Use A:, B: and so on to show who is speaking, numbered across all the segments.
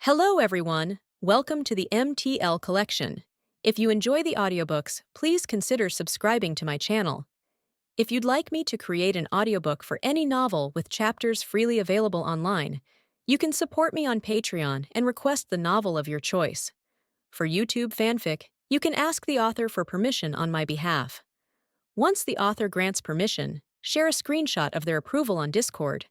A: Hello, everyone. Welcome to the MTL collection. If you enjoy the audiobooks, please consider subscribing to my channel. If you'd like me to create an audiobook for any novel with chapters freely available online, you can support me on Patreon and request the novel of your choice. For YouTube fanfic, you can ask the author for permission on my behalf. Once the author grants permission, share a screenshot of their approval on Discord,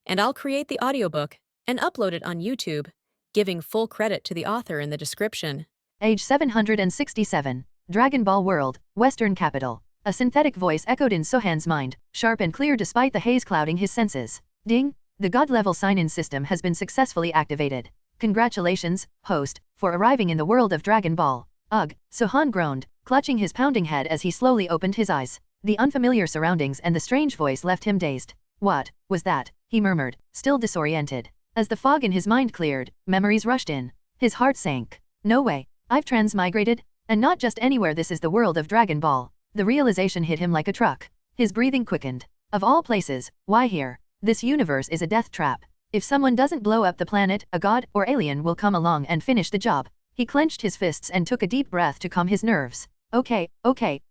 A: and I'll create the audiobook and upload it on YouTube, giving full credit to the author in the description.
B: Age 767. Dragon Ball World, Western Capital. A synthetic voice echoed in Sohan's mind, sharp and clear despite the haze clouding his senses. Ding! The God-level sign-in system has been successfully activated. Congratulations, host, for arriving in the world of Dragon Ball. Ugh, Sohan groaned, clutching his pounding head as he slowly opened his eyes. The unfamiliar surroundings and the strange voice left him dazed. What was that? He murmured, still disoriented. As the fog in his mind cleared, memories rushed in. His heart sank. No way. I've transmigrated? And not just anywhere, this is the world of Dragon Ball. The realization hit him like a truck. His breathing quickened. Of all places, why here? This universe is a death trap. If someone doesn't blow up the planet, a god or alien will come along and finish the job. He clenched his fists and took a deep breath to calm his nerves. Okay,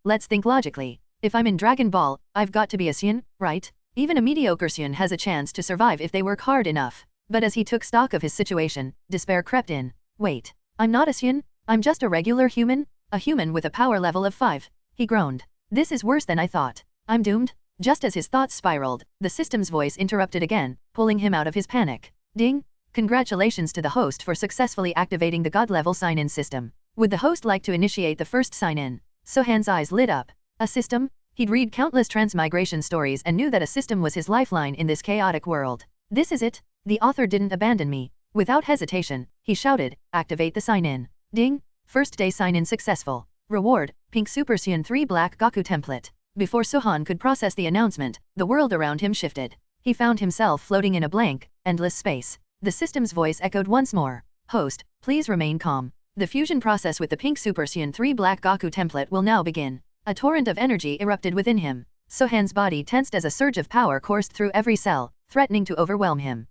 B: let's think logically. If I'm in Dragon Ball, I've got to be a Saiyan, right? Even a mediocre Saiyan has a chance to survive if they work hard enough. But as he took stock of his situation, despair crept in. Wait, I'm not a Saiyan? I'm just a regular human? A human with a power level of 5. He groaned. This is worse than I thought. I'm doomed? Just as his thoughts spiraled, the system's voice interrupted again, pulling him out of his panic. Ding! Congratulations to the host for successfully activating the God-level sign-in system. Would the host like to initiate the first sign-in? Sohan's eyes lit up. A system? He'd read countless transmigration stories and knew that a system was his lifeline in this chaotic world. This is it? The author didn't abandon me. Without hesitation, he shouted, activate the sign-in. Ding! First day sign-in successful. Reward, Pink Super Saiyan 3 Black Goku template. Before Sohan could process the announcement, the world around him shifted. He found himself floating in a blank, endless space. The system's voice echoed once more. Host, please remain calm. The fusion process with the Pink Super Saiyan 3 Black Goku template will now begin. A torrent of energy erupted within him. Sohan's body tensed as a surge of power coursed through every cell, threatening to overwhelm him.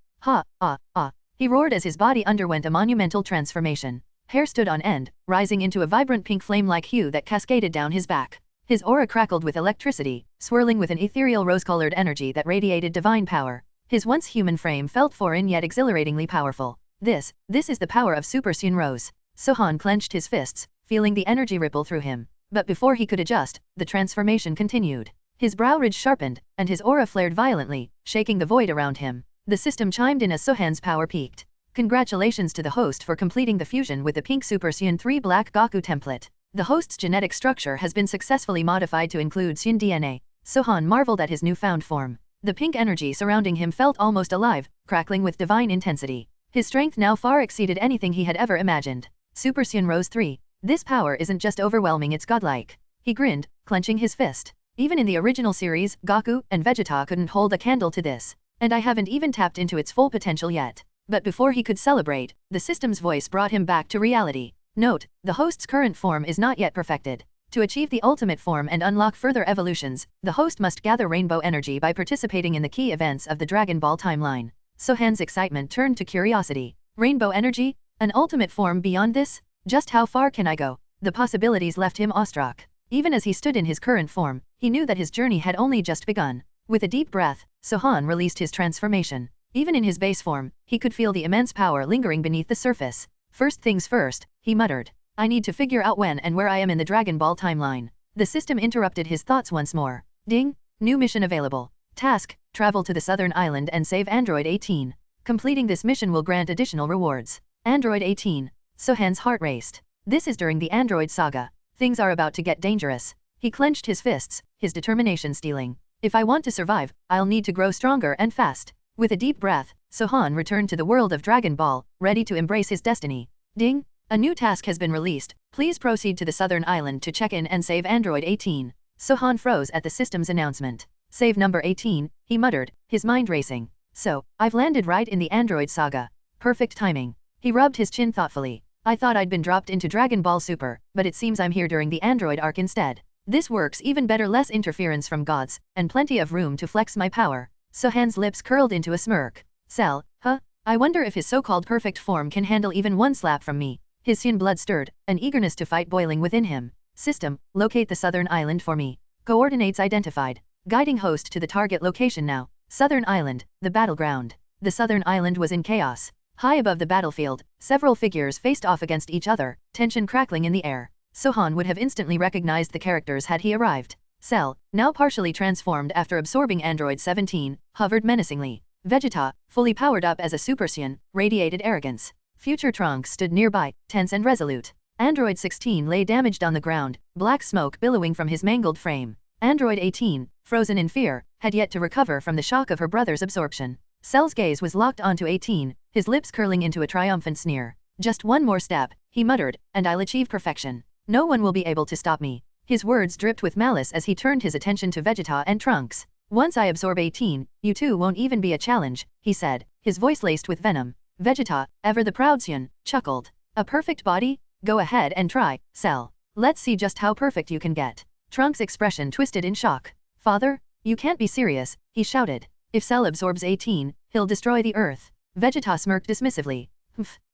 B: He roared as his body underwent a monumental transformation. Hair stood on end, rising into a vibrant pink flame-like hue that cascaded down his back. His aura crackled with electricity, swirling with an ethereal rose-colored energy that radiated divine power. His once human frame felt foreign yet exhilaratingly powerful. This is the power of Super Saiyan Rose. Sohan clenched his fists, feeling the energy ripple through him. But before he could adjust, the transformation continued. His brow ridge sharpened, and his aura flared violently, shaking the void around him. The system chimed in as Sohan's power peaked. Congratulations to the host for completing the fusion with the Pink Super Saiyan 3 Black Goku template. The host's genetic structure has been successfully modified to include Saiyan DNA. Sohan marveled at his newfound form. The pink energy surrounding him felt almost alive, crackling with divine intensity. His strength now far exceeded anything he had ever imagined. Super Saiyan Rose 3. This power isn't just overwhelming, it's godlike. He grinned, clenching his fist. Even in the original series, Goku and Vegeta couldn't hold a candle to this. And I haven't even tapped into its full potential yet. But before he could celebrate, the system's voice brought him back to reality. Note, the host's current form is not yet perfected. To achieve the ultimate form and unlock further evolutions, the host must gather rainbow energy by participating in the key events of the Dragon Ball timeline. Sohan's excitement turned to curiosity. Rainbow energy? An ultimate form beyond this? Just how far can I go? The possibilities left him awestruck. Even as he stood in his current form, he knew that his journey had only just begun. With a deep breath, Sohan released his transformation. Even in his base form, he could feel the immense power lingering beneath the surface. First things first, he muttered. I need to figure out when and where I am in the Dragon Ball timeline. The system interrupted his thoughts once more. Ding! New mission available. Task, travel to the southern island and save Android 18. Completing this mission will grant additional rewards. Android 18. Sohan's heart raced. This is during the Android Saga. Things are about to get dangerous. He clenched his fists, his determination stealing. If I want to survive, I'll need to grow stronger and fast. With a deep breath, Sohan returned to the world of Dragon Ball, ready to embrace his destiny. Ding! A new task has been released. Please proceed to the southern island to check in and save Android 18. Sohan froze at the system's announcement. Save number 18, he muttered, his mind racing. So, I've landed right in the Android Saga. Perfect timing. He rubbed his chin thoughtfully. I thought I'd been dropped into Dragon Ball Super, but it seems I'm here during the Android arc instead. This works even better, less interference from gods, and plenty of room to flex my power. Sohan's lips curled into a smirk. Cell, huh? I wonder if his so-called perfect form can handle even one slap from me. His Saiyan blood stirred, an eagerness to fight boiling within him. System, locate the southern island for me. Coordinates identified. Guiding host to the target location now. Southern Island, the battleground. The southern island was in chaos. High above the battlefield, several figures faced off against each other, tension crackling in the air. Sohan would have instantly recognized the characters had he arrived. Cell, now partially transformed after absorbing Android 17, hovered menacingly. Vegeta, fully powered up as a Super Saiyan, radiated arrogance. Future Trunks stood nearby, tense and resolute. Android 16 lay damaged on the ground, black smoke billowing from his mangled frame. Android 18, frozen in fear, had yet to recover from the shock of her brother's absorption. Cell's gaze was locked onto 18, his lips curling into a triumphant sneer. Just one more step, he muttered, and I'll achieve perfection. No one will be able to stop me. His words dripped with malice as he turned his attention to Vegeta and Trunks. Once I absorb 18, you two won't even be a challenge, he said, his voice laced with venom. Vegeta, ever the proud Saiyan, chuckled. A perfect body? Go ahead and try, Cell. Let's see just how perfect you can get. Trunks' expression twisted in shock. Father? You can't be serious, he shouted. If Cell absorbs 18, he'll destroy the Earth. Vegeta smirked dismissively.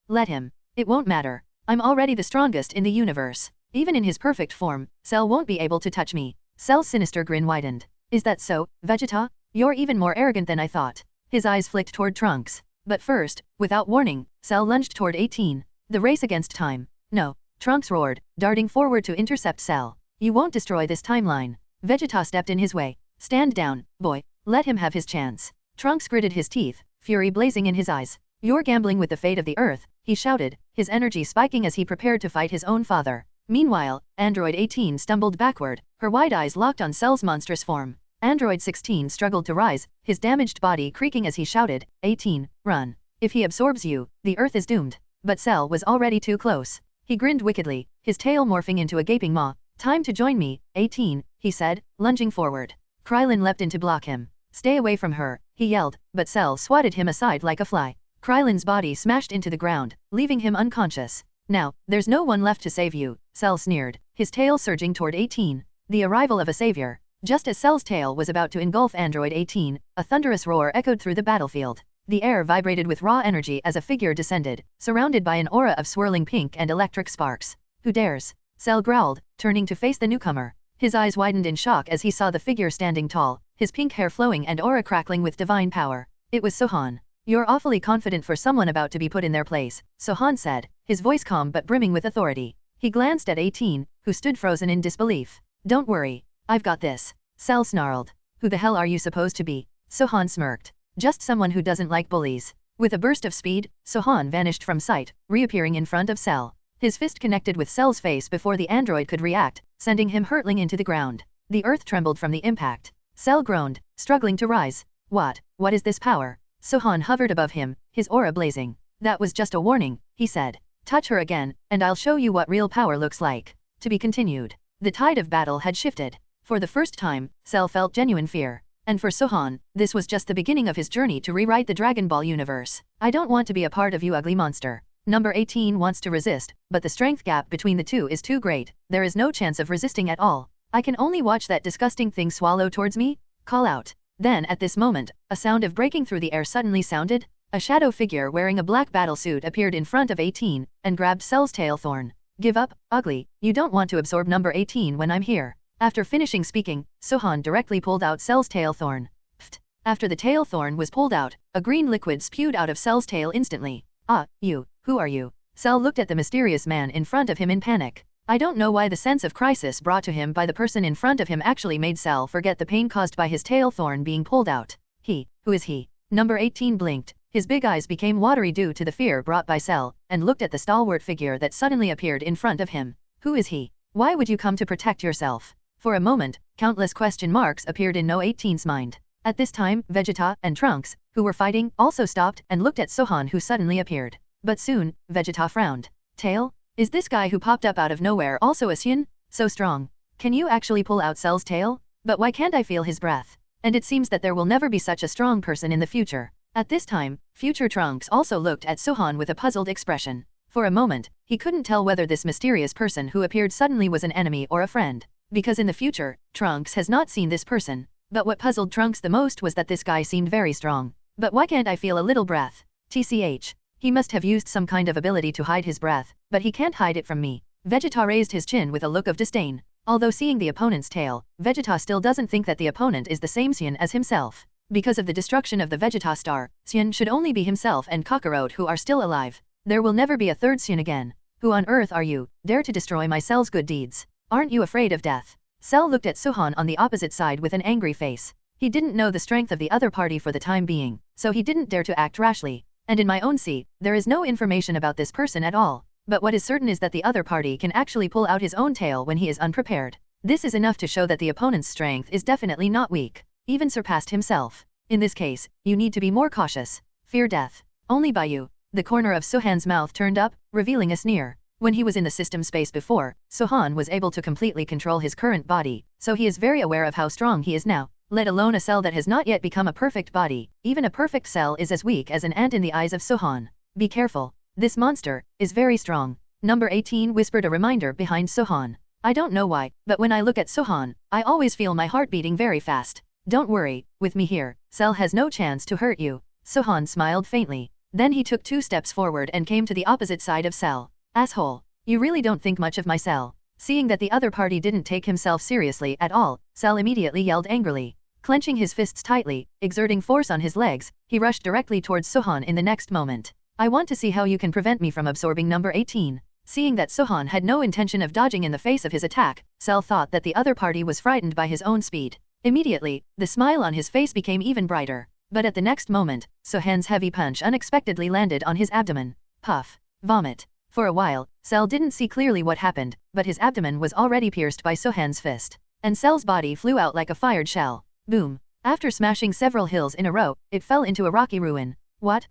B: Let him. It won't matter. I'm already the strongest in the universe. Even in his perfect form, Cell won't be able to touch me. Cell's sinister grin widened. Is that so, Vegeta? You're even more arrogant than I thought. His eyes flicked toward Trunks. But first, without warning, Cell lunged toward 18. The race against time. No, Trunks roared, darting forward to intercept Cell. You won't destroy this timeline. Vegeta stepped in his way. Stand down, boy. Let him have his chance. Trunks gritted his teeth, fury blazing in his eyes. You're gambling with the fate of the Earth, he shouted, his energy spiking as he prepared to fight his own father. Meanwhile, Android 18 stumbled backward, her wide eyes locked on Cell's monstrous form. Android 16 struggled to rise, his damaged body creaking as he shouted, 18, run. If he absorbs you, the Earth is doomed. But Cell was already too close. He grinned wickedly, his tail morphing into a gaping maw. Time to join me, 18, he said, lunging forward. Krillin leapt in to block him. Stay away from her, he yelled, but Cell swatted him aside like a fly. Krillin's body smashed into the ground, leaving him unconscious. Now, there's no one left to save you, Cell sneered, his tail surging toward 18. The arrival of a savior. Just as Cell's tail was about to engulf Android 18, a thunderous roar echoed through the battlefield. The air vibrated with raw energy as a figure descended, surrounded by an aura of swirling pink and electric sparks. Who dares? Cell growled, turning to face the newcomer. His eyes widened in shock as he saw the figure standing tall, his pink hair flowing and aura crackling with divine power. It was Sohan. You're awfully confident for someone about to be put in their place, Sohan said, his voice calm but brimming with authority. He glanced at 18, who stood frozen in disbelief. Don't worry. I've got this. Cell snarled. Who the hell are you supposed to be? Sohan smirked. Just someone who doesn't like bullies. With a burst of speed, Sohan vanished from sight, reappearing in front of Cell. His fist connected with Cell's face before the android could react, sending him hurtling into the ground. The earth trembled from the impact. Cell groaned, struggling to rise. What is this power? Sohan hovered above him, his aura blazing. That was just a warning, he said. Touch her again, and I'll show you what real power looks like. To be continued. The tide of battle had shifted. For the first time, Cell felt genuine fear. And for Sohan, this was just the beginning of his journey to rewrite the Dragon Ball universe. I don't want to be a part of you ugly monster. Number 18 wants to resist, but the strength gap between the two is too great. There is no chance of resisting at all. I can only watch that disgusting thing swallow towards me. Call out. Then at this moment, a sound of breaking through the air suddenly sounded. A shadow figure wearing a black battlesuit appeared in front of 18, and grabbed Cell's tail thorn. Give up, ugly, you don't want to absorb number 18 when I'm here. After finishing speaking, Sohan directly pulled out Cell's tail thorn. Pfft. After the tail thorn was pulled out, a green liquid spewed out of Cell's tail instantly. Ah, you, who are you? Cell looked at the mysterious man in front of him in panic. I don't know why the sense of crisis brought to him by the person in front of him actually made Cell forget the pain caused by his tail thorn being pulled out. Who is he? Number 18 blinked. His big eyes became watery due to the fear brought by Cell, and looked at the stalwart figure that suddenly appeared in front of him. Who is he? Why would you come to protect yourself? For a moment, countless question marks appeared in No 18's mind. At this time, Vegeta and Trunks, who were fighting, also stopped and looked at Sohan who suddenly appeared. But soon, Vegeta frowned. Tail? Is this guy who popped up out of nowhere also a Saiyan? So strong. Can you actually pull out Cell's tail? But why can't I feel his breath? And it seems that there will never be such a strong person in the future. At this time, future Trunks also looked at Sohan with a puzzled expression. For a moment, he couldn't tell whether this mysterious person who appeared suddenly was an enemy or a friend. Because in the future, Trunks has not seen this person. But what puzzled Trunks the most was that this guy seemed very strong. But why can't I feel a little breath? TCH. He must have used some kind of ability to hide his breath, but he can't hide it from me. Vegeta raised his chin with a look of disdain. Although seeing the opponent's tail, Vegeta still doesn't think that the opponent is the same Saiyan as himself. Because of the destruction of the Vegeta star, Saiyan should only be himself and Kakarot who are still alive. There will never be a third Saiyan again. Who on earth are you, dare to destroy my Cell's good deeds? Aren't you afraid of death? Cell looked at Sohan on the opposite side with an angry face. He didn't know the strength of the other party for the time being, so he didn't dare to act rashly. And in my own seat, there is no information about this person at all. But what is certain is that the other party can actually pull out his own tail when he is unprepared. This is enough to show that the opponent's strength is definitely not weak, even surpassed himself. In this case, you need to be more cautious. Fear death. Only by you. The corner of Sohan's mouth turned up, revealing a sneer. When he was in the system space before, Sohan was able to completely control his current body, so he is very aware of how strong he is now. Let alone a cell that has not yet become a perfect body, even a perfect cell is as weak as an ant in the eyes of Sohan. Be careful. This monster is very strong. Number 18 whispered a reminder behind Sohan. I don't know why, but when I look at Sohan, I always feel my heart beating very fast. Don't worry, with me here, Cell has no chance to hurt you. Sohan smiled faintly. Then he took 2 steps forward and came to the opposite side of Cell. Asshole. You really don't think much of my Cell. Seeing that the other party didn't take himself seriously at all, Cell immediately yelled angrily. Clenching his fists tightly, exerting force on his legs, he rushed directly towards Sohan in the next moment. I want to see how you can prevent me from absorbing number 18. Seeing that Sohan had no intention of dodging in the face of his attack, Cell thought that the other party was frightened by his own speed. Immediately, the smile on his face became even brighter. But at the next moment, Sohan's heavy punch unexpectedly landed on his abdomen. Puff. Vomit. For a while, Cell didn't see clearly what happened, but his abdomen was already pierced by Sohan's fist. And Cell's body flew out like a fired shell. Boom. After smashing several hills in a row, it fell into a rocky ruin. What?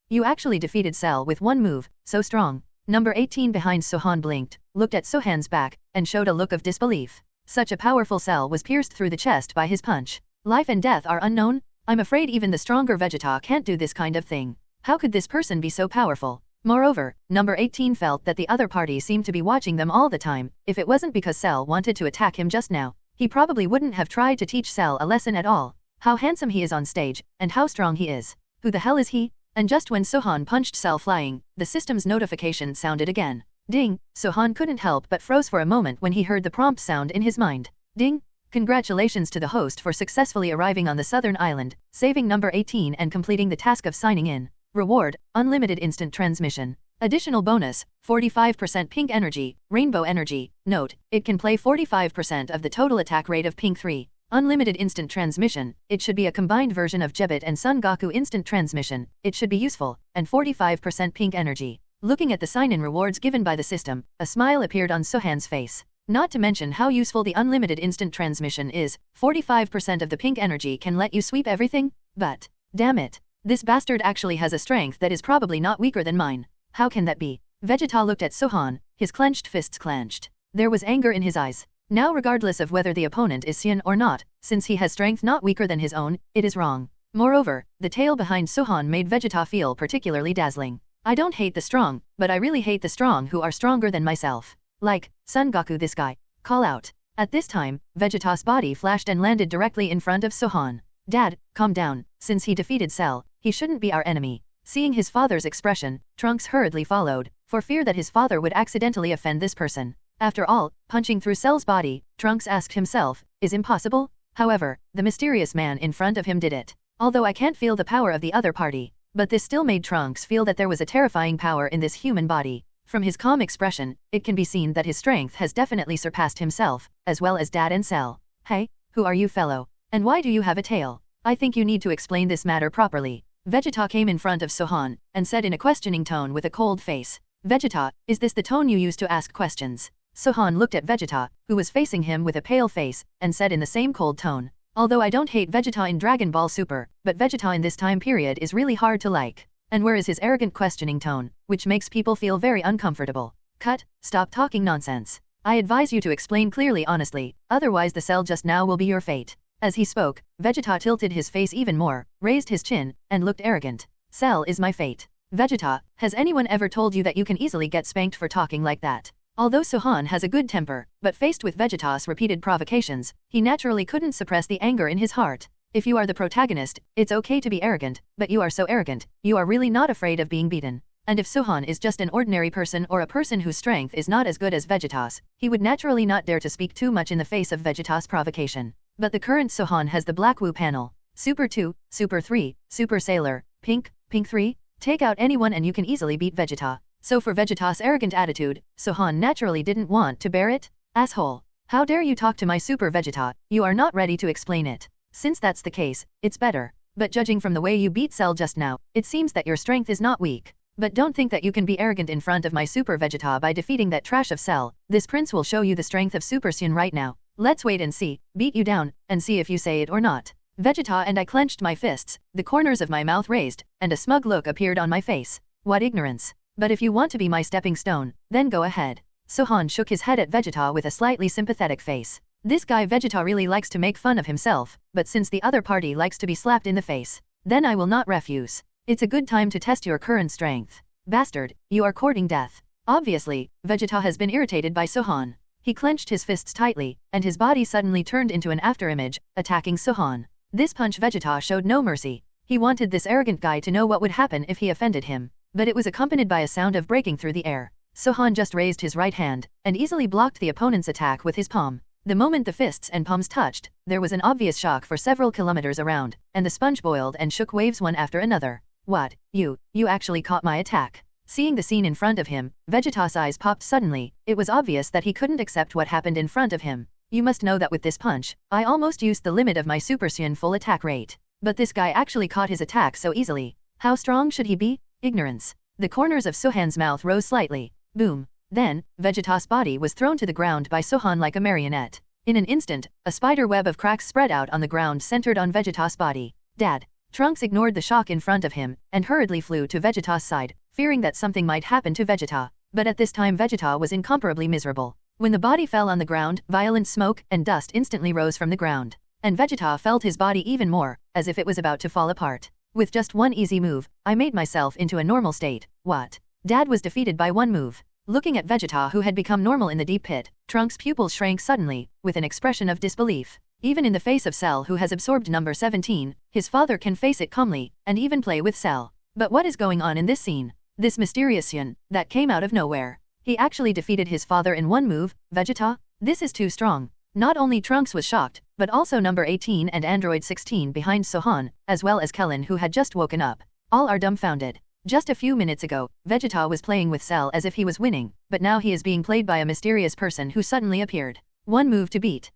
B: You actually defeated Cell with one move, so strong. Number 18 behind Sohan blinked, looked at Sohan's back, and showed a look of disbelief. Such a powerful Cell was pierced through the chest by his punch. Life and death are unknown? I'm afraid even the stronger Vegeta can't do this kind of thing. How could this person be so powerful? Moreover, number 18 felt that the other party seemed to be watching them all the time. If it wasn't because Cell wanted to attack him just now, he probably wouldn't have tried to teach Cell a lesson at all. How handsome he is on stage, and how strong he is. Who the hell is he? And just when Sohan punched Cell flying, the system's notification sounded again. Ding! Sohan couldn't help but froze for a moment when he heard the prompt sound in his mind. Ding! Congratulations to the host for successfully arriving on the southern island, saving number 18 and completing the task of signing in. Reward, unlimited instant transmission. Additional bonus, 45% pink energy, rainbow energy. Note, it can play 45% of the total attack rate of pink 3. Unlimited instant transmission, it should be a combined version of Jebit and Son Goku instant transmission, it should be useful, and 45% pink energy. Looking at the sign-in rewards given by the system, a smile appeared on Sohan's face. Not to mention how useful the unlimited instant transmission is, 45% of the pink energy can let you sweep everything? But, damn it. This bastard actually has a strength that is probably not weaker than mine. How can that be? Vegeta looked at Sohan, his clenched fists clenched. There was anger in his eyes. Now regardless of whether the opponent is Saiyan or not, since he has strength not weaker than his own, it is wrong. Moreover, the tail behind Sohan made Vegeta feel particularly dazzling. I don't hate the strong, but I really hate the strong who are stronger than myself. Like, Son Goku this guy. Call out. At this time, Vegeta's body flashed and landed directly in front of Sohan. Dad, calm down, since he defeated Cell, he shouldn't be our enemy. Seeing his father's expression, Trunks hurriedly followed, for fear that his father would accidentally offend this person. After all, punching through Cell's body, Trunks asked himself, is impossible? However, the mysterious man in front of him did it. Although I can't feel the power of the other party, but this still made Trunks feel that there was a terrifying power in this human body. From his calm expression, it can be seen that his strength has definitely surpassed himself, as well as Dad and Cell. Hey, who are you fellow? And why do you have a tail? I think you need to explain this matter properly. Vegeta came in front of Sohan, and said in a questioning tone with a cold face. Vegeta, is this the tone you use to ask questions? Sohan looked at Vegeta, who was facing him with a pale face, and said in the same cold tone. Although I don't hate Vegeta in Dragon Ball Super, but Vegeta in this time period is really hard to like. And where is his arrogant questioning tone, which makes people feel very uncomfortable? Cut, stop talking nonsense. I advise you to explain clearly honestly, otherwise the Cell just now will be your fate. As he spoke, Vegeta tilted his face even more, raised his chin, and looked arrogant. Cell is my fate. Vegeta, has anyone ever told you that you can easily get spanked for talking like that? Although Sohan has a good temper, but faced with Vegeta's repeated provocations, he naturally couldn't suppress the anger in his heart. If you are the protagonist, it's okay to be arrogant, but you are so arrogant, you are really not afraid of being beaten. And if Sohan is just an ordinary person or a person whose strength is not as good as Vegeta's, he would naturally not dare to speak too much in the face of Vegeta's provocation. But the current Sohan has the Black Wu panel. Super 2, Super 3, Super Sailor, Pink, Pink 3, take out anyone and you can easily beat Vegeta. So for Vegeta's arrogant attitude, Sohan naturally didn't want to bear it. Asshole. How dare you talk to my Super Vegeta, you are not ready to explain it. Since that's the case, it's better. But judging from the way you beat Cell just now, it seems that your strength is not weak. But don't think that you can be arrogant in front of my Super Vegeta by defeating that trash of Cell. This prince will show you the strength of Super Saiyan right now. Let's wait and see, beat you down, and see if you say it or not. Vegeta and I clenched my fists, the corners of my mouth raised, and a smug look appeared on my face. What ignorance. But if you want to be my stepping stone, then go ahead. Sohan shook his head at Vegeta with a slightly sympathetic face. This guy Vegeta really likes to make fun of himself, but since the other party likes to be slapped in the face, then I will not refuse. It's a good time to test your current strength. Bastard, you are courting death. Obviously, Vegeta has been irritated by Sohan. He clenched his fists tightly, and his body suddenly turned into an afterimage, attacking Sohan. This punch Vegeta showed no mercy. He wanted this arrogant guy to know what would happen if he offended him, but it was accompanied by a sound of breaking through the air. Sohan just raised his right hand, and easily blocked the opponent's attack with his palm. The moment the fists and palms touched, there was an obvious shock for several kilometers around, and the sponge boiled and shook waves one after another. What, you actually caught my attack? Seeing the scene in front of him, Vegeta's eyes popped suddenly. It was obvious that he couldn't accept what happened in front of him. You must know that with this punch, I almost used the limit of my Super Saiyan full attack rate. But this guy actually caught his attack so easily. How strong should he be? Ignorance. The corners of Sohan's mouth rose slightly. Boom. Then, Vegeta's body was thrown to the ground by Sohan like a marionette. In an instant, a spider web of cracks spread out on the ground centered on Vegeta's body. Dad. Trunks ignored the shock in front of him, and hurriedly flew to Vegeta's side, fearing that something might happen to Vegeta. But at this time Vegeta was incomparably miserable. When the body fell on the ground, violent smoke and dust instantly rose from the ground. And Vegeta felt his body even more, as if it was about to fall apart. With just one easy move, I made myself into a normal state. What? Dad was defeated by one move. Looking at Vegeta who had become normal in the deep pit, Trunks' pupils shrank suddenly, with an expression of disbelief. Even in the face of Cell who has absorbed number 17, his father can face it calmly, and even play with Cell. But what is going on in this scene? This mysterious Saiyan, that came out of nowhere. He actually defeated his father in one move. Vegeta? This is too strong. Not only Trunks was shocked, but also number 18 and Android 16 behind Sohan, as well as Kellen who had just woken up. All are dumbfounded. Just a few minutes ago, Vegeta was playing with Cell as if he was winning, but now he is being played by a mysterious person who suddenly appeared. One move to beat.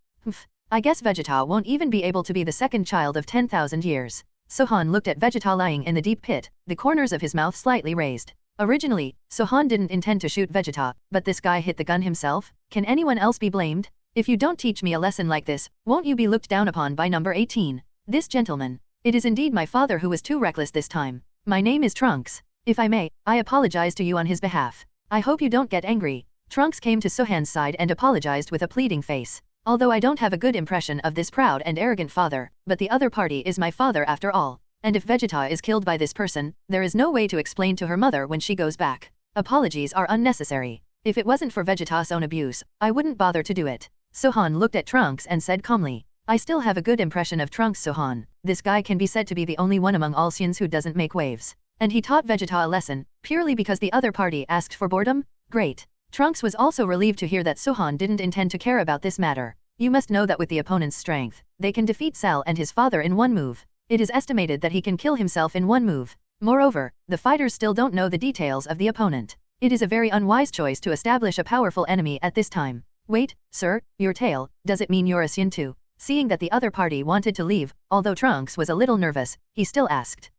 B: I guess Vegeta won't even be able to be the second child of 10,000 years. Sohan looked at Vegeta lying in the deep pit, the corners of his mouth slightly raised. Originally, Sohan didn't intend to shoot Vegeta, but this guy hit the gun himself. Can anyone else be blamed? If you don't teach me a lesson like this, won't you be looked down upon by number 18? This gentleman. It is indeed my father who was too reckless this time. My name is Trunks. If I may, I apologize to you on his behalf. I hope you don't get angry. Trunks came to Sohan's side and apologized with a pleading face. Although I don't have a good impression of this proud and arrogant father, but the other party is my father after all. And if Vegeta is killed by this person, there is no way to explain to her mother when she goes back. Apologies are unnecessary. If it wasn't for Vegeta's own abuse, I wouldn't bother to do it. Sohan looked at Trunks and said calmly. I still have a good impression of Trunks Sohan. This guy can be said to be the only one among all Saiyans who doesn't make waves. And he taught Vegeta a lesson, purely because the other party asked for boredom? Great. Trunks was also relieved to hear that Sohan didn't intend to care about this matter. You must know that with the opponent's strength, they can defeat Cell and his father in one move. It is estimated that he can kill himself in one move. Moreover, the fighters still don't know the details of the opponent. It is a very unwise choice to establish a powerful enemy at this time. Wait, sir, your tail, does it mean you're a Saiyan too? Seeing that the other party wanted to leave, although Trunks was a little nervous, he still asked.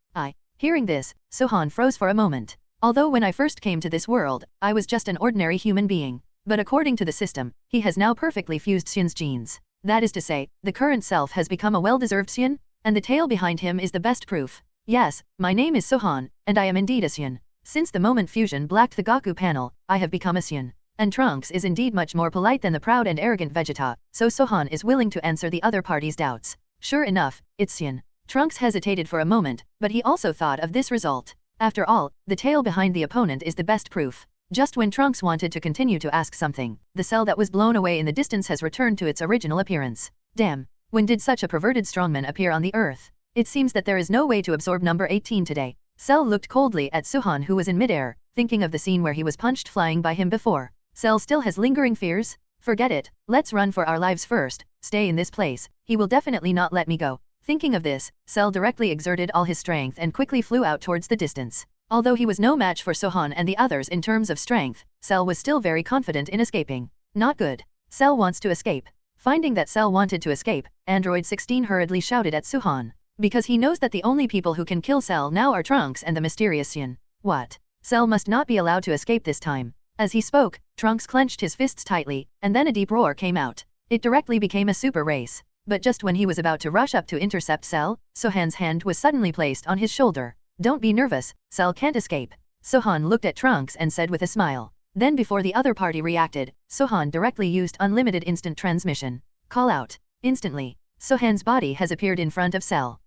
B: Hearing this, Sohan froze for a moment. Although when I first came to this world, I was just an ordinary human being. But according to the system, he has now perfectly fused Saiyan's genes. That is to say, the current self has become a well-deserved Saiyan, and the tail behind him is the best proof. Yes, my name is Sohan, and I am indeed a Saiyan. Since the moment fusion blacked the Goku panel, I have become a Saiyan. And Trunks is indeed much more polite than the proud and arrogant Vegeta, so Sohan is willing to answer the other party's doubts. Sure enough, it's Saiyan. Trunks hesitated for a moment, but he also thought of this result. After all, the tail behind the opponent is the best proof. Just when Trunks wanted to continue to ask something, the cell that was blown away in the distance has returned to its original appearance. Damn. When did such a perverted strongman appear on the earth? It seems that there is no way to absorb number 18 today. Cell looked coldly at Sohan, who was in midair, thinking of the scene where he was punched flying by him before. Cell still has lingering fears? Forget it, let's run for our lives first, stay in this place, he will definitely not let me go. Thinking of this, Cell directly exerted all his strength and quickly flew out towards the distance. Although he was no match for Sohan and the others in terms of strength, Cell was still very confident in escaping. Not good. Cell wants to escape. Finding that Cell wanted to escape, Android 16 hurriedly shouted at Sohan. Because he knows that the only people who can kill Cell now are Trunks and the mysterious Saiyan. What? Cell must not be allowed to escape this time. As he spoke, Trunks clenched his fists tightly, and then a deep roar came out. It directly became a super race. But just when he was about to rush up to intercept Cell, Sohan's hand was suddenly placed on his shoulder. Don't be nervous, Cell can't escape. Sohan looked at Trunks and said with a smile. Then before the other party reacted, Sohan directly used unlimited instant transmission. Call out. Instantly, Sohan's body has appeared in front of Cell.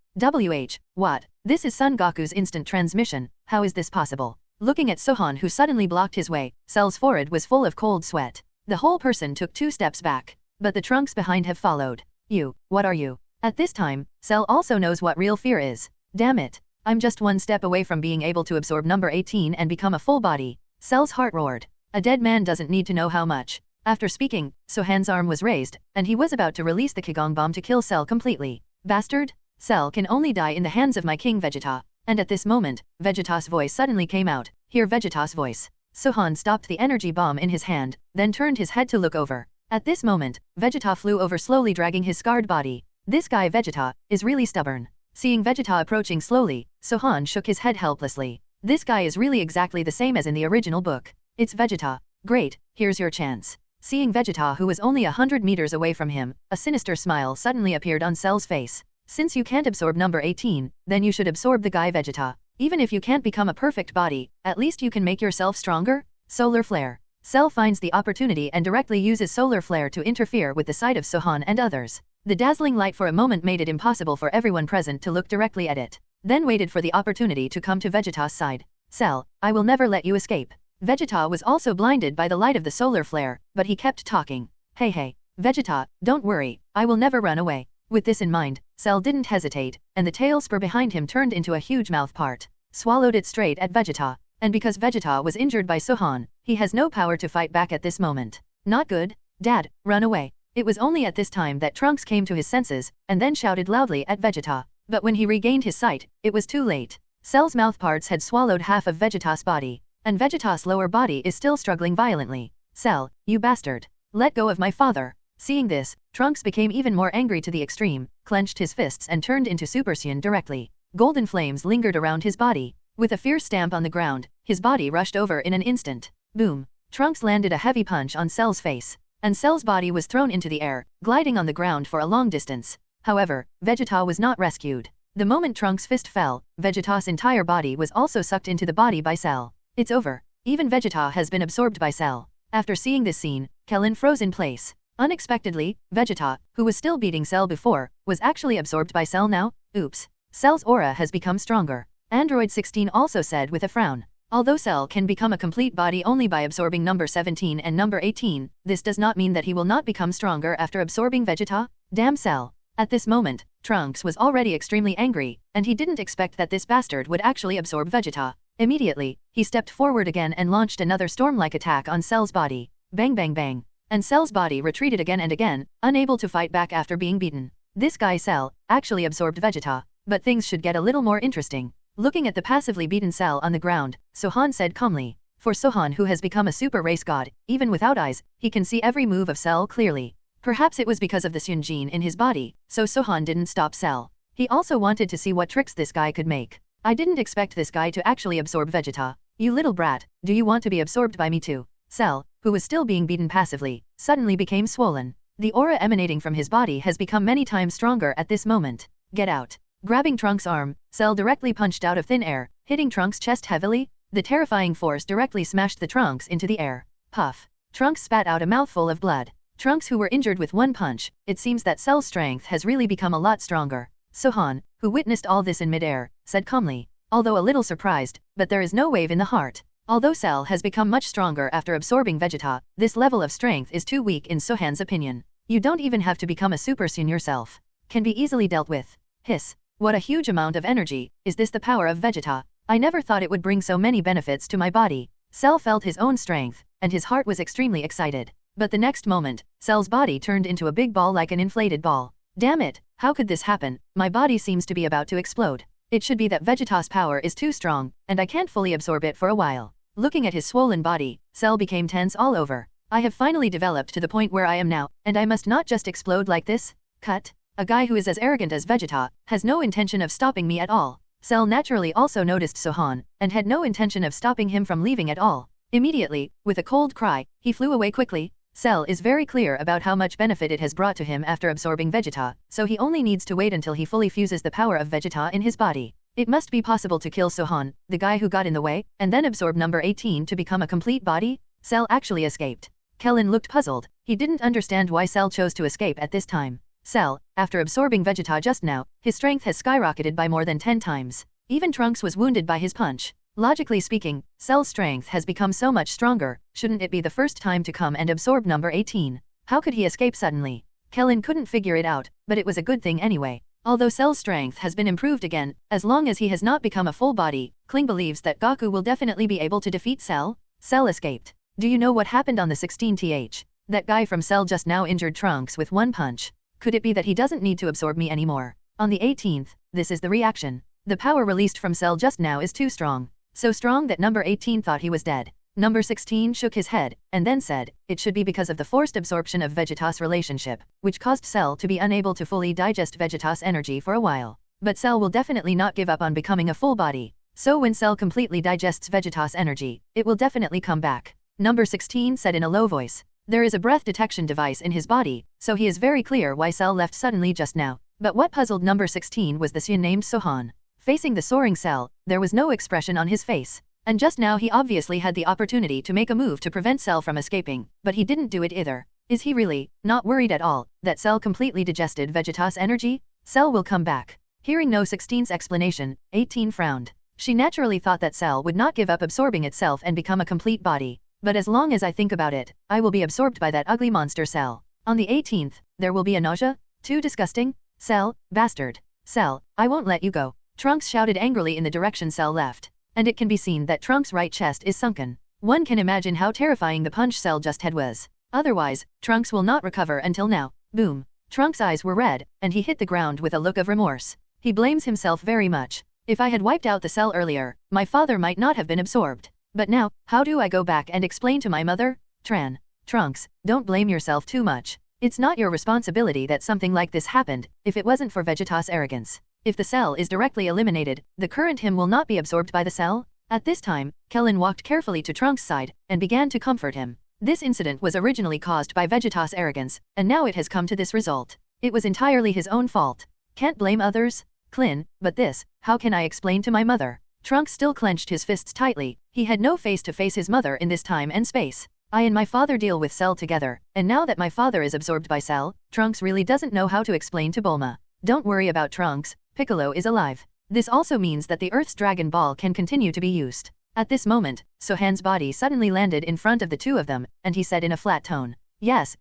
B: What? This is Son Goku's instant transmission, how is this possible? Looking at Sohan, who suddenly blocked his way, Cell's forehead was full of cold sweat. The whole person took 2 steps back. But the Trunks behind have followed. You, what are you? At this time, Cell also knows what real fear is. Damn it. I'm just 1 step away from being able to absorb number 18 and become a full body. Cell's heart roared. A dead man doesn't need to know how much. After speaking, Sohan's arm was raised, and he was about to release the Kigong bomb to kill Cell completely. Bastard! Cell can only die in the hands of my King Vegeta. And at this moment, Vegeta's voice suddenly came out. Hear Vegeta's voice. Sohan stopped the energy bomb in his hand, then turned his head to look over. At this moment, Vegeta flew over slowly, dragging his scarred body. This guy Vegeta is really stubborn. Seeing Vegeta approaching slowly, Sohan shook his head helplessly. This guy is really exactly the same as in the original book. It's Vegeta. Great, here's your chance. Seeing Vegeta, who was only 100 meters away from him, a sinister smile suddenly appeared on Cell's face. Since you can't absorb number 18, then you should absorb the guy Vegeta. Even if you can't become a perfect body, at least you can make yourself stronger? Solar Flare. Cell finds the opportunity and directly uses Solar Flare to interfere with the sight of Sohan and others. The dazzling light for a moment made it impossible for everyone present to look directly at it. Then waited for the opportunity to come to Vegeta's side. Cell, I will never let you escape. Vegeta was also blinded by the light of the Solar Flare, but he kept talking. Hey, Vegeta, don't worry, I will never run away. With this in mind, Cell didn't hesitate, and the tail spur behind him turned into a huge mouth part. Swallowed it straight at Vegeta. And because Vegeta was injured by Sohan, he has no power to fight back at this moment. Not good. Dad, run away. It was only at this time that Trunks came to his senses, and then shouted loudly at Vegeta. But when he regained his sight, it was too late. Cell's mouth parts had swallowed half of Vegeta's body, and Vegeta's lower body is still struggling violently. Cell, you bastard. Let go of my father. Seeing this, Trunks became even more angry to the extreme, clenched his fists and turned into Super Saiyan directly. Golden flames lingered around his body. With a fierce stamp on the ground, his body rushed over in an instant. Boom! Trunks landed a heavy punch on Cell's face, and Cell's body was thrown into the air, gliding on the ground for a long distance. However, Vegeta was not rescued. The moment Trunks' fist fell, Vegeta's entire body was also sucked into the body by Cell. It's over. Even Vegeta has been absorbed by Cell. After seeing this scene, Kellen froze in place. Unexpectedly, Vegeta, who was still beating Cell before, was actually absorbed by Cell now? Oops. Cell's aura has become stronger. Android 16 also said with a frown. Although Cell can become a complete body only by absorbing number 17 and number 18, this does not mean that he will not become stronger after absorbing Vegeta. Damn Cell. At this moment, Trunks was already extremely angry, and he didn't expect that this bastard would actually absorb Vegeta. Immediately, he stepped forward again and launched another storm-like attack on Cell's body. Bang bang bang. And Cell's body retreated again and again, unable to fight back after being beaten. This guy Cell actually absorbed Vegeta. But things should get a little more interesting. Looking at the passively beaten Cell on the ground, Sohan said calmly. For Sohan, who has become a super race god, even without eyes, he can see every move of Cell clearly. Perhaps it was because of the Saiyan gene in his body, so Sohan didn't stop Cell. He also wanted to see what tricks this guy could make. I didn't expect this guy to actually absorb Vegeta. You little brat, do you want to be absorbed by me too? Cell, who was still being beaten passively, suddenly became swollen. The aura emanating from his body has become many times stronger at this moment. Get out. Grabbing Trunks' arm, Cell directly punched out of thin air, hitting Trunks' chest heavily. The terrifying force directly smashed the Trunks into the air. Puff. Trunks spat out a mouthful of blood. Trunks, who were injured with one punch, it seems that Cell's strength has really become a lot stronger. Sohan, who witnessed all this in midair, said calmly, although a little surprised, but there is no wave in the heart. Although Cell has become much stronger after absorbing Vegeta, this level of strength is too weak in Sohan's opinion. You don't even have to become a Super Saiyan yourself. can be easily dealt with. Hiss. What a huge amount of energy, is this the power of Vegeta? I never thought it would bring so many benefits to my body. Cell felt his own strength, and his heart was extremely excited. But the next moment, Cell's body turned into a big ball like an inflated ball. Damn it, how could this happen? My body seems to be about to explode. It should be that Vegeta's power is too strong, and I can't fully absorb it for a while. Looking at his swollen body, Cell became tense all over. I have finally developed to the point where I am now, and I must not just explode like this. Cut. A guy who is as arrogant as Vegeta has no intention of stopping me at all. Cell naturally also noticed Sohan, and had no intention of stopping him from leaving at all. Immediately, with a cold cry, he flew away quickly. Cell is very clear about how much benefit it has brought to him after absorbing Vegeta, so he only needs to wait until he fully fuses the power of Vegeta in his body. It must be possible to kill Sohan, the guy who got in the way, and then absorb number 18 to become a complete body? Cell actually escaped. Kellen looked puzzled. He didn't understand why Cell chose to escape at this time. Cell, after absorbing Vegeta just now, his strength has skyrocketed by more than 10 times. Even Trunks was wounded by his punch. Logically speaking, Cell's strength has become so much stronger, shouldn't it be the first time to come and absorb number 18? How could he escape suddenly? Kellen couldn't figure it out, but it was a good thing anyway. Although Cell's strength has been improved again, as long as he has not become a full body, Kling believes that Goku will definitely be able to defeat Cell. Cell escaped. Do you know what happened on the 16th? That guy from Cell just now injured Trunks with one punch. Could it be that he doesn't need to absorb me anymore? On the 18th, this is the reaction. The power released from Cell just now is too strong. So strong that number 18 thought he was dead. Number 16 shook his head, and then said, it should be because of the forced absorption of Vegeta's relationship, which caused Cell to be unable to fully digest Vegeta's energy for a while. But Cell will definitely not give up on becoming a full body. So when Cell completely digests Vegeta's energy, it will definitely come back. Number 16 said in a low voice. There is a breath detection device in his body, so he is very clear why Cell left suddenly just now. But what puzzled number 16 was the Saiyan named Sohan. Facing the soaring Cell, there was no expression on his face. And just now he obviously had the opportunity to make a move to prevent Cell from escaping, but he didn't do it either. Is he really not worried at all that Cell completely digested Vegeta's energy? Cell will come back. Hearing no 16's explanation, 18 frowned. She naturally thought that Cell would not give up absorbing itself and become a complete body. But as long as I think about it, I will be absorbed by that ugly monster Cell. On the 18th, there will be a nausea? Too disgusting? Cell, bastard. Cell, I won't let you go. Trunks shouted angrily in the direction Cell left. And it can be seen that Trunks' right chest is sunken. One can imagine how terrifying the punch Cell just had was. Otherwise, Trunks will not recover until now. Boom. Trunks' eyes were red, and he hit the ground with a look of remorse. He blames himself very much. If I had wiped out the Cell earlier, my father might not have been absorbed. But now, how do I go back and explain to my mother? Trunks, don't blame yourself too much. It's not your responsibility that something like this happened, if it wasn't for Vegeta's arrogance. If the Cell is directly eliminated, the current him will not be absorbed by the Cell. At this time, Kellen walked carefully to Trunks' side, and began to comfort him. This incident was originally caused by Vegeta's arrogance, and now it has come to this result. It was entirely his own fault. Can't blame others? Klin, but this, how can I explain to my mother? Trunks still clenched his fists tightly. He had no face to face his mother in this time and space. I and my father deal with Cell together, and now that my father is absorbed by Cell, Trunks really doesn't know how to explain to Bulma. Don't worry about Trunks, Piccolo is alive. This also means that the Earth's Dragon Ball can continue to be used. At this moment, Sohan's body suddenly landed in front of the two of them, and he said in a flat tone, yes,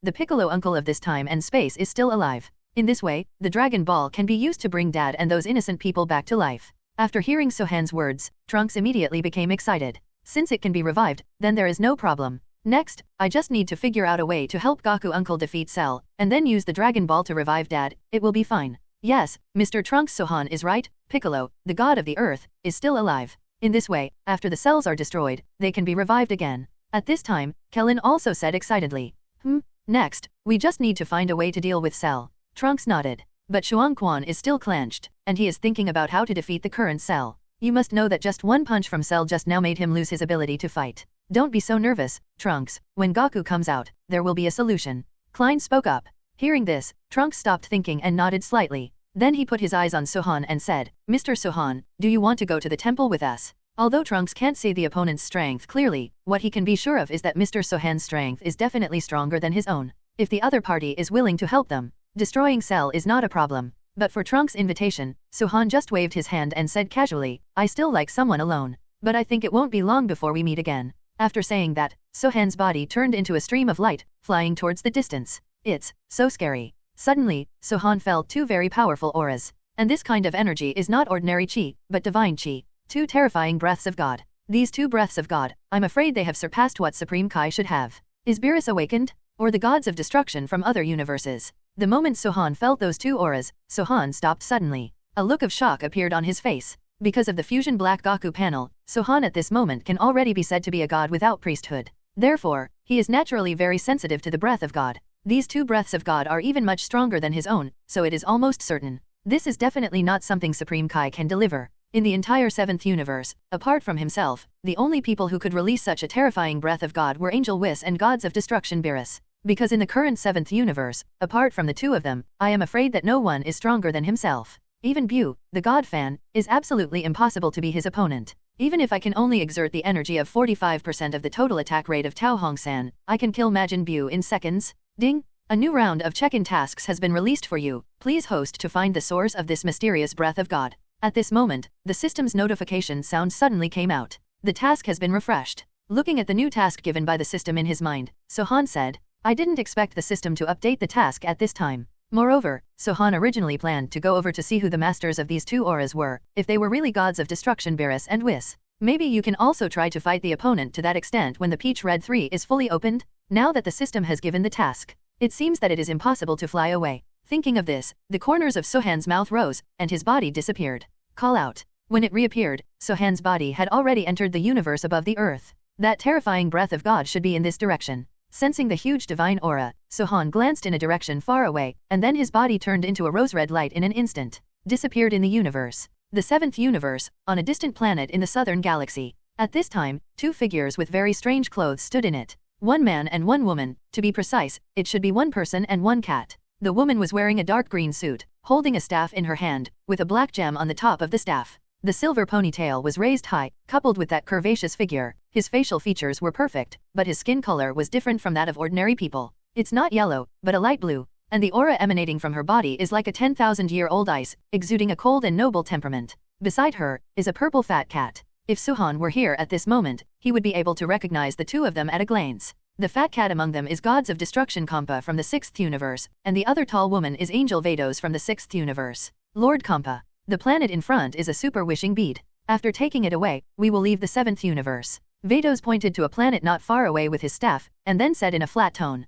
B: the Piccolo uncle of this time and space is still alive. In this way, the Dragon Ball can be used to bring Dad and those innocent people back to life. After hearing Sohan's words, Trunks immediately became excited. Since it can be revived, then there is no problem. Next, I just need to figure out a way to help Goku uncle defeat Cell, and then use the Dragon Ball to revive Dad, it will be fine. Yes, Mr. Trunks Sohan is right, Piccolo, the god of the earth, is still alive. In this way, after the cells are destroyed, they can be revived again. At this time, Kellen also said excitedly. Next, we just need to find a way to deal with Cell. Trunks nodded. But Shuang Quan is still clenched, and he is thinking about how to defeat the current Cell. You must know that just one punch from Cell just now made him lose his ability to fight. Don't be so nervous, Trunks. When Goku comes out, there will be a solution. Klein spoke up. Hearing this, Trunks stopped thinking and nodded slightly. Then he put his eyes on Sohan and said, Mr. Sohan, do you want to go to the temple with us? Although Trunks can't see the opponent's strength clearly, what he can be sure of is that Mr. Sohan's strength is definitely stronger than his own. If the other party is willing to help them, destroying Cell is not a problem. But for Trunks' invitation, Sohan just waved his hand and said casually, I still like someone alone. But I think it won't be long before we meet again. After saying that, Sohan's body turned into a stream of light, flying towards the distance. It's so scary. Suddenly, Sohan felt two very powerful auras. And this kind of energy is not ordinary chi, but divine chi. Two terrifying breaths of God. These two breaths of God, I'm afraid they have surpassed what Supreme Kai should have. Is Beerus awakened? Or the gods of destruction from other universes? The moment Sohan felt those two auras, Sohan stopped suddenly. A look of shock appeared on his face. Because of the fusion Black Goku panel, Sohan at this moment can already be said to be a god without priesthood. Therefore, he is naturally very sensitive to the breath of God. These two breaths of God are even much stronger than his own, so it is almost certain. This is definitely not something Supreme Kai can deliver. In the entire 7th universe, apart from himself, the only people who could release such a terrifying breath of God were Angel Whis and gods of destruction Beerus. Because in the current 7th universe, apart from the two of them, I am afraid that no one is stronger than himself. Even Bu, the god fan, is absolutely impossible to be his opponent. Even if I can only exert the energy of 45% of the total attack rate of Tao Hongsan, I can kill Majin Bu in seconds. Ding! A new round of check-in tasks has been released for you. Please host to find the source of this mysterious breath of God. At this moment, the system's notification sound suddenly came out. The task has been refreshed. Looking at the new task given by the system in his mind, Sohan said, I didn't expect the system to update the task at this time. Moreover, Sohan originally planned to go over to see who the masters of these two auras were, if they were really gods of destruction Beerus and Whis. Maybe you can also try to fight the opponent to that extent when the Peach Red 3 is fully opened? Now that the system has given the task, it seems that it is impossible to fly away. Thinking of this, the corners of Sohan's mouth rose, and his body disappeared. Call out. When it reappeared, Sohan's body had already entered the universe above the earth. That terrifying breath of God should be in this direction. Sensing the huge divine aura, Sohan glanced in a direction far away, and then his body turned into a rose-red light in an instant. Disappeared in the universe. The 7th universe, on a distant planet in the southern galaxy. At this time, two figures with very strange clothes stood in it. One man and one woman, to be precise, it should be one person and one cat. The woman was wearing a dark green suit, holding a staff in her hand, with a black gem on the top of the staff. The silver ponytail was raised high, coupled with that curvaceous figure. His facial features were perfect, but his skin color was different from that of ordinary people. It's not yellow, but a light blue, and the aura emanating from her body is like a 10,000-year-old ice, exuding a cold and noble temperament. Beside her is a purple fat cat. If Sohan were here at this moment, he would be able to recognize the two of them at a glance. The fat cat among them is gods of destruction Champa from the 6th universe, and the other tall woman is Angel Vados from the 6th universe. Lord Champa. The planet in front is a super wishing bead. After taking it away, we will leave the 7th universe. Vados pointed to a planet not far away with his staff, and then said in a flat tone,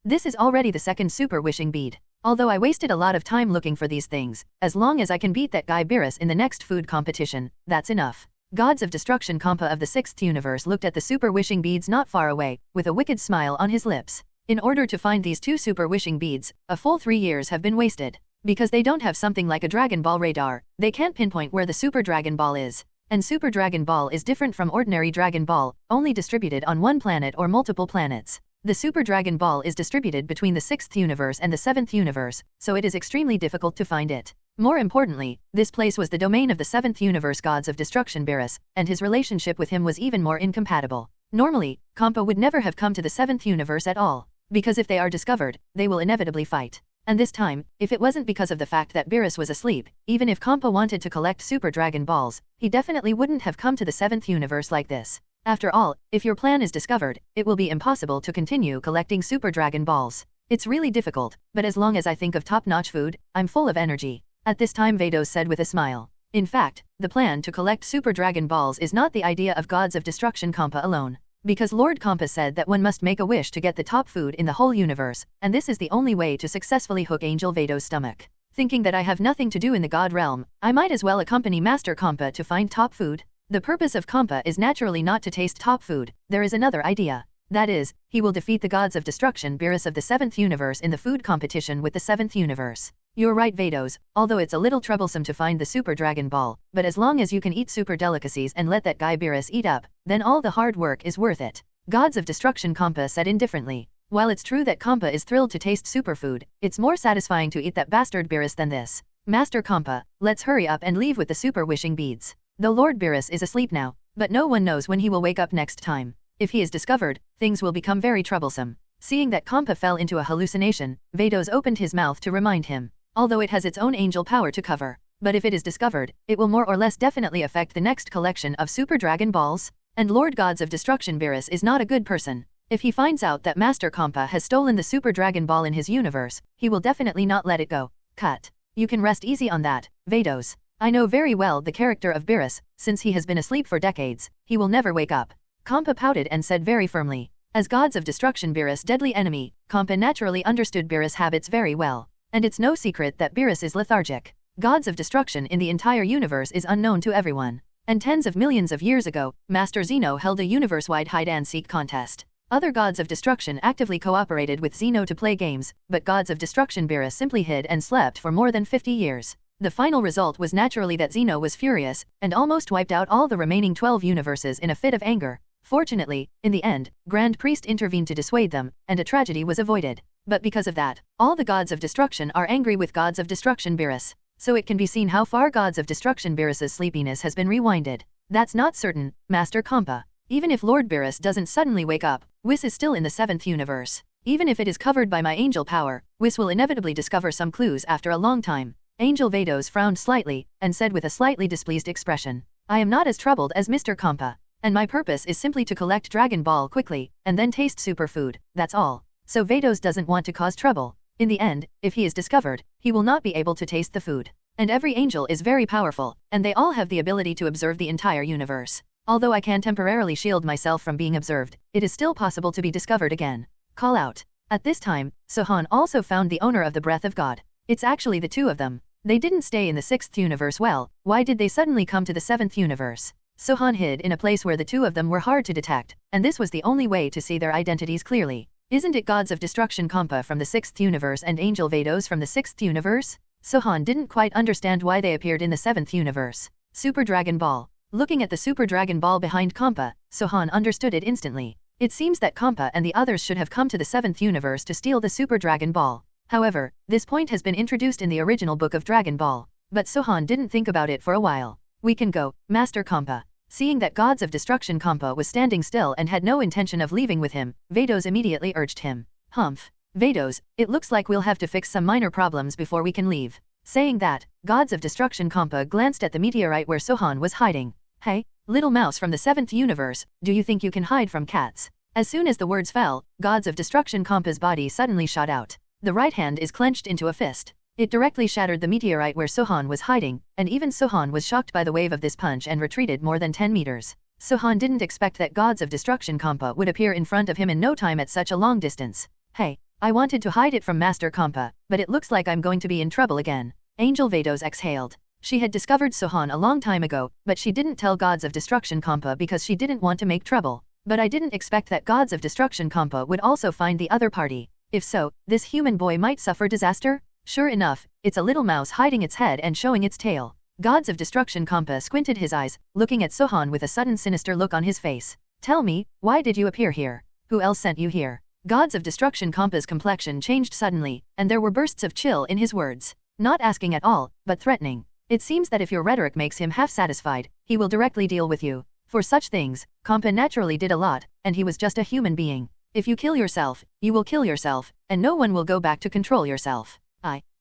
B: This is already the second super wishing bead. Although I wasted a lot of time looking for these things, as long as I can beat that guy Beerus in the next food competition, that's enough. Gods of Destruction Champa of the 6th universe looked at the super wishing beads not far away, with a wicked smile on his lips. In order to find these two super wishing beads, a full 3 years have been wasted. Because they don't have something like a Dragon Ball radar, they can't pinpoint where the Super Dragon Ball is. And Super Dragon Ball is different from ordinary Dragon Ball, only distributed on one planet or multiple planets. The Super Dragon Ball is distributed between the 6th universe and the 7th universe, so it is extremely difficult to find it. More importantly, this place was the domain of the 7th universe gods of destruction Beerus, and his relationship with him was even more incompatible. Normally, Champa would never have come to the 7th universe at all, because if they are discovered, they will inevitably fight. And this time, if it wasn't because of the fact that Beerus was asleep, even if Champa wanted to collect Super Dragon Balls, he definitely wouldn't have come to the 7th universe like this. After all, if your plan is discovered, it will be impossible to continue collecting Super Dragon Balls. It's really difficult, but as long as I think of top-notch food, I'm full of energy. At this time Vados said with a smile. In fact, the plan to collect Super Dragon Balls is not the idea of gods of destruction Champa alone. Because Lord Champa said that one must make a wish to get the top food in the whole universe, and this is the only way to successfully hook Angel Vados' stomach. Thinking that I have nothing to do in the god realm, I might as well accompany Master Champa to find top food. The purpose of Champa is naturally not to taste top food, there is another idea. That is, he will defeat the gods of destruction Beerus of the 7th universe in the food competition with the 7th universe. You're right Vados, although it's a little troublesome to find the Super Dragon Ball, but as long as you can eat super delicacies and let that guy Beerus eat up, then all the hard work is worth it. Gods of destruction Champa said indifferently. While it's true that Champa is thrilled to taste superfood, it's more satisfying to eat that bastard Beerus than this. Master Champa, let's hurry up and leave with the super wishing beads. Though Lord Beerus is asleep now, but no one knows when he will wake up next time. If he is discovered, things will become very troublesome. Seeing that Champa fell into a hallucination, Vados opened his mouth to remind him. Although it has its own angel power to cover, but if it is discovered, it will more or less definitely affect the next collection of Super Dragon Balls. And Lord Gods of Destruction Beerus is not a good person. If he finds out that Master Champa has stolen the Super Dragon Ball in his universe, he will definitely not let it go. Cut. You can rest easy on that, Vados. I know very well the character of Beerus, since he has been asleep for decades, he will never wake up. Champa pouted and said very firmly. As gods of destruction Beerus' deadly enemy, Champa naturally understood Beerus' habits very well. And it's no secret that Beerus is lethargic. Gods of destruction in the entire universe is unknown to everyone. And tens of millions of years ago, Master Zeno held a universe-wide hide-and-seek contest. Other gods of destruction actively cooperated with Zeno to play games, but gods of destruction Beerus simply hid and slept for more than 50 years. The final result was naturally that Zeno was furious, and almost wiped out all the remaining 12 universes in a fit of anger. Fortunately, in the end, Grand Priest intervened to dissuade them, and a tragedy was avoided. But because of that, all the gods of destruction are angry with gods of destruction Beerus. So it can be seen how far gods of destruction Beerus' sleepiness has been rewinded. That's not certain, Master Champa. Even if Lord Beerus doesn't suddenly wake up, Whis is still in the 7th universe. Even if it is covered by my angel power, Whis will inevitably discover some clues after a long time. Angel Vados frowned slightly, and said with a slightly displeased expression, I am not as troubled as Mr. Champa. And my purpose is simply to collect Dragon Ball quickly, and then taste superfood, that's all. So Vados doesn't want to cause trouble. In the end, if he is discovered, he will not be able to taste the food. And every angel is very powerful, and they all have the ability to observe the entire universe. Although I can temporarily shield myself from being observed, it is still possible to be discovered again. Call out. At this time, Sohan also found the owner of the Breath of God. It's actually the two of them. They didn't stay in the 6th universe well, why did they suddenly come to the 7th universe? Sohan hid in a place where the two of them were hard to detect, and this was the only way to see their identities clearly. Isn't it gods of destruction Champa from the 6th universe and Angel Vados from the 6th universe? Sohan didn't quite understand why they appeared in the 7th universe. Super Dragon Ball. Looking at the Super Dragon Ball behind Champa, Sohan understood it instantly. It seems that Champa and the others should have come to the 7th universe to steal the Super Dragon Ball. However, this point has been introduced in the original book of Dragon Ball. But Sohan didn't think about it for a while. We can go, Master Champa. Seeing that gods of destruction Champa was standing still and had no intention of leaving with him, Vados immediately urged him. Humph. Vados, it looks like we'll have to fix some minor problems before we can leave. Saying that, gods of destruction Champa glanced at the meteorite where Sohan was hiding. Hey, little mouse from the 7th universe, do you think you can hide from cats? As soon as the words fell, gods of destruction Champa's body suddenly shot out. The right hand is clenched into a fist. It directly shattered the meteorite where Sohan was hiding, and even Sohan was shocked by the wave of this punch and retreated more than 10 meters. Sohan didn't expect that gods of destruction Champa would appear in front of him in no time at such a long distance. Hey, I wanted to hide it from Master Champa, but it looks like I'm going to be in trouble again. Angel Vados exhaled. She had discovered Sohan a long time ago, but she didn't tell gods of destruction Champa because she didn't want to make trouble. But I didn't expect that gods of destruction Champa would also find the other party. If so, this human boy might suffer disaster? Sure enough, it's a little mouse hiding its head and showing its tail. Gods of destruction Champa squinted his eyes, looking at Sohan with a sudden sinister look on his face. Tell me, why did you appear here? Who else sent you here? Gods of destruction Champa's complexion changed suddenly, and there were bursts of chill in his words. Not asking at all, but threatening. It seems that if your rhetoric makes him half satisfied, he will directly deal with you. For such things, Champa naturally did a lot, and he was just a human being. If you kill yourself, you will kill yourself, and no one will go back to control yourself.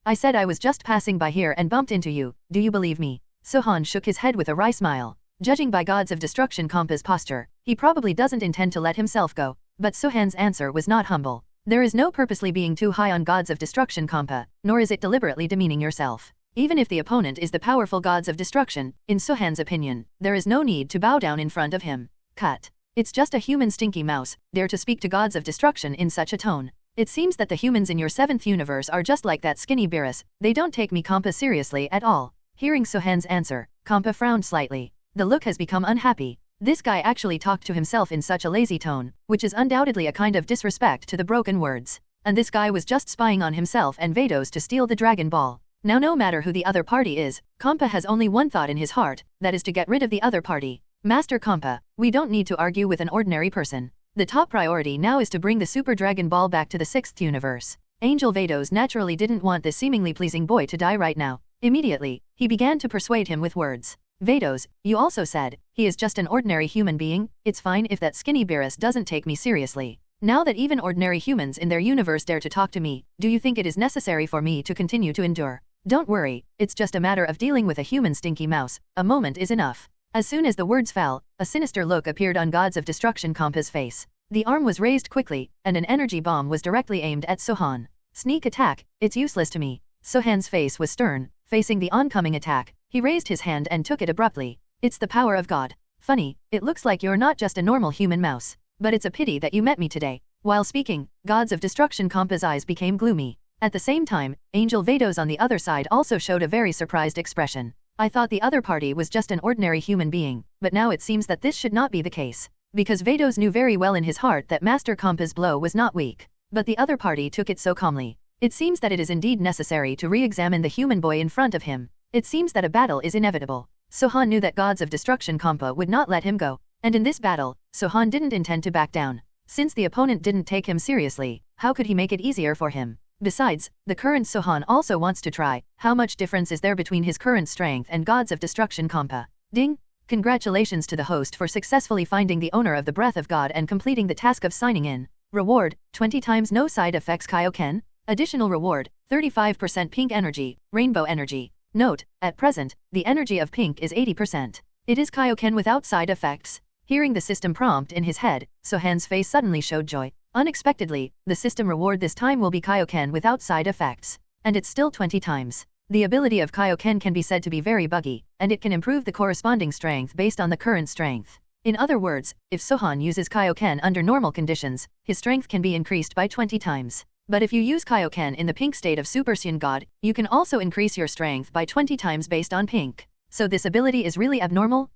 B: I said I was just passing by here and bumped into you, do you believe me? Sohan shook his head with a wry smile. Judging by gods of destruction Champa's posture, he probably doesn't intend to let himself go. But Sohan's answer was not humble. There is no purposely being too high on gods of destruction Champa, nor is it deliberately demeaning yourself. Even if the opponent is the powerful gods of destruction, in Sohan's opinion, there is no need to bow down in front of him. Cut. It's just a human stinky mouse, dare to speak to gods of destruction in such a tone. It seems that the humans in your 7th universe are just like that skinny Beerus, they don't take me Champa seriously at all. Hearing Sohan's answer, Champa frowned slightly. The look has become unhappy. This guy actually talked to himself in such a lazy tone, which is undoubtedly a kind of disrespect to the broken words. And this guy was just spying on himself and Vados to steal the Dragon Ball. Now no matter who the other party is, Champa has only one thought in his heart, that is to get rid of the other party. Master Champa, we don't need to argue with an ordinary person. The top priority now is to bring the Super Dragon Ball back to the 6th universe. Angel Vados naturally didn't want this seemingly pleasing boy to die right now. Immediately, he began to persuade him with words. Vados, you also said, he is just an ordinary human being, it's fine if that skinny Beerus doesn't take me seriously. Now that even ordinary humans in their universe dare to talk to me, do you think it is necessary for me to continue to endure? Don't worry, it's just a matter of dealing with a human stinky mouse, a moment is enough. As soon as the words fell, a sinister look appeared on gods of destruction Champa's face. The arm was raised quickly, and an energy bomb was directly aimed at Sohan. Sneak attack, it's useless to me. Sohan's face was stern, facing the oncoming attack. He raised his hand and took it abruptly. It's the power of God. Funny, it looks like you're not just a normal human mouse. But it's a pity that you met me today. While speaking, Gods of Destruction Compa's eyes became gloomy. At the same time, Angel Vados on the other side also showed a very surprised expression. I thought the other party was just an ordinary human being, but now it seems that this should not be the case. Because Vados knew very well in his heart that Master Compa's blow was not weak. But the other party took it so calmly. It seems that it is indeed necessary to re-examine the human boy in front of him. It seems that a battle is inevitable. Sohan knew that Gods of Destruction Compa would not let him go. And in this battle, Sohan didn't intend to back down. Since the opponent didn't take him seriously, how could he make it easier for him? Besides, the current Sohan also wants to try. How much difference is there between his current strength and Gods of Destruction Compa? Ding! Congratulations to the host for successfully finding the owner of the Breath of God and completing the task of signing in. Reward, 20 times no side effects Kaioken. Additional reward, 35% pink energy, rainbow energy. Note, at present, the energy of pink is 80%. It is Kaioken without side effects. Hearing the system prompt in his head, Sohan's face suddenly showed joy. Unexpectedly, the system reward this time will be Kaioken without side effects. And it's still 20 times. The ability of Kaioken can be said to be very buggy, and it can improve the corresponding strength based on the current strength. In other words, if Sohan uses Kaioken under normal conditions, his strength can be increased by 20 times. But if you use Kaioken in the pink state of Super Saiyan God, you can also increase your strength by 20 times based on pink. So this ability is really abnormal?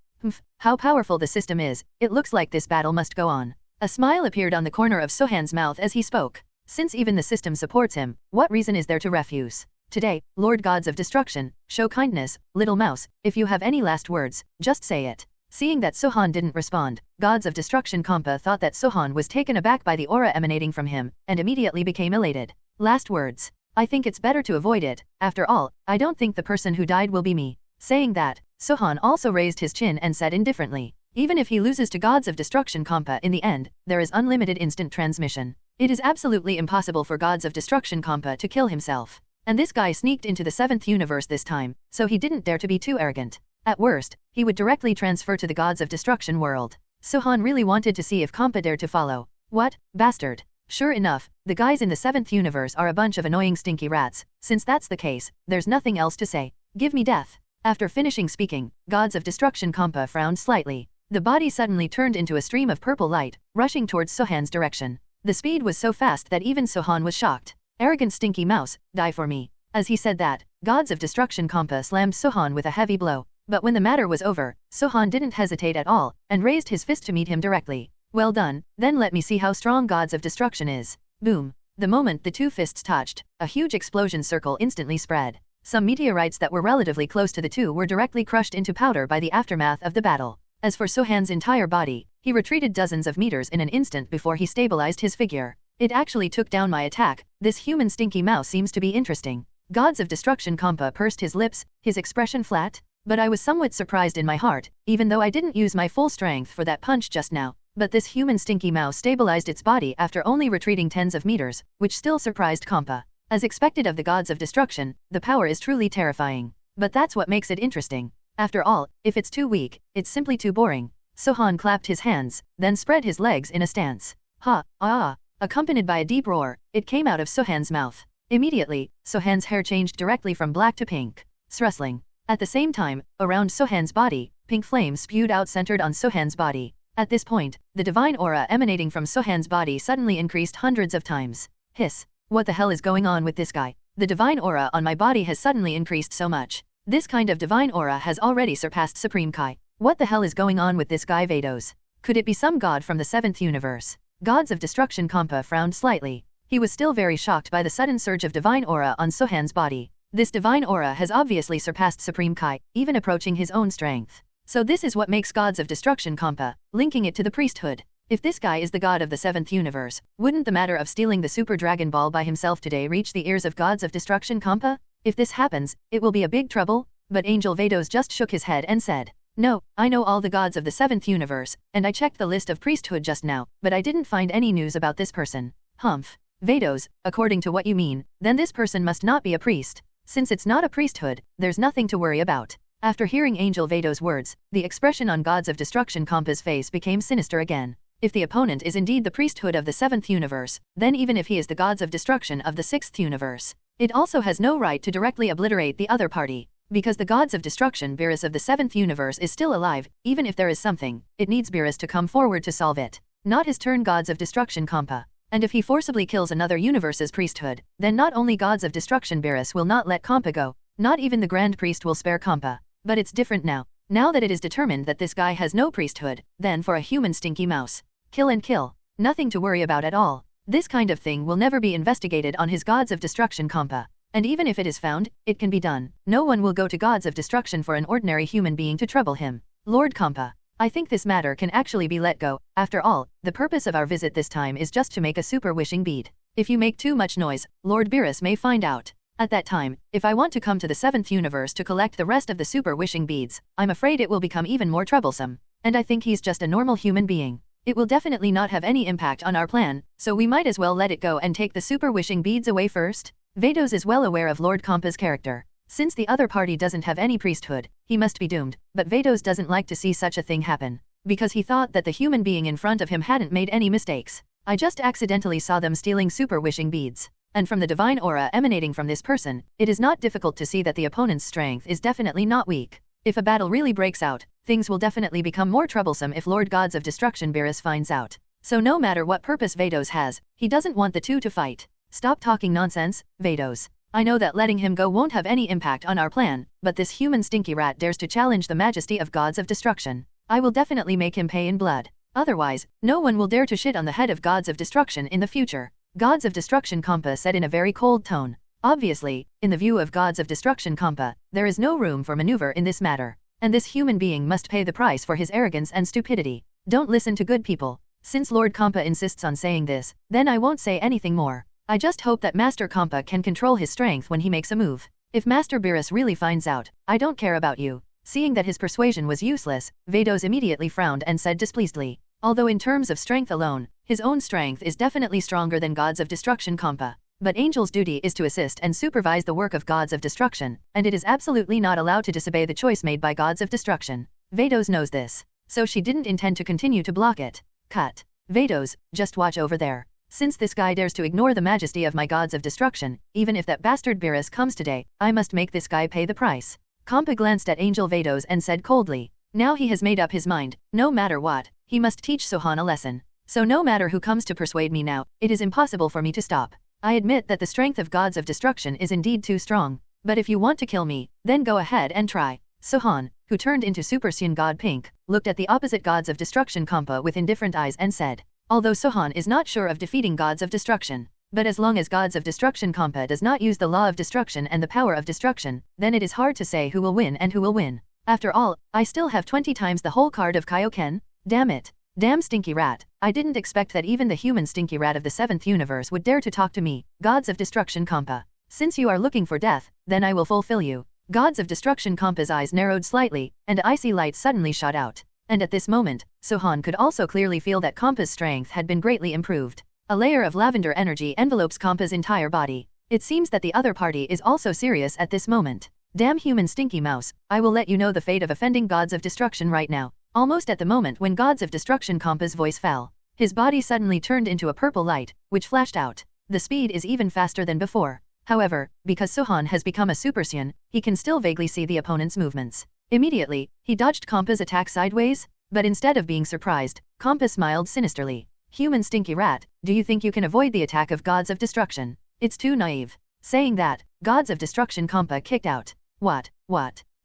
B: How powerful the system is, it looks like this battle must go on. A smile appeared on the corner of Sohan's mouth as he spoke. Since even the system supports him, what reason is there to refuse? Today, Lord Gods of Destruction, show kindness, little mouse, if you have any last words, just say it. Seeing that Sohan didn't respond, Gods of Destruction Compa thought that Sohan was taken aback by the aura emanating from him, and immediately became elated. Last words. I think it's better to avoid it. After all, I don't think the person who died will be me. Saying that, Sohan also raised his chin and said indifferently, even if he loses to Gods of Destruction Compa in the end, there is unlimited instant transmission. It is absolutely impossible for Gods of Destruction Compa to kill himself. And this guy sneaked into the 7th universe this time, so he didn't dare to be too arrogant. At worst, he would directly transfer to the Gods of Destruction world. Sohan really wanted to see if Compa dared to follow. What, bastard? Sure enough, the guys in the 7th universe are a bunch of annoying stinky rats. Since that's the case, there's nothing else to say. Give me death. After finishing speaking, Gods of Destruction Compa frowned slightly. The body suddenly turned into a stream of purple light, rushing towards Sohan's direction. The speed was so fast that even Sohan was shocked. Arrogant stinky mouse, die for me. As he said that, Gods of Destruction Compa slammed Sohan with a heavy blow. But when the matter was over, Sohan didn't hesitate at all, and raised his fist to meet him directly. Well done, then let me see how strong Gods of Destruction is. Boom. The moment the two fists touched, a huge explosion circle instantly spread. Some meteorites that were relatively close to the two were directly crushed into powder by the aftermath of the battle. As for Sohan's entire body, he retreated dozens of meters in an instant before he stabilized his figure. It actually took down my attack. This human stinky mouse seems to be interesting. Gods of Destruction Compa pursed his lips, his expression flat. But I was somewhat surprised in my heart, even though I didn't use my full strength for that punch just now. But this human stinky mouse stabilized its body after only retreating tens of meters, which still surprised Compa. As expected of the Gods of Destruction, the power is truly terrifying. But that's what makes it interesting. After all, if it's too weak, it's simply too boring. Sohan clapped his hands, then spread his legs in a stance. Ha, ah, accompanied by a deep roar, it came out of Sohan's mouth. Immediately, Sohan's hair changed directly from black to pink. Rustling. At the same time, around Sohan's body, pink flames spewed out centered on Sohan's body. At this point, the divine aura emanating from Sohan's body suddenly increased hundreds of times. Hiss. What the hell is going on with this guy? The divine aura on my body has suddenly increased so much. This kind of divine aura has already surpassed Supreme Kai. What the hell is going on with this guy Vados? Could it be some god from the 7th universe? Gods of Destruction Compa frowned slightly. He was still very shocked by the sudden surge of divine aura on Sohan's body. This divine aura has obviously surpassed Supreme Kai, even approaching his own strength. So this is what makes Gods of Destruction Compa, linking it to the priesthood. If this guy is the god of the 7th universe, wouldn't the matter of stealing the Super Dragon Ball by himself today reach the ears of Gods of Destruction Compa? If this happens, it will be a big trouble. But Angel Vados just shook his head and said, no, I know all the gods of the 7th universe, and I checked the list of priesthood just now, but I didn't find any news about this person. Humph. Vados, according to what you mean, then this person must not be a priest. Since it's not a priesthood, there's nothing to worry about. After hearing Angel Vados' words, the expression on Gods of Destruction Compa's face became sinister again. If the opponent is indeed the priesthood of the 7th universe, then even if he is the gods of destruction of the 6th universe, it also has no right to directly obliterate the other party. Because the gods of destruction Beerus of the 7th universe is still alive, even if there is something, it needs Beerus to come forward to solve it. Not his turn gods of destruction Champa. And if he forcibly kills another universe's priesthood, then not only gods of destruction Beerus will not let Champa go, not even the Grand Priest will spare Champa. But it's different now. Now that it is determined that this guy has no priesthood, then for a human stinky mouse. Kill and kill. Nothing to worry about at all. This kind of thing will never be investigated on his gods of destruction Champa. And even if it is found, it can be done. No one will go to gods of destruction for an ordinary human being to trouble him. Lord Champa, I think this matter can actually be let go. After all, the purpose of our visit this time is just to make a super wishing bead. If you make too much noise, Lord Beerus may find out. At that time, if I want to come to the 7th universe to collect the rest of the super wishing beads, I'm afraid it will become even more troublesome. And I think he's just a normal human being. It will definitely not have any impact on our plan, so we might as well let it go and take the super wishing beads away first. Vados is well aware of Lord Champa's character. Since the other party doesn't have any priesthood, he must be doomed, but Vados doesn't like to see such a thing happen. Because he thought that the human being in front of him hadn't made any mistakes. I just accidentally saw them stealing super wishing beads. And from the divine aura emanating from this person, it is not difficult to see that the opponent's strength is definitely not weak. If a battle really breaks out, things will definitely become more troublesome if Lord Gods of Destruction Beerus finds out. So no matter what purpose Vados has, he doesn't want the two to fight. Stop talking nonsense, Vados. I know that letting him go won't have any impact on our plan, but this human stinky rat dares to challenge the majesty of gods of destruction. I will definitely make him pay in blood. Otherwise, no one will dare to shit on the head of gods of destruction in the future. Gods of Destruction Champa said in a very cold tone. Obviously, in the view of gods of destruction Champa, there is no room for maneuver in this matter. And this human being must pay the price for his arrogance and stupidity. Don't listen to good people. Since Lord Champa insists on saying this, then I won't say anything more. I just hope that Master Champa can control his strength when he makes a move. If Master Beerus really finds out, I don't care about you. Seeing that his persuasion was useless, Vados immediately frowned and said displeasedly. Although in terms of strength alone, his own strength is definitely stronger than gods of destruction Champa. But Angel's duty is to assist and supervise the work of gods of destruction, and it is absolutely not allowed to disobey the choice made by gods of destruction. Vados knows this. So she didn't intend to continue to block it. Cut. Vados, just watch over there. Since this guy dares to ignore the majesty of my gods of destruction, even if that bastard Beerus comes today, I must make this guy pay the price. Champa glanced at Angel Vados and said coldly. Now he has made up his mind, no matter what, he must teach Sohan a lesson. So no matter who comes to persuade me now, it is impossible for me to stop. I admit that the strength of gods of destruction is indeed too strong. But if you want to kill me, then go ahead and try. Sohan, who turned into Super Saiyan God Pink, looked at the opposite gods of destruction Champa with indifferent eyes and said. Although Sohan is not sure of defeating gods of destruction, but as long as gods of destruction Champa does not use the law of destruction and the power of destruction, then it is hard to say who will win and who will win. After all, I still have 20 times the whole card of Kaioken. Damn it. Damn stinky rat. I didn't expect that even the human stinky rat of the 7th universe would dare to talk to me, gods of destruction Champa. Since you are looking for death, then I will fulfill you. Gods of destruction Champa's eyes narrowed slightly, and icy light suddenly shot out. And at this moment, Sohan could also clearly feel that Champa's strength had been greatly improved. A layer of lavender energy envelopes Champa's entire body. It seems that the other party is also serious at this moment. Damn human stinky mouse, I will let you know the fate of offending gods of destruction right now. Almost at the moment when gods of destruction Champa's voice fell, his body suddenly turned into a purple light, which flashed out. The speed is even faster than before. However, because Sohan has become a Super Saiyan, he can still vaguely see the opponent's movements. Immediately, he dodged Champa's attack sideways, but instead of being surprised, Champa smiled sinisterly. Human stinky rat, do you think you can avoid the attack of gods of destruction? It's too naive. Saying that, gods of destruction Champa kicked out. What?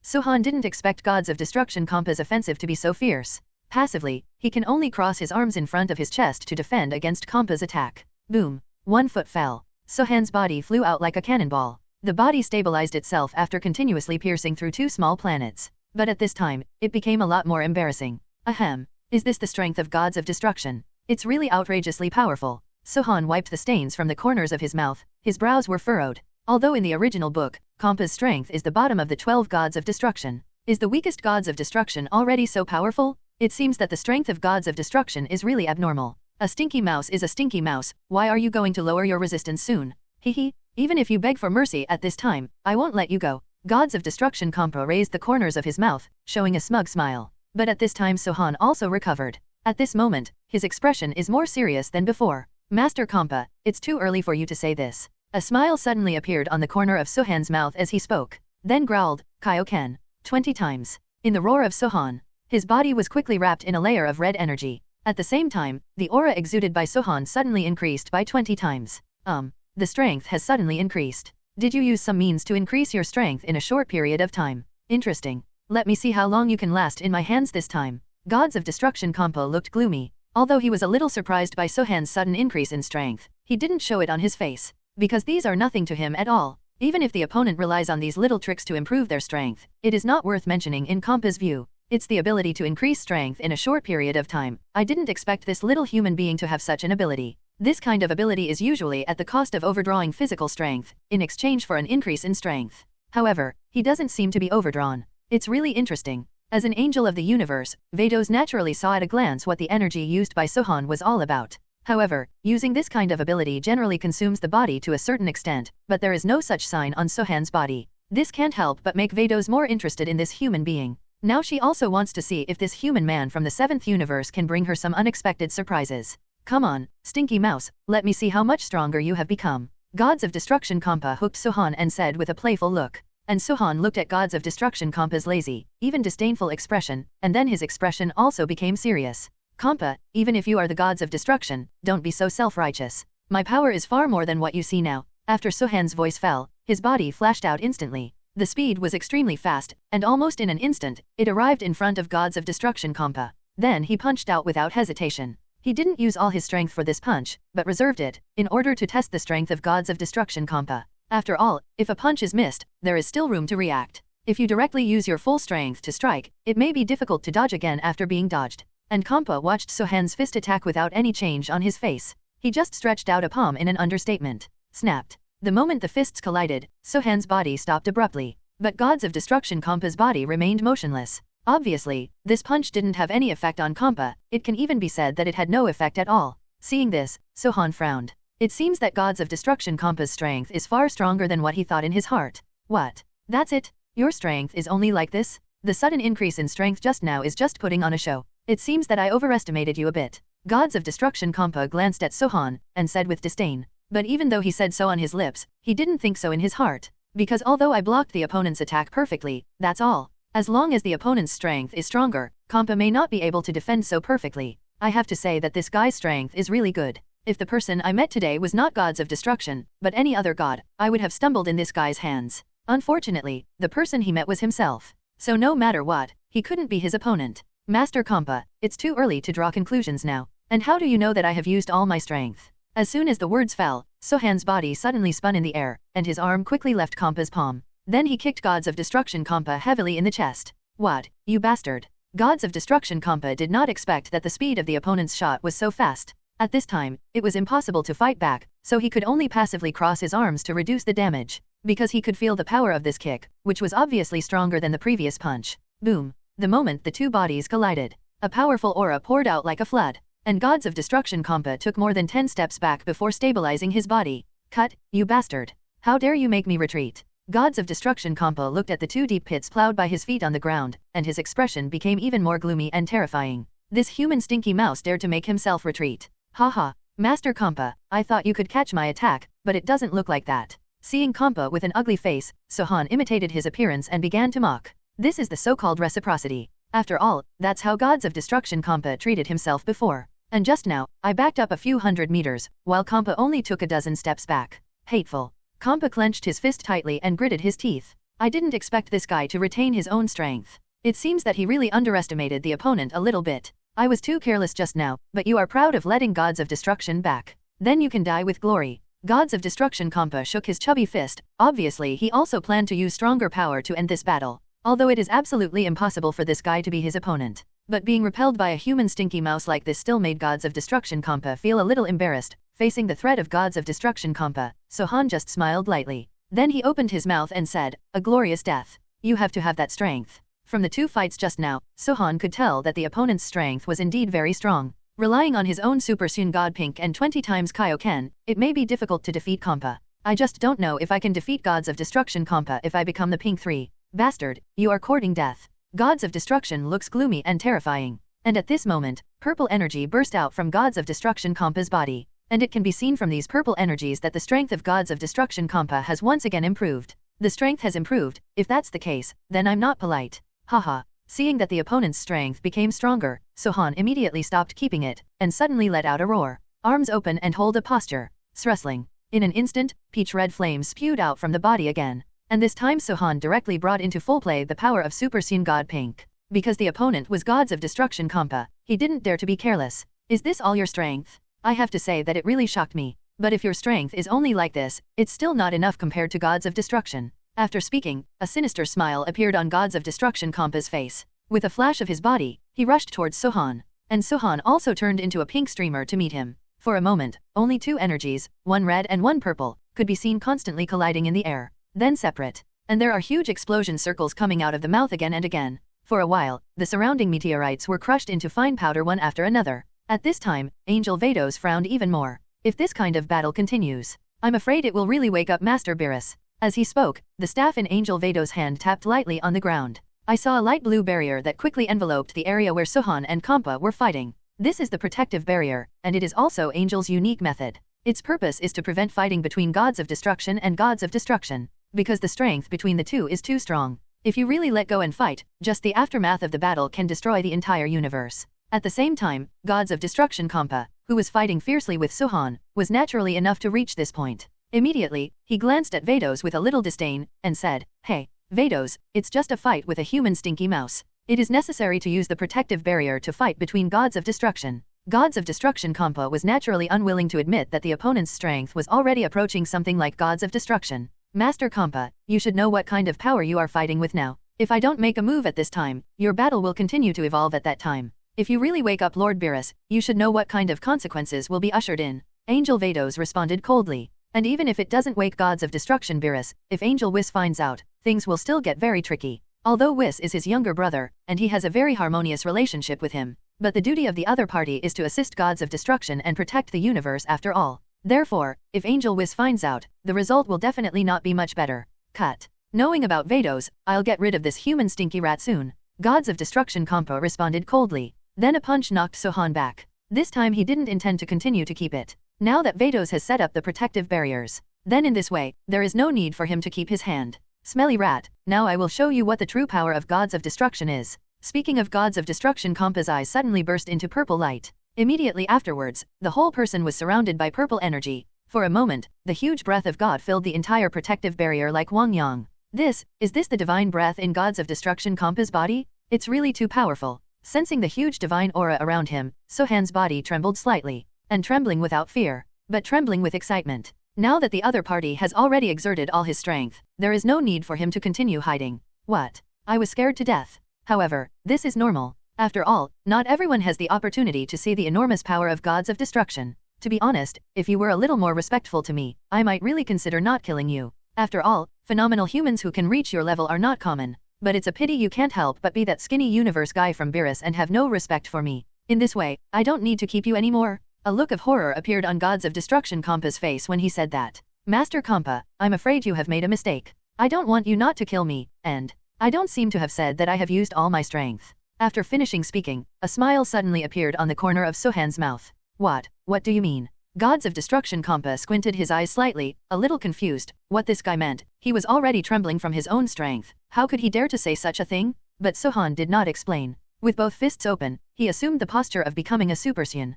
B: Sohan didn't expect gods of destruction Champa's offensive to be so fierce. Passively, he can only cross his arms in front of his chest to defend against Champa's attack. Boom. One foot fell. Sohan's body flew out like a cannonball. The body stabilized itself after continuously piercing through 2 small planets. But at this time, it became a lot more embarrassing. Ahem. Is this the strength of gods of destruction? It's really outrageously powerful. Sohan wiped the stains from the corners of his mouth. His brows were furrowed. Although in the original book, Champa's strength is the bottom of the 12 gods of destruction. Is the weakest gods of destruction already so powerful? It seems that the strength of gods of destruction is really abnormal. A stinky mouse is a stinky mouse. Why are you going to lower your resistance soon? Hehe. Even if you beg for mercy at this time, I won't let you go. Gods of destruction Champa raised the corners of his mouth, showing a smug smile. But at this time Sohan also recovered. At this moment, his expression is more serious than before. Master Champa, it's too early for you to say this. A smile suddenly appeared on the corner of Sohan's mouth as he spoke, then growled, Kaioken, 20 times. In the roar of Sohan, his body was quickly wrapped in a layer of red energy. At the same time, the aura exuded by Sohan suddenly increased by 20 times. The strength has suddenly increased. Did you use some means to increase your strength in a short period of time? Interesting. Let me see how long you can last in my hands this time. Gods of Destruction Champa looked gloomy. Although he was a little surprised by Sohan's sudden increase in strength, he didn't show it on his face, because these are nothing to him at all. Even if the opponent relies on these little tricks to improve their strength, it is not worth mentioning in Champa's view. It's the ability to increase strength in a short period of time. I didn't expect this little human being to have such an ability. This kind of ability is usually at the cost of overdrawing physical strength, in exchange for an increase in strength. However, he doesn't seem to be overdrawn. It's really interesting. As an angel of the universe, Vados naturally saw at a glance what the energy used by Sohan was all about. However, using this kind of ability generally consumes the body to a certain extent, but there is no such sign on Sohan's body. This can't help but make Vados more interested in this human being. Now she also wants to see if this human man from the 7th universe can bring her some unexpected surprises. Come on, Stinky Mouse, let me see how much stronger you have become. Gods of Destruction Champa hooked Sohan and said with a playful look. And Sohan looked at Gods of Destruction Champa's lazy, even disdainful expression, and then his expression also became serious. Champa, even if you are the Gods of Destruction, don't be so self-righteous. My power is far more than what you see now. After Sohan's voice fell, his body flashed out instantly. The speed was extremely fast, and almost in an instant, it arrived in front of Gods of Destruction Champa. Then he punched out without hesitation. He didn't use all his strength for this punch, but reserved it, in order to test the strength of Gods of Destruction Champa. After all, if a punch is missed, there is still room to react. If you directly use your full strength to strike, it may be difficult to dodge again after being dodged. And Champa watched Sohan's fist attack without any change on his face. He just stretched out a palm in an understatement. Snapped. The moment the fists collided, Sohan's body stopped abruptly. But Gods of Destruction Champa's body remained motionless. Obviously, this punch didn't have any effect on Champa. It can even be said that it had no effect at all. Seeing this, Sohan frowned. It seems that Gods of Destruction Champa's strength is far stronger than what he thought in his heart. What? That's it? Your strength is only like this? The sudden increase in strength just now is just putting on a show. It seems that I overestimated you a bit. Gods of Destruction Champa glanced at Sohan, and said with disdain. But even though he said so on his lips, he didn't think so in his heart. Because although I blocked the opponent's attack perfectly, that's all. As long as the opponent's strength is stronger, Champa may not be able to defend so perfectly. I have to say that this guy's strength is really good. If the person I met today was not Gods of Destruction, but any other god, I would have stumbled in this guy's hands. Unfortunately, the person he met was himself. So no matter what, he couldn't be his opponent. Master Champa, it's too early to draw conclusions now. And how do you know that I have used all my strength? As soon as the words fell, Sohan's body suddenly spun in the air, and his arm quickly left Champa's palm. Then he kicked Gods of Destruction Champa heavily in the chest. What, you bastard? Gods of Destruction Champa did not expect that the speed of the opponent's shot was so fast. At this time, it was impossible to fight back, so he could only passively cross his arms to reduce the damage. Because he could feel the power of this kick, which was obviously stronger than the previous punch. Boom. The moment the two bodies collided, a powerful aura poured out like a flood. And Gods of Destruction Champa took more than 10 steps back before stabilizing his body. Cut, you bastard. How dare you make me retreat? Gods of Destruction Champa looked at the two deep pits plowed by his feet on the ground, and his expression became even more gloomy and terrifying. This human Stinky Mouse dared to make himself retreat. Haha, Master Champa, I thought you could catch my attack, but it doesn't look like that. Seeing Champa with an ugly face, Sohan imitated his appearance and began to mock. This is the so-called reciprocity. After all, that's how Gods of Destruction Champa treated himself before. And just now, I backed up a few hundred meters, while Champa only took a dozen steps back. Hateful. Champa clenched his fist tightly and gritted his teeth. I didn't expect this guy to retain his own strength. It seems that he really underestimated the opponent a little bit. I was too careless just now, but you are proud of letting Gods of Destruction back. Then you can die with glory. Gods of Destruction Champa shook his chubby fist. Obviously he also planned to use stronger power to end this battle. Although it is absolutely impossible for this guy to be his opponent. But being repelled by a human Stinky Mouse like this still made Gods of Destruction Champa feel a little embarrassed. Facing the threat of Gods of Destruction Champa, Sohan just smiled lightly. Then he opened his mouth and said, a glorious death. You have to have that strength. From the two fights just now, Sohan could tell that the opponent's strength was indeed very strong. Relying on his own Super Sun God Pink and 20 times Kaioken, it may be difficult to defeat Champa. I just don't know if I can defeat Gods of Destruction Champa if I become the Pink 3. Bastard, you are courting death. Gods of Destruction looks gloomy and terrifying. And at this moment, purple energy burst out from Gods of Destruction Kampa's body. And it can be seen from these purple energies that the strength of Gods of Destruction Kampa has once again improved. The strength has improved. If that's the case, then I'm not polite. Haha. Seeing that the opponent's strength became stronger, Sohan immediately stopped keeping it, and suddenly let out a roar. Arms open and hold a posture. Srustling. In an instant, peach red flames spewed out from the body again. And this time Sohan directly brought into full play the power of Super Saiyan God Pink. Because the opponent was Gods of Destruction Kampa, he didn't dare to be careless. Is this all your strength? I have to say that it really shocked me. But if your strength is only like this, it's still not enough compared to Gods of Destruction. After speaking, a sinister smile appeared on Gods of Destruction Kampa's face. With a flash of his body, he rushed towards Sohan. And Sohan also turned into a pink streamer to meet him. For a moment, only two energies, one red and one purple, could be seen constantly colliding in the air. Then separate. And there are huge explosion circles coming out of the mouth again and again. For a while, the surrounding meteorites were crushed into fine powder one after another. At this time, Angel Vados frowned even more. If this kind of battle continues, I'm afraid it will really wake up Master Beerus. As he spoke, the staff in Angel Vados' hand tapped lightly on the ground. I saw a light blue barrier that quickly enveloped the area where Sohan and Kampa were fighting. This is the protective barrier, and it is also Angel's unique method. Its purpose is to prevent fighting between Gods of Destruction and Gods of Destruction, because the strength between the two is too strong. If you really let go and fight, just the aftermath of the battle can destroy the entire universe. At the same time, Gods of Destruction Kampa, who was fighting fiercely with Sohan, was naturally enough to reach this point. Immediately, he glanced at Vados with a little disdain, and said, "Hey, Vados, it's just a fight with a human stinky mouse. It is necessary to use the protective barrier to fight between Gods of Destruction." Gods of Destruction Kampa was naturally unwilling to admit that the opponent's strength was already approaching something like Gods of Destruction. Master Kampa, you should know what kind of power you are fighting with now. If I don't make a move at this time, your battle will continue to evolve at that time. If you really wake up Lord Beerus, you should know what kind of consequences will be ushered in. Angel Vados responded coldly. And even if it doesn't wake Gods of Destruction Beerus, if Angel Whis finds out, things will still get very tricky. Although Whis is his younger brother, and he has a very harmonious relationship with him, but the duty of the other party is to assist Gods of Destruction and protect the universe after all. Therefore, if Angel Whis finds out, the result will definitely not be much better. Cut. Knowing about Vados, I'll get rid of this human stinky rat soon. Gods of Destruction Kampa responded coldly. Then a punch knocked Sohan back. This time he didn't intend to continue to keep it. Now that Vados has set up the protective barriers, then in this way, there is no need for him to keep his hand. Smelly rat, now I will show you what the true power of Gods of Destruction is. Speaking of Gods of Destruction, Kampa's eyes suddenly burst into purple light. Immediately afterwards, the whole person was surrounded by purple energy. For a moment, the huge breath of God filled the entire protective barrier like Wang Yang. Is this the divine breath in Gods of Destruction Kampa's body? It's really too powerful. Sensing the huge divine aura around him, Sohan's body trembled slightly. And trembling without fear, but trembling with excitement. Now that the other party has already exerted all his strength, there is no need for him to continue hiding. What? I was scared to death. However, this is normal. After all, not everyone has the opportunity to see the enormous power of Gods of Destruction. To be honest, if you were a little more respectful to me, I might really consider not killing you. After all, phenomenal humans who can reach your level are not common. But it's a pity you can't help but be that skinny universe guy from Beerus and have no respect for me. In this way, I don't need to keep you anymore. A look of horror appeared on Gods of Destruction Kampa's face when he said that. Master Kampa, I'm afraid you have made a mistake. I don't want you not to kill me, and I don't seem to have said that I have used all my strength. After finishing speaking, a smile suddenly appeared on the corner of Sohan's mouth. What do you mean? Gods of Destruction Kampa squinted his eyes slightly, a little confused, what this guy meant. He was already trembling from his own strength. How could he dare to say such a thing? But Sohan did not explain. With both fists open, he assumed the posture of becoming a Super Saiyan.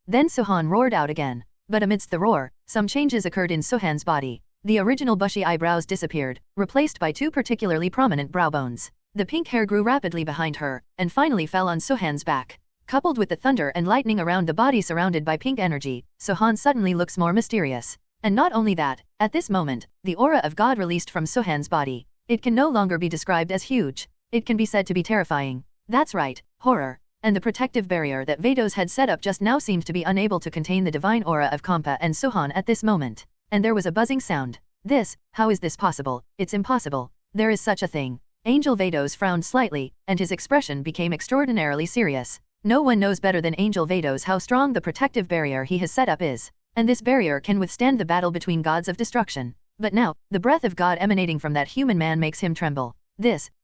B: Then Sohan roared out again. But amidst the roar, some changes occurred in Sohan's body. The original bushy eyebrows disappeared, replaced by two particularly prominent brow bones. The pink hair grew rapidly behind her, and finally fell on Sohan's back. Coupled with the thunder and lightning around the body surrounded by pink energy, Sohan suddenly looks more mysterious. And not only that, at this moment, the aura of God released from Sohan's body. It can no longer be described as huge. It can be said to be terrifying. That's right, horror. And the protective barrier that Vados had set up just now seemed to be unable to contain the divine aura of Kampa and Sohan at this moment. And there was a buzzing sound. How is this possible? It's impossible. There is such a thing. Angel Vados frowned slightly, and his expression became extraordinarily serious. No one knows better than Angel Vados how strong the protective barrier he has set up is. And this barrier can withstand the battle between Gods of Destruction. But now, the breath of God emanating from that human man makes him tremble.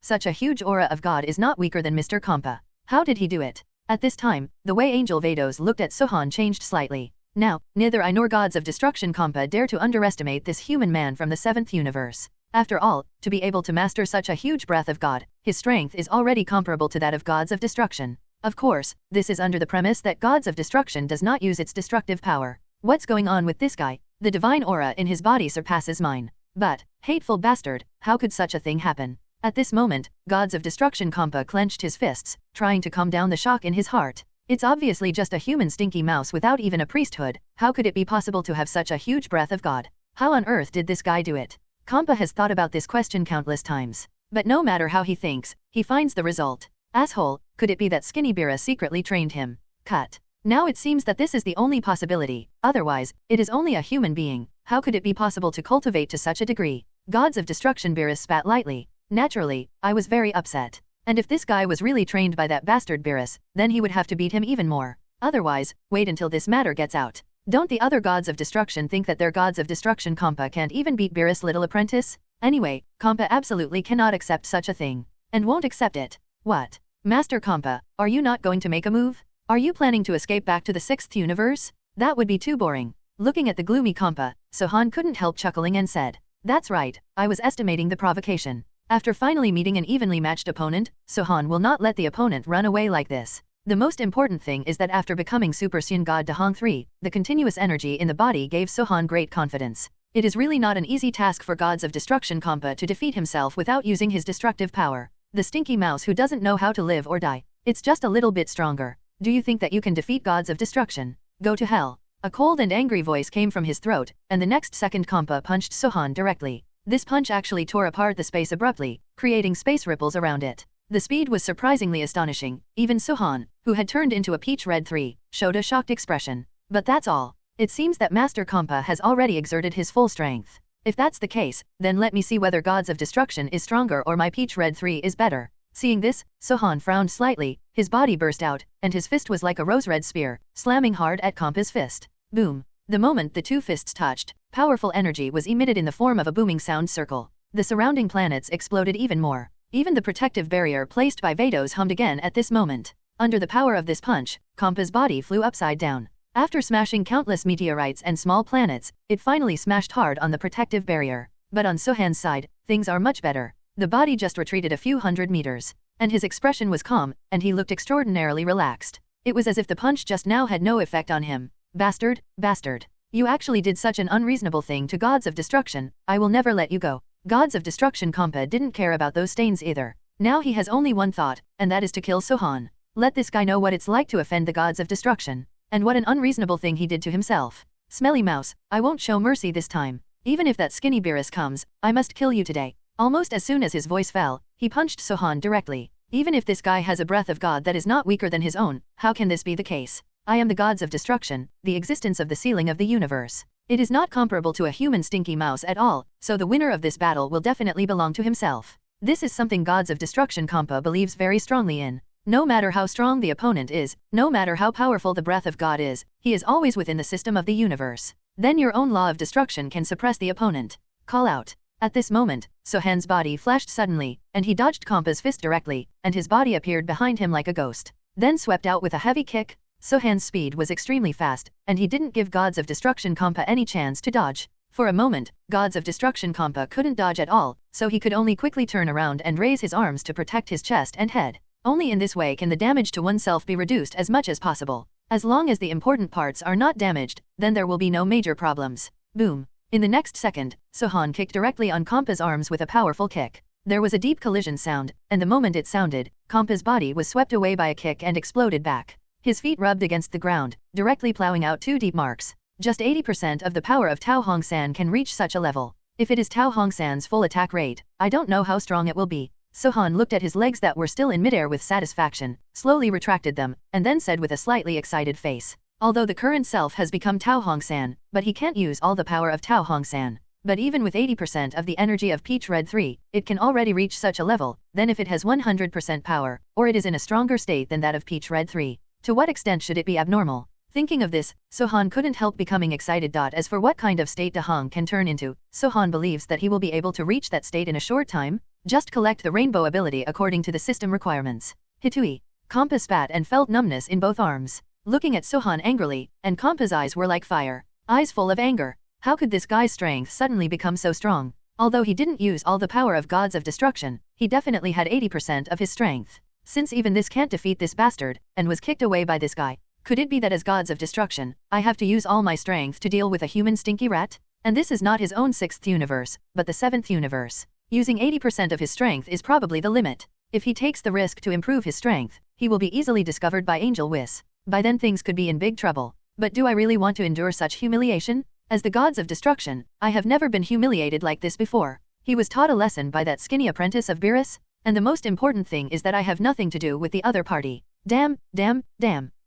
B: Such a huge aura of God is not weaker than Mr. Kampa. How did he do it? At this time, the way Angel Vados looked at Sohan changed slightly. Now, neither I nor Gods of Destruction Champa dare to underestimate this human man from the 7th universe. After all, to be able to master such a huge breath of God, his strength is already comparable to that of Gods of Destruction. Of course, this is under the premise that Gods of Destruction does not use its destructive power. What's going on with this guy? The divine aura in his body surpasses mine. But, hateful bastard, how could such a thing happen? At this moment, Gods of Destruction Champa clenched his fists, trying to calm down the shock in his heart. It's obviously just a human stinky mouse without even a priesthood. How could it be possible to have such a huge breath of God? How on earth did this guy do it? Champa has thought about this question countless times. But no matter how he thinks, he finds the result. Asshole, could it be that Skinny Bira secretly trained him? Cut. Now it seems that this is the only possibility. Otherwise, it is only a human being. How could it be possible to cultivate to such a degree? Gods of Destruction Beerus spat lightly. Naturally, I was very upset. And if this guy was really trained by that bastard Beerus, then he would have to beat him even more. Otherwise, wait until this matter gets out. Don't the other Gods of Destruction think that their Gods of Destruction Champa can't even beat Beerus' little apprentice? Anyway, Champa absolutely cannot accept such a thing. And won't accept it. What? Master Champa, are you not going to make a move? Are you planning to escape back to the 6th universe? That would be too boring. Looking at the gloomy Champa, Sohan couldn't help chuckling and said, "That's right, I was estimating the provocation." After finally meeting an evenly matched opponent, Sohan will not let the opponent run away like this. The most important thing is that after becoming Super Saiyan God Dahong 3, the continuous energy in the body gave Sohan great confidence. It is really not an easy task for Gods of Destruction Champa to defeat himself without using his destructive power. The stinky mouse who doesn't know how to live or die. It's just a little bit stronger. Do you think that you can defeat Gods of Destruction? Go to hell. A cold and angry voice came from his throat, and the next second Champa punched Sohan directly. This punch actually tore apart the space abruptly, creating space ripples around it. The speed was surprisingly astonishing. Even Sohan, who had turned into a peach red 3, showed a shocked expression. But that's all. It seems that Master Champa has already exerted his full strength. If that's the case, then let me see whether Gods of Destruction is stronger or my peach red 3 is better. Seeing this, Sohan frowned slightly, his body burst out, and his fist was like a rose-red spear, slamming hard at Champa's fist. Boom. The moment the two fists touched, powerful energy was emitted in the form of a booming sound circle. The surrounding planets exploded even more. Even the protective barrier placed by Vados hummed again at this moment. Under the power of this punch, Champa's body flew upside down. After smashing countless meteorites and small planets, it finally smashed hard on the protective barrier. But on Sohan's side, things are much better. The body just retreated a few hundred meters. And his expression was calm, and he looked extraordinarily relaxed. It was as if the punch just now had no effect on him. Bastard, bastard. You actually did such an unreasonable thing to Gods of Destruction. I will never let you go. Gods of Destruction Champa didn't care about those stains either. Now he has only one thought, and that is to kill Sohan. Let this guy know what it's like to offend the Gods of Destruction. And what an unreasonable thing he did to himself. Smelly mouse, I won't show mercy this time. Even if that skinny Beerus comes, I must kill you today. Almost as soon as his voice fell, he punched Sohan directly. Even if this guy has a breath of God that is not weaker than his own, how can this be the case? I am the Gods of Destruction, the existence of the ceiling of the universe. It is not comparable to a human stinky mouse at all, so the winner of this battle will definitely belong to himself. This is something Gods of Destruction Champa believes very strongly in. No matter how strong the opponent is, no matter how powerful the breath of God is, he is always within the system of the universe. Then your own law of destruction can suppress the opponent. Call out. At this moment, Sohan's body flashed suddenly, and he dodged Champa's fist directly, and his body appeared behind him like a ghost. Then swept out with a heavy kick. Sohan's speed was extremely fast, and he didn't give Gods of Destruction Champa any chance to dodge. For a moment, Gods of Destruction Champa couldn't dodge at all, so he could only quickly turn around and raise his arms to protect his chest and head. Only in this way can the damage to oneself be reduced as much as possible. As long as the important parts are not damaged, then there will be no major problems. Boom. In the next second, Sohan kicked directly on Champa's arms with a powerful kick. There was a deep collision sound, and the moment it sounded, Champa's body was swept away by a kick and exploded back. His feet rubbed against the ground, directly plowing out 2 deep marks. Just 80% of the power of Tao Hong San can reach such a level. If it is Tao Hong San's full attack rate, I don't know how strong it will be. Sohan looked at his legs that were still in midair with satisfaction, slowly retracted them, and then said with a slightly excited face. Although the current self has become Tao Hong San, but he can't use all the power of Tao Hong San. But even with 80% of the energy of Peach Red 3, it can already reach such a level. Then if it has 100% power, or it is in a stronger state than that of Peach Red 3, to what extent should it be abnormal? Thinking of this, Sohan couldn't help becoming excited. As for what kind of state Dahong can turn into, Sohan believes that he will be able to reach that state in a short time. Just collect the rainbow ability according to the system requirements. Hitui. Champa spat and felt numbness in both arms, looking at Sohan angrily, and Champa's eyes were like fire, eyes full of anger. How could this guy's strength suddenly become so strong? Although he didn't use all the power of gods of destruction, he definitely had 80% of his strength. Since even this can't defeat this bastard, and was kicked away by this guy, could it be that as gods of destruction, I have to use all my strength to deal with a human stinky rat? And this is not his own 6th universe, but the 7th universe. Using 80% of his strength is probably the limit. If he takes the risk to improve his strength, he will be easily discovered by Angel Whis. By then things could be in big trouble. But do I really want to endure such humiliation? As the gods of destruction, I have never been humiliated like this before. He was taught a lesson by that skinny apprentice of Beerus, and the most important thing is that I have nothing to do with the other party. Damn.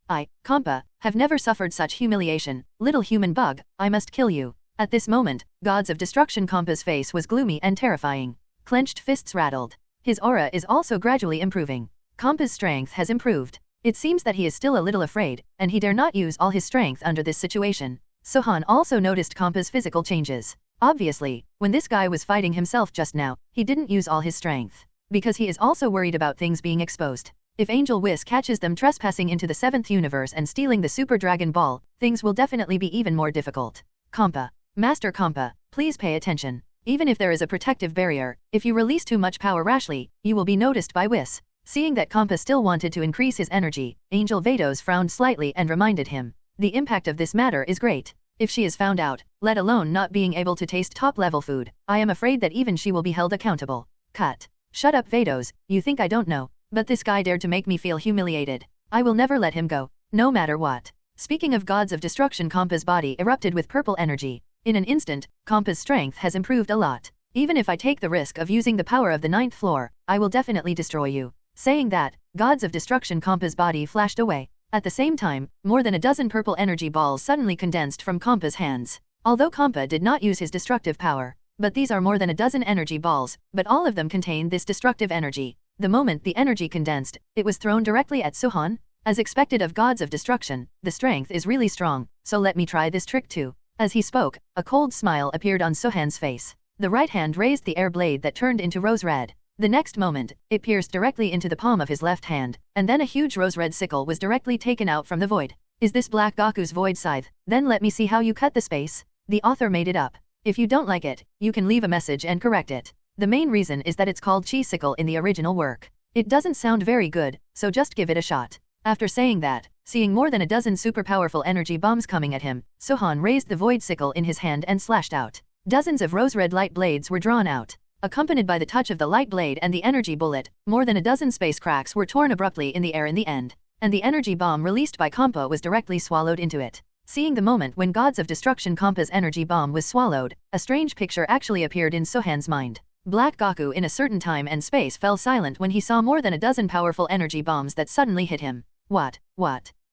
B: I, Champa, have never suffered such humiliation. Little human bug, I must kill you. At this moment, gods of destruction Champa's face was gloomy and terrifying. Clenched fists rattled. His aura is also gradually improving. Champa's strength has improved. It seems that he is still a little afraid, and he dare not use all his strength under this situation. Sohan also noticed Champa's physical changes. Obviously, when this guy was fighting himself just now, he didn't use all his strength. Because he is also worried about things being exposed. If Angel Whis catches them trespassing into the 7th universe and stealing the Super Dragon Ball, things will definitely be even more difficult. Champa. Master Champa, please pay attention. Even if there is a protective barrier, if you release too much power rashly, you will be noticed by Whis. Seeing that Champa still wanted to increase his energy, Angel Vados frowned slightly and reminded him. The impact of this matter is great. If she is found out, let alone not being able to taste top-level food, I am afraid that even she will be held accountable. Cut. Shut up Vados, you think I don't know? But this guy dared to make me feel humiliated. I will never let him go, no matter what. Speaking of gods of destruction, Champa's body erupted with purple energy. In an instant, Champa's strength has improved a lot. Even if I take the risk of using the power of the 9th floor, I will definitely destroy you. Saying that, gods of destruction Champa's body flashed away. At the same time, more than a dozen purple energy balls suddenly condensed from Champa's hands. Although Champa did not use his destructive power, but these are more than a dozen energy balls, but all of them contain this destructive energy. The moment the energy condensed, it was thrown directly at Sohan. As expected of gods of destruction, the strength is really strong, so let me try this trick too. As he spoke, a cold smile appeared on Sohan's face. The right hand raised the air blade that turned into rose red. The next moment, it pierced directly into the palm of his left hand, and then a huge rose-red sickle was directly taken out from the void. Is this Black Goku's void scythe? Then let me see how you cut the space. The author made it up. If you don't like it, you can leave a message and correct it. The main reason is that it's called Chi Sickle in the original work. It doesn't sound very good, so just give it a shot. After saying that, seeing more than a dozen super powerful energy bombs coming at him, Sohan raised the void sickle in his hand and slashed out. Dozens of rose-red light blades were drawn out. Accompanied by the touch of the light blade and the energy bullet, more than a dozen space cracks were torn abruptly in the air in the end, and the energy bomb released by Champa was directly swallowed into it. Seeing the moment when gods of destruction Champa's energy bomb was swallowed, a strange picture actually appeared in Sohan's mind. Black Goku in a certain time and space fell silent when he saw more than a dozen powerful energy bombs that suddenly hit him. What?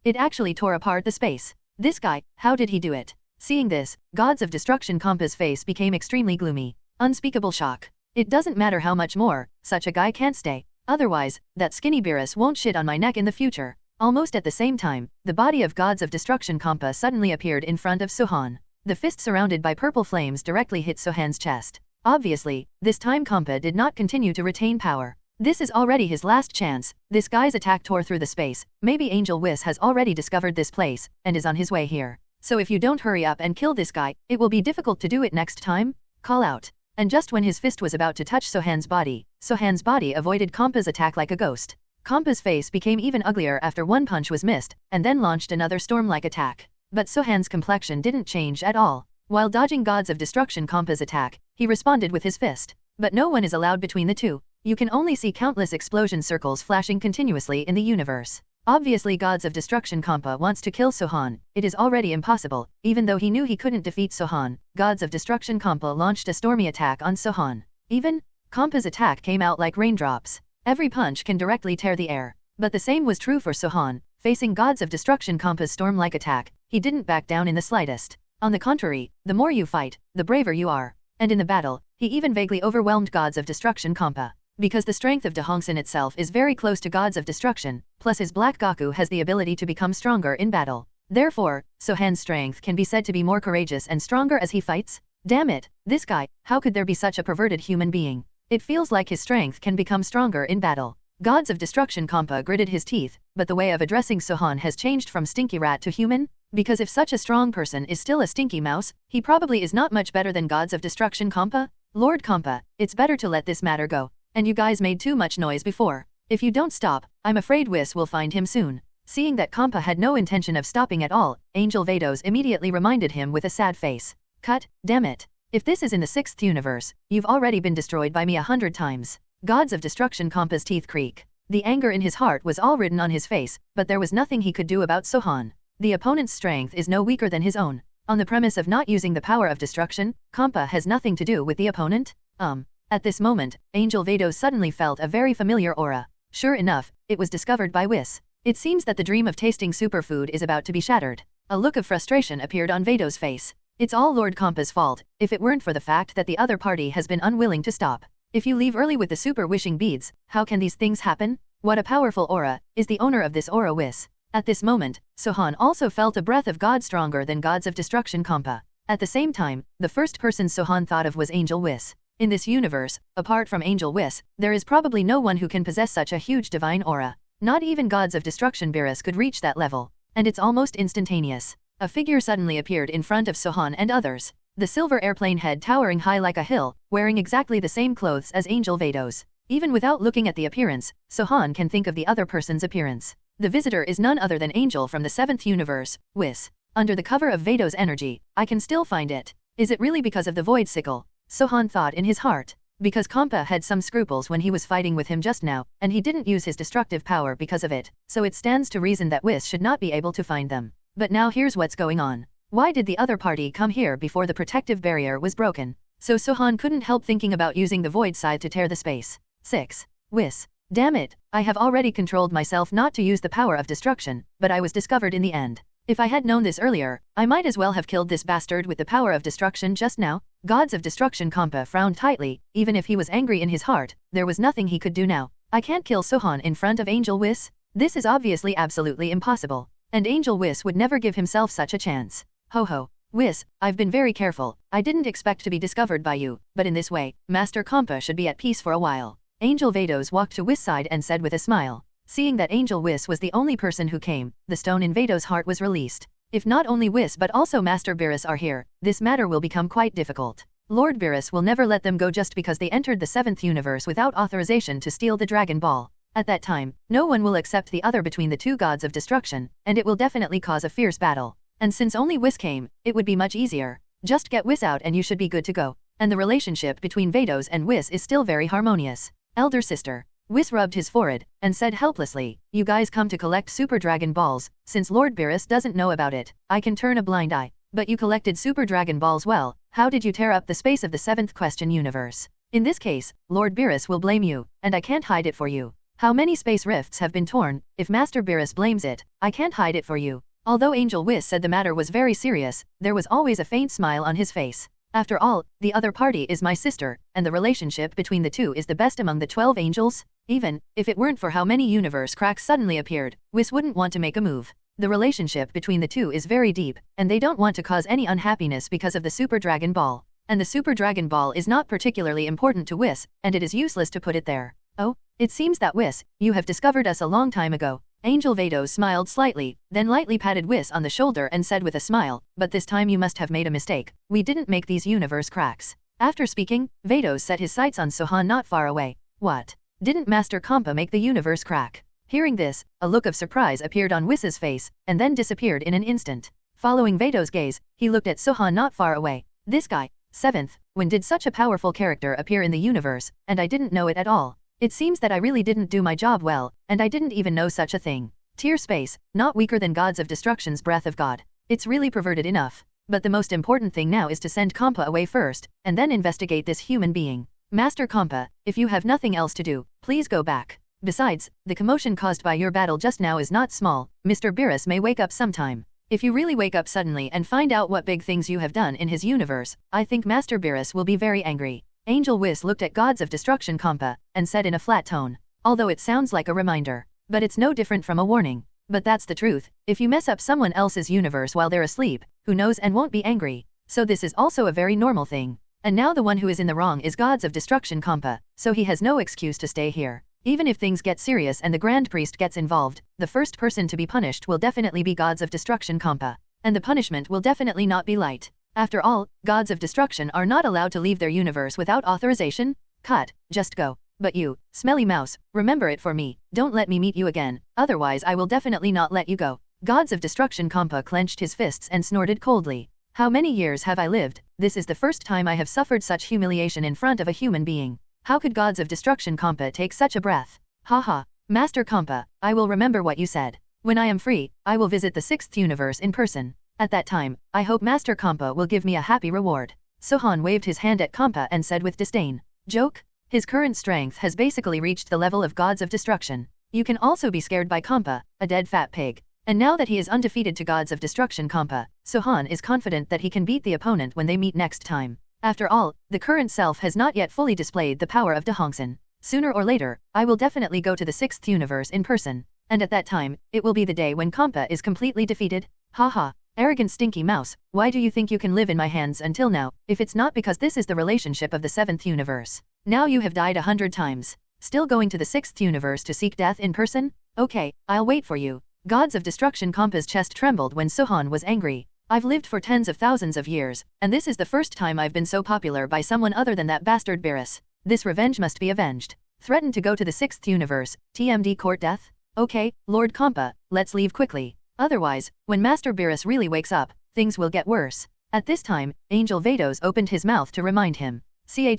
B: It actually tore apart the space. This guy, how did he do it? Seeing this, gods of destruction Champa's face became extremely gloomy. Unspeakable shock. It doesn't matter how much more, such a guy can't stay. Otherwise, that skinny Beerus won't shit on my neck in the future. Almost at the same time, the body of gods of destruction Champa suddenly appeared in front of Sohan. The fist surrounded by purple flames directly hit Sohan's chest. Obviously, this time Champa did not continue to retain power. This is already his last chance. This guy's attack tore through the space. Maybe Angel Whis has already discovered this place, and is on his way here. So if you don't hurry up and kill this guy, it will be difficult to do it next time. Call out. And just when his fist was about to touch Sohan's body avoided Champa's attack like a ghost. Champa's face became even uglier after one punch was missed, and then launched another storm-like attack. But Sohan's complexion didn't change at all. While dodging gods of destruction Champa's attack, he responded with his fist. But no one is allowed between the two. You can only see countless explosion circles flashing continuously in the universe. Obviously gods of destruction Champa wants to kill Sohan. It is already impossible, even though he knew he couldn't defeat Sohan. Gods of destruction Champa launched a stormy attack on Sohan. Even, Champa's attack came out like raindrops. Every punch can directly tear the air. But the same was true for Sohan. Facing gods of destruction Champa's storm-like attack, he didn't back down in the slightest. On the contrary, the more you fight, the braver you are. And in the battle, he even vaguely overwhelmed gods of destruction Champa. Because the strength of De Hongsun itself is very close to gods of destruction, plus his Black Goku has the ability to become stronger in battle. Therefore, Sohan's strength can be said to be more courageous and stronger as he fights. Damn it, this guy, how could there be such a perverted human being? It feels like his strength can become stronger in battle. Gods of Destruction Champa gritted his teeth, but the way of addressing Sohan has changed from stinky rat to human, because if such a strong person is still a stinky mouse, he probably is not much better than Gods of Destruction Champa. Lord Champa, it's better to let this matter go, and you guys made too much noise before. If you don't stop, I'm afraid Whis will find him soon. Seeing that Champa had no intention of stopping at all, Angel Vados immediately reminded him with a sad face. Cut, damn it. If this is in the 6th universe, you've already been destroyed by me 100 times. Gods of Destruction Champa's teeth creak. The anger in his heart was all written on his face, but there was nothing he could do about Sohan. The opponent's strength is no weaker than his own. On the premise of not using the power of destruction, Champa has nothing to do with the opponent? At this moment, Angel Vados suddenly felt a very familiar aura. Sure enough, it was discovered by Whis. It seems that the dream of tasting superfood is about to be shattered. A look of frustration appeared on Vados' face. It's all Lord Champa's fault, if it weren't for the fact that the other party has been unwilling to stop. If you leave early with the super wishing beads, how can these things happen? What a powerful aura, is the owner of this aura Whis. At this moment, Sohan also felt a breath of God stronger than Gods of Destruction Champa. At the same time, the first person Sohan thought of was Angel Whis. In this universe, apart from Angel Whis, there is probably no one who can possess such a huge divine aura. Not even Gods of Destruction Beerus could reach that level. And it's almost instantaneous. A figure suddenly appeared in front of Sohan and others. The silver airplane head towering high like a hill, wearing exactly the same clothes as Angel Vados. Even without looking at the appearance, Sohan can think of the other person's appearance. The visitor is none other than Angel from the 7th universe, Whis. Under the cover of Vados' energy, I can still find it. Is it really because of the void sickle? Sohan thought in his heart. Because Champa had some scruples when he was fighting with him just now, and he didn't use his destructive power because of it, so it stands to reason that Whis should not be able to find them. But now here's what's going on. Why did the other party come here before the protective barrier was broken? So Sohan couldn't help thinking about using the void scythe to tear the space. 6. Whis. Damn it, I have already controlled myself not to use the power of destruction, but I was discovered in the end. If I had known this earlier, I might as well have killed this bastard with the power of destruction just now. Gods of Destruction Champa frowned tightly. Even if he was angry in his heart, there was nothing he could do now. I can't kill Sohan in front of Angel Whis? This is obviously absolutely impossible. And Angel Whis would never give himself such a chance. Ho ho. Whis, I've been very careful. I didn't expect to be discovered by you, but in this way, Master Champa should be at peace for a while. Angel Vados walked to Whis' side and said with a smile. Seeing that Angel Whis was the only person who came, the stone in Vados' heart was released. If not only Whis but also Master Beerus are here, this matter will become quite difficult. Lord Beerus will never let them go just because they entered the 7th universe without authorization to steal the Dragon Ball. At that time, no one will accept the other between the two gods of destruction, and it will definitely cause a fierce battle. And since only Whis came, it would be much easier. Just get Whis out and you should be good to go. And the relationship between Vados and Whis is still very harmonious. Elder sister. Whis rubbed his forehead, and said helplessly, you guys come to collect Super Dragon Balls. Since Lord Beerus doesn't know about it, I can turn a blind eye. But you collected Super Dragon Balls well, how did you tear up the space of the 7th question universe? In this case, Lord Beerus will blame you, and I can't hide it for you. How many space rifts have been torn? If Master Beerus blames it, I can't hide it for you. Although Angel Whis said the matter was very serious, there was always a faint smile on his face. After all, the other party is my sister, and the relationship between the two is the best among the 12 angels. Even if it weren't for how many universe cracks suddenly appeared, Whis wouldn't want to make a move. The relationship between the two is very deep, and they don't want to cause any unhappiness because of the Super Dragon Ball. And the Super Dragon Ball is not particularly important to Whis, and it is useless to put it there. Oh, it seems that Whis, you have discovered us a long time ago. Angel Vados smiled slightly, then lightly patted Whis on the shoulder and said with a smile, but this time you must have made a mistake. We didn't make these universe cracks. After speaking, Vados set his sights on Sohan not far away. What? Didn't Master Champa make the universe crack? Hearing this, a look of surprise appeared on Whis' face, and then disappeared in an instant. Following Vados' gaze, he looked at Sohan not far away. This guy, 7th, when did such a powerful character appear in the universe, and I didn't know it at all. It seems that I really didn't do my job well, and I didn't even know such a thing. Tier space, not weaker than Gods of Destruction's breath of God. It's really perverted enough. But the most important thing now is to send Champa away first, and then investigate this human being. Master Champa, if you have nothing else to do, please go back. Besides, the commotion caused by your battle just now is not small. Mr. Beerus may wake up sometime. If you really wake up suddenly and find out what big things you have done in his universe, I think Master Beerus will be very angry. Angel Whis looked at Gods of Destruction Champa, and said in a flat tone. Although it sounds like a reminder. But it's no different from a warning. But that's the truth. If you mess up someone else's universe while they're asleep, who knows and won't be angry. So this is also a very normal thing. And now the one who is in the wrong is Gods of Destruction Champa, so he has no excuse to stay here. Even if things get serious and the Grand Priest gets involved, the first person to be punished will definitely be Gods of Destruction Champa. And the punishment will definitely not be light. After all, Gods of Destruction are not allowed to leave their universe without authorization. Cut, just go. But you, smelly mouse, remember it for me, don't let me meet you again, otherwise I will definitely not let you go. Gods of Destruction Champa clenched his fists and snorted coldly. How many years have I lived? This is the first time I have suffered such humiliation in front of a human being. How could Gods of Destruction Champa take such a breath? Haha, Master Champa, I will remember what you said. When I am free, I will visit the 6th universe in person. At that time, I hope Master Champa will give me a happy reward. Sohan waved his hand at Champa and said with disdain. Joke? His current strength has basically reached the level of Gods of Destruction. You can also be scared by Champa, a dead fat pig. And now that he is undefeated to Gods of Destruction Champa, Sohan is confident that he can beat the opponent when they meet next time. After all, the current self has not yet fully displayed the power of Dahongsan. Sooner or later, I will definitely go to the 6th universe in person. And at that time, it will be the day when Champa is completely defeated. Haha, arrogant stinky mouse, why do you think you can live in my hands until now, if it's not because this is the relationship of the 7th universe? Now you have died 100 times. Still going to the 6th universe to seek death in person? Okay, I'll wait for you. Gods of Destruction Champa's chest trembled when Sohan was angry. I've lived for tens of thousands of years, and this is the first time I've been so popular by someone other than that bastard Beerus. This revenge must be avenged. Threatened to go to the 6th universe, TMD court death? Okay, Lord Champa, let's leave quickly. Otherwise, when Master Beerus really wakes up, things will get worse. At this time, Angel Vados opened his mouth to remind him.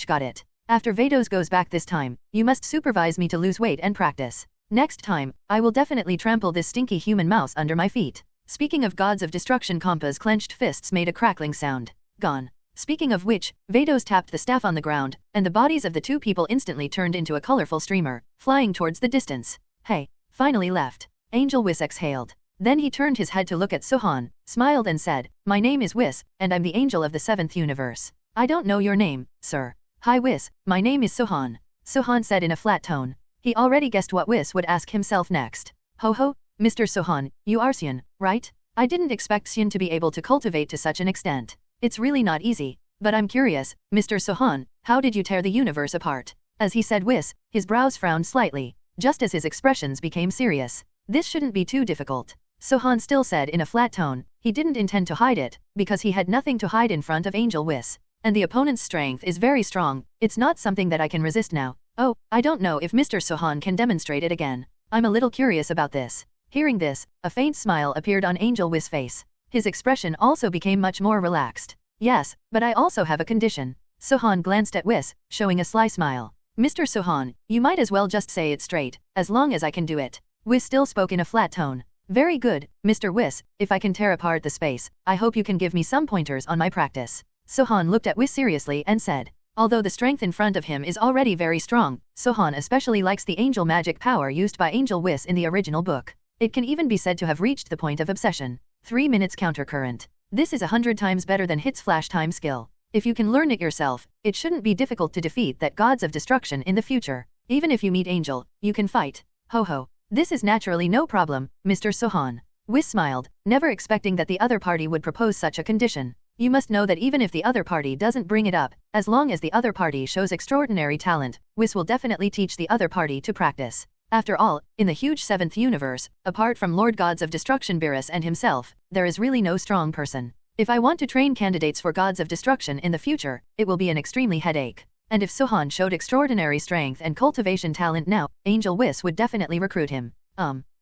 B: Got it. After Vados goes back this time, you must supervise me to lose weight and practice. Next time, I will definitely trample this stinky human mouse under my feet. Speaking of Gods of Destruction Champa's clenched fists made a crackling sound. Gone. Speaking of which, Vados tapped the staff on the ground, and the bodies of the two people instantly turned into a colorful streamer, flying towards the distance. Hey, finally left. Angel Whis exhaled. Then he turned his head to look at Sohan, smiled and said, My name is Whis, and I'm the angel of the 7th universe. I don't know your name, sir. Hi Whis, my name is Sohan. Sohan said in a flat tone. He already guessed what Whis would ask himself next. Ho ho, Mr. Sohan, you are Saiyan, right? I didn't expect Saiyan to be able to cultivate to such an extent. It's really not easy, but I'm curious, Mr. Sohan, how did you tear the universe apart? As he said Whis, his brows frowned slightly, just as his expressions became serious. This shouldn't be too difficult. Sohan still said in a flat tone, he didn't intend to hide it, because he had nothing to hide in front of Angel Whis. And the opponent's strength is very strong, it's not something that I can resist now. Oh, I don't know if Mr. Sohan can demonstrate it again. I'm a little curious about this. Hearing this, a faint smile appeared on Angel Whis' face. His expression also became much more relaxed. Yes, but I also have a condition. Sohan glanced at Whis, showing a sly smile. Mr. Sohan, you might as well just say it straight, as long as I can do it. Whis still spoke in a flat tone. Very good, Mr. Whis, if I can tear apart the space, I hope you can give me some pointers on my practice. Sohan looked at Whis seriously and said. Although the strength in front of him is already very strong, Sohan especially likes the angel magic power used by Angel Whis in the original book. It can even be said to have reached the point of obsession. 3 minutes countercurrent. This is 100 times better than Hit's flash time skill. If you can learn it yourself, it shouldn't be difficult to defeat that Gods of Destruction in the future. Even if you meet Angel, you can fight. Ho ho. This is naturally no problem, Mr. Sohan. Whis smiled, never expecting that the other party would propose such a condition. You must know that even if the other party doesn't bring it up, as long as the other party shows extraordinary talent, Whis will definitely teach the other party to practice. After all, in the huge 7th universe, apart from Lord Gods of Destruction Beerus and himself, there is really no strong person. If I want to train candidates for Gods of Destruction in the future, it will be an extremely headache. And if Sohan showed extraordinary strength and cultivation talent now, Angel Whis would definitely recruit him.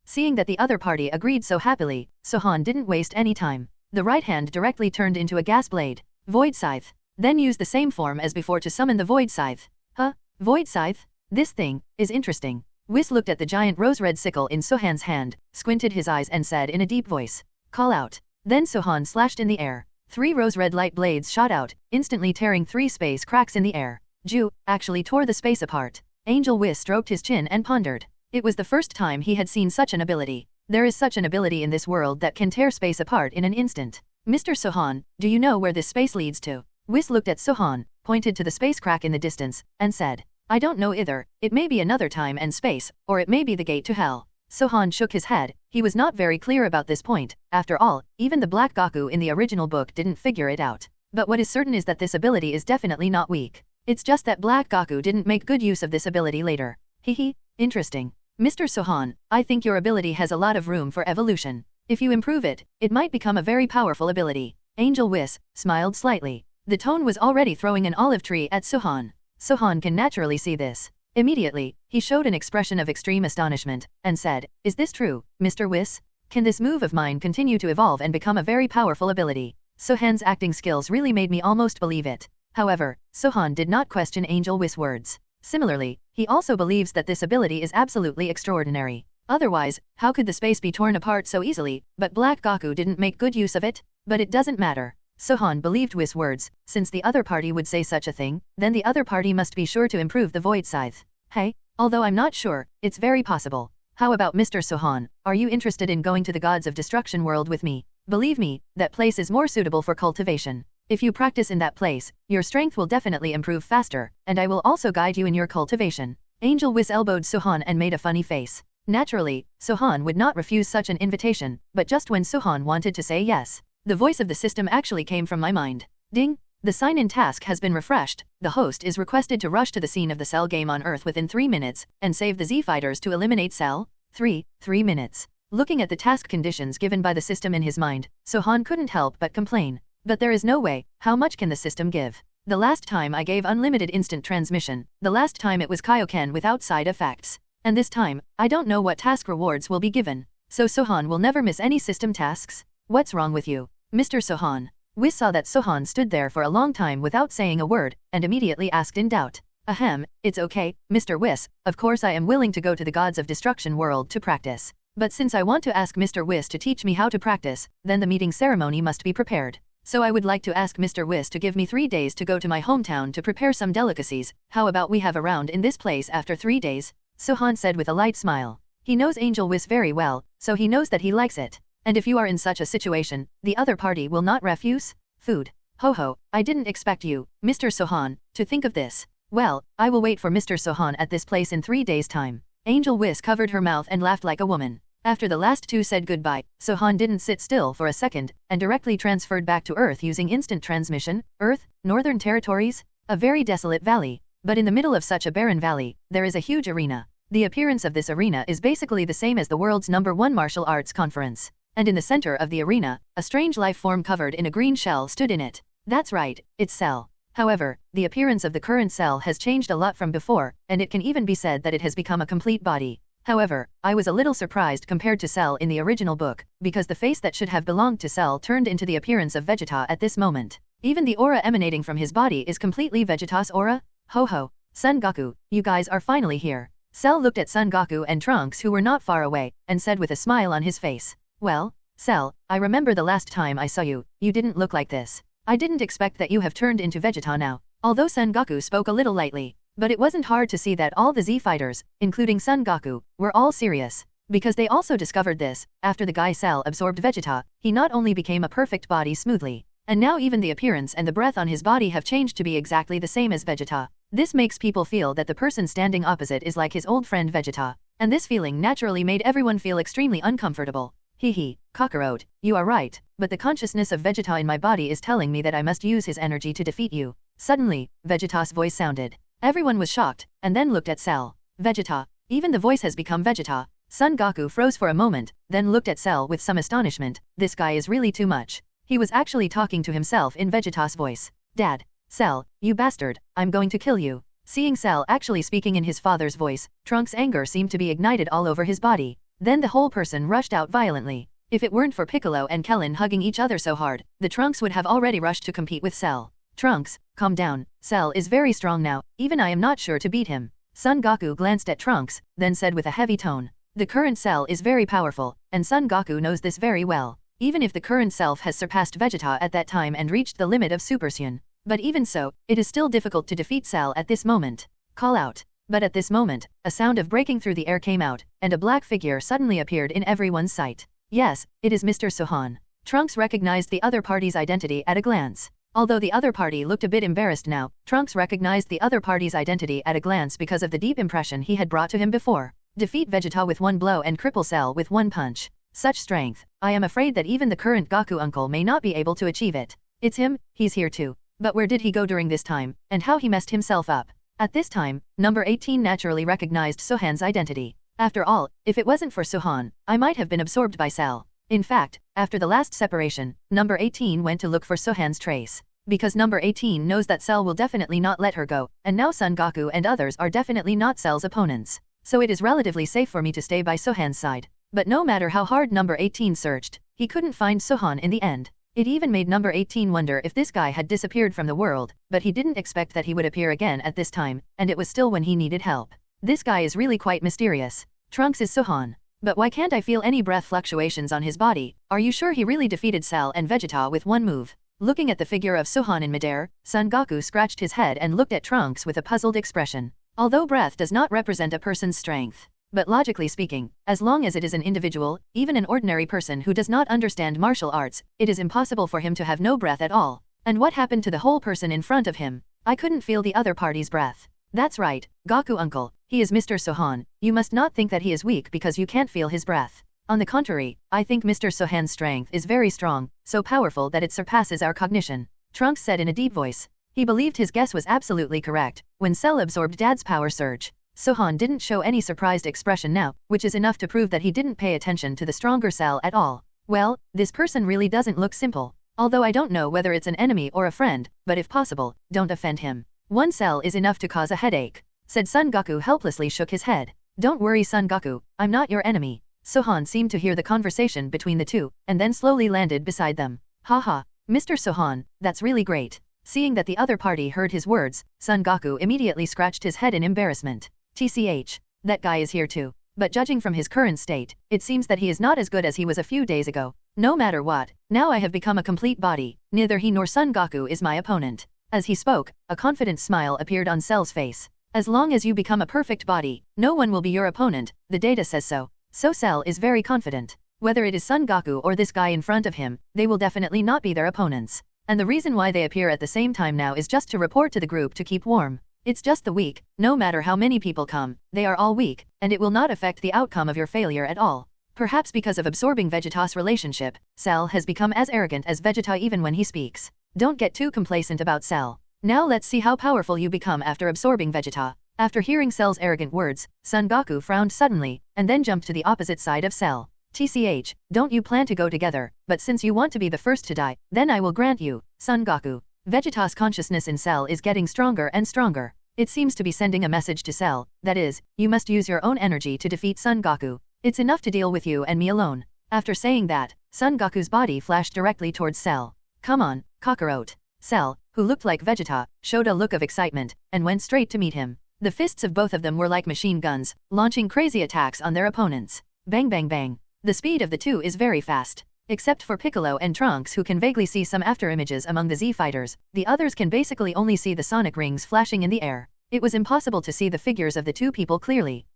B: Seeing that the other party agreed so happily, Sohan didn't waste any time. The right hand directly turned into a gas blade. Void Scythe. Then used the same form as before to summon the Void Scythe. Huh? Void Scythe? This thing is interesting. Whis looked at the giant rose-red sickle in Sohan's hand, squinted his eyes and said in a deep voice. Call out. Then Sohan slashed in the air. 3 rose-red light blades shot out, instantly tearing 3 space cracks in the air. Ju actually tore the space apart. Angel Whis stroked his chin and pondered. It was the first time he had seen such an ability. There is such an ability in this world that can tear space apart in an instant. Mr. Sohan, do you know where this space leads to? Whis looked at Sohan, pointed to the space crack in the distance, and said. I don't know either, it may be another time and space, or it may be the gate to hell. Sohan shook his head, he was not very clear about this point. After all, even the Black Goku in the original book didn't figure it out. But what is certain is that this ability is definitely not weak. It's just that Black Goku didn't make good use of this ability later. Hehe, Interesting. Mr. Sohan, I think your ability has a lot of room for evolution. If you improve it, it might become a very powerful ability. Angel Whis smiled slightly. The tone was already throwing an olive tree at Sohan. Sohan can naturally see this. Immediately, he showed an expression of extreme astonishment, and said, "Is this true, Mr. Whis? Can this move of mine continue to evolve and become a very powerful ability?" Sohan's acting skills really made me almost believe it. However, Sohan did not question Angel Whis' words. Similarly, he also believes that this ability is absolutely extraordinary. Otherwise, how could the space be torn apart so easily? But Black Goku didn't make good use of it? But it doesn't matter. Sohan believed Whis' words, since the other party would say such a thing, then the other party must be sure to improve the Void Scythe. Hey, although I'm not sure, it's very possible. How about Mr. Sohan, are you interested in going to the Gods of Destruction world with me? Believe me, that place is more suitable for cultivation. If you practice in that place, your strength will definitely improve faster, and I will also guide you in your cultivation. Angel Whis elbowed Sohan and made a funny face. Naturally, Sohan would not refuse such an invitation, but just when Sohan wanted to say yes, the voice of the system actually came from my mind. Ding! The sign-in task has been refreshed. The host is requested to rush to the scene of the Cell game on Earth within 3 minutes, and save the Z-Fighters to eliminate Cell. 3 minutes. Looking at the task conditions given by the system in his mind, Sohan couldn't help but complain. But there is no way, how much can the system give? The last time I gave unlimited instant transmission, the last time it was Kaioken without side effects. And this time, I don't know what task rewards will be given. So Sohan will never miss any system tasks? What's wrong with you, Mr. Sohan? Whis saw that Sohan stood there for a long time without saying a word, and immediately asked in doubt. Ahem, it's okay, Mr. Whis, of course I am willing to go to the Gods of Destruction world to practice. But since I want to ask Mr. Whis to teach me how to practice, then the meeting ceremony must be prepared. So I would like to ask Mr. Whis to give me 3 days to go to my hometown to prepare some delicacies. How about we have a round in this place after 3 days? Sohan said with a light smile. He knows Angel Whis very well, so he knows that he likes it. And if you are in such a situation, the other party will not refuse food. Ho ho, I didn't expect you, Mr. Sohan, to think of this. Well, I will wait for Mr. Sohan at this place in 3 days' time. Angel Whis covered her mouth and laughed like a woman. After the last two said goodbye, Sohan didn't sit still for a second, and directly transferred back to Earth using instant transmission. Earth, Northern Territories? A very desolate valley. But in the middle of such a barren valley, there is a huge arena. The appearance of this arena is basically the same as the world's #1 martial arts conference. And in the center of the arena, a strange life form covered in a green shell stood in it. That's right, it's Cell. However, the appearance of the current Cell has changed a lot from before, and it can even be said that it has become a complete body. However, I was a little surprised compared to Cell in the original book, because the face that should have belonged to Cell turned into the appearance of Vegeta at this moment. Even the aura emanating from his body is completely Vegeta's aura? Ho ho, Son Goku, you guys are finally here. Cell looked at Son Goku and Trunks who were not far away, and said with a smile on his face. Well, Cell, I remember the last time I saw you, you didn't look like this. I didn't expect that you have turned into Vegeta now. Although Son Goku spoke a little lightly. But it wasn't hard to see that all the Z-Fighters, including Son Goku, were all serious. Because they also discovered this, after the guy Cell absorbed Vegeta, he not only became a perfect body smoothly, and now even the appearance and the breath on his body have changed to be exactly the same as Vegeta. This makes people feel that the person standing opposite is like his old friend Vegeta. And this feeling naturally made everyone feel extremely uncomfortable. Hee, Kakarot, you are right, but the consciousness of Vegeta in my body is telling me that I must use his energy to defeat you. Suddenly, Vegeta's voice sounded. Everyone was shocked, and then looked at Cell. Vegeta. Even the voice has become Vegeta. Son Goku froze for a moment, then looked at Cell with some astonishment. This guy is really too much. He was actually talking to himself in Vegeta's voice. Dad. Cell, you bastard, I'm going to kill you. Seeing Cell actually speaking in his father's voice, Trunks' anger seemed to be ignited all over his body. Then the whole person rushed out violently. If it weren't for Piccolo and Kellen hugging each other so hard, the Trunks would have already rushed to compete with Cell. Trunks, calm down, Cell is very strong now, even I am not sure to beat him. Son Goku glanced at Trunks, then said with a heavy tone. The current Cell is very powerful, and Son Goku knows this very well. Even if the current self has surpassed Vegeta at that time and reached the limit of Super Saiyan. But even so, it is still difficult to defeat Cell at this moment. Call out. But at this moment, a sound of breaking through the air came out, and a black figure suddenly appeared in everyone's sight. Yes, it is Mr. Sohan. Trunks recognized the other party's identity at a glance. Although the other party looked a bit embarrassed now, Trunks recognized the other party's identity at a glance because of the deep impression he had brought to him before. Defeat Vegeta with one blow and cripple Cell with one punch. Such strength, I am afraid that even the current Goku uncle may not be able to achieve it. It's him, he's here too. But where did he go during this time, and how he messed himself up? At this time, number 18 naturally recognized Sohan's identity. After all, if it wasn't for Sohan, I might have been absorbed by Cell. In fact, after the last separation, number 18 went to look for Sohan's trace. Because number 18 knows that Cell will definitely not let her go, and now Son Goku and others are definitely not Cell's opponents. So it is relatively safe for me to stay by Sohan's side. But no matter how hard number 18 searched, he couldn't find Sohan in the end. It even made number 18 wonder if this guy had disappeared from the world, but he didn't expect that he would appear again at this time, and it was still when he needed help. This guy is really quite mysterious. Trunks is Sohan. But why can't I feel any breath fluctuations on his body? Are you sure he really defeated Cell and Vegeta with one move? Looking at the figure of Sohan in midair, Son Goku scratched his head and looked at Trunks with a puzzled expression. Although breath does not represent a person's strength, but logically speaking, as long as it is an individual, even an ordinary person who does not understand martial arts, it is impossible for him to have no breath at all. And what happened to the whole person in front of him? I couldn't feel the other party's breath. That's right, Goku uncle, he is Mr. Sohan. You must not think that he is weak because you can't feel his breath. On the contrary, I think Mr. Sohan's strength is very strong, so powerful that it surpasses our cognition. Trunks said in a deep voice. He believed his guess was absolutely correct. When Cell absorbed Dad's power surge, Sohan didn't show any surprised expression now, which is enough to prove that he didn't pay attention to the stronger Cell at all. Well, this person really doesn't look simple. Although I don't know whether it's an enemy or a friend, but if possible, don't offend him. One Cell is enough to cause a headache, said Son Goku helplessly shook his head. Don't worry Son Goku, I'm not your enemy. Sohan seemed to hear the conversation between the two, and then slowly landed beside them. Haha, Mr. Sohan, that's really great. Seeing that the other party heard his words, Son Goku immediately scratched his head in embarrassment. TCH, that guy is here too. But judging from his current state, it seems that he is not as good as he was a few days ago. No matter what, now I have become a complete body, neither he nor Son Goku is my opponent. As he spoke, a confident smile appeared on Cell's face. As long as you become a perfect body, no one will be your opponent, the data says so. So Cell is very confident. Whether it is Son Goku or this guy in front of him, they will definitely not be their opponents. And the reason why they appear at the same time now is just to report to the group to keep warm. It's just the weak, no matter how many people come, they are all weak, and it will not affect the outcome of your failure at all. Perhaps because of absorbing Vegeta's relationship, Cell has become as arrogant as Vegeta even when he speaks. Don't get too complacent about Cell. Now let's see how powerful you become after absorbing Vegeta. After hearing Cell's arrogant words, Son Goku frowned suddenly, and then jumped to the opposite side of Cell. TCH, don't you plan to go together, but since you want to be the first to die, then I will grant you, Son Goku. Vegeta's consciousness in Cell is getting stronger and stronger. It seems to be sending a message to Cell, that is, you must use your own energy to defeat Son Goku. It's enough to deal with you and me alone. After saying that, Son Goku's body flashed directly towards Cell. Come on, Kakarot. Cell, who looked like Vegeta, showed a look of excitement, and went straight to meet him. The fists of both of them were like machine guns, launching crazy attacks on their opponents. Bang bang bang. The speed of the two is very fast. Except for Piccolo and Trunks who can vaguely see some afterimages among the Z fighters, the others can basically only see the sonic rings flashing in the air. It was impossible to see the figures of the two people clearly.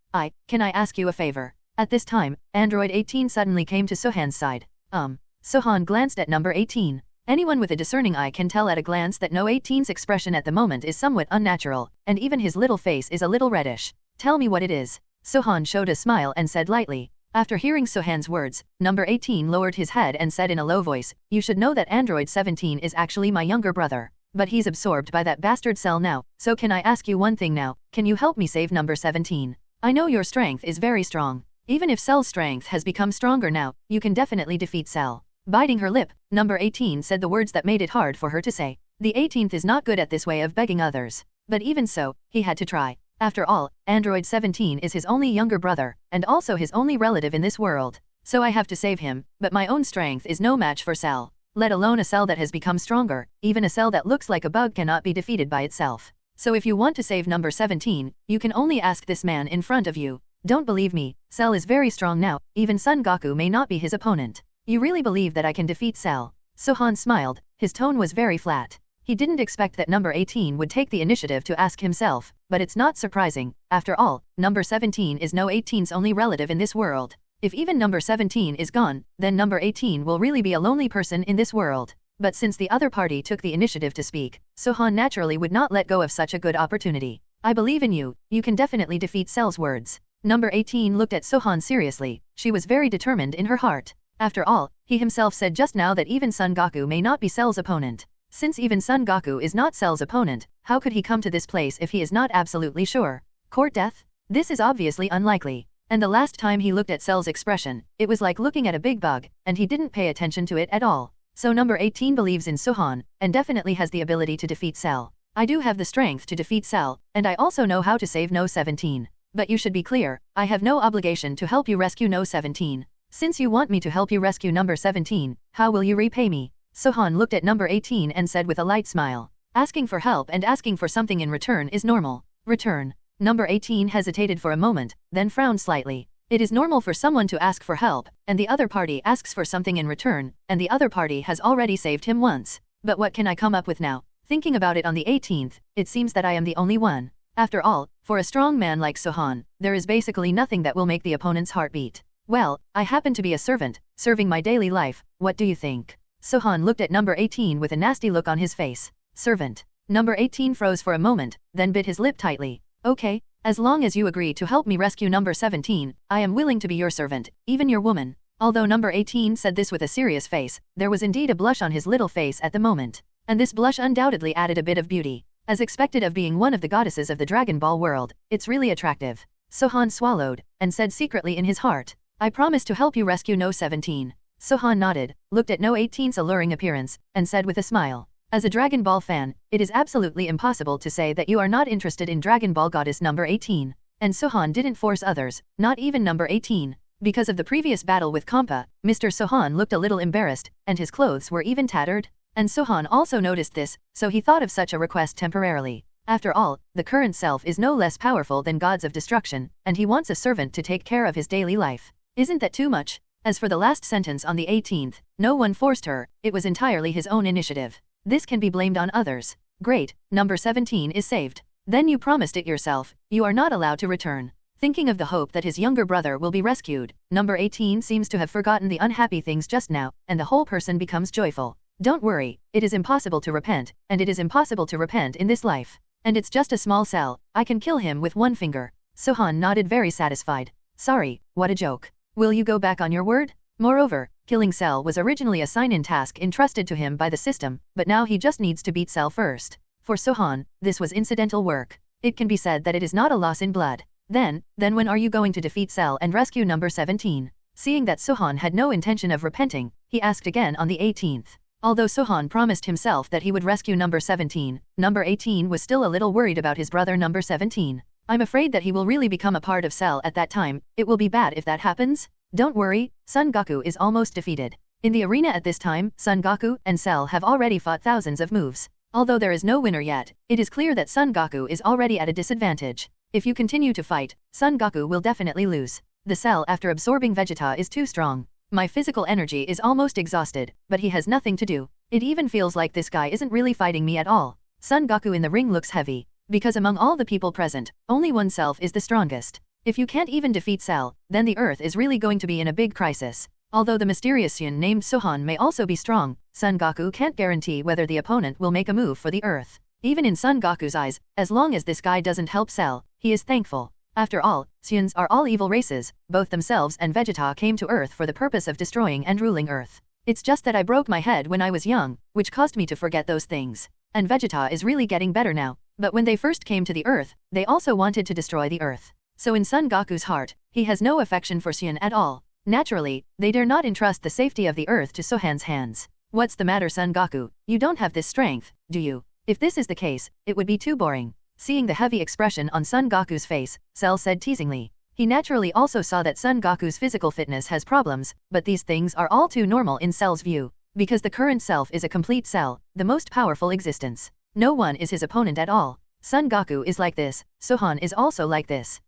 B: Can I ask you a favor? At this time, Android 18 suddenly came to Sohan's side. Sohan glanced at number 18. Anyone with a discerning eye can tell at a glance that no 18's expression at the moment is somewhat unnatural, and even his little face is a little reddish. Tell me what it is. Sohan showed a smile and said lightly. After hearing Sohan's words, number 18 lowered his head and said in a low voice, you should know that Android 17 is actually my younger brother. But he's absorbed by that bastard Cell now, so can I ask you one thing now, can you help me save number 17? I know your strength is very strong. Even if Cell's strength has become stronger now, you can definitely defeat Cell. Biting her lip, number 18 said the words that made it hard for her to say. The 18th is not good at this way of begging others. But even so, he had to try. After all, Android 17 is his only younger brother, and also his only relative in this world. So I have to save him, but my own strength is no match for Cell. Let alone a Cell that has become stronger, even a Cell that looks like a bug cannot be defeated by itself. So if you want to save number 17, you can only ask this man in front of you. Don't believe me, Cell is very strong now, even Son Goku may not be his opponent. You really believe that I can defeat Cell? Sohan smiled, his tone was very flat. He didn't expect that number 18 would take the initiative to ask himself, but it's not surprising. After all, number 17 is no 18's only relative in this world. If even number 17 is gone, then number 18 will really be a lonely person in this world. But since the other party took the initiative to speak, Sohan naturally would not let go of such a good opportunity. I believe in you, you can definitely defeat Cell's words. Number 18 looked at Sohan seriously, she was very determined in her heart. After all, he himself said just now that even Son Goku may not be Cell's opponent. Since even Son Goku is not Cell's opponent, how could he come to this place if he is not absolutely sure? Court death? This is obviously unlikely. And the last time he looked at Cell's expression, it was like looking at a big bug, and he didn't pay attention to it at all. So number 18 believes in Sohan, and definitely has the ability to defeat Cell. I do have the strength to defeat Cell, and I also know how to save No 17. But you should be clear, I have no obligation to help you rescue No 17. Since you want me to help you rescue number 17, how will you repay me? Sohan looked at number 18 and said with a light smile. Asking for help and asking for something in return is normal. Return. Number 18 hesitated for a moment, then frowned slightly. It is normal for someone to ask for help, and the other party asks for something in return, and the other party has already saved him once. But what can I come up with now? Thinking about it on the 18th, it seems that I am the only one. After all, for a strong man like Sohan, there is basically nothing that will make the opponent's heart beat. Well, I happen to be a servant, serving my daily life, what do you think? Sohan looked at number 18 with a nasty look on his face. Servant. Number 18 froze for a moment, then bit his lip tightly. Okay, as long as you agree to help me rescue number 17, I am willing to be your servant, even your woman. Although number 18 said this with a serious face, there was indeed a blush on his little face at the moment. And this blush undoubtedly added a bit of beauty. As expected of being one of the goddesses of the Dragon Ball world, it's really attractive. Sohan swallowed, and said secretly in his heart, I promise to help you rescue No 17. Sohan nodded, looked at No 18's alluring appearance, and said with a smile. As a Dragon Ball fan, it is absolutely impossible to say that you are not interested in Dragon Ball goddess number 18. And Sohan didn't force others, not even number 18. Because of the previous battle with Champa, Mr. Sohan looked a little embarrassed, and his clothes were even tattered. And Sohan also noticed this, so he thought of such a request temporarily. After all, the current self is no less powerful than gods of destruction, and he wants a servant to take care of his daily life. Isn't that too much? As for the last sentence on the 18th, no one forced her, it was entirely his own initiative. This can be blamed on others. Great, number 17 is saved. Then you promised it yourself, you are not allowed to return. Thinking of the hope that his younger brother will be rescued, number 18 seems to have forgotten the unhappy things just now, and the whole person becomes joyful. Don't worry, it is impossible to repent, and it is impossible to repent in this life. And it's just a small cell, I can kill him with one finger. Sohan nodded very satisfied. Sorry, what a joke. Will you go back on your word? Moreover, killing Cell was originally a sign-in task entrusted to him by the system, but now he just needs to beat Cell first. For Sohan, this was incidental work. It can be said that it is not a loss in blood. Then when are you going to defeat Cell and rescue number 17? Seeing that Sohan had no intention of repenting, he asked again on the 18th. Although Sohan promised himself that he would rescue number 17, number 18 was still a little worried about his brother number 17. I'm afraid that he will really become a part of Cell at that time, it will be bad if that happens. Don't worry, Son Goku is almost defeated. In the arena at this time, Son Goku and Cell have already fought thousands of moves. Although there is no winner yet, it is clear that Son Goku is already at a disadvantage. If you continue to fight, Son Goku will definitely lose. The Cell after absorbing Vegeta is too strong. My physical energy is almost exhausted, but he has nothing to do. It even feels like this guy isn't really fighting me at all. Son Goku in the ring looks heavy. Because among all the people present, only oneself is the strongest. If you can't even defeat Cell, then the Earth is really going to be in a big crisis. Although the mysterious Saiyan named Sohan may also be strong, Son Goku can't guarantee whether the opponent will make a move for the Earth. Even in Son Goku's eyes, as long as this guy doesn't help Cell, he is thankful. After all, Saiyans are all evil races, both themselves and Vegeta came to Earth for the purpose of destroying and ruling Earth. It's just that I broke my head when I was young, which caused me to forget those things. And Vegeta is really getting better now. But when they first came to the Earth, they also wanted to destroy the Earth. So in Son Goku's heart, he has no affection for Saiyan at all. Naturally, they dare not entrust the safety of the Earth to Sohan's hands. What's the matter, Son Goku? You don't have this strength, do you? If this is the case, it would be too boring. Seeing the heavy expression on Son Goku's face, Cell said teasingly. He naturally also saw that Son Goku's physical fitness has problems, but these things are all too normal in Cell's view. Because the current self is a complete Cell, the most powerful existence. No one is his opponent at all. Son Goku is like this, Sohan is also like this.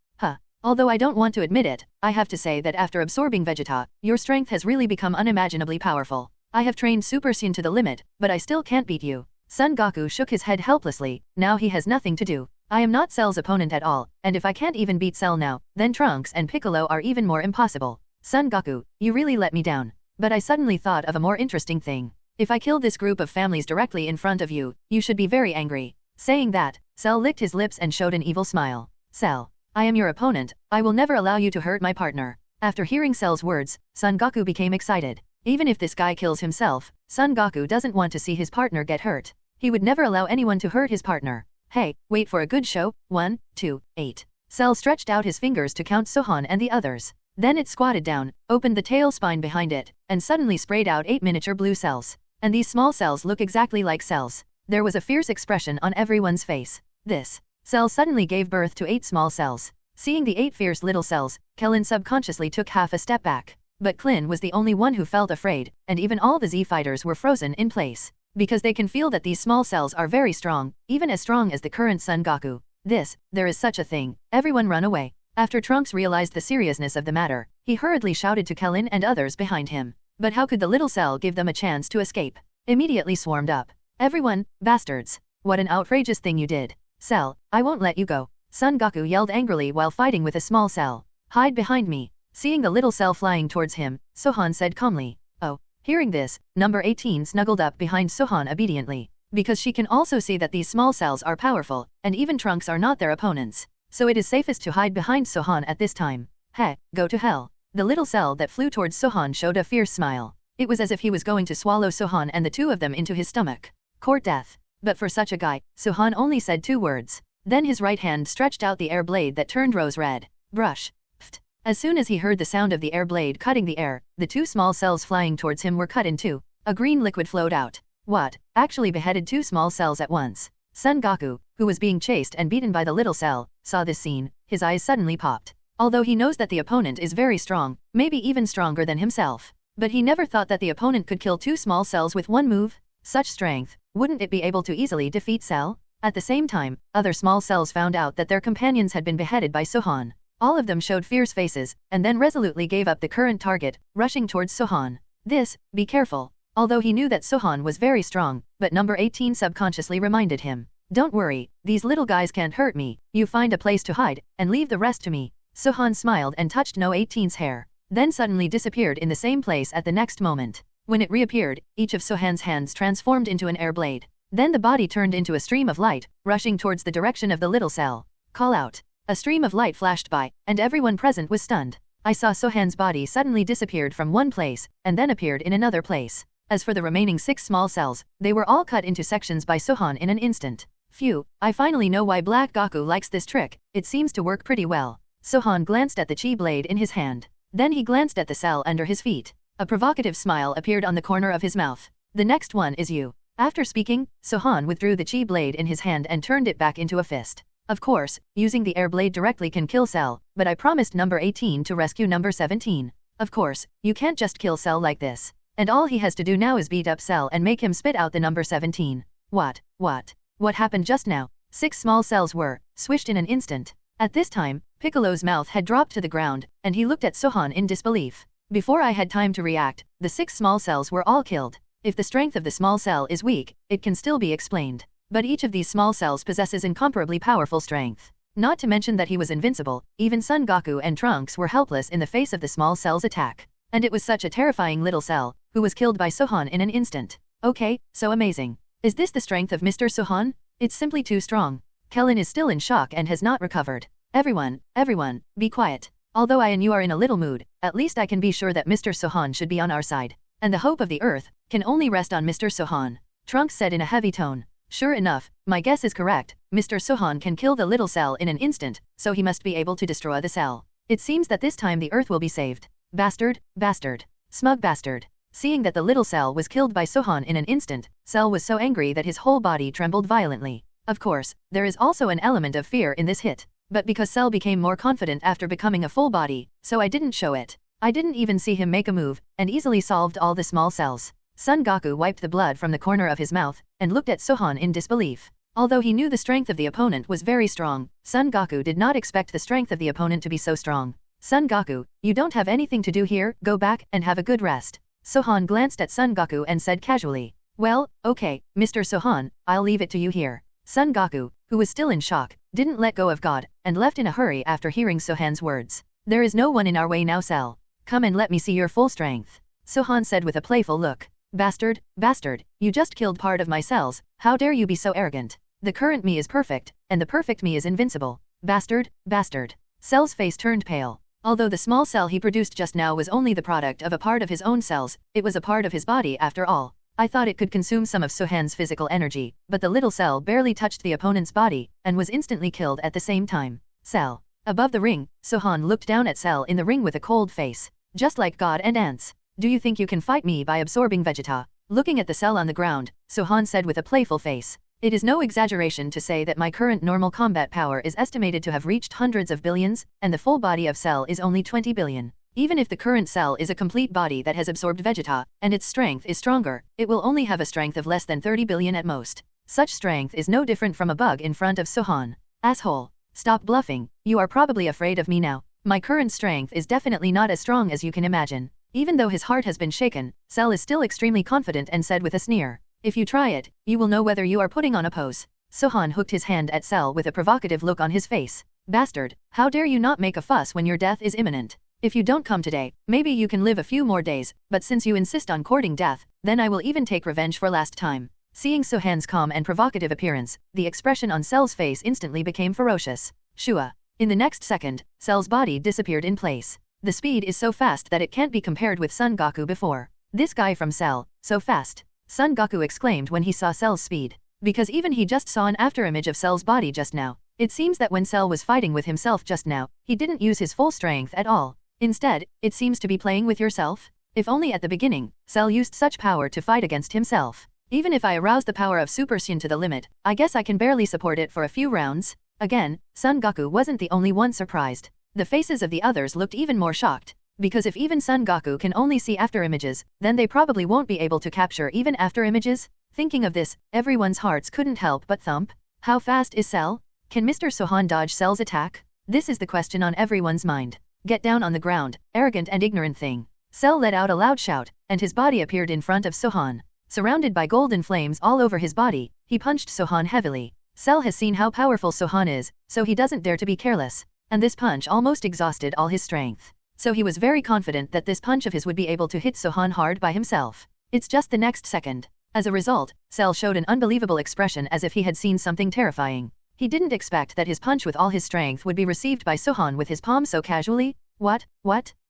B: Although I don't want to admit it, I have to say that after absorbing Vegeta, your strength has really become unimaginably powerful. I have trained Super Saiyan to the limit, but I still can't beat you. Son Goku shook his head helplessly, now he has nothing to do. I am not Cell's opponent at all, and if I can't even beat Cell now, then Trunks and Piccolo are even more impossible. Son Goku, you really let me down. But I suddenly thought of a more interesting thing. If I kill this group of families directly in front of you, you should be very angry. Saying that, Cell licked his lips and showed an evil smile. Cell, I am your opponent, I will never allow you to hurt my partner. After hearing Cell's words, Son Goku became excited. Even if this guy kills himself, Son Goku doesn't want to see his partner get hurt. He would never allow anyone to hurt his partner. Hey, wait for a good show. 1, 2, 8. Cell stretched out his fingers to count Sohan and the others. Then it squatted down, opened the tail spine behind it, and suddenly sprayed out 8 miniature blue cells. And these small cells look exactly like cells. There was a fierce expression on everyone's face. This cell suddenly gave birth to 8 small cells. Seeing the 8 fierce little cells, Kellen subconsciously took half a step back. But Klin was the only one who felt afraid, and even all the Z fighters were frozen in place. Because they can feel that these small cells are very strong, even as strong as the current Son Goku. There is such a thing. Everyone run away. After Trunks realized the seriousness of the matter, he hurriedly shouted to Kellen and others behind him. But how could the little cell give them a chance to escape? Immediately swarmed up. Everyone, bastards. What an outrageous thing you did. Cell, I won't let you go. Son Goku yelled angrily while fighting with a small cell. Hide behind me. Seeing the little cell flying towards him, Sohan said calmly. Oh. Hearing this, number 18 snuggled up behind Sohan obediently. Because she can also see that these small cells are powerful, and even Trunks are not their opponents. So it is safest to hide behind Sohan at this time. Heh, go to hell. The little cell that flew towards Sohan showed a fierce smile. It was as if he was going to swallow Sohan and the two of them into his stomach. Court death. But for such a guy, Sohan only said 2 words. Then his right hand stretched out the air blade that turned rose red. Brush. Pft. As soon as he heard the sound of the air blade cutting the air, the 2 small cells flying towards him were cut in 2. A green liquid flowed out. What? Actually beheaded 2 small cells at once. Son Goku, who was being chased and beaten by the little cell, saw this scene. His eyes suddenly popped. Although he knows that the opponent is very strong, maybe even stronger than himself. But he never thought that the opponent could kill 2 small cells with one move. Such strength, wouldn't it be able to easily defeat Cell? At the same time, other small cells found out that their companions had been beheaded by Sohan. All of them showed fierce faces, and then resolutely gave up the current target, rushing towards Sohan. Be careful. Although he knew that Sohan was very strong, but number 18 subconsciously reminded him. Don't worry, these little guys can't hurt me. You find a place to hide, and leave the rest to me. Sohan smiled and touched No 18's hair, then suddenly disappeared in the same place at the next moment. When it reappeared, each of Sohan's hands transformed into an air blade. Then the body turned into a stream of light, rushing towards the direction of the little cell. Call out. A stream of light flashed by, and everyone present was stunned. I saw Sohan's body suddenly disappeared from one place, and then appeared in another place. As for the remaining 6 small cells, they were all cut into sections by Sohan in an instant. Phew, I finally know why Black Goku likes this trick. It seems to work pretty well. Sohan glanced at the chi blade in his hand. Then he glanced at the cell under his feet. A provocative smile appeared on the corner of his mouth. The next one is you. After speaking, Sohan withdrew the chi blade in his hand and turned it back into a fist. Of course, using the air blade directly can kill Cell, but I promised number 18 to rescue number 17. Of course, you can't just kill Cell like this. And all he has to do now is beat up Cell and make him spit out the number 17. What happened just now? 6 small cells were swished in an instant. At this time, Piccolo's mouth had dropped to the ground, and he looked at Sohan in disbelief. Before I had time to react, the 6 small cells were all killed. If the strength of the small cell is weak, it can still be explained. But each of these small cells possesses incomparably powerful strength. Not to mention that he was invincible, even Son Goku and Trunks were helpless in the face of the small cell's attack. And it was such a terrifying little cell, who was killed by Sohan in an instant. Okay, so amazing. Is this the strength of Mr. Sohan? It's simply too strong. Kellen is still in shock and has not recovered. Everyone, be quiet. Although I and you are in a little mood, at least I can be sure that Mr. Sohan should be on our side. And the hope of the earth can only rest on Mr. Sohan. Trunks said in a heavy tone. Sure enough, my guess is correct. Mr. Sohan can kill the little cell in an instant, so he must be able to destroy the cell. It seems that this time the earth will be saved. Bastard. Smug bastard. Seeing that the little cell was killed by Sohan in an instant, Cell was so angry that his whole body trembled violently. Of course, there is also an element of fear in this hit. But because Cell became more confident after becoming a full body, so I didn't show it. I didn't even see him make a move, and easily solved all the small cells. Son Goku wiped the blood from the corner of his mouth, and looked at Sohan in disbelief. Although he knew the strength of the opponent was very strong, Son Goku did not expect the strength of the opponent to be so strong. Son Goku, you don't have anything to do here, go back and have a good rest. Sohan glanced at Son Goku and said casually. Well, okay, Mr. Sohan, I'll leave it to you here. Son Goku, who was still in shock, didn't let go of God, and left in a hurry after hearing Sohan's words. There is no one in our way now, Cell. Come and let me see your full strength. Sohan said with a playful look. Bastard, you just killed part of my cells, how dare you be so arrogant. The current me is perfect, and the perfect me is invincible. Bastard. Cell's face turned pale. Although the small cell he produced just now was only the product of a part of his own cells, it was a part of his body after all. I thought it could consume some of Sohan's physical energy, but the little cell barely touched the opponent's body, and was instantly killed at the same time. Cell. Above the ring, Sohan looked down at Cell in the ring with a cold face. Just like God and ants. Do you think you can fight me by absorbing Vegeta? Looking at the cell on the ground, Sohan said with a playful face. It is no exaggeration to say that my current normal combat power is estimated to have reached hundreds of billions, and the full body of Cell is only 20 billion. Even if the current Cell is a complete body that has absorbed Vegeta, and its strength is stronger, it will only have a strength of less than 30 billion at most. Such strength is no different from a bug in front of Sohan. Asshole. Stop bluffing, you are probably afraid of me now. My current strength is definitely not as strong as you can imagine. Even though his heart has been shaken, Cell is still extremely confident and said with a sneer. If you try it, you will know whether you are putting on a pose. Sohan hooked his hand at Cell with a provocative look on his face. Bastard, how dare you not make a fuss when your death is imminent? If you don't come today, maybe you can live a few more days, but since you insist on courting death, then I will even take revenge for last time. Seeing Sohan's calm and provocative appearance, the expression on Cell's face instantly became ferocious. Shua. In the next second, Cell's body disappeared in place. The speed is so fast that it can't be compared with Son Goku before. This guy from Cell, so fast. Son Goku exclaimed when he saw Cell's speed. Because even he just saw an afterimage of Cell's body just now. It seems that when Cell was fighting with himself just now, he didn't use his full strength at all. Instead, it seems to be playing with yourself. If only at the beginning, Cell used such power to fight against himself. Even if I arouse the power of Super Saiyan to the limit, I guess I can barely support it for a few rounds. Again, Son Goku wasn't the only one surprised. The faces of the others looked even more shocked. Because if even Son Goku can only see afterimages, then they probably won't be able to capture even afterimages. Thinking of this, everyone's hearts couldn't help but thump. How fast is Cell? Can Mr. Sohan dodge Cell's attack? This is the question on everyone's mind. Get down on the ground, arrogant and ignorant thing. Cell let out a loud shout, and his body appeared in front of Sohan. Surrounded by golden flames all over his body, he punched Sohan heavily. Cell has seen how powerful Sohan is, so he doesn't dare to be careless. And this punch almost exhausted all his strength. So he was very confident that this punch of his would be able to hit Sohan hard by himself. It's just the next second. As a result, Cell showed an unbelievable expression as if he had seen something terrifying. He didn't expect that his punch with all his strength would be received by Sohan with his palm so casually. What?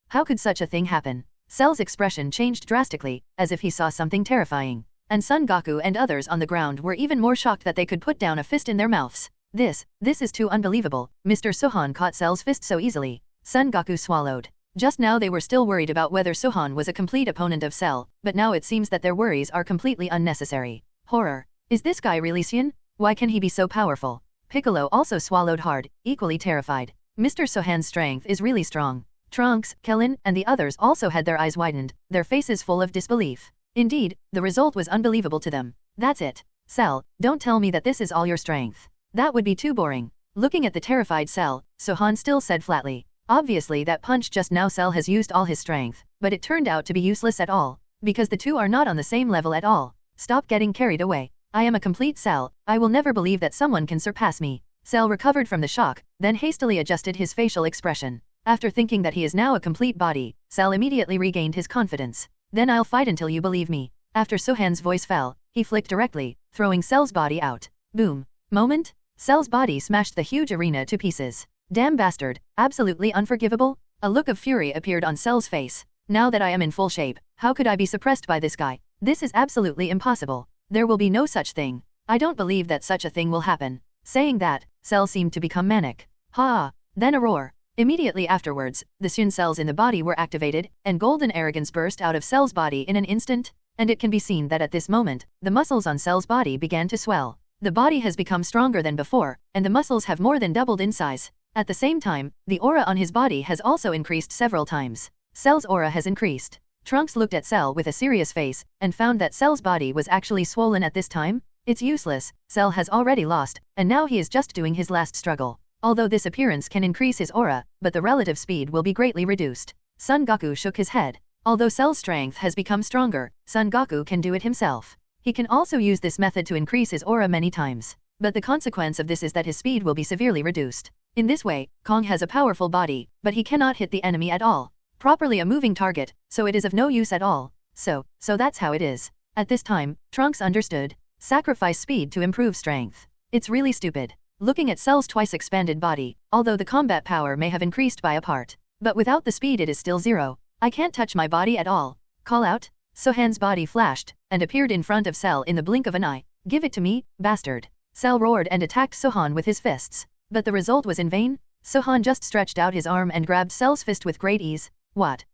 B: How could such a thing happen? Cell's expression changed drastically, as if he saw something terrifying. And Son Goku and others on the ground were even more shocked that they could put down a fist in their mouths. This is too unbelievable. Mr. Sohan caught Cell's fist so easily. Son Goku swallowed. Just now they were still worried about whether Sohan was a complete opponent of Cell, but now it seems that their worries are completely unnecessary. Horror. Is this guy really Saiyan? Why can he be so powerful? Piccolo also swallowed hard, equally terrified. Mr. Sohan's strength is really strong. Trunks, Kellen, and the others also had their eyes widened, their faces full of disbelief. Indeed, the result was unbelievable to them. That's it. Cell, don't tell me that this is all your strength. That would be too boring. Looking at the terrified Cell, Sohan still said flatly. Obviously that punch just now Cell has used all his strength, but it turned out to be useless at all. Because the two are not on the same level at all. Stop getting carried away. I am a complete Cell, I will never believe that someone can surpass me. Cell recovered from the shock, then hastily adjusted his facial expression. After thinking that he is now a complete body, Cell immediately regained his confidence. Then I'll fight until you believe me. After Sohan's voice fell, he flicked directly, throwing Cell's body out. Boom. Moment. Cell's body smashed the huge arena to pieces. Damn bastard, absolutely unforgivable. A look of fury appeared on Cell's face. Now that I am in full shape, how could I be suppressed by this guy? This is absolutely impossible. There will be no such thing. I don't believe that such a thing will happen. Saying that, Cell seemed to become manic. Ha! Then a roar. Immediately afterwards, the Saiyan cells in the body were activated, and golden arrogance burst out of Cell's body in an instant, and it can be seen that at this moment, the muscles on Cell's body began to swell. The body has become stronger than before, and the muscles have more than doubled in size. At the same time, the aura on his body has also increased several times. Cell's aura has increased. Trunks looked at Cell with a serious face, and found that Cell's body was actually swollen at this time. It's useless, Cell has already lost, and now he is just doing his last struggle. Although this appearance can increase his aura, but the relative speed will be greatly reduced. Son Goku shook his head. Although Cell's strength has become stronger, Son Goku can do it himself. He can also use this method to increase his aura many times. But the consequence of this is that his speed will be severely reduced. In this way, Kong has a powerful body, but he cannot hit the enemy at all. Properly a moving target, so it is of no use at all. So that's how it is. At this time, Trunks understood. Sacrifice speed to improve strength. It's really stupid. Looking at Cell's twice expanded body, although the combat power may have increased by a part, but without the speed it is still zero. I can't touch my body at all. Call out. Sohan's body flashed, and appeared in front of Cell in the blink of an eye. Give it to me, bastard. Cell roared and attacked Sohan with his fists. But the result was in vain. Sohan just stretched out his arm and grabbed Cell's fist with great ease. What?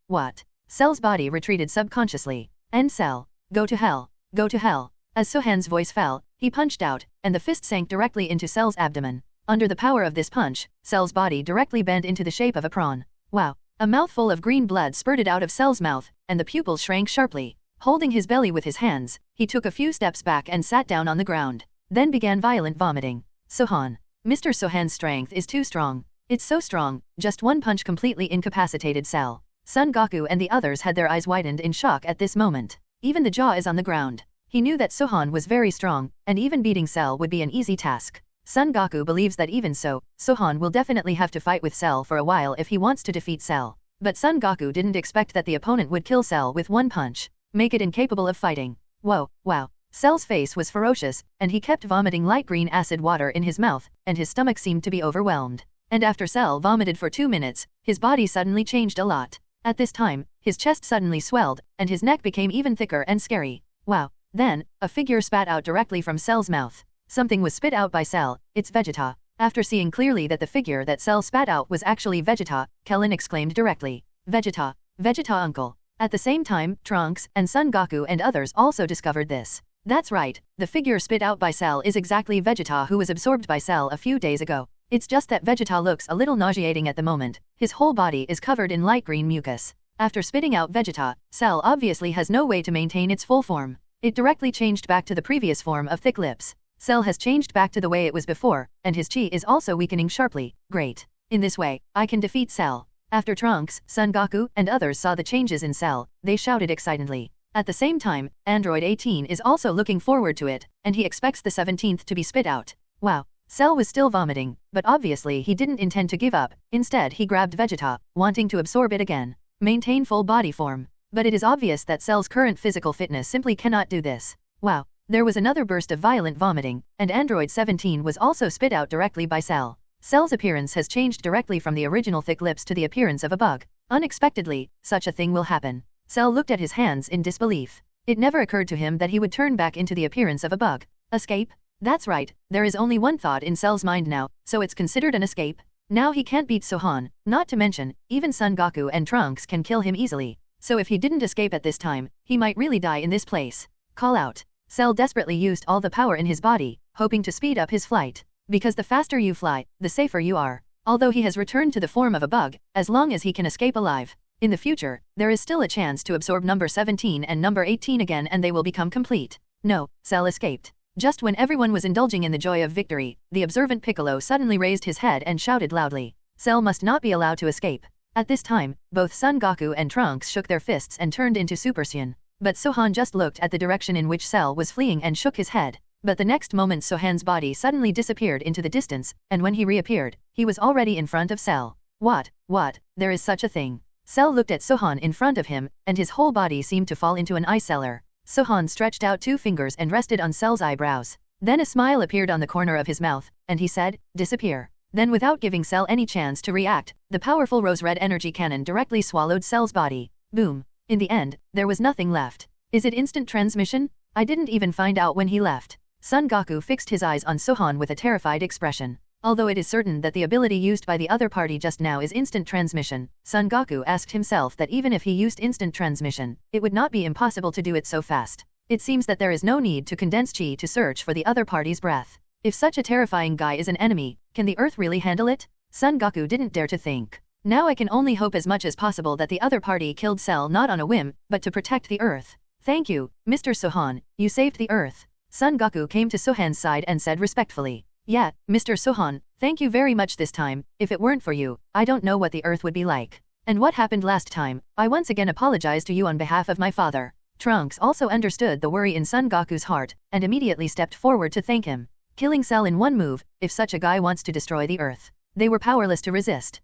B: Cell's body retreated subconsciously. And Cell, go to hell, go to hell. As Sohan's voice fell, he punched out, and the fist sank directly into Cell's abdomen. Under the power of this punch, Cell's body directly bent into the shape of a prawn. Wow! A mouthful of green blood spurted out of Cell's mouth, and the pupils shrank sharply. Holding his belly with his hands, he took a few steps back and sat down on the ground. Then began violent vomiting. Sohan. Mr. Sohan's strength is too strong. It's so strong, just one punch completely incapacitated Cell. Son Goku and the others had their eyes widened in shock at this moment. Even the jaw is on the ground. He knew that Sohan was very strong, and even beating Cell would be an easy task. Son Goku believes that even so, Sohan will definitely have to fight with Cell for a while if he wants to defeat Cell. But Son Goku didn't expect that the opponent would kill Cell with one punch, make it incapable of fighting. Whoa, wow. Cell's face was ferocious, and he kept vomiting light green acid water in his mouth, and his stomach seemed to be overwhelmed. And after Cell vomited for 2 minutes, his body suddenly changed a lot. At this time, his chest suddenly swelled, and his neck became even thicker and scary. Wow. Then, a figure spat out directly from Cell's mouth. Something was spit out by Cell. It's Vegeta. After seeing clearly that the figure that Cell spat out was actually Vegeta, Kellen exclaimed directly. Vegeta. Vegeta uncle. At the same time, Trunks and Son Goku and others also discovered this. That's right, the figure spit out by Cell is exactly Vegeta who was absorbed by Cell a few days ago. It's just that Vegeta looks a little nauseating at the moment. His whole body is covered in light green mucus. After spitting out Vegeta, Cell obviously has no way to maintain its full form. It directly changed back to the previous form of thick lips. Cell has changed back to the way it was before, and his chi is also weakening sharply. Great. In this way, I can defeat Cell. After Trunks, Son Goku, and others saw the changes in Cell, they shouted excitedly. At the same time, Android 18 is also looking forward to it, and he expects the 17th to be spit out. Wow. Cell was still vomiting, but obviously he didn't intend to give up. Instead he grabbed Vegeta, wanting to absorb it again. Maintain full body form. But it is obvious that Cell's current physical fitness simply cannot do this. Wow. There was another burst of violent vomiting, and Android 17 was also spit out directly by Cell. Cell's appearance has changed directly from the original thick lips to the appearance of a bug. Unexpectedly, such a thing will happen. Cell looked at his hands in disbelief. It never occurred to him that he would turn back into the appearance of a bug. Escape? That's right, there is only one thought in Cell's mind now, so it's considered an escape. Now he can't beat Sohan, not to mention, even Son Goku and Trunks can kill him easily. So if he didn't escape at this time, he might really die in this place. Call out. Cell desperately used all the power in his body, hoping to speed up his flight. Because the faster you fly, the safer you are. Although he has returned to the form of a bug, as long as he can escape alive. In the future, there is still a chance to absorb number 17 and number 18 again and they will become complete. No, Cell escaped. Just when everyone was indulging in the joy of victory, the observant Piccolo suddenly raised his head and shouted loudly. Cell must not be allowed to escape. At this time, both Son Goku and Trunks shook their fists and turned into Super Saiyan. But Sohan just looked at the direction in which Cell was fleeing and shook his head. But the next moment Sohan's body suddenly disappeared into the distance, and when he reappeared, he was already in front of Cell. What? There is such a thing. Cell looked at Sohan in front of him, and his whole body seemed to fall into an eye cellar. Sohan stretched out 2 fingers and rested on Cell's eyebrows. Then a smile appeared on the corner of his mouth, and he said, disappear. Then without giving Cell any chance to react, the powerful rose-red energy cannon directly swallowed Cell's body. Boom. In the end, there was nothing left. Is it instant transmission? I didn't even find out when he left. Son Goku fixed his eyes on Sohan with a terrified expression. Although it is certain that the ability used by the other party just now is instant transmission, Son Goku asked himself that even if he used instant transmission, it would not be impossible to do it so fast. It seems that there is no need to condense chi to search for the other party's breath. If such a terrifying guy is an enemy, can the Earth really handle it? Son Goku didn't dare to think. Now I can only hope as much as possible that the other party killed Cell not on a whim, but to protect the Earth. Thank you, Mr. Sohan, you saved the Earth. Son Goku came to Sohan's side and said respectfully. Yeah, Mr. Sohan, thank you very much this time. If it weren't for you, I don't know what the Earth would be like. And what happened last time, I once again apologize to you on behalf of my father. Trunks also understood the worry in Son Goku's heart, and immediately stepped forward to thank him. Killing Cell in one move, if such a guy wants to destroy the Earth. They were powerless to resist.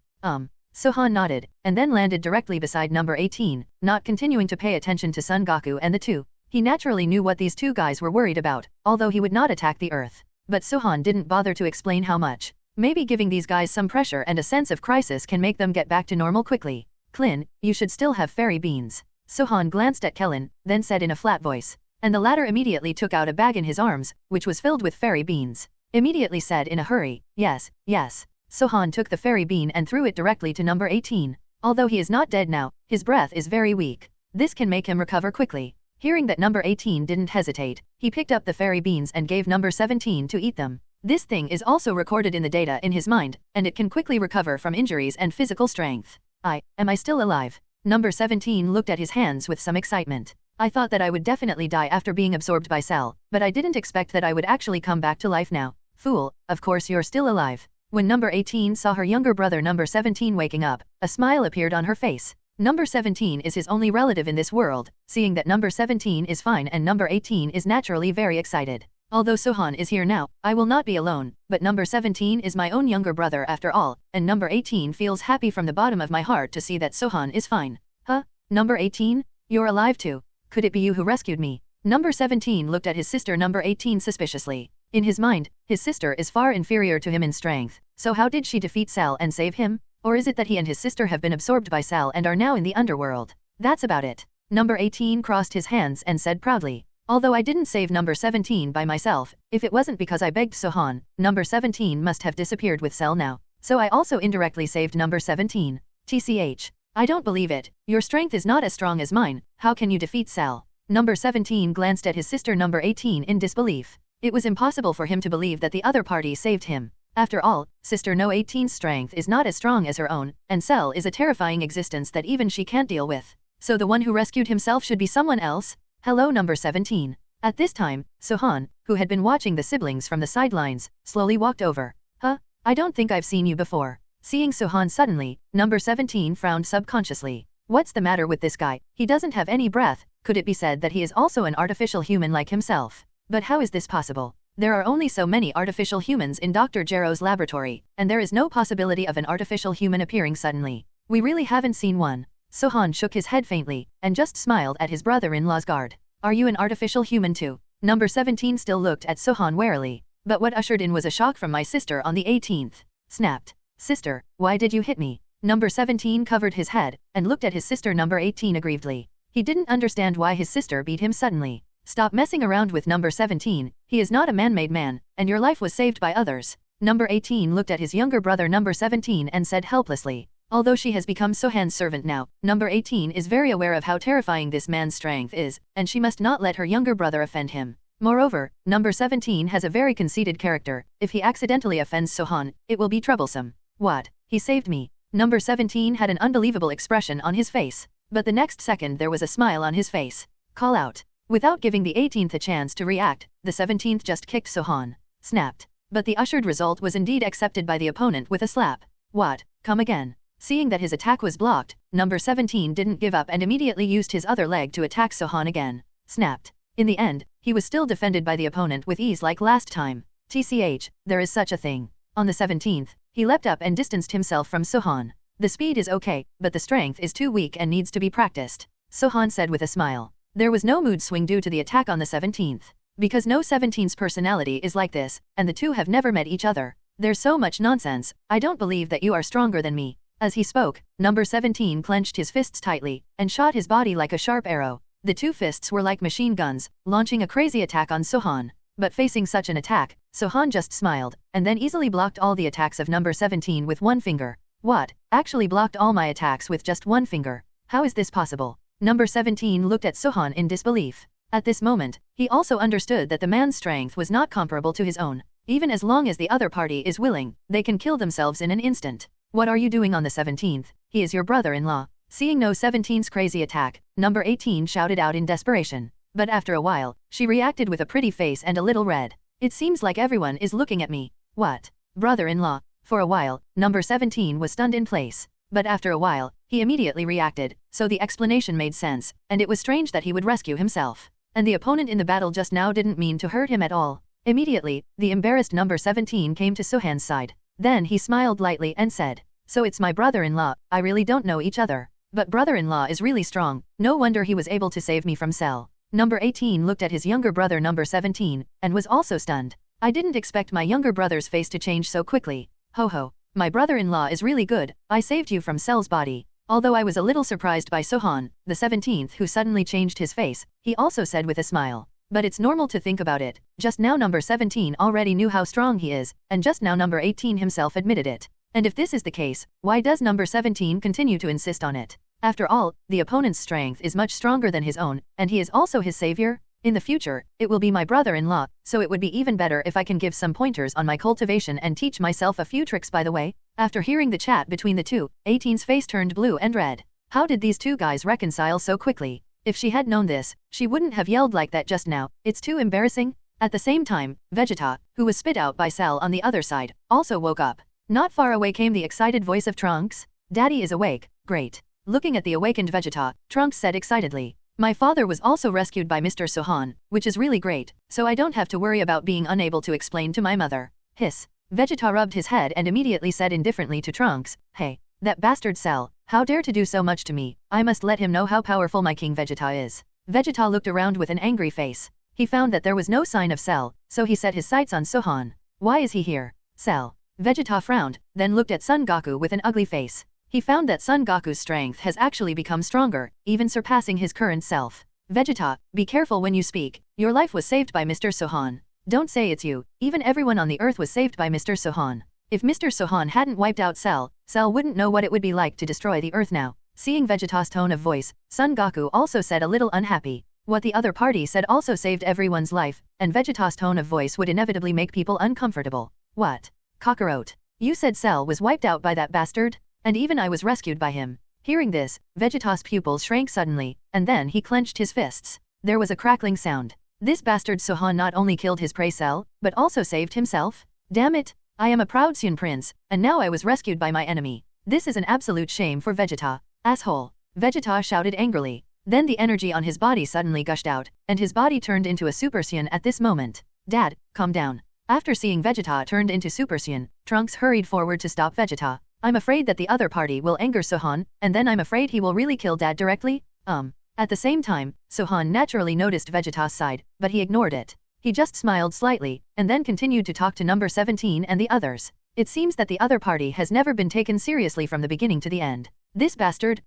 B: Sohan nodded, and then landed directly beside number 18, not continuing to pay attention to Son Goku and the two. He naturally knew what these two guys were worried about, although he would not attack the Earth. But Sohan didn't bother to explain how much. Maybe giving these guys some pressure and a sense of crisis can make them get back to normal quickly. Clin, you should still have fairy beans. Sohan glanced at Kellen, then said in a flat voice. And the latter immediately took out a bag in his arms, which was filled with fairy beans. Immediately said in a hurry, yes, yes. Sohan took the fairy bean and threw it directly to number 18. Although he is not dead now, his breath is very weak. This can make him recover quickly. Hearing that number 18 didn't hesitate, he picked up the fairy beans and gave number 17 to eat them. This thing is also recorded in the data in his mind, and it can quickly recover from injuries and physical strength. Am I still alive? Number 17 looked at his hands with some excitement. I thought that I would definitely die after being absorbed by Cell, but I didn't expect that I would actually come back to life now. Fool, of course you're still alive. When number 18 saw her younger brother number 17 waking up, a smile appeared on her face. Number 17 is his only relative in this world, seeing that number 17 is fine and number 18 is naturally very excited. Although Sohan is here now, I will not be alone, but number 17 is my own younger brother after all, and number 18 feels happy from the bottom of my heart to see that Sohan is fine. Huh? Number 18? You're alive too? Could it be you who rescued me? Number 17 looked at his sister number 18 suspiciously. In his mind, his sister is far inferior to him in strength, so how did she defeat Cell and save him? Or is it that he and his sister have been absorbed by Cell and are now in the underworld? That's about it. Number 18 crossed his hands and said proudly. Although I didn't save number 17 by myself, if it wasn't because I begged Sohan, number 17 must have disappeared with Cell now. So I also indirectly saved number 17. TCH. I don't believe it. Your strength is not as strong as mine. How can you defeat Cell? Number 17 glanced at his sister number 18 in disbelief. It was impossible for him to believe that the other party saved him. After all, Sister No 18's strength is not as strong as her own, and Cell is a terrifying existence that even she can't deal with. So the one who rescued himself should be someone else? Hello number 17. At this time, Sohan, who had been watching the siblings from the sidelines, slowly walked over. Huh? I don't think I've seen you before. Seeing Sohan suddenly, number 17 frowned subconsciously. What's the matter with this guy? He doesn't have any breath. Could it be said that he is also an artificial human like himself? But how is this possible? There are only so many artificial humans in Dr. Jero's laboratory, and there is no possibility of an artificial human appearing suddenly. We really haven't seen one. Sohan shook his head faintly, and just smiled at his brother-in-law's guard. Are you an artificial human too? Number 17 still looked at Sohan warily, but what ushered in was a shock from my sister on the 18th. Snapped. Sister, why did you hit me? Number 17 covered his head, and looked at his sister number 18 aggrievedly. He didn't understand why his sister beat him suddenly. Stop messing around with number 17, he is not a man-made man, and your life was saved by others. Number 18 looked at his younger brother number 17 and said helplessly. Although she has become Sohan's servant now, number 18 is very aware of how terrifying this man's strength is, and she must not let her younger brother offend him. Moreover, number 17 has a very conceited character. If he accidentally offends Sohan, it will be troublesome. What? He saved me. Number 17 had an unbelievable expression on his face, but the next second there was a smile on his face. Call out. Without giving the 18th a chance to react, the 17th just kicked Sohan. Snapped. But the ushered result was indeed accepted by the opponent with a slap. What? Come again. Seeing that his attack was blocked, number 17 didn't give up and immediately used his other leg to attack Sohan again. Snapped. In the end, he was still defended by the opponent with ease like last time. TCH, there is such a thing. On the 17th, he leapt up and distanced himself from Sohan. The speed is okay, but the strength is too weak and needs to be practiced. Sohan said with a smile. There was no mood swing due to the attack on the 17th. Because no 17's personality is like this, and the two have never met each other. There's so much nonsense, I don't believe that you are stronger than me. As he spoke, number 17 clenched his fists tightly, and shot his body like a sharp arrow. The two fists were like machine guns, launching a crazy attack on Sohan. But facing such an attack, Sohan just smiled, and then easily blocked all the attacks of number 17 with one finger. What? Actually blocked all my attacks with just one finger? How is this possible? Number 17 looked at Sohan in disbelief. At this moment, he also understood that the man's strength was not comparable to his own. Even as long as the other party is willing, they can kill themselves in an instant. What are you doing on the 17th? He is your brother-in-law. Seeing No 17's crazy attack, number 18 shouted out in desperation. But after a while, she reacted with a pretty face and a little red. It seems like everyone is looking at me. What? Brother-in-law. For a while, number 17 was stunned in place. But after a while, he immediately reacted, so the explanation made sense, and it was strange that he would rescue himself. And the opponent in the battle just now didn't mean to hurt him at all. Immediately, the embarrassed number 17 came to Sohan's side. Then he smiled lightly and said, "So it's my brother-in-law, I really don't know each other. But brother-in-law is really strong, no wonder he was able to save me from Cell." Number 18 looked at his younger brother number 17, and was also stunned. I didn't expect my younger brother's face to change so quickly. Ho ho. My brother-in-law is really good, I saved you from Cell's body. Although I was a little surprised by Sohan, the 17th who suddenly changed his face, he also said with a smile. But it's normal to think about it, just now number 17 already knew how strong he is, and just now number 18 himself admitted it. And if this is the case, why does number 17 continue to insist on it? After all, the opponent's strength is much stronger than his own, and he is also his savior. In the future, it will be my brother-in-law, so it would be even better if I can give some pointers on my cultivation and teach myself a few tricks by the way. After hearing the chat between the two, 18's face turned blue and red. How did these two guys reconcile so quickly? If she had known this, she wouldn't have yelled like that just now, it's too embarrassing. At the same time, Vegeta, who was spit out by Cell on the other side, also woke up. Not far away came the excited voice of Trunks. Daddy is awake, great. Looking at the awakened Vegeta, Trunks said excitedly. My father was also rescued by Mr. Sohan, which is really great, so I don't have to worry about being unable to explain to my mother. Hiss. Vegeta rubbed his head and immediately said indifferently to Trunks, hey, that bastard Cell, how dare to do so much to me, I must let him know how powerful my King Vegeta is. Vegeta looked around with an angry face. He found that there was no sign of Cell, so he set his sights on Sohan. Why is he here? Cell. Vegeta frowned, then looked at Son Goku with an ugly face. He found that Son Goku's strength has actually become stronger, even surpassing his current self. Vegeta, be careful when you speak, your life was saved by Mr. Sohan. Don't say it's you, even everyone on the earth was saved by Mr. Sohan. If Mr. Sohan hadn't wiped out Cell, Cell wouldn't know what it would be like to destroy the earth now. Seeing Vegeta's tone of voice, Son Goku also said a little unhappy. What the other party said also saved everyone's life, and Vegeta's tone of voice would inevitably make people uncomfortable. What? Kakarot. You said Cell was wiped out by that bastard? And even I was rescued by him. Hearing this, Vegeta's pupils shrank suddenly, and then he clenched his fists. There was a crackling sound. This bastard Sohan not only killed his prey Cell, but also saved himself? Damn it! I am a proud Saiyan prince, and now I was rescued by my enemy. This is an absolute shame for Vegeta. Asshole! Vegeta shouted angrily. Then the energy on his body suddenly gushed out, and his body turned into a Super Saiyan at this moment. Dad, calm down. After seeing Vegeta turned into Super Saiyan, Trunks hurried forward to stop Vegeta. I'm afraid that the other party will anger Sohan, and then I'm afraid he will really kill Dad directly? At the same time, Sohan naturally noticed Vegeta's side, but he ignored it. He just smiled slightly, and then continued to talk to number 17 and the others. It seems that the other party has never been taken seriously from the beginning to the end. This bastard,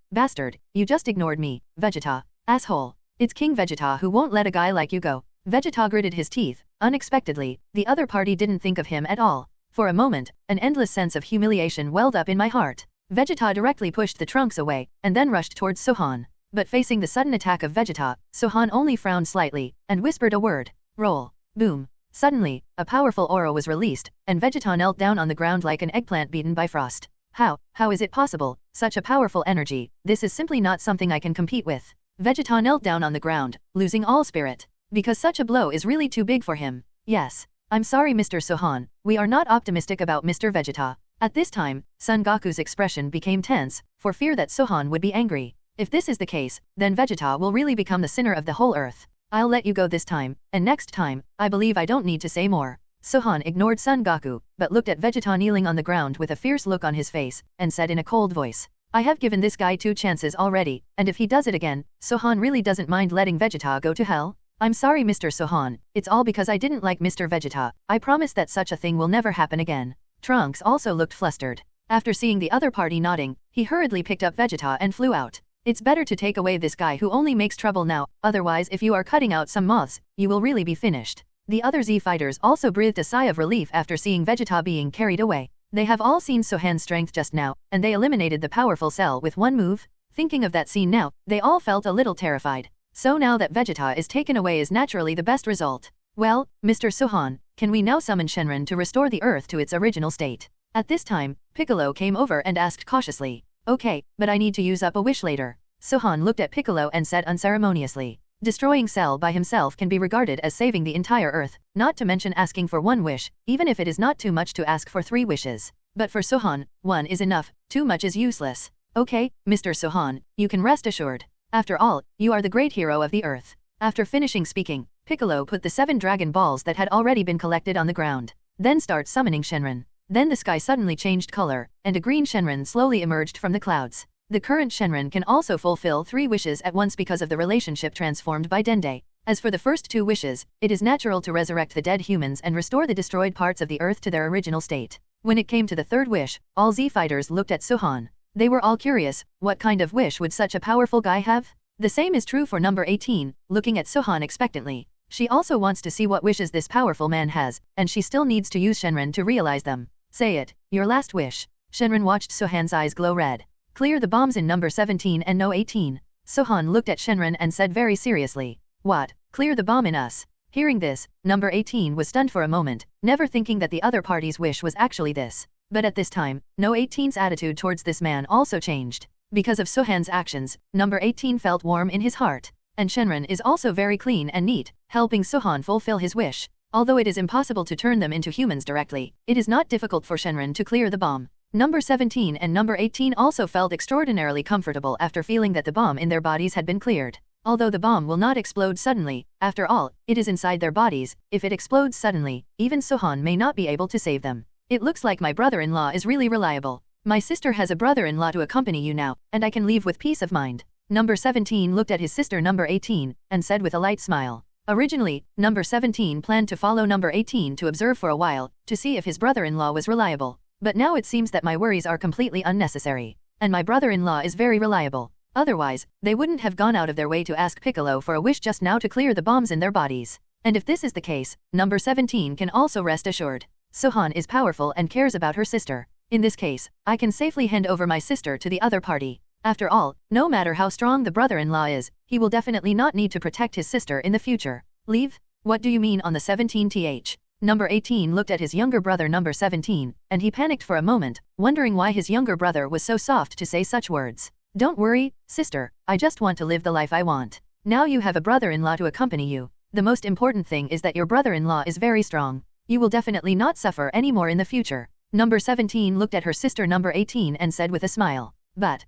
B: you just ignored me, Vegeta. Asshole. It's King Vegeta who won't let a guy like you go. Vegeta gritted his teeth. Unexpectedly, the other party didn't think of him at all. For a moment, an endless sense of humiliation welled up in my heart. Vegeta directly pushed the Trunks away, and then rushed towards Sohan. But facing the sudden attack of Vegeta, Sohan only frowned slightly, and whispered a word. Roll. Boom. Suddenly, a powerful aura was released, and Vegeta knelt down on the ground like an eggplant beaten by frost. How is it possible? Such a powerful energy, this is simply not something I can compete with. Vegeta knelt down on the ground, losing all spirit. Because such a blow is really too big for him. Yes. I'm sorry Mr. Sohan, we are not optimistic about Mr. Vegeta. At this time, Son Goku's expression became tense, for fear that Sohan would be angry. If this is the case, then Vegeta will really become the sinner of the whole earth. I'll let you go this time, and next time, I believe I don't need to say more. Sohan ignored Son Goku, but looked at Vegeta kneeling on the ground with a fierce look on his face, and said in a cold voice. I have given this guy 2 chances already, and if he does it again, Sohan really doesn't mind letting Vegeta go to hell. I'm sorry Mr. Sohan, it's all because I didn't like Mr. Vegeta, I promise that such a thing will never happen again. Trunks also looked flustered. After seeing the other party nodding, he hurriedly picked up Vegeta and flew out. It's better to take away this guy who only makes trouble now, otherwise if you are cutting out some moths, you will really be finished. The other Z fighters also breathed a sigh of relief after seeing Vegeta being carried away. They have all seen Sohan's strength just now, and they eliminated the powerful Cell with one move. Thinking of that scene now, they all felt a little terrified. So now that Vegeta is taken away is naturally the best result. Well, Mr. Sohan, can we now summon Shenron to restore the Earth to its original state? At this time, Piccolo came over and asked cautiously. Okay, but I need to use up a wish later. Sohan looked at Piccolo and said unceremoniously. Destroying Cell by himself can be regarded as saving the entire Earth, not to mention asking for 1 wish, even if it is not too much to ask for 3 wishes. But for Sohan, 1 is enough, too much is useless. Okay, Mr. Sohan, you can rest assured. After all, you are the great hero of the Earth. After finishing speaking, Piccolo put the 7 Dragon Balls that had already been collected on the ground. Then start summoning Shenron. Then the sky suddenly changed color, and a green Shenron slowly emerged from the clouds. The current Shenron can also fulfill 3 wishes at once because of the relationship transformed by Dende. As for the first 2 wishes, it is natural to resurrect the dead humans and restore the destroyed parts of the Earth to their original state. When it came to the 3rd wish, all Z fighters looked at Sohan. They were all curious, what kind of wish would such a powerful guy have? The same is true for number 18, looking at Sohan expectantly. She also wants to see what wishes this powerful man has, and she still needs to use Shenron to realize them. Say it, your last wish. Shenron watched Sohan's eyes glow red. Clear the bombs in number 17 and no 18. Sohan looked at Shenron and said very seriously. What? Clear the bomb in us? Hearing this, number 18 was stunned for a moment, never thinking that the other party's wish was actually this. But at this time, no 18's attitude towards this man also changed. Because of Sohan's actions, number 18 felt warm in his heart. And Shenron is also very clean and neat, helping Sohan fulfill his wish. Although it is impossible to turn them into humans directly, it is not difficult for Shenron to clear the bomb. Number 17 and number 18 also felt extraordinarily comfortable after feeling that the bomb in their bodies had been cleared. Although the bomb will not explode suddenly, after all, it is inside their bodies. If it explodes suddenly, even Sohan may not be able to save them. It looks like my brother-in-law is really reliable. My sister has a brother-in-law to accompany you now, and I can leave with peace of mind. Number 17 looked at his sister number 18, and said with a light smile. Originally, number 17 planned to follow number 18 to observe for a while, to see if his brother-in-law was reliable. But now it seems that my worries are completely unnecessary. And my brother-in-law is very reliable. Otherwise, they wouldn't have gone out of their way to ask Piccolo for a wish just now to clear the bombs in their bodies. And if this is the case, number 17 can also rest assured. Sohan is powerful and cares about her sister. In this case, I can safely hand over my sister to the other party. After all, no matter how strong the brother-in-law is, he will definitely not need to protect his sister in the future. Leave? What do you mean on the 17th? Number 18 looked at his younger brother number 17, and he panicked for a moment, wondering why his younger brother was so soft to say such words. Don't worry, sister, I just want to live the life I want. Now you have a brother-in-law to accompany you. The most important thing is that your brother-in-law is very strong. You will definitely not suffer anymore in the future. Number 17 looked at her sister number 18 and said with a smile. But,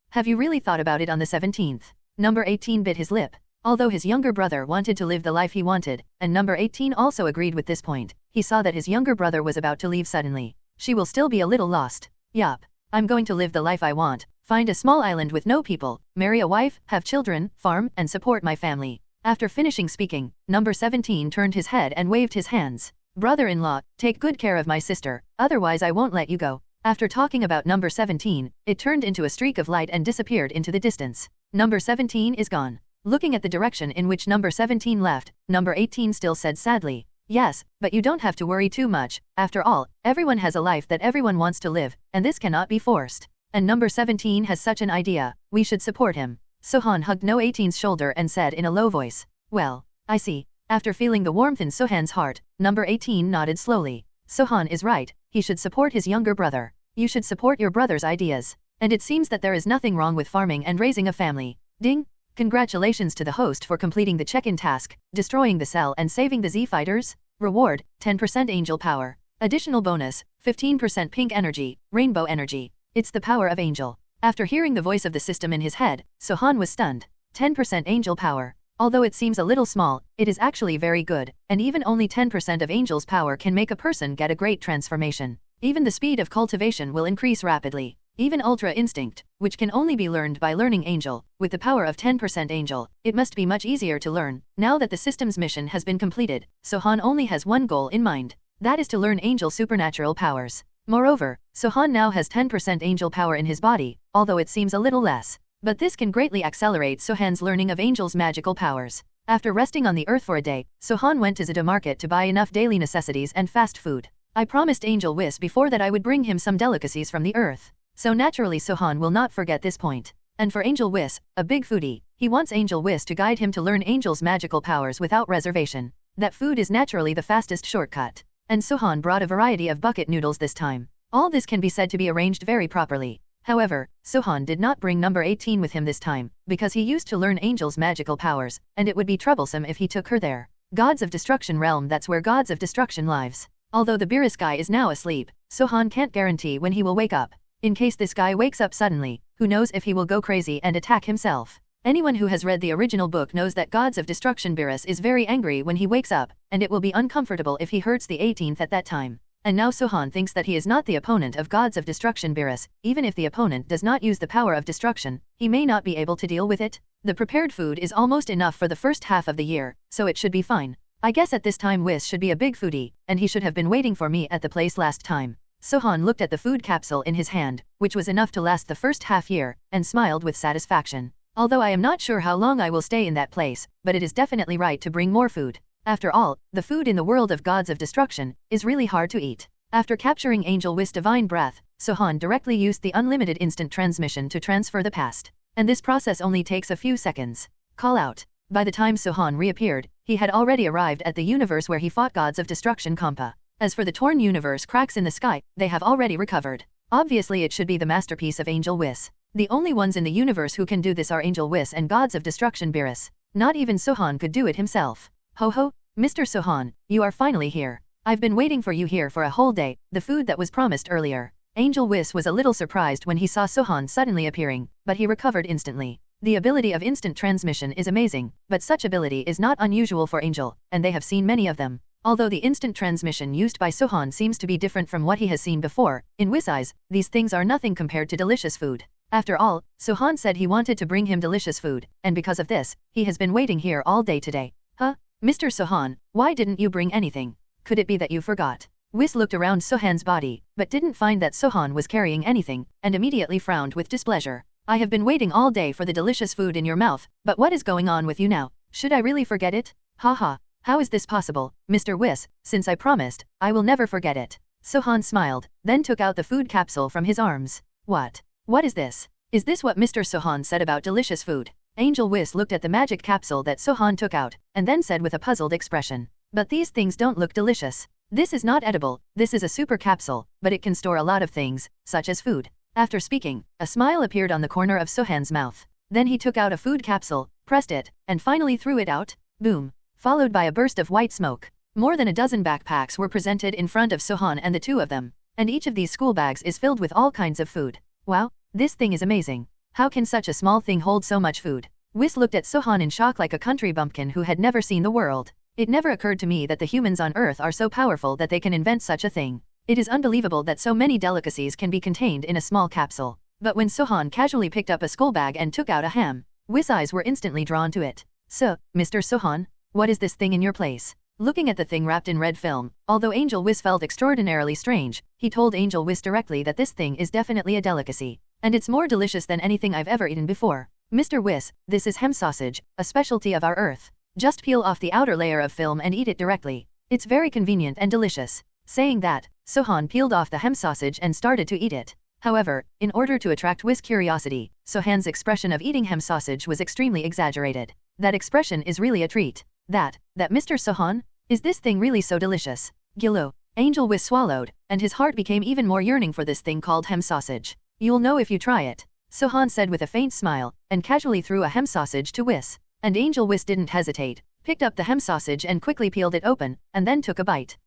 B: have you really thought about it on the 17th? Number 18 bit his lip. Although his younger brother wanted to live the life he wanted, and number 18 also agreed with this point, he saw that his younger brother was about to leave suddenly. She will still be a little lost. Yup. I'm going to live the life I want, find a small island with no people, marry a wife, have children, farm, and support my family. After finishing speaking, number 17 turned his head and waved his hands. Brother-in-law, take good care of my sister, otherwise I won't let you go. After talking about number 17, it turned into a streak of light and disappeared into the distance. Number 17 is gone. Looking at the direction in which number 17 left, number 18 still said sadly, yes, but you don't have to worry too much. After all, everyone has a life that everyone wants to live, and this cannot be forced. And number 17 has such an idea, we should support him. Sohan hugged No 18's shoulder and said in a low voice, well, I see. After feeling the warmth in Sohan's heart, number 18 nodded slowly. Sohan is right, he should support his younger brother. You should support your brother's ideas. And it seems that there is nothing wrong with farming and raising a family. Ding! Congratulations to the host for completing the check-in task, destroying the cell and saving the Z-Fighters. Reward, 10% angel power. Additional bonus, 15% pink energy, rainbow energy. It's the power of angel. After hearing the voice of the system in his head, Sohan was stunned. 10% angel power. Although it seems a little small, it is actually very good, and even only 10% of angel's power can make a person get a great transformation. Even the speed of cultivation will increase rapidly. Even Ultra Instinct, which can only be learned by learning Angel, with the power of 10% Angel, it must be much easier to learn. Now that the system's mission has been completed, Sohan only has one goal in mind. That is to learn Angel supernatural powers. Moreover, Sohan now has 10% Angel power in his body, although it seems a little less. But this can greatly accelerate Sohan's learning of Angel's magical powers. After resting on the earth for a day, Sohan went to Zeta market to buy enough daily necessities and fast food. I promised Angel Whis before that I would bring him some delicacies from the earth. So naturally Sohan will not forget this point. And for Angel Whis, a big foodie, he wants Angel Whis to guide him to learn Angel's magical powers without reservation. That food is naturally the fastest shortcut. And Sohan brought a variety of bucket noodles this time. All this can be said to be arranged very properly. However, Sohan did not bring number 18 with him this time, because he used to learn Angel's magical powers, and it would be troublesome if he took her there. Gods of Destruction realm, that's where Gods of Destruction lives. Although the Beerus guy is now asleep, Sohan can't guarantee when he will wake up. In case this guy wakes up suddenly, who knows if he will go crazy and attack himself. Anyone who has read the original book knows that Gods of Destruction Beerus is very angry when he wakes up, and it will be uncomfortable if he hurts the 18th at that time. And now Sohan thinks that he is not the opponent of Gods of Destruction Beerus. Even if the opponent does not use the power of destruction, he may not be able to deal with it. The prepared food is almost enough for the first half of the year, so it should be fine. I guess at this time Whis should be a big foodie, and he should have been waiting for me at the place last time. Sohan looked at the food capsule in his hand, which was enough to last the first half year, and smiled with satisfaction. Although I am not sure how long I will stay in that place, but it is definitely right to bring more food. After all, the food in the world of gods of destruction is really hard to eat. After capturing Angel Whis' divine breath, Sohan directly used the unlimited instant transmission to transfer the past. And this process only takes a few seconds. Call out. By the time Sohan reappeared, he had already arrived at the universe where he fought gods of destruction Champa. As for the torn universe cracks in the sky, they have already recovered. Obviously it should be the masterpiece of Angel Whis. The only ones in the universe who can do this are Angel Whis and gods of destruction Beerus. Not even Sohan could do it himself. Ho ho, Mr. Sohan, you are finally here. I've been waiting for you here for a whole day, the food that was promised earlier. Angel Whis was a little surprised when he saw Sohan suddenly appearing, but he recovered instantly. The ability of instant transmission is amazing, but such ability is not unusual for Angel, and they have seen many of them. Although the instant transmission used by Sohan seems to be different from what he has seen before, in Whis' eyes, these things are nothing compared to delicious food. After all, Sohan said he wanted to bring him delicious food, and because of this, he has been waiting here all day today. Huh? Mr. Sohan, why didn't you bring anything? Could it be that you forgot? Whis looked around Sohan's body, but didn't find that Sohan was carrying anything, and immediately frowned with displeasure. I have been waiting all day for the delicious food in your mouth, but what is going on with you now? Should I really forget it? Haha, how is this possible, Mr. Whis, since I promised, I will never forget it. Sohan smiled, then took out the food capsule from his arms. What? What is this? Is this what Mr. Sohan said about delicious food? Angel Whis looked at the magic capsule that Sohan took out, and then said with a puzzled expression. But these things don't look delicious. This is not edible, this is a super capsule, but it can store a lot of things, such as food. After speaking, a smile appeared on the corner of Sohan's mouth. Then he took out a food capsule, pressed it, and finally threw it out. Boom. Followed by a burst of white smoke. More than a dozen backpacks were presented in front of Sohan and the two of them, and each of these school bags is filled with all kinds of food. Wow, this thing is amazing. How can such a small thing hold so much food? Whis looked at Sohan in shock like a country bumpkin who had never seen the world. It never occurred to me that the humans on Earth are so powerful that they can invent such a thing. It is unbelievable that so many delicacies can be contained in a small capsule. But when Sohan casually picked up a skull bag and took out a ham, Whis' eyes were instantly drawn to it. So, Mr. Sohan, what is this thing in your place? Looking at the thing wrapped in red film, although Angel Whis felt extraordinarily strange, he told Angel Whis directly that this thing is definitely a delicacy. And it's more delicious than anything I've ever eaten before. Mr. Whis, this is hem sausage, a specialty of our Earth. Just peel off the outer layer of film and eat it directly. It's very convenient and delicious. Saying that, Sohan peeled off the hem sausage and started to eat it. However, in order to attract Whis' curiosity, Sohan's expression of eating hem sausage was extremely exaggerated. That expression is really a treat. That Mr. Sohan? Is this thing really so delicious? Gilo. Angel Whis swallowed, and his heart became even more yearning for this thing called hem sausage. You'll know if you try it. Sohan said with a faint smile, and casually threw a hem sausage to Whis. And Angel Whis didn't hesitate, picked up the hem sausage and quickly peeled it open, and then took a bite.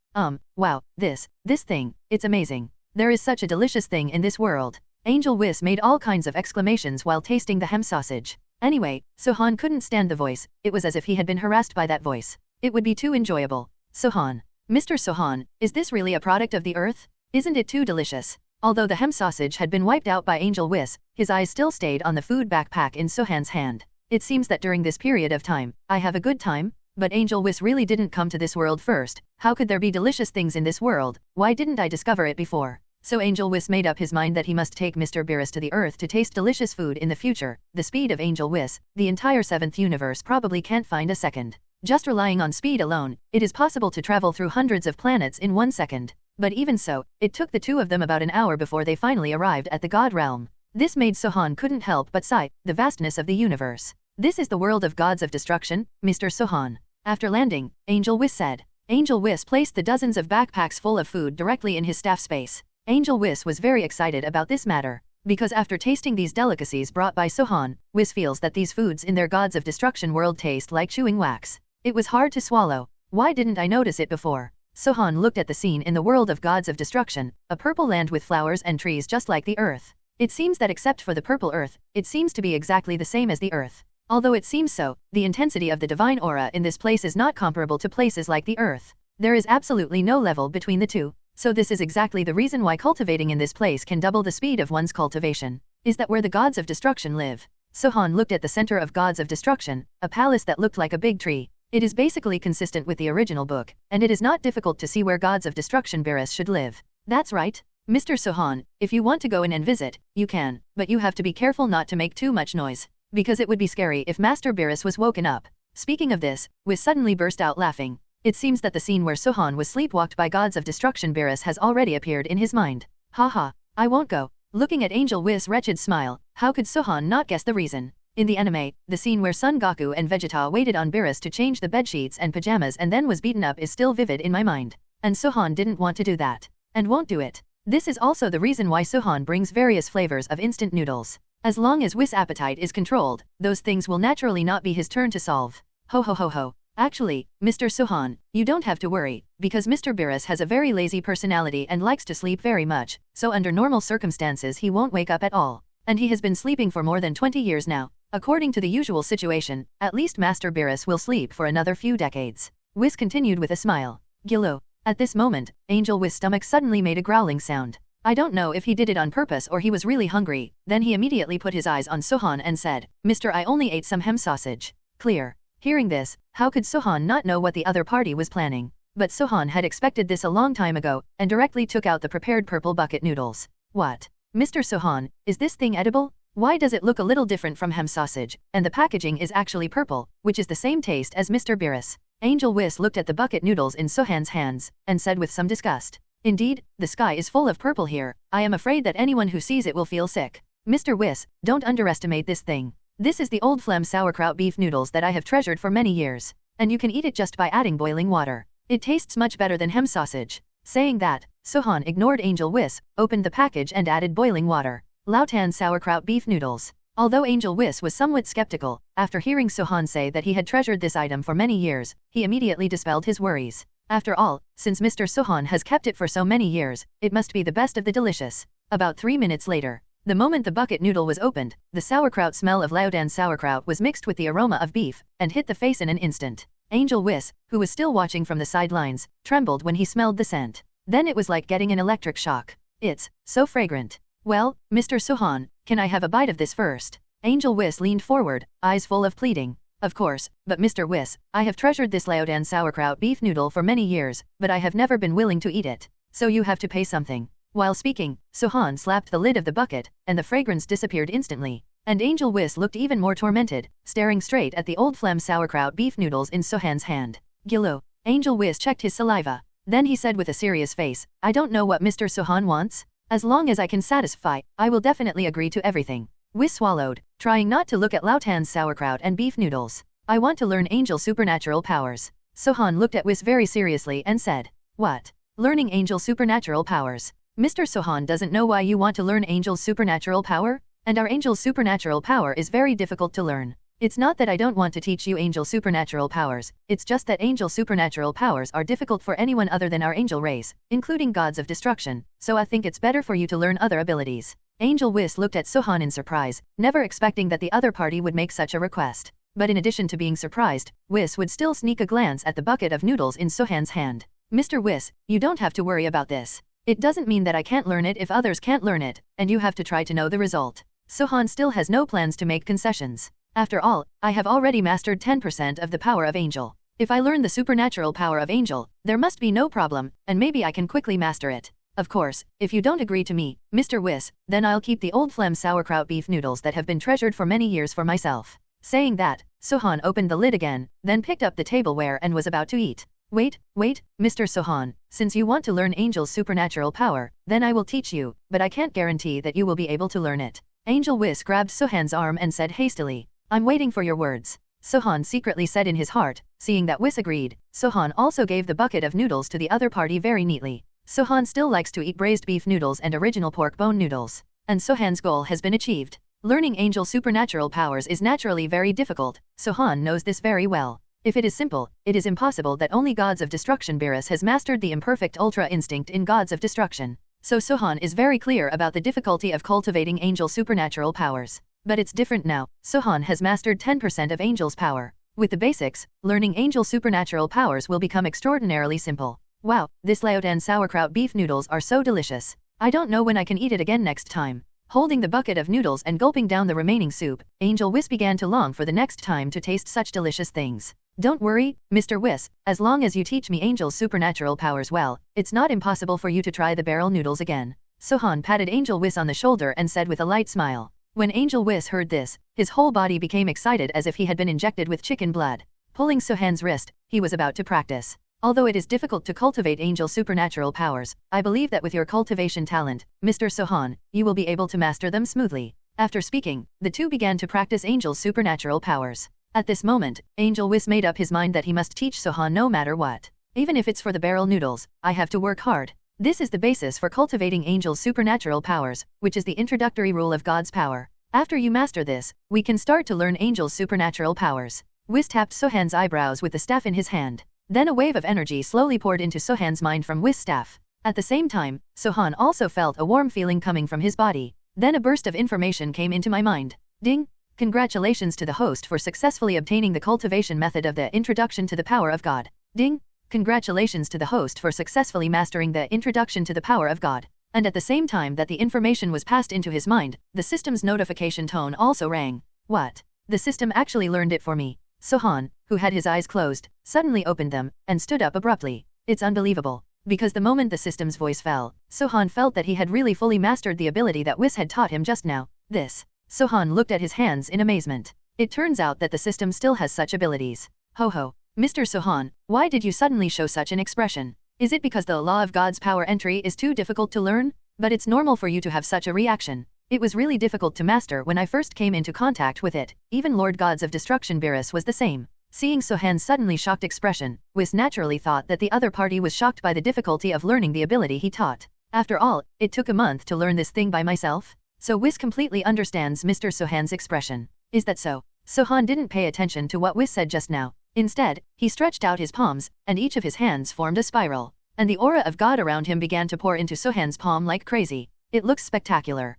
B: Wow, this thing, it's amazing. There is such a delicious thing in this world. Angel Whis made all kinds of exclamations while tasting the hem sausage. Anyway, Sohan couldn't stand the voice, it was as if he had been harassed by that voice. It would be too enjoyable. Sohan. Mr. Sohan, is this really a product of the Earth? Isn't it too delicious? Although the hem sausage had been wiped out by Angel Whis, his eyes still stayed on the food backpack in Sohan's hand. It seems that during this period of time, I have a good time, but Angel Whis really didn't come to this world first. How could there be delicious things in this world? Why didn't I discover it before? So Angel Whis made up his mind that he must take Mr. Beerus to the Earth to taste delicious food in the future. The speed of Angel Whis, the entire 7th universe probably can't find a second. Just relying on speed alone, it is possible to travel through hundreds of planets in 1 second. But even so, it took the two of them about an hour before they finally arrived at the God Realm. This made Sohan couldn't help but sigh, the vastness of the universe. This is the world of gods of destruction, Mr. Sohan. After landing, Angel Whis said. Angel Whis placed the dozens of backpacks full of food directly in his staff space. Angel Whis was very excited about this matter, because after tasting these delicacies brought by Sohan, Whis feels that these foods in their gods of destruction world taste like chewing wax. It was hard to swallow. Why didn't I notice it before? Sohan looked at the scene in the world of gods of destruction, a purple land with flowers and trees just like the Earth. It seems that except for the purple Earth, it seems to be exactly the same as the Earth. Although it seems so, the intensity of the divine aura in this place is not comparable to places like the Earth. There is absolutely no level between the two, so this is exactly the reason why cultivating in this place can double the speed of one's cultivation. Is that where the gods of destruction live? Sohan looked at the center of gods of destruction, a palace that looked like a big tree. It is basically consistent with the original book, and it is not difficult to see where gods of destruction Beerus should live. That's right. Mr. Sohan, if you want to go in and visit, you can, but you have to be careful not to make too much noise, because it would be scary if Master Beerus was woken up. Speaking of this, Whis suddenly burst out laughing. It seems that the scene where Sohan was sleepwalked by gods of destruction Beerus has already appeared in his mind. Haha, I won't go. Looking at Angel Whis' wretched smile, how could Sohan not guess the reason? In the anime, the scene where Son Goku and Vegeta waited on Beerus to change the bedsheets and pajamas and then was beaten up is still vivid in my mind. And Sohan didn't want to do that. And won't do it. This is also the reason why Sohan brings various flavors of instant noodles. As long as Whis' appetite is controlled, those things will naturally not be his turn to solve. Ho ho ho ho. Actually, Mr. Sohan, you don't have to worry, because Mr. Beerus has a very lazy personality and likes to sleep very much, so under normal circumstances he won't wake up at all. And he has been sleeping for more than 20 years now. According to the usual situation, at least Master Beerus will sleep for another few decades. Whis continued with a smile. Gillo. At this moment, Angel Whis' stomach suddenly made a growling sound. I don't know if he did it on purpose or he was really hungry, then he immediately put his eyes on Sohan and said, Mr. I only ate some ham sausage. Clear. Hearing this, how could Sohan not know what the other party was planning? But Sohan had expected this a long time ago, and directly took out the prepared purple bucket noodles. What? Mr. Sohan, is this thing edible? Why does it look a little different from ham sausage, and the packaging is actually purple, which is the same taste as Mr. Beerus? Angel Whis looked at the bucket noodles in Sohan's hands, and said with some disgust. Indeed, the sky is full of purple here. I am afraid that anyone who sees it will feel sick. Mr. Whis, don't underestimate this thing. This is the old phlegm sauerkraut beef noodles that I have treasured for many years, and you can eat it just by adding boiling water. It tastes much better than ham sausage. Saying that, Sohan ignored Angel Whis, opened the package and added boiling water. Lautan sauerkraut beef noodles. Although Angel Whis was somewhat skeptical, after hearing Sohan say that he had treasured this item for many years, he immediately dispelled his worries. After all, since Mr. Sohan has kept it for so many years, it must be the best of the delicious. About 3 minutes later, the moment the bucket noodle was opened, the sauerkraut smell of Laudan sauerkraut was mixed with the aroma of beef, and hit the face in an instant. Angel Whis, who was still watching from the sidelines, trembled when he smelled the scent. Then it was like getting an electric shock. It's so fragrant. Well, Mr. Sohan, can I have a bite of this first? Angel Whis leaned forward, eyes full of pleading. Of course, but Mr. Whis, I have treasured this Laudan sauerkraut beef noodle for many years, but I have never been willing to eat it. So you have to pay something. While speaking, Sohan slapped the lid of the bucket, and the fragrance disappeared instantly. And Angel Whis looked even more tormented, staring straight at the old phlegm sauerkraut beef noodles in Sohan's hand. Gillo. Angel Whis checked his saliva. Then he said with a serious face, I don't know what Mr. Sohan wants. As long as I can satisfy, I will definitely agree to everything. Whis swallowed, trying not to look at Lautan's sauerkraut and beef noodles. I want to learn Angel's supernatural powers. Sohan looked at Whis very seriously and said, What? Learning Angel's supernatural powers? Mr. Sohan doesn't know why you want to learn Angel's supernatural power? And our Angel's supernatural power is very difficult to learn. It's not that I don't want to teach you Angel's supernatural powers, it's just that Angel's supernatural powers are difficult for anyone other than our Angel race, including gods of destruction, so I think it's better for you to learn other abilities. Angel Whis looked at Sohan in surprise, never expecting that the other party would make such a request. But in addition to being surprised, Whis would still sneak a glance at the bucket of noodles in Sohan's hand. Mr. Whis, you don't have to worry about this. It doesn't mean that I can't learn it if others can't learn it, and you have to try to know the result. Sohan still has no plans to make concessions. After all, I have already mastered 10% of the power of Angel. If I learn the supernatural power of Angel, there must be no problem, and maybe I can quickly master it. Of course, if you don't agree to me, Mr. Whis, then I'll keep the old phlegm sauerkraut beef noodles that have been treasured for many years for myself. Saying that, Sohan opened the lid again, then picked up the tableware and was about to eat. Wait, Mr. Sohan, since you want to learn Angel's supernatural power, then I will teach you, but I can't guarantee that you will be able to learn it. Angel Whis grabbed Sohan's arm and said hastily, I'm waiting for your words. Sohan secretly said in his heart, seeing that Whis agreed. Sohan also gave the bucket of noodles to the other party very neatly. Sohan still likes to eat braised beef noodles and original pork bone noodles. And Sohan's goal has been achieved. Learning Angel's supernatural powers is naturally very difficult. Sohan knows this very well. If it is simple, it is impossible that only gods of destruction Beerus has mastered the imperfect ultra instinct in gods of destruction. So Sohan is very clear about the difficulty of cultivating Angel's supernatural powers. But it's different now. Sohan has mastered 10% of Angel's power. With the basics, learning Angel's supernatural powers will become extraordinarily simple. Wow, this Lautan sauerkraut beef noodles are so delicious. I don't know when I can eat it again next time. Holding the bucket of noodles and gulping down the remaining soup, Angel Whis began to long for the next time to taste such delicious things. Don't worry, Mr. Whis, as long as you teach me Angel's supernatural powers well, it's not impossible for you to try the barrel noodles again. Sohan patted Angel Whis on the shoulder and said with a light smile. When Angel Whis heard this, his whole body became excited as if he had been injected with chicken blood. Pulling Sohan's wrist, he was about to practice. Although it is difficult to cultivate Angel's supernatural powers, I believe that with your cultivation talent, Mr. Sohan, you will be able to master them smoothly. After speaking, the two began to practice Angel's supernatural powers. At this moment, Angel Whis made up his mind that he must teach Sohan no matter what. Even if it's for the barrel noodles, I have to work hard. This is the basis for cultivating Angel's supernatural powers, which is the introductory rule of God's power. After you master this, we can start to learn Angel's supernatural powers. Whis tapped Sohan's eyebrows with the staff in his hand. Then a wave of energy slowly poured into Sohan's mind from Whis' staff. At the same time, Sohan also felt a warm feeling coming from his body. Then a burst of information came into my mind. Ding! Congratulations to the host for successfully obtaining the cultivation method of the Introduction to the Power of God. Ding! Congratulations to the host for successfully mastering the Introduction to the Power of God. And at the same time that the information was passed into his mind, the system's notification tone also rang. What? The system actually learned it for me. Sohan, who had his eyes closed, suddenly opened them, and stood up abruptly. It's unbelievable. Because the moment the system's voice fell, Sohan felt that he had really fully mastered the ability that Whis had taught him just now. This. Sohan looked at his hands in amazement. It turns out that the system still has such abilities. Ho ho. Mr. Sohan, why did you suddenly show such an expression? Is it because the law of God's power entry is too difficult to learn? But it's normal for you to have such a reaction. It was really difficult to master when I first came into contact with it. Even Lord Gods of Destruction Beerus was the same. Seeing Sohan's suddenly shocked expression, Whis naturally thought that the other party was shocked by the difficulty of learning the ability he taught. After all, it took a month to learn this thing by myself. So Whis completely understands Mr. Sohan's expression. Is that so? Sohan didn't pay attention to what Whis said just now. Instead, he stretched out his palms, and each of his hands formed a spiral. And the aura of God around him began to pour into Sohan's palm like crazy. It looks spectacular.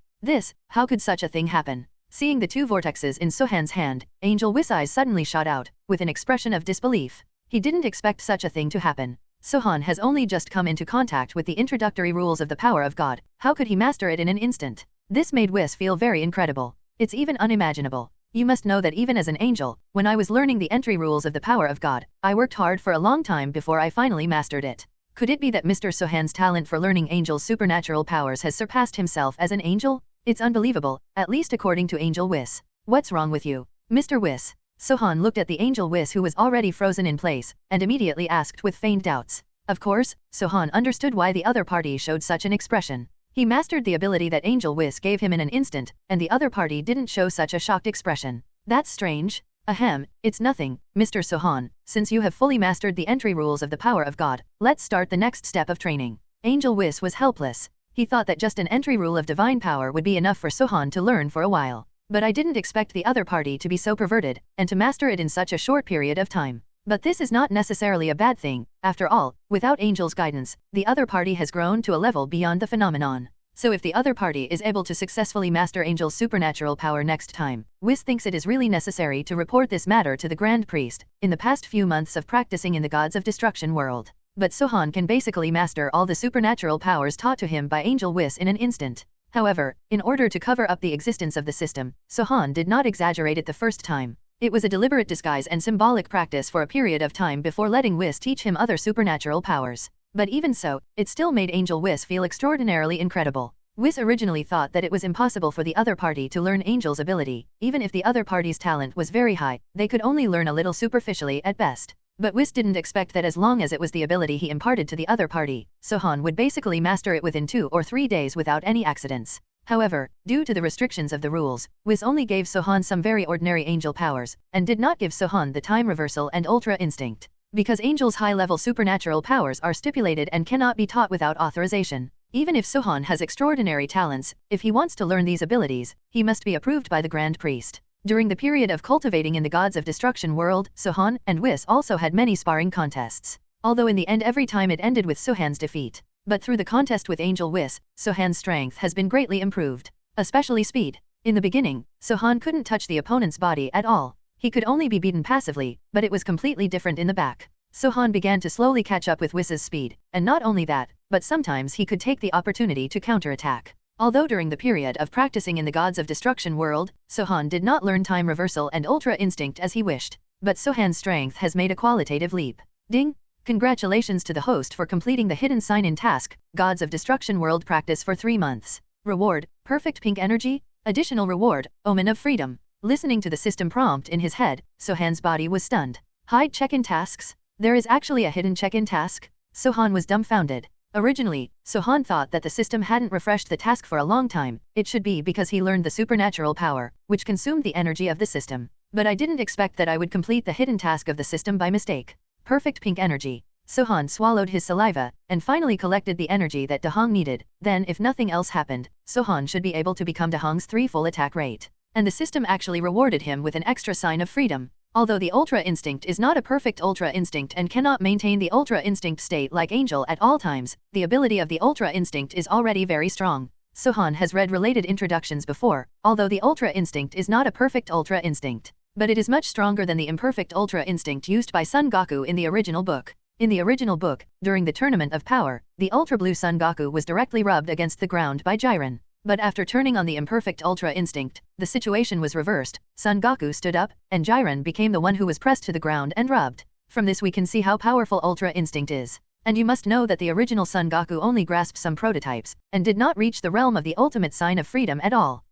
B: How could such a thing happen? Seeing the two vortexes in Sohan's hand, Angel Whis' eyes suddenly shot out, with an expression of disbelief. He didn't expect such a thing to happen. Sohan has only just come into contact with the introductory rules of the power of God. How could he master it in an instant? This made Whis feel very incredible. It's even unimaginable. You must know that even as an angel, when I was learning the entry rules of the power of God, I worked hard for a long time before I finally mastered it. Could it be that Mr. Sohan's talent for learning Angel's supernatural powers has surpassed himself as an angel? It's unbelievable, at least according to Angel Whis. What's wrong with you, Mr. Whis? Sohan looked at the Angel Whis who was already frozen in place, and immediately asked with feigned doubts. Of course, Sohan understood why the other party showed such an expression. He mastered the ability that Angel Whis gave him in an instant, and the other party didn't show such a shocked expression. That's strange. Ahem, it's nothing, Mr. Sohan. Since you have fully mastered the entry rules of the power of God, let's start the next step of training. Angel Whis was helpless. He thought that just an entry rule of divine power would be enough for Sohan to learn for a while. But I didn't expect the other party to be so perverted, and to master it in such a short period of time. But this is not necessarily a bad thing. After all, without Angel's guidance, the other party has grown to a level beyond the phenomenon. So if the other party is able to successfully master Angel's supernatural power next time, Whis thinks it is really necessary to report this matter to the Grand Priest. In the past few months of practicing in the Gods of Destruction world, but Sohan can basically master all the supernatural powers taught to him by Angel Whis in an instant. However, in order to cover up the existence of the system, Sohan did not exaggerate it the first time. It was a deliberate disguise and symbolic practice for a period of time before letting Whis teach him other supernatural powers. But even so, it still made Angel Whis feel extraordinarily incredible. Whis originally thought that it was impossible for the other party to learn Angel's ability. Even if the other party's talent was very high, they could only learn a little superficially at best. But Whis didn't expect that as long as it was the ability he imparted to the other party, Sohan would basically master it within 2 or 3 days without any accidents. However, due to the restrictions of the rules, Whis only gave Sohan some very ordinary angel powers, and did not give Sohan the time reversal and ultra instinct. Because Angel's high-level supernatural powers are stipulated and cannot be taught without authorization. Even if Sohan has extraordinary talents, if he wants to learn these abilities, he must be approved by the Grand Priest. During the period of cultivating in the Gods of Destruction world, Sohan and Whis also had many sparring contests. Although in the end every time it ended with Sohan's defeat. But through the contest with Angel Whis, Sohan's strength has been greatly improved. Especially speed. In the beginning, Sohan couldn't touch the opponent's body at all. He could only be beaten passively, but it was completely different in the back. Sohan began to slowly catch up with Whis' speed, and not only that, but sometimes he could take the opportunity to counterattack. Although during the period of practicing in the Gods of Destruction world, Sohan did not learn time reversal and ultra instinct as he wished. But Sohan's strength has made a qualitative leap. Ding! Congratulations to the host for completing the hidden sign-in task, Gods of Destruction World practice for 3 months. Reward, perfect pink energy. Additional reward, Omen of Freedom. Listening to the system prompt in his head, Sohan's body was stunned. Hide check-in tasks? There is actually a hidden check-in task? Sohan was dumbfounded. Originally, Sohan thought that the system hadn't refreshed the task for a long time. It should be because he learned the supernatural power, which consumed the energy of the system. But I didn't expect that I would complete the hidden task of the system by mistake. Perfect pink energy. Sohan swallowed his saliva, and finally collected the energy that Dahong needed. Then if nothing else happened, Sohan should be able to become Dahong's 3 full attack rate. And the system actually rewarded him with an extra sign of freedom. Although the Ultra Instinct is not a perfect Ultra Instinct and cannot maintain the Ultra Instinct state like Angel at all times, the ability of the Ultra Instinct is already very strong. Sohan has read related introductions before, although the Ultra Instinct is not a perfect Ultra Instinct. But it is much stronger than the imperfect Ultra Instinct used by Son Goku in the original book. In the original book, during the Tournament of Power, the Ultra Blue Son Goku was directly rubbed against the ground by Jiren. But after turning on the imperfect Ultra Instinct, the situation was reversed. Son Goku stood up, and Jiren became the one who was pressed to the ground and rubbed. From this we can see how powerful Ultra Instinct is. And you must know that the original Son Goku only grasped some prototypes, and did not reach the realm of the ultimate sign of freedom at all.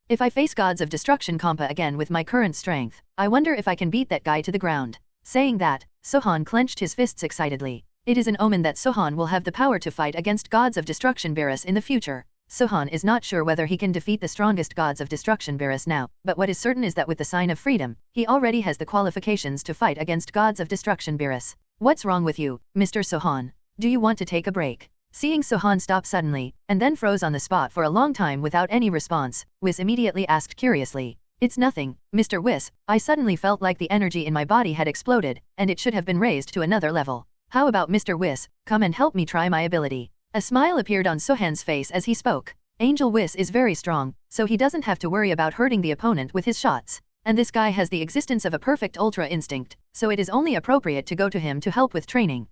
B: If I face Gods of Destruction Champa again with my current strength, I wonder if I can beat that guy to the ground. Saying that, Sohan clenched his fists excitedly. It is an omen that Sohan will have the power to fight against Gods of Destruction Beerus in the future. Sohan is not sure whether he can defeat the strongest Gods of Destruction Beerus now, but what is certain is that with the sign of freedom, he already has the qualifications to fight against Gods of Destruction Beerus. What's wrong with you, Mr. Sohan? Do you want to take a break? Seeing Sohan stop suddenly, and then froze on the spot for a long time without any response, Whis immediately asked curiously. It's nothing, Mr. Whis. I suddenly felt like the energy in my body had exploded, and it should have been raised to another level. How about Mr. Whis, come and help me try my ability. A smile appeared on Sohan's face as he spoke. Angel Whis is very strong, so he doesn't have to worry about hurting the opponent with his shots. And this guy has the existence of a perfect Ultra Instinct, so it is only appropriate to go to him to help with training.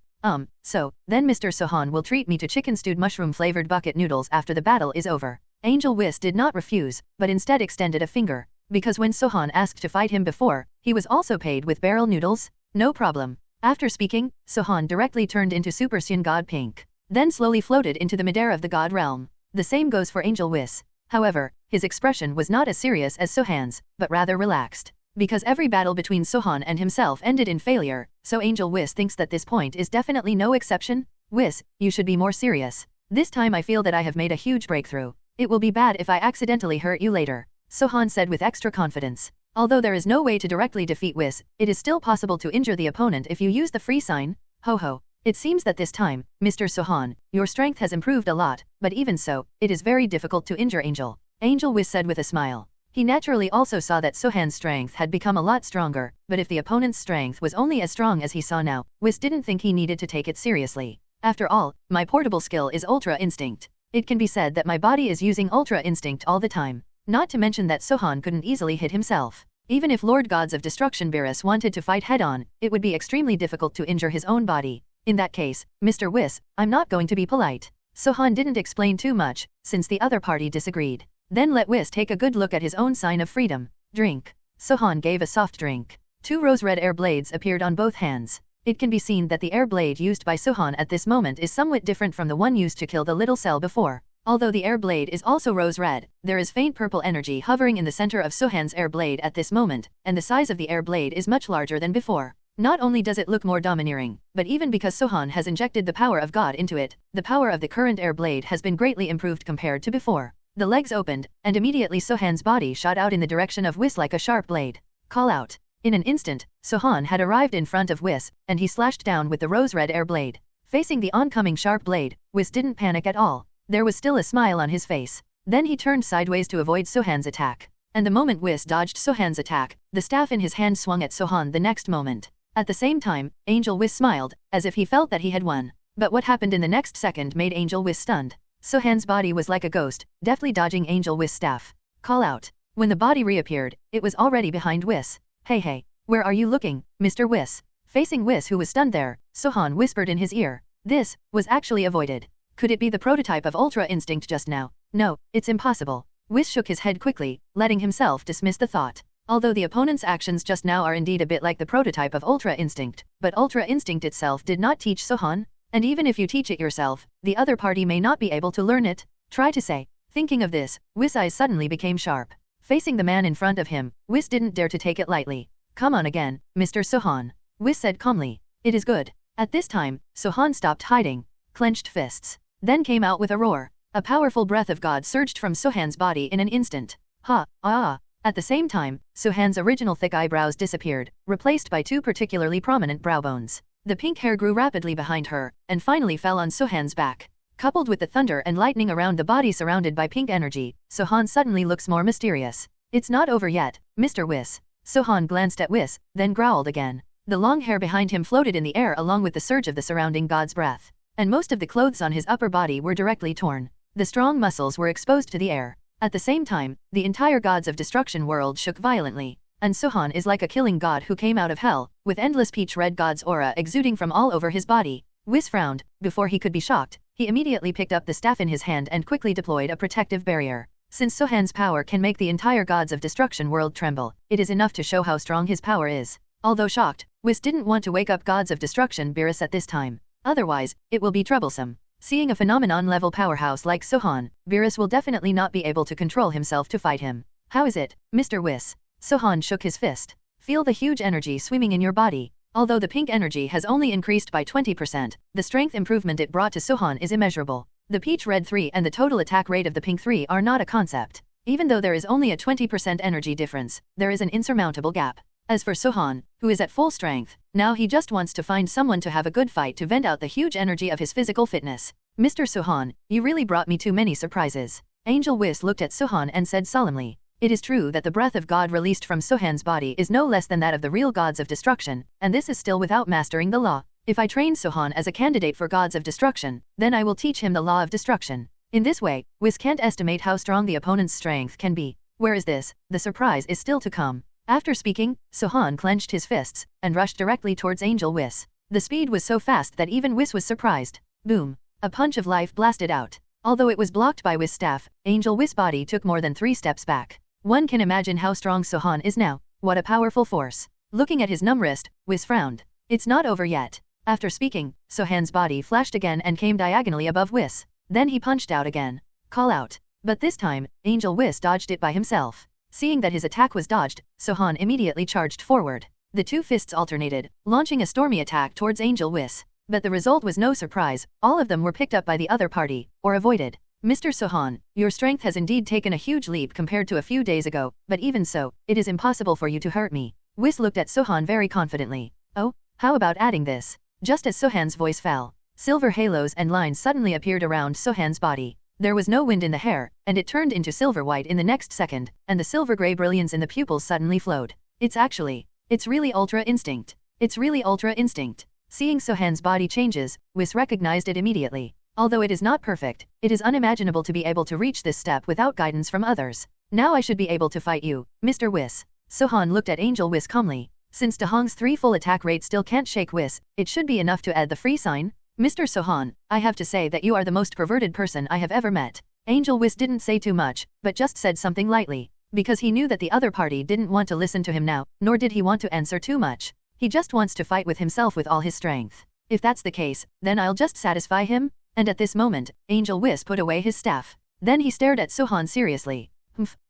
B: So, then Mr. Sohan will treat me to chicken stewed mushroom-flavored bucket noodles after the battle is over. Angel Whis did not refuse, but instead extended a finger. Because when Sohan asked to fight him before, he was also paid with barrel noodles? No problem. After speaking, Sohan directly turned into Super Saiyan God Pink. Then slowly floated into the midair of the God realm. The same goes for Angel Whis. However, his expression was not as serious as Sohan's, but rather relaxed. Because every battle between Sohan and himself ended in failure, so Angel Whis thinks that this point is definitely no exception. Whis, you should be more serious. This time I feel that I have made a huge breakthrough. It will be bad if I accidentally hurt you later. Sohan said with extra confidence. Although there is no way to directly defeat Whis, it is still possible to injure the opponent if you use the free sign. Ho ho. It seems that this time, Mr. Sohan, your strength has improved a lot, but even so, it is very difficult to injure Angel. Angel Whis said with a smile. He naturally also saw that Sohan's strength had become a lot stronger, but if the opponent's strength was only as strong as he saw now, Whis didn't think he needed to take it seriously. After all, my portable skill is Ultra Instinct. It can be said that my body is using Ultra Instinct all the time. Not to mention that Sohan couldn't easily hit himself. Even if Lord Gods of Destruction Beerus wanted to fight head-on, it would be extremely difficult to injure his own body. In that case, Mr. Whis, I'm not going to be polite. Sohan didn't explain too much, since the other party disagreed. Then let Whis take a good look at his own sign of freedom. Drink. Sohan gave a soft drink. 2 rose-red air blades appeared on both hands. It can be seen that the air blade used by Sohan at this moment is somewhat different from the one used to kill the little cell before. Although the air blade is also rose-red, there is faint purple energy hovering in the center of Sohan's air blade at this moment, and the size of the air blade is much larger than before. Not only does it look more domineering, but even because Sohan has injected the power of God into it, the power of the current air blade has been greatly improved compared to before. The legs opened, and immediately Sohan's body shot out in the direction of Whis like a sharp blade. Call out. In an instant, Sohan had arrived in front of Whis, and he slashed down with the rose-red air blade. Facing the oncoming sharp blade, Whis didn't panic at all. There was still a smile on his face. Then he turned sideways to avoid Sohan's attack. And the moment Whis dodged Sohan's attack, the staff in his hand swung at Sohan the next moment. At the same time, Angel Whis smiled, as if he felt that he had won. But what happened in the next second made Angel Whis stunned. Sohan's body was like a ghost, deftly dodging Angel Whis' staff. Call out. When the body reappeared, it was already behind Whis. Hey, where are you looking, Mr. Whis? Facing Whis who was stunned there, Sohan whispered in his ear. This was actually avoided. Could it be the prototype of Ultra Instinct just now? No, it's impossible. Whis shook his head quickly, letting himself dismiss the thought. Although the opponent's actions just now are indeed a bit like the prototype of Ultra Instinct, but Ultra Instinct itself did not teach Sohan, and even if you teach it yourself, the other party may not be able to learn it. Try to say. Thinking of this, Whis' eyes suddenly became sharp. Facing the man in front of him, Whis didn't dare to take it lightly. Come on again, Mr. Sohan. Whis said calmly. It is good. At this time, Sohan stopped hiding, clenched fists, then came out with a roar. A powerful breath of God surged from Sohan's body in an instant. At the same time, Sohan's original thick eyebrows disappeared, replaced by two particularly prominent brow bones. The pink hair grew rapidly behind her, and finally fell on Sohan's back. Coupled with the thunder and lightning around the body surrounded by pink energy, Sohan suddenly looks more mysterious. It's not over yet, Mr. Whis. Sohan glanced at Whis, then growled again. The long hair behind him floated in the air along with the surge of the surrounding god's breath, and most of the clothes on his upper body were directly torn. The strong muscles were exposed to the air. At the same time, the entire gods of destruction world shook violently. And Sohan is like a killing god who came out of hell, with endless peach-red god's aura exuding from all over his body. Whis frowned. Before he could be shocked, he immediately picked up the staff in his hand and quickly deployed a protective barrier. Since Sohan's power can make the entire gods of destruction world tremble, it is enough to show how strong his power is. Although shocked, Whis didn't want to wake up gods of destruction Beerus at this time. Otherwise, it will be troublesome. Seeing a phenomenon-level powerhouse like Sohan, Beerus will definitely not be able to control himself to fight him. How is it, Mr. Whis? Sohan shook his fist. Feel the huge energy swimming in your body. Although the pink energy has only increased by 20%, the strength improvement it brought to Sohan is immeasurable. The peach red 3 and the total attack rate of the pink 3 are not a concept. Even though there is only a 20% energy difference, there is an insurmountable gap. As for Sohan, who is at full strength, now he just wants to find someone to have a good fight to vent out the huge energy of his physical fitness. Mr. Sohan, you really brought me too many surprises. Angel Whis looked at Sohan and said solemnly. It is true that the breath of God released from Sohan's body is no less than that of the real gods of destruction, and this is still without mastering the law. If I train Sohan as a candidate for gods of destruction, then I will teach him the law of destruction. In this way, Whis can't estimate how strong the opponent's strength can be. Where is this? The surprise is still to come. After speaking, Sohan clenched his fists and rushed directly towards Angel Whis. The speed was so fast that even Whis was surprised. Boom! A punch of life blasted out. Although it was blocked by Whis' staff, Angel Whis' body took more than 3 steps back. One can imagine how strong Sohan is now. What a powerful force. Looking at his numb wrist, Whis frowned. It's not over yet. After speaking, Sohan's body flashed again and came diagonally above Whis. Then he punched out again. Call out. But this time, Angel Whis dodged it by himself. Seeing that his attack was dodged, Sohan immediately charged forward. The two fists alternated, launching a stormy attack towards Angel Whis. But the result was no surprise. All of them were picked up by the other party, or avoided. Mr. Sohan, your strength has indeed taken a huge leap compared to a few days ago, but even so, it is impossible for you to hurt me. Whis looked at Sohan very confidently. Oh, how about adding this? Just as Sohan's voice fell, silver halos and lines suddenly appeared around Sohan's body. There was no wind in the hair, and it turned into silver white in the next second, and the silver-gray brilliance in the pupils suddenly flowed. It's really Ultra Instinct. It's really Ultra Instinct. Seeing Sohan's body changes, Whis recognized it immediately. Although it is not perfect, it is unimaginable to be able to reach this step without guidance from others. Now I should be able to fight you, Mr. Whis. Sohan looked at Angel Whis calmly. Since Dahong's 3 full attack rate still can't shake Whis, it should be enough to add the free sign. Mr. Sohan, I have to say that you are the most perverted person I have ever met. Angel Whis didn't say too much, but just said something lightly. Because he knew that the other party didn't want to listen to him now, nor did he want to answer too much. He just wants to fight with himself with all his strength. If that's the case, then I'll just satisfy him. And at this moment, Angel Whis put away his staff. Then he stared at Sohan seriously.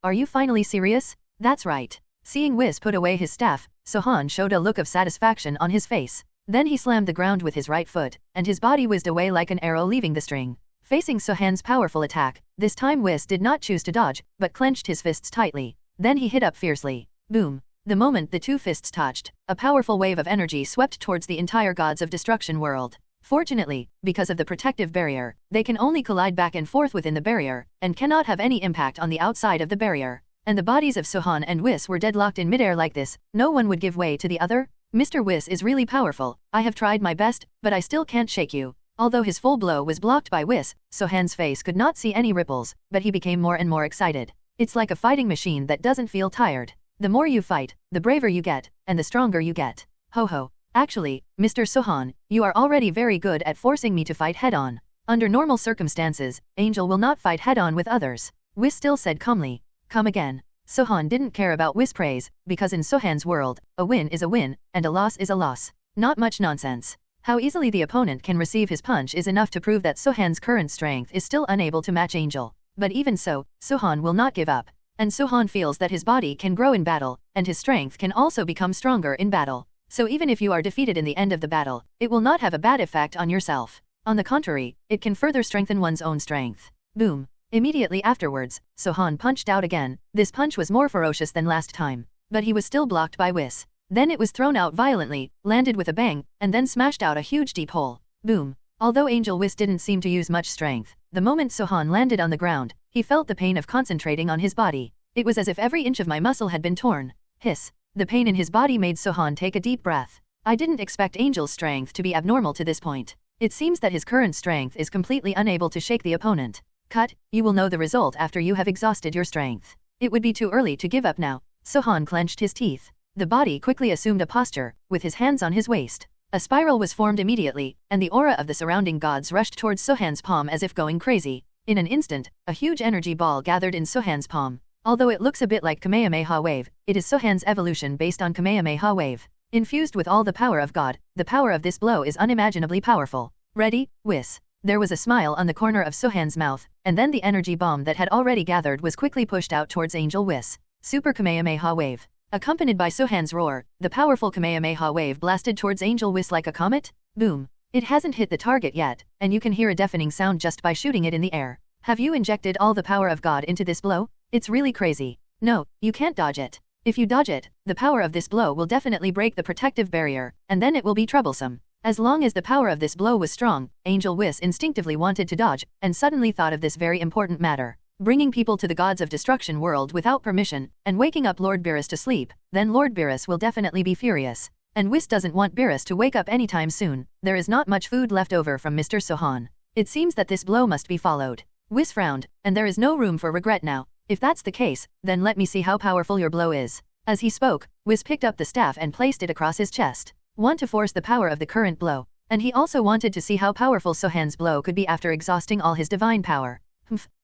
B: Are you finally serious? That's right. Seeing Whis put away his staff, Sohan showed a look of satisfaction on his face. Then he slammed the ground with his right foot, and his body whizzed away like an arrow leaving the string. Facing Sohan's powerful attack, this time Whis did not choose to dodge, but clenched his fists tightly. Then he hit up fiercely. Boom! The moment the two fists touched, a powerful wave of energy swept towards the entire gods of destruction world. Fortunately, because of the protective barrier, they can only collide back and forth within the barrier, and cannot have any impact on the outside of the barrier. And the bodies of Sohan and Whis were deadlocked in midair like this, no one would give way to the other. Mr. Whis is really powerful. I have tried my best, but I still can't shake you. Although his full blow was blocked by Whis, Sohan's face could not see any ripples, but he became more and more excited. It's like a fighting machine that doesn't feel tired. The more you fight, the braver you get, and the stronger you get. Ho ho. Actually, Mr. Sohan, you are already very good at forcing me to fight head-on. Under normal circumstances, Angel will not fight head-on with others. Whis still said calmly. Come again. Sohan didn't care about Whis' praise, because in Sohan's world, a win is a win, and a loss is a loss. Not much nonsense. How easily the opponent can receive his punch is enough to prove that Sohan's current strength is still unable to match Angel. But even so, Sohan will not give up. And Sohan feels that his body can grow in battle, and his strength can also become stronger in battle. So even if you are defeated in the end of the battle, it will not have a bad effect on yourself. On the contrary, it can further strengthen one's own strength. Boom. Immediately afterwards, Sohan punched out again. This punch was more ferocious than last time. But he was still blocked by Whis. Then it was thrown out violently, landed with a bang, and then smashed out a huge deep hole. Boom. Although Angel Whis didn't seem to use much strength, the moment Sohan landed on the ground, he felt the pain of concentrating on his body. It was as if every inch of my muscle had been torn. Hiss. The pain in his body made Sohan take a deep breath. I didn't expect Angel's strength to be abnormal to this point. It seems that his current strength is completely unable to shake the opponent. Cut, you will know the result after you have exhausted your strength. It would be too early to give up now. Sohan clenched his teeth. The body quickly assumed a posture, with his hands on his waist. A spiral was formed immediately, and the aura of the surrounding gods rushed towards Sohan's palm as if going crazy. In an instant, a huge energy ball gathered in Sohan's palm. Although it looks a bit like Kamehameha Wave, it is Sohan's evolution based on Kamehameha Wave. Infused with all the power of God, the power of this blow is unimaginably powerful. Ready, Whis. There was a smile on the corner of Sohan's mouth, and then the energy bomb that had already gathered was quickly pushed out towards Angel Whis. Super Kamehameha Wave. Accompanied by Sohan's roar, the powerful Kamehameha Wave blasted towards Angel Whis like a comet. Boom. It hasn't hit the target yet, and you can hear a deafening sound just by shooting it in the air. Have you injected all the power of God into this blow? It's really crazy. No, you can't dodge it. If you dodge it, the power of this blow will definitely break the protective barrier, and then it will be troublesome. As long as the power of this blow was strong, Angel Whis instinctively wanted to dodge, and suddenly thought of this very important matter. Bringing people to the gods of destruction world without permission, and waking up Lord Beerus to sleep, then Lord Beerus will definitely be furious. And Whis doesn't want Beerus to wake up anytime soon. There is not much food left over from Mr. Sohan. It seems that this blow must be followed. Whis frowned, and there is no room for regret now. If that's the case, then let me see how powerful your blow is. As he spoke, Whis picked up the staff and placed it across his chest. Want to force the power of the current blow. And he also wanted to see how powerful Sohan's blow could be after exhausting all his divine power.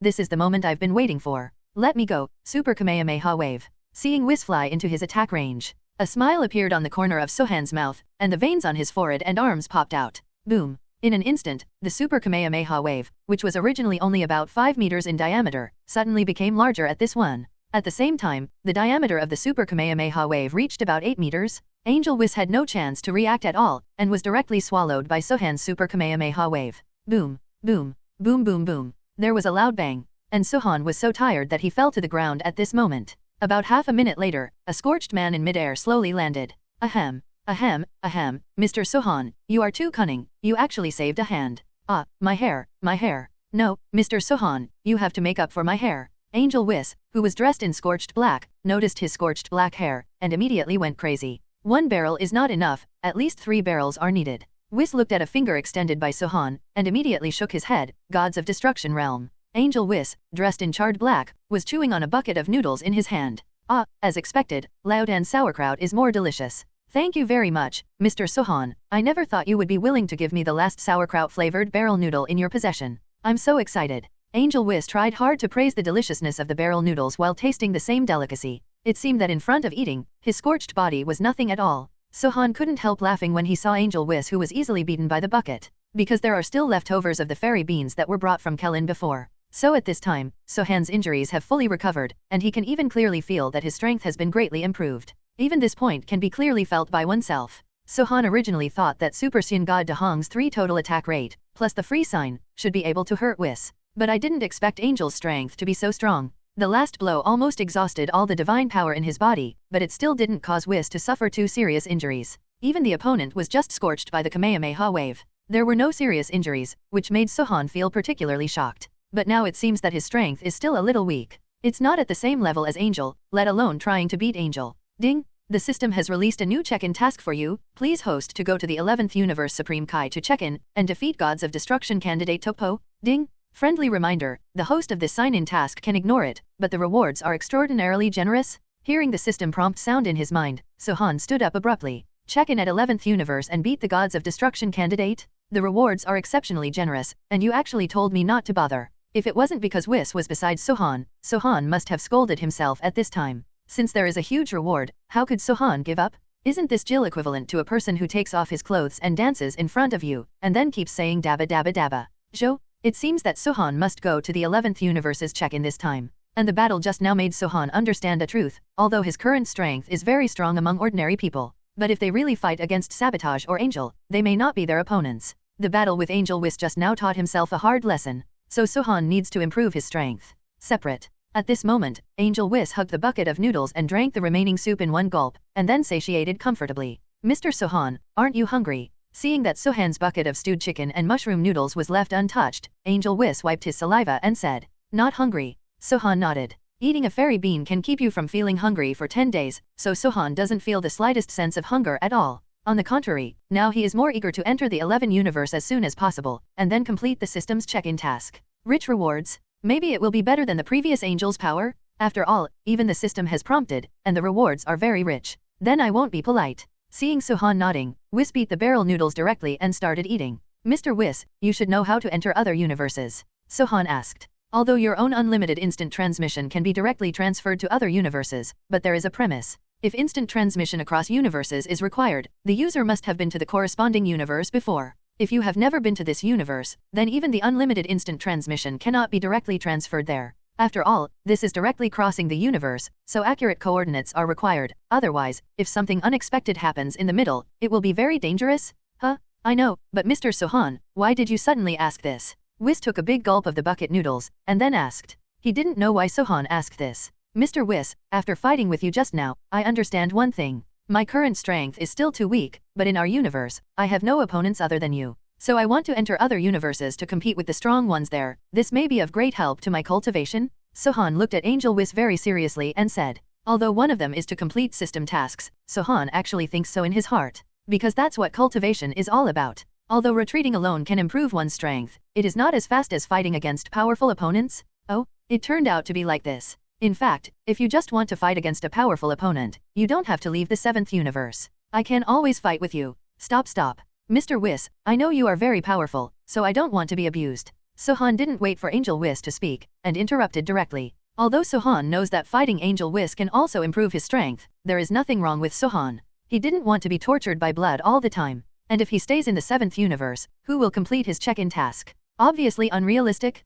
B: This is the moment I've been waiting for. Let me go, Super Kamehameha Wave. Seeing Whis fly into his attack range, a smile appeared on the corner of Sohan's mouth, and the veins on his forehead and arms popped out. Boom. In an instant, the Super Kamehameha Wave, which was originally only about 5 meters in diameter, suddenly became larger at this one. At the same time, the diameter of the Super Kamehameha Wave reached about 8 meters. Angel Whis had no chance to react at all, and was directly swallowed by Sohan's Super Kamehameha Wave. Boom. Boom. Boom boom boom. There was a loud bang, and Sohan was so tired that he fell to the ground at this moment. About half a minute later, a scorched man in midair slowly landed. Ahem. Ahem, ahem, Mr. Sohan, you are too cunning, you actually saved a hand. Ah, my hair, my hair. No, Mr. Sohan, you have to make up for my hair. Angel Whis, who was dressed in scorched black, noticed his scorched black hair, and immediately went crazy. 1 barrel is not enough, at least 3 barrels are needed. Whis looked at a finger extended by Sohan, and immediately shook his head. Gods of Destruction Realm. Angel Whis, dressed in charred black, was chewing on a bucket of noodles in his hand. Ah, as expected, Laudan sauerkraut is more delicious. Thank you very much, Mr. Sohan. I never thought you would be willing to give me the last sauerkraut-flavored barrel noodle in your possession. I'm so excited. Angel Whis tried hard to praise the deliciousness of the barrel noodles while tasting the same delicacy. It seemed that in front of eating, his scorched body was nothing at all. Sohan couldn't help laughing when he saw Angel Whis, who was easily beaten by the bucket, because there are still leftovers of the fairy beans that were brought from Kelin before. So at this time, Sohan's injuries have fully recovered, and he can even clearly feel that his strength has been greatly improved. Even this point can be clearly felt by oneself. Sohan originally thought that Super Saiyan God Dahong's 3 total attack rate, plus the free sign, should be able to hurt Whis. But I didn't expect Angel's strength to be so strong. The last blow almost exhausted all the divine power in his body, but it still didn't cause Whis to suffer 2 serious injuries. Even the opponent was just scorched by the Kamehameha Wave. There were no serious injuries, which made Sohan feel particularly shocked. But now it seems that his strength is still a little weak. It's not at the same level as Angel, let alone trying to beat Angel. Ding! The system has released a new check-in task for you. Please host to go to the 11th Universe Supreme Kai to check in, and defeat Gods of Destruction candidate Topo. Ding! Friendly reminder, the host of this sign-in task can ignore it, but the rewards are extraordinarily generous. Hearing the system prompt sound in his mind, Sohan stood up abruptly. Check in at 11th Universe and beat the Gods of Destruction candidate? The rewards are exceptionally generous, and you actually told me not to bother. If it wasn't because Whis was beside Sohan, Sohan must have scolded himself at this time. Since there is a huge reward, how could Sohan give up? Isn't this Jill equivalent to a person who takes off his clothes and dances in front of you, and then keeps saying dabba dabba dabba? Jo? It seems that Sohan must go to the 11th universe's check-in this time. And the battle just now made Sohan understand a truth, although his current strength is very strong among ordinary people. But if they really fight against Sabotage or Angel, they may not be their opponents. The battle with Angel Whis just now taught himself a hard lesson, so Sohan needs to improve his strength. Separate. At this moment, Angel Whis hugged the bucket of noodles and drank the remaining soup in one gulp, and then satiated comfortably. Mr. Sohan, aren't you hungry? Seeing that Sohan's bucket of stewed chicken and mushroom noodles was left untouched, Angel Whis wiped his saliva and said, "Not hungry." Sohan nodded. Eating a fairy bean can keep you from feeling hungry for 10 days, so Sohan doesn't feel the slightest sense of hunger at all. On the contrary, now he is more eager to enter the 11 universe as soon as possible, and then complete the system's check-in task. Rich rewards? Maybe it will be better than the previous Angel's power? After all, even the system has prompted, and the rewards are very rich. Then I won't be polite. Seeing Sohan nodding, Whis beat the barrel noodles directly and started eating. Mr. Whis, you should know how to enter other universes. Sohan asked. Although your own unlimited instant transmission can be directly transferred to other universes, but there is a premise. If instant transmission across universes is required, the user must have been to the corresponding universe before. If you have never been to this universe, then even the unlimited instant transmission cannot be directly transferred there. After all, this is directly crossing the universe, so accurate coordinates are required. Otherwise, if something unexpected happens in the middle, it will be very dangerous. Huh? I know, but Mr. Sohan, why did you suddenly ask this? Whis took a big gulp of the bucket noodles, and then asked. He didn't know why Sohan asked this. Mr. Whis, after fighting with you just now, I understand one thing. My current strength is still too weak, but in our universe, I have no opponents other than you. So I want to enter other universes to compete with the strong ones there. This may be of great help to my cultivation. Sohan looked at Angel Whis very seriously and said. Although one of them is to complete system tasks, Sohan actually thinks so in his heart. Because that's what cultivation is all about. Although retreating alone can improve one's strength, it is not as fast as fighting against powerful opponents. Oh, it turned out to be like this. In fact, if you just want to fight against a powerful opponent, you don't have to leave the 7th universe. I can always fight with you. Stop. Mr. Whis, I know you are very powerful, so I don't want to be abused. Sohan didn't wait for Angel Whis to speak, and interrupted directly. Although Sohan knows that fighting Angel Whis can also improve his strength, there is nothing wrong with Sohan. He didn't want to be tortured by blood all the time. And if he stays in the 7th universe, who will complete his check-in task? Obviously unrealistic?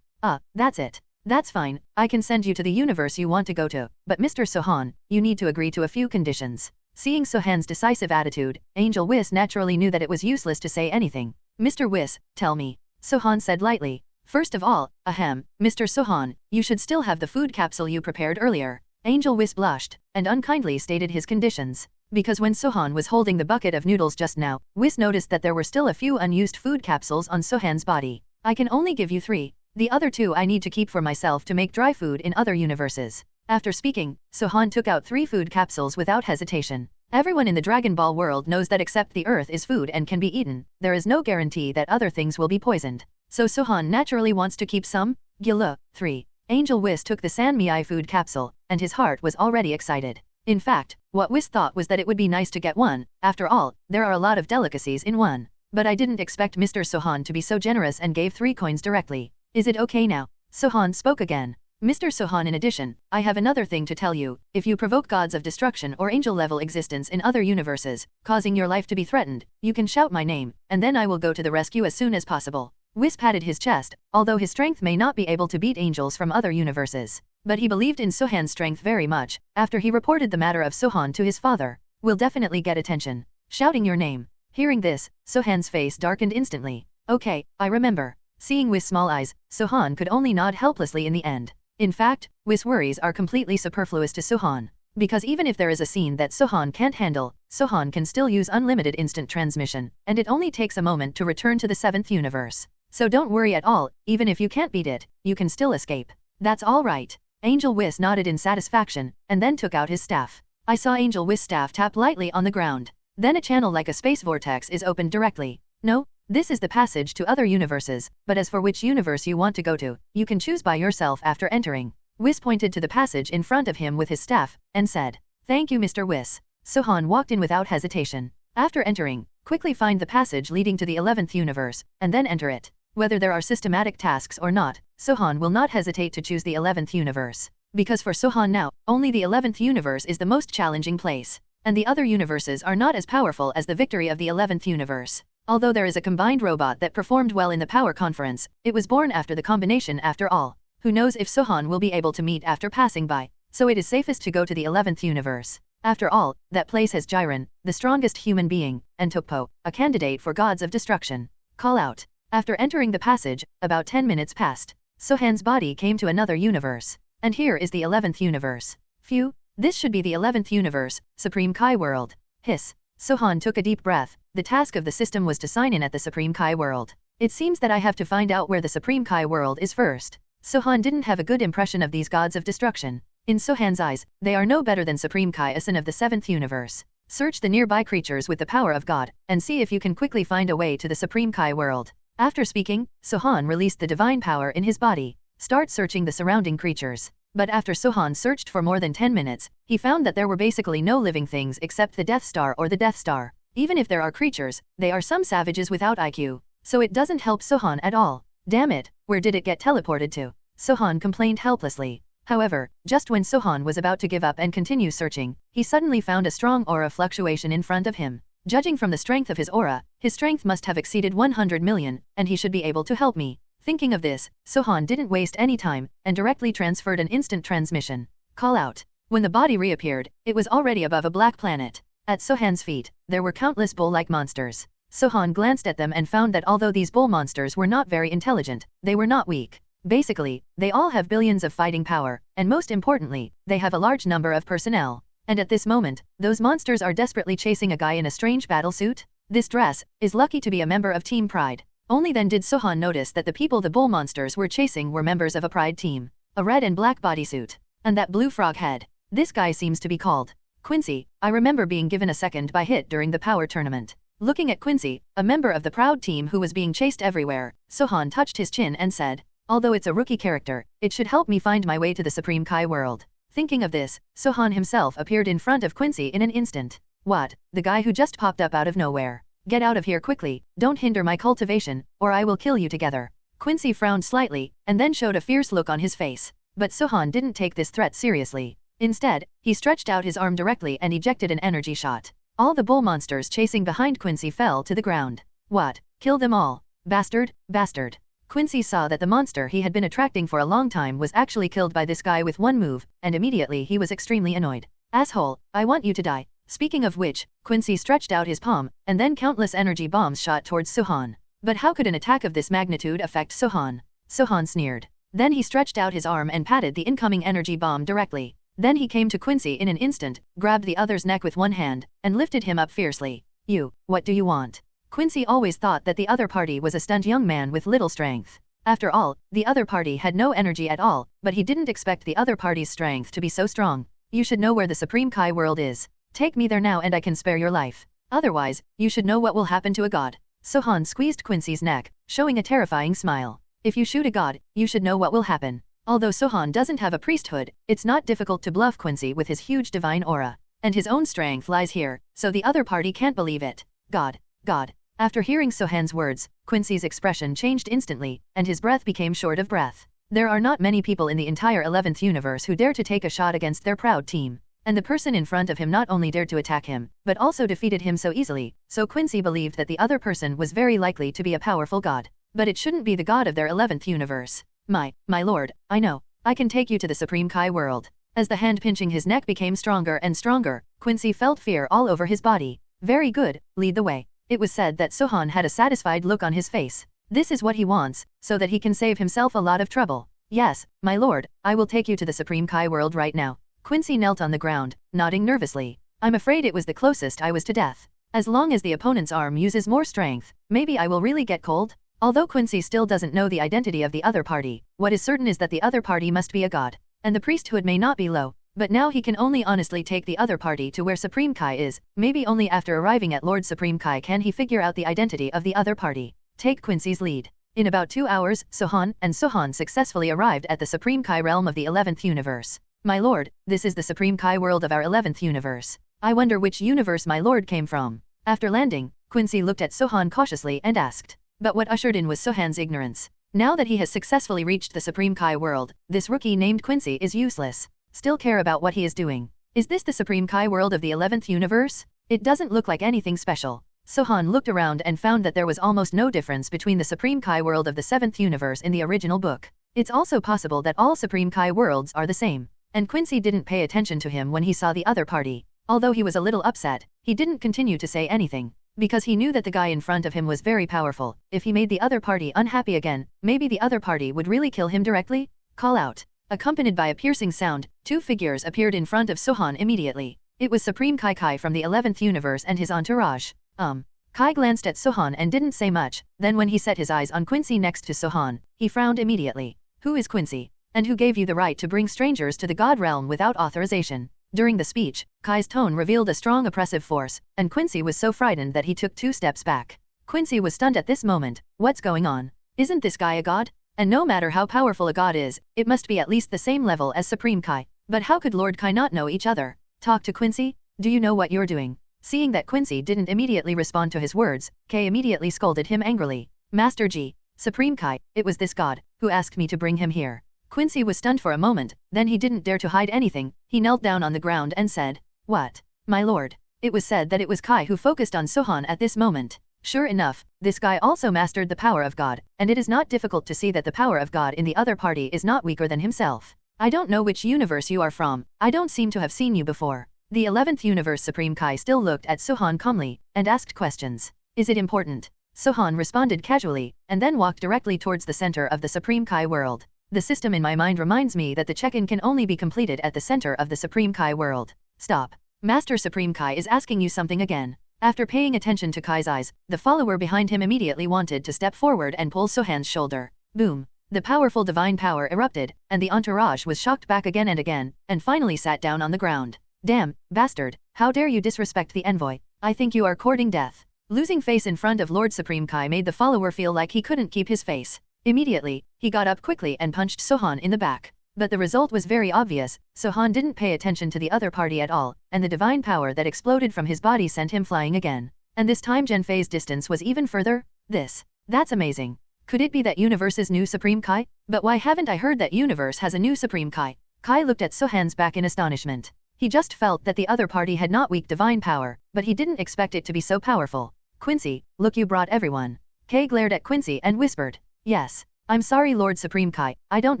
B: That's it. That's fine, I can send you to the universe you want to go to, but Mr. Sohan, you need to agree to a few conditions. Seeing Sohan's decisive attitude, Angel Whis naturally knew that it was useless to say anything. Mr. Whis, tell me. Sohan said lightly. First of all, Mr. Sohan, you should still have the food capsule you prepared earlier. Angel Whis blushed, and unkindly stated his conditions. Because when Sohan was holding the bucket of noodles just now, Whis noticed that there were still a few unused food capsules on Sohan's body. I can only give you 3. The other 2 I need to keep for myself to make dry food in other universes. After speaking, Sohan took out 3 food capsules without hesitation. Everyone in the Dragon Ball world knows that except the earth is food and can be eaten, there is no guarantee that other things will be poisoned. So Sohan naturally wants to keep some. Gila, 3. Angel Whis took the San Miai food capsule, and his heart was already excited. In fact, what Whis thought was that it would be nice to get one. After all, there are a lot of delicacies in one. But I didn't expect Mr. Sohan to be so generous and gave 3 coins directly. Is it okay now? Sohan spoke again. Mr. Sohan, in addition, I have another thing to tell you. If you provoke gods of destruction or angel-level existence in other universes, causing your life to be threatened, you can shout my name, and then I will go to the rescue as soon as possible. Whis patted his chest, although his strength may not be able to beat angels from other universes. But he believed in Sohan's strength very much. After he reported the matter of Sohan to his father, will definitely get attention. Shouting your name. Hearing this, Sohan's face darkened instantly. Okay, I remember. Seeing Whis' small eyes, Sohan could only nod helplessly in the end. In fact, Whis' worries are completely superfluous to Sohan. Because even if there is a scene that Sohan can't handle, Sohan can still use unlimited instant transmission, and it only takes a moment to return to the 7th universe. So don't worry at all, even if you can't beat it, you can still escape. That's all right. Angel Whis nodded in satisfaction, and then took out his staff. I saw Angel Whis' staff tap lightly on the ground. Then a channel like a space vortex is opened directly. No? This is the passage to other universes, but as for which universe you want to go to, you can choose by yourself after entering. Whis pointed to the passage in front of him with his staff, and said, Thank you Mr. Whis. Sohan walked in without hesitation. After entering, quickly find the passage leading to the 11th universe, and then enter it. Whether there are systematic tasks or not, Sohan will not hesitate to choose the 11th universe. Because for Sohan now, only the 11th universe is the most challenging place, and the other universes are not as powerful as the victory of the 11th universe. Although there is a combined robot that performed well in the power conference, it was born after the combination after all. Who knows if Sohan will be able to meet after passing by, so it is safest to go to the 11th universe. After all, that place has Jiren, the strongest human being, and Topo, a candidate for gods of destruction. Call out. After entering the passage, about 10 minutes passed. Sohan's body came to another universe. And here is the 11th universe. Phew, this should be the 11th universe, Supreme Kai World. Hiss. Sohan took a deep breath. The task of the system was to sign in at the Supreme Kai World. It seems that I have to find out where the Supreme Kai World is first. Sohan didn't have a good impression of these gods of destruction. In Sohan's eyes, they are no better than Supreme Kai Ascension of the 7th universe. Search the nearby creatures with the power of God, and see if you can quickly find a way to the Supreme Kai World. After speaking, Sohan released the divine power in his body. Start searching the surrounding creatures. But after Sohan searched for more than 10 minutes, he found that there were basically no living things except the Death Star or the Death Star. Even if there are creatures, they are some savages without IQ. So it doesn't help Sohan at all. Damn it, where did it get teleported to? Sohan complained helplessly. However, just when Sohan was about to give up and continue searching, he suddenly found a strong aura fluctuation in front of him. Judging from the strength of his aura, his strength must have exceeded 100 million, and he should be able to help me. Thinking of this, Sohan didn't waste any time, and directly transferred an instant transmission. Call out. When the body reappeared, it was already above a black planet. At Sohan's feet, there were countless bull-like monsters. Sohan glanced at them and found that although these bull monsters were not very intelligent, they were not weak. Basically, they all have billions of fighting power, and most importantly, they have a large number of personnel. And at this moment, those monsters are desperately chasing a guy in a strange battle suit. This dress is lucky to be a member of Team Pride. Only then did Sohan notice that the people the bull monsters were chasing were members of a Pride team. A red and black bodysuit. And that blue frog head. This guy seems to be called Quincy. I remember being given a second by hit during the power tournament. Looking at Quincy, a member of the Proud team who was being chased everywhere, Sohan touched his chin and said, although it's a rookie character, it should help me find my way to the Supreme Kai World. Thinking of this, Sohan himself appeared in front of Quincy in an instant. What? The guy who just popped up out of nowhere. Get out of here quickly, don't hinder my cultivation, or I will kill you together. Quincy frowned slightly, and then showed a fierce look on his face. But Sohan didn't take this threat seriously. Instead, he stretched out his arm directly and ejected an energy shot. All the bull monsters chasing behind Quincy fell to the ground. What? Kill them all. Bastard, bastard. Quincy saw that the monster he had been attracting for a long time was actually killed by this guy with one move, and immediately he was extremely annoyed. Asshole, I want you to die. Speaking of which, Quincy stretched out his palm, and then countless energy bombs shot towards Sohan. But how could an attack of this magnitude affect Sohan? Sohan sneered. Then he stretched out his arm and patted the incoming energy bomb directly. Then he came to Quincy in an instant, grabbed the other's neck with one hand, and lifted him up fiercely. You, what do you want? Quincy always thought that the other party was a stunned young man with little strength. After all, the other party had no energy at all, but he didn't expect the other party's strength to be so strong. You should know where the Supreme Kai World is. Take me there now and I can spare your life. Otherwise, you should know what will happen to a god. Sohan squeezed Quincy's neck, showing a terrifying smile. If you shoot a god, you should know what will happen. Although Sohan doesn't have a priesthood, it's not difficult to bluff Quincy with his huge divine aura. And his own strength lies here, so the other party can't believe it. God. God. After hearing Sohan's words, Quincy's expression changed instantly, and his breath became short of breath. There are not many people in the entire 11th universe who dare to take a shot against their proud team. And the person in front of him not only dared to attack him, but also defeated him so easily, so Quincy believed that the other person was very likely to be a powerful god. But it shouldn't be the god of their 11th universe. My lord, I know. I can take you to the Supreme Kai World. As the hand pinching his neck became stronger and stronger, Quincy felt fear all over his body. Very good, lead the way. It was said that Sohan had a satisfied look on his face. This is what he wants, so that he can save himself a lot of trouble. Yes, my lord, I will take you to the Supreme Kai World right now. Quincy knelt on the ground, nodding nervously. I'm afraid it was the closest I was to death. As long as the opponent's arm uses more strength, maybe I will really get cold? Although Quincy still doesn't know the identity of the other party, what is certain is that the other party must be a god. And the priesthood may not be low. But now he can only honestly take the other party to where Supreme Kai is. Maybe only after arriving at Lord Supreme Kai can he figure out the identity of the other party. Take Quincy's lead. In about 2 hours, Sohan successfully arrived at the Supreme Kai realm of the 11th universe. My lord, this is the Supreme Kai world of our 11th universe. I wonder which universe my lord came from. After landing, Quincy looked at Sohan cautiously and asked, But what ushered in was Sohan's ignorance. Now that he has successfully reached the Supreme Kai world, this rookie named Quincy is useless. Still care about what he is doing. Is this the Supreme Kai world of the 11th universe? It doesn't look like anything special. Sohan looked around and found that there was almost no difference between the Supreme Kai world of the 7th universe in the original book. It's also possible that all Supreme Kai worlds are the same. And Quincy didn't pay attention to him when he saw the other party. Although he was a little upset, he didn't continue to say anything. Because he knew that the guy in front of him was very powerful. If he made the other party unhappy again, maybe the other party would really kill him directly? Call out. Accompanied by a piercing sound, two figures appeared in front of Sohan immediately. It was Supreme Kai from the 11th universe and his entourage. Kai glanced at Sohan and didn't say much, then when he set his eyes on Quincy next to Sohan, he frowned immediately. Who is Quincy? And who gave you the right to bring strangers to the God realm without authorization? During the speech, Kai's tone revealed a strong oppressive force, and Quincy was so frightened that he took 2 steps back. Quincy was stunned at this moment. What's going on? Isn't this guy a god? And no matter how powerful a god is, it must be at least the same level as Supreme Kai. But how could Lord Kai not know each other? Talk to Quincy? Do you know what you're doing? Seeing that Quincy didn't immediately respond to his words, Kai immediately scolded him angrily. Master G, Supreme Kai, it was this god who asked me to bring him here. Quincy was stunned for a moment, then he didn't dare to hide anything. He knelt down on the ground and said, "What? My lord?" It was said that it was Kai who focused on Sohan at this moment. Sure enough, this guy also mastered the power of God, and it is not difficult to see that the power of God in the other party is not weaker than himself. I don't know which universe you are from, I don't seem to have seen you before. The 11th universe Supreme Kai still looked at Sohan calmly, and asked questions. Is it important? Sohan responded casually, and then walked directly towards the center of the Supreme Kai world. The system in my mind reminds me that the check-in can only be completed at the center of the Supreme Kai world. Stop. Master Supreme Kai is asking you something again. After paying attention to Kai's eyes, the follower behind him immediately wanted to step forward and pull Sohan's shoulder. Boom. The powerful divine power erupted, and the entourage was shocked back again, and finally sat down on the ground. Damn, bastard, how dare you disrespect the envoy? I think you are courting death. Losing face in front of Lord Supreme Kai made the follower feel like he couldn't keep his face. Immediately, he got up quickly and punched Sohan in the back. But the result was very obvious. Sohan didn't pay attention to the other party at all, and the divine power that exploded from his body sent him flying again. And this time Gen phase distance was even further? That's amazing. Could it be that universe's new Supreme Kai? But why haven't I heard that universe has a new Supreme Kai? Kai looked at Sohan's back in astonishment. He just felt that the other party had not weak divine power, but he didn't expect it to be so powerful. Quincy, look, you brought everyone. Kai glared at Quincy and whispered. Yes. I'm sorry Lord Supreme Kai, I don't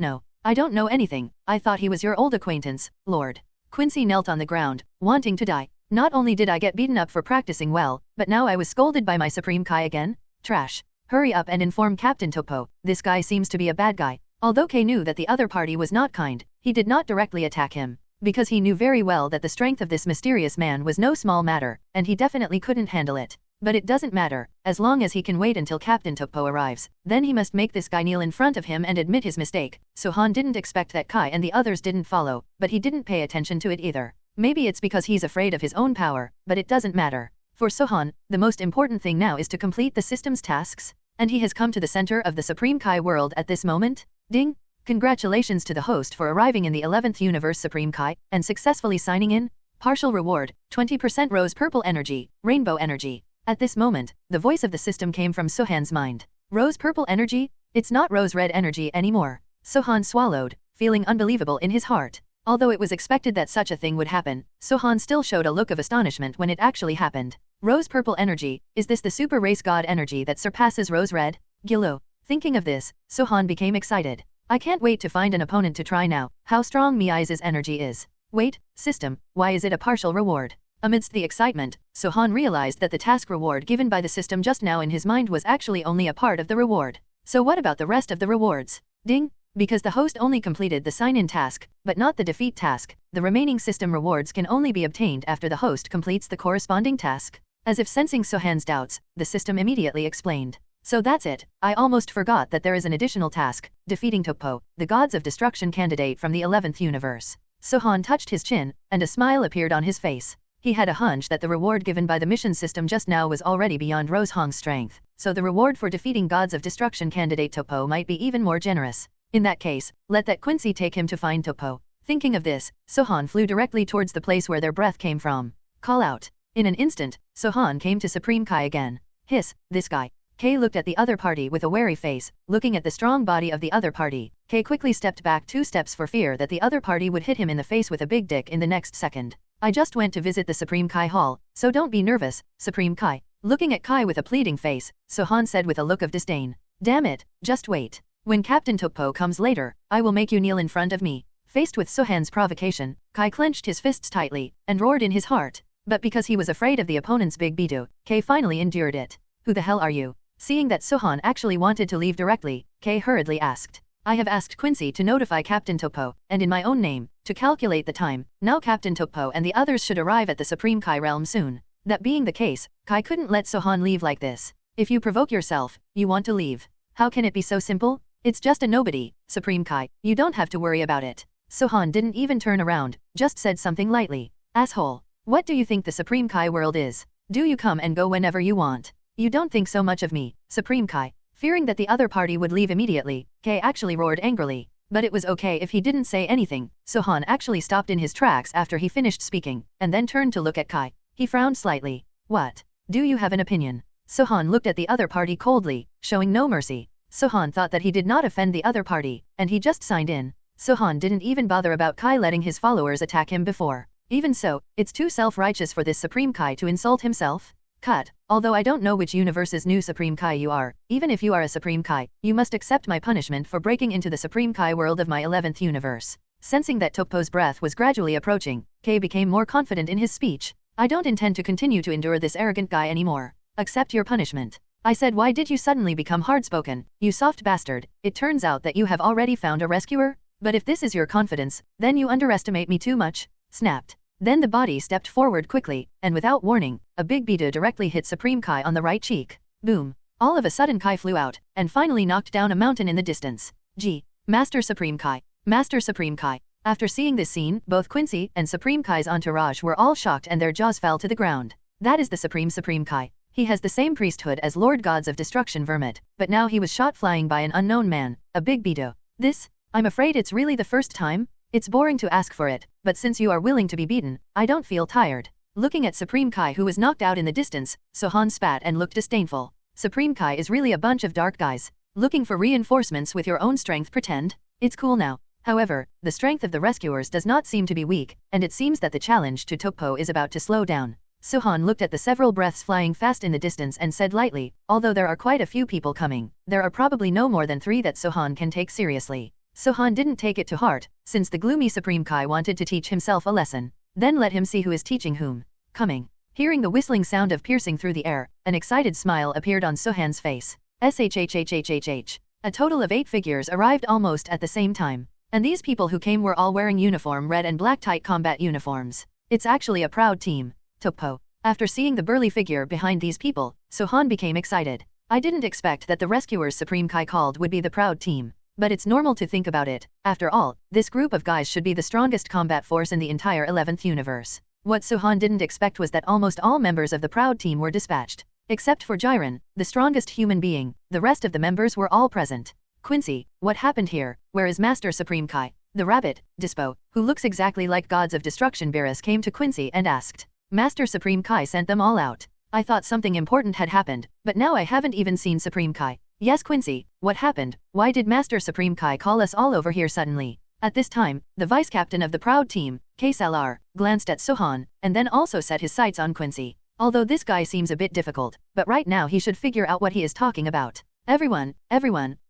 B: know anything, I thought he was your old acquaintance, Lord. Quincy knelt on the ground, wanting to die. Not only did I get beaten up for practicing well, but now I was scolded by my Supreme Kai again? Trash. Hurry up and inform Captain Topo, this guy seems to be a bad guy. Although Kai knew that the other party was not kind, he did not directly attack him. Because he knew very well that the strength of this mysterious man was no small matter, and he definitely couldn't handle it. But it doesn't matter, as long as he can wait until Captain Topo arrives, then he must make this guy kneel in front of him and admit his mistake. Sohan didn't expect that Kai and the others didn't follow, but he didn't pay attention to it either. Maybe it's because he's afraid of his own power, but it doesn't matter. For Sohan, the most important thing now is to complete the system's tasks, and he has come to the center of the Supreme Kai world at this moment. Ding! Congratulations to the host for arriving in the 11th universe Supreme Kai, and successfully signing in. Partial reward, 20% rose purple energy, rainbow energy. At this moment, the voice of the system came from Sohan's mind. Rose purple energy? It's not rose red energy anymore. Sohan swallowed, feeling unbelievable in his heart. Although it was expected that such a thing would happen, Sohan still showed a look of astonishment when it actually happened. Rose purple energy, is this the super race god energy that surpasses rose red? Gilo. Thinking of this, Sohan became excited. I can't wait to find an opponent to try now, how strong Miai's energy is. Wait, system, why is it a partial reward? Amidst the excitement, Sohan realized that the task reward given by the system just now in his mind was actually only a part of the reward. So what about the rest of the rewards? Ding! Because the host only completed the sign-in task, but not the defeat task, the remaining system rewards can only be obtained after the host completes the corresponding task. As if sensing Sohan's doubts, the system immediately explained. So that's it, I almost forgot that there is an additional task, defeating Topo, the gods of destruction candidate from the 11th universe. Sohan touched his chin, and a smile appeared on his face. He had a hunch that the reward given by the mission system just now was already beyond Rose Hong's strength, so the reward for defeating gods of destruction candidate Topo might be even more generous. In that case, let that Quincy take him to find Topo. Thinking of this, Sohan flew directly towards the place where their breath came from. Call out. In an instant, Sohan came to Supreme Kai again. Hiss, this guy. Kay looked at the other party with a wary face, looking at the strong body of the other party. Kay quickly stepped back 2 steps for fear that the other party would hit him in the face with a big dick in the next second. I just went to visit the Supreme Kai Hall, so don't be nervous, Supreme Kai. Looking at Kai with a pleading face, Sohan said with a look of disdain. Damn it, just wait. When Captain Topo comes later, I will make you kneel in front of me. Faced with Sohan's provocation, Kai clenched his fists tightly, and roared in his heart. But because he was afraid of the opponent's big bidu, Kay finally endured it. Who the hell are you? Seeing that Sohan actually wanted to leave directly, Kay hurriedly asked. I have asked Quincy to notify Captain Topo, and in my own name, to calculate the time. Now Captain Topo and the others should arrive at the Supreme Kai realm soon. That being the case, Kai couldn't let Sohan leave like this. If you provoke yourself, you want to leave. How can it be so simple? It's just a nobody, Supreme Kai, you don't have to worry about it. Sohan didn't even turn around, just said something lightly. Asshole. What do you think the Supreme Kai world is? Do you come and go whenever you want? You don't think so much of me, Supreme Kai. Fearing that the other party would leave immediately, Kay actually roared angrily. But it was okay if he didn't say anything. Sohan actually stopped in his tracks after he finished speaking, and then turned to look at Kai. He frowned slightly. What? Do you have an opinion? Sohan looked at the other party coldly, showing no mercy. Sohan thought that he did not offend the other party, and he just signed in. Sohan didn't even bother about Kai letting his followers attack him before. Even so, it's too self-righteous for this Supreme Kai to insult himself. Cut. Although I don't know which universe's new Supreme Kai you are, even if you are a Supreme Kai, you must accept my punishment for breaking into the Supreme Kai world of my 11th universe. Sensing that Topo's breath was gradually approaching, Kay became more confident in his speech. I don't intend to continue to endure this arrogant guy anymore. Accept your punishment. I said, why did you suddenly become hard-spoken, you soft bastard? It turns out that you have already found a rescuer? But if this is your confidence, then you underestimate me too much. Snapped. Then the body stepped forward quickly, and without warning, a big bidu directly hit Supreme Kai on the right cheek. Boom. All of a sudden Kai flew out, and finally knocked down a mountain in the distance. Gee. Master Supreme Kai. Master Supreme Kai. After seeing this scene, both Quincy and Supreme Kai's entourage were all shocked and their jaws fell to the ground. That is the Supreme Kai. He has the same priesthood as Lord Gods of Destruction Vermouth, but now he was shot flying by an unknown man, a big bidu. This? I'm afraid it's really the first time? It's boring to ask for it, but since you are willing to be beaten, I don't feel tired. Looking at Supreme Kai who was knocked out in the distance, Sohan spat and looked disdainful. Supreme Kai is really a bunch of dark guys. Looking for reinforcements with your own strength pretend? It's cool now. However, the strength of the rescuers does not seem to be weak, and it seems that the challenge to Topo is about to slow down. Sohan looked at the several breaths flying fast in the distance and said lightly, although there are quite a few people coming, there are probably no more than 3 that Sohan can take seriously. Sohan didn't take it to heart, since the gloomy Supreme Kai wanted to teach himself a lesson. Then let him see who is teaching whom. Coming. Hearing the whistling sound of piercing through the air, an excited smile appeared on Sohan's face. SHHHHHH. A total of 8 figures arrived almost at the same time. And these people who came were all wearing uniform red and black tight combat uniforms. It's actually a proud team. Topo. After seeing the burly figure behind these people, Sohan became excited. I didn't expect that the rescuers Supreme Kai called would be the proud team. But it's normal to think about it. After all, this group of guys should be the strongest combat force in the entire 11th universe. What Sohan didn't expect was that almost all members of the proud team were dispatched. Except for Jiren, the strongest human being, the rest of the members were all present. Quincy, what happened here? Where is Master Supreme Kai? The rabbit, Dispo, who looks exactly like Gods of Destruction Beerus came to Quincy and asked. Master Supreme Kai sent them all out. I thought something important had happened, but now I haven't even seen Supreme Kai. Yes Quincy, what happened? Why did Master Supreme Kai call us all over here suddenly? At this time, the vice captain of the proud team, K-Salar, glanced at Sohan, and then also set his sights on Quincy. Although this guy seems a bit difficult, but right now he should figure out what he is talking about. Everyone,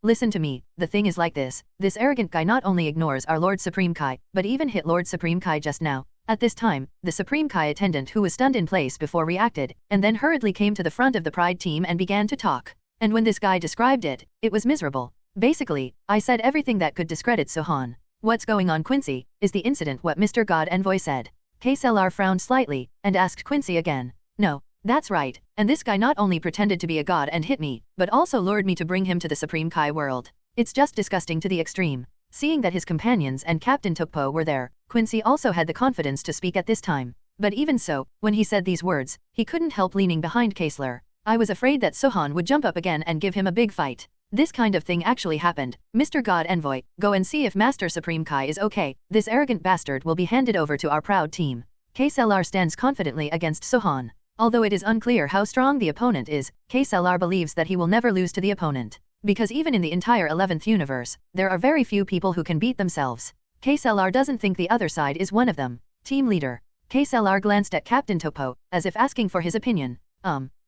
B: listen to me, the thing is like this arrogant guy not only ignores our Lord Supreme Kai, but even hit Lord Supreme Kai just now. At this time, the Supreme Kai attendant who was stunned in place before reacted, and then hurriedly came to the front of the Pride team and began to talk. And when this guy described it, it was miserable. Basically, I said everything that could discredit Sohan. What's going on Quincy? Is the incident what Mr. God Envoy said? KSLR frowned slightly, and asked Quincy again. No, that's right, and this guy not only pretended to be a god and hit me, but also lured me to bring him to the Supreme Kai world. It's just disgusting to the extreme. Seeing that his companions and Captain Topo were there, Quincy also had the confidence to speak at this time. But even so, when he said these words, he couldn't help leaning behind Kaesler. I was afraid that Sohan would jump up again and give him a big fight. This kind of thing actually happened. Mr. God Envoy, go and see if Master Supreme Kai is okay. This arrogant bastard will be handed over to our proud team. KSLR stands confidently against Sohan. Although it is unclear how strong the opponent is, KSLR believes that he will never lose to the opponent. Because even in the entire 11th universe, there are very few people who can beat themselves. KSLR doesn't think the other side is one of them. Team leader. KSLR glanced at Captain Topo, as if asking for his opinion.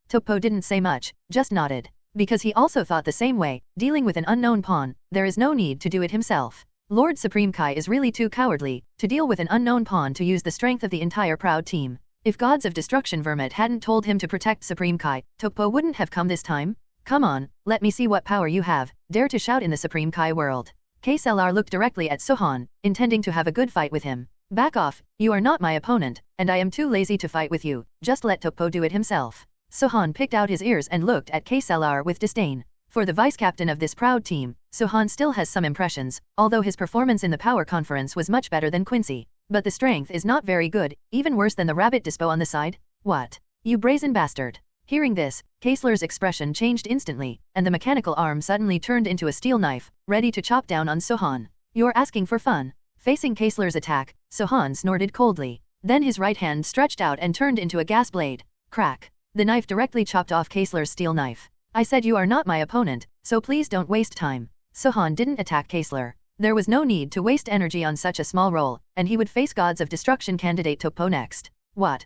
B: Topo didn't say much, just nodded. Because he also thought the same way, dealing with an unknown pawn, there is no need to do it himself. Lord Supreme Kai is really too cowardly to deal with an unknown pawn to use the strength of the entire Proud team. If Gods of Destruction Vermouth hadn't told him to protect Supreme Kai, Topo wouldn't have come this time. Come on, let me see what power you have, dare to shout in the Supreme Kai world. KSLR looked directly at Sohan, intending to have a good fight with him. Back off, you are not my opponent, and I am too lazy to fight with you, just let Topo do it himself. Sohan picked out his ears and looked at KSLR with disdain. For the vice-captain of this Proud team, Sohan still has some impressions, although his performance in the Power Conference was much better than Quincy. But the strength is not very good, even worse than the rabbit dispo on the side. What? You brazen bastard. Hearing this, Kaesler's expression changed instantly, and the mechanical arm suddenly turned into a steel knife, ready to chop down on Sohan. You're asking for fun. Facing Kaesler's attack, Sohan snorted coldly. Then his right hand stretched out and turned into a gas blade. Crack. The knife directly chopped off Kaesler's steel knife. I said you are not my opponent, so please don't waste time. Sohan didn't attack Kaesler. There was no need to waste energy on such a small role, and he would face Gods of Destruction candidate Topo next. What?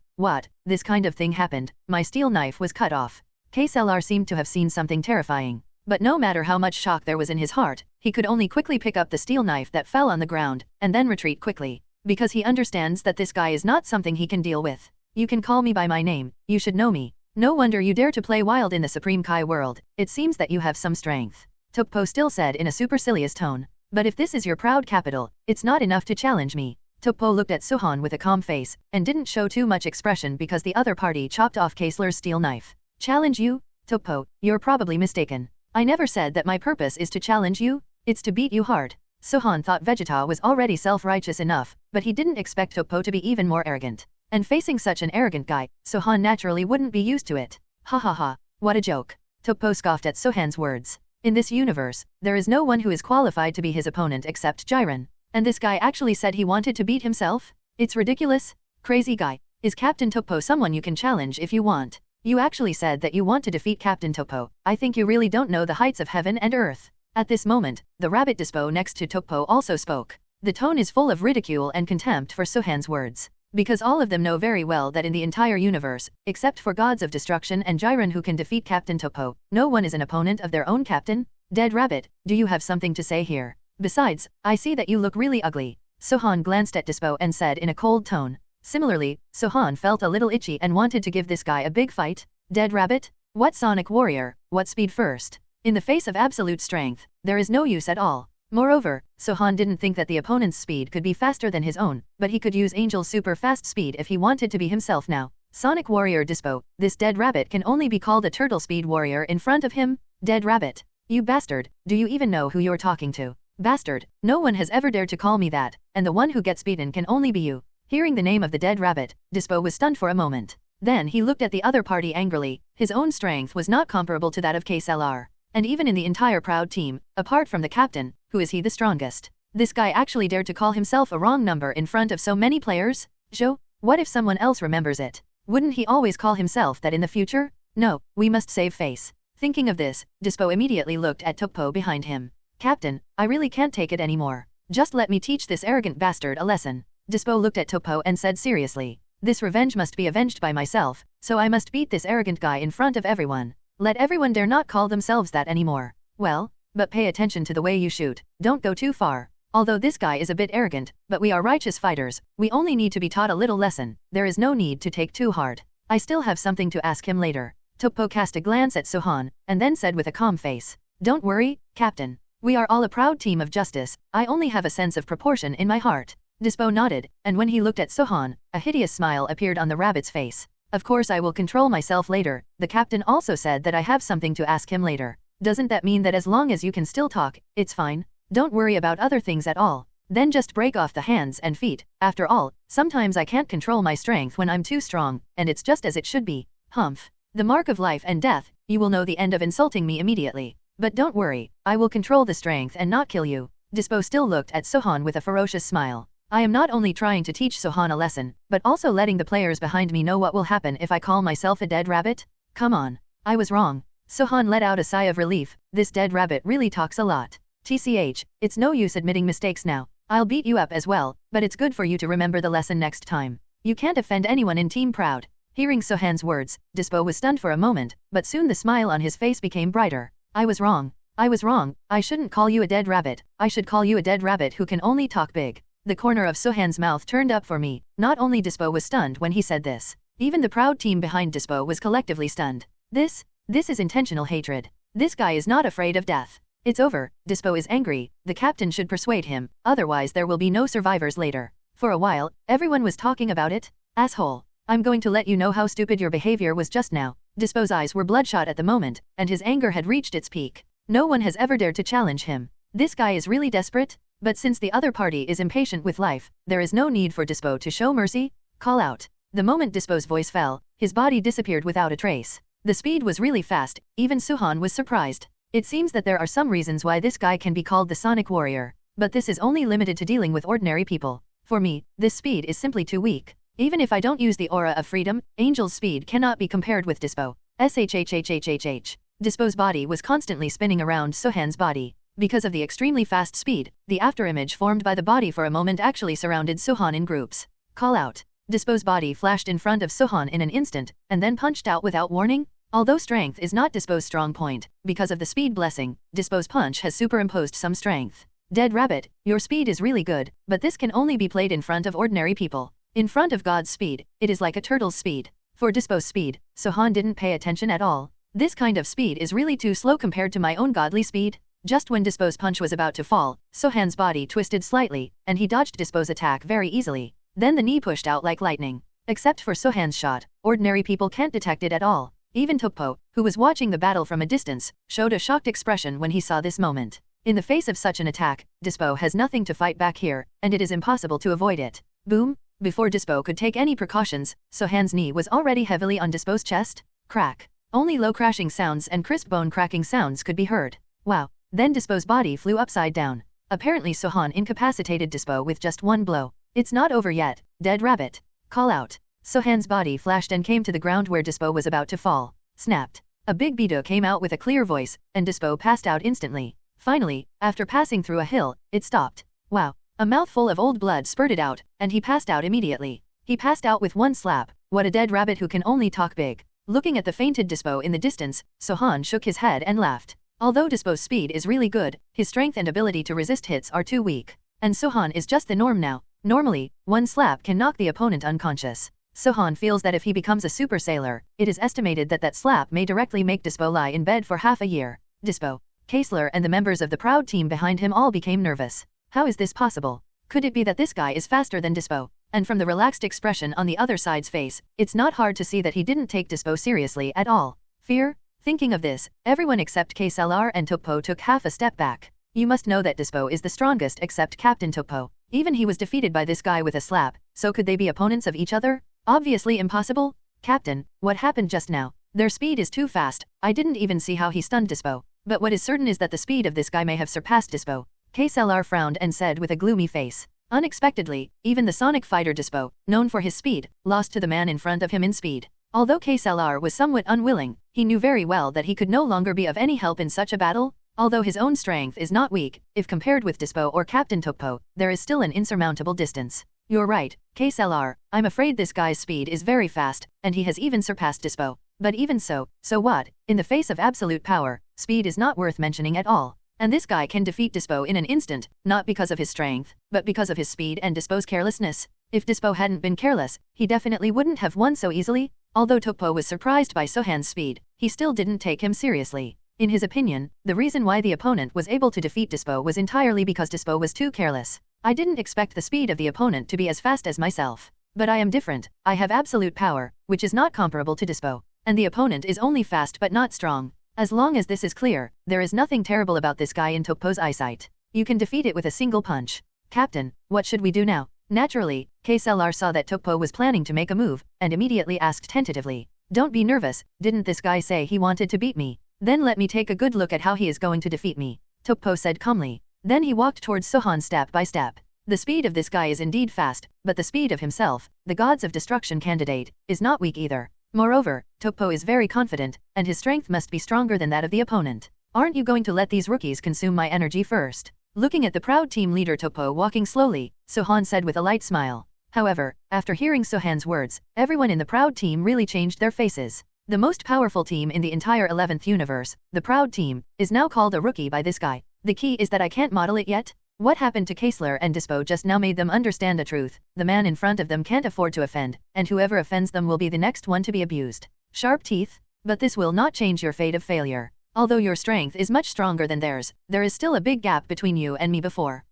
B: This kind of thing happened, my steel knife was cut off. KSLR seemed to have seen something terrifying. But no matter how much shock there was in his heart, he could only quickly pick up the steel knife that fell on the ground, and then retreat quickly. Because he understands that this guy is not something he can deal with. You can call me by my name, you should know me. No wonder you dare to play wild in the Supreme Kai world, it seems that you have some strength. Topo still said in a supercilious tone. But if this is your proud capital, it's not enough to challenge me. Topo looked at Sohan with a calm face, and didn't show too much expression because the other party chopped off Kaesler's steel knife. Challenge you? Topo, you're probably mistaken. I never said that my purpose is to challenge you, it's to beat you hard. Sohan thought Vegeta was already self-righteous enough, but he didn't expect Topo to be even more arrogant. And facing such an arrogant guy, Sohan naturally wouldn't be used to it. Ha ha ha, what a joke. Topo scoffed at Sohan's words. In this universe, there is no one who is qualified to be his opponent except Jiren. And this guy actually said he wanted to beat himself? It's ridiculous. Crazy guy. Is Captain Topo someone you can challenge if you want? You actually said that you want to defeat Captain Topo. I think you really don't know the heights of heaven and earth. At this moment, the rabbit dispo next to Topo also spoke. The tone is full of ridicule and contempt for Sohan's words. Because all of them know very well that in the entire universe, except for Gods of Destruction and Jiren who can defeat Captain Topo, no one is an opponent of their own captain. Dead rabbit, do you have something to say here? Besides, I see that you look really ugly. Sohan glanced at Dispo and said in a cold tone. Similarly, Sohan felt a little itchy and wanted to give this guy a big fight. Dead rabbit? What Sonic Warrior, what speed first? In the face of absolute strength, there is no use at all. Moreover, Sohan didn't think that the opponent's speed could be faster than his own, but he could use Angel's super fast speed if he wanted to be himself now. Sonic Warrior Dispo, this dead rabbit can only be called a turtle speed warrior in front of him? Dead rabbit. You bastard, do you even know who you're talking to? Bastard, no one has ever dared to call me that, and the one who gets beaten can only be you. Hearing the name of the dead rabbit, Dispo was stunned for a moment. Then he looked at the other party angrily. His own strength was not comparable to that of KSLR. And even in the entire Proud team, apart from the captain, who is he the strongest? This guy actually dared to call himself a wrong number in front of so many players? Zhou, what if someone else remembers it? Wouldn't he always call himself that in the future? No, we must save face. Thinking of this, Dispo immediately looked at Topo behind him. Captain, I really can't take it anymore. Just let me teach this arrogant bastard a lesson. Dispo looked at Topo and said seriously. This revenge must be avenged by myself, so I must beat this arrogant guy in front of everyone. Let everyone dare not call themselves that anymore. Well, but pay attention to the way you shoot, don't go too far. Although this guy is a bit arrogant, but we are righteous fighters, we only need to be taught a little lesson, there is no need to take too hard. I still have something to ask him later. Topo cast a glance at Sohan, and then said with a calm face. Don't worry, Captain. We are all a proud team of justice, I only have a sense of proportion in my heart. Dispo nodded, and when he looked at Sohan, a hideous smile appeared on the rabbit's face. Of course I will control myself later, the captain also said that I have something to ask him later. Doesn't that mean that as long as you can still talk, it's fine? Don't worry about other things at all. Then just break off the hands and feet, after all, sometimes I can't control my strength when I'm too strong, and it's just as it should be. Humph. The mark of life and death, you will know the end of insulting me immediately. But don't worry, I will control the strength and not kill you. Dispo still looked at Sohan with a ferocious smile. I am not only trying to teach Sohan a lesson, but also letting the players behind me know what will happen if I call myself a dead rabbit? Come on. I was wrong. Sohan let out a sigh of relief. This dead rabbit really talks a lot. TCH, it's no use admitting mistakes now. I'll beat you up as well, but it's good for you to remember the lesson next time. You can't offend anyone in Team Proud. Hearing Sohan's words, Dispo was stunned for a moment, but soon the smile on his face became brighter. I was wrong. I was wrong. I shouldn't call you a dead rabbit. I should call you a dead rabbit who can only talk big. The corner of Sohan's mouth turned up for me. Not only Dispo was stunned when he said this. Even the proud team behind Dispo was collectively stunned. This is intentional hatred. This guy is not afraid of death. It's over. Dispo is angry. The captain should persuade him, otherwise there will be no survivors later. For a while, everyone was talking about it. Asshole. I'm going to let you know how stupid your behavior was just now. Dispo's eyes were bloodshot at the moment, and his anger had reached its peak. No one has ever dared to challenge him. This guy is really desperate? But since the other party is impatient with life, there is no need for Dispo to show mercy. Call out. The moment Dispo's voice fell, his body disappeared without a trace. The speed was really fast, even Sohan was surprised. It seems that there are some reasons why this guy can be called the Sonic Warrior, but this is only limited to dealing with ordinary people. For me, this speed is simply too weak. Even if I don't use the aura of freedom, Angel's speed cannot be compared with Dispo. SHHHHHH. Dispo's body was constantly spinning around Sohan's body. Because of the extremely fast speed, the afterimage formed by the body for a moment actually surrounded Sohan in groups. Call out. Dispo's body flashed in front of Sohan in an instant, and then punched out without warning. Although strength is not Dispo's strong point, because of the speed blessing, Dispo's punch has superimposed some strength. Dead rabbit, your speed is really good, but this can only be played in front of ordinary people. In front of God's speed, it is like a turtle's speed. For Dispo's speed, Sohan didn't pay attention at all. This kind of speed is really too slow compared to my own godly speed. Just when Dispo's punch was about to fall, Sohan's body twisted slightly, and he dodged Dispo's attack very easily. Then the knee pushed out like lightning. Except for Sohan's shot, ordinary people can't detect it at all. Even Topo, who was watching the battle from a distance, showed a shocked expression when he saw this moment. In the face of such an attack, Dispo has nothing to fight back here, and it is impossible to avoid it. Boom! Before Dispo could take any precautions, Sohan's knee was already heavily on Dispo's chest. Crack! Only low crashing sounds and crisp bone cracking sounds could be heard. Wow! Then Dispo's body flew upside down. Apparently Sohan incapacitated Dispo with just one blow. It's not over yet, dead rabbit. Call out. Sohan's body flashed and came to the ground where Dispo was about to fall. Snapped. A big beetle came out with a clear voice, and Dispo passed out instantly. Finally, after passing through a hill, it stopped. Wow. A mouthful of old blood spurted out, and he passed out immediately. He passed out with one slap. What a dead rabbit who can only talk big. Looking at the fainted Dispo in the distance, Sohan shook his head and laughed. Although Dispo's speed is really good, his strength and ability to resist hits are too weak. And Sohan is just the norm now. Normally, one slap can knock the opponent unconscious. Sohan feels that if he becomes a super sailor, it is estimated that that slap may directly make Dispo lie in bed for half a year. Dispo, Kaesler and the members of the proud team behind him all became nervous. How is this possible? Could it be that this guy is faster than Dispo? And from the relaxed expression on the other side's face, it's not hard to see that he didn't take Dispo seriously at all. Fear? Thinking of this, everyone except Kaesler and Topo took half a step back. You must know that Dispo is the strongest except Captain Topo. Even he was defeated by this guy with a slap, so could they be opponents of each other? Obviously impossible. Captain, what happened just now? Their speed is too fast. I didn't even see how he stunned Dispo. But what is certain is that the speed of this guy may have surpassed Dispo. Kaesler frowned and said with a gloomy face. Unexpectedly, even the Sonic fighter Dispo, known for his speed, lost to the man in front of him in speed. Although Kaesler was somewhat unwilling, he knew very well that he could no longer be of any help in such a battle. Although his own strength is not weak, if compared with Dispo or Captain Topo, there is still an insurmountable distance. You're right, Kaesler, I'm afraid this guy's speed is very fast, and he has even surpassed Dispo. But even so what? In the face of absolute power, speed is not worth mentioning at all. And this guy can defeat Dispo in an instant, not because of his strength, but because of his speed and Dispo's carelessness. If Dispo hadn't been careless, he definitely wouldn't have won so easily. Although Topo was surprised by Sohan's speed, he still didn't take him seriously. In his opinion, the reason why the opponent was able to defeat Dispo was entirely because Dispo was too careless. I didn't expect the speed of the opponent to be as fast as myself. But I am different. I have absolute power, which is not comparable to Dispo. And the opponent is only fast but not strong. As long as this is clear, there is nothing terrible about this guy in Topo's eyesight. You can defeat it with a single punch. Captain, what should we do now? Naturally, Kaesler saw that Topo was planning to make a move, and immediately asked tentatively. Don't be nervous, didn't this guy say he wanted to beat me? Then let me take a good look at how he is going to defeat me. Topo said calmly. Then he walked towards Sohan step by step. The speed of this guy is indeed fast, but the speed of himself, the gods of destruction candidate, is not weak either. Moreover, Topo is very confident, and his strength must be stronger than that of the opponent. Aren't you going to let these rookies consume my energy first? Looking at the proud team leader Topo walking slowly, Sohan said with a light smile. However, after hearing Sohan's words, everyone in the proud team really changed their faces. The most powerful team in the entire 11th universe, the proud team, is now called a rookie by this guy. The key is that I can't model it yet? What happened to Kaesler and Dispo just now made them understand the truth. The man in front of them can't afford to offend, and whoever offends them will be the next one to be abused. Sharp teeth? But this will not change your fate of failure. Although your strength is much stronger than theirs, there is still a big gap between you and me before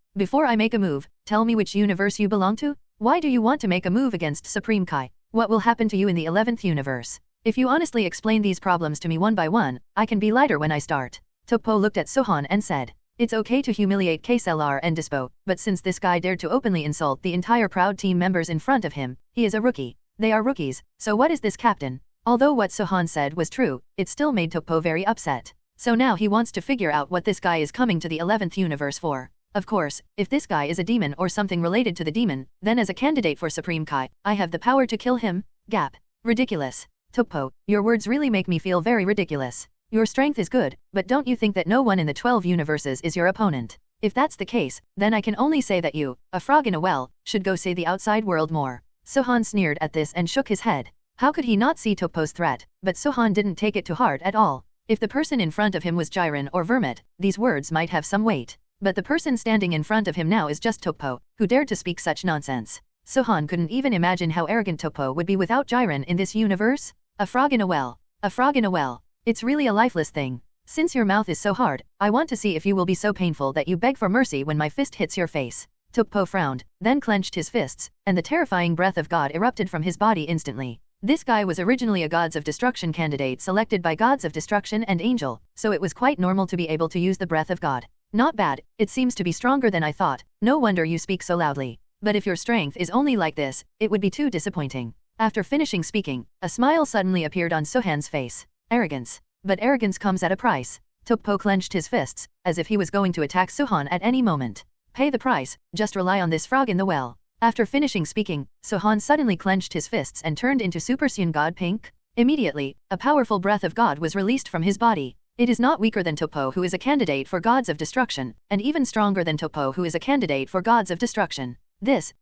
B: I make a move, tell me which universe you belong to? Why do you want to make a move against Supreme Kai? What will happen to you in the 11th universe? If you honestly explain these problems to me one by one, I can be lighter when I start. Topo looked at Sohan and said, it's okay to humiliate Kaesler and Dispo, but since this guy dared to openly insult the entire proud team members in front of him, he is a rookie. They are rookies, so what is this captain? Although what Sohan said was true, it still made Topo very upset. So now he wants to figure out what this guy is coming to the 11th universe for. Of course, if this guy is a demon or something related to the demon, then as a candidate for Supreme Kai, I have the power to kill him? Gap. Ridiculous. Topo, your words really make me feel very ridiculous. Your strength is good, but don't you think that no one in the 12 universes is your opponent? If that's the case, then I can only say that you, a frog in a well, should go see the outside world more. Sohan sneered at this and shook his head. How could he not see Topo's threat? But Sohan didn't take it to heart at all. If the person in front of him was Jiren or Vermouth, these words might have some weight. But the person standing in front of him now is just Topo, who dared to speak such nonsense. Sohan couldn't even imagine how arrogant Topo would be without Jiren in this universe. A frog in a well. A frog in a well. It's really a lifeless thing. Since your mouth is so hard, I want to see if you will be so painful that you beg for mercy when my fist hits your face. Topo frowned, then clenched his fists, and the terrifying breath of God erupted from his body instantly. This guy was originally a Gods of Destruction candidate selected by Gods of Destruction and Angel, so it was quite normal to be able to use the breath of God. Not bad, it seems to be stronger than I thought, no wonder you speak so loudly. But if your strength is only like this, it would be too disappointing. After finishing speaking, a smile suddenly appeared on Sohan's face. Arrogance. But arrogance comes at a price. Topo clenched his fists, as if he was going to attack Sohan at any moment. Pay the price, just rely on this frog in the well. After finishing speaking, Sohan suddenly clenched his fists and turned into Super Saiyan God Pink. Immediately, a powerful breath of God was released from his body. It is not weaker than Topo, who is a candidate for Gods of Destruction, and even stronger than Topo, who is a candidate for Gods of Destruction.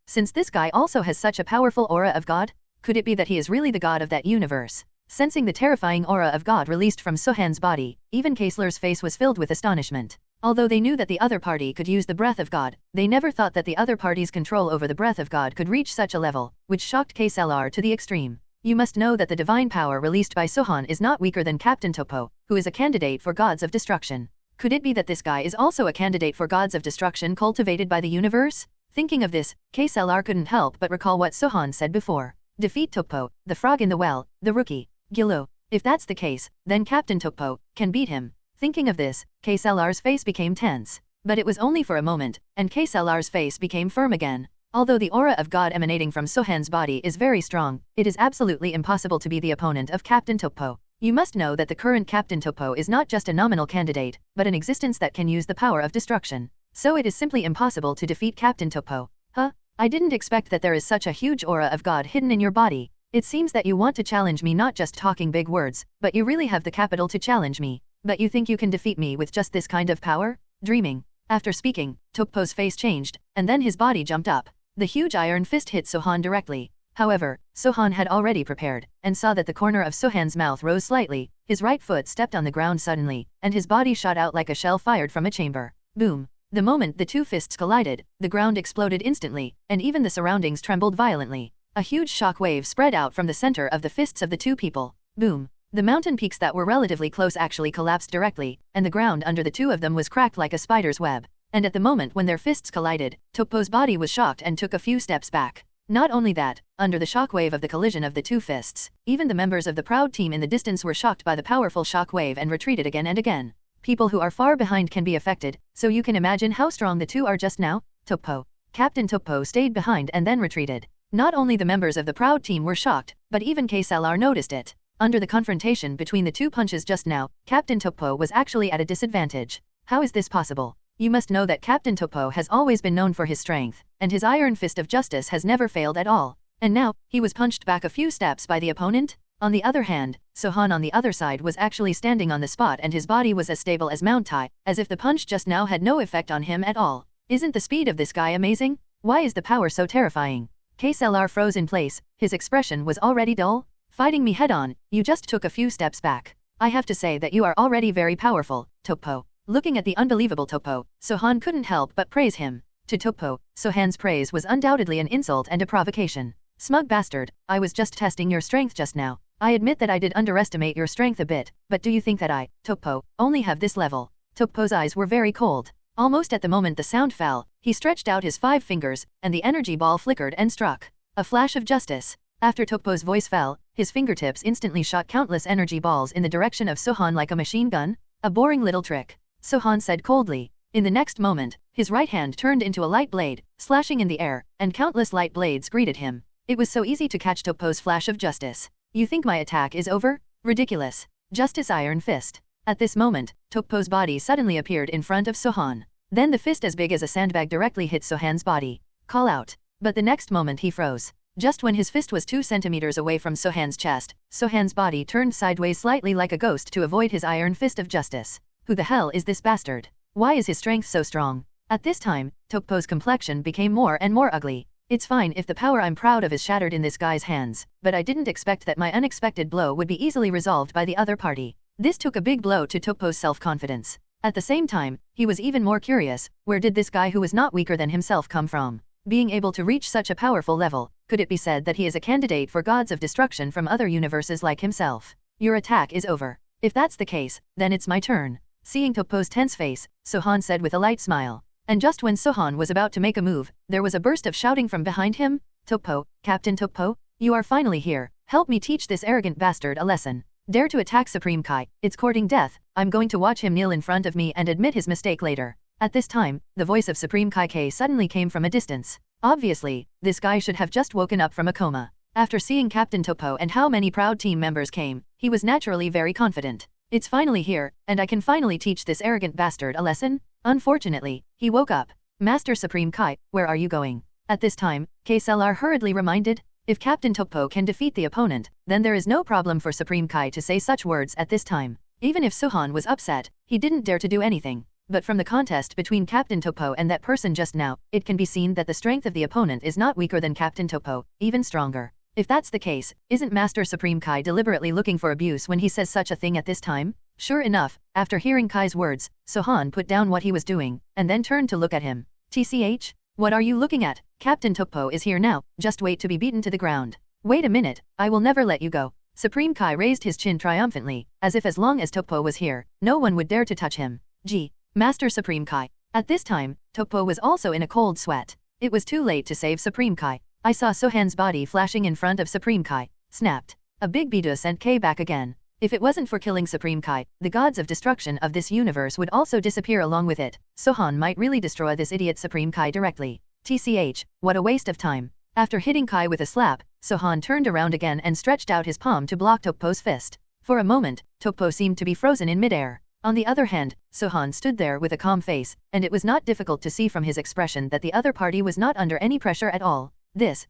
B: Since this guy also has such a powerful aura of God, could it be that he is really the god of that universe? Sensing the terrifying aura of God released from Sohan's body, even Kaesler's face was filled with astonishment. Although they knew that the other party could use the breath of God, they never thought that the other party's control over the breath of God could reach such a level, which shocked Kaesler to the extreme. You must know that the divine power released by Sohan is not weaker than Captain Topo, who is a candidate for Gods of Destruction. Could it be that this guy is also a candidate for Gods of Destruction cultivated by the universe? Thinking of this, Kaesler couldn't help but recall what Sohan said before. Defeat Topo, the frog in the well, the rookie. Gilo. If that's the case, then Captain Topo can beat him. Thinking of this, Kaesler's face became tense. But it was only for a moment, and Kaesler's face became firm again. Although the aura of God emanating from Sohan's body is very strong, it is absolutely impossible to be the opponent of Captain Topo. You must know that the current Captain Topo is not just a nominal candidate, but an existence that can use the power of destruction. So it is simply impossible to defeat Captain Topo. Huh? I didn't expect that there is such a huge aura of God hidden in your body. It seems that you want to challenge me, not just talking big words, but you really have the capital to challenge me. But you think you can defeat me with just this kind of power? Dreaming. After speaking, Topo's face changed, and then his body jumped up. The huge iron fist hit Sohan directly. However, Sohan had already prepared, and saw that the corner of Sohan's mouth rose slightly, his right foot stepped on the ground suddenly, and his body shot out like a shell fired from a chamber. Boom. The moment the two fists collided, the ground exploded instantly, and even the surroundings trembled violently. A huge shock wave spread out from the center of the fists of the two people. Boom. The mountain peaks that were relatively close actually collapsed directly, and the ground under the two of them was cracked like a spider's web. And at the moment when their fists collided, Topo's body was shocked and took a few steps back. Not only that, under the shockwave of the collision of the two fists, even the members of the proud team in the distance were shocked by the powerful shockwave and retreated again and again. People who are far behind can be affected, so you can imagine how strong the two are just now. Topo. Captain Topo stayed behind and then retreated. Not only the members of the proud team were shocked, but even Kaesler noticed it. Under the confrontation between the two punches just now, Captain Topo was actually at a disadvantage. How is this possible? You must know that Captain Topo has always been known for his strength, and his iron fist of justice has never failed at all. And now, he was punched back a few steps by the opponent? On the other hand, Sohan on the other side was actually standing on the spot and his body was as stable as Mount Tai, as if the punch just now had no effect on him at all. Isn't the speed of this guy amazing? Why is the power so terrifying? KSLR froze in place, his expression was already dull. Fighting me head-on, you just took a few steps back. I have to say that you are already very powerful, Topo. Looking at the unbelievable Topo, Sohan couldn't help but praise him. To Topo, Sohan's praise was undoubtedly an insult and a provocation. Smug bastard, I was just testing your strength just now. I admit that I did underestimate your strength a bit, but do you think that I, Topo, only have this level? Topo's eyes were very cold. Almost at the moment the sound fell, he stretched out his 5 fingers, and the energy ball flickered and struck. A flash of justice. After Topo's voice fell, his fingertips instantly shot countless energy balls in the direction of Sohan like a machine gun. A boring little trick, Sohan said coldly. In the next moment, his right hand turned into a light blade, slashing in the air, and countless light blades greeted him. It was so easy to catch Topo's flash of justice. You think my attack is over? Ridiculous. Justice Iron Fist. At this moment, Topo's body suddenly appeared in front of Sohan. Then the fist as big as a sandbag directly hit Sohan's body. Call out. But the next moment he froze. Just when his fist was 2 centimeters away from Sohan's chest, Sohan's body turned sideways slightly like a ghost to avoid his iron fist of justice. Who the hell is this bastard? Why is his strength so strong? At this time, Topo's complexion became more and more ugly. It's fine if the power I'm proud of is shattered in this guy's hands, but I didn't expect that my unexpected blow would be easily resolved by the other party. This took a big blow to Topo's self-confidence. At the same time, he was even more curious, where did this guy who was not weaker than himself come from? Being able to reach such a powerful level, could it be said that he is a candidate for gods of destruction from other universes like himself? Your attack is over. If that's the case, then it's my turn. Seeing Topo's tense face, Sohan said with a light smile. And just when Sohan was about to make a move, there was a burst of shouting from behind him. Topo, Captain Topo, you are finally here. Help me teach this arrogant bastard a lesson. Dare to attack Supreme Kai, it's courting death. I'm going to watch him kneel in front of me and admit his mistake later. At this time, the voice of Supreme Kai K suddenly came from a distance. Obviously, this guy should have just woken up from a coma. After seeing Captain Topo and how many proud team members came, he was naturally very confident. It's finally here, and I can finally teach this arrogant bastard a lesson? Unfortunately, he woke up. Master Supreme Kai, where are you going? At this time, KSLR hurriedly reminded, if Captain Topo can defeat the opponent, then there is no problem for Supreme Kai to say such words at this time. Even if Sohan was upset, he didn't dare to do anything. But from the contest between Captain Topo and that person just now, it can be seen that the strength of the opponent is not weaker than Captain Topo, even stronger. If that's the case, isn't Master Supreme Kai deliberately looking for abuse when he says such a thing at this time? Sure enough, after hearing Kai's words, Sohan put down what he was doing, and then turned to look at him. TCH? What are you looking at? Captain Topo is here now, just wait to be beaten to the ground. Wait a minute, I will never let you go. Supreme Kai raised his chin triumphantly, as if as long as Topo was here, no one would dare to touch him. Gee, Master Supreme Kai. At this time, Topo was also in a cold sweat. It was too late to save Supreme Kai. I saw Sohan's body flashing in front of Supreme Kai. Snapped. A big Bidus sent K back again. If it wasn't for killing Supreme Kai, the gods of destruction of this universe would also disappear along with it. Sohan might really destroy this idiot Supreme Kai directly. TCH, what a waste of time. After hitting Kai with a slap, Sohan turned around again and stretched out his palm to block Topo's fist. For a moment, Topo seemed to be frozen in midair. On the other hand, Sohan stood there with a calm face, and it was not difficult to see from his expression that the other party was not under any pressure at all. This,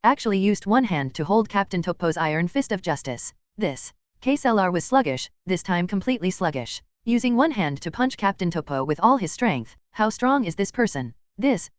B: actually used one hand to hold Captain Topo's iron fist of justice. This. KSLR was sluggish, this time completely sluggish. Using one hand to punch Captain Topo with all his strength. How strong is this person?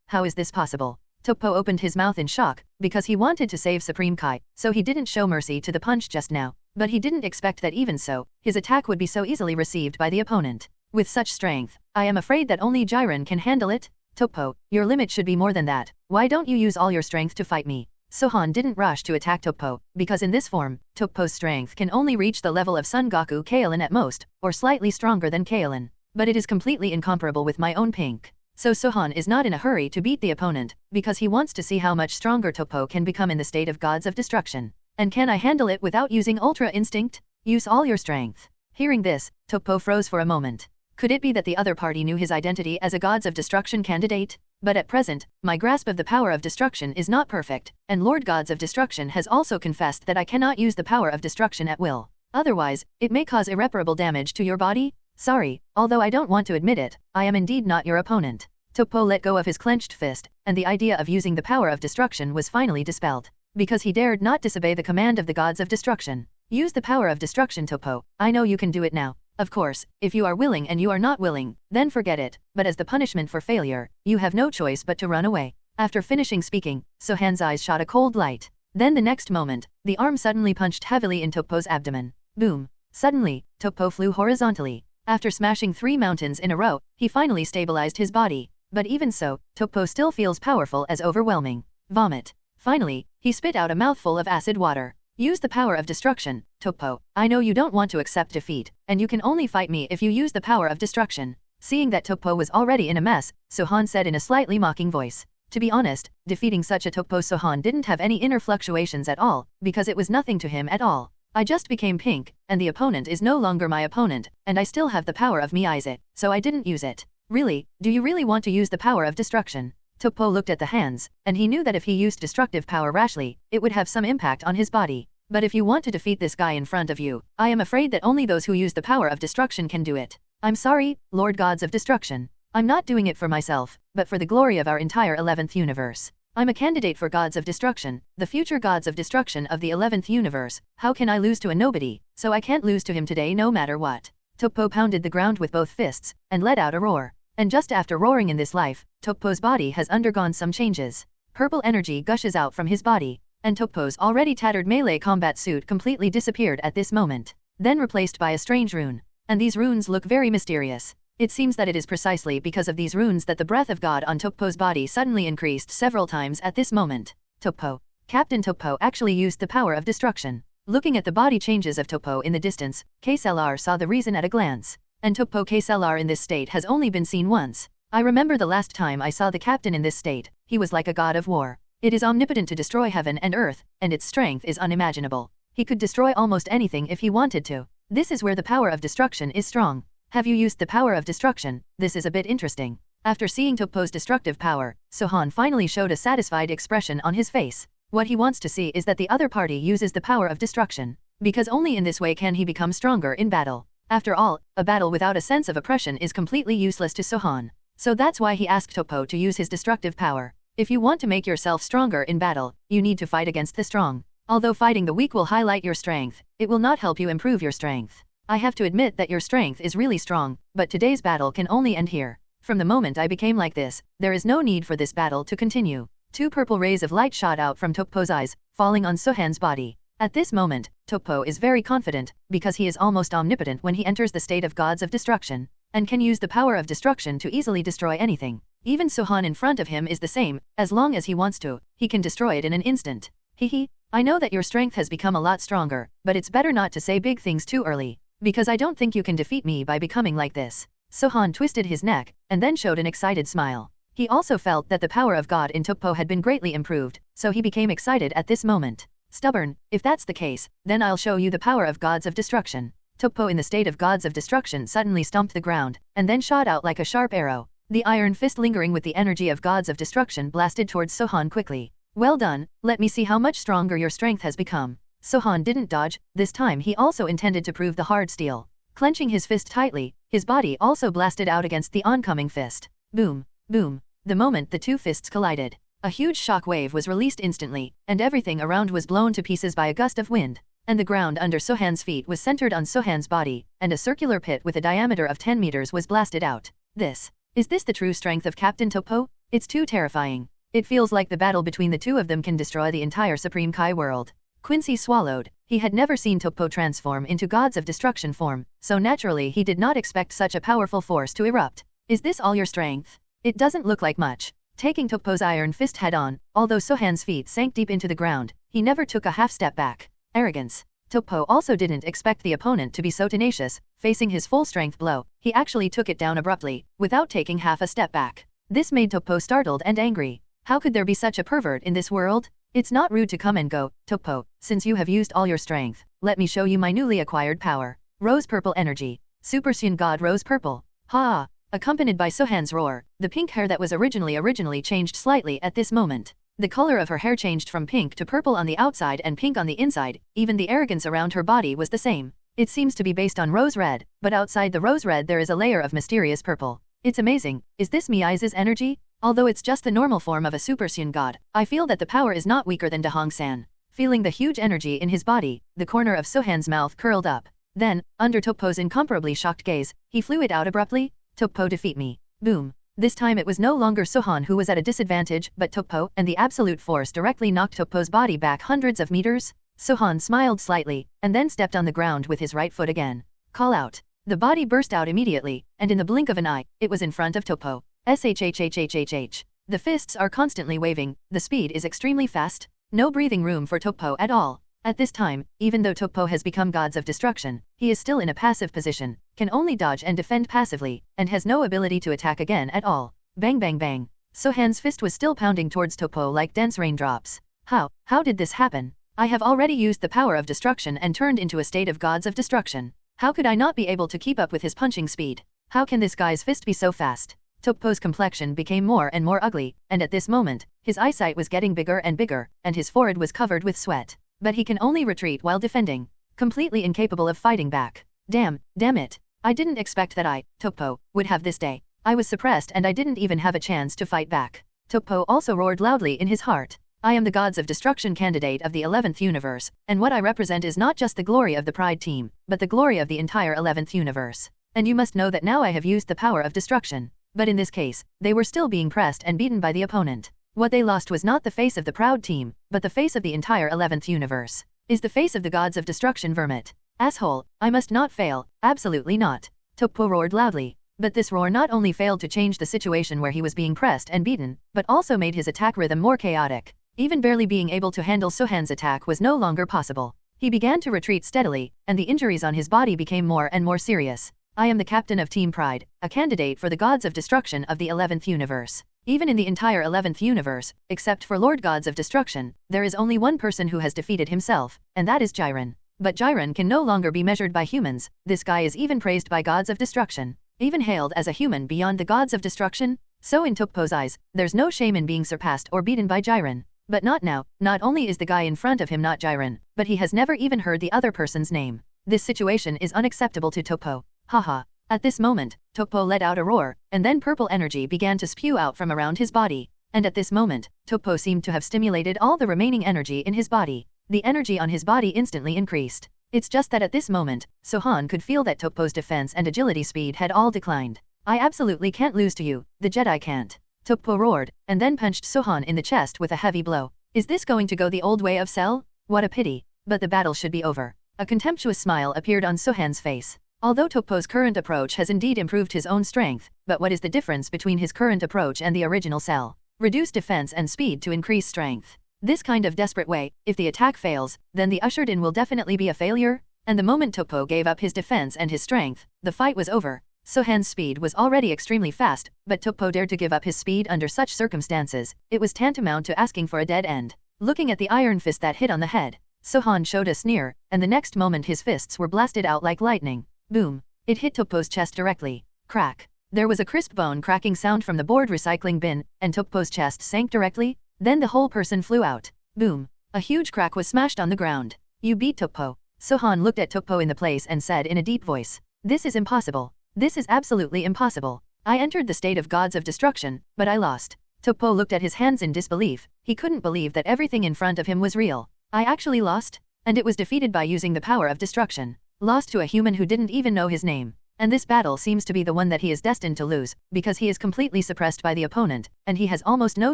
B: How is this possible? Topo opened his mouth in shock, because he wanted to save Supreme Kai, so he didn't show mercy to the punch just now. But he didn't expect that even so, his attack would be so easily received by the opponent. With such strength, I am afraid that only Jiren can handle it. Topo, your limit should be more than that. Why don't you use all your strength to fight me? Sohan didn't rush to attack Topo, because in this form, Topo's strength can only reach the level of Son Goku Kailan at most, or slightly stronger than Kailan. But it is completely incomparable with my own pink. So Sohan is not in a hurry to beat the opponent, because he wants to see how much stronger Topo can become in the state of gods of destruction. And can I handle it without using Ultra Instinct? Use all your strength. Hearing this, Topo froze for a moment. Could it be that the other party knew his identity as a gods of destruction candidate? But at present, my grasp of the power of destruction is not perfect, and Lord Gods of Destruction has also confessed that I cannot use the power of destruction at will. Otherwise, it may cause irreparable damage to your body. Sorry, although I don't want to admit it, I am indeed not your opponent. Topo let go of his clenched fist, and the idea of using the power of destruction was finally dispelled. Because he dared not disobey the command of the gods of destruction. Use the power of destruction, Topo. I know you can do it now. Of course, if you are willing and you are not willing, then forget it, but as the punishment for failure, you have no choice but to run away. After finishing speaking, Sohan's eyes shot a cold light. Then the next moment, the arm suddenly punched heavily in Topo's abdomen. Boom. Suddenly, Topo flew horizontally. After smashing 3 mountains in a row, he finally stabilized his body. But even so, Topo still feels powerful as overwhelming. Vomit. Finally, he spit out a mouthful of acid water. Use the power of destruction, Topo. I know you don't want to accept defeat, and you can only fight me if you use the power of destruction. Seeing that Topo was already in a mess, Sohan said in a slightly mocking voice. To be honest, defeating such a Topo Sohan didn't have any inner fluctuations at all, because it was nothing to him at all. I just became pink, and the opponent is no longer my opponent, and I still have the power of Miize, so I didn't use it. Really, do you really want to use the power of destruction? Topo looked at the hands, and he knew that if he used destructive power rashly, it would have some impact on his body. But if you want to defeat this guy in front of you, I am afraid that only those who use the power of destruction can do it. I'm sorry, Lord Gods of Destruction. I'm not doing it for myself, but for the glory of our entire 11th universe. I'm a candidate for Gods of Destruction, the future Gods of Destruction of the 11th universe. How can I lose to a nobody? So I can't lose to him today no matter what. Topo pounded the ground with both fists, and let out a roar. And just after roaring in this life, Topo's body has undergone some changes. Purple energy gushes out from his body, and Topo's already tattered melee combat suit completely disappeared at this moment, then replaced by a strange rune. And these runes look very mysterious. It seems that it is precisely because of these runes that the breath of God on Topo's body suddenly increased several times at this moment. Topo. Captain Topo actually used the power of destruction. Looking at the body changes of Topo in the distance, KSLR saw the reason at a glance. And Topo KSLR in this state has only been seen once. I remember the last time I saw the captain in this state, he was like a god of war. It is omnipotent to destroy heaven and earth, and its strength is unimaginable. He could destroy almost anything if he wanted to. This is where the power of destruction is strong. Have you used the power of destruction? This is a bit interesting. After seeing Topo's destructive power, Sohan finally showed a satisfied expression on his face. What he wants to see is that the other party uses the power of destruction, because only in this way can he become stronger in battle. After all, a battle without a sense of oppression is completely useless to Sohan. So that's why he asked Topo to use his destructive power. If you want to make yourself stronger in battle, you need to fight against the strong. Although fighting the weak will highlight your strength, it will not help you improve your strength. I have to admit that your strength is really strong, but today's battle can only end here. From the moment I became like this, there is no need for this battle to continue. 2 purple rays of light shot out from Topo's eyes, falling on Sohan's body. At this moment, Topo is very confident, because he is almost omnipotent when he enters the state of gods of destruction, and can use the power of destruction to easily destroy anything. Even Sohan in front of him is the same, as long as he wants to, he can destroy it in an instant. Hehe, I know that your strength has become a lot stronger, but it's better not to say big things too early, because I don't think you can defeat me by becoming like this. Sohan twisted his neck, and then showed an excited smile. He also felt that the power of God in Topo had been greatly improved, so he became excited at this moment. Stubborn, if that's the case, then I'll show you the power of gods of destruction. Topo in the state of gods of destruction suddenly stomped the ground, and then shot out like a sharp arrow. The iron fist lingering with the energy of gods of destruction blasted towards Sohan quickly. Well done, let me see how much stronger your strength has become. Sohan didn't dodge, this time he also intended to prove the hard steel. Clenching his fist tightly, his body also blasted out against the oncoming fist. Boom, boom. The moment the 2 fists collided, a huge shock wave was released instantly, and everything around was blown to pieces by a gust of wind. And the ground under Sohan's feet was centered on Sohan's body, and a circular pit with a diameter of 10 meters was blasted out. Is this the true strength of Captain Topo? It's too terrifying. It feels like the battle between the 2 of them can destroy the entire Supreme Kai world. Quincy swallowed. He had never seen Topo transform into gods of destruction form, so naturally he did not expect such a powerful force to erupt. Is this all your strength? It doesn't look like much. Taking Topo's iron fist head on, although Sohan's feet sank deep into the ground, he never took a half step back. Arrogance. Topo also didn't expect the opponent to be so tenacious. Facing his full strength blow, he actually took it down abruptly, without taking half a step back. This made Topo startled and angry. How could there be such a pervert in this world? It's not rude to come and go, Topo, since you have used all your strength. Let me show you my newly acquired power. Rose Purple Energy. Super Saiyan God Rose Purple. Ha! Accompanied by Sohan's roar, the pink hair that was originally changed slightly at this moment. The color of her hair changed from pink to purple on the outside and pink on the inside, even the arrogance around her body was the same. It seems to be based on rose red, but outside the rose red there is a layer of mysterious purple. It's amazing. Is this Miai's energy? Although it's just the normal form of a Super Saiyan god, I feel that the power is not weaker than Dahong-san. Feeling the huge energy in his body, the corner of Sohan's mouth curled up. Then, under Topo's incomparably shocked gaze, he flew it out abruptly. Topo, defeat me. Boom. This time it was no longer Sohan who was at a disadvantage, but Topo, and the absolute force directly knocked Topo's body back hundreds of meters. Sohan smiled slightly, and then stepped on the ground with his right foot again. Call out. The body burst out immediately, and in the blink of an eye, it was in front of Topo. Shhhhhhh. The fists are constantly waving, the speed is extremely fast, no breathing room for Topo at all. At this time, even though Topo has become gods of destruction, he is still in a passive position, can only dodge and defend passively, and has no ability to attack again at all. Bang bang bang. Sohan's fist was still pounding towards Topo like dense raindrops. How did this happen? I have already used the power of destruction and turned into a state of gods of destruction. How could I not be able to keep up with his punching speed? How can this guy's fist be so fast? Topo's complexion became more and more ugly, and at this moment, his eyesight was getting bigger and bigger, and his forehead was covered with sweat. But he can only retreat while defending, completely incapable of fighting back. Damn it. I didn't expect that Topo, would have this day. I was suppressed and I didn't even have a chance to fight back. Topo also roared loudly in his heart. I am the gods of destruction candidate of the 11th universe, and what I represent is not just the glory of the Pride team, but the glory of the entire 11th universe. And you must know that now I have used the power of destruction. But in this case, they were still being pressed and beaten by the opponent. What they lost was not the face of the proud team, but the face of the entire 11th universe. Is the face of the gods of destruction Vermouth. Asshole, I must not fail, absolutely not. Topo roared loudly. But this roar not only failed to change the situation where he was being pressed and beaten, but also made his attack rhythm more chaotic. Even barely being able to handle Sohan's attack was no longer possible. He began to retreat steadily, and the injuries on his body became more and more serious. I am the captain of Team Pride, a candidate for the gods of destruction of the 11th universe. Even in the entire 11th universe, except for Lord Gods of Destruction, there is only one person who has defeated himself, and that is Jiren. But Jiren can no longer be measured by humans, this guy is even praised by gods of destruction. Even hailed as a human beyond the gods of destruction? So in Topo's eyes, there's no shame in being surpassed or beaten by Jiren. But not now, not only is the guy in front of him not Jiren, but he has never even heard the other person's name. This situation is unacceptable to Topo. Haha. At this moment, Topo let out a roar, and then purple energy began to spew out from around his body. And at this moment, Topo seemed to have stimulated all the remaining energy in his body. The energy on his body instantly increased. It's just that at this moment, Sohan could feel that Topo's defense and agility speed had all declined. I absolutely can't lose to you, the Jedi can't. Topo roared, and then punched Sohan in the chest with a heavy blow. Is this going to go the old way of Cell? What a pity. But the battle should be over. A contemptuous smile appeared on Sohan's face. Although Topo's current approach has indeed improved his own strength, but what is the difference between his current approach and the original Cell? Reduce defense and speed to increase strength. This kind of desperate way, if the attack fails, then the ushered in will definitely be a failure, and the moment Topo gave up his defense and his strength, the fight was over. Sohan's speed was already extremely fast, but Topo dared to give up his speed under such circumstances, it was tantamount to asking for a dead end. Looking at the iron fist that hit on the head, Sohan showed a sneer, and the next moment his fists were blasted out like lightning. Boom. It hit Topo's chest directly. Crack. There was a crisp bone cracking sound from the board recycling bin, and Topo's chest sank directly, then the whole person flew out. Boom. A huge crack was smashed on the ground. You beat Topo. Sohan looked at Topo in the place and said in a deep voice. This is impossible. This is absolutely impossible. I entered the state of gods of destruction, but I lost. Topo looked at his hands in disbelief. He couldn't believe that everything in front of him was real. I actually lost? And it was defeated by using the power of destruction. Lost to a human who didn't even know his name. And this battle seems to be the one that he is destined to lose, because he is completely suppressed by the opponent, and he has almost no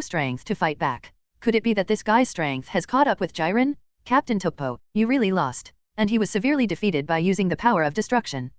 B: strength to fight back. Could it be that this guy's strength has caught up with Jiren? Captain Topo, you really lost. And he was severely defeated by using the power of destruction.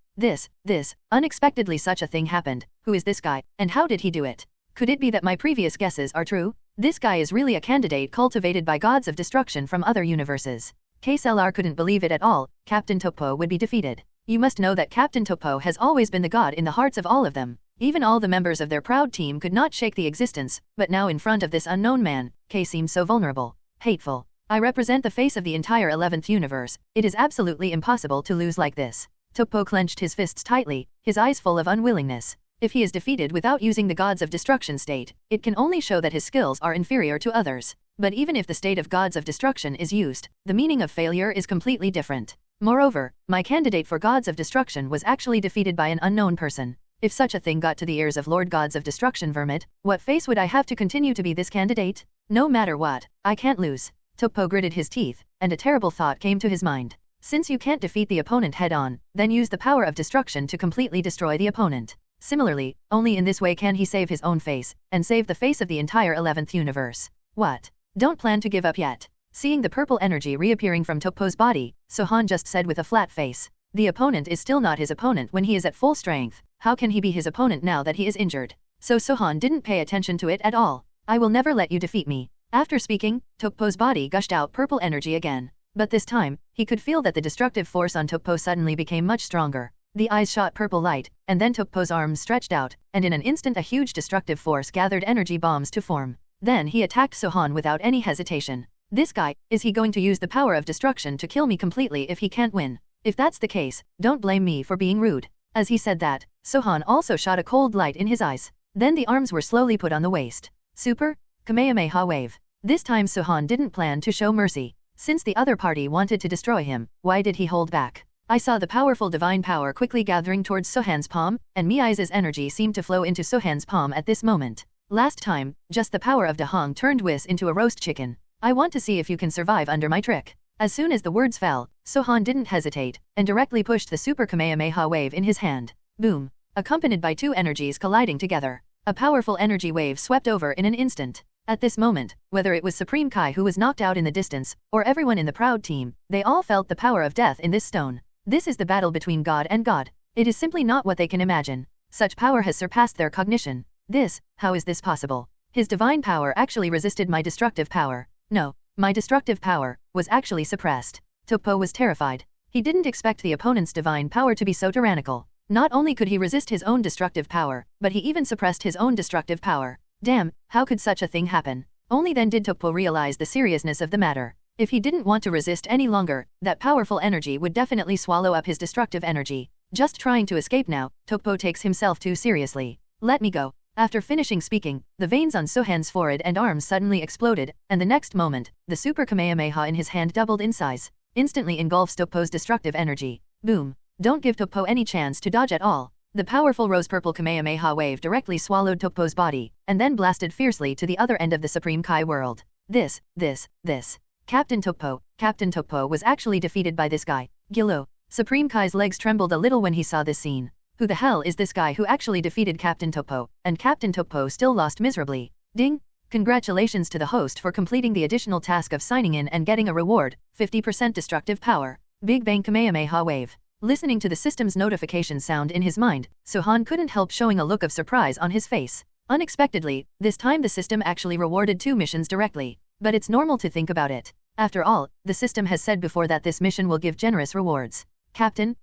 B: Unexpectedly such a thing happened. Who is this guy, and how did he do it? Could it be that my previous guesses are true? This guy is really a candidate cultivated by gods of destruction from other universes. KSLR couldn't believe it at all. Captain Topo would be defeated. You must know that Captain Topo has always been the god in the hearts of all of them. Even all the members of their proud team could not shake the existence, but now in front of this unknown man, K seems so vulnerable. Hateful. I represent the face of the entire 11th universe. It is absolutely impossible to lose like this. Topo clenched his fists tightly, his eyes full of unwillingness. If he is defeated without using the gods of destruction state, it can only show that his skills are inferior to others. But even if the state of gods of destruction is used, the meaning of failure is completely different. Moreover, my candidate for Gods of Destruction was actually defeated by an unknown person. If such a thing got to the ears of Lord Gods of Destruction Vermouth, what face would I have to continue to be this candidate? No matter what, I can't lose. Topo gritted his teeth, and a terrible thought came to his mind. Since you can't defeat the opponent head-on, then use the power of destruction to completely destroy the opponent. Similarly, only in this way can he save his own face, and save the face of the entire 11th universe. What? Don't plan to give up yet. Seeing the purple energy reappearing from Topo's body, Sohan just said with a flat face. The opponent is still not his opponent when he is at full strength. How can he be his opponent now that he is injured? So Sohan didn't pay attention to it at all. I will never let you defeat me. After speaking, Topo's body gushed out purple energy again. But this time, he could feel that the destructive force on Topo suddenly became much stronger. The eyes shot purple light, and then Topo's arms stretched out, and in an instant a huge destructive force gathered energy bombs to form. Then he attacked Sohan without any hesitation. This guy, is he going to use the power of destruction to kill me completely if he can't win? If that's the case, don't blame me for being rude. As he said that, Sohan also shot a cold light in his eyes. Then the arms were slowly put on the waist. Super Kamehameha Wave. This time Sohan didn't plan to show mercy. Since the other party wanted to destroy him, why did he hold back? I saw the powerful divine power quickly gathering towards Sohan's palm, and Miai's energy seemed to flow into Sohan's palm at this moment. Last time, just the power of Dahong turned Whis into a roast chicken. I want to see if you can survive under my trick. As soon as the words fell, Sohan didn't hesitate, and directly pushed the Super Kamehameha Wave in his hand. Boom! Accompanied by two energies colliding together. A powerful energy wave swept over in an instant. At this moment, whether it was Supreme Kai who was knocked out in the distance, or everyone in the Proud team, they all felt the power of death in this stone. This is the battle between God and God. It is simply not what they can imagine. Such power has surpassed their cognition. How is this possible? His divine power actually resisted my destructive power. No, my destructive power was actually suppressed. Topo was terrified. He didn't expect the opponent's divine power to be so tyrannical. Not only could he resist his own destructive power, but he even suppressed his own destructive power. Damn, how could such a thing happen? Only then did Topo realize the seriousness of the matter. If he didn't want to resist any longer, that powerful energy would definitely swallow up his destructive energy. Just trying to escape now, Topo takes himself too seriously. Let me go. After finishing speaking, the veins on Sohan's forehead and arms suddenly exploded, and the next moment, the Super Kamehameha in his hand doubled in size. Instantly engulfs Topo's destructive energy. Boom! Don't give Topo any chance to dodge at all. The powerful rose-purple Kamehameha wave directly swallowed Topo's body, and then blasted fiercely to the other end of the Supreme Kai world. Captain Topo was actually defeated by this guy. Gilo. Supreme Kai's legs trembled a little when he saw this scene. Who the hell is this guy who actually defeated Captain Topo, and Captain Topo still lost miserably? Ding! Congratulations to the host for completing the additional task of signing in and getting a reward, 50% destructive power. Big Bang Kamehameha Wave. Listening to the system's notification sound in his mind, Sohan couldn't help showing a look of surprise on his face. Unexpectedly, this time the system actually rewarded 2 missions directly. But it's normal to think about it. After all, the system has said before that this mission will give generous rewards. Captain.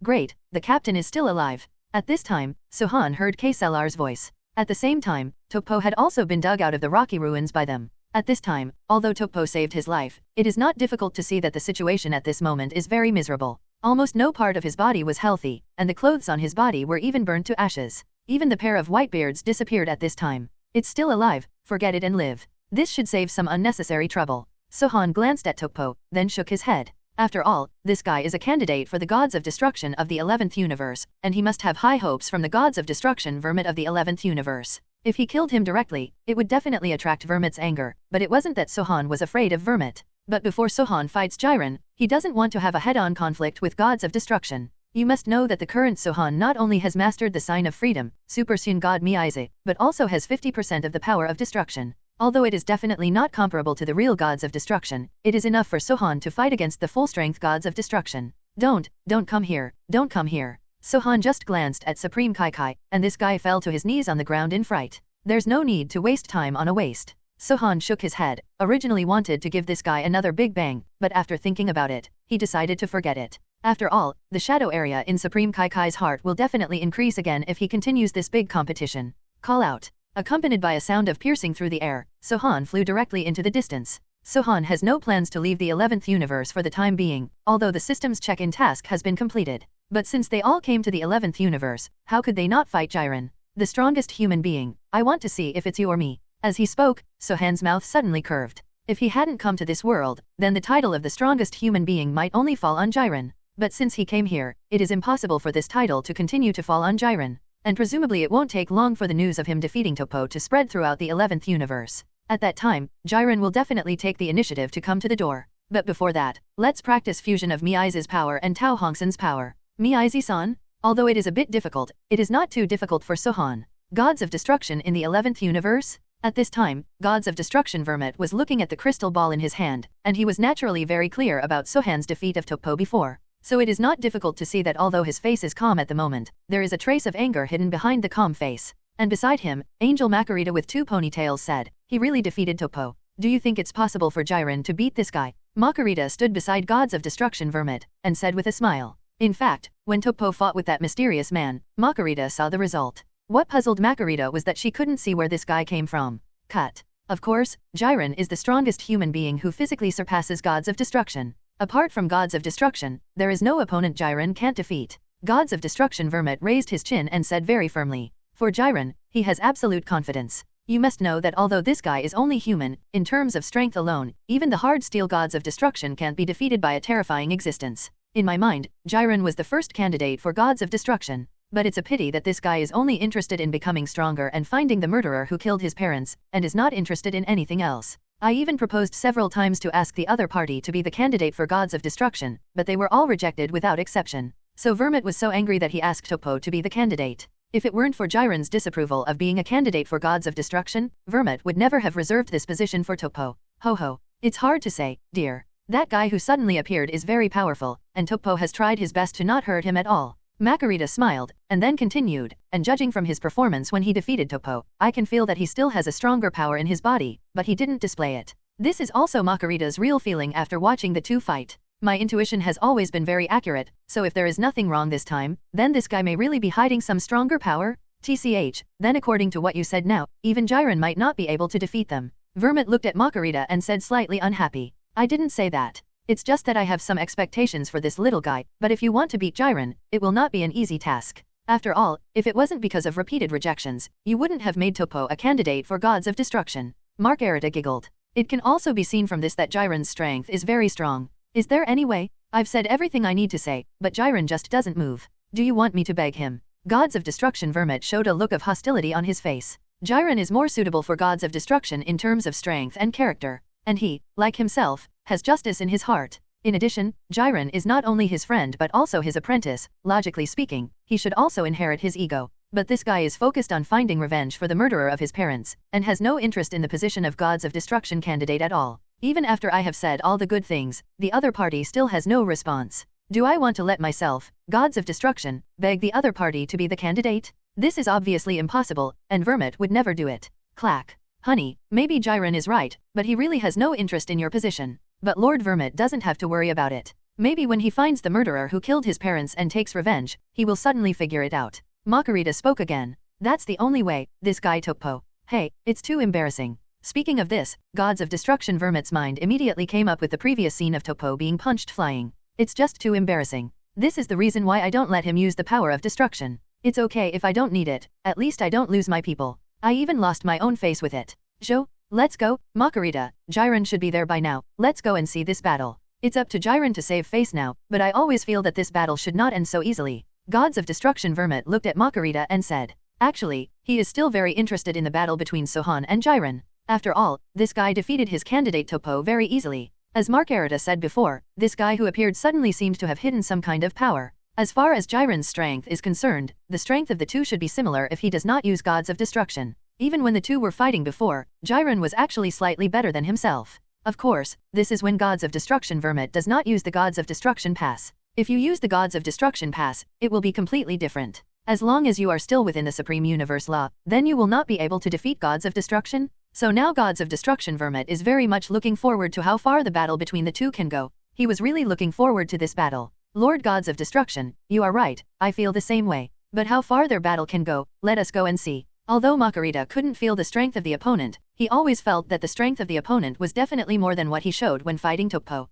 B: Great, the captain is still alive. At this time, Sohan heard KSLR's voice. At the same time, Topo had also been dug out of the rocky ruins by them. At this time, although Topo saved his life, it is not difficult to see that the situation at this moment is very miserable. Almost no part of his body was healthy, and the clothes on his body were even burnt to ashes. Even the pair of white beards disappeared at this time. It's still alive, forget it and live. This should save some unnecessary trouble. Sohan glanced at Topo, then shook his head. After all, this guy is a candidate for the Gods of Destruction of the 11th universe, and he must have high hopes from the Gods of Destruction Vermouth of the 11th universe. If he killed him directly, it would definitely attract Vermouth's anger, but it wasn't that Sohan was afraid of Vermouth. But before Sohan fights Jiren, he doesn't want to have a head-on conflict with Gods of Destruction. You must know that the current Sohan not only has mastered the sign of freedom, Super Sun God Miaize, but also has 50% of the power of destruction. Although it is definitely not comparable to the real Gods of Destruction, it is enough for Sohan to fight against the full-strength Gods of Destruction. Don't come here, don't come here. Sohan just glanced at Supreme Kai, and this guy fell to his knees on the ground in fright. There's no need to waste time on a waste. Sohan shook his head, originally wanted to give this guy another big bang, but after thinking about it, he decided to forget it. After all, the shadow area in Supreme Kai's heart will definitely increase again if he continues this big competition. Call out. Accompanied by a sound of piercing through the air, Sohan flew directly into the distance. Sohan has no plans to leave the 11th universe for the time being, although the system's check-in task has been completed. But since they all came to the 11th universe, how could they not fight Jiren? The strongest human being. I want to see if it's you or me. As he spoke, Sohan's mouth suddenly curved. If he hadn't come to this world, then the title of the strongest human being might only fall on Jiren. But since he came here, it is impossible for this title to continue to fall on Jiren. And presumably it won't take long for the news of him defeating Topo to spread throughout the 11th universe. At that time, Jiren will definitely take the initiative to come to the door. But before that, let's practice fusion of Miai's power and Tao Hongsan's power. Miai's-san? Although it is a bit difficult, it is not too difficult for Sohan. Gods of Destruction in the 11th universe? At this time, Gods of Destruction Vermouth was looking at the crystal ball in his hand, and he was naturally very clear about Sohan's defeat of Topo before. So it is not difficult to see that although his face is calm at the moment, there is a trace of anger hidden behind the calm face. And beside him, Angel Makarita with 2 ponytails said, he really defeated Topo. Do you think it's possible for Jiren to beat this guy? Makarita stood beside Gods of Destruction Vermouth, and said with a smile. In fact, when Topo fought with that mysterious man, Makarita saw the result. What puzzled Makarita was that she couldn't see where this guy came from. Cut. Of course, Jiren is the strongest human being who physically surpasses Gods of Destruction. Apart from Gods of Destruction, there is no opponent Jiren can't defeat. Gods of Destruction Vermouth raised his chin and said very firmly. For Jiren, he has absolute confidence. You must know that although this guy is only human, in terms of strength alone, even the hard steel Gods of Destruction can't be defeated by a terrifying existence. In my mind, Jiren was the first candidate for Gods of Destruction. But it's a pity that this guy is only interested in becoming stronger and finding the murderer who killed his parents, and is not interested in anything else. I even proposed several times to ask the other party to be the candidate for Gods of Destruction, but they were all rejected without exception. So Vermouth was so angry that he asked Topo to be the candidate. If it weren't for Jiren's disapproval of being a candidate for Gods of Destruction, Vermouth would never have reserved this position for Topo. Ho ho. It's hard to say, dear. That guy who suddenly appeared is very powerful, and Topo has tried his best to not hurt him at all. Makarita smiled, and then continued, and judging from his performance when he defeated Topo, I can feel that he still has a stronger power in his body, but he didn't display it. This is also Makarita's real feeling after watching the two fight. My intuition has always been very accurate, so if there is nothing wrong this time, then this guy may really be hiding some stronger power? TCH, then according to what you said now, even Jiren might not be able to defeat them. Vermouth looked at Makarita and said slightly unhappy. I didn't say that. It's just that I have some expectations for this little guy, but if you want to beat Jiren, it will not be an easy task. After all, if it wasn't because of repeated rejections, you wouldn't have made Topo a candidate for Gods of Destruction. Margarita giggled. It can also be seen from this that Jiren's strength is very strong. Is there any way? I've said everything I need to say, but Jiren just doesn't move. Do you want me to beg him? Gods of Destruction Vermouth showed a look of hostility on his face. Jiren is more suitable for Gods of Destruction in terms of strength and character. And he, like himself, has justice in his heart. In addition, Jiren is not only his friend but also his apprentice. Logically speaking, he should also inherit his ego. But this guy is focused on finding revenge for the murderer of his parents, and has no interest in the position of Gods of Destruction candidate at all. Even after I have said all the good things, the other party still has no response. Do I want to let myself, Gods of Destruction, beg the other party to be the candidate? This is obviously impossible, and Vermouth would never do it. Clack. Honey, maybe Jiren is right, but he really has no interest in your position. But Lord Vermouth doesn't have to worry about it. Maybe when he finds the murderer who killed his parents and takes revenge, he will suddenly figure it out. Makarita spoke again. That's the only way, this guy Topo. Hey, it's too embarrassing. Speaking of this, Gods of Destruction Vermouth's mind immediately came up with the previous scene of Topo being punched flying. It's just too embarrassing. This is the reason why I don't let him use the power of destruction. It's okay if I don't need it, at least I don't lose my people. I even lost my own face with it. Jo, let's go. Makarita, Jiren should be there by now. Let's go and see this battle. It's up to Jiren to save face now, but I always feel that this battle should not end so easily. Gods of Destruction Vermouth looked at Makarita and said, actually, he is still very interested in the battle between Sohan and Jiren. After all, this guy defeated his candidate Topo very easily. As Makarita said before, this guy who appeared suddenly seemed to have hidden some kind of power. As far as Jiren's strength is concerned, the strength of the two should be similar if he does not use Gods of Destruction. Even when the two were fighting before, Jiren was actually slightly better than himself. Of course, this is when Gods of Destruction Vermouth does not use the Gods of Destruction pass. If you use the Gods of Destruction pass, it will be completely different. As long as you are still within the Supreme Universe Law, then you will not be able to defeat Gods of Destruction. So now Gods of Destruction Vermouth is very much looking forward to how far the battle between the two can go. He was really looking forward to this battle. Lord Gods of Destruction, you are right, I feel the same way. But how far their battle can go, let us go and see. Although Makarita couldn't feel the strength of the opponent, he always felt that the strength of the opponent was definitely more than what he showed when fighting Topo.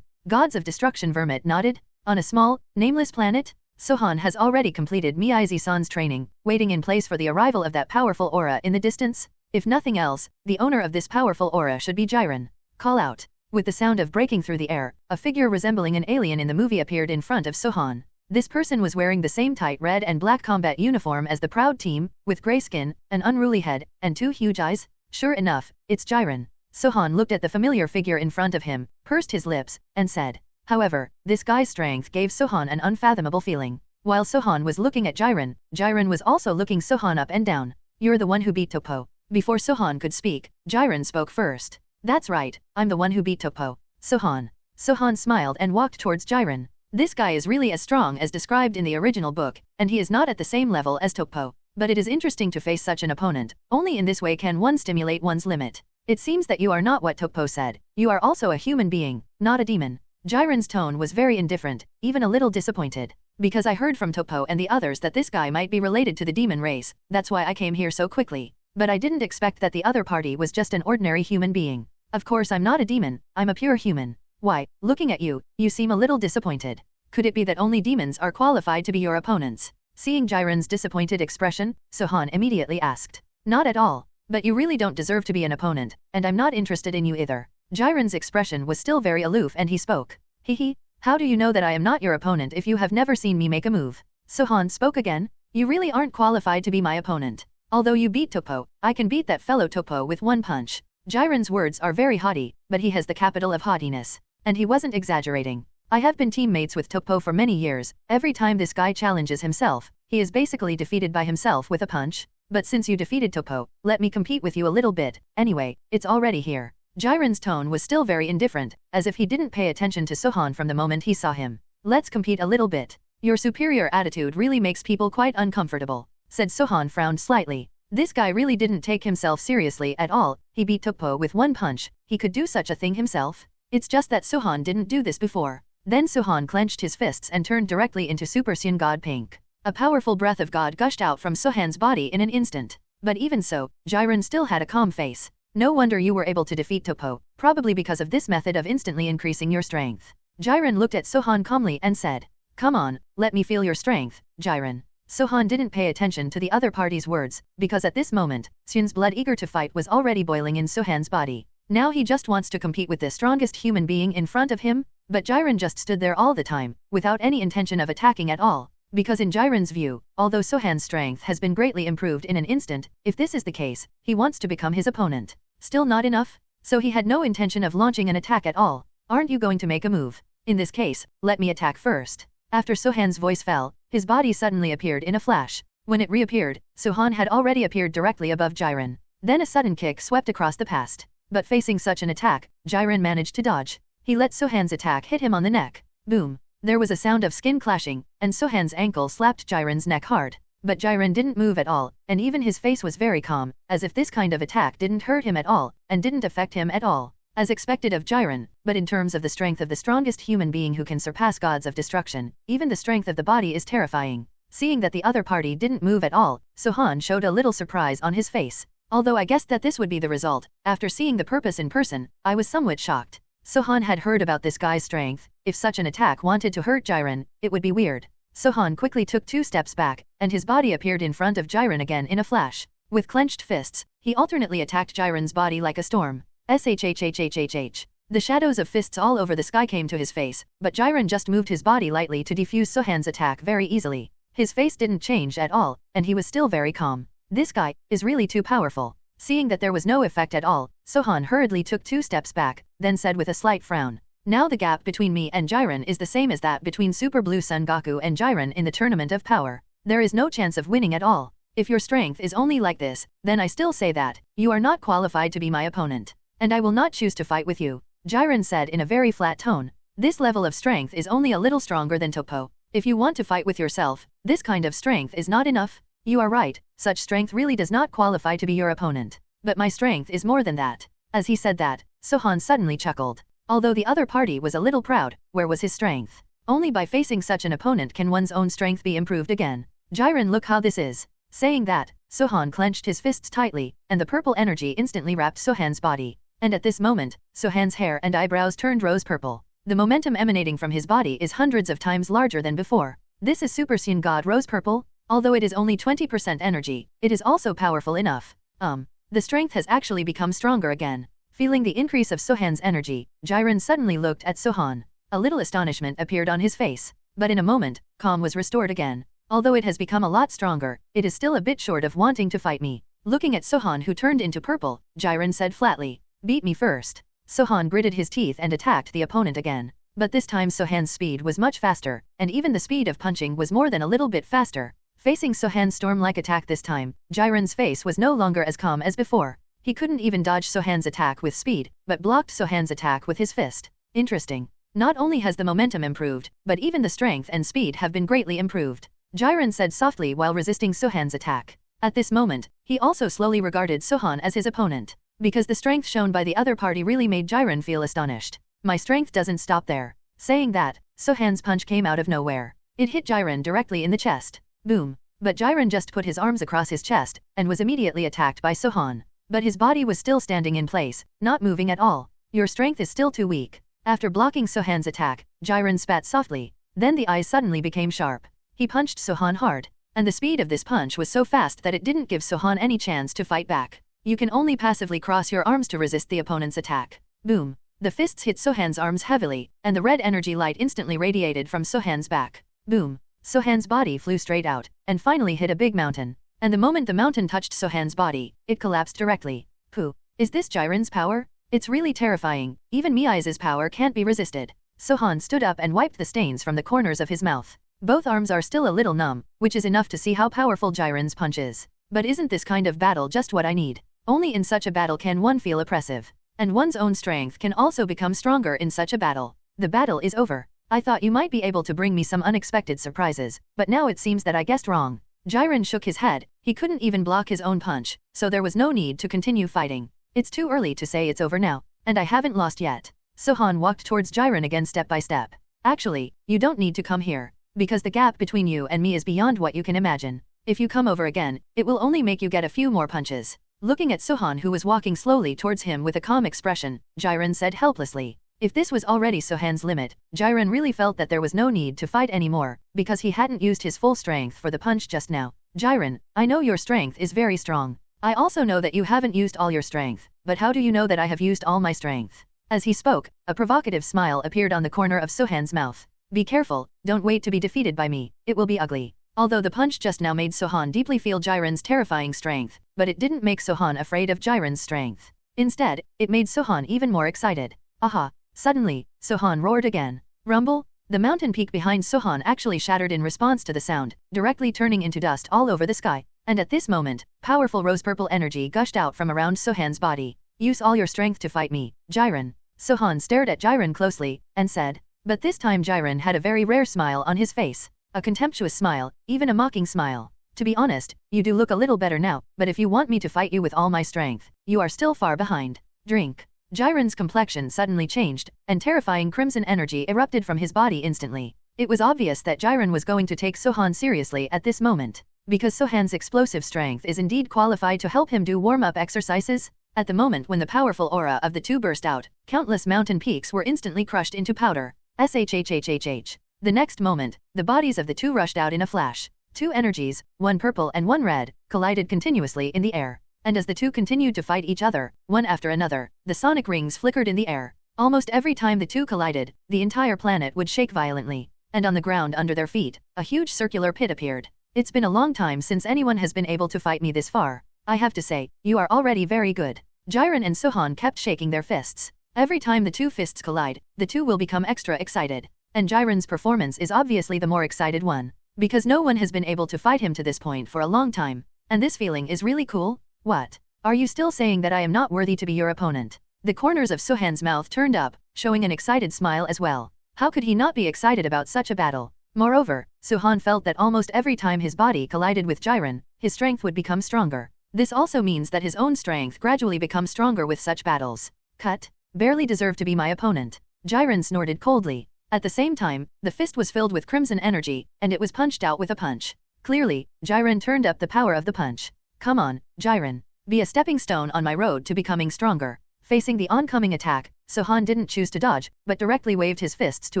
B: Gods of Destruction Vermouth nodded. On a small, nameless planet, Sohan has already completed Miaizi-san's training, waiting in place for the arrival of that powerful aura in the distance. If nothing else, the owner of this powerful aura should be Jiren. Call out. With the sound of breaking through the air, a figure resembling an alien in the movie appeared in front of Sohan. This person was wearing the same tight red and black combat uniform as the Proud Team, with grey skin, an unruly head, and 2 huge eyes. Sure enough, it's Jiren. Sohan looked at the familiar figure in front of him, pursed his lips, and said. However, this guy's strength gave Sohan an unfathomable feeling. While Sohan was looking at Jiren, Jiren was also looking Sohan up and down. You're the one who beat Topo. Before Sohan could speak, Jiren spoke first. That's right, I'm the one who beat Topo. Sohan. Sohan smiled and walked towards Jiren. This guy is really as strong as described in the original book, and he is not at the same level as Topo. But it is interesting to face such an opponent. Only in this way can one stimulate one's limit. It seems that you are not what Topo said. You are also a human being, not a demon. Jiren's tone was very indifferent, even a little disappointed. Because I heard from Topo and the others that this guy might be related to the demon race, that's why I came here so quickly. But I didn't expect that the other party was just an ordinary human being. Of course I'm not a demon, I'm a pure human. Why, looking at you, you seem a little disappointed. Could it be that only demons are qualified to be your opponents? Seeing Jiren's disappointed expression, Sohan immediately asked. Not at all. But you really don't deserve to be an opponent, and I'm not interested in you either. Jiren's expression was still very aloof and he spoke. Hehe, how do you know that I am not your opponent if you have never seen me make a move? Sohan spoke again. You really aren't qualified to be my opponent. Although you beat Topo, I can beat that fellow Topo with one punch. Jiren's words are very haughty, but he has the capital of haughtiness. And he wasn't exaggerating. I have been teammates with Topo for many years. Every time this guy challenges himself, he is basically defeated by himself with a punch. But since you defeated Topo, let me compete with you a little bit. Anyway, it's already here. Jiren's tone was still very indifferent, as if he didn't pay attention to Sohan from the moment he saw him. Let's compete a little bit. Your superior attitude really makes people quite uncomfortable, said Sohan frowned slightly. This guy really didn't take himself seriously at all. He beat Topo with one punch. He could do such a thing himself. It's just that Sohan didn't do this before. Then Sohan clenched his fists and turned directly into Super Saiyan God Pink. A powerful breath of God gushed out from Sohan's body in an instant. But even so, Jiren still had a calm face. No wonder you were able to defeat Topo, probably because of this method of instantly increasing your strength. Jiren looked at Sohan calmly and said. Come on, let me feel your strength, Jiren. Sohan didn't pay attention to the other party's words, because at this moment, Sun's blood eager to fight was already boiling in Sohan's body. Now he just wants to compete with the strongest human being in front of him, but Jiren just stood there all the time, without any intention of attacking at all. Because in Jiren's view, although Sohan's strength has been greatly improved in an instant, if this is the case, he wants to become his opponent. Still not enough? So he had no intention of launching an attack at all. Aren't you going to make a move? In this case, let me attack first. After Sohan's voice fell, his body suddenly appeared in a flash. When it reappeared, Sohan had already appeared directly above Jiren. Then a sudden kick swept across the past. But facing such an attack, Jiren managed to dodge. He let Sohan's attack hit him on the neck. Boom. There was a sound of skin clashing, and Sohan's ankle slapped Jiren's neck hard. But Jiren didn't move at all, and even his face was very calm, as if this kind of attack didn't hurt him at all, and didn't affect him at all. As expected of Jiren, but in terms of the strength of the strongest human being who can surpass gods of destruction, even the strength of the body is terrifying. Seeing that the other party didn't move at all, Sohan showed a little surprise on his face. Although I guessed that this would be the result, after seeing the purpose in person, I was somewhat shocked. Sohan had heard about this guy's strength. If such an attack wanted to hurt Jiren, it would be weird. Sohan quickly took 2 steps back, and his body appeared in front of Jiren again in a flash. With clenched fists, he alternately attacked Jiren's body like a storm. Shhhhhhh. The shadows of fists all over the sky came to his face, but Jiren just moved his body lightly to defuse Sohan's attack very easily. His face didn't change at all, and he was still very calm. This guy is really too powerful. Seeing that there was no effect at all, Sohan hurriedly took 2 steps back, then said with a slight frown. Now the gap between me and Jiren is the same as that between Super Blue Sun Goku and Jiren in the Tournament of Power. There is no chance of winning at all. If your strength is only like this, then I still say that you are not qualified to be my opponent. And I will not choose to fight with you, Jiren said in a very flat tone. This level of strength is only a little stronger than Topo. If you want to fight with yourself, this kind of strength is not enough. You are right, such strength really does not qualify to be your opponent. But my strength is more than that. As he said that, Sohan suddenly chuckled. Although the other party was a little proud, where was his strength? Only by facing such an opponent can one's own strength be improved again. Jiren, look how this is. Saying that, Sohan clenched his fists tightly, and the purple energy instantly wrapped Sohan's body. And at this moment, Sohan's hair and eyebrows turned rose purple. The momentum emanating from his body is hundreds of times larger than before. This is Super Saiyan God Rose Purple? Although it is only 20% energy, it is also powerful enough. The strength has actually become stronger again. Feeling the increase of Sohan's energy, Jiren suddenly looked at Sohan. A little astonishment appeared on his face, but in a moment, calm was restored again. Although it has become a lot stronger, it is still a bit short of wanting to fight me. Looking at Sohan who turned into purple, Jiren said flatly, "Beat me first." Sohan gritted his teeth and attacked the opponent again. But this time Sohan's speed was much faster, and even the speed of punching was more than a little bit faster. Facing Sohan's storm-like attack this time, Jiren's face was no longer as calm as before. He couldn't even dodge Sohan's attack with speed, but blocked Sohan's attack with his fist. Interesting. Not only has the momentum improved, but even the strength and speed have been greatly improved. Jiren said softly while resisting Sohan's attack. At this moment, he also slowly regarded Sohan as his opponent. Because the strength shown by the other party really made Jiren feel astonished. My strength doesn't stop there. Saying that, Sohan's punch came out of nowhere. It hit Jiren directly in the chest. Boom. But Jiren just put his arms across his chest, and was immediately attacked by Sohan. But his body was still standing in place, not moving at all. Your strength is still too weak. After blocking Sohan's attack, Jiren spat softly. Then the eyes suddenly became sharp. He punched Sohan hard. And the speed of this punch was so fast that it didn't give Sohan any chance to fight back. You can only passively cross your arms to resist the opponent's attack. Boom. The fists hit Sohan's arms heavily, and the red energy light instantly radiated from Sohan's back. Boom. Sohan's body flew straight out, and finally hit a big mountain. And the moment the mountain touched Sohan's body, it collapsed directly. Pooh. Is this Jiren's power? It's really terrifying. Even Miai's power can't be resisted. Sohan stood up and wiped the stains from the corners of his mouth. Both arms are still a little numb, which is enough to see how powerful Jiren's punch is. But isn't this kind of battle just what I need? Only in such a battle can one feel oppressive. And one's own strength can also become stronger in such a battle. The battle is over. I thought you might be able to bring me some unexpected surprises, but now it seems that I guessed wrong. Jiren shook his head. He couldn't even block his own punch, so there was no need to continue fighting. It's too early to say it's over now, and I haven't lost yet. Sohan walked towards Jiren again step by step. Actually, you don't need to come here, because the gap between you and me is beyond what you can imagine. If you come over again, it will only make you get a few more punches. Looking at Sohan who was walking slowly towards him with a calm expression, Jiren said helplessly. If this was already Sohan's limit, Jiren really felt that there was no need to fight anymore, because he hadn't used his full strength for the punch just now. Jiren, I know your strength is very strong. I also know that you haven't used all your strength, but how do you know that I have used all my strength? As he spoke, a provocative smile appeared on the corner of Sohan's mouth. Be careful, don't wait to be defeated by me, it will be ugly. Although the punch just now made Sohan deeply feel Jiren's terrifying strength, but it didn't make Sohan afraid of Jiren's strength. Instead, it made Sohan even more excited. Aha! Suddenly, Sohan roared again. Rumble? The mountain peak behind Sohan actually shattered in response to the sound, directly turning into dust all over the sky. And at this moment, powerful rose-purple energy gushed out from around Sohan's body. Use all your strength to fight me, Jiren. Sohan stared at Jiren closely, and said. But this time Jiren had a very rare smile on his face. A contemptuous smile, even a mocking smile. To be honest, you do look a little better now, but if you want me to fight you with all my strength, you are still far behind. Drink. Jiren's complexion suddenly changed, and terrifying crimson energy erupted from his body instantly. It was obvious that Jiren was going to take Sohan seriously at this moment. Because Sohan's explosive strength is indeed qualified to help him do warm-up exercises. At the moment when the powerful aura of the two burst out, countless mountain peaks were instantly crushed into powder. SHHHHH. The next moment, the bodies of the two rushed out in a flash. Two energies, one purple and one red, collided continuously in the air. And as the two continued to fight each other, one after another, the sonic rings flickered in the air. Almost every time the two collided, the entire planet would shake violently. And on the ground under their feet, a huge circular pit appeared. It's been a long time since anyone has been able to fight me this far. I have to say, you are already very good. Jiren and Sohan kept shaking their fists. Every time the two fists collide, the two will become extra excited. And Jiren's performance is obviously the more excited one. Because no one has been able to fight him to this point for a long time. And this feeling is really cool. What? Are you still saying that I am not worthy to be your opponent? The corners of Sohan's mouth turned up, showing an excited smile as well. How could he not be excited about such a battle? Moreover, Sohan felt that almost every time his body collided with Jiren, his strength would become stronger. This also means that his own strength gradually becomes stronger with such battles. Cut. Barely deserve to be my opponent. Jiren snorted coldly. At the same time, the fist was filled with crimson energy, and it was punched out with a punch. Clearly, Jiren turned up the power of the punch. Come on, Jiren. Be a stepping stone on my road to becoming stronger. Facing the oncoming attack, Sohan didn't choose to dodge, but directly waved his fists to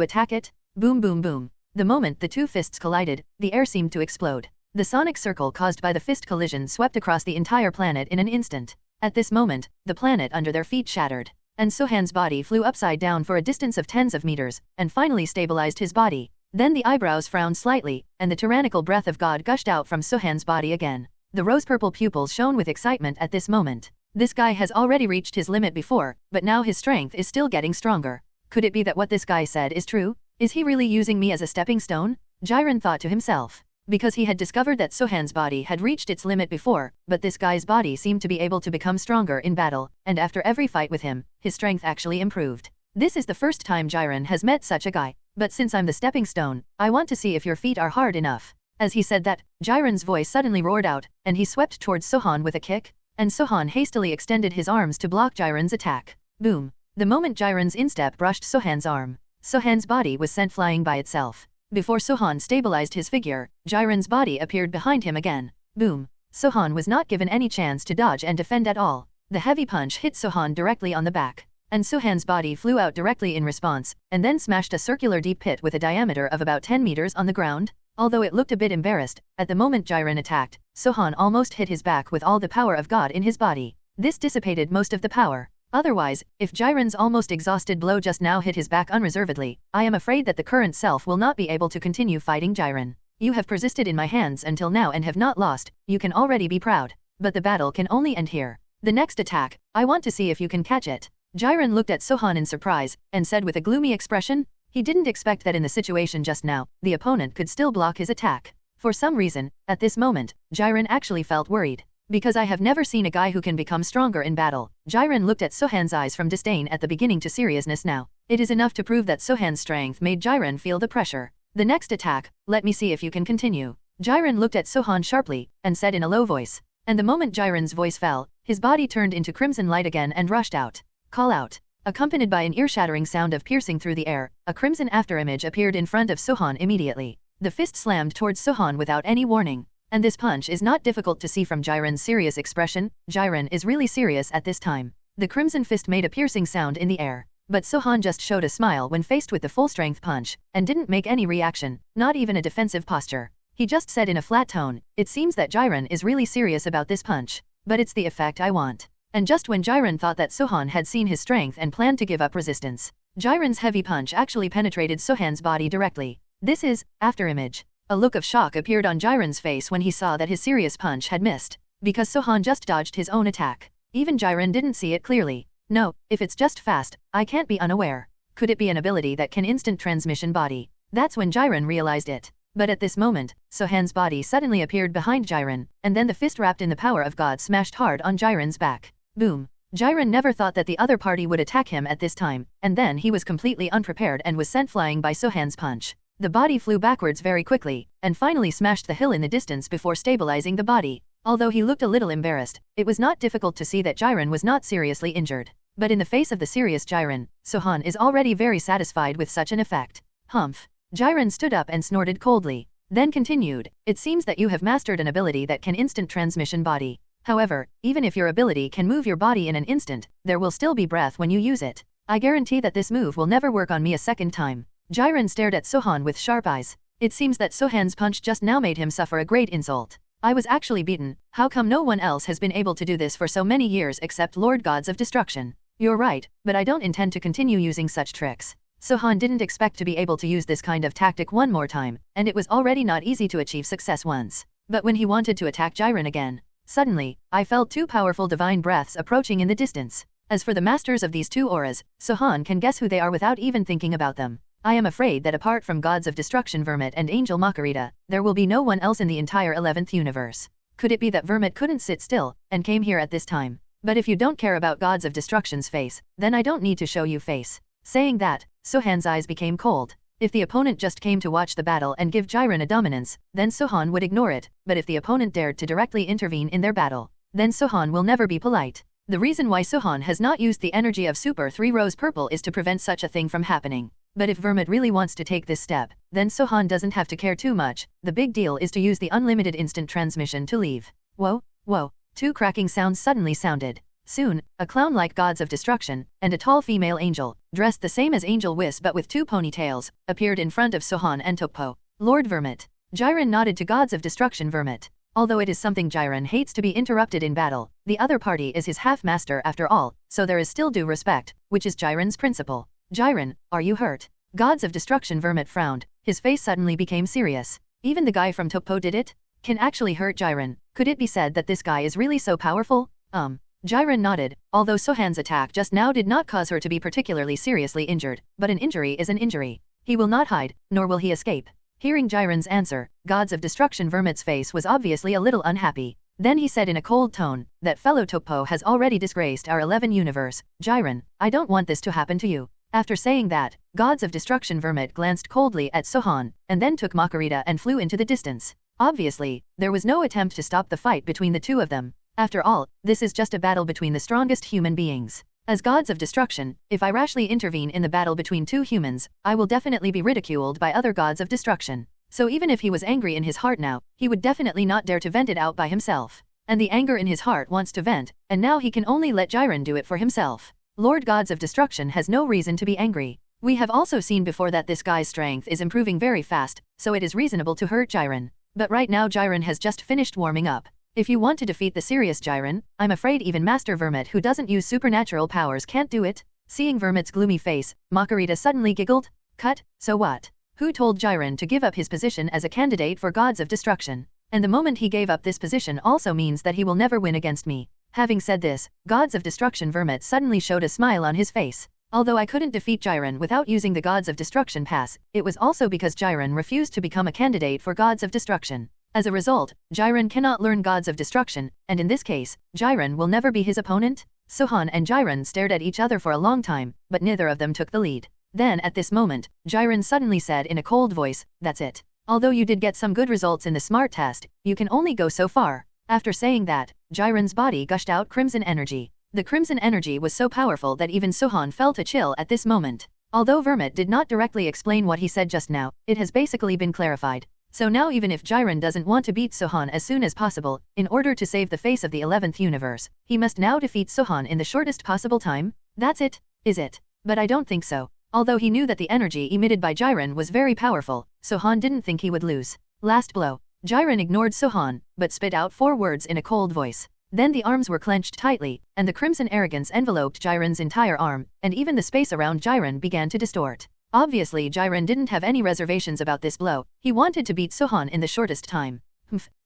B: attack it. Boom boom boom. The moment the two fists collided, the air seemed to explode. The sonic circle caused by the fist collision swept across the entire planet in an instant. At this moment, the planet under their feet shattered, and Sohan's body flew upside down for a distance of tens of meters, and finally stabilized his body. Then the eyebrows frowned slightly, and the tyrannical breath of God gushed out from Sohan's body again. The rose-purple pupils shone with excitement at this moment. This guy has already reached his limit before, but now his strength is still getting stronger. Could it be that what this guy said is true? Is he really using me as a stepping stone? Jiren thought to himself. Because he had discovered that Sohan's body had reached its limit before, but this guy's body seemed to be able to become stronger in battle, and after every fight with him, his strength actually improved. This is the first time Jiren has met such a guy, but since I'm the stepping stone, I want to see if your feet are hard enough. As he said that, Jiren's voice suddenly roared out, and he swept towards Sohan with a kick, and Sohan hastily extended his arms to block Jiren's attack. Boom! The moment Jiren's instep brushed Sohan's arm, Sohan's body was sent flying by itself. Before Sohan stabilized his figure, Jiren's body appeared behind him again. Boom! Sohan was not given any chance to dodge and defend at all. The heavy punch hit Sohan directly on the back, and Sohan's body flew out directly in response, and then smashed a circular deep pit with a diameter of about 10 meters on the ground. Although it looked a bit embarrassed, at the moment Jiren attacked, Sohan almost hit his back with all the power of God in his body. This dissipated most of the power. Otherwise, if Jiren's almost exhausted blow just now hit his back unreservedly, I am afraid that the current self will not be able to continue fighting Jiren. You have persisted in my hands until now and have not lost, you can already be proud. But the battle can only end here. The next attack, I want to see if you can catch it. Jiren looked at Sohan in surprise, and said with a gloomy expression. He didn't expect that in the situation just now, the opponent could still block his attack. For some reason, at this moment, Jiren actually felt worried. Because I have never seen a guy who can become stronger in battle. Jiren looked at Sohan's eyes from disdain at the beginning to seriousness now. It is enough to prove that Sohan's strength made Jiren feel the pressure. The next attack, let me see if you can continue. Jiren looked at Sohan sharply, and said in a low voice. And the moment Jiren's voice fell, his body turned into crimson light again and rushed out. Call out. Accompanied by an ear-shattering sound of piercing through the air, a crimson afterimage appeared in front of Sohan immediately. The fist slammed towards Sohan without any warning. And this punch is not difficult to see from Jiren's serious expression. Jiren is really serious at this time. The crimson fist made a piercing sound in the air. But Sohan just showed a smile when faced with the full-strength punch, and didn't make any reaction, not even a defensive posture. He just said in a flat tone, it seems that Jiren is really serious about this punch. But it's the effect I want. And just when Jiren thought that Sohan had seen his strength and planned to give up resistance, Jiren's heavy punch actually penetrated Sohan's body directly. This is afterimage. A look of shock appeared on Jiren's face when he saw that his serious punch had missed, because Sohan just dodged his own attack. Even Jiren didn't see it clearly. No, if it's just fast, I can't be unaware. Could it be an ability that can instant transmission body? That's when Jiren realized it. But at this moment, Sohan's body suddenly appeared behind Jiren, and then the fist wrapped in the power of God smashed hard on Jiren's back. Boom! Jiren never thought that the other party would attack him at this time, and then he was completely unprepared and was sent flying by Sohan's punch. The body flew backwards very quickly, and finally smashed the hill in the distance before stabilizing the body. Although he looked a little embarrassed, it was not difficult to see that Jiren was not seriously injured. But in the face of the serious Jiren, Sohan is already very satisfied with such an effect. Humph! Jiren stood up and snorted coldly. Then continued, it seems that you have mastered an ability that can instant transmission body. However, even if your ability can move your body in an instant, there will still be breath when you use it. I guarantee that this move will never work on me a second time. Jiren stared at Sohan with sharp eyes. It seems that Sohan's punch just now made him suffer a great insult. I was actually beaten. How come no one else has been able to do this for so many years except Lord Gods of Destruction? You're right, but I don't intend to continue using such tricks. Sohan didn't expect to be able to use this kind of tactic one more time, and it was already not easy to achieve success once. But when he wanted to attack Jiren again, suddenly, I felt two powerful divine breaths approaching in the distance. As for the masters of these two auras, Sohan can guess who they are without even thinking about them. I am afraid that apart from Gods of Destruction Vermouth and Angel Makarita, there will be no one else in the entire 11th universe. Could it be that Vermouth couldn't sit still, and came here at this time? But if you don't care about Gods of Destruction's face, then I don't need to show you face. Saying that, Sohan's eyes became cold. If the opponent just came to watch the battle and give Jiren a dominance, then Sohan would ignore it, but if the opponent dared to directly intervene in their battle, then Sohan will never be polite. The reason why Sohan has not used the energy of Super 3 Rose Purple is to prevent such a thing from happening. But if Vermouth really wants to take this step, then Sohan doesn't have to care too much. The big deal is to use the unlimited instant transmission to leave. Whoa, whoa, two cracking sounds suddenly sounded. Soon, a clown like Gods of Destruction, and a tall female angel, dressed the same as Angel Whis but with two ponytails, appeared in front of Sohan and Topo. Lord Vermouth. Jiren nodded to Gods of Destruction Vermouth. Although it is something Jiren hates to be interrupted in battle, the other party is his half-master after all, so there is still due respect, which is Jiren's principle. Jiren, are you hurt? Gods of Destruction Vermouth frowned, his face suddenly became serious. Even the guy from Topo did it? Can actually hurt Jiren? Could it be said that this guy is really so powerful? Jiren nodded, although Sohan's attack just now did not cause her to be particularly seriously injured, but an injury is an injury. He will not hide, nor will he escape. Hearing Jiren's answer, Gods of Destruction Vermouth's face was obviously a little unhappy. Then he said in a cold tone, that fellow Topo has already disgraced our 11 universe. Jiren, I don't want this to happen to you. After saying that, Gods of Destruction Vermouth glanced coldly at Sohan, and then took Makarita and flew into the distance. Obviously, there was no attempt to stop the fight between the two of them. After all, this is just a battle between the strongest human beings. As Gods of Destruction, if I rashly intervene in the battle between two humans, I will definitely be ridiculed by other Gods of Destruction. So even if he was angry in his heart now, he would definitely not dare to vent it out by himself. And the anger in his heart wants to vent, and now he can only let Jiren do it for himself. Lord Gods of Destruction has no reason to be angry. We have also seen before that this guy's strength is improving very fast, so it is reasonable to hurt Jiren. But right now Jiren has just finished warming up. If you want to defeat the serious Jiren, I'm afraid even Master Vermouth who doesn't use supernatural powers can't do it. Seeing Vermouth's gloomy face, Makarita suddenly giggled. Cut, so what? Who told Jiren to give up his position as a candidate for Gods of Destruction? And the moment he gave up this position also means that he will never win against me. Having said this, Gods of Destruction Vermouth suddenly showed a smile on his face. Although I couldn't defeat Jiren without using the Gods of Destruction pass, it was also because Jiren refused to become a candidate for Gods of Destruction. As a result, Jiren cannot learn Gods of Destruction, and in this case, Jiren will never be his opponent. Sohan and Jiren stared at each other for a long time, but neither of them took the lead. Then at this moment, Jiren suddenly said in a cold voice, that's it. Although you did get some good results in the SMART test, you can only go so far. After saying that, Jiren's body gushed out crimson energy. The crimson energy was so powerful that even Sohan felt a chill at this moment. Although Vermouth did not directly explain what he said just now, it has basically been clarified. So now even if Jiren doesn't want to beat Sohan as soon as possible, in order to save the face of the 11th universe, he must now defeat Sohan in the shortest possible time? That's it, is it? But I don't think so. Although he knew that the energy emitted by Jiren was very powerful, Sohan didn't think he would lose. Last blow. Jiren ignored Sohan, but spit out 4 words in a cold voice. Then the arms were clenched tightly, and the crimson arrogance enveloped Jiren's entire arm, and even the space around Jiren began to distort. Obviously Jiren didn't have any reservations about this blow, he wanted to beat Sohan in the shortest time.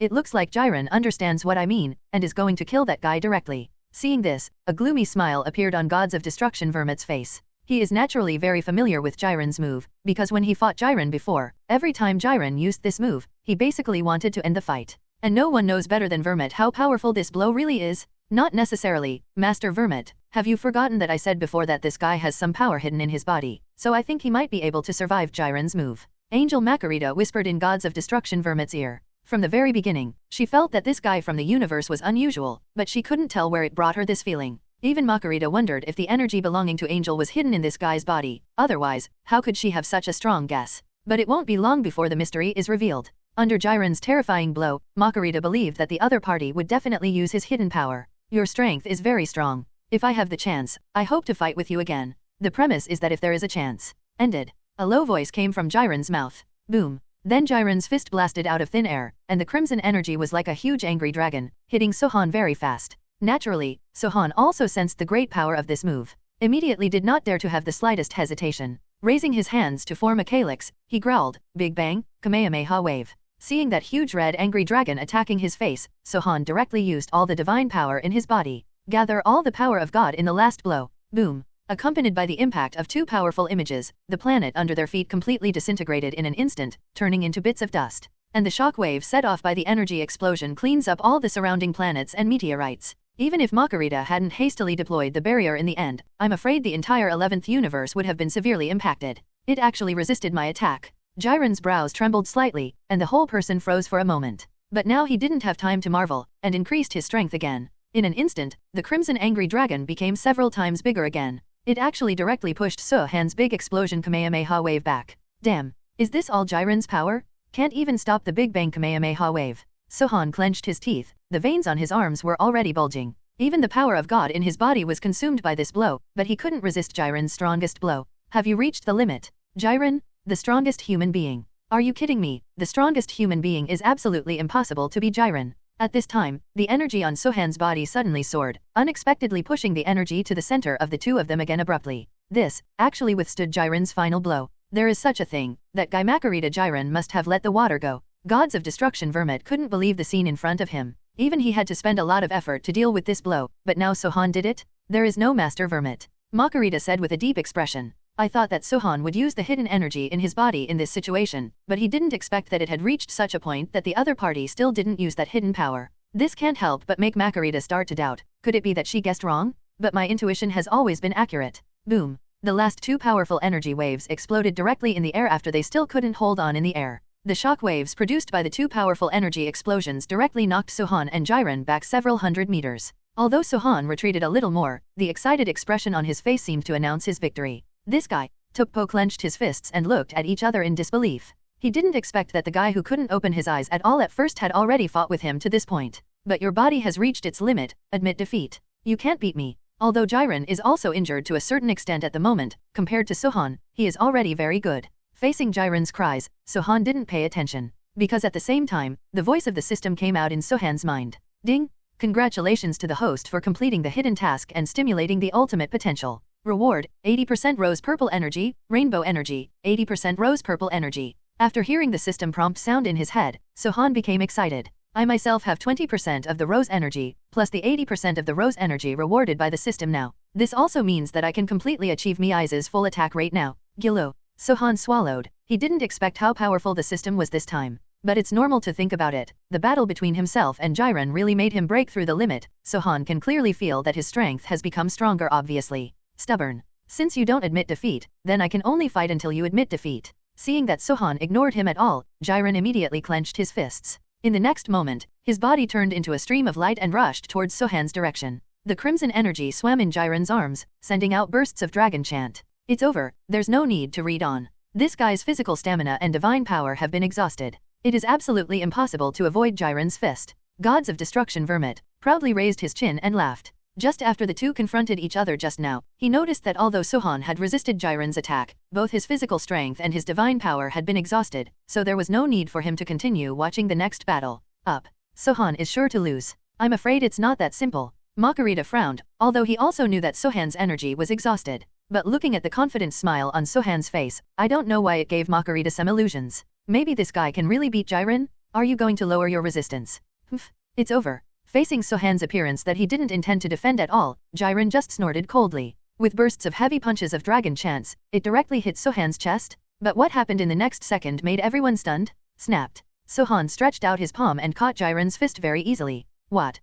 B: It looks like Jiren understands what I mean, and is going to kill that guy directly. Seeing this, a gloomy smile appeared on Gods of Destruction Vermouth's face. He is naturally very familiar with Jiren's move, because when he fought Jiren before, every time Jiren used this move, he basically wanted to end the fight. And no one knows better than Vermouth how powerful this blow really is. Not necessarily, Master Vermouth. Have you forgotten that I said before that this guy has some power hidden in his body, so I think he might be able to survive Jiren's move. Angel Makarita whispered in Gods of Destruction Vermouth's ear. From the very beginning, she felt that this guy from the universe was unusual, but she couldn't tell where it brought her this feeling. Even Makarita wondered if the energy belonging to Angel was hidden in this guy's body, otherwise, how could she have such a strong guess? But it won't be long before the mystery is revealed. Under Jiren's terrifying blow, Makarita believed that the other party would definitely use his hidden power. Your strength is very strong. If I have the chance, I hope to fight with you again. The premise is that if there is a chance. Ended. A low voice came from Jiren's mouth. Boom. Then Jiren's fist blasted out of thin air, and the crimson energy was like a huge angry dragon, hitting Sohan very fast. Naturally, Sohan also sensed the great power of this move. Immediately did not dare to have the slightest hesitation. Raising his hands to form a calyx, he growled, Big Bang, Kamehameha Wave. Seeing that huge red angry dragon attacking his face, Sohan directly used all the divine power in his body. Gather all the power of God in the last blow. Boom. Accompanied by the impact of 2 powerful images, the planet under their feet completely disintegrated in an instant, turning into bits of dust. And the shock wave set off by the energy explosion cleans up all the surrounding planets and meteorites. Even if Makarita hadn't hastily deployed the barrier in the end, I'm afraid the entire 11th universe would have been severely impacted. It actually resisted my attack. Jiren's brows trembled slightly, and the whole person froze for a moment. But now he didn't have time to marvel, and increased his strength again. In an instant, the crimson angry dragon became several times bigger again. It actually directly pushed Sohan's big explosion Kamehameha wave back. Damn. Is this all Jiren's power? Can't even stop the Big Bang Kamehameha wave. Sohan clenched his teeth, the veins on his arms were already bulging. Even the power of God in his body was consumed by this blow, but he couldn't resist Jiren's strongest blow. Have you reached the limit? Jiren? The strongest human being. Are you kidding me? The strongest human being is absolutely impossible to be Jiren. At this time, the energy on Sohan's body suddenly soared, unexpectedly pushing the energy to the center of the two of them again abruptly. This actually withstood Jiren's final blow. There is such a thing. That guy Makarita Jiren must have let the water go. Gods of Destruction Vermouth couldn't believe the scene in front of him. Even he had to spend a lot of effort to deal with this blow, but now Sohan did it? There is no Master Vermouth. Makarita said with a deep expression. I thought that Sohan would use the hidden energy in his body in this situation, but he didn't expect that it had reached such a point that the other party still didn't use that hidden power. This can't help but make Makarita start to doubt. Could it be that she guessed wrong? But my intuition has always been accurate. Boom. The last two powerful energy waves exploded directly in the air after they still couldn't hold on in the air. The shock waves produced by the two powerful energy explosions directly knocked Sohan and Jiren back several hundred meters. Although Sohan retreated a little more, the excited expression on his face seemed to announce his victory. This guy. Topo clenched his fists and looked at each other in disbelief. He didn't expect that the guy who couldn't open his eyes at all at first had already fought with him to this point. But your body has reached its limit, admit defeat. You can't beat me. Although Jiren is also injured to a certain extent at the moment, compared to Sohan, he is already very good. Facing Jiren's cries, Sohan didn't pay attention. Because at the same time, the voice of the system came out in Sohan's mind. Ding! Congratulations to the host for completing the hidden task and stimulating the ultimate potential. Reward, 80% rose purple energy, rainbow energy, 80% rose purple energy. After hearing the system prompt sound in his head, Sohan became excited. I myself have 20% of the rose energy, plus the 80% of the rose energy rewarded by the system now. This also means that I can completely achieve Miai's full attack rate now. Gilo. Sohan swallowed. He didn't expect how powerful the system was this time. But it's normal to think about it. The battle between himself and Jiren really made him break through the limit. Sohan can clearly feel that his strength has become stronger obviously. Stubborn. Since you don't admit defeat, then I can only fight until you admit defeat. Seeing that Sohan ignored him at all, Jiren immediately clenched his fists. In the next moment, his body turned into a stream of light and rushed towards Sohan's direction. The crimson energy swam in Jiren's arms, sending out bursts of dragon chant. It's over, there's no need to read on. This guy's physical stamina and divine power have been exhausted. It is absolutely impossible to avoid Jiren's fist. Gods of Destruction Vermouth proudly raised his chin and laughed. Just after the two confronted each other just now, he noticed that although Sohan had resisted Jiren's attack, both his physical strength and his divine power had been exhausted, so there was no need for him to continue watching the next battle. Up. Sohan is sure to lose. I'm afraid it's not that simple. Makarita frowned, although he also knew that Sohan's energy was exhausted. But looking at the confident smile on Sohan's face, I don't know why it gave Makarita some illusions. Maybe this guy can really beat Jiren? Are you going to lower your resistance? Humph. It's over. Facing Sohan's appearance that he didn't intend to defend at all, Jiren just snorted coldly. With bursts of heavy punches of dragon chants, it directly hit Sohan's chest. But what happened in the next second made everyone stunned. Snapped. Sohan stretched out his palm and caught Jiren's fist very easily. What?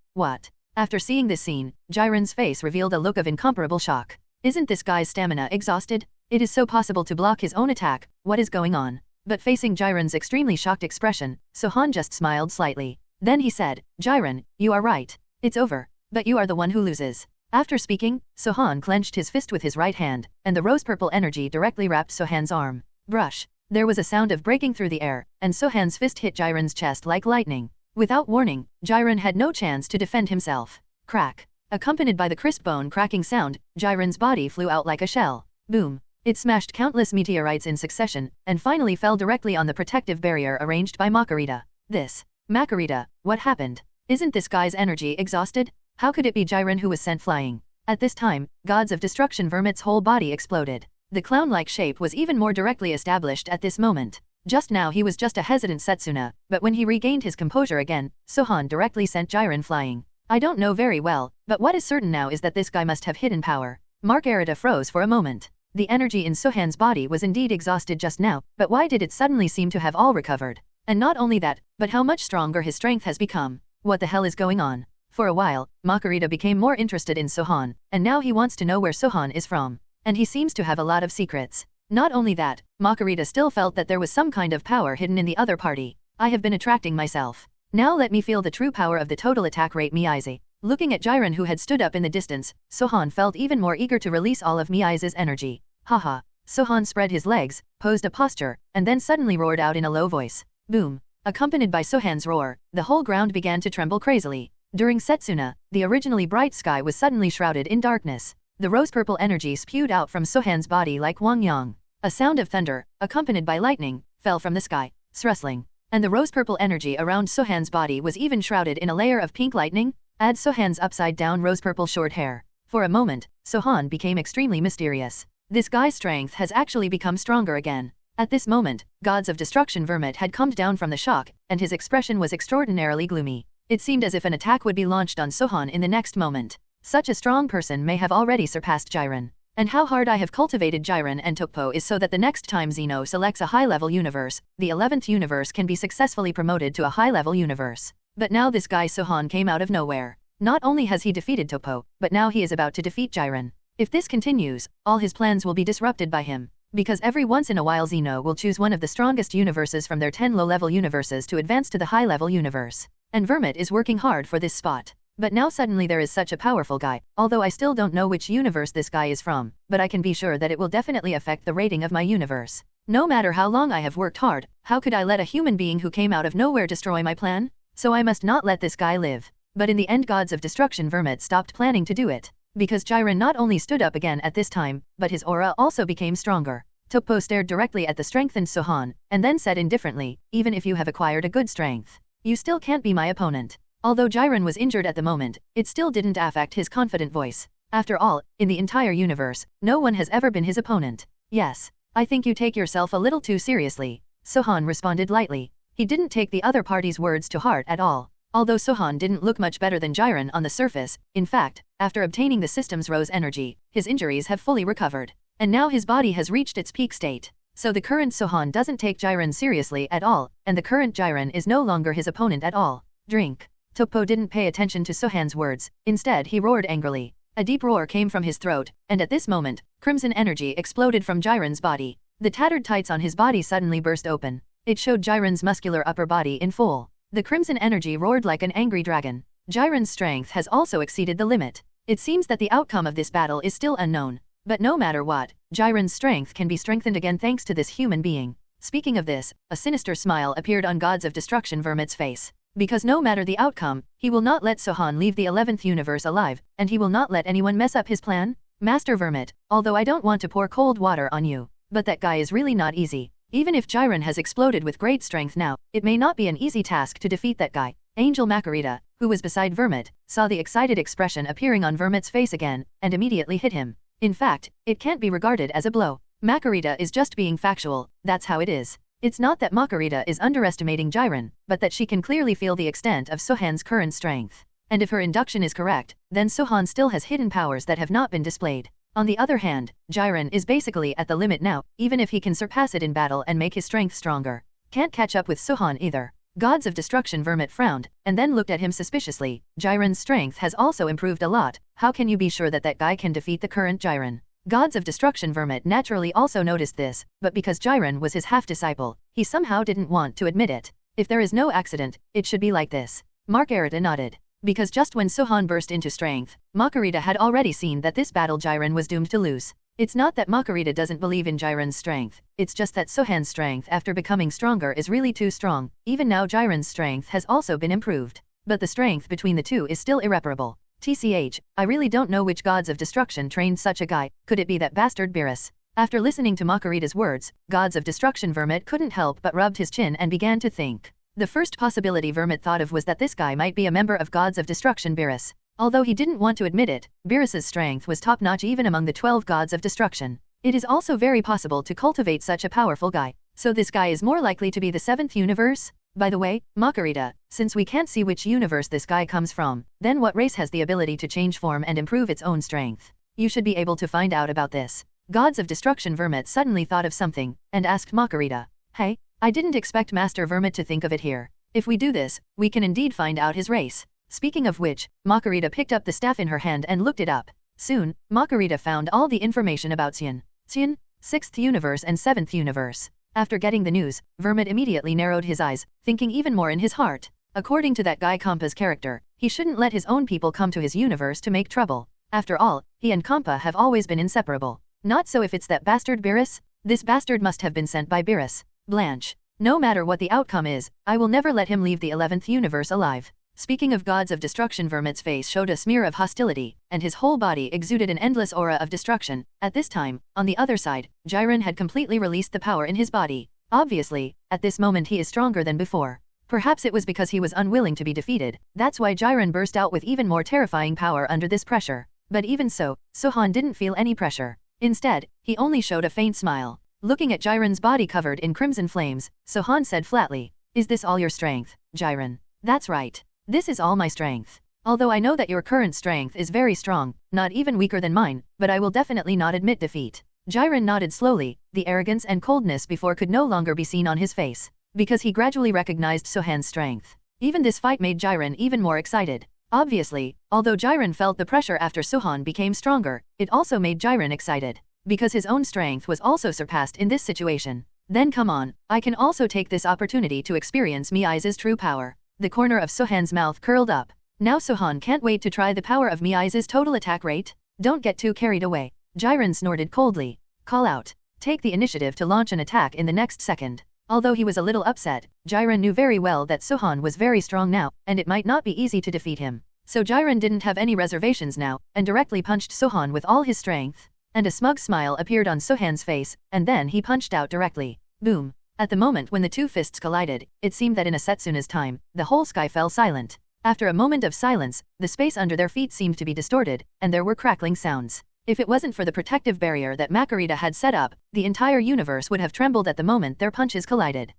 B: After seeing this scene, Jiren's face revealed a look of incomparable shock. Isn't this guy's stamina exhausted? It is so possible to block his own attack. What is going on? But facing Jiren's extremely shocked expression, Sohan just smiled slightly. Then he said, Jiren, you are right. It's over. But you are the one who loses. After speaking, Sohan clenched his fist with his right hand, and the rose-purple energy directly wrapped Sohan's arm. Brush. There was a sound of breaking through the air, and Sohan's fist hit Jiren's chest like lightning. Without warning, Jiren had no chance to defend himself. Crack. Accompanied by the crisp bone-cracking sound, Jiren's body flew out like a shell. Boom. It smashed countless meteorites in succession, and finally fell directly on the protective barrier arranged by Makarita. Makarita, what happened? Isn't this guy's energy exhausted? How could it be Jiren who was sent flying? At this time, Gods of Destruction Vermouth's whole body exploded. The clown-like shape was even more directly established at this moment. Just now he was just a hesitant Setsuna, but when he regained his composure again, Sohan directly sent Jiren flying. I don't know very well, but what is certain now is that this guy must have hidden power. Margarita froze for a moment. The energy in Sohan's body was indeed exhausted just now, but why did it suddenly seem to have all recovered? And not only that, but how much stronger his strength has become. What the hell is going on? For a while, Makarita became more interested in Sohan, and now he wants to know where Sohan is from. And he seems to have a lot of secrets. Not only that, Makarita still felt that there was some kind of power hidden in the other party. I have been attracting myself. Now let me feel the true power of the total attack rate Miai's. Looking at Jiren who had stood up in the distance, Sohan felt even more eager to release all of Miai's energy. Haha. Sohan spread his legs, posed a posture, and then suddenly roared out in a low voice. Boom. Accompanied by Sohan's roar, the whole ground began to tremble crazily. During Setsuna, the originally bright sky was suddenly shrouded in darkness. The rose-purple energy spewed out from Sohan's body like Wangyang. A sound of thunder, accompanied by lightning, fell from the sky. Srustling. and the rose-purple energy around Sohan's body was even shrouded in a layer of pink lightning. Add Sohan's upside-down rose-purple short hair. For a moment, Sohan became extremely mysterious. This guy's strength has actually become stronger again. At this moment, Gods of Destruction Vermouth had calmed down from the shock, and his expression was extraordinarily gloomy. It seemed as if an attack would be launched on Sohan in the next moment. Such a strong person may have already surpassed Jiren. And how hard I have cultivated Jiren and Topo is so that the next time Zeno selects a high-level universe, the 11th universe can be successfully promoted to a high-level universe. But now this guy Sohan came out of nowhere. Not only has he defeated Topo, but now he is about to defeat Jiren. If this continues, all his plans will be disrupted by him. Because every once in a while Zeno will choose one of the strongest universes from their 10 low-level universes to advance to the high-level universe. And Vermouth is working hard for this spot. But now suddenly there is such a powerful guy, although I still don't know which universe this guy is from, but I can be sure that it will definitely affect the rating of my universe. No matter how long I have worked hard, how could I let a human being who came out of nowhere destroy my plan? So I must not let this guy live. But in the end Gods of Destruction Vermouth stopped planning to do it. Because Jiren not only stood up again at this time, but his aura also became stronger. Topo stared directly at the strengthened Sohan, and then said indifferently, even if you have acquired a good strength, you still can't be my opponent. Although Jiren was injured at the moment, it still didn't affect his confident voice. After all, in the entire universe, no one has ever been his opponent. Yes, I think you take yourself a little too seriously. Sohan responded lightly. He didn't take the other party's words to heart at all. Although Sohan didn't look much better than Jiren on the surface, in fact, after obtaining the system's rose energy, his injuries have fully recovered. And now his body has reached its peak state. So the current Sohan doesn't take Jiren seriously at all, and the current Jiren is no longer his opponent at all. Drink. Topo didn't pay attention to Sohan's words, instead he roared angrily. A deep roar came from his throat, and at this moment, crimson energy exploded from Jiren's body. The tattered tights on his body suddenly burst open. It showed Jiren's muscular upper body in full. The crimson energy roared like an angry dragon. Jiren's strength has also exceeded the limit. It seems that the outcome of this battle is still unknown. But no matter what, Jiren's strength can be strengthened again thanks to this human being. Speaking of this, a sinister smile appeared on Gods of Destruction Vermouth's face. Because no matter the outcome, he will not let Sohan leave the 11th universe alive, and he will not let anyone mess up his plan. Master Vermouth, although I don't want to pour cold water on you, but that guy is really not easy. Even if Jiren has exploded with great strength now, it may not be an easy task to defeat that guy. Angel Makarita, who was beside Vermouth, saw the excited expression appearing on Vermouth's face again, and immediately hit him. In fact, it can't be regarded as a blow. Makarita is just being factual, that's how it is. It's not that Makarita is underestimating Jiren, but that she can clearly feel the extent of Sohan's current strength. And if her induction is correct, then Sohan still has hidden powers that have not been displayed. On the other hand, Jiren is basically at the limit now, even if he can surpass it in battle and make his strength stronger. Can't catch up with Sohan either. Gods of Destruction Vermouth frowned, and then looked at him suspiciously. Jiren's strength has also improved a lot. How can you be sure that that guy can defeat the current Jiren? Gods of Destruction Vermouth naturally also noticed this, but because Jiren was his half-disciple, he somehow didn't want to admit it. If there is no accident, it should be like this. Makarita nodded. Because just when Sohan burst into strength, Makarita had already seen that this battle Jiren was doomed to lose. It's not that Makarita doesn't believe in Jiren's strength, it's just that Sohan's strength after becoming stronger is really too strong. Even now Jiren's strength has also been improved. But the strength between the two is still irreparable. TCH, I really don't know which Gods of Destruction trained such a guy. Could it be that bastard Beerus? After listening to Makarita's words, Gods of Destruction Vermouth couldn't help but rubbed his chin and began to think. The first possibility Vermouth thought of was that this guy might be a member of Gods of Destruction Beerus. Although he didn't want to admit it, Beerus's strength was top-notch even among the 12 Gods of Destruction. It is also very possible to cultivate such a powerful guy. So this guy is more likely to be the 7th universe? By the way, Makarita, since we can't see which universe this guy comes from, then what race has the ability to change form and improve its own strength? You should be able to find out about this. Gods of Destruction Vermouth suddenly thought of something, and asked Makarita. Hey, I didn't expect Master Vermouth to think of it here. If we do this, we can indeed find out his race. Speaking of which, Makarita picked up the staff in her hand and looked it up. Soon, Makarita found all the information about Saiyan, 6th universe and 7th universe. After getting the news, Vermouth immediately narrowed his eyes, thinking even more in his heart. According to that guy Kampa's character, he shouldn't let his own people come to his universe to make trouble. After all, he and Champa have always been inseparable. Not so if it's that bastard Beerus. This bastard must have been sent by Beerus. Blanche. No matter what the outcome is, I will never let him leave the 11th universe alive. Speaking of Gods of Destruction, Vermouth's face showed a smear of hostility, and his whole body exuded an endless aura of destruction. At this time, on the other side, Jiren had completely released the power in his body. Obviously, at this moment he is stronger than before. Perhaps it was because he was unwilling to be defeated, that's why Jiren burst out with even more terrifying power under this pressure. But even so, Sohan didn't feel any pressure. Instead, he only showed a faint smile. Looking at Jiren's body covered in crimson flames, Sohan said flatly, "Is this all your strength, Jiren?" "That's right. This is all my strength. Although I know that your current strength is very strong, not even weaker than mine, but I will definitely not admit defeat." Jiren nodded slowly, the arrogance and coldness before could no longer be seen on his face, because he gradually recognized Sohan's strength. Even this fight made Jiren even more excited. Obviously, although Jiren felt the pressure after Sohan became stronger, it also made Jiren excited, because his own strength was also surpassed in this situation. Then come on, I can also take this opportunity to experience Miai's true power. The corner of Sohan's mouth curled up. Now Sohan can't wait to try the power of Miai's total attack rate. Don't get too carried away. Jiren snorted coldly. Call out. Take the initiative to launch an attack in the next second. Although he was a little upset, Jiren knew very well that Sohan was very strong now, and it might not be easy to defeat him. So Jiren didn't have any reservations now, and directly punched Sohan with all his strength. And a smug smile appeared on Sohan's face, and then he punched out directly. Boom. At the moment when the two fists collided, it seemed that in a Setsuna's time, the whole sky fell silent. After a moment of silence, the space under their feet seemed to be distorted, and there were crackling sounds. If it wasn't for the protective barrier that Makurita had set up, the entire universe would have trembled at the moment their punches collided.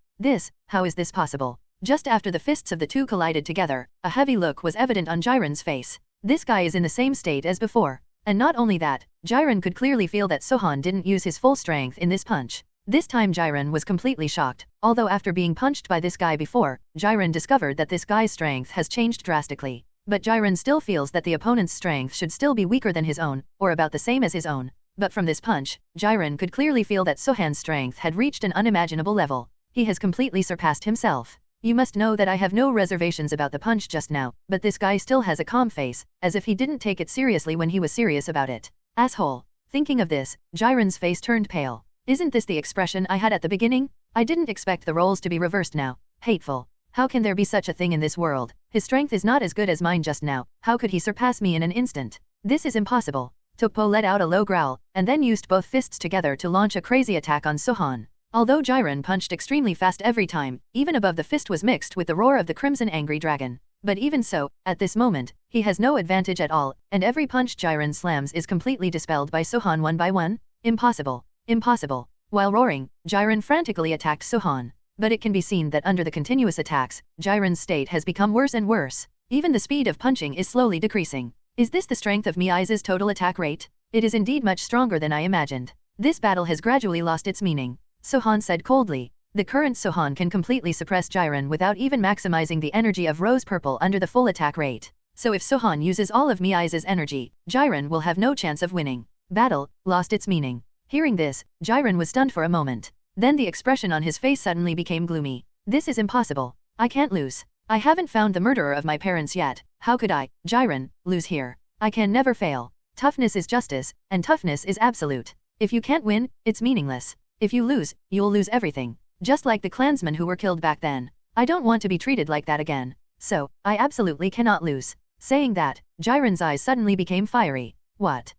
B: How is this possible? Just after the fists of the two collided together, a heavy look was evident on Jiren's face. This guy is in the same state as before. And not only that, Jiren could clearly feel that Sohan didn't use his full strength in this punch. This time Jiren was completely shocked, although after being punched by this guy before, Jiren discovered that this guy's strength has changed drastically. But Jiren still feels that the opponent's strength should still be weaker than his own, or about the same as his own. But from this punch, Jiren could clearly feel that Sohan's strength had reached an unimaginable level. He has completely surpassed himself. You must know that I have no reservations about the punch just now, but this guy still has a calm face, as if he didn't take it seriously when he was serious about it. Asshole. Thinking of this, Jiren's face turned pale. Isn't this the expression I had at the beginning? I didn't expect the roles to be reversed now. Hateful. How can there be such a thing in this world? His strength is not as good as mine just now. How could he surpass me in an instant? This is impossible. Topo let out a low growl, and then used both fists together to launch a crazy attack on Sohan. Although Jiren punched extremely fast every time, even above the fist was mixed with the roar of the crimson angry dragon. But even so, at this moment, he has no advantage at all, and every punch Jiren slams is completely dispelled by Sohan one by one. Impossible. Impossible. While roaring, Jiren frantically attacked Sohan. But it can be seen that under the continuous attacks, Jiren's state has become worse and worse. Even the speed of punching is slowly decreasing. Is this the strength of Miai's total attack rate? It is indeed much stronger than I imagined. This battle has gradually lost its meaning. Sohan said coldly. The current Sohan can completely suppress Jiren without even maximizing the energy of rose purple under the full attack rate. So if Sohan uses all of Miai's energy, Jiren will have no chance of winning. Battle lost its meaning. Hearing this, Jiren was stunned for a moment. Then the expression on his face suddenly became gloomy. This is impossible. I can't lose. I haven't found the murderer of my parents yet. How could I, Jiren, lose here? I can never fail. Toughness is justice, and toughness is absolute. If you can't win, it's meaningless. If you lose, you'll lose everything. Just like the clansmen who were killed back then. I don't want to be treated like that again. So, I absolutely cannot lose. Saying that, Jiren's eyes suddenly became fiery. What?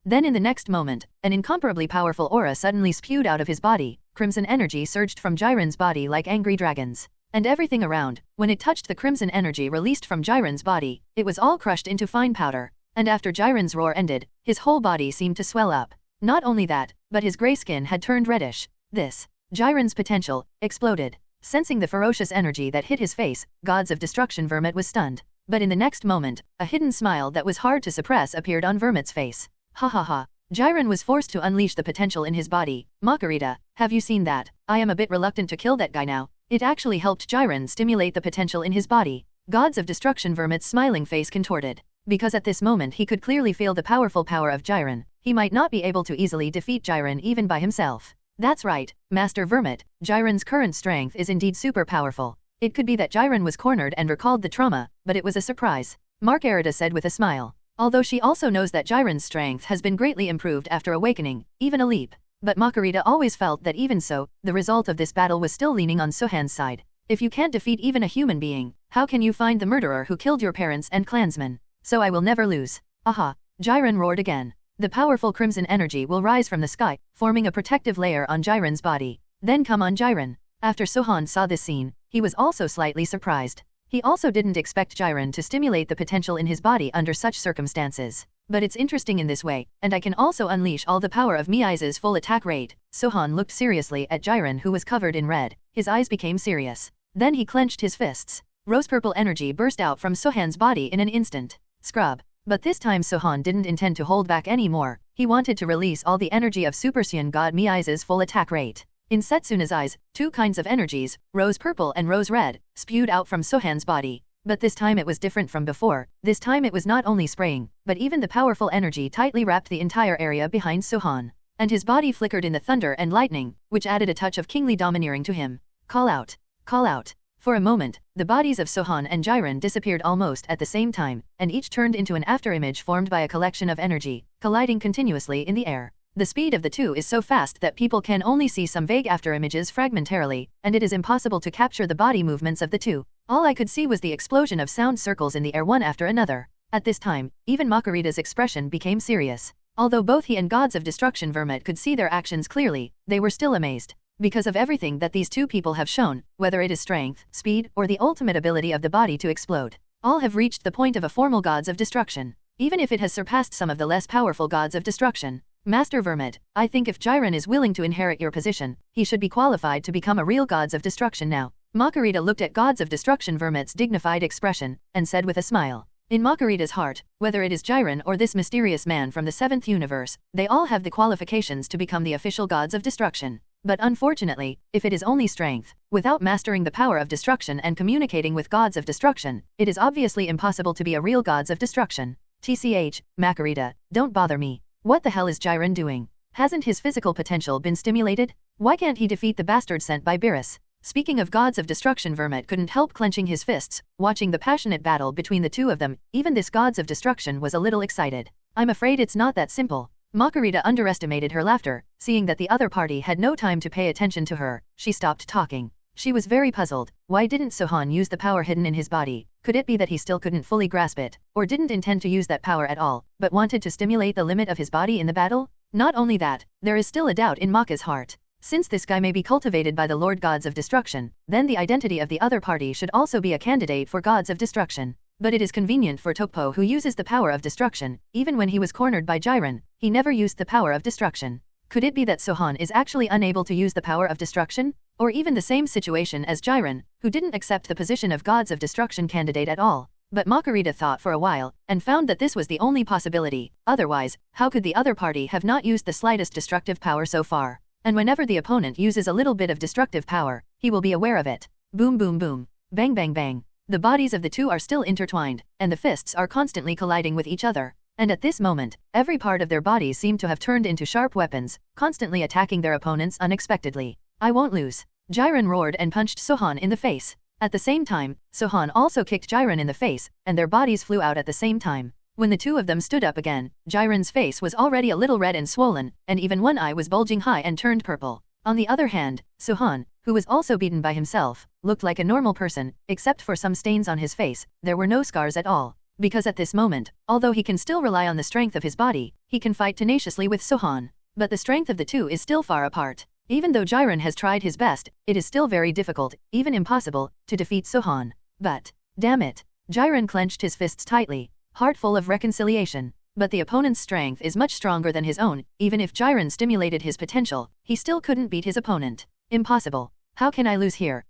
B: Then in the next moment, an incomparably powerful aura suddenly spewed out of his body. Crimson energy surged from Jiren's body like angry dragons. And everything around, when it touched the crimson energy released from Jiren's body, it was all crushed into fine powder. And after Jiren's roar ended, his whole body seemed to swell up. Not only that, but his gray skin had turned reddish. Jiren's potential, exploded. Sensing the ferocious energy that hit his face, Gods of Destruction Vermouth was stunned. But in the next moment, a hidden smile that was hard to suppress appeared on Vermouth's face. Ha ha ha. Jiren was forced to unleash the potential in his body. Makurita, have you seen that? I am a bit reluctant to kill that guy now. It actually helped Jiren stimulate the potential in his body. Gods of Destruction Vermouth's smiling face contorted. Because at this moment he could clearly feel the powerful power of Jiren. He might not be able to easily defeat Jiren even by himself. That's right, Master Vermouth, Jiren's current strength is indeed super powerful. It could be that Jiren was cornered and recalled the trauma, but it was a surprise. Margarita said with a smile. Although she also knows that Jiren's strength has been greatly improved after awakening, even a leap. But Makurita always felt that even so, the result of this battle was still leaning on Sohan's side. If you can't defeat even a human being, how can you find the murderer who killed your parents and clansmen? So I will never lose. Aha! Jiren roared again. The powerful crimson energy will rise from the sky, forming a protective layer on Jiren's body. Then come on Jiren. After Sohan saw this scene, he was also slightly surprised. He also didn't expect Jiren to stimulate the potential in his body under such circumstances. But it's interesting in this way, and I can also unleash all the power of Mii's full attack rate. Sohan looked seriously at Jiren who was covered in red. His eyes became serious. Then he clenched his fists. Rose-purple energy burst out from Sohan's body in an instant. Scrub. But this time Sohan didn't intend to hold back anymore. He wanted to release all the energy of Super Saiyan God Mii's full attack rate. In Setsuna's eyes, two kinds of energies, rose-purple and rose-red, spewed out from Sohan's body. But this time it was different from before. This time it was not only spraying, but even the powerful energy tightly wrapped the entire area behind Sohan. And his body flickered in the thunder and lightning, which added a touch of kingly domineering to him. Call out. Call out. For a moment, the bodies of Sohan and Jiren disappeared almost at the same time, and each turned into an afterimage formed by a collection of energy, colliding continuously in the air. The speed of the two is so fast that people can only see some vague afterimages fragmentarily, and it is impossible to capture the body movements of the two. All I could see was the explosion of sound circles in the air one after another. At this time, even Makurita's expression became serious. Although both he and Gods of Destruction Vermouth could see their actions clearly, they were still amazed. Because of everything that these two people have shown, whether it is strength, speed, or the ultimate ability of the body to explode, all have reached the point of a formal Gods of Destruction, even if it has surpassed some of the less powerful Gods of Destruction. Master Vermouth, I think if Jiren is willing to inherit your position, he should be qualified to become a real Gods of Destruction now. Makurita looked at Gods of Destruction Vermouth's dignified expression, and said with a smile. In Makurita's heart, whether it is Jiren or this mysterious man from the 7th universe, they all have the qualifications to become the official Gods of Destruction. But unfortunately, if it is only strength, without mastering the power of destruction and communicating with Gods of Destruction, it is obviously impossible to be a real Gods of Destruction. TCH, Makurita, don't bother me. What the hell is Jiren doing? Hasn't his physical potential been stimulated? Why can't he defeat the bastard sent by Beerus? Speaking of Gods of Destruction, Vermouth couldn't help clenching his fists, watching the passionate battle between the two of them. Even this Gods of Destruction was a little excited. I'm afraid it's not that simple. Makurita underestimated her laughter, seeing that the other party had no time to pay attention to her. She stopped talking. She was very puzzled. Why didn't Sohan use the power hidden in his body? Could it be that he still couldn't fully grasp it, or didn't intend to use that power at all, but wanted to stimulate the limit of his body in the battle? Not only that, there is still a doubt in Maka's heart. Since this guy may be cultivated by the Lord Gods of Destruction, then the identity of the other party should also be a candidate for Gods of Destruction. But it is convenient for Topo, who uses the power of destruction. Even when he was cornered by Jiren, he never used the power of destruction. Could it be that Sohan is actually unable to use the power of destruction? Or even the same situation as Jiren, who didn't accept the position of Gods of Destruction candidate at all? But Makurita thought for a while, and found that this was the only possibility. Otherwise, how could the other party have not used the slightest destructive power so far? And whenever the opponent uses a little bit of destructive power, he will be aware of it. Boom boom boom. Bang bang bang. The bodies of the two are still intertwined, and the fists are constantly colliding with each other. And at this moment, every part of their bodies seemed to have turned into sharp weapons, constantly attacking their opponents unexpectedly. I won't lose. Jiren roared and punched Sohan in the face. At the same time, Sohan also kicked Jiren in the face, and their bodies flew out at the same time. When the two of them stood up again, Jiren's face was already a little red and swollen, and even one eye was bulging high and turned purple. On the other hand, Sohan, who was also beaten by himself, looked like a normal person, except for some stains on his face. There were no scars at all. Because at this moment, although he can still rely on the strength of his body, he can fight tenaciously with Sohan. But the strength of the two is still far apart. Even though Jiren has tried his best, it is still very difficult, even impossible, to defeat Sohan. But, damn it, Jiren clenched his fists tightly, heart full of reconciliation. But the opponent's strength is much stronger than his own. Even if Jiren stimulated his potential, he still couldn't beat his opponent. Impossible. How can I lose here?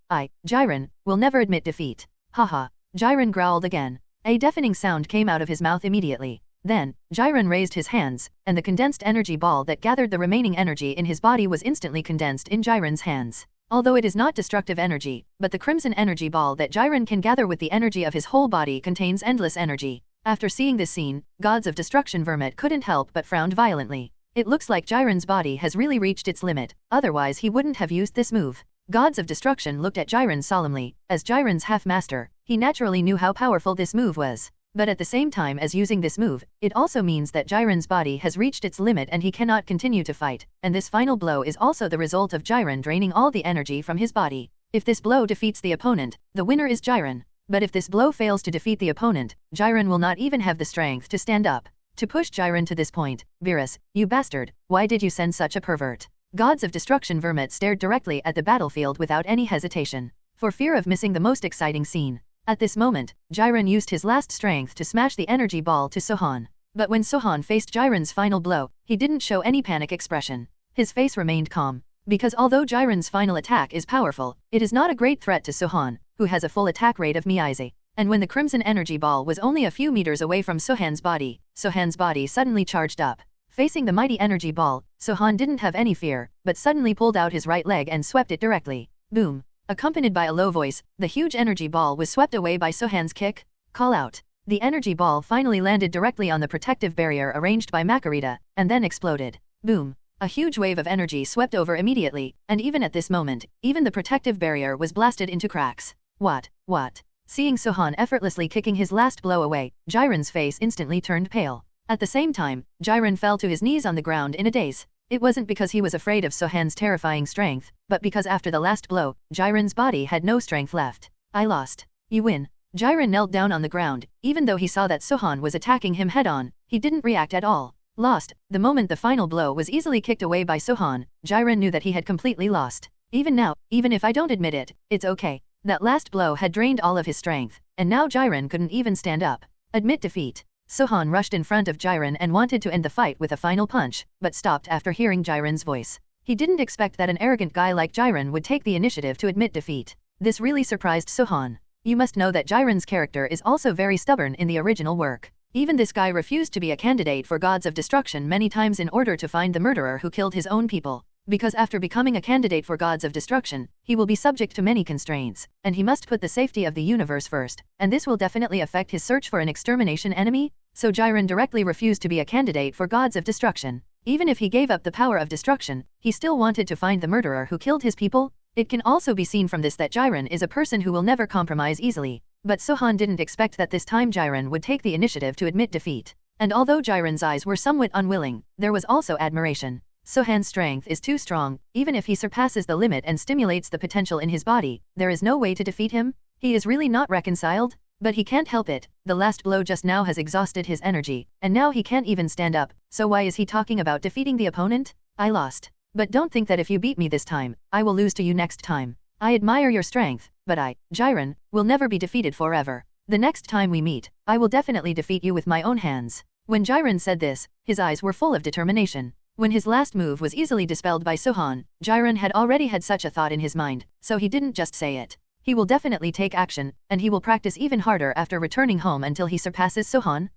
B: Jiren, will never admit defeat. Haha. Jiren growled again. A deafening sound came out of his mouth immediately. Then, Jiren raised his hands, and the condensed energy ball that gathered the remaining energy in his body was instantly condensed in Jiren's hands. Although it is not destructive energy, but the crimson energy ball that Jiren can gather with the energy of his whole body contains endless energy. After seeing this scene, Gods of Destruction Vermouth couldn't help but frowned violently. It looks like Jiren's body has really reached its limit, otherwise he wouldn't have used this move. Gods of Destruction looked at Jiren solemnly. As Jiren's half-master, he naturally knew how powerful this move was. But at the same time as using this move, it also means that Jiren's body has reached its limit and he cannot continue to fight, and this final blow is also the result of Jiren draining all the energy from his body. If this blow defeats the opponent, the winner is Jiren. But if this blow fails to defeat the opponent, Jiren will not even have the strength to stand up. To push Jiren to this point, Beerus, you bastard, why did you send such a pervert? Gods of Destruction Vermouth stared directly at the battlefield without any hesitation, for fear of missing the most exciting scene. At this moment, Jiren used his last strength to smash the energy ball to Sohan. But when Sohan faced Jiren's final blow, he didn't show any panic expression. His face remained calm. Because although Jiren's final attack is powerful, it is not a great threat to Sohan, who has a full attack rate of Miaize. And when the Crimson Energy Ball was only a few meters away from Sohan's body suddenly charged up. Facing the mighty energy ball, Sohan didn't have any fear, but suddenly pulled out his right leg and swept it directly. Boom! Accompanied by a low voice, the huge energy ball was swept away by Sohan's kick. Call out. The energy ball finally landed directly on the protective barrier arranged by Makarita, and then exploded. Boom! A huge wave of energy swept over immediately, and even at this moment, even the protective barrier was blasted into cracks. What? Seeing Sohan effortlessly kicking his last blow away, Jiren's face instantly turned pale. At the same time, Jiren fell to his knees on the ground in a daze. It wasn't because he was afraid of Sohan's terrifying strength, but because after the last blow, Jiren's body had no strength left. I lost. You win. Jiren knelt down on the ground. Even though he saw that Sohan was attacking him head-on, he didn't react at all. Lost. The moment the final blow was easily kicked away by Sohan, Jiren knew that he had completely lost. Even now, even if I don't admit it, it's okay. That last blow had drained all of his strength, and now Jiren couldn't even stand up. Admit defeat. Sohan rushed in front of Jiren and wanted to end the fight with a final punch, but stopped after hearing Jiren's voice. He didn't expect that an arrogant guy like Jiren would take the initiative to admit defeat. This really surprised Sohan. You must know that Jiren's character is also very stubborn in the original work. Even this guy refused to be a candidate for Gods of Destruction many times in order to find the murderer who killed his own people. Because after becoming a candidate for Gods of Destruction, he will be subject to many constraints, and he must put the safety of the universe first, and this will definitely affect his search for an extermination enemy, so Jiren directly refused to be a candidate for Gods of Destruction. Even if he gave up the power of destruction, he still wanted to find the murderer who killed his people. It can also be seen from this that Jiren is a person who will never compromise easily, but Sohan didn't expect that this time Jiren would take the initiative to admit defeat. And although Jiren's eyes were somewhat unwilling, there was also admiration. Sohan's strength is too strong. Even if he surpasses the limit and stimulates the potential in his body, there is no way to defeat him. He is really not reconciled, but he can't help it. The last blow just now has exhausted his energy, and now he can't even stand up, so why is he talking about defeating the opponent? I lost. But don't think that if you beat me this time, I will lose to you next time. I admire your strength, but I, Jiren, will never be defeated forever. The next time we meet, I will definitely defeat you with my own hands. When Jiren said this, his eyes were full of determination. When his last move was easily dispelled by Sohan, Jiren had already had such a thought in his mind, so he didn't just say it. He will definitely take action, and he will practice even harder after returning home until he surpasses Sohan.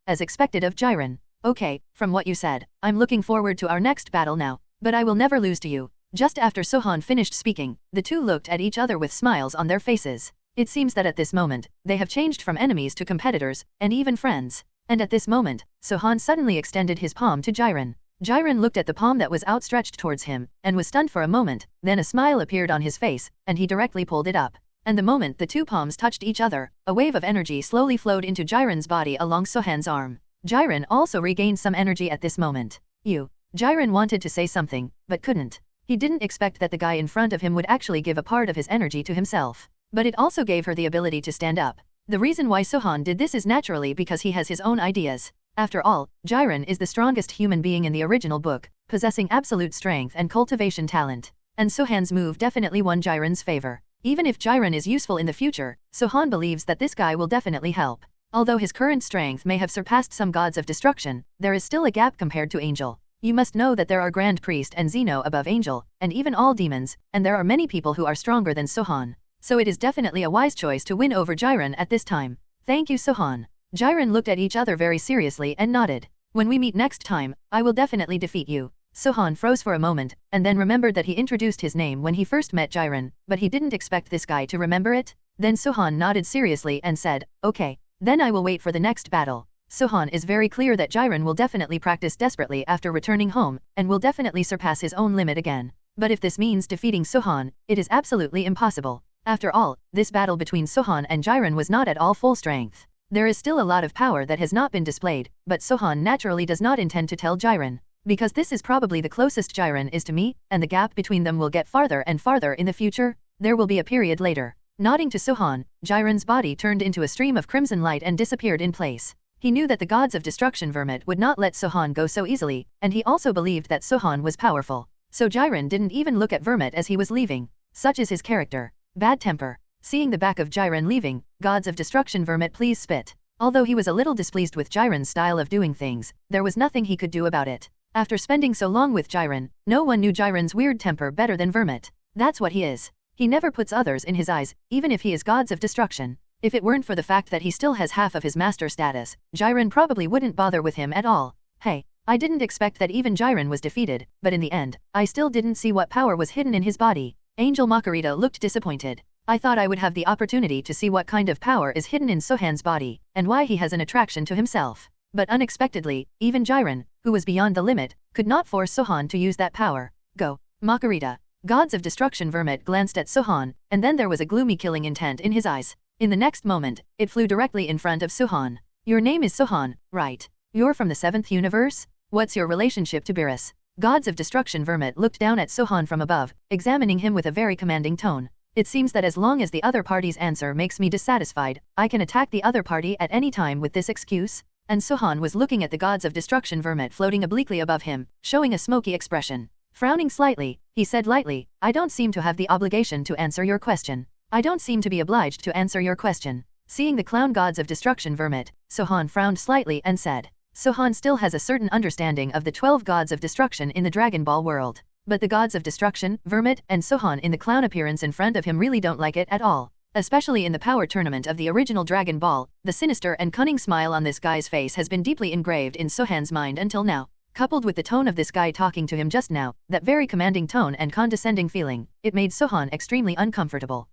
B: As expected of Jiren. Okay, from what you said, I'm looking forward to our next battle now, but I will never lose to you. Just after Sohan finished speaking, the two looked at each other with smiles on their faces. It seems that at this moment, they have changed from enemies to competitors, and even friends. And at this moment, Sohan suddenly extended his palm to Jiren. Jiren looked at the palm that was outstretched towards him, and was stunned for a moment, then a smile appeared on his face, and he directly pulled it up. And the moment the two palms touched each other, a wave of energy slowly flowed into Jiren's body along Sohan's arm. Jiren also regained some energy at this moment. Jiren wanted to say something, but couldn't. He didn't expect that the guy in front of him would actually give a part of his energy to himself. But it also gave her the ability to stand up. The reason why Sohan did this is naturally because he has his own ideas. After all, Jiren is the strongest human being in the original book, possessing absolute strength and cultivation talent. And Sohan's move definitely won Jiren's favor. Even if Jiren is useful in the future, Sohan believes that this guy will definitely help. Although his current strength may have surpassed some gods of destruction, there is still a gap compared to Angel. You must know that there are Grand Priest and Zeno above Angel, and even all demons, and there are many people who are stronger than Sohan. So it is definitely a wise choice to win over Jiren at this time. Thank you, Sohan. Jiren looked at each other very seriously and nodded. When we meet next time, I will definitely defeat you. Sohan froze for a moment, and then remembered that he introduced his name when he first met Jiren, but he didn't expect this guy to remember it. Then Sohan nodded seriously and said, okay, then I will wait for the next battle. Sohan is very clear that Jiren will definitely practice desperately after returning home, and will definitely surpass his own limit again. But if this means defeating Sohan, it is absolutely impossible. After all, this battle between Sohan and Jiren was not at all full strength. There is still a lot of power that has not been displayed, but Sohan naturally does not intend to tell Jiren. Because this is probably the closest Jiren is to me, and the gap between them will get farther and farther in the future. There will be a period later. Nodding to Sohan, Jiren's body turned into a stream of crimson light and disappeared in place. He knew that the gods of destruction Vermouth would not let Sohan go so easily, and he also believed that Sohan was powerful. so Jiren didn't even look at Vermouth as he was leaving. Such is his character. Bad temper. Seeing the back of Jiren leaving, Gods of Destruction Vermouth please spit. Although he was a little displeased with Jiren's style of doing things, there was nothing he could do about it. After spending so long with Jiren, no one knew Jiren's weird temper better than Vermouth. That's what he is. He never puts others in his eyes, even if he is Gods of Destruction. If it weren't for the fact that he still has half of his master status, Jiren probably wouldn't bother with him at all. Hey, I didn't expect that even Jiren was defeated, but in the end, I still didn't see what power was hidden in his body. Angel Makarita looked disappointed. I thought I would have the opportunity to see what kind of power is hidden in Sohan's body, and why he has an attraction to himself. But unexpectedly, even Jiren, who was beyond the limit, could not force Sohan to use that power. Go, Makarita. Gods of Destruction Vermouth glanced at Sohan, and then there was a gloomy killing intent in his eyes. In the next moment, it flew directly in front of Sohan. Your name is Sohan, right? You're from the 7th universe? What's your relationship to Beerus? Gods of Destruction Vermouth looked down at Sohan from above, examining him with a very commanding tone. It seems that as long as the other party's answer makes me dissatisfied, I can attack the other party at any time with this excuse? And Sohan was looking at the Gods of Destruction Vermouth floating obliquely above him, showing a smoky expression. Frowning slightly, he said lightly, I don't seem to have the obligation to answer your question. I don't seem to be obliged to answer your question. Seeing the clown Gods of Destruction Vermouth, Sohan frowned slightly and said. Sohan still has a certain understanding of the 12 Gods of Destruction in the Dragon Ball world. But the Gods of Destruction, Vermouth, and Sohan in the clown appearance in front of him really don't like it at all. Especially in the power tournament of the original Dragon Ball, the sinister and cunning smile on this guy's face has been deeply engraved in Sohan's mind until now. Coupled with the tone of this guy talking to him just now, that very commanding tone and condescending feeling, it made Sohan extremely uncomfortable.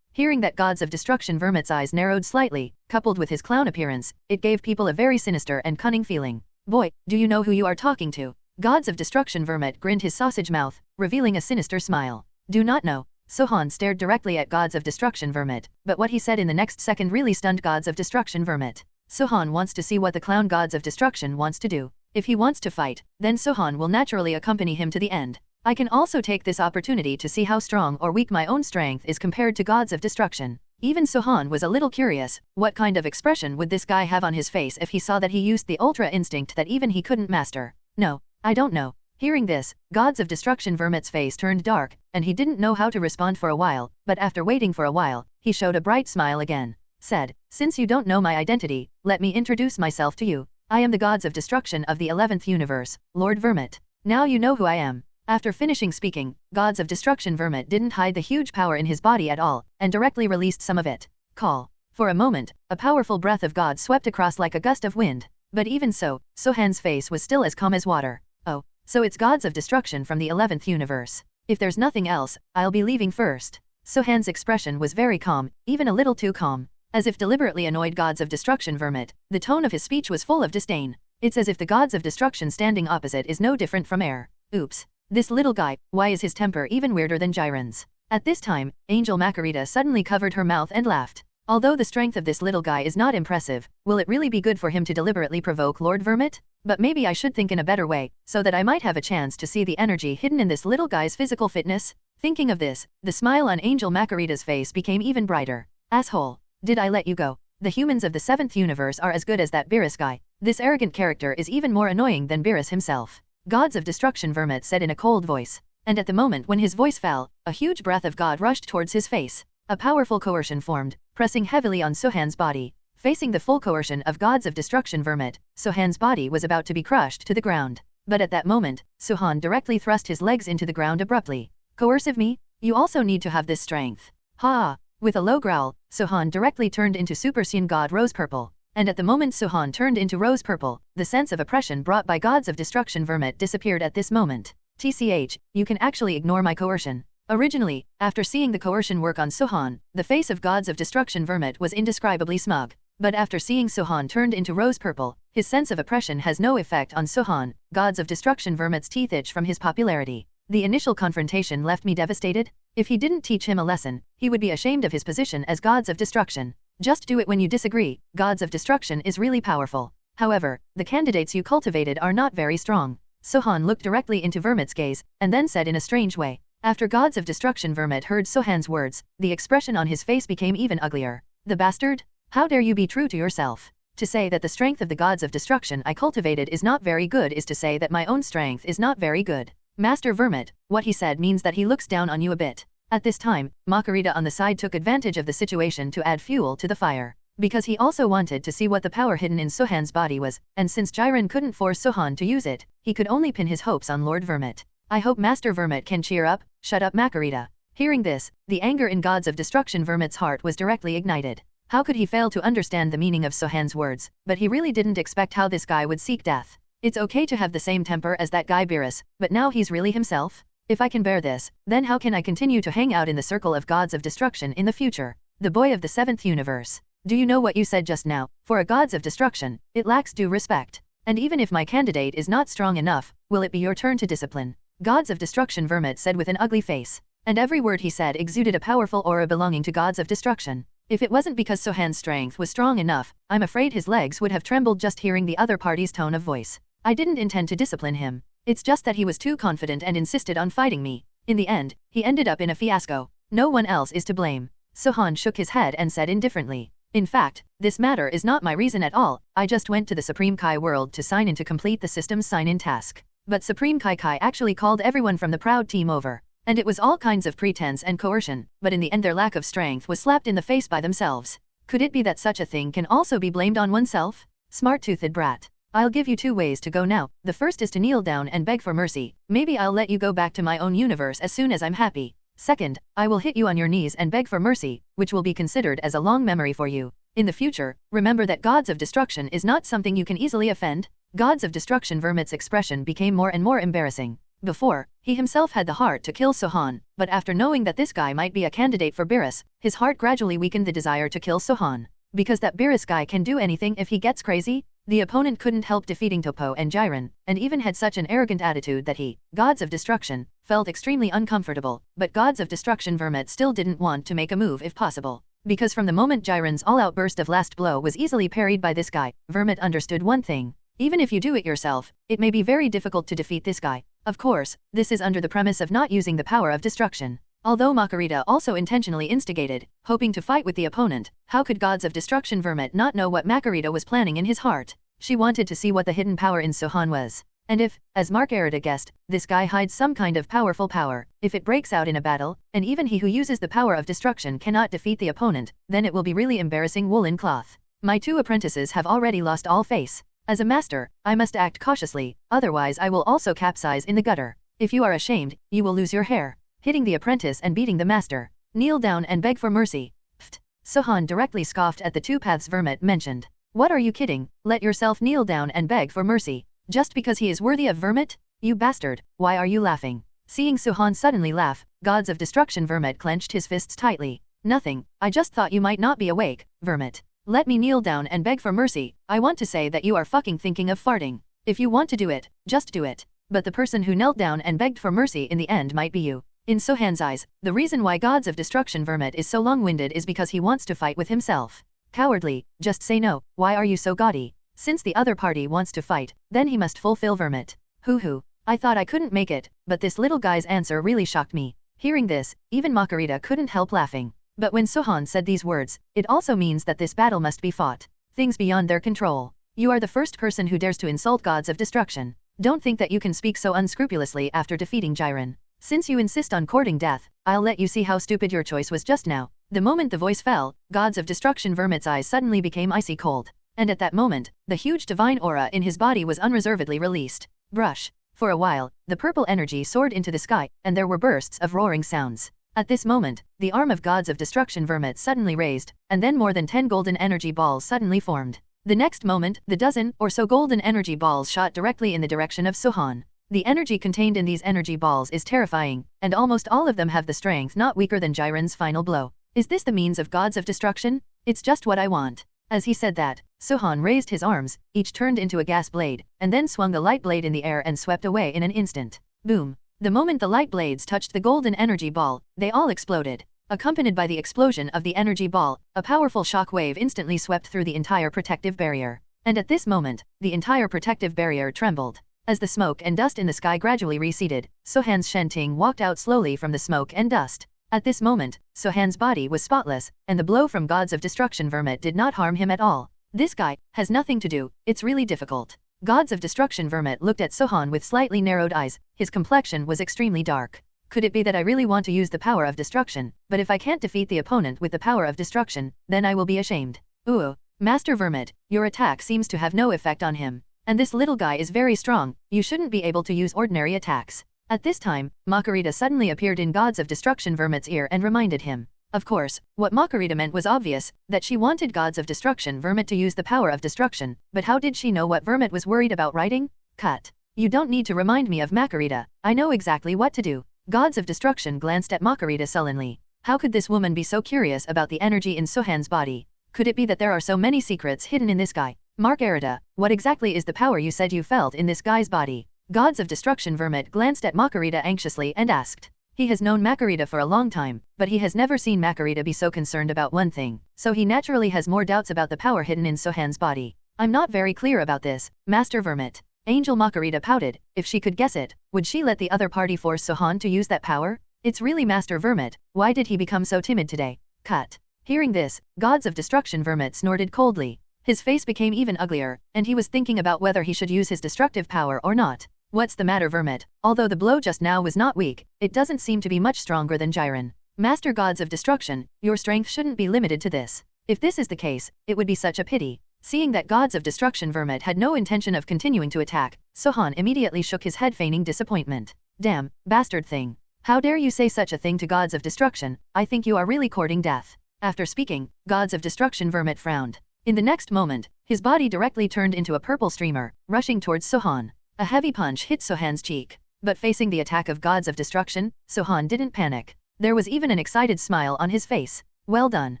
B: Hearing that Gods of Destruction Vermouth's eyes narrowed slightly, coupled with his clown appearance, it gave people a very sinister and cunning feeling. Boy, do you know who you are talking to? Gods of Destruction Vermouth grinned his sausage mouth, revealing a sinister smile. Do not know. Sohan stared directly at Gods of Destruction Vermouth, but what he said in the next second really stunned Gods of Destruction Vermouth. Sohan wants to see what the clown Gods of Destruction wants to do. If he wants to fight, then Sohan will naturally accompany him to the end. I can also take this opportunity to see how strong or weak my own strength is compared to Gods of Destruction. Even Sohan was a little curious, what kind of expression would this guy have on his face if he saw that he used the Ultra Instinct that even he couldn't master? No, I don't know. Hearing this, Gods of Destruction Vermouth's face turned dark, and he didn't know how to respond for a while, but after waiting for a while, he showed a bright smile again. Said, since you don't know my identity, let me introduce myself to you. I am the Gods of Destruction of the 11th universe, Lord Vermouth. Now you know who I am. After finishing speaking, Gods of Destruction Vermouth didn't hide the huge power in his body at all, and directly released some of it. Call. For a moment, a powerful breath of God swept across like a gust of wind. But even so, Sohan's face was still as calm as water. Oh, so it's Gods of Destruction from the 11th universe. If there's nothing else, I'll be leaving first. Sohan's expression was very calm, even a little too calm. As if deliberately annoyed Gods of Destruction Vermouth, the tone of his speech was full of disdain. It's as if the Gods of Destruction standing opposite is no different from air. Oops. This little guy, why is his temper even weirder than Jiren's? At this time, Angel Makarita suddenly covered her mouth and laughed. Although the strength of this little guy is not impressive, will it really be good for him to deliberately provoke Lord Vermouth? But maybe I should think in a better way, so that I might have a chance to see the energy hidden in this little guy's physical fitness. Thinking of this, the smile on Angel Makarita's face became even brighter. Asshole. Did I let you go? The humans of the 7th universe are as good as that Beerus guy. This arrogant character is even more annoying than Beerus himself. Gods of Destruction Vermouth said in a cold voice. And at the moment when his voice fell, a huge breath of God rushed towards his face. A powerful coercion formed, pressing heavily on Sohan's body. Facing the full coercion of Gods of Destruction Vermouth, Sohan's body was about to be crushed to the ground. But at that moment, Sohan directly thrust his legs into the ground abruptly. Coercive me? You also need to have this strength. Ha! With a low growl, Sohan directly turned into Super Saiyan God Rose Purple. And at the moment Sohan turned into Rose Purple, the sense of oppression brought by Gods of Destruction Vermouth disappeared at this moment. TCH, you can actually ignore my coercion. Originally, after seeing the coercion work on Sohan, the face of Gods of Destruction Vermouth was indescribably smug. But after seeing Sohan turned into Rose Purple, his sense of oppression has no effect on Sohan. Gods of Destruction Vermouth's teeth itch from his popularity. The initial confrontation left me devastated. If he didn't teach him a lesson, he would be ashamed of his position as Gods of Destruction. Just do it when you disagree. Gods of Destruction is really powerful. However, the candidates you cultivated are not very strong. Sohan looked directly into Vermouth's gaze, and then said in a strange way. After Gods of Destruction Vermouth heard Sohan's words, the expression on his face became even uglier. The bastard? How dare you be true to yourself? To say that the strength of the Gods of Destruction I cultivated is not very good is to say that my own strength is not very good. Master Vermouth, what he said means that he looks down on you a bit. At this time, Makarita on the side took advantage of the situation to add fuel to the fire. Because he also wanted to see what the power hidden in Sohan's body was, and since Jiren couldn't force Sohan to use it, he could only pin his hopes on Lord Vermouth. I hope Master Vermouth can cheer up, shut up Makarita. Hearing this, the anger in Gods of Destruction Vermouth's heart was directly ignited. How could he fail to understand the meaning of Sohan's words, but he really didn't expect how this guy would seek death. It's okay to have the same temper as that guy Beerus, but now he's really himself? If I can bear this, then how can I continue to hang out in the circle of Gods of Destruction in the future? The boy of the 7th universe. Do you know what you said just now? For a Gods of Destruction, it lacks due respect. And even if my candidate is not strong enough, will it be your turn to discipline? Gods of Destruction Vermouth said with an ugly face. And every word he said exuded a powerful aura belonging to Gods of Destruction. If it wasn't because Sohan's strength was strong enough, I'm afraid his legs would have trembled just hearing the other party's tone of voice. I didn't intend to discipline him. It's just that he was too confident and insisted on fighting me. In the end, he ended up in a fiasco. No one else is to blame. Sohan shook his head and said indifferently. In fact, this matter is not my reason at all. I just went to the Supreme Kai world to sign in to complete the system's sign-in task. But Supreme Kai actually called everyone from the Proud team over. And it was all kinds of pretense and coercion, but in the end their lack of strength was slapped in the face by themselves. Could it be that such a thing can also be blamed on oneself? Smart-toothed brat. I'll give you 2 ways to go now. The first is to kneel down and beg for mercy. Maybe I'll let you go back to my own universe as soon as I'm happy. Second, I will hit you on your knees and beg for mercy, which will be considered as a long memory for you. In the future, remember that Gods of Destruction is not something you can easily offend. Gods of Destruction Vermouth's expression became more and more embarrassing. Before, he himself had the heart to kill Sohan, but after knowing that this guy might be a candidate for Beerus, his heart gradually weakened the desire to kill Sohan. Because that Beerus guy can do anything if he gets crazy? The opponent couldn't help defeating Topo and Jiren, and even had such an arrogant attitude that he, Gods of Destruction, felt extremely uncomfortable, but Gods of Destruction Vermouth still didn't want to make a move if possible. Because from the moment Jiren's all-out burst of last blow was easily parried by this guy, Vermouth understood one thing. Even if you do it yourself, it may be very difficult to defeat this guy. Of course, this is under the premise of not using the power of destruction. Although Makarita also intentionally instigated, hoping to fight with the opponent, how could Gods of Destruction Vermouth not know what Makarita was planning in his heart? She wanted to see what the hidden power in Sohan was. And if, as Makarita guessed, this guy hides some kind of powerful power, if it breaks out in a battle, and even he who uses the power of destruction cannot defeat the opponent, then it will be really embarrassing woolen cloth. My 2 apprentices have already lost all face. As a master, I must act cautiously, otherwise I will also capsize in the gutter. If you are ashamed, you will lose your hair. Hitting the apprentice and beating the master. Kneel down and beg for mercy. Pfft. Sohan directly scoffed at the 2 paths Vermouth mentioned. What are you kidding? Let yourself kneel down and beg for mercy. Just because he is worthy of Vermouth? You bastard, why are you laughing? Seeing Sohan suddenly laugh, Gods of Destruction Vermouth clenched his fists tightly. Nothing, I just thought you might not be awake, Vermouth. Let me kneel down and beg for mercy. I want to say that you are fucking thinking of farting. If you want to do it, just do it. But the person who knelt down and begged for mercy in the end might be you. In Sohan's eyes, the reason why Gods of Destruction Vermouth is so long-winded is because he wants to fight with himself. Cowardly, just say no. Why are you so gaudy? Since the other party wants to fight, then he must fulfill Vermouth. Hoo. I thought I couldn't make it, but this little guy's answer really shocked me. Hearing this, even Makarita couldn't help laughing. But when Sohan said these words, it also means that this battle must be fought. Things beyond their control. You are the first person who dares to insult Gods of Destruction. Don't think that you can speak so unscrupulously after defeating Jiren. Since you insist on courting death, I'll let you see how stupid your choice was just now. The moment the voice fell, Gods of Destruction Vermouth's eyes suddenly became icy cold. And at that moment, the huge divine aura in his body was unreservedly released. Brush. For a while, the purple energy soared into the sky, and there were bursts of roaring sounds. At this moment, the arm of Gods of Destruction Vermouth suddenly raised, and then more than 10 golden energy balls suddenly formed. The next moment, the dozen or so golden energy balls shot directly in the direction of Sohan. The energy contained in these energy balls is terrifying, and almost all of them have the strength not weaker than Jiren's final blow. Is this the means of Gods of Destruction? It's just what I want. As he said that, Sohan raised his arms, each turned into a gas blade, and then swung the light blade in the air and swept away in an instant. Boom. The moment the light blades touched the golden energy ball, they all exploded. Accompanied by the explosion of the energy ball, a powerful shock wave instantly swept through the entire protective barrier. And at this moment, the entire protective barrier trembled. As the smoke and dust in the sky gradually receded, Sohan's Shenting walked out slowly from the smoke and dust. At this moment, Sohan's body was spotless, and the blow from Gods of Destruction Vermouth did not harm him at all. This guy has nothing to do, it's really difficult. Gods of Destruction Vermouth looked at Sohan with slightly narrowed eyes. His complexion was extremely dark. Could it be that I really want to use the power of destruction, but if I can't defeat the opponent with the power of destruction, then I will be ashamed. Ooh, Master Vermouth, your attack seems to have no effect on him. And this little guy is very strong, you shouldn't be able to use ordinary attacks. At this time, Makarita suddenly appeared in Gods of Destruction Vermouth's ear and reminded him. Of course, what Makarita meant was obvious, that she wanted Gods of Destruction Vermouth to use the power of destruction, but how did she know what Vermouth was worried about writing? Cut. You don't need to remind me of Makarita, I know exactly what to do. Gods of Destruction glanced at Makarita sullenly. How could this woman be so curious about the energy in Sohan's body? Could it be that there are so many secrets hidden in this guy? Makarita, what exactly is the power you said you felt in this guy's body? Gods of Destruction Vermouth glanced at Makarita anxiously and asked. He has known Makarita for a long time, but he has never seen Makarita be so concerned about one thing, so he naturally has more doubts about the power hidden in Sohan's body. I'm not very clear about this, Master Vermouth. Angel Makarita pouted. If she could guess it, would she let the other party force Sohan to use that power? It's really Master Vermouth, why did he become so timid today? Cut. Hearing this, Gods of Destruction Vermouth snorted coldly. His face became even uglier, and he was thinking about whether he should use his destructive power or not. What's the matter, Vermouth? Although the blow just now was not weak, it doesn't seem to be much stronger than Jiren. Master Gods of Destruction, your strength shouldn't be limited to this. If this is the case, it would be such a pity. Seeing that Gods of Destruction Vermouth had no intention of continuing to attack, Sohan immediately shook his head feigning disappointment. Damn, bastard thing. How dare you say such a thing to Gods of Destruction, I think you are really courting death. After speaking, Gods of Destruction Vermouth frowned. In the next moment, his body directly turned into a purple streamer, rushing towards Sohan. A heavy punch hit Sohan's cheek. But facing the attack of Gods of Destruction, Sohan didn't panic. There was even an excited smile on his face. Well done.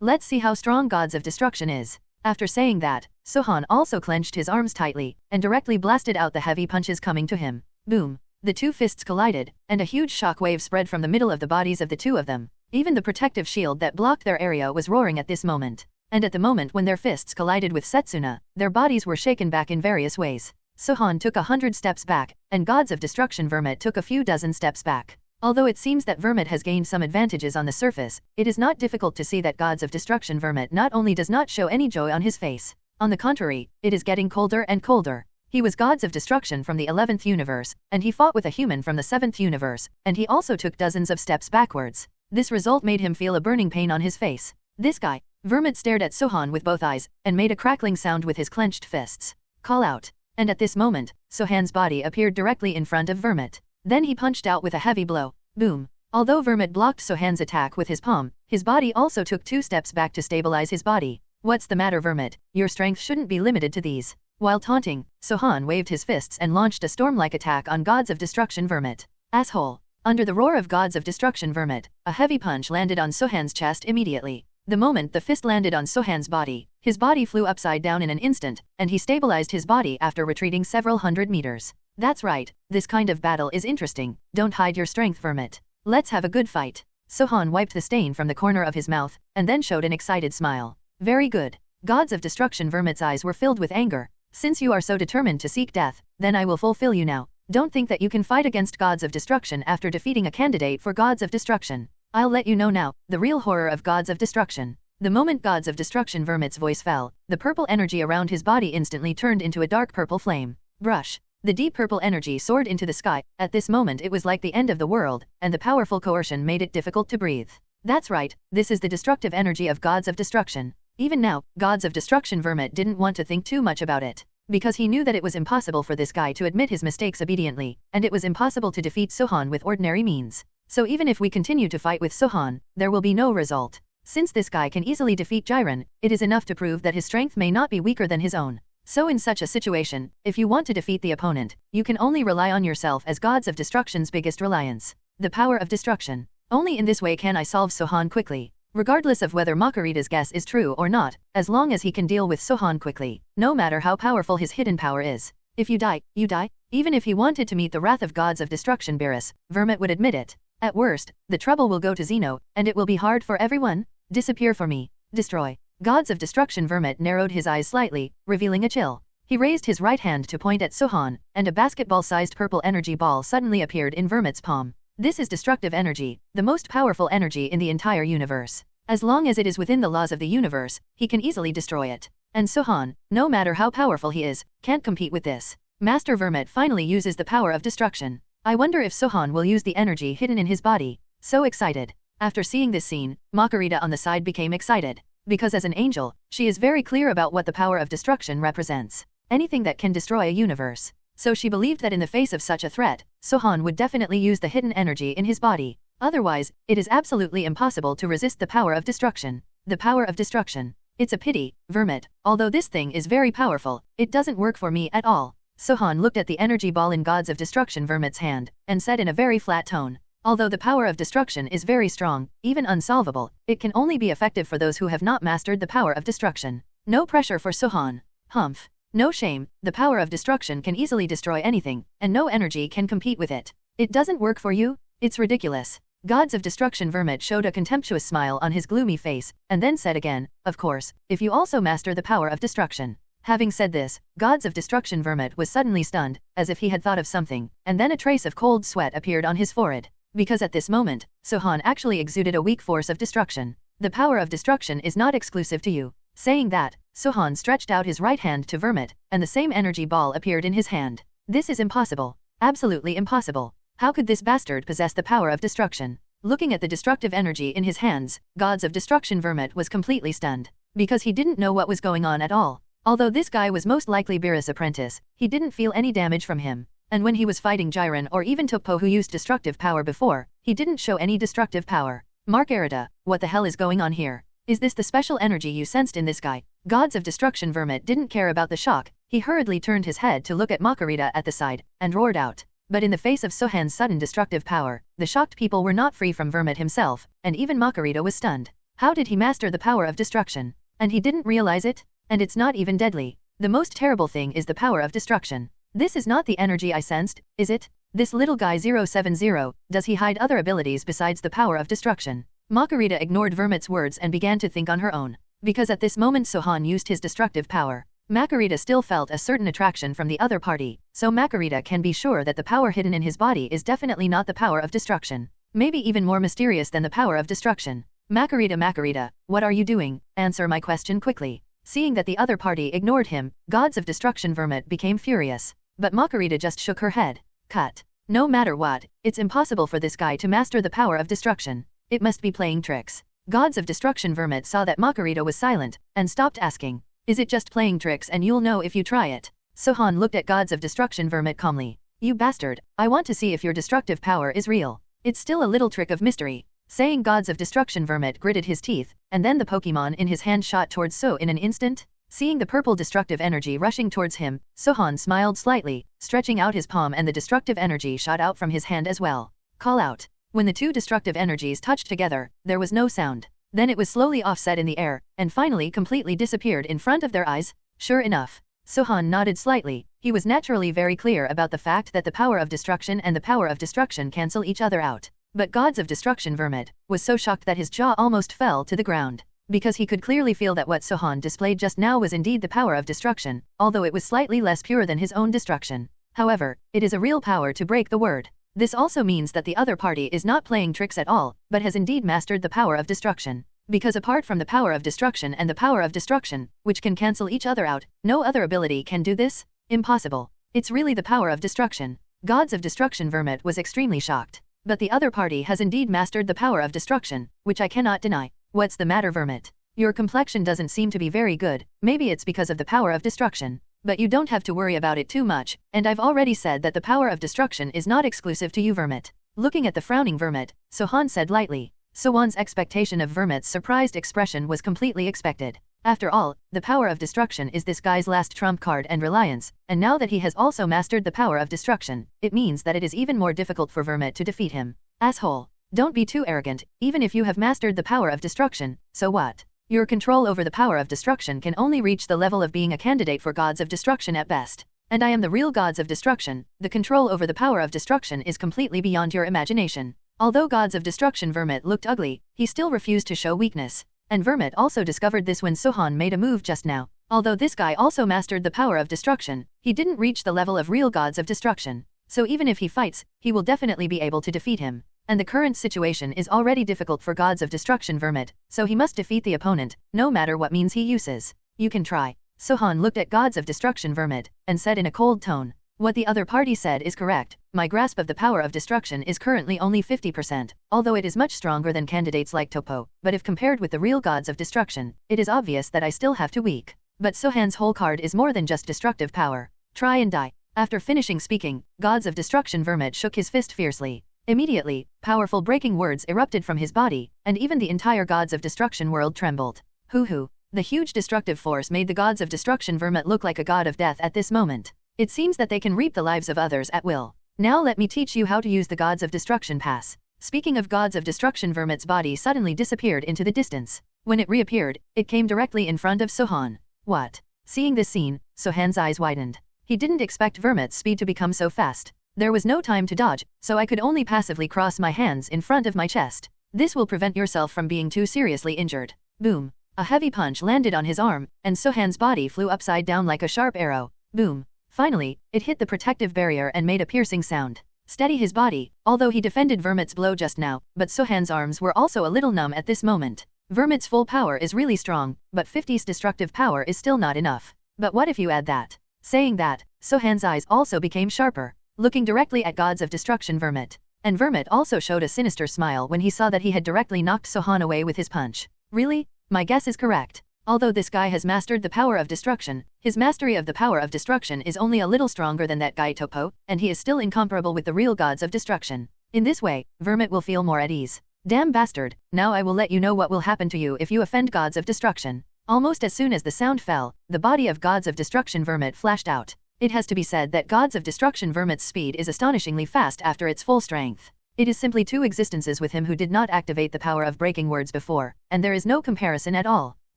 B: Let's see how strong Gods of Destruction is. After saying that, Sohan also clenched his arms tightly, and directly blasted out the heavy punches coming to him. Boom. The two fists collided, and a huge shock wave spread from the middle of the bodies of the two of them. Even the protective shield that blocked their area was roaring at this moment. And at the moment when their fists collided with Setsuna, their bodies were shaken back in various ways. Sohan took 100 steps back, and Gods of Destruction Vermouth took a few dozen steps back. Although it seems that Vermouth has gained some advantages on the surface, it is not difficult to see that Gods of Destruction Vermouth not only does not show any joy on his face. On the contrary, it is getting colder and colder. He was Gods of Destruction from the 11th universe, and he fought with a human from the 7th universe, and he also took dozens of steps backwards. This result made him feel a burning pain on his face. This guy. Vermouth stared at Sohan with both eyes, and made a crackling sound with his clenched fists. Call out. And at this moment, Sohan's body appeared directly in front of Vermouth. Then he punched out with a heavy blow. Boom. Although Vermouth blocked Sohan's attack with his palm, his body also took 2 steps back to stabilize his body. What's the matter, Vermouth? Your strength shouldn't be limited to these. While taunting, Sohan waved his fists and launched a storm-like attack on Gods of Destruction Vermouth. Asshole. Under the roar of Gods of Destruction Vermouth, a heavy punch landed on Sohan's chest immediately. The moment the fist landed on Sohan's body, his body flew upside down in an instant, and he stabilized his body after retreating several hundred meters. That's right, this kind of battle is interesting, don't hide your strength, Vermouth. Let's have a good fight. Sohan wiped the stain from the corner of his mouth, and then showed an excited smile. Very good. Gods of Destruction Vermouth's eyes were filled with anger. Since you are so determined to seek death, then I will fulfill you now. Don't think that you can fight against Gods of Destruction after defeating a candidate for Gods of Destruction. I'll let you know now, the real horror of Gods of Destruction. The moment Gods of Destruction Vermouth's voice fell, the purple energy around his body instantly turned into a dark purple flame. Brush. The deep purple energy soared into the sky. At this moment it was like the end of the world, and the powerful coercion made it difficult to breathe. That's right, this is the destructive energy of Gods of Destruction. Even now, Gods of Destruction Vermouth didn't want to think too much about it. Because he knew that it was impossible for this guy to admit his mistakes obediently, and it was impossible to defeat Sohan with ordinary means. So even if we continue to fight with Sohan, there will be no result. Since this guy can easily defeat Jiren, it is enough to prove that his strength may not be weaker than his own. So in such a situation, if you want to defeat the opponent, you can only rely on yourself as Gods of Destruction's biggest reliance. The power of destruction. Only in this way can I solve Sohan quickly. Regardless of whether Makarita's guess is true or not, as long as he can deal with Sohan quickly, no matter how powerful his hidden power is. If you die, you die. Even if he wanted to meet the wrath of Gods of Destruction Beerus, Vermouth would admit it. At worst, the trouble will go to Zeno, and it will be hard for everyone. Disappear for me. Destroy. Gods of Destruction Vermouth narrowed his eyes slightly, revealing a chill. He raised his right hand to point at Sohan, and a basketball-sized purple energy ball suddenly appeared in Vermouth's palm. This is destructive energy, the most powerful energy in the entire universe. As long as it is within the laws of the universe, he can easily destroy it. And Sohan, no matter how powerful he is, can't compete with this. Master Vermouth finally uses the power of destruction. I wonder if Sohan will use the energy hidden in his body. So excited. After seeing this scene, Makarita on the side became excited. Because as an angel, she is very clear about what the power of destruction represents. Anything that can destroy a universe. So she believed that in the face of such a threat, Sohan would definitely use the hidden energy in his body. Otherwise, it is absolutely impossible to resist the power of destruction. The power of destruction. It's a pity, Vermouth, although this thing is very powerful, it doesn't work for me at all. Sohan looked at the energy ball in Gods of Destruction Vermouth's hand, and said in a very flat tone. Although the power of destruction is very strong, even unsolvable, it can only be effective for those who have not mastered the power of destruction. No pressure for Sohan. Humph. No shame, the power of destruction can easily destroy anything, and no energy can compete with it. It doesn't work for you? It's ridiculous. Gods of Destruction Vermouth showed a contemptuous smile on his gloomy face, and then said again, of course, if you also master the power of destruction. Having said this, Gods of Destruction Vermouth was suddenly stunned, as if he had thought of something, and then a trace of cold sweat appeared on his forehead. Because at this moment, Sohan actually exuded a weak force of destruction. The power of destruction is not exclusive to you. Saying that, Sohan stretched out his right hand to Vermouth, and the same energy ball appeared in his hand. This is impossible. Absolutely impossible. How could this bastard possess the power of destruction? Looking at the destructive energy in his hands, Gods of Destruction Vermouth was completely stunned. Because he didn't know what was going on at all. Although this guy was most likely Beerus' apprentice, he didn't feel any damage from him. And when he was fighting Jiren or even Topo who used destructive power before, he didn't show any destructive power. Margarita, what the hell is going on here? Is this the special energy you sensed in this guy? Gods of Destruction Vermouth didn't care about the shock, he hurriedly turned his head to look at Makarita at the side, and roared out. But in the face of Sohan's sudden destructive power, the shocked people were not free from Vermouth himself, and even Makarita was stunned. How did he master the power of destruction? And he didn't realize it? And it's not even deadly. The most terrible thing is the power of destruction. This is not the energy I sensed, is it? This little guy 070, does he hide other abilities besides the power of destruction? Makarita ignored Vermouth's words and began to think on her own. Because at this moment Sohan used his destructive power. Makarita still felt a certain attraction from the other party, so Makarita can be sure that the power hidden in his body is definitely not the power of destruction. Maybe even more mysterious than the power of destruction. Makarita, what are you doing? Answer my question quickly. Seeing that the other party ignored him, Gods of Destruction Vermouth became furious. But Makarita just shook her head. Cut. No matter what, it's impossible for this guy to master the power of destruction. It must be playing tricks. Gods of Destruction Vermouth saw that Makarita was silent, and stopped asking. Is it just playing tricks and you'll know if you try it? Sohan looked at Gods of Destruction Vermouth calmly. You bastard, I want to see if your destructive power is real. It's still a little trick of mystery. Saying Gods of Destruction Vermouth gritted his teeth, and then the Pokemon in his hand shot towards So in an instant. Seeing the purple destructive energy rushing towards him, Sohan smiled slightly, stretching out his palm and the destructive energy shot out from his hand as well. Call out. When the two destructive energies touched together, there was no sound. Then it was slowly offset in the air, and finally completely disappeared in front of their eyes. Sure enough. Sohan nodded slightly. He was naturally very clear about the fact that the power of destruction and the power of destruction cancel each other out. But Gods of Destruction Vermouth was so shocked that his jaw almost fell to the ground. Because he could clearly feel that what Sohan displayed just now was indeed the power of destruction, although it was slightly less pure than his own destruction. However, it is a real power to break the word. This also means that the other party is not playing tricks at all, but has indeed mastered the power of destruction. Because apart from the power of destruction and the power of destruction, which can cancel each other out, no other ability can do this? Impossible. It's really the power of destruction. Gods of Destruction Vermouth was extremely shocked. But the other party has indeed mastered the power of destruction, which I cannot deny. What's the matter, Vermouth? Your complexion doesn't seem to be very good, maybe it's because of the power of destruction. But you don't have to worry about it too much, and I've already said that the power of destruction is not exclusive to you, Vermouth. Looking at the frowning Vermouth, Sohan said lightly. Sohan's expectation of Vermouth's surprised expression was completely expected. After all, the power of destruction is this guy's last trump card and reliance, and now that he has also mastered the power of destruction, it means that it is even more difficult for Vermouth to defeat him. Asshole. Don't be too arrogant, even if you have mastered the power of destruction, so what? Your control over the power of destruction can only reach the level of being a candidate for Gods of Destruction at best. And I am the real Gods of Destruction. The control over the power of destruction is completely beyond your imagination. Although Gods of Destruction Vermouth looked ugly, he still refused to show weakness. And Vermouth also discovered this when Sohan made a move just now. Although this guy also mastered the power of destruction, he didn't reach the level of real Gods of Destruction. So even if he fights, he will definitely be able to defeat him. And the current situation is already difficult for Gods of Destruction Vermouth, so he must defeat the opponent, no matter what means he uses. You can try. Sohan looked at Gods of Destruction Vermouth, and said in a cold tone, "What the other party said is correct. My grasp of the power of destruction is currently only 50%, although it is much stronger than candidates like Topo, but if compared with the real gods of destruction, it is obvious that I still have to weak. But Sohan's whole card is more than just destructive power. Try and die." After finishing speaking, Gods of Destruction Vermouth shook his fist fiercely. Immediately, powerful breaking words erupted from his body, and even the entire Gods of Destruction world trembled. Hoo. The huge destructive force made the Gods of Destruction Vermouth look like a god of death at this moment. It seems that they can reap the lives of others at will. Now let me teach you how to use the Gods of Destruction pass. Speaking of Gods of Destruction, Vermouth's body suddenly disappeared into the distance. When it reappeared, it came directly in front of Sohan. What? Seeing this scene, Sohan's eyes widened. He didn't expect Vermouth's speed to become so fast. There was no time to dodge, so I could only passively cross my hands in front of my chest. This will prevent yourself from being too seriously injured. Boom. A heavy punch landed on his arm, and Sohan's body flew upside down like a sharp arrow. Boom. Finally, it hit the protective barrier and made a piercing sound. Steady his body, although he defended Vermouth's blow just now, but Sohan's arms were also a little numb at this moment. Vermouth's full power is really strong, but 50's destructive power is still not enough. But what if you add that? Saying that, Sohan's eyes also became sharper, looking directly at Gods of Destruction Vermouth. And Vermouth also showed a sinister smile when he saw that he had directly knocked Sohan away with his punch. Really? My guess is correct. Although this guy has mastered the power of destruction, his mastery of the power of destruction is only a little stronger than that guy Topo, and he is still incomparable with the real Gods of Destruction. In this way, Vermouth will feel more at ease. Damn bastard, now I will let you know what will happen to you if you offend Gods of Destruction. Almost as soon as the sound fell, the body of Gods of Destruction Vermouth flashed out. It has to be said that Gods of Destruction Vermouth's speed is astonishingly fast after its full strength. It is simply 2 existences with him who did not activate the power of breaking words before, and there is no comparison at all.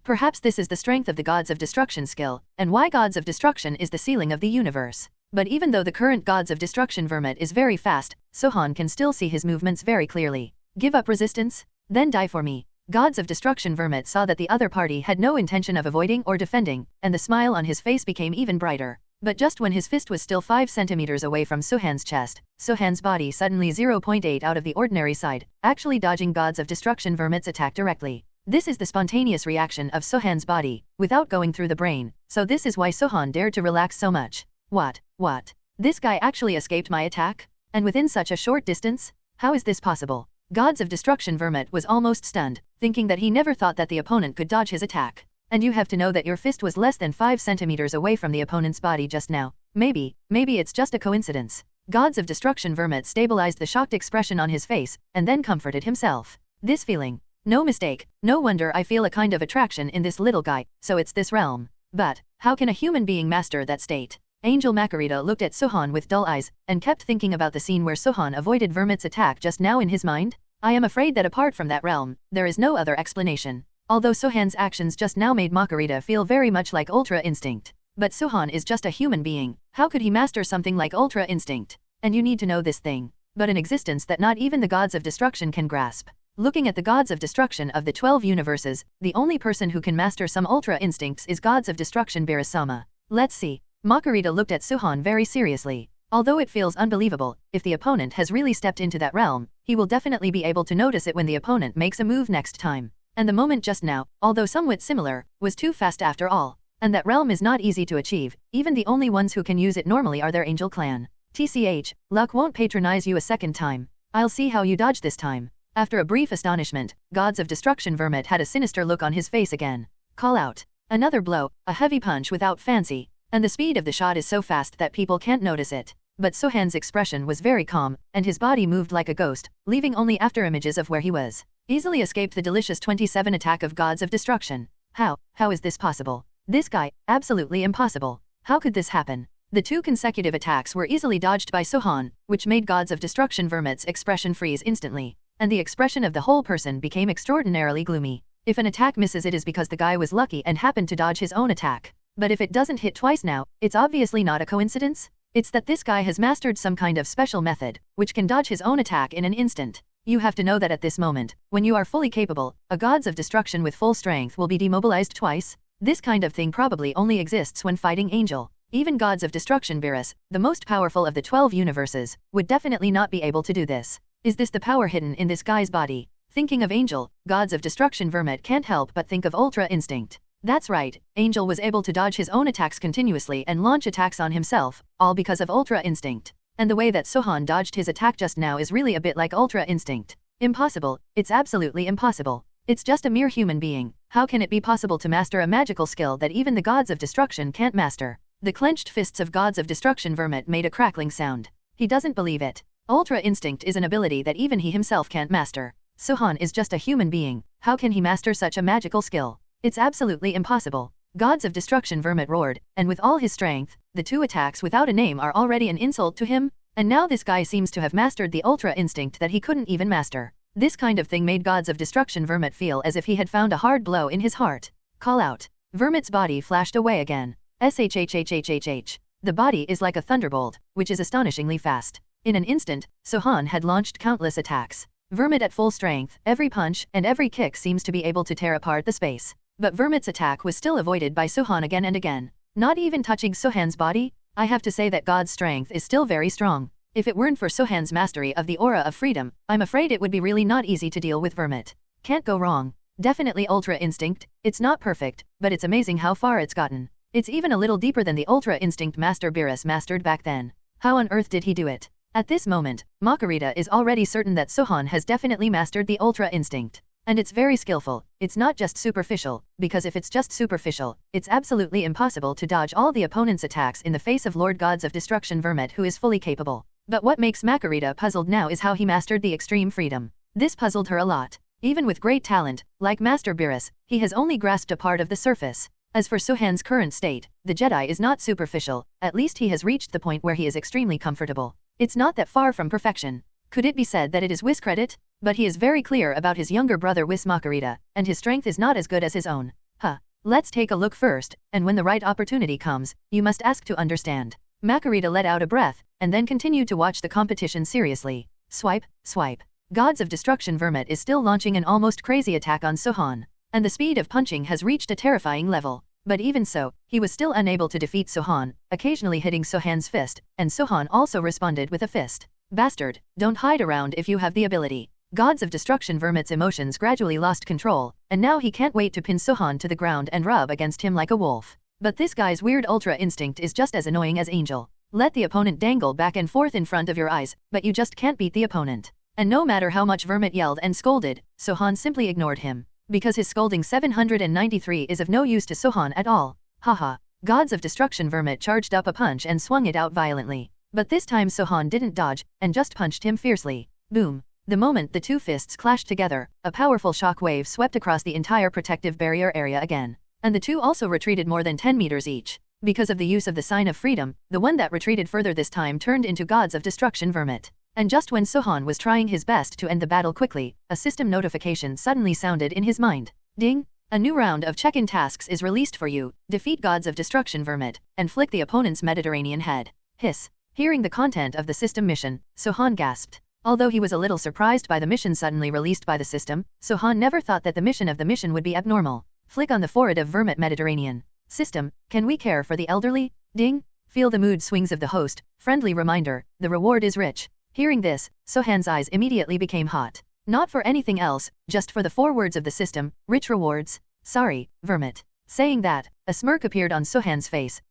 B: Perhaps this is the strength of the Gods of Destruction skill, and why Gods of Destruction is the ceiling of the universe. But even though the current Gods of Destruction Vermouth is very fast, Sohan can still see his movements very clearly. Give up resistance? Then die for me. Gods of Destruction Vermouth saw that the other party had no intention of avoiding or defending, and the smile on his face became even brighter. But just when his fist was still 5 centimeters away from Sohan's chest, Sohan's body suddenly 0.8 out of the ordinary side, actually dodging Gods of Destruction Vermouth's attack directly. This is the spontaneous reaction of Sohan's body, without going through the brain, so this is why Sohan dared to relax so much. What? This guy actually escaped my attack? And within such a short distance? How is this possible? Gods of Destruction Vermouth was almost stunned, thinking that he never thought that the opponent could dodge his attack. And you have to know that your fist was less than 5 centimeters away from the opponent's body just now. Maybe it's just a coincidence. Gods of Destruction Vermouth stabilized the shocked expression on his face, and then comforted himself. This feeling. No mistake, no wonder I feel a kind of attraction in this little guy, so it's this realm. But, how can a human being master that state? Angel Makarita looked at Sohan with dull eyes, and kept thinking about the scene where Sohan avoided Vermouth's attack just now in his mind. I am afraid that apart from that realm, there is no other explanation. Although Sohan's actions just now made Makarita feel very much like Ultra Instinct. But Sohan is just a human being, how could he master something like Ultra Instinct? And you need to know this thing. But an existence that not even the Gods of Destruction can grasp. Looking at the Gods of Destruction of the 12 universes, the only person who can master some Ultra Instincts is Gods of Destruction Birasama. Let's see. Makarita looked at Sohan very seriously. Although it feels unbelievable, if the opponent has really stepped into that realm, he will definitely be able to notice it when the opponent makes a move next time. And the moment just now, although somewhat similar, was too fast after all. And that realm is not easy to achieve, even the only ones who can use it normally are their angel clan. TCH, luck won't patronize you a second time. I'll see how you dodge this time. After a brief astonishment, Gods of Destruction Vermouth had a sinister look on his face again. Call out. Another blow, a heavy punch without fancy, and the speed of the shot is so fast that people can't notice it. But Sohan's expression was very calm, and his body moved like a ghost, leaving only afterimages of where he was. Easily escaped the delicious 27 attack of Gods of Destruction. How is this possible? This guy, absolutely impossible. How could this happen? The 2 consecutive attacks were easily dodged by Sohan, which made Gods of Destruction Vermouth's expression freeze instantly. And the expression of the whole person became extraordinarily gloomy. If an attack misses, it is because the guy was lucky and happened to dodge his own attack. But if it doesn't hit twice now, it's obviously not a coincidence. It's that this guy has mastered some kind of special method, which can dodge his own attack in an instant. You have to know that at this moment, when you are fully capable, a Gods of Destruction with full strength will be demobilized twice. This kind of thing probably only exists when fighting Angel. Even Gods of Destruction Beerus, the most powerful of the 12 universes, would definitely not be able to do this. Is this the power hidden in this guy's body? Thinking of Angel, Gods of Destruction Vermouth can't help but think of Ultra Instinct. That's right, Angel was able to dodge his own attacks continuously and launch attacks on himself, all because of Ultra Instinct. And the way that Sohan dodged his attack just now is really a bit like Ultra Instinct. Impossible, it's absolutely impossible. It's just a mere human being. How can it be possible to master a magical skill that even the gods of destruction can't master? The clenched fists of gods of destruction Vermouth made a crackling sound. He doesn't believe it. Ultra Instinct is an ability that even he himself can't master. Sohan is just a human being. How can he master such a magical skill? It's absolutely impossible. Gods of destruction Vermouth roared, and with all his strength, the two attacks without a name are already an insult to him, and now this guy seems to have mastered the Ultra Instinct that he couldn't even master. This kind of thing made Gods of Destruction Vermouth feel as if he had found a hard blow in his heart. Call out. Vermouth's body flashed away again. SHHHHHH. The body is like a thunderbolt, which is astonishingly fast. In an instant, Sohan had launched countless attacks. Vermouth at full strength, every punch and every kick seems to be able to tear apart the space. But Vermouth's attack was still avoided by Sohan again and again. Not even touching Sohan's body? I have to say that God's strength is still very strong. If it weren't for Sohan's mastery of the aura of freedom, I'm afraid it would be really not easy to deal with Vermouth. Can't go wrong. Definitely Ultra Instinct. It's not perfect, but it's amazing how far it's gotten. It's even a little deeper than the Ultra Instinct Master Beerus mastered back then. How on earth did he do it? At this moment, Makarita is already certain that Sohan has definitely mastered the Ultra Instinct. And it's very skillful. It's not just superficial, because if it's just superficial, it's absolutely impossible to dodge all the opponent's attacks in the face of Lord Gods of Destruction Vermouth who is fully capable. But what makes Makarita puzzled now is how he mastered the extreme freedom. This puzzled her a lot. Even with great talent, like Master Beerus, he has only grasped a part of the surface. As for Sohan's current state, the Jedi is not superficial, at least he has reached the point where he is extremely comfortable. It's not that far from perfection. Could it be said that it is Whis' credit? But he is very clear about his younger brother Whis Makarita, and his strength is not as good as his own. Let's take a look first, and when the right opportunity comes, you must ask to understand. Makarita let out a breath, and then continued to watch the competition seriously. Swipe, swipe. Gods of Destruction Vermouth is still launching an almost crazy attack on Sohan, and the speed of punching has reached a terrifying level. But even so, he was still unable to defeat Sohan, occasionally hitting Sohan's fist, and Sohan also responded with a fist. Bastard, don't hide around if you have the ability. Gods of Destruction Vermouth's emotions gradually lost control, and now he can't wait to pin Sohan to the ground and rub against him like a wolf. But this guy's weird Ultra Instinct is just as annoying as Angel. Let the opponent dangle back and forth in front of your eyes, but you just can't beat the opponent. And no matter how much Vermouth yelled and scolded, Sohan simply ignored him. Because his scolding 793 is of no use to Sohan at all. Haha. Gods of Destruction Vermouth charged up a punch and swung it out violently. But this time Sohan didn't dodge, and just punched him fiercely. Boom. The moment the two fists clashed together, a powerful shock wave swept across the entire protective barrier area again. And the two also retreated more than 10 meters each. Because of the use of the sign of freedom, the one that retreated further this time turned into Gods of Destruction Vermouth. And just when Sohan was trying his best to end the battle quickly, a system notification suddenly sounded in his mind. Ding! A new round of check-in tasks is released for you. Defeat Gods of Destruction Vermouth, and flick the opponent's Mediterranean head. Hiss. Hearing the content of the system mission, Sohan gasped. Although he was a little surprised by the mission suddenly released by the system, Sohan never thought that the mission of the mission would be abnormal. Flick on the forehead of Vermouth Mediterranean. System, can we care for the elderly? Ding! Feel the mood swings of the host. Friendly reminder, the reward is rich. Hearing this, Sohan's eyes immediately became hot. Not for anything else, just for the 4 words of the system, rich rewards. Sorry, Vermouth. Saying that, a smirk appeared on Sohan's face.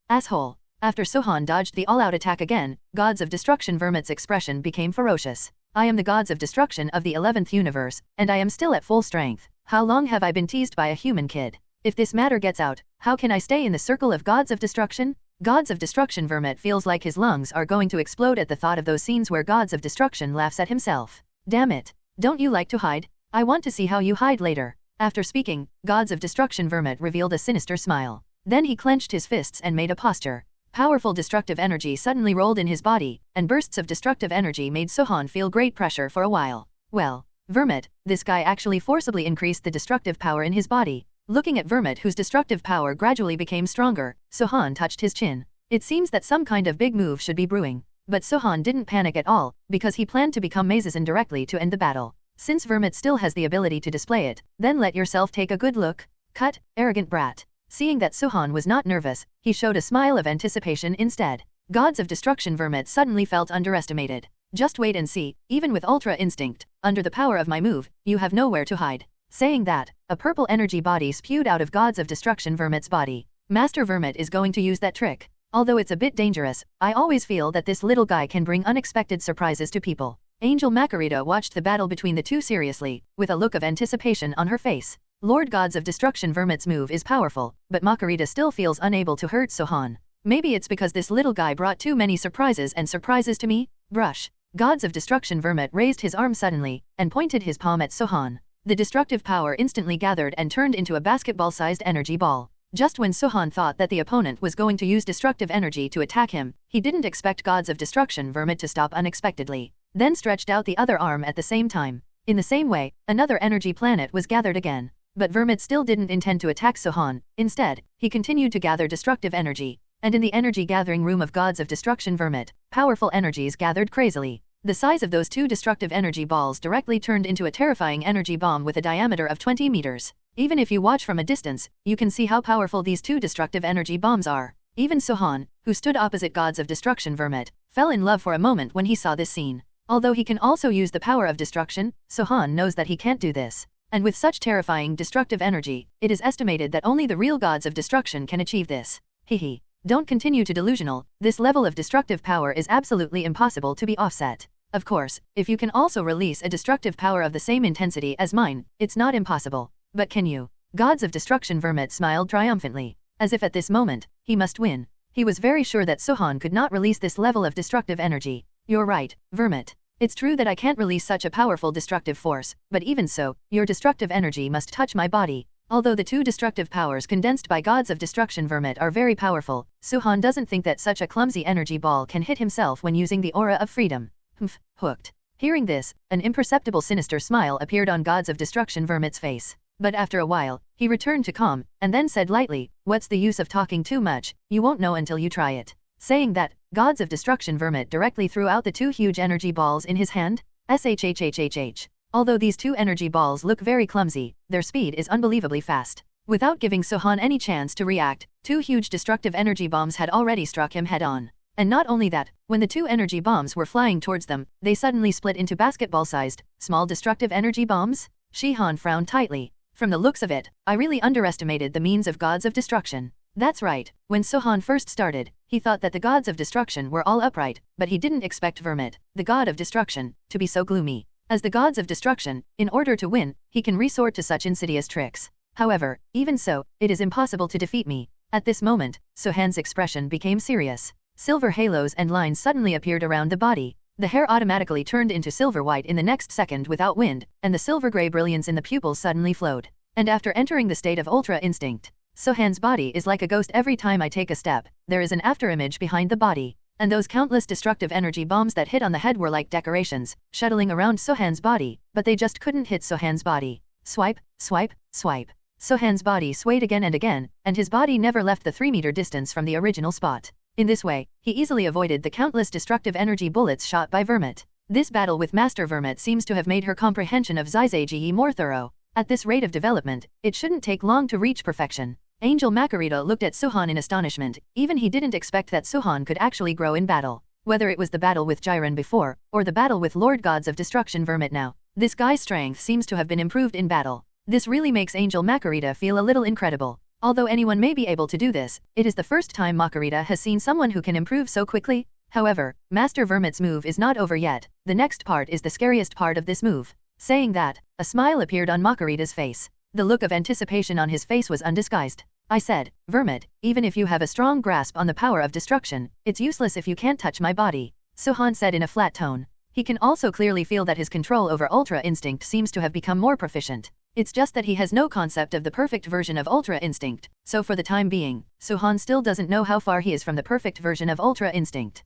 B: Asshole. After Sohan dodged the all-out attack again, Gods of Destruction Vermouth's expression became ferocious. I am the Gods of Destruction of the 11th universe, and I am still at full strength. How long have I been teased by a human kid? If this matter gets out, how can I stay in the circle of Gods of Destruction? Gods of Destruction Vermouth feels like his lungs are going to explode at the thought of those scenes where Gods of Destruction laughs at himself. Damn it. Don't you like to hide? I want to see how you hide later. After speaking, Gods of Destruction Vermouth revealed a sinister smile. Then he clenched his fists and made a posture. Powerful destructive energy suddenly rolled in his body, and bursts of destructive energy made Sohan feel great pressure for a while. Well, Vermouth, this guy actually forcibly increased the destructive power in his body. Looking at Vermouth whose destructive power gradually became stronger, Sohan touched his chin. It seems that some kind of big move should be brewing. But Sohan didn't panic at all, because he planned to become Mazezen directly to end the battle. Since Vermouth still has the ability to display it, then let yourself take a good look. Cut, arrogant brat. Seeing that Sohan was not nervous, he showed a smile of anticipation instead. Gods of Destruction Vermouth suddenly felt underestimated. Just wait and see, even with Ultra Instinct, under the power of my move, you have nowhere to hide. Saying that, a purple energy body spewed out of Gods of Destruction Vermouth's body. Master Vermouth is going to use that trick. Although it's a bit dangerous, I always feel that this little guy can bring unexpected surprises to people. Angel Makarita watched the battle between the two seriously, with a look of anticipation on her face. Lord Gods of Destruction Vermouth's move is powerful, but Makarita still feels unable to hurt Sohan. Maybe it's because this little guy brought too many surprises to me? Brush. Gods of Destruction Vermouth raised his arm suddenly, and pointed his palm at Sohan. The destructive power instantly gathered and turned into a basketball-sized energy ball. Just when Sohan thought that the opponent was going to use destructive energy to attack him, he didn't expect Gods of Destruction Vermouth to stop unexpectedly, then stretched out the other arm at the same time. In the same way, another energy planet was gathered again. But Vermouth still didn't intend to attack Sohan. Instead, he continued to gather destructive energy. And in the energy gathering room of Gods of Destruction Vermouth, powerful energies gathered crazily. The size of those two destructive energy balls directly turned into a terrifying energy bomb with a diameter of 20 meters. Even if you watch from a distance, you can see how powerful these two destructive energy bombs are. Even Sohan, who stood opposite Gods of Destruction Vermouth, fell in love for a moment when he saw this scene. Although he can also use the power of destruction, Sohan knows that he can't do this. And with such terrifying destructive energy, it is estimated that only the real Gods of Destruction can achieve this. Hehe. Don't continue to delusional, this level of destructive power is absolutely impossible to be offset. Of course, if you can also release a destructive power of the same intensity as mine, it's not impossible. But can you? Gods of Destruction Vermouth smiled triumphantly, as if at this moment, he must win. He was very sure that Sohan could not release this level of destructive energy. You're right, Vermouth. It's true that I can't release such a powerful destructive force, but even so, your destructive energy must touch my body. Although the two destructive powers condensed by Gods of Destruction Vermouth are very powerful, Sohan doesn't think that such a clumsy energy ball can hit himself when using the aura of freedom. Humph, hooked. Hearing this, an imperceptible sinister smile appeared on Gods of Destruction Vermouth's face. But after a while, he returned to calm, and then said lightly, "What's the use of talking too much? You won't know until you try it." Saying that, Gods of Destruction Vermouth directly threw out the two huge energy balls in his hand. Shhhhhh. Although these two energy balls look very clumsy, their speed is unbelievably fast. Without giving Sohan any chance to react, two huge destructive energy bombs had already struck him head-on. And not only that, when the two energy bombs were flying towards them, they suddenly split into basketball-sized, small destructive energy bombs? Shihan frowned tightly. From the looks of it, I really underestimated the means of Gods of Destruction. That's right, when Sohan first started, he thought that the Gods of Destruction were all upright, but he didn't expect Vermouth, the God of Destruction, to be so gloomy. As the Gods of Destruction, in order to win, he can resort to such insidious tricks. However, even so, it is impossible to defeat me. At this moment, Sohan's expression became serious. Silver halos and lines suddenly appeared around the body. The hair automatically turned into silver white in the next second without wind, and the silver-gray brilliance in the pupils suddenly flowed. And after entering the state of Ultra Instinct, Sohan's body is like a ghost every time I take a step. There is an afterimage behind the body. And those countless destructive energy bombs that hit on the head were like decorations, shuttling around Sohan's body, but they just couldn't hit Sohan's body. Swipe, swipe, swipe. Sohan's body swayed again, and his body never left the 3-meter distance from the original spot. In this way, he easily avoided the countless destructive energy bullets shot by Vermouth. This battle with Master Vermouth seems to have made her comprehension of Zizage more thorough. At this rate of development, it shouldn't take long to reach perfection. Angel Makarita looked at Sohan in astonishment. Even he didn't expect that Sohan could actually grow in battle. Whether it was the battle with Jiren before, or the battle with Lord Gods of Destruction Vermouth now, this guy's strength seems to have been improved in battle. This really makes Angel Makarita feel a little incredible. Although anyone may be able to do this, it is the first time Makarita has seen someone who can improve so quickly. However, Master Vermouth's move is not over yet. The next part is the scariest part of this move. Saying that, a smile appeared on Makarita's face. The look of anticipation on his face was undisguised. I said, Vermouth, even if you have a strong grasp on the power of destruction, it's useless if you can't touch my body. Sohan said in a flat tone. He can also clearly feel that his control over Ultra Instinct seems to have become more proficient. It's just that he has no concept of the perfect version of Ultra Instinct, so for the time being, Sohan still doesn't know how far he is from the perfect version of Ultra Instinct.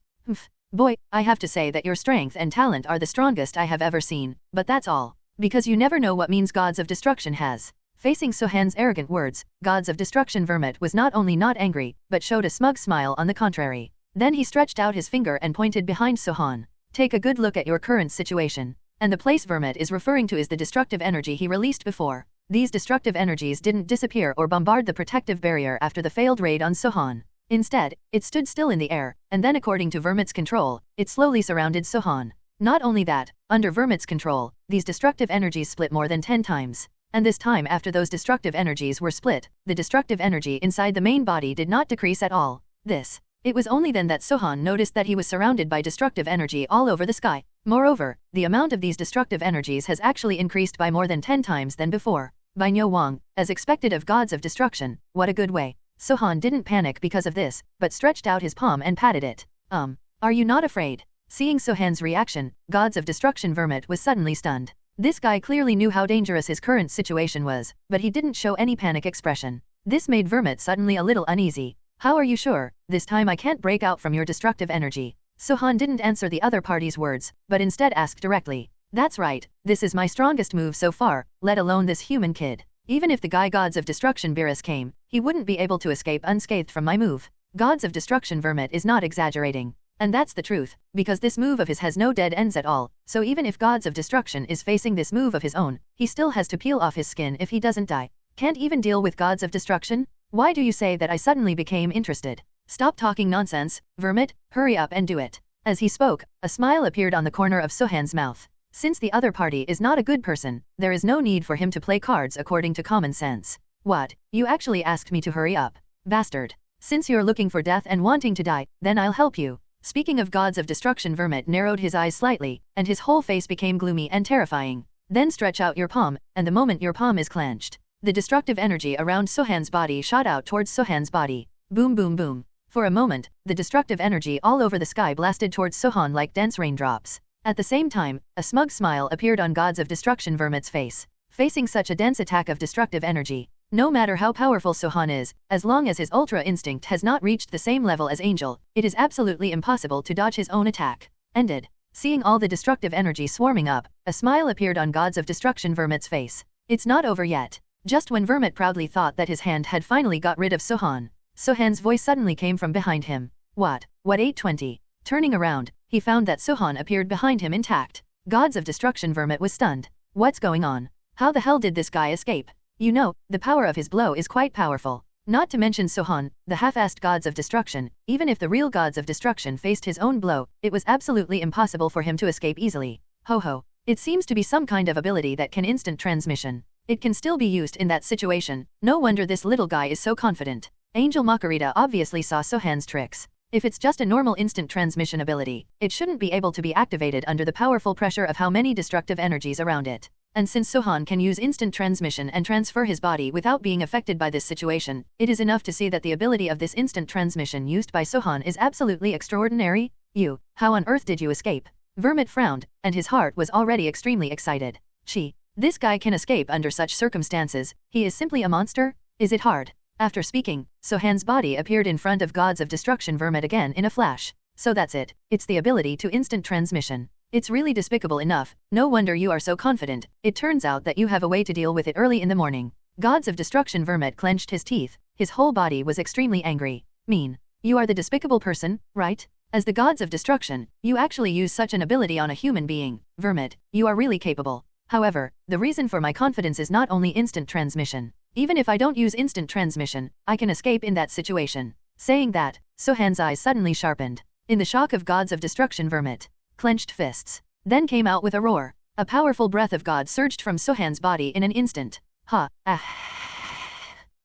B: Boy, I have to say that your strength and talent are the strongest I have ever seen, but that's all. Because you never know what means Gods of Destruction has. Facing Sohan's arrogant words, Gods of Destruction Vermouth was not only not angry, but showed a smug smile on the contrary. Then he stretched out his finger and pointed behind Sohan. Take a good look at your current situation. And the place Vermouth is referring to is the destructive energy he released before. These destructive energies didn't disappear or bombard the protective barrier after the failed raid on Sohan. Instead, it stood still in the air, and then according to Vermouth's control, it slowly surrounded Sohan. Not only that, under Vermouth's control, these destructive energies split more than 10 times. And this time after those destructive energies were split, the destructive energy inside the main body did not decrease at all. It was only then that Sohan noticed that he was surrounded by destructive energy all over the sky. Moreover, the amount of these destructive energies has actually increased by more than 10 times than before. By Nyo Wang, as expected of gods of destruction, what a good way. Sohan didn't panic because of this, but stretched out his palm and patted it. Are you not afraid? Seeing Sohan's reaction, gods of destruction Vermouth was suddenly stunned. This guy clearly knew how dangerous his current situation was, but he didn't show any panic expression. This made Vermouth suddenly a little uneasy. How are you sure? This time I can't break out from your destructive energy. Sohan didn't answer the other party's words, but instead asked directly. That's right, this is my strongest move so far, let alone this human kid. Even if the guy gods of destruction Beerus came, he wouldn't be able to escape unscathed from my move. Gods of destruction Vermouth is not exaggerating. And that's the truth, because this move of his has no dead ends at all, so even if gods of destruction is facing this move of his own, he still has to peel off his skin if he doesn't die. Can't even deal with gods of destruction? Why do you say that I suddenly became interested? Stop talking nonsense, Vermouth, hurry up and do it. As he spoke, a smile appeared on the corner of Sohan's mouth. Since the other party is not a good person, there is no need for him to play cards according to common sense. What, you actually asked me to hurry up? Bastard. Since you're looking for death and wanting to die, then I'll help you. Speaking of gods of destruction Vermouth narrowed his eyes slightly, and his whole face became gloomy and terrifying. Then stretch out your palm, and the moment your palm is clenched, the destructive energy around Sohan's body shot out towards Sohan's body. Boom boom boom. For a moment, the destructive energy all over the sky blasted towards Sohan like dense raindrops. At the same time, a smug smile appeared on gods of destruction Vermouth's face. Facing such a dense attack of destructive energy, no matter how powerful Sohan is, as long as his ultra instinct has not reached the same level as Angel, it is absolutely impossible to dodge his own attack. Ended. Seeing all the destructive energy swarming up, a smile appeared on gods of destruction Vermouth's face. It's not over yet. Just when Vermouth proudly thought that his hand had finally got rid of Sohan, Sohan's voice suddenly came from behind him. What 820? Turning around, he found that Sohan appeared behind him intact. Gods of destruction Vermouth was stunned. What's going on? How the hell did this guy escape? You know, the power of his blow is quite powerful. Not to mention Sohan, the half-assed gods of destruction, even if the real gods of destruction faced his own blow, it was absolutely impossible for him to escape easily. Ho ho. It seems to be some kind of ability that can instant transmission. It can still be used in that situation. No wonder this little guy is so confident. Angel Makarita obviously saw Sohan's tricks. If it's just a normal instant transmission ability, it shouldn't be able to be activated under the powerful pressure of how many destructive energies around it. And since Sohan can use instant transmission and transfer his body without being affected by this situation, it is enough to see that the ability of this instant transmission used by Sohan is absolutely extraordinary. How on earth did you escape? Vermouth frowned, and his heart was already extremely excited. This guy can escape under such circumstances, he is simply a monster? Is it hard? After speaking, Sohan's body appeared in front of gods of destruction Vermouth again in a flash. So that's it, it's the ability to instant transmission. It's really despicable enough, no wonder you are so confident. It turns out that you have a way to deal with it early in the morning. Gods of destruction Vermouth clenched his teeth, his whole body was extremely angry. Mean. You are the despicable person, right? As the gods of destruction, you actually use such an ability on a human being. Vermouth, you are really capable. However, the reason for my confidence is not only instant transmission. Even if I don't use instant transmission, I can escape in that situation. Saying that, Sohan's eyes suddenly sharpened. In the shock of gods of destruction Vermouth clenched fists, then came out with a roar. A powerful breath of God surged from Sohan's body in an instant.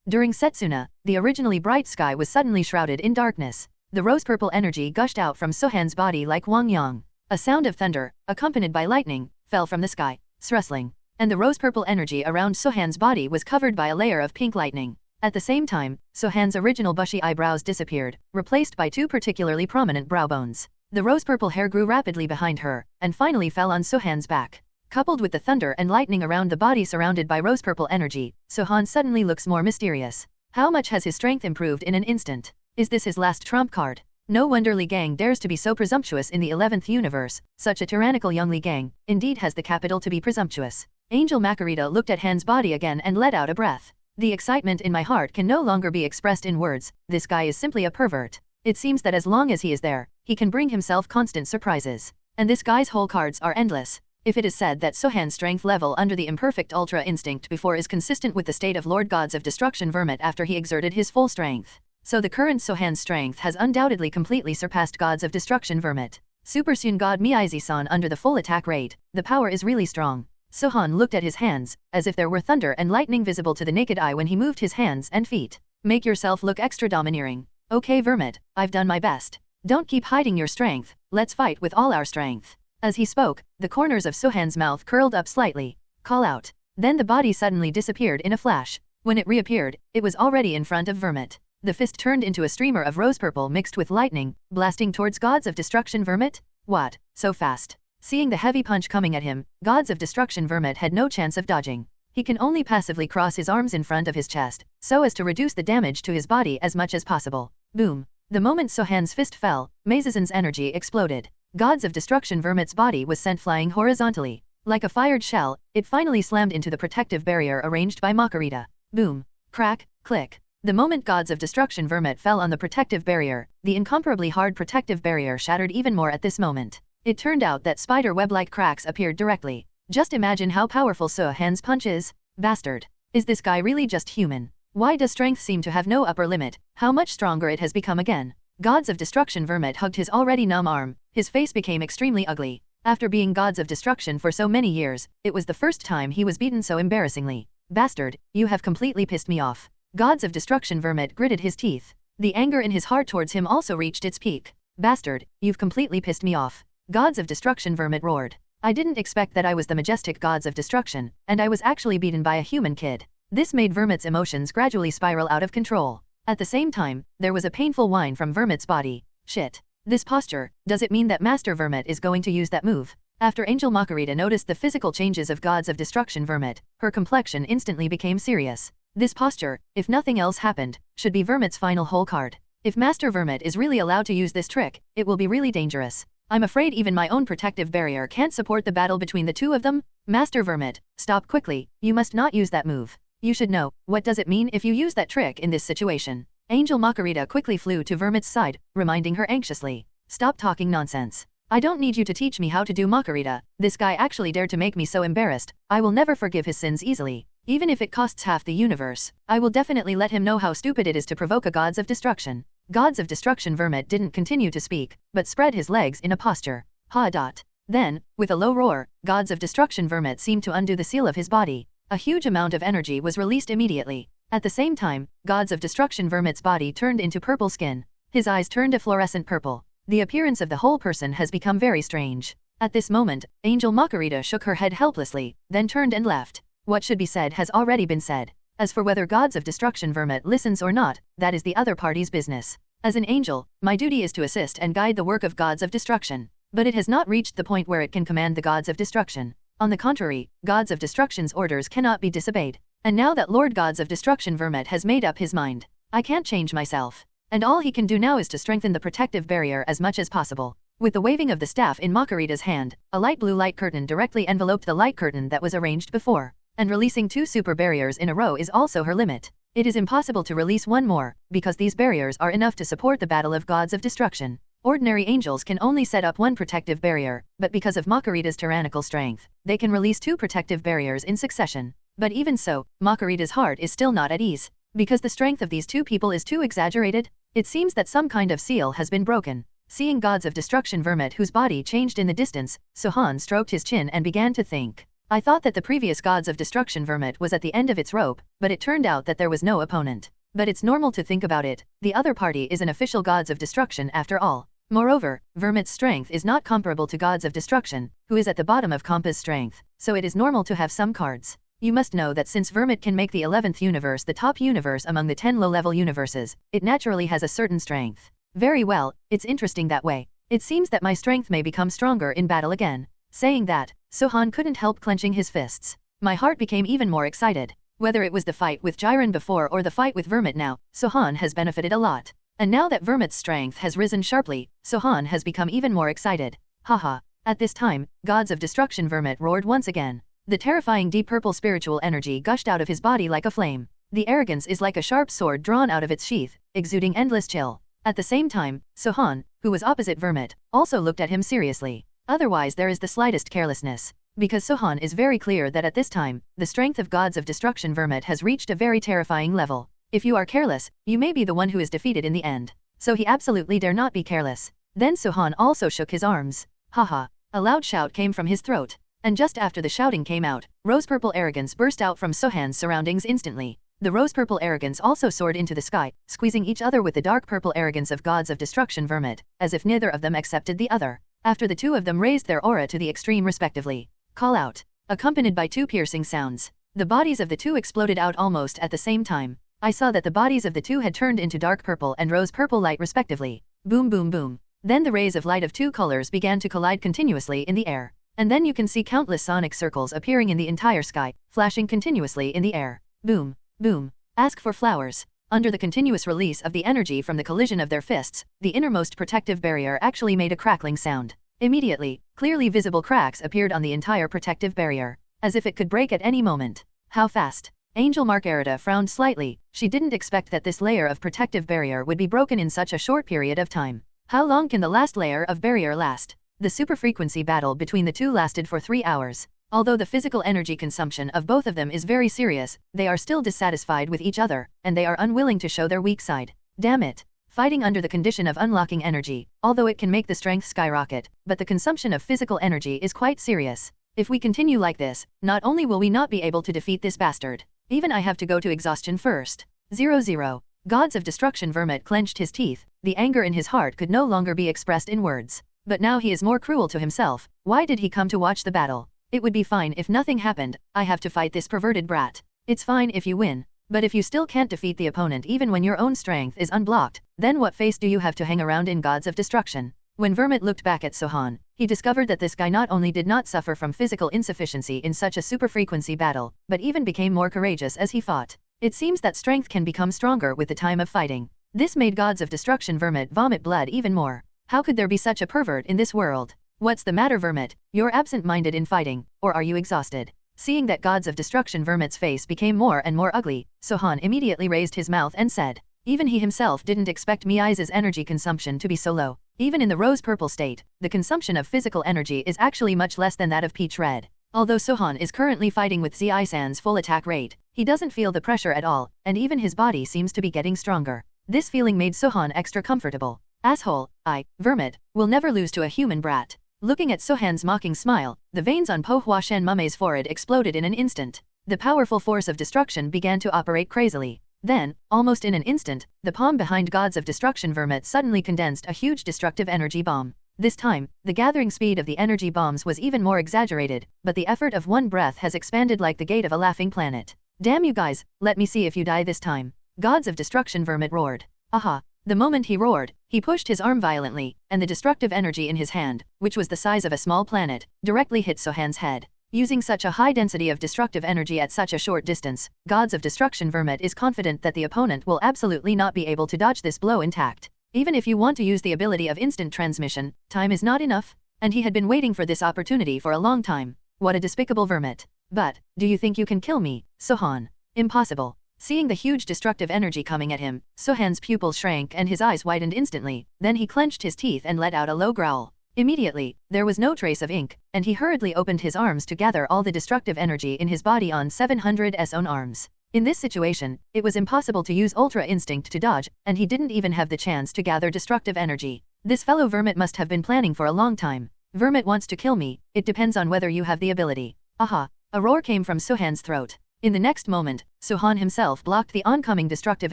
B: During Setsuna, the originally bright sky was suddenly shrouded in darkness. The rose-purple energy gushed out from Sohan's body like Wang Yang. A sound of thunder, accompanied by lightning, fell from the sky, rustling, and the rose-purple energy around Sohan's body was covered by a layer of pink lightning. At the same time, Sohan's original bushy eyebrows disappeared, replaced by two particularly prominent brow bones. The rose-purple hair grew rapidly behind her, and finally fell on Sohan's back. Coupled with the thunder and lightning around the body surrounded by rose-purple energy, Sohan suddenly looks more mysterious. How much has his strength improved in an instant? Is this his last trump card? No wonder Li Gang dares to be so presumptuous in the 11th universe. Such a tyrannical young Li Gang, indeed has the capital to be presumptuous. Angel Makarita looked at Han's body again and let out a breath. The excitement in my heart can no longer be expressed in words. This guy is simply a pervert. It seems that as long as he is there, he can bring himself constant surprises. And this guy's whole cards are endless. If it is said that Sohan's strength level under the imperfect Ultra Instinct before is consistent with the state of Lord Gods of Destruction Vermouth after he exerted his full strength, so the current Sohan's strength has undoubtedly completely surpassed Gods of Destruction Vermouth. Super Soon God Miizi-san under the full attack rate, the power is really strong. Sohan looked at his hands, as if there were thunder and lightning visible to the naked eye when he moved his hands and feet. Make yourself look extra domineering. Okay Vermouth, I've done my best. Don't keep hiding your strength, let's fight with all our strength. As he spoke, the corners of Sohan's mouth curled up slightly. Call out. Then the body suddenly disappeared in a flash. When it reappeared, it was already in front of Vermouth. The fist turned into a streamer of rose purple mixed with lightning, blasting towards Gods of Destruction Vermouth. What? So fast. Seeing the heavy punch coming at him, Gods of Destruction Vermouth had no chance of dodging. He can only passively cross his arms in front of his chest, so as to reduce the damage to his body as much as possible. Boom. The moment Sohan's fist fell, Mazazan's energy exploded. Gods of Destruction Vermouth's body was sent flying horizontally. Like a fired shell, it finally slammed into the protective barrier arranged by Makarita. Boom. Crack, click. The moment Gods of Destruction Vermouth fell on the protective barrier, the incomparably hard protective barrier shattered even more at this moment. It turned out that spider web-like cracks appeared directly. Just imagine how powerful Sohan's punch is. Bastard. Is this guy really just human? Why does strength seem to have no upper limit? How much stronger it has become again. Gods of Destruction Vermouth hugged his already numb arm. His face became extremely ugly. After being Gods of Destruction for so many years, it was the first time he was beaten so embarrassingly. Bastard, you have completely pissed me off. Gods of Destruction Vermouth gritted his teeth. The anger in his heart towards him also reached its peak. Bastard, you've completely pissed me off. Gods of Destruction Vermouth roared. I didn't expect that I was the majestic Gods of Destruction, and I was actually beaten by a human kid. This made Vermouth's emotions gradually spiral out of control. At the same time, there was a painful whine from Vermouth's body. Shit. This posture, does it mean that Master Vermouth is going to use that move? After Angel Makarita noticed the physical changes of Gods of Destruction Vermouth, her complexion instantly became serious. This posture, if nothing else happened, should be Vermouth's final hole card. If Master Vermouth is really allowed to use this trick, it will be really dangerous. I'm afraid even my own protective barrier can't support the battle between the two of them. Master Vermouth, stop quickly, you must not use that move. You should know, what does it mean if you use that trick in this situation? Angel Makarita quickly flew to Vermouth's side, reminding her anxiously. Stop talking nonsense. I don't need you to teach me how to do Makarita. This guy actually dared to make me so embarrassed. I will never forgive his sins easily. Even if it costs half the universe, I will definitely let him know how stupid it is to provoke a Gods of Destruction. Gods of Destruction Vermouth didn't continue to speak, but spread his legs in a posture. Ha dot. Then, with a low roar, Gods of Destruction Vermouth seemed to undo the seal of his body. A huge amount of energy was released immediately. At the same time, Gods of Destruction Vermouth's body turned into purple skin. His eyes turned a fluorescent purple. The appearance of the whole person has become very strange. At this moment, Angel Makarita shook her head helplessly, then turned and left. What should be said has already been said. As for whether Gods of Destruction Vermouth listens or not, that is the other party's business. As an angel, my duty is to assist and guide the work of Gods of Destruction. But it has not reached the point where it can command the Gods of Destruction. On the contrary, Gods of Destruction's orders cannot be disobeyed. And now that Lord Gods of Destruction Vermouth has made up his mind, I can't change myself. And all he can do now is to strengthen the protective barrier as much as possible. With the waving of the staff in Makarita's hand, a light blue light curtain directly enveloped the light curtain that was arranged before. And releasing 2 super barriers in a row is also her limit. It is impossible to release one more, because these barriers are enough to support the battle of Gods of Destruction. Ordinary angels can only set up 1 protective barrier, but because of Makarita's tyrannical strength, they can release 2 protective barriers in succession. But even so, Makarita's heart is still not at ease. Because the strength of these 2 people is too exaggerated, it seems that some kind of seal has been broken. Seeing Gods of Destruction Vermouth whose body changed in the distance, Sohan stroked his chin and began to think. I thought that the previous Gods of Destruction Vermouth was at the end of its rope, but it turned out that there was no opponent. But it's normal to think about it, the other party is an official Gods of Destruction after all. Moreover, Vermouth's strength is not comparable to Gods of Destruction, who is at the bottom of Compa's strength, so it is normal to have some cards. You must know that since Vermouth can make the 11th universe the top universe among the 10 low-level universes, it naturally has a certain strength. Very well, it's interesting that way. It seems that my strength may become stronger in battle again. Saying that, Sohan couldn't help clenching his fists. My heart became even more excited. Whether it was the fight with Jiren before or the fight with Vermouth now, Sohan has benefited a lot. And now that Vermouth's strength has risen sharply, Sohan has become even more excited. Haha. At this time, Gods of Destruction Vermouth roared once again. The terrifying deep purple spiritual energy gushed out of his body like a flame. The arrogance is like a sharp sword drawn out of its sheath, exuding endless chill. At the same time, Sohan, who was opposite Vermouth, also looked at him seriously. Otherwise there is the slightest carelessness. Because Sohan is very clear that at this time, the strength of Gods of Destruction Vermouth has reached a very terrifying level. If you are careless, you may be the one who is defeated in the end. So he absolutely dare not be careless. Then Sohan also shook his arms. Haha. A loud shout came from his throat. And just after the shouting came out, rose-purple arrogance burst out from Sohan's surroundings instantly. The rose-purple arrogance also soared into the sky, squeezing each other with the dark purple arrogance of gods of destruction Vermouth, as if neither of them accepted the other. After the two of them raised their aura to the extreme respectively. Call out. Accompanied by two piercing sounds. The bodies of the two exploded out almost at the same time. I saw that the bodies of the two had turned into dark purple and rose purple light respectively. Boom boom boom. Then the rays of light of two colors began to collide continuously in the air. And then you can see countless sonic circles appearing in the entire sky, flashing continuously in the air. Boom. Boom. Ask for flowers. Under the continuous release of the energy from the collision of their fists, the innermost protective barrier actually made a crackling sound. Immediately, clearly visible cracks appeared on the entire protective barrier, as if it could break at any moment. How fast? Angel Margarita frowned slightly. She didn't expect that this layer of protective barrier would be broken in such a short period of time. How long can the last layer of barrier last? The superfrequency battle between the two lasted for 3 hours. Although the physical energy consumption of both of them is very serious, they are still dissatisfied with each other, and they are unwilling to show their weak side. Damn it. Fighting under the condition of unlocking energy, although it can make the strength skyrocket, but the consumption of physical energy is quite serious. If we continue like this, not only will we not be able to defeat this bastard, even I have to go to exhaustion first. 0-0. Gods of destruction Vermouth clenched his teeth. The anger in his heart could no longer be expressed in words. But now he is more cruel to himself. Why did he come to watch the battle? It would be fine if nothing happened. I have to fight this perverted brat. It's fine if you win. But if you still can't defeat the opponent even when your own strength is unblocked, then what face do you have to hang around in Gods of Destruction? When Vermouth looked back at Sohan, he discovered that this guy not only did not suffer from physical insufficiency in such a superfrequency battle, but even became more courageous as he fought. It seems that strength can become stronger with the time of fighting. This made Gods of Destruction Vermouth vomit blood even more. How could there be such a pervert in this world? What's the matter Vermouth? You're absent-minded in fighting, or are you exhausted? Seeing that Gods of Destruction Vermouth's face became more and more ugly, Sohan immediately raised his mouth and said, even he himself didn't expect Miai's energy consumption to be so low. Even in the rose-purple state, the consumption of physical energy is actually much less than that of peach red. Although Sohan is currently fighting with Zi-san's full attack rate, he doesn't feel the pressure at all, and even his body seems to be getting stronger. This feeling made Sohan extra comfortable. Asshole, Vermouth, will never lose to a human brat. Looking at Sohan's mocking smile, the veins on Po Hua Shen Mume's forehead exploded in an instant. The powerful force of destruction began to operate crazily. Then, almost in an instant, the palm behind Gods of Destruction Vermouth suddenly condensed a huge destructive energy bomb. This time, the gathering speed of the energy bombs was even more exaggerated, but the effort of one breath has expanded like the gate of a laughing planet. Damn you guys, let me see if you die this time. Gods of Destruction Vermouth roared. Aha! The moment he roared, he pushed his arm violently, and the destructive energy in his hand, which was the size of a small planet, directly hit Sohan's head. Using such a high density of destructive energy at such a short distance, Gods of Destruction Vermouth is confident that the opponent will absolutely not be able to dodge this blow intact. Even if you want to use the ability of instant transmission, time is not enough, and he had been waiting for this opportunity for a long time. What a despicable Vermouth. But, do you think you can kill me, Sohan? Impossible. Seeing the huge destructive energy coming at him, Sohan's pupils shrank and his eyes widened instantly, then he clenched his teeth and let out a low growl. Immediately, there was no trace of ink, and he hurriedly opened his arms to gather all the destructive energy in his body on 700's own arms. In this situation, it was impossible to use Ultra Instinct to dodge, and he didn't even have the chance to gather destructive energy. This fellow Vermouth must have been planning for a long time. Vermouth wants to kill me, it depends on whether you have the ability. Aha! A roar came from Sohan's throat. In the next moment, Sohan himself blocked the oncoming destructive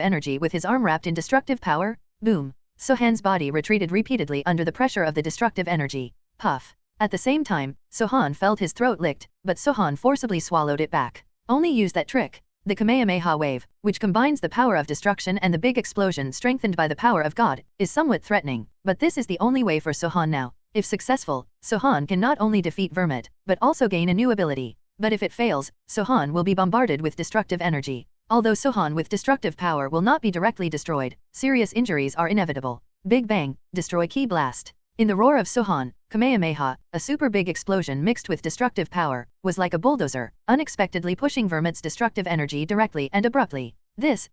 B: energy with his arm wrapped in destructive power. Boom! Sohan's body retreated repeatedly under the pressure of the destructive energy. Puff! At the same time, Sohan felt his throat licked, but Sohan forcibly swallowed it back. Only use that trick. The Kamehameha wave, which combines the power of destruction and the big explosion strengthened by the power of God, is somewhat threatening, but this is the only way for Sohan now. If successful, Sohan can not only defeat Vermouth, but also gain a new ability. But if it fails, Sohan will be bombarded with destructive energy. Although Sohan with destructive power will not be directly destroyed, serious injuries are inevitable. Big Bang, Destroy Key Blast. In the roar of Sohan, Kamehameha, a super big explosion mixed with destructive power, was like a bulldozer, unexpectedly pushing Vermouth's destructive energy directly and abruptly.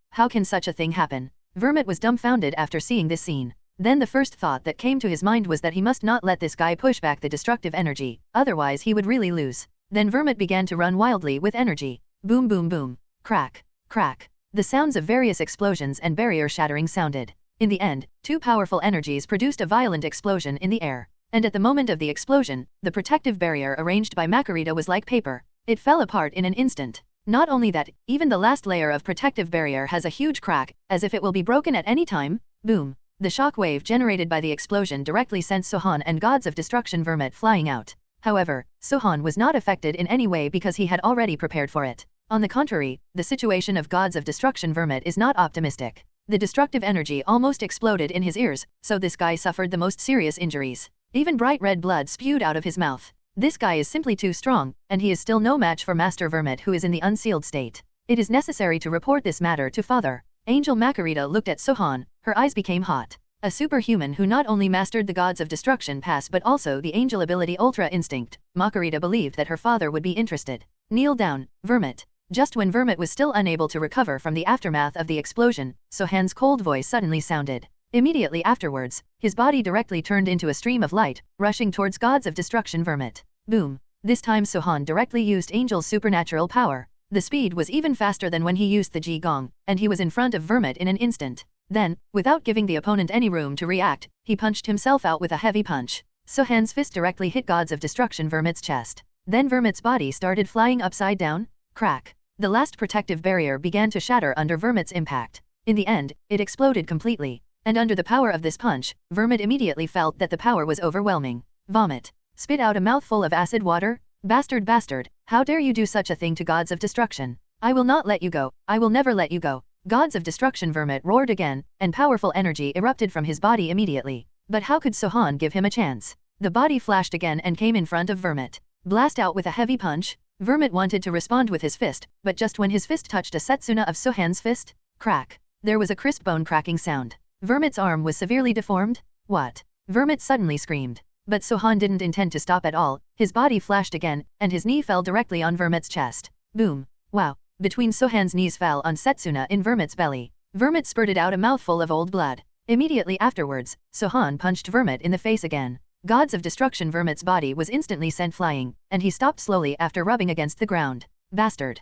B: How can such a thing happen? Vermouth was dumbfounded after seeing this scene. Then the first thought that came to his mind was that he must not let this guy push back the destructive energy, otherwise he would really lose. Then Vermouth began to run wildly with energy. Boom boom boom. Crack. Crack. The sounds of various explosions and barrier shattering sounded. In the end, two powerful energies produced a violent explosion in the air. and at the moment of the explosion, the protective barrier arranged by Makarita was like paper. It fell apart in an instant. Not only that, even the last layer of protective barrier has a huge crack, as if it will be broken at any time. Boom. The shock wave generated by the explosion directly sent Sohan and Gods of Destruction Vermouth flying out. However, Sohan was not affected in any way because he had already prepared for it. On the contrary, the situation of Gods of Destruction Vermouth is not optimistic. The destructive energy almost exploded in his ears, so this guy suffered the most serious injuries. Even bright red blood spewed out of his mouth. This guy is simply too strong, and he is still no match for Master Vermouth, who is in the unsealed state. It is necessary to report this matter to Father. Angel Makarita looked at Sohan, her eyes became hot. A superhuman who not only mastered the Gods of Destruction Pass but also the angel ability Ultra Instinct. Makarita believed that her father would be interested. Kneel down, Vermouth. Just when Vermouth was still unable to recover from the aftermath of the explosion, Sohan's cold voice suddenly sounded. Immediately afterwards, his body directly turned into a stream of light, rushing towards Gods of Destruction Vermouth. Boom. This time Sohan directly used Angel's supernatural power. The speed was even faster than when he used the Ji-Gong, and he was in front of Vermouth in an instant. Then, without giving the opponent any room to react, he punched himself out with a heavy punch. Sohan's fist directly hit Gods of Destruction Vermouth's chest. Then Vermouth's body started flying upside down. Crack. The last protective barrier began to shatter under Vermouth's impact. In the end, it exploded completely. And under the power of this punch, Vermouth immediately felt that the power was overwhelming. Vomit. Spit out a mouthful of acid water. Bastard, how dare you do such a thing to Gods of Destruction? I will not let you go, I will never let you go. Gods of Destruction Vermouth roared again, and powerful energy erupted from his body immediately. But how could Sohan give him a chance? The body flashed again and came in front of Vermouth. Blast out with a heavy punch. Vermouth wanted to respond with his fist, but just when his fist touched a Setsuna of Sohan's fist, crack. There was a crisp bone cracking sound. Vermouth's arm was severely deformed. What? Vermouth suddenly screamed. But Sohan didn't intend to stop at all. His body flashed again, and his knee fell directly on Vermouth's chest. Boom. Wow. Between Sohan's knees fell on Setsuna in Vermouth's belly. Vermouth spurted out a mouthful of old blood. Immediately afterwards, Sohan punched Vermouth in the face again. Gods of Destruction Vermouth's body was instantly sent flying, and he stopped slowly after rubbing against the ground. Bastard.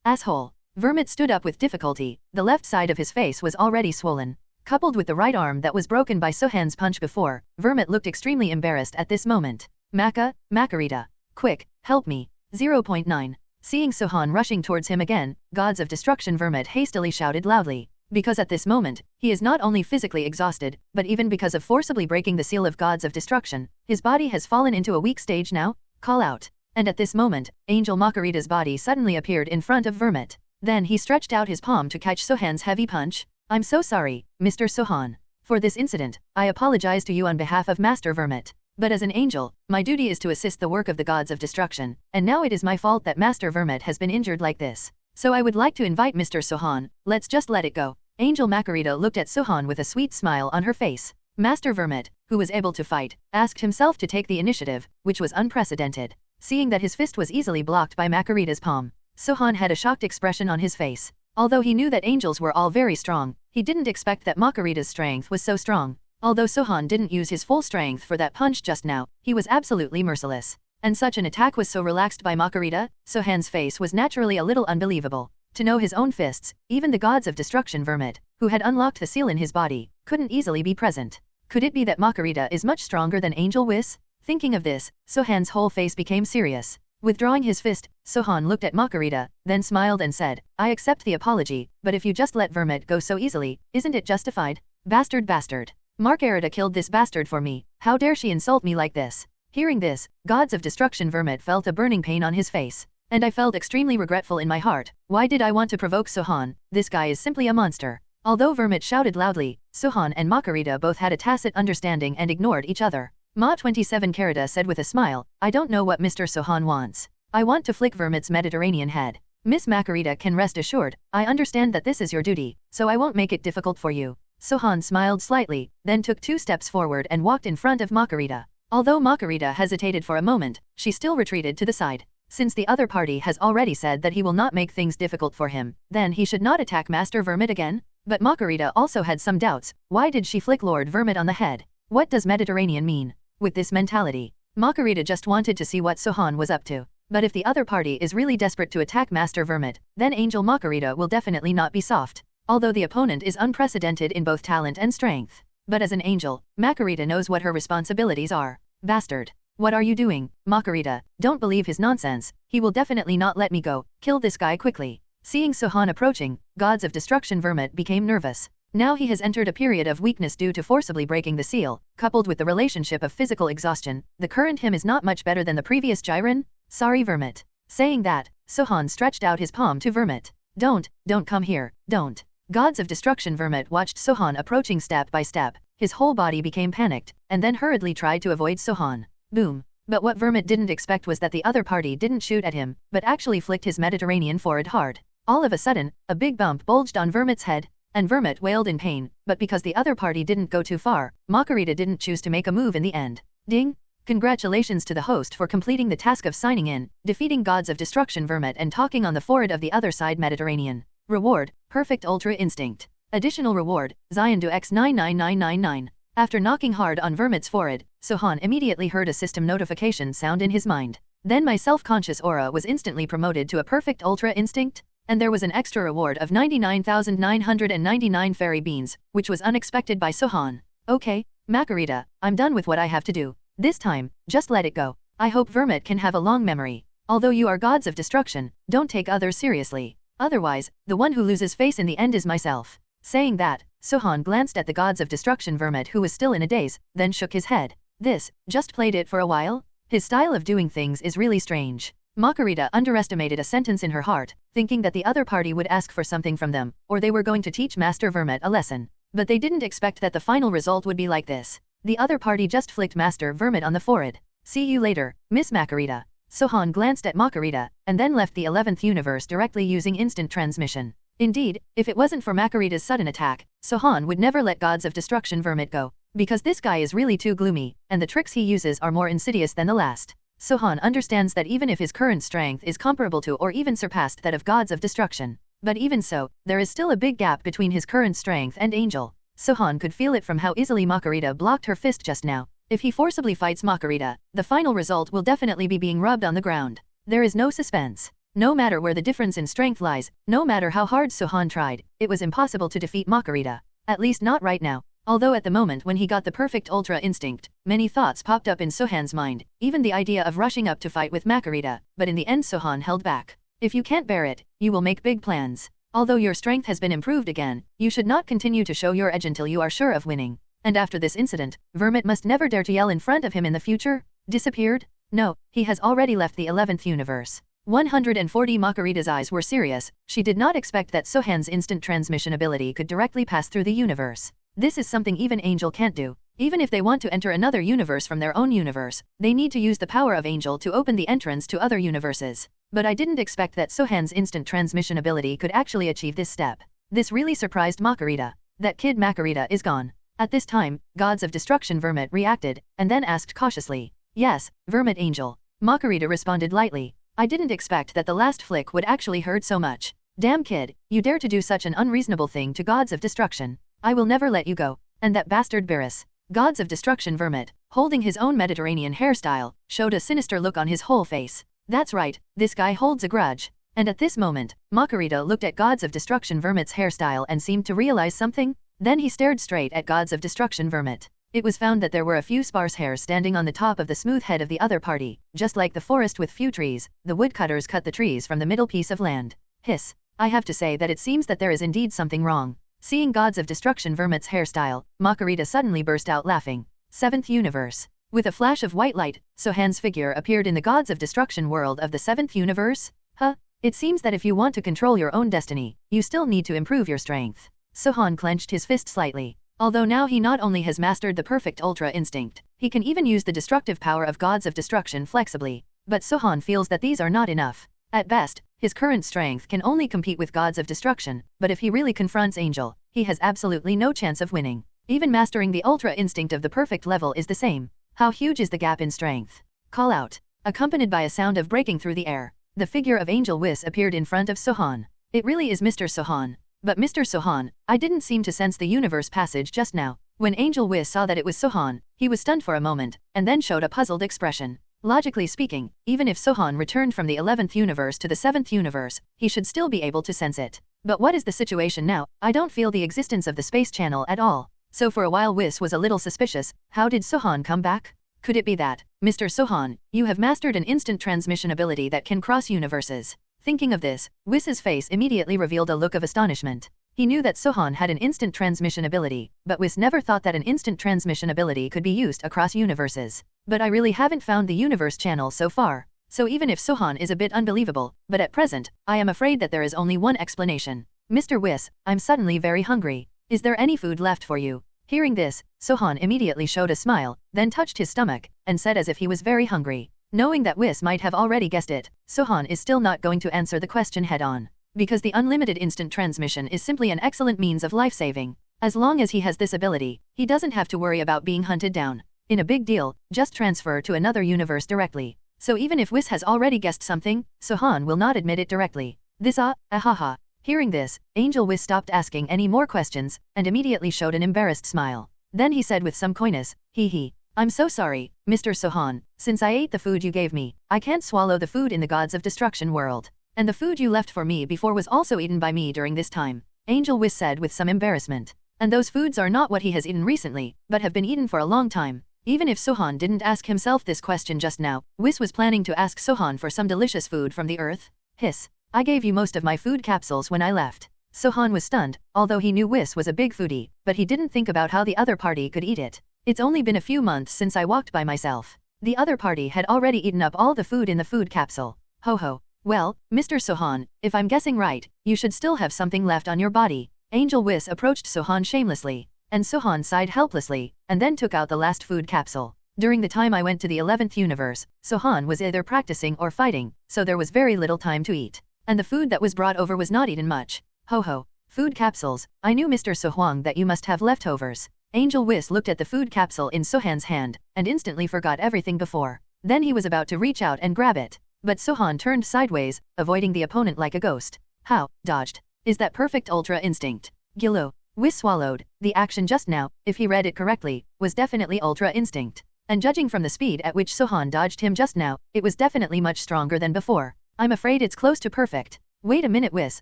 B: Asshole. Vermouth stood up with difficulty. The left side of his face was already swollen. Coupled with the right arm that was broken by Sohan's punch before, Vermouth looked extremely embarrassed at this moment. Makarita. Quick, help me. 0.9. Seeing Sohan rushing towards him again, Gods of Destruction Vermouth hastily shouted loudly. Because at this moment, he is not only physically exhausted, but even because of forcibly breaking the seal of Gods of Destruction, his body has fallen into a weak stage now. Call out. And at this moment, Angel Makarita's body suddenly appeared in front of Vermouth. Then he stretched out his palm to catch Sohan's heavy punch. I'm so sorry, Mr. Sohan. For this incident, I apologize to you on behalf of Master Vermouth. But as an angel, my duty is to assist the work of the Gods of Destruction, and now it is my fault that Master Vermouth has been injured like this. So I would like to invite Mr. Sohan, let's just let it go. Angel Makarita looked at Sohan with a sweet smile on her face. Master Vermouth, who was able to fight, asked himself to take the initiative, which was unprecedented. Seeing that his fist was easily blocked by Makarita's palm, Sohan had a shocked expression on his face. Although he knew that angels were all very strong, he didn't expect that Makarita's strength was so strong. Although Sohan didn't use his full strength for that punch just now, he was absolutely merciless. And such an attack was so relaxed by Makarita, Sohan's face was naturally a little unbelievable. To know his own fists, even the Gods of Destruction Vermouth, who had unlocked the seal in his body, couldn't easily be present. Could it be that Makarita is much stronger than Angel Whis? Thinking of this, Sohan's whole face became serious. Withdrawing his fist, Sohan looked at Makarita, then smiled and said, I accept the apology, but if you just let Vermouth go so easily, isn't it justified? Bastard. Makarita killed this bastard for me, how dare she insult me like this? Hearing this, Gods of Destruction Vermouth felt a burning pain on his face. And I felt extremely regretful in my heart. Why did I want to provoke Sohan? This guy is simply a monster. Although Vermouth shouted loudly, Sohan and Makarita both had a tacit understanding and ignored each other. Ma 27 Karita said with a smile, I don't know what Mr. Sohan wants. I want to flick Vermouth's Mediterranean head. Miss Makarita can rest assured, I understand that this is your duty, so I won't make it difficult for you. Sohan smiled slightly, then took 2 steps forward and walked in front of Makarita. Although Makarita hesitated for a moment, she still retreated to the side. Since the other party has already said that he will not make things difficult for him, then he should not attack Master Vermouth again? But Makarita also had some doubts. Why did she flick Lord Vermouth on the head? What does Mediterranean mean? With this mentality, Makarita just wanted to see what Sohan was up to. But if the other party is really desperate to attack Master Vermouth, then Angel Makarita will definitely not be soft. Although the opponent is unprecedented in both talent and strength. But as an angel, Makarita knows what her responsibilities are. Bastard. What are you doing, Makarita? Don't believe his nonsense. He will definitely not let me go. Kill this guy quickly. Seeing Sohan approaching, Gods of Destruction Vermouth became nervous. Now he has entered a period of weakness due to forcibly breaking the seal, coupled with the relationship of physical exhaustion. The current him is not much better than the previous Jiren. Sorry Vermouth. Saying that, Sohan stretched out his palm to Vermouth. Don't come here, don't. Gods of Destruction Vermouth watched Sohan approaching step by step. His whole body became panicked, and then hurriedly tried to avoid Sohan. Boom. But what Vermouth didn't expect was that the other party didn't shoot at him, but actually flicked his Mediterranean forehead hard. All of a sudden, a big bump bulged on Vermouth's head, and Vermouth wailed in pain, but because the other party didn't go too far, Makarita didn't choose to make a move in the end. Ding! Congratulations to the host for completing the task of signing in, defeating Gods of Destruction Vermouth and talking on the forehead of the other side Mediterranean. Reward, Perfect Ultra Instinct. Additional reward, Zion do X 99999. After knocking hard on Vermouth's forehead, Sohan immediately heard a system notification sound in his mind. Then my self-conscious aura was instantly promoted to a Perfect Ultra Instinct, and there was an extra reward of 99,999 fairy beans, which was unexpected by Sohan. Okay, Makarita, I'm done with what I have to do. This time, just let it go. I hope Vermouth can have a long memory. Although you are Gods of Destruction, don't take others seriously. Otherwise, the one who loses face in the end is myself. Saying that, Sohan glanced at the Gods of Destruction Vermouth who was still in a daze, then shook his head. This, just played it for a while? His style of doing things is really strange. Makarita underestimated a sentence in her heart, thinking that the other party would ask for something from them, or they were going to teach Master Vermouth a lesson. But they didn't expect that the final result would be like this. The other party just flicked Master Vermouth on the forehead. See you later, Miss Makarita. Sohan glanced at Makarita, and then left the 11th universe directly using instant transmission. Indeed, if it wasn't for Makarita's sudden attack, Sohan would never let Gods of Destruction Vermouth go, because this guy is really too gloomy, and the tricks he uses are more insidious than the last. Sohan understands that even if his current strength is comparable to or even surpassed that of Gods of Destruction, but even so, there is still a big gap between his current strength and Angel. Sohan could feel it from how easily Makarita blocked her fist just now. If he forcibly fights Makarita, the final result will definitely be being rubbed on the ground. There is no suspense. No matter where the difference in strength lies, no matter how hard Sohan tried, it was impossible to defeat Makarita. At least not right now. Although at the moment when he got the perfect Ultra Instinct, many thoughts popped up in Sohan's mind, even the idea of rushing up to fight with Makarita, but in the end Sohan held back. If you can't bear it, you will make big plans. Although your strength has been improved again, you should not continue to show your edge until you are sure of winning. And after this incident, Vermouth must never dare to yell in front of him in the future. Disappeared? No, he has already left the 11th universe. 140 Makarita's eyes were serious. She did not expect that Sohan's instant transmission ability could directly pass through the universe. This is something even Angel can't do. Even if they want to enter another universe from their own universe, they need to use the power of Angel to open the entrance to other universes. But I didn't expect that Sohan's instant transmission ability could actually achieve this step. This really surprised Makarita. That kid Makarita is gone. At this time, Gods of Destruction Vermouth reacted, and then asked cautiously. Yes, Vermouth Angel. Makarita responded lightly. I didn't expect that the last flick would actually hurt so much. Damn kid, you dare to do such an unreasonable thing to Gods of Destruction. I will never let you go. And that bastard Beerus. Gods of Destruction Vermouth, holding his own Mediterranean hairstyle, showed a sinister look on his whole face. That's right, this guy holds a grudge. And at this moment, Makarita looked at Gods of Destruction Vermouth's hairstyle and seemed to realize something. Then he stared straight at Gods of Destruction Vermouth. It was found that there were a few sparse hairs standing on the top of the smooth head of the other party, just like the forest with few trees. The woodcutters cut the trees from the middle piece of land. Hiss. I have to say that it seems that there is indeed something wrong. Seeing Gods of Destruction Vermouth's hairstyle, Makarita suddenly burst out laughing. 7th universe. With a flash of white light, Sohan's figure appeared in the Gods of Destruction world of the 7th universe. Huh? It seems that if you want to control your own destiny, you still need to improve your strength. Sohan clenched his fist slightly. Although now he not only has mastered the perfect Ultra Instinct, he can even use the destructive power of Gods of Destruction flexibly. But Sohan feels that these are not enough. At best, his current strength can only compete with Gods of Destruction, but if he really confronts Angel, he has absolutely no chance of winning. Even mastering the Ultra Instinct of the perfect level is the same. How huge is the gap in strength? Call out. Accompanied by a sound of breaking through the air, the figure of Angel Whis appeared in front of Sohan. It really is Mr. Sohan. But Mr. Sohan, I didn't seem to sense the universe passage just now. When Angel Whis saw that it was Sohan, he was stunned for a moment, and then showed a puzzled expression. Logically speaking, even if Sohan returned from the 11th universe to the 7th universe, he should still be able to sense it. But what is the situation now? I don't feel the existence of the space channel at all. So for a while Whis was a little suspicious. How did Sohan come back? Could it be that, Mr. Sohan, you have mastered an instant transmission ability that can cross universes? Thinking of this, Whis's face immediately revealed a look of astonishment. He knew that Sohan had an instant transmission ability, but Whis never thought that an instant transmission ability could be used across universes. But I really haven't found the universe channel so far. So even if Sohan is a bit unbelievable, but at present, I am afraid that there is only one explanation. Mr. Whis, I'm suddenly very hungry. Is there any food left for you? Hearing this, Sohan immediately showed a smile, then touched his stomach, and said as if he was very hungry. Knowing that Whis might have already guessed it, Sohan is still not going to answer the question head-on. Because the unlimited instant transmission is simply an excellent means of life-saving. As long as he has this ability, he doesn't have to worry about being hunted down. In a big deal, just transfer to another universe directly. So even if Whis has already guessed something, Sohan will not admit it directly. This ahaha. Hearing this, Angel Whis stopped asking any more questions, and immediately showed an embarrassed smile. Then he said with some coyness, hee. I'm so sorry, Mr. Sohan, since I ate the food you gave me, I can't swallow the food in the Gods of Destruction world. And the food you left for me before was also eaten by me during this time, Angel Whis said with some embarrassment. And those foods are not what he has eaten recently, but have been eaten for a long time. Even if Sohan didn't ask himself this question just now, Whis was planning to ask Sohan for some delicious food from the earth. Hiss. I gave you most of my food capsules when I left. Sohan was stunned, although he knew Whis was a big foodie, but he didn't think about how the other party could eat it. It's only been a few months since I walked by myself. The other party had already eaten up all the food in the food capsule. Ho. Well, Mr. Sohan, if I'm guessing right, you should still have something left on your body. Angel Whis approached Sohan shamelessly, and Sohan sighed helplessly, and then took out the last food capsule. During the time I went to the 11th universe, Sohan was either practicing or fighting, so there was very little time to eat. And the food that was brought over was not eaten much. Ho. Food capsules, I knew Mr. Sohan that you must have leftovers. Angel Whis looked at the food capsule in Sohan's hand, and instantly forgot everything before. Then he was about to reach out and grab it. But Sohan turned sideways, avoiding the opponent like a ghost. How? Dodged. Is that perfect ultra instinct? Gilo. Whis swallowed. The action just now, if he read it correctly, was definitely ultra instinct. And judging from the speed at which Sohan dodged him just now, it was definitely much stronger than before. I'm afraid it's close to perfect. Wait a minute Whis,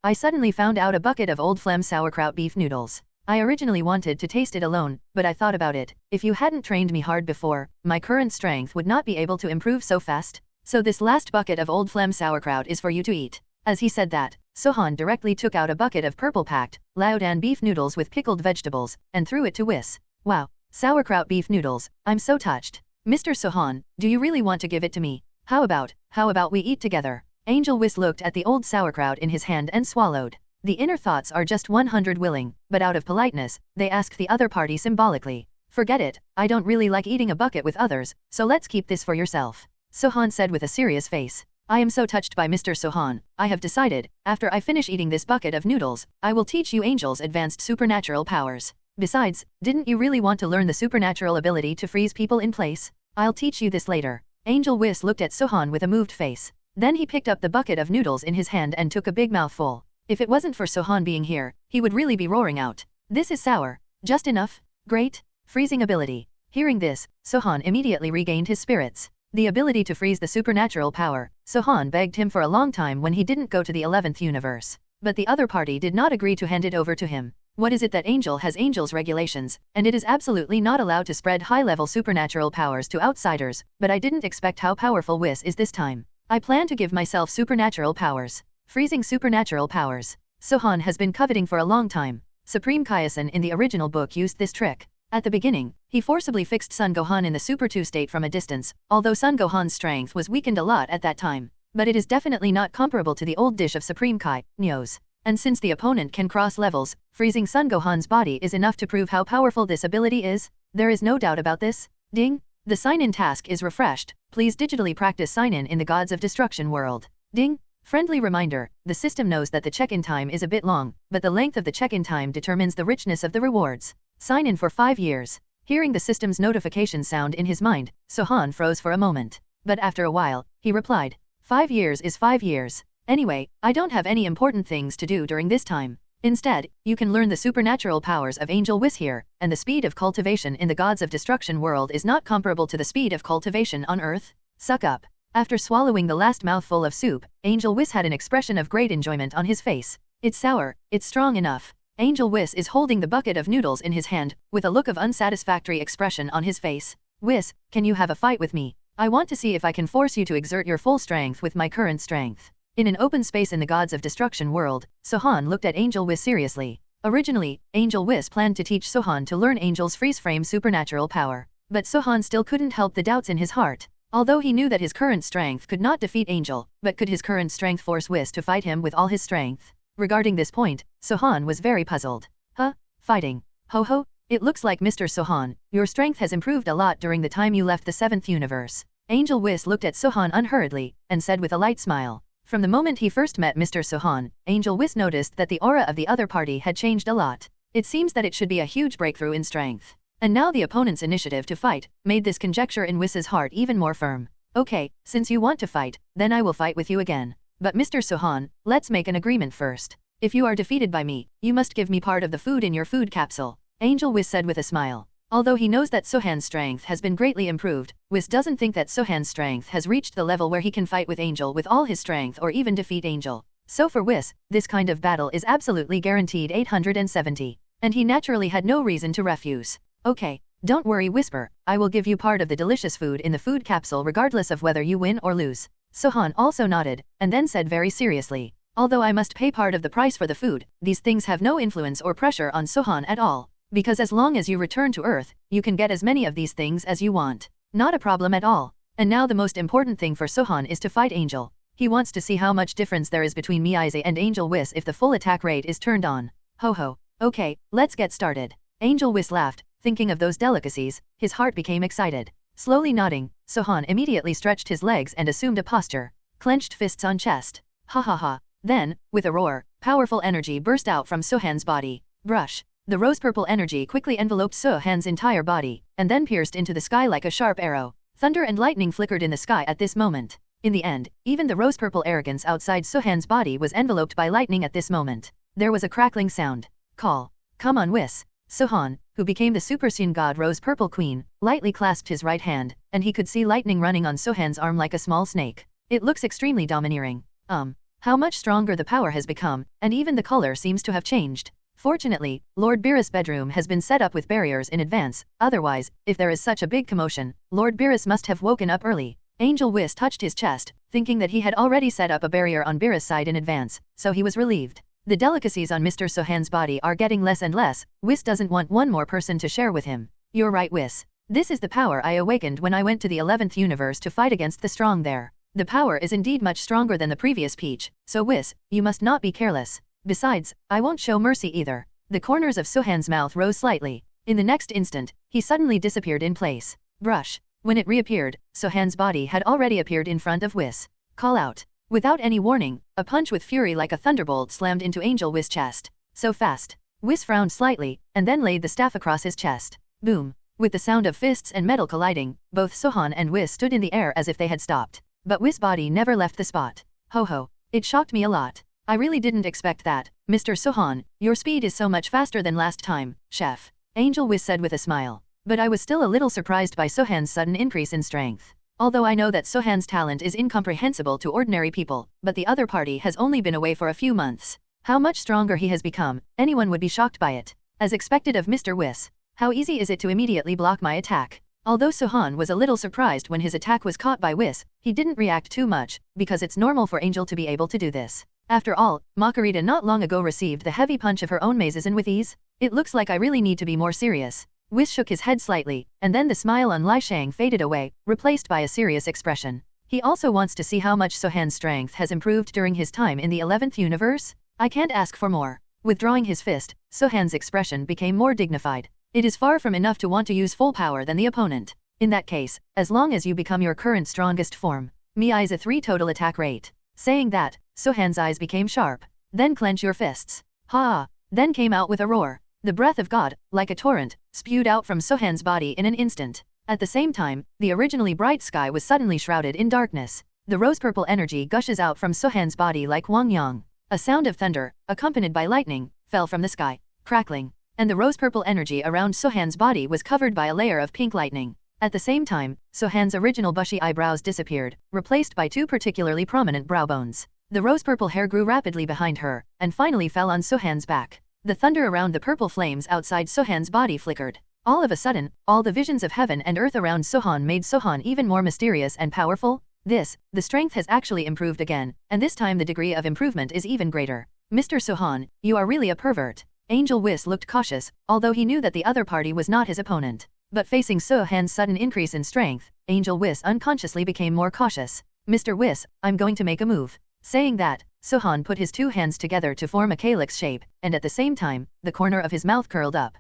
B: I suddenly found out a bucket of old phlegm sauerkraut beef noodles. I originally wanted to taste it alone, but I thought about it. If you hadn't trained me hard before, my current strength would not be able to improve so fast. So this last bucket of old phlegm sauerkraut is for you to eat. As he said that, Sohan directly took out a bucket of purple packed, Laodan beef noodles with pickled vegetables, and threw it to Whis. Wow, sauerkraut beef noodles, I'm so touched. Mr. Sohan, do you really want to give it to me? How about we eat together? Angel Whis looked at the old sauerkraut in his hand and swallowed. The inner thoughts are just 100 willing, but out of politeness, they asked the other party symbolically. Forget it, I don't really like eating a bucket with others, so let's keep this for yourself. Sohan said with a serious face. I am so touched by Mr. Sohan, I have decided, after I finish eating this bucket of noodles, I will teach you Angel's advanced supernatural powers. Besides, didn't you really want to learn the supernatural ability to freeze people in place? I'll teach you this later. Angel Whis looked at Sohan with a moved face. Then he picked up the bucket of noodles in his hand and took a big mouthful. If it wasn't for Sohan being here, he would really be roaring out. This is sour. Just enough? Great. Freezing ability. Hearing this, Sohan immediately regained his spirits. The ability to freeze the supernatural power, Sohan begged him for a long time when he didn't go to the 11th universe. But the other party did not agree to hand it over to him. What is it that Angel has Angel's regulations, and it is absolutely not allowed to spread high-level supernatural powers to outsiders, but I didn't expect how powerful Whis is this time. I plan to give myself supernatural powers. Freezing supernatural powers. Sohan has been coveting for a long time. Supreme Kaizen in the original book used this trick. At the beginning, he forcibly fixed Son Gohan in the Super 2 state from a distance, although Son Gohan's strength was weakened a lot at that time. But it is definitely not comparable to the old dish of Supreme Kai, Nyos. And since the opponent can cross levels, freezing Son Gohan's body is enough to prove how powerful this ability is. There is no doubt about this. Ding! The sign-in task is refreshed. Please digitally practice sign-in in the Gods of Destruction world. Ding! Friendly reminder, the system knows that the check-in time is a bit long, but the length of the check-in time determines the richness of the rewards. Sign in for 5 years. Hearing the system's notification sound in his mind, Sohan froze for a moment. But after a while, he replied, 5 years is 5 years. Anyway, I don't have any important things to do during this time. Instead, you can learn the supernatural powers of Angel Whis here, and the speed of cultivation in the Gods of Destruction world is not comparable to the speed of cultivation on Earth. Suck up. After swallowing the last mouthful of soup, Angel Whis had an expression of great enjoyment on his face. It's sour, it's strong enough. Angel Whis is holding the bucket of noodles in his hand, with a look of unsatisfactory expression on his face. Whis, can you have a fight with me? I want to see if I can force you to exert your full strength with my current strength. In an open space in the Gods of Destruction world, Sohan looked at Angel Whis seriously. Originally, Angel Whis planned to teach Sohan to learn Angel's freeze-frame supernatural power. But Sohan still couldn't help the doubts in his heart. Although he knew that his current strength could not defeat Angel, but could his current strength force Whis to fight him with all his strength? Regarding this point, Sohan was very puzzled. Huh? Fighting? Ho ho? It looks like Mr. Sohan, your strength has improved a lot during the time you left the 7th universe. Angel Whis looked at Sohan unhurriedly, and said with a light smile. From the moment he first met Mr. Sohan, Angel Whis noticed that the aura of the other party had changed a lot. It seems that it should be a huge breakthrough in strength. And now the opponent's initiative to fight made this conjecture in Whis's heart even more firm. Okay, since you want to fight, then I will fight with you again. But Mr. Sohan, let's make an agreement first. If you are defeated by me, you must give me part of the food in your food capsule. Angel Whis said with a smile. Although he knows that Sohan's strength has been greatly improved, Whis doesn't think that Sohan's strength has reached the level where he can fight with Angel with all his strength or even defeat Angel. So for Whis, this kind of battle is absolutely guaranteed 870. And he naturally had no reason to refuse. Okay, don't worry Whisper, I will give you part of the delicious food in the food capsule regardless of whether you win or lose. Sohan also nodded, and then said very seriously. Although I must pay part of the price for the food, these things have no influence or pressure on Sohan at all. Because as long as you return to Earth, you can get as many of these things as you want. Not a problem at all. And now the most important thing for Sohan is to fight Angel. He wants to see how much difference there is between Miaize and Angel Whis if the full attack rate is turned on. Ho ho. Okay, let's get started. Angel Whis laughed, thinking of those delicacies, his heart became excited. Slowly nodding, Sohan immediately stretched his legs and assumed a posture. Clenched fists on chest. Ha ha ha. Then, with a roar, powerful energy burst out from Sohan's body. Brush. The rose-purple energy quickly enveloped Sohan's entire body, and then pierced into the sky like a sharp arrow. Thunder and lightning flickered in the sky at this moment. In the end, even the rose-purple arrogance outside Sohan's body was enveloped by lightning at this moment. There was a crackling sound. Call. Come on Whis. Sohan, who became the Super Saiyan God Rose-Purple Queen, lightly clasped his right hand, and he could see lightning running on Sohan's arm like a small snake. It looks extremely domineering. How much stronger the power has become, and even the color seems to have changed. Fortunately, Lord Beerus' bedroom has been set up with barriers in advance, otherwise, if there is such a big commotion, Lord Beerus must have woken up early. Angel Whis touched his chest, thinking that he had already set up a barrier on Beerus' side in advance, so he was relieved. The delicacies on Mr. Sohan's body are getting less and less. Whis doesn't want one more person to share with him. You're right Whis. This is the power I awakened when I went to the 11th universe to fight against the strong there. The power is indeed much stronger than the previous Peach, so Whis, you must not be careless. Besides, I won't show mercy either. The corners of Sohan's mouth rose slightly. In the next instant, he suddenly disappeared in place. Brush. When it reappeared, Sohan's body had already appeared in front of Whis. Call out. Without any warning, a punch with fury like a thunderbolt slammed into Angel Whis' chest. So fast. Whis frowned slightly, and then laid the staff across his chest. Boom. With the sound of fists and metal colliding, both Sohan and Whis stood in the air as if they had stopped. But Whis' body never left the spot. Ho ho. It shocked me a lot. I really didn't expect that. Mr. Sohan, your speed is so much faster than last time, chef. Angel Whis said with a smile. But I was still a little surprised by Sohan's sudden increase in strength. Although I know that Sohan's talent is incomprehensible to ordinary people, but the other party has only been away for a few months. How much stronger he has become, anyone would be shocked by it. As expected of Mr. Whis. How easy is it to immediately block my attack? Although Sohan was a little surprised when his attack was caught by Whis, he didn't react too much, because it's normal for Angel to be able to do this. After all, Makarita not long ago received the heavy punch of her own Mazizan with ease. It looks like I really need to be more serious. Whis shook his head slightly, and then the smile on Lai Shang faded away, replaced by a serious expression. He also wants to see how much Sohan's strength has improved during his time in the 11th universe. I can't ask for more. Withdrawing his fist, Sohan's expression became more dignified. It is far from enough to want to use full power than the opponent. In that case, as long as you become your current strongest form, Miai's a 3 total attack rate. Saying that, Sohan's eyes became sharp. Then clench your fists. Ha! Then came out with a roar. The breath of God, like a torrent, spewed out from Sohan's body in an instant. At the same time, the originally bright sky was suddenly shrouded in darkness. The rose-purple energy gushes out from Sohan's body like Wang Yang. A sound of thunder, accompanied by lightning, fell from the sky, crackling, and the rose-purple energy around Sohan's body was covered by a layer of pink lightning. At the same time, Sohan's original bushy eyebrows disappeared, replaced by 2 particularly prominent brow bones. The rose-purple hair grew rapidly behind her, and finally fell on Sohan's back. The thunder around the purple flames outside Sohan's body flickered. All of a sudden, all the visions of heaven and earth around Sohan made Sohan even more mysterious and powerful. The strength has actually improved again, and this time the degree of improvement is even greater. Mr. Sohan, you are really a pervert. Angel Whis looked cautious, although he knew that the other party was not his opponent. But facing Sohan's sudden increase in strength, Angel Whis unconsciously became more cautious. Mr. Whis, I'm going to make a move. Saying that, Sohan put his two hands together to form a calyx shape, and at the same time, the corner of his mouth curled up.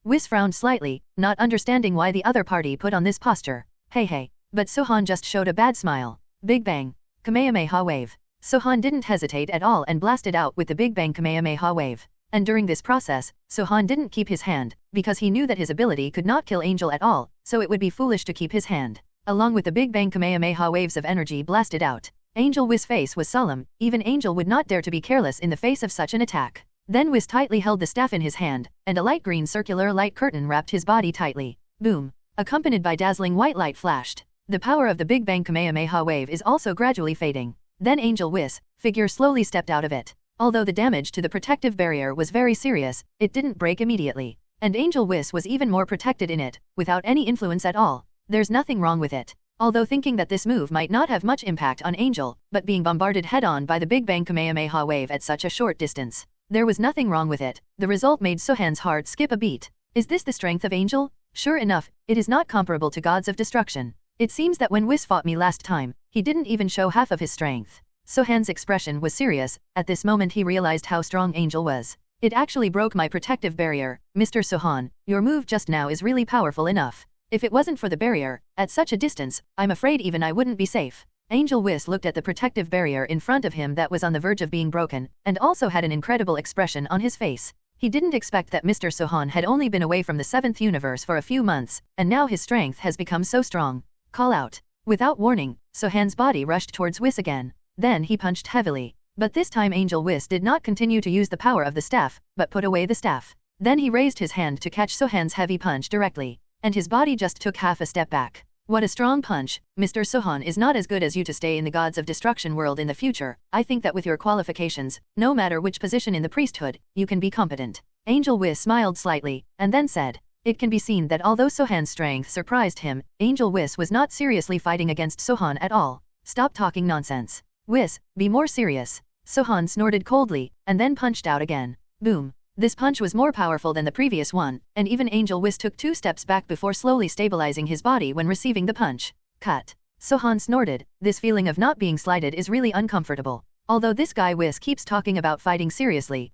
B: Whis frowned slightly, not understanding why the other party put on this posture. Hey. But Sohan just showed a bad smile. Big Bang. Kamehameha Wave. Sohan didn't hesitate at all and blasted out with the Big Bang Kamehameha Wave. And during this process, Sohan didn't keep his hand, because he knew that his ability could not kill Angel at all, so it would be foolish to keep his hand. Along with the Big Bang Kamehameha waves of energy blasted out. Angel Whis' face was solemn, even Angel would not dare to be careless in the face of such an attack. Then Whis tightly held the staff in his hand, and a light green circular light curtain wrapped his body tightly. Boom! Accompanied by dazzling white light flashed. The power of the Big Bang Kamehameha wave is also gradually fading. Then Angel Whis' figure slowly stepped out of it. Although the damage to the protective barrier was very serious, it didn't break immediately. And Angel Whis was even more protected in it, without any influence at all. There's nothing wrong with it. Although thinking that this move might not have much impact on Angel, but being bombarded head-on by the Big Bang Kamehameha wave at such a short distance, there was nothing wrong with it. The result made Sohan's heart skip a beat. Is this the strength of Angel? Sure enough, it is not comparable to gods of destruction. It seems that when Whis fought me last time, he didn't even show half of his strength. Sohan's expression was serious. At this moment he realized how strong Angel was. It actually broke my protective barrier. Mr. Sohan, your move just now is really powerful enough. If it wasn't for the barrier, at such a distance, I'm afraid even I wouldn't be safe. Angel Whis looked at the protective barrier in front of him that was on the verge of being broken, and also had an incredible expression on his face. He didn't expect that Mr. Sohan had only been away from the 7th universe for a few months, and now his strength has become so strong. Call out. Without warning, Sohan's body rushed towards Whis again. Then he punched heavily. But this time Angel Whis did not continue to use the power of the staff, but put away the staff. Then he raised his hand to catch Sohan's heavy punch directly. And his body just took half a step back. What a strong punch. Mr. Sohan is not as good as you to stay in the gods of destruction world in the future. I think that with your qualifications, no matter which position in the priesthood, you can be competent. Angel Whis smiled slightly, and then said. It can be seen that although Sohan's strength surprised him, Angel Whis was not seriously fighting against Sohan at all. Stop talking nonsense. Whis, be more serious. Sohan snorted coldly, and then punched out again. Boom. This punch was more powerful than the previous one, and even Angel Whis took 2 steps back before slowly stabilizing his body when receiving the punch. Cut. Sohan snorted. This feeling of not being slighted is really uncomfortable. Although this guy Whis keeps talking about fighting seriously.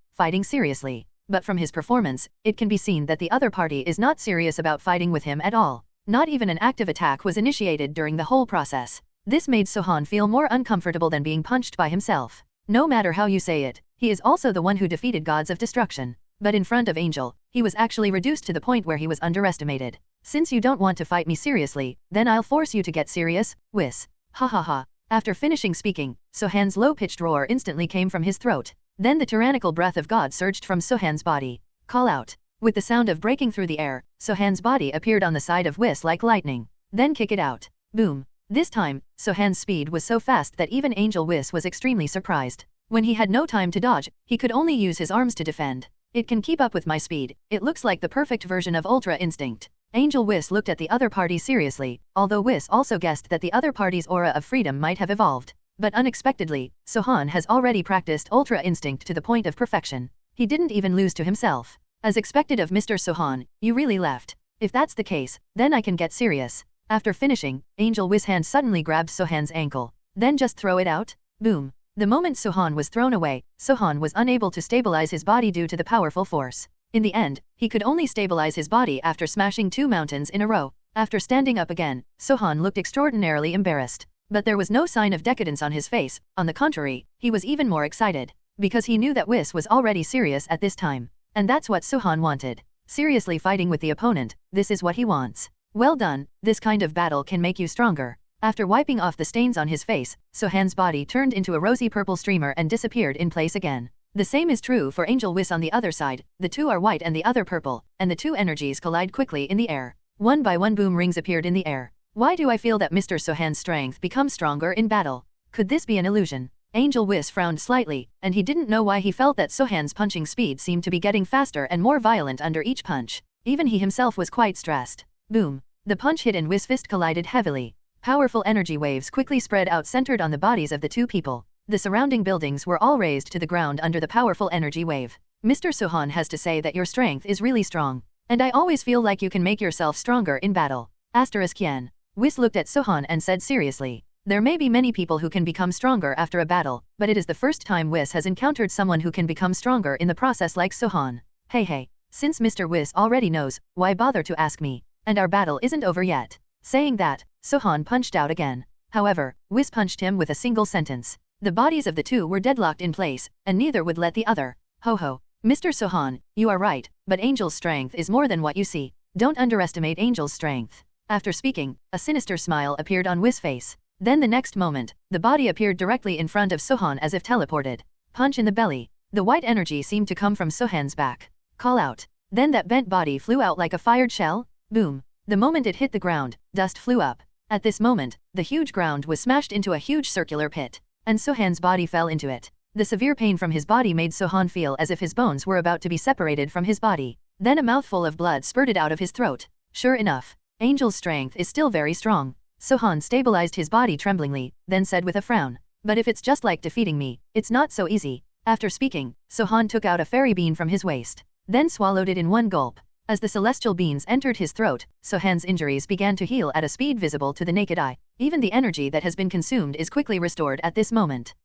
B: But from his performance, it can be seen that the other party is not serious about fighting with him at all. Not even an active attack was initiated during the whole process. This made Sohan feel more uncomfortable than being punched by himself. No matter how you say it, he is also the one who defeated gods of destruction. But in front of Angel, he was actually reduced to the point where he was underestimated. Since you don't want to fight me seriously, then I'll force you to get serious, Whis. Ha ha ha. After finishing speaking, Sohan's low-pitched roar instantly came from his throat. Then the tyrannical breath of God surged from Sohan's body. Call out. With the sound of breaking through the air, Sohan's body appeared on the side of Whis like lightning. Then kick it out. Boom. This time, Sohan's speed was so fast that even Angel Whis was extremely surprised. When he had no time to dodge, he could only use his arms to defend. It can keep up with my speed. It looks like the perfect version of Ultra Instinct. Angel Whis looked at the other party seriously, although Whis also guessed that the other party's aura of freedom might have evolved. But unexpectedly, Sohan has already practiced Ultra Instinct to the point of perfection. He didn't even lose to himself. As expected of Mr. Sohan, you really left. If that's the case, then I can get serious. After finishing, Angel Whis' hand suddenly grabbed Sohan's ankle. Then just throw it out? Boom. The moment Sohan was thrown away, Sohan was unable to stabilize his body due to the powerful force. In the end, he could only stabilize his body after smashing 2 mountains in a row. After standing up again, Sohan looked extraordinarily embarrassed. But there was no sign of decadence on his face. On the contrary, he was even more excited. Because he knew that Whis was already serious at this time. And that's what Sohan wanted. Seriously fighting with the opponent, this is what he wants. Well done, this kind of battle can make you stronger. After wiping off the stains on his face, Sohan's body turned into a rosy purple streamer and disappeared in place again. The same is true for Angel Whis on the other side. The two are white and the other purple, and the two energies collide quickly in the air. One by one boom rings appeared in the air. Why do I feel that Mr. Sohan's strength becomes stronger in battle? Could this be an illusion? Angel Whis frowned slightly, and he didn't know why he felt that Sohan's punching speed seemed to be getting faster and more violent under each punch. Even he himself was quite stressed. Boom. The punch hit and Whis' fist collided heavily. Powerful energy waves quickly spread out centered on the bodies of the two people. The surrounding buildings were all razed to the ground under the powerful energy wave. Mr. Sohan has to say that your strength is really strong. And I always feel like you can make yourself stronger in battle. *Yen. Whis looked at Sohan and said seriously. There may be many people who can become stronger after a battle, but it is the first time Whis has encountered someone who can become stronger in the process like Sohan. Hey, since Mr. Whis already knows, why bother to ask me? And our battle isn't over yet. Saying that, Sohan punched out again. However, Whis punched him with a single sentence. The bodies of the two were deadlocked in place, and neither would let the other. Ho. Mr. Sohan, you are right, but Angel's strength is more than what you see. Don't underestimate Angel's strength. After speaking, a sinister smile appeared on Whis' face. Then the next moment, the body appeared directly in front of Sohan as if teleported. Punch in the belly. The white energy seemed to come from Sohan's back. Call out. Then that bent body flew out like a fired shell. Boom. The moment it hit the ground, dust flew up. At this moment, the huge ground was smashed into a huge circular pit, and Sohan's body fell into it. The severe pain from his body made Sohan feel as if his bones were about to be separated from his body. Then a mouthful of blood spurted out of his throat. Sure enough, Angel's strength is still very strong. Sohan stabilized his body tremblingly, then said with a frown. But if it's just like defeating me, it's not so easy. After speaking, Sohan took out a fairy bean from his waist, then swallowed it in one gulp. As the celestial beans entered his throat, Sohan's injuries began to heal at a speed visible to the naked eye. Even the energy that has been consumed is quickly restored at this moment.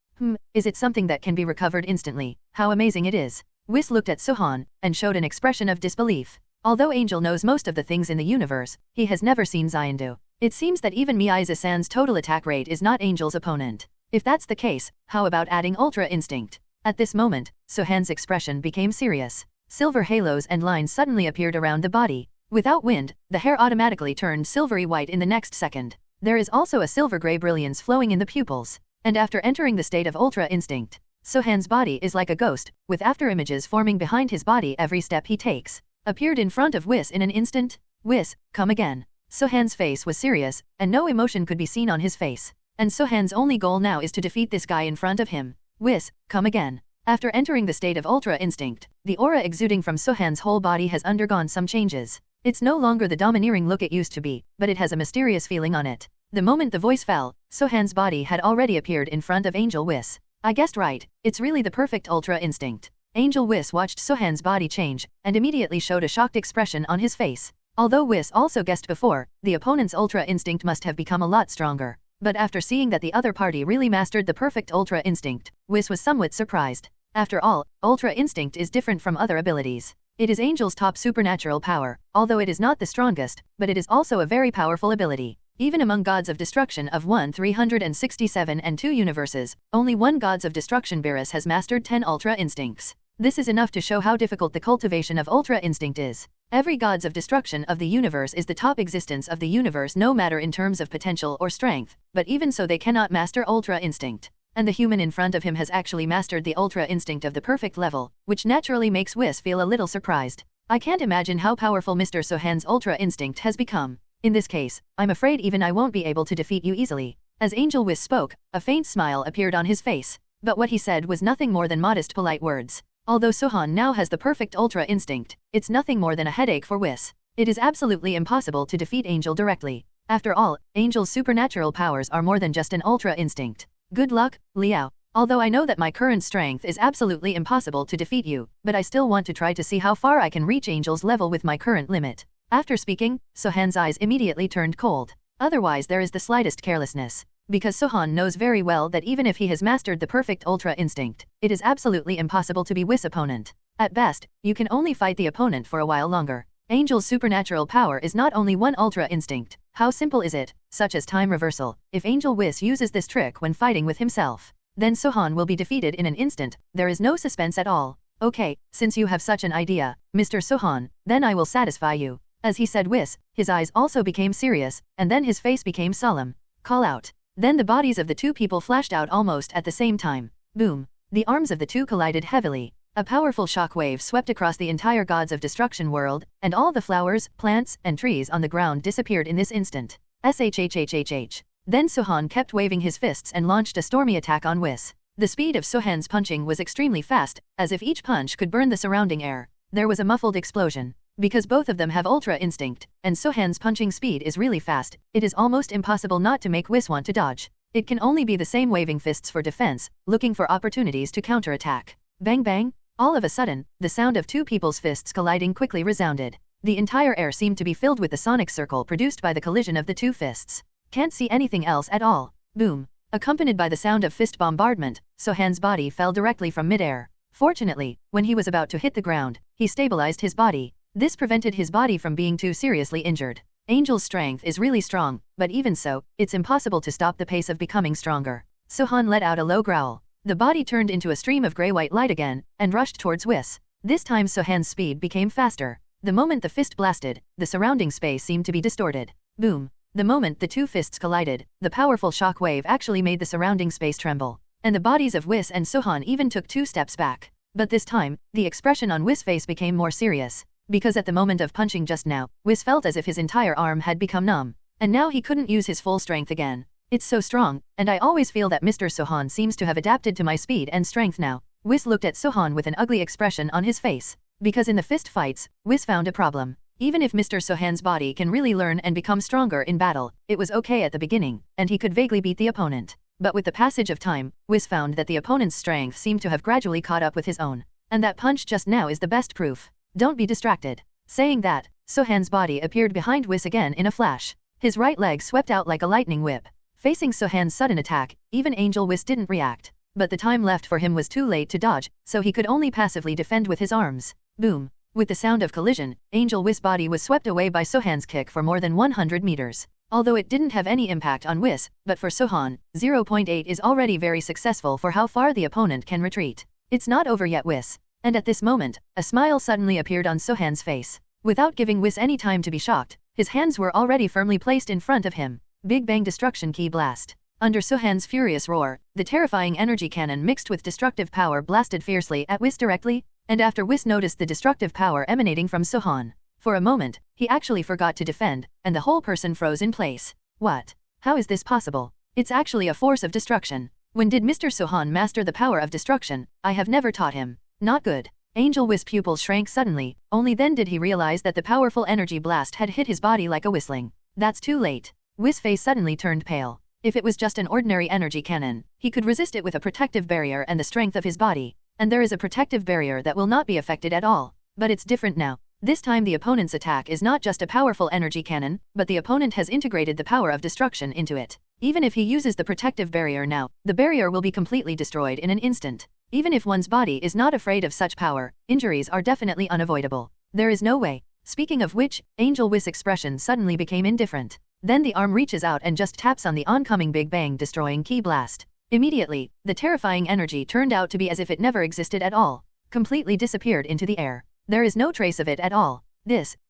B: Is it something that can be recovered instantly? How amazing it is. Whis looked at Sohan, and showed an expression of disbelief. Although Angel knows most of the things in the universe, he has never seen Saiyan do. It seems that even Miaiza-san's total attack rate is not Angel's opponent. If that's the case, how about adding Ultra Instinct? At this moment, Sohan's expression became serious. Silver halos and lines suddenly appeared around the body. Without wind, the hair automatically turned silvery white in the next second. There is also a silver-gray brilliance flowing in the pupils. And after entering the state of Ultra Instinct, Sohan's body is like a ghost, with after-images forming behind his body every step he takes. Appeared in front of Whis in an instant. Whis, come again. Sohan's face was serious, and no emotion could be seen on his face. And Sohan's only goal now is to defeat this guy in front of him. Whis, come again. After entering the state of Ultra Instinct, the aura exuding from Sohan's whole body has undergone some changes. It's no longer the domineering look it used to be, but it has a mysterious feeling on it. The moment the voice fell, Sohan's body had already appeared in front of Angel Whis. I guessed right, it's really the perfect Ultra Instinct. Angel Whis watched Sohan's body change, and immediately showed a shocked expression on his face. Although Whis also guessed before, the opponent's Ultra Instinct must have become a lot stronger. But after seeing that the other party really mastered the perfect Ultra Instinct, Whis was somewhat surprised. After all, Ultra Instinct is different from other abilities. It is Angel's top supernatural power, although it is not the strongest, but it is also a very powerful ability. Even among gods of destruction of 367 and 2 universes, only one gods of destruction Beerus has mastered 10 Ultra Instincts. This is enough to show how difficult the cultivation of Ultra Instinct is. Every gods of destruction of the universe is the top existence of the universe no matter in terms of potential or strength, but even so they cannot master Ultra Instinct. And the human in front of him has actually mastered the Ultra Instinct of the perfect level, which naturally makes Whis feel a little surprised. I can't imagine how powerful Mr. Sohan's Ultra Instinct has become. In this case, I'm afraid even I won't be able to defeat you easily. As Angel Whis spoke, a faint smile appeared on his face. But what he said was nothing more than modest polite words. Although Sohan now has the perfect Ultra Instinct, it's nothing more than a headache for Whis. It is absolutely impossible to defeat Angel directly. After all, Angel's supernatural powers are more than just an Ultra Instinct. Good luck, Liao. Although I know that my current strength is absolutely impossible to defeat you, but I still want to try to see how far I can reach Angel's level with my current limit. After speaking, Sohan's eyes immediately turned cold. Otherwise there is the slightest carelessness. Because Sohan knows very well that even if he has mastered the perfect Ultra Instinct, it is absolutely impossible to be Whis' opponent. At best, you can only fight the opponent for a while longer. Angel's supernatural power is not only one Ultra Instinct. How simple is it, such as time reversal? If Angel Whis uses this trick when fighting with himself, then Sohan will be defeated in an instant. There is no suspense at all. Okay, since you have such an idea, Mr. Sohan, then I will satisfy you. As he said Whis, his eyes also became serious, and then his face became solemn. Call out. Then the bodies of the two people flashed out almost at the same time. Boom. The arms of the two collided heavily. A powerful shockwave swept across the entire Gods of Destruction world, and all the flowers, plants, and trees on the ground disappeared in this instant. Shhhhhh. Then Sohan kept waving his fists and launched a stormy attack on Whis. The speed of Sohan's punching was extremely fast, as if each punch could burn the surrounding air. There was a muffled explosion. Because both of them have Ultra Instinct, and Sohan's punching speed is really fast, it is almost impossible not to make Whis want to dodge. It can only be the same waving fists for defense, looking for opportunities to counterattack. Bang bang! All of a sudden, the sound of two people's fists colliding quickly resounded. The entire air seemed to be filled with the sonic circle produced by the collision of the two fists. Can't see anything else at all. Boom! Accompanied by the sound of fist bombardment, Sohan's body fell directly from midair. Fortunately, when he was about to hit the ground, he stabilized his body. This prevented his body from being too seriously injured. Angel's strength is really strong, but even so, it's impossible to stop the pace of becoming stronger. Sohan let out a low growl. The body turned into a stream of grey-white light again, and rushed towards Whis. This time Sohan's speed became faster. The moment the fist blasted, the surrounding space seemed to be distorted. Boom! The moment the two fists collided, the powerful shock wave actually made the surrounding space tremble. And the bodies of Whis and Sohan even took 2 steps back. But this time, the expression on Whis' face became more serious. Because at the moment of punching just now, Whis felt as if his entire arm had become numb. And now he couldn't use his full strength again. It's so strong, and I always feel that Mr. Sohan seems to have adapted to my speed and strength now. Whis looked at Sohan with an ugly expression on his face. Because in the fist fights, Whis found a problem. Even if Mr. Sohan's body can really learn and become stronger in battle, it was okay at the beginning, and he could vaguely beat the opponent. But with the passage of time, Whis found that the opponent's strength seemed to have gradually caught up with his own. And that punch just now is the best proof. Don't be distracted. Saying that, Sohan's body appeared behind Whis again in a flash. His right leg swept out like a lightning whip. Facing Sohan's sudden attack, even Angel Whis didn't react. But the time left for him was too late to dodge, so he could only passively defend with his arms. Boom! With the sound of collision, Angel Whis' body was swept away by Sohan's kick for more than 100 meters. Although it didn't have any impact on Whis, but for Sohan, 0.8 is already very successful for how far the opponent can retreat. It's not over yet, Whis. And at this moment, a smile suddenly appeared on Sohan's face. Without giving Whis any time to be shocked, his hands were already firmly placed in front of him. Big Bang Destruction Key Blast. Under Sohan's furious roar, the terrifying energy cannon mixed with destructive power blasted fiercely at Whis directly, and after Whis noticed the destructive power emanating from Sohan, for a moment, he actually forgot to defend, and the whole person froze in place. What? How is this possible? It's actually a force of destruction. When did Mr. Sohan master the power of destruction? I have never taught him. Not good. Angel Whis' pupils shrank suddenly, only then did he realize that the powerful energy blast had hit his body like a whistling. That's too late. Whis' face suddenly turned pale. If it was just an ordinary energy cannon, he could resist it with a protective barrier and the strength of his body, and there is a protective barrier that will not be affected at all. But it's different now. This time the opponent's attack is not just a powerful energy cannon, but the opponent has integrated the power of destruction into it. Even if he uses the protective barrier now, the barrier will be completely destroyed in an instant. Even if one's body is not afraid of such power, injuries are definitely unavoidable. There is no way. Speaking of which, Angel Whis' expression suddenly became indifferent. Then the arm reaches out and just taps on the oncoming Big Bang destroying key blast. Immediately, the terrifying energy turned out to be as if it never existed at all. Completely disappeared into the air. There is no trace of it at all.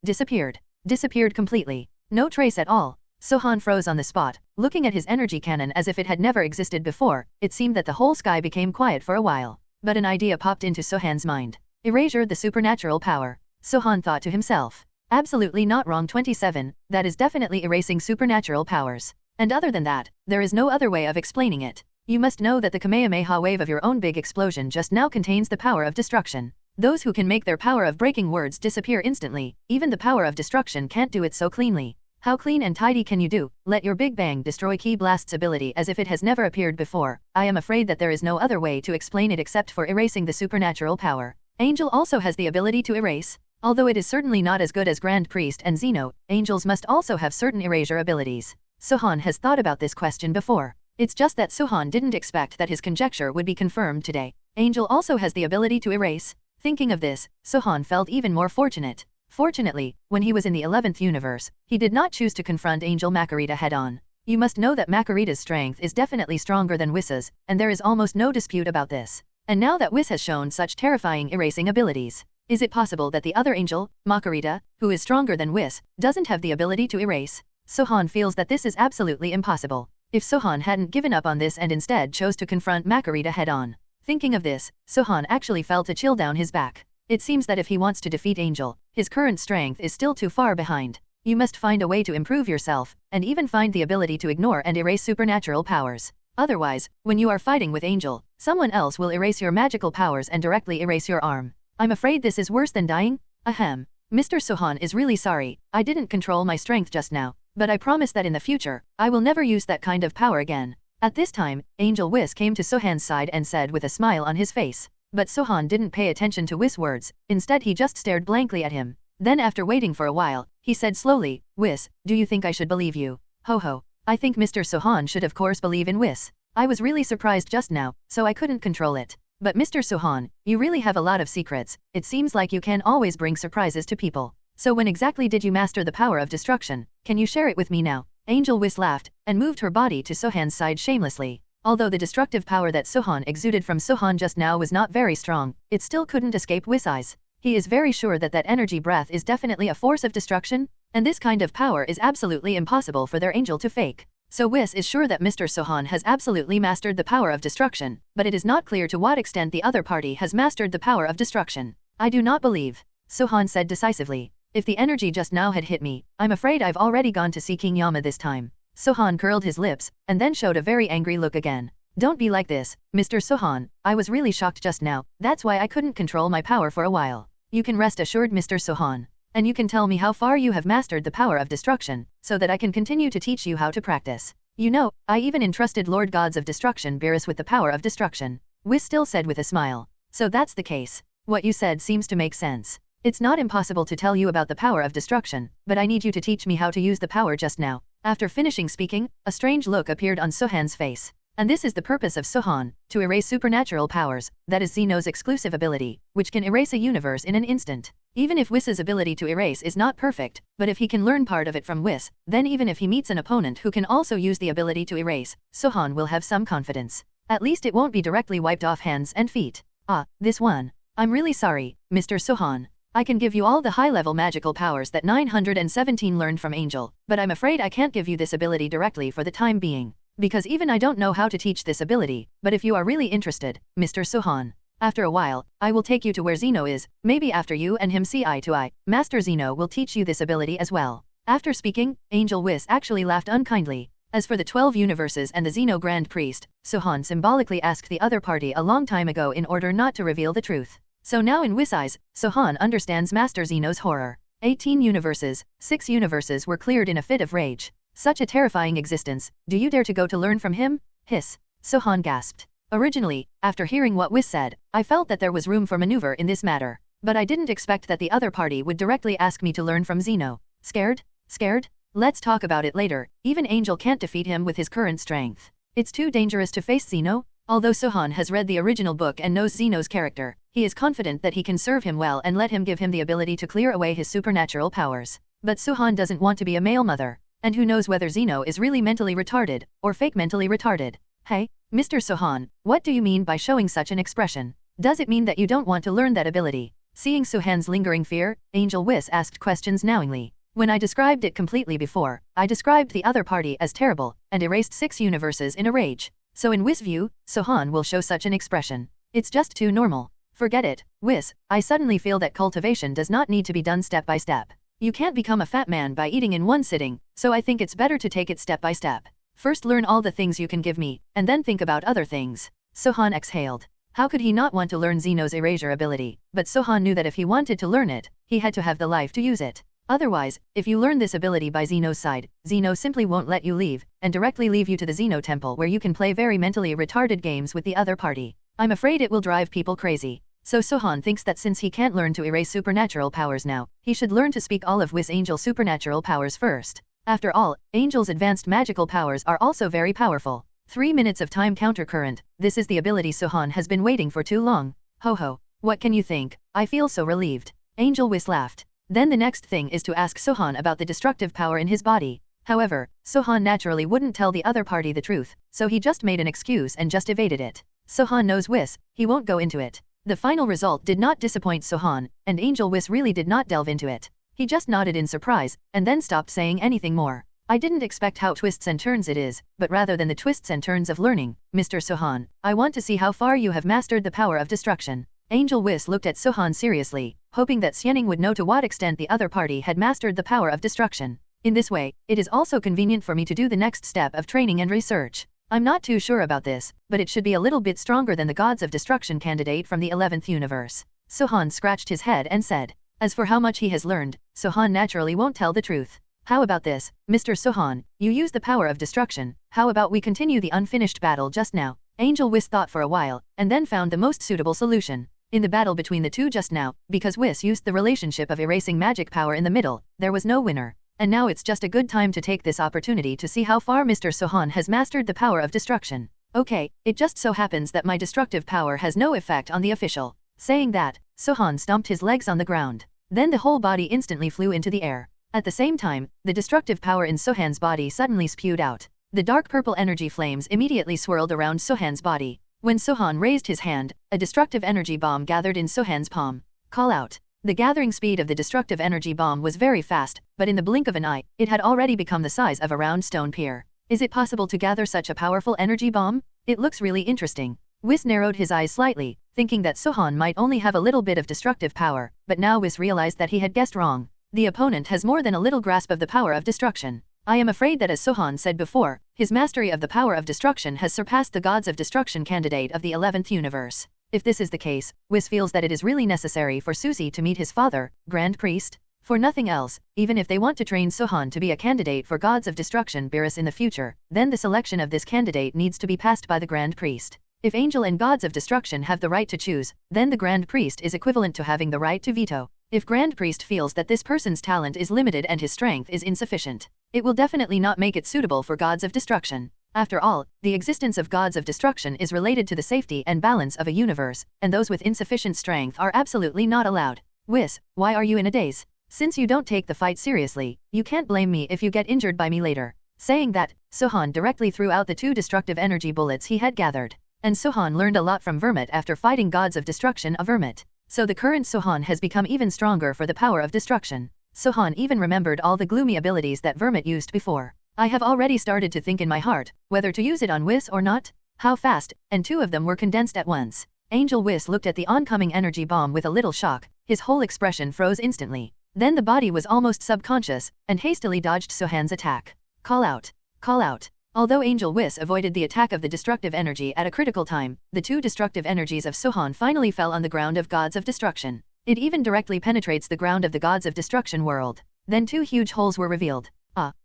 B: Disappeared. Disappeared completely. No trace at all. Sohan froze on the spot, looking at his energy cannon as if it had never existed before. It seemed that the whole sky became quiet for a while. But an idea popped into Sohan's mind. Erasure the supernatural power. Sohan thought to himself. Absolutely not wrong. 27, that is definitely erasing supernatural powers. And other than that, there is no other way of explaining it. You must know that the Kamehameha wave of your own big explosion just now contains the power of destruction. Those who can make their power of breaking words disappear instantly, even the power of destruction can't do it so cleanly. How clean and tidy can you do? Let your Big Bang destroy Key Blast's ability as if it has never appeared before. I am afraid that there is no other way to explain it except for erasing the supernatural power. Angel also has the ability to erase. Although it is certainly not as good as Grand Priest and Zeno, angels must also have certain erasure abilities. Sohan has thought about this question before. It's just that Sohan didn't expect that his conjecture would be confirmed today. Angel also has the ability to erase. Thinking of this, Sohan felt even more fortunate. Fortunately, when he was in the 11th universe, he did not choose to confront Angel Makarita head-on. You must know that Makarita's strength is definitely stronger than Whis's, and there is almost no dispute about this. And now that Whis has shown such terrifying erasing abilities, is it possible that the other angel, Makarita, who is stronger than Whis, doesn't have the ability to erase? Sohan feels that this is absolutely impossible. If Sohan hadn't given up on this and instead chose to confront Makarita head-on. Thinking of this, Sohan actually felt a chill down his back. It seems that if he wants to defeat Angel, his current strength is still too far behind. You must find a way to improve yourself, and even find the ability to ignore and erase supernatural powers. Otherwise, when you are fighting with Angel, Someone else will erase your magical powers and directly erase your arm. I'm afraid this is worse than dying? Ahem. Mr. Sohan is really sorry, I didn't control my strength just now, but I promise that in the future, I will never use that kind of power again. At this time, Angel Whis came to Sohan's side and said with a smile on his face. But Sohan didn't pay attention to Whis' words, instead he just stared blankly at him. Then after waiting for a while, he said slowly, Whis, do you think I should believe you? Ho ho. I think Mr. Sohan should of course believe in Whis. I was really surprised just now, so I couldn't control it. But Mr. Sohan, you really have a lot of secrets, it seems like you can always bring surprises to people. So when exactly did you master the power of destruction? Can you share it with me now? Angel Whis laughed, and moved her body to Sohan's side shamelessly. Although the destructive power that Sohan exuded from Sohan just now was not very strong, it still couldn't escape Whis' eyes. He is very sure that that energy breath is definitely a force of destruction, and this kind of power is absolutely impossible for their angel to fake. So Whis is sure that Mr. Sohan has absolutely mastered the power of destruction, but it is not clear to what extent the other party has mastered the power of destruction. I do not believe, Sohan said decisively. If the energy just now had hit me, I'm afraid I've already gone to see King Yama this time. Sohan curled his lips, and then showed a very angry look again. Don't be like this, Mr. Sohan, I was really shocked just now, that's why I couldn't control my power for a while. You can rest assured Mr. Sohan. And you can tell me how far you have mastered the power of destruction, so that I can continue to teach you how to practice. You know, I even entrusted Lord Gods of Destruction Beerus with the power of destruction. Whis still said with a smile. So that's the case. What you said seems to make sense. It's not impossible to tell you about the power of destruction, but I need you to teach me how to use the power just now. After finishing speaking, a strange look appeared on Sohan's face. And this is the purpose of Sohan, to erase supernatural powers, that is Zeno's exclusive ability, which can erase a universe in an instant. Even if Whis' ability to erase is not perfect, but if he can learn part of it from Whis, then even if he meets an opponent who can also use the ability to erase, Sohan will have some confidence. At least it won't be directly wiped off hands and feet. Ah, this one. I'm really sorry, Mr. Sohan. I can give you all the high-level magical powers that 917 learned from Angel, but I'm afraid I can't give you this ability directly for the time being. Because even I don't know how to teach this ability, but if you are really interested, Mr. Sohan, after a while, I will take you to where Zeno is, maybe after you and him see eye to eye, Master Zeno will teach you this ability as well. After speaking, Angel Whis actually laughed unkindly. As for the 12 universes and the Zeno Grand Priest, Sohan symbolically asked the other party a long time ago in order not to reveal the truth. So now in Whis' eyes, Sohan understands Master Zeno's horror. 18 universes, 6 universes were cleared in a fit of rage. Such a terrifying existence, do you dare to go to learn from him? Hiss. Sohan gasped. Originally, after hearing what Whis said, I felt that there was room for maneuver in this matter. But I didn't expect that the other party would directly ask me to learn from Zeno. Scared? Scared? Let's talk about it later, even Angel can't defeat him with his current strength. It's too dangerous to face Zeno? Although Sohan has read the original book and knows Zeno's character, he is confident that he can serve him well and let him give him the ability to clear away his supernatural powers. But Sohan doesn't want to be a male mother. And who knows whether Zeno is really mentally retarded, or fake mentally retarded. Hey, Mr. Sohan, what do you mean by showing such an expression? Does it mean that you don't want to learn that ability? Seeing Sohan's lingering fear, Angel Whis asked questions knowingly. When I described it completely before, I described the other party as terrible, and erased 6 universes in a rage. So in Whis' view, Sohan will show such an expression. It's just too normal. Forget it, Whis, I suddenly feel that cultivation does not need to be done step by step. You can't become a fat man by eating in one sitting, so I think it's better to take it step by step. First learn all the things you can give me, and then think about other things. Sohan exhaled. How could he not want to learn Zeno's erasure ability? But Sohan knew that if he wanted to learn it, he had to have the life to use it. Otherwise, if you learn this ability by Zeno's side, Zeno simply won't let you leave, and directly leave you to the Zeno temple where you can play very mentally retarded games with the other party. I'm afraid it will drive people crazy. So Sohan thinks that since he can't learn to erase supernatural powers now, he should learn to speak all of Whis' Angel's supernatural powers first. After all, Angel's advanced magical powers are also very powerful. 3 minutes of time countercurrent, this is the ability Sohan has been waiting for too long. Ho ho, what can you think? I feel so relieved. Angel Whis laughed. Then the next thing is to ask Sohan about the destructive power in his body. However, Sohan naturally wouldn't tell the other party the truth, so he just made an excuse and just evaded it. Sohan knows Whis, he won't go into it. The final result did not disappoint Sohan, and Angel Whis really did not delve into it. He just nodded in surprise, and then stopped saying anything more. I didn't expect how twists and turns it is, but rather than the twists and turns of learning, Mr. Sohan, I want to see how far you have mastered the power of destruction. Angel Whis looked at Sohan seriously, hoping that Xianing would know to what extent the other party had mastered the power of destruction. In this way, it is also convenient for me to do the next step of training and research. I'm not too sure about this, but it should be a little bit stronger than the Gods of Destruction candidate from the 11th universe. Sohan scratched his head and said. As for how much he has learned, Sohan naturally won't tell the truth. How about this, Mr. Sohan, you use the power of destruction, how about we continue the unfinished battle just now? Angel Whis thought for a while, and then found the most suitable solution. In the battle between the two just now, because Whis used the relationship of erasing magic power in the middle, there was no winner. And now it's just a good time to take this opportunity to see how far Mr. Sohan has mastered the power of destruction. Okay, it just so happens that my destructive power has no effect on the official. Saying that, Sohan stomped his legs on the ground. Then the whole body instantly flew into the air. At the same time, the destructive power in Sohan's body suddenly spewed out. The dark purple energy flames immediately swirled around Sohan's body. When Sohan raised his hand, a destructive energy bomb gathered in Sohan's palm. Call out. The gathering speed of the destructive energy bomb was very fast, but in the blink of an eye, it had already become the size of a round stone pier. Is it possible to gather such a powerful energy bomb? It looks really interesting. Whis narrowed his eyes slightly, thinking that Sohan might only have a little bit of destructive power, but now Whis realized that he had guessed wrong. The opponent has more than a little grasp of the power of destruction. I am afraid that as Sohan said before, his mastery of the power of destruction has surpassed the Gods of Destruction candidate of the 11th universe. If this is the case, Whis feels that it is really necessary for Susie to meet his father, Grand Priest. For nothing else, even if they want to train Sohan to be a candidate for Gods of Destruction Beerus in the future, then the selection of this candidate needs to be passed by the Grand Priest. If Angel and Gods of Destruction have the right to choose, then the Grand Priest is equivalent to having the right to veto. If Grand Priest feels that this person's talent is limited and his strength is insufficient, it will definitely not make it suitable for Gods of Destruction. After all, the existence of Gods of Destruction is related to the safety and balance of a universe, and those with insufficient strength are absolutely not allowed. Whis, why are you in a daze? Since you don't take the fight seriously, you can't blame me if you get injured by me later. Saying that, Sohan directly threw out the 2 destructive energy bullets he had gathered. And Sohan learned a lot from Vermouth after fighting Gods of Destruction of Vermouth. So the current Sohan has become even stronger for the power of destruction. Sohan even remembered all the gloomy abilities that Vermouth used before. I have already started to think in my heart, whether to use it on Whis or not. How fast, and 2 of them were condensed at once. Angel Whis looked at the oncoming energy bomb with a little shock, his whole expression froze instantly. Then the body was almost subconscious, and hastily dodged Sohan's attack. Call out. Call out. Although Angel Whis avoided the attack of the destructive energy at a critical time, the 2 destructive energies of Sohan finally fell on the ground of Gods of Destruction. It even directly penetrates the ground of the Gods of Destruction world. Then 2 huge holes were revealed.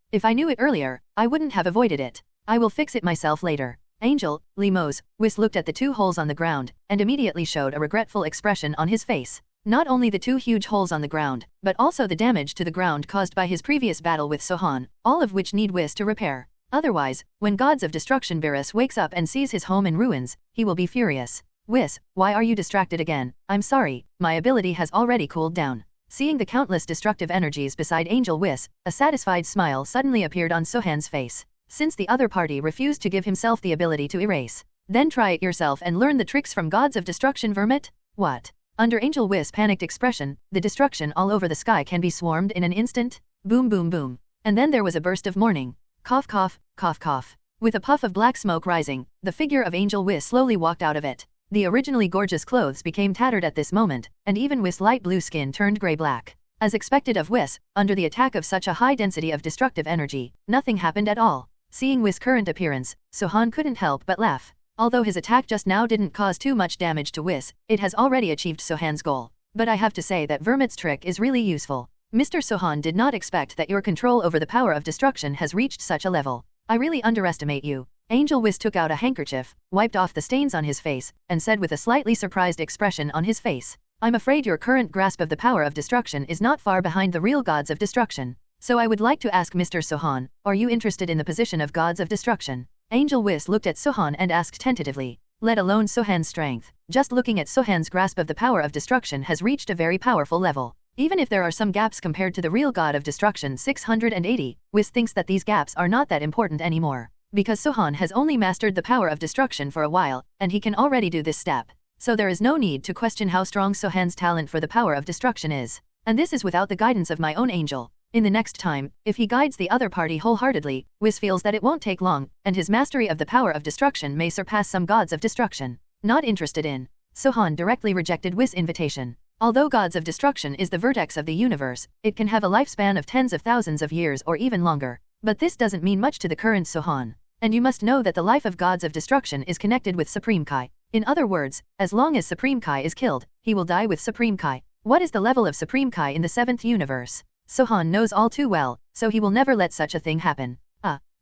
B: If I knew it earlier, I wouldn't have avoided it. I will fix it myself later. Angel, Limos, Whis looked at the 2 holes on the ground, and immediately showed a regretful expression on his face. Not only the 2 huge holes on the ground, but also the damage to the ground caused by his previous battle with Sohan, all of which need Whis to repair. Otherwise, when Gods of Destruction Beerus wakes up and sees his home in ruins, he will be furious. Whis, why are you distracted again? I'm sorry, my ability has already cooled down. Seeing the countless destructive energies beside Angel Whis, a satisfied smile suddenly appeared on Sohan's face. Since the other party refused to give himself the ability to erase, then try it yourself and learn the tricks from Gods of Destruction Vermouth? What? Under Angel Whis' panicked expression, the destruction all over the sky can be swarmed in an instant? Boom boom boom. And then there was a burst of mourning. Cough cough, cough cough. With a puff of black smoke rising, the figure of Angel Whis slowly walked out of it. The originally gorgeous clothes became tattered at this moment, and even Whis' light blue skin turned grey-black. As expected of Whis, under the attack of such a high density of destructive energy, nothing happened at all. Seeing Whis' current appearance, Sohan couldn't help but laugh. Although his attack just now didn't cause too much damage to Whis, it has already achieved Sohan's goal. But I have to say that Vermouth's trick is really useful. Mr. Sohan did not expect that your control over the power of destruction has reached such a level. I really underestimate you. Angel Whis took out a handkerchief, wiped off the stains on his face, and said with a slightly surprised expression on his face, I'm afraid your current grasp of the power of destruction is not far behind the real Gods of Destruction. So I would like to ask Mr. Sohan, are you interested in the position of Gods of Destruction? Angel Whis looked at Sohan and asked tentatively, let alone Sohan's strength. Just looking at Sohan's grasp of the power of destruction has reached a very powerful level. Even if there are some gaps compared to the real God of Destruction 680, Whis thinks that these gaps are not that important anymore. Because Sohan has only mastered the power of destruction for a while, and he can already do this step. So there is no need to question how strong Sohan's talent for the power of destruction is. And this is without the guidance of my own angel. In the next time, if he guides the other party wholeheartedly, Whis feels that it won't take long, and his mastery of the power of destruction may surpass some Gods of Destruction. Not interested in. Sohan directly rejected Whis' invitation. Although Gods of Destruction is the vertex of the universe, it can have a lifespan of tens of thousands of years or even longer. But this doesn't mean much to the current Sohan. And you must know that the life of gods of destruction is connected with Supreme Kai. In other words, as long as Supreme Kai is killed, he will die with Supreme Kai. What is the level of Supreme Kai in the 7th universe? Sohan knows all too well, so he will never let such a thing happen.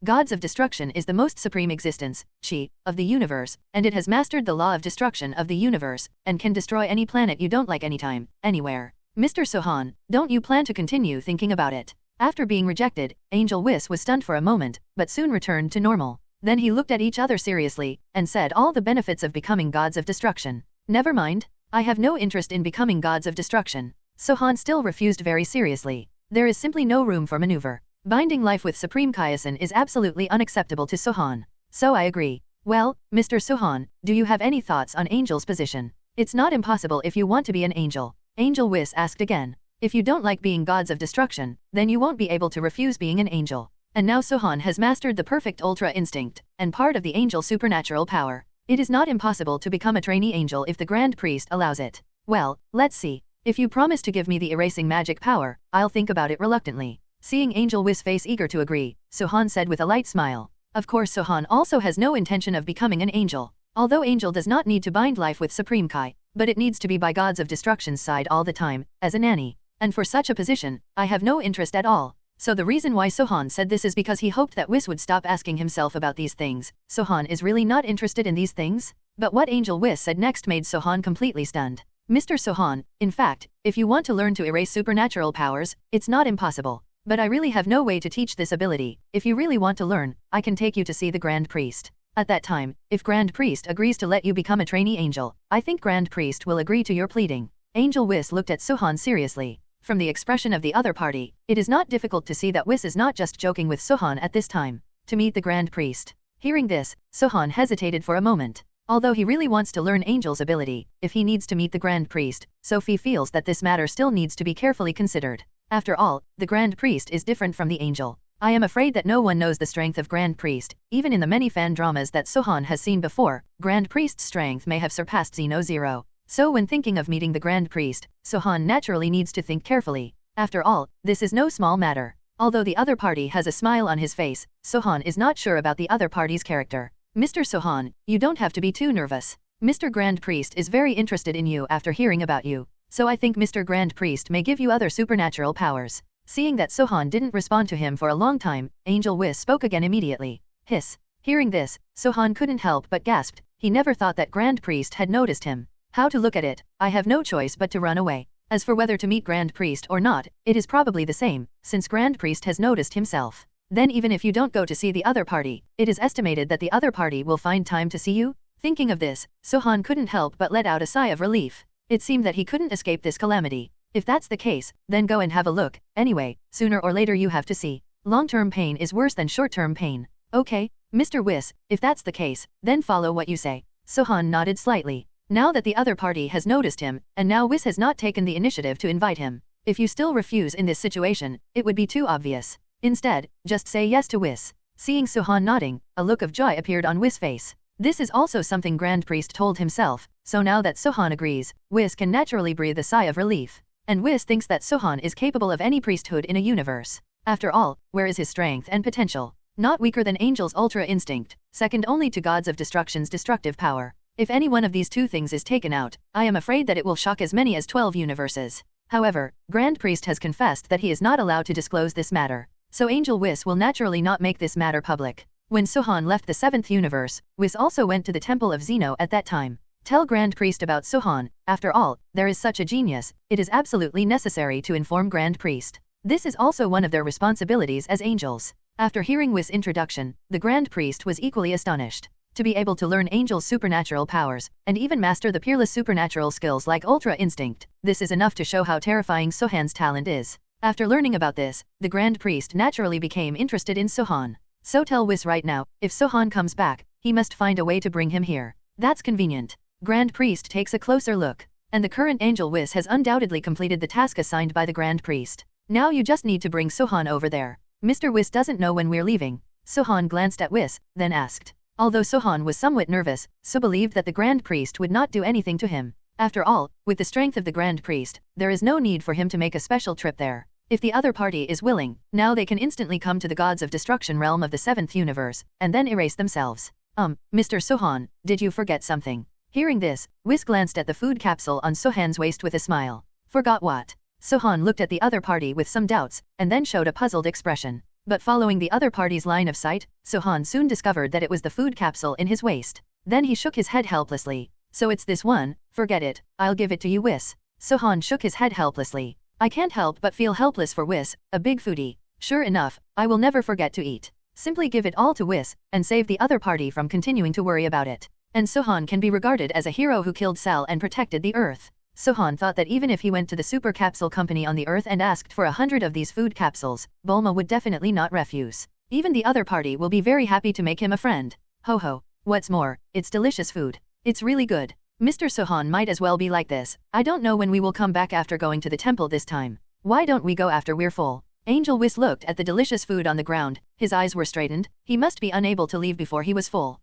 B: Gods of destruction is the most supreme existence, chi, of the universe, and it has mastered the law of destruction of the universe, and can destroy any planet you don't like anytime, anywhere. Mr. Sohan, don't you plan to continue thinking about it? After being rejected, Angel Whis was stunned for a moment, but soon returned to normal. Then he looked at each other seriously, and said all the benefits of becoming gods of destruction. Never mind, I have no interest in becoming gods of destruction. Sohan still refused very seriously. There is simply no room for maneuver. Binding life with Supreme Kaizen is absolutely unacceptable to Sohan. So I agree. Well, Mr. Sohan, do you have any thoughts on Angel's position? It's not impossible if you want to be an angel. Angel Whis asked again. If you don't like being gods of destruction, then you won't be able to refuse being an angel. And now Sohan has mastered the perfect Ultra Instinct, and part of the angel supernatural power. It is not impossible to become a trainee angel if the Grand Priest allows it. Well, let's see. If you promise to give me the erasing magic power, I'll think about it reluctantly. Seeing Angel Whis' face eager to agree, Sohan said with a light smile. Of course Sohan also has no intention of becoming an angel. Although Angel does not need to bind life with Supreme Kai, but it needs to be by gods of destruction's side all the time, as a nanny. And for such a position, I have no interest at all. So the reason why Sohan said this is because he hoped that Whis would stop asking himself about these things. Sohan is really not interested in these things? But what Angel Whis said next made Sohan completely stunned. Mr. Sohan, in fact, if you want to learn to erase supernatural powers, it's not impossible. But I really have no way to teach this ability. If you really want to learn, I can take you to see the Grand Priest. At that time, if Grand Priest agrees to let you become a trainee angel, I think Grand Priest will agree to your pleading. Angel Whis looked at Sohan seriously. From the expression of the other party, it is not difficult to see that Whis is not just joking with Sohan at this time. To meet the Grand Priest. Hearing this, Sohan hesitated for a moment. Although he really wants to learn Angel's ability, if he needs to meet the Grand Priest, Sophie feels that this matter still needs to be carefully considered. After all, the Grand Priest is different from the Angel. I am afraid that no one knows the strength of Grand Priest, even in the many fan dramas that Sohan has seen before. Grand Priest's strength may have surpassed Zeno 0. So when thinking of meeting the Grand Priest, Sohan naturally needs to think carefully. After all, this is no small matter. Although the other party has a smile on his face, Sohan is not sure about the other party's character. Mr. Sohan, you don't have to be too nervous. Mr. Grand Priest is very interested in you after hearing about you. So I think Mr. Grand Priest may give you other supernatural powers. Seeing that Sohan didn't respond to him for a long time, Angel Whis spoke again immediately. Hiss. Hearing this, Sohan couldn't help but gasped. He never thought that Grand Priest had noticed him. How to look at it, I have no choice but to run away. As for whether to meet Grand Priest or not, it is probably the same, since Grand Priest has noticed himself. Then even if you don't go to see the other party, it is estimated that the other party will find time to see you? Thinking of this, Sohan couldn't help but let out a sigh of relief. It seemed that he couldn't escape this calamity. If that's the case, then go and have a look. Anyway, sooner or later you have to see. Long-term pain is worse than short-term pain. Okay, Mr. Whis, if that's the case, then follow what you say. Sohan nodded slightly. Now that the other party has noticed him, and now Whis has not taken the initiative to invite him. If you still refuse in this situation, it would be too obvious. Instead, just say yes to Whis. Seeing Sohan nodding, a look of joy appeared on Whis' face. This is also something Grand Priest told himself, so now that Sohan agrees, Whis can naturally breathe a sigh of relief. And Whis thinks that Sohan is capable of any priesthood in a universe. After all, where is his strength and potential? Not weaker than Angel's Ultra Instinct, second only to Gods of Destruction's destructive power. If any one of these two things is taken out, I am afraid that it will shock as many as 12 universes. However, Grand Priest has confessed that he is not allowed to disclose this matter. So Angel Whis will naturally not make this matter public. When Sohan left the 7th universe, Whis also went to the temple of Zeno at that time. Tell Grand Priest about Sohan. After all, there is such a genius, it is absolutely necessary to inform Grand Priest. This is also one of their responsibilities as angels. After hearing Whis' introduction, the Grand Priest was equally astonished. To be able to learn Angel's supernatural powers, and even master the peerless supernatural skills like Ultra Instinct, this is enough to show how terrifying Sohan's talent is. After learning about this, the Grand Priest naturally became interested in Sohan. So tell Whis right now, if Sohan comes back, he must find a way to bring him here. That's convenient. Grand Priest takes a closer look. And the current Angel Whis has undoubtedly completed the task assigned by the Grand Priest. Now you just need to bring Sohan over there. Mr. Whis doesn't know when we're leaving. Sohan glanced at Whis, then asked. Although Sohan was somewhat nervous, so believed that the Grand Priest would not do anything to him. After all, with the strength of the Grand Priest, there is no need for him to make a special trip there. If the other party is willing, now they can instantly come to the gods of destruction realm of the 7th universe, and then erase themselves. Mr. Sohan, did you forget something? Hearing this, Whis glanced at the food capsule on Sohan's waist with a smile. Forgot what? Sohan looked at the other party with some doubts, and then showed a puzzled expression. But following the other party's line of sight, Sohan soon discovered that it was the food capsule in his waist. Then he shook his head helplessly. So it's this one? Forget it, I'll give it to you, Whis. Sohan shook his head helplessly. I can't help but feel helpless for Whis, a big foodie. Sure enough, I will never forget to eat. Simply give it all to Whis, and save the other party from continuing to worry about it. And Sohan can be regarded as a hero who killed Cell and protected the Earth. Sohan thought that even if he went to the super capsule company on the Earth and asked for 100 of these food capsules, Bulma would definitely not refuse. Even the other party will be very happy to make him a friend. Ho ho. What's more, it's delicious food. It's really good. Mr. Sohan might as well be like this. I don't know when we will come back after going to the temple this time. Why don't we go after we're full? Angel Whis looked at the delicious food on the ground. His eyes were straightened. He must be unable to leave before he was full.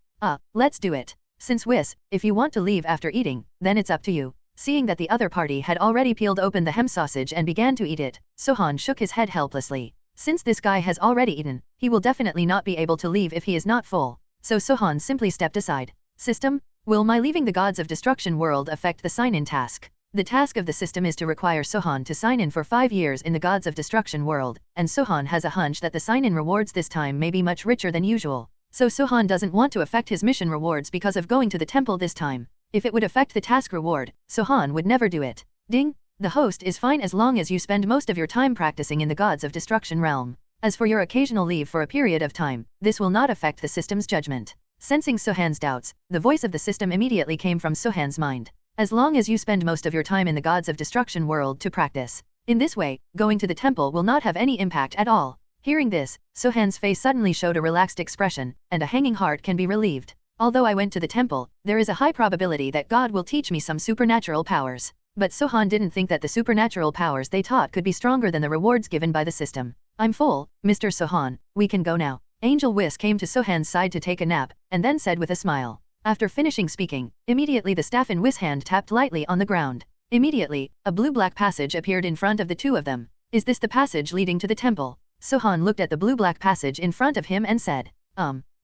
B: Let's do it. Since Whis, if you want to leave after eating, then it's up to you. Seeing that the other party had already peeled open the hem sausage and began to eat it, Sohan shook his head helplessly. Since this guy has already eaten, he will definitely not be able to leave if he is not full. So Sohan simply stepped aside. System, will my leaving the gods of destruction world affect the sign-in task? The task of the system is to require Sohan to sign in for 5 years in the gods of destruction world, and Sohan has a hunch that the sign-in rewards this time may be much richer than usual. So Sohan doesn't want to affect his mission rewards because of going to the temple this time. If it would affect the task reward, Sohan would never do it. Ding! The host is fine as long as you spend most of your time practicing in the gods of destruction realm. As for your occasional leave for a period of time, this will not affect the system's judgment. Sensing Sohan's doubts, the voice of the system immediately came from Sohan's mind. As long as you spend most of your time in the gods of destruction world to practice. In this way, going to the temple will not have any impact at all. Hearing this, Sohan's face suddenly showed a relaxed expression, and a hanging heart can be relieved. Although I went to the temple, there is a high probability that God will teach me some supernatural powers. But Sohan didn't think that the supernatural powers they taught could be stronger than the rewards given by the system. I'm full, Mr. Sohan, we can go now. Angel Whis came to Sohan's side to take a nap, and then said with a smile. After finishing speaking, immediately the staff in Whis' hand tapped lightly on the ground. Immediately, a blue-black passage appeared in front of the two of them. Is this the passage leading to the temple? Sohan looked at the blue-black passage in front of him and said,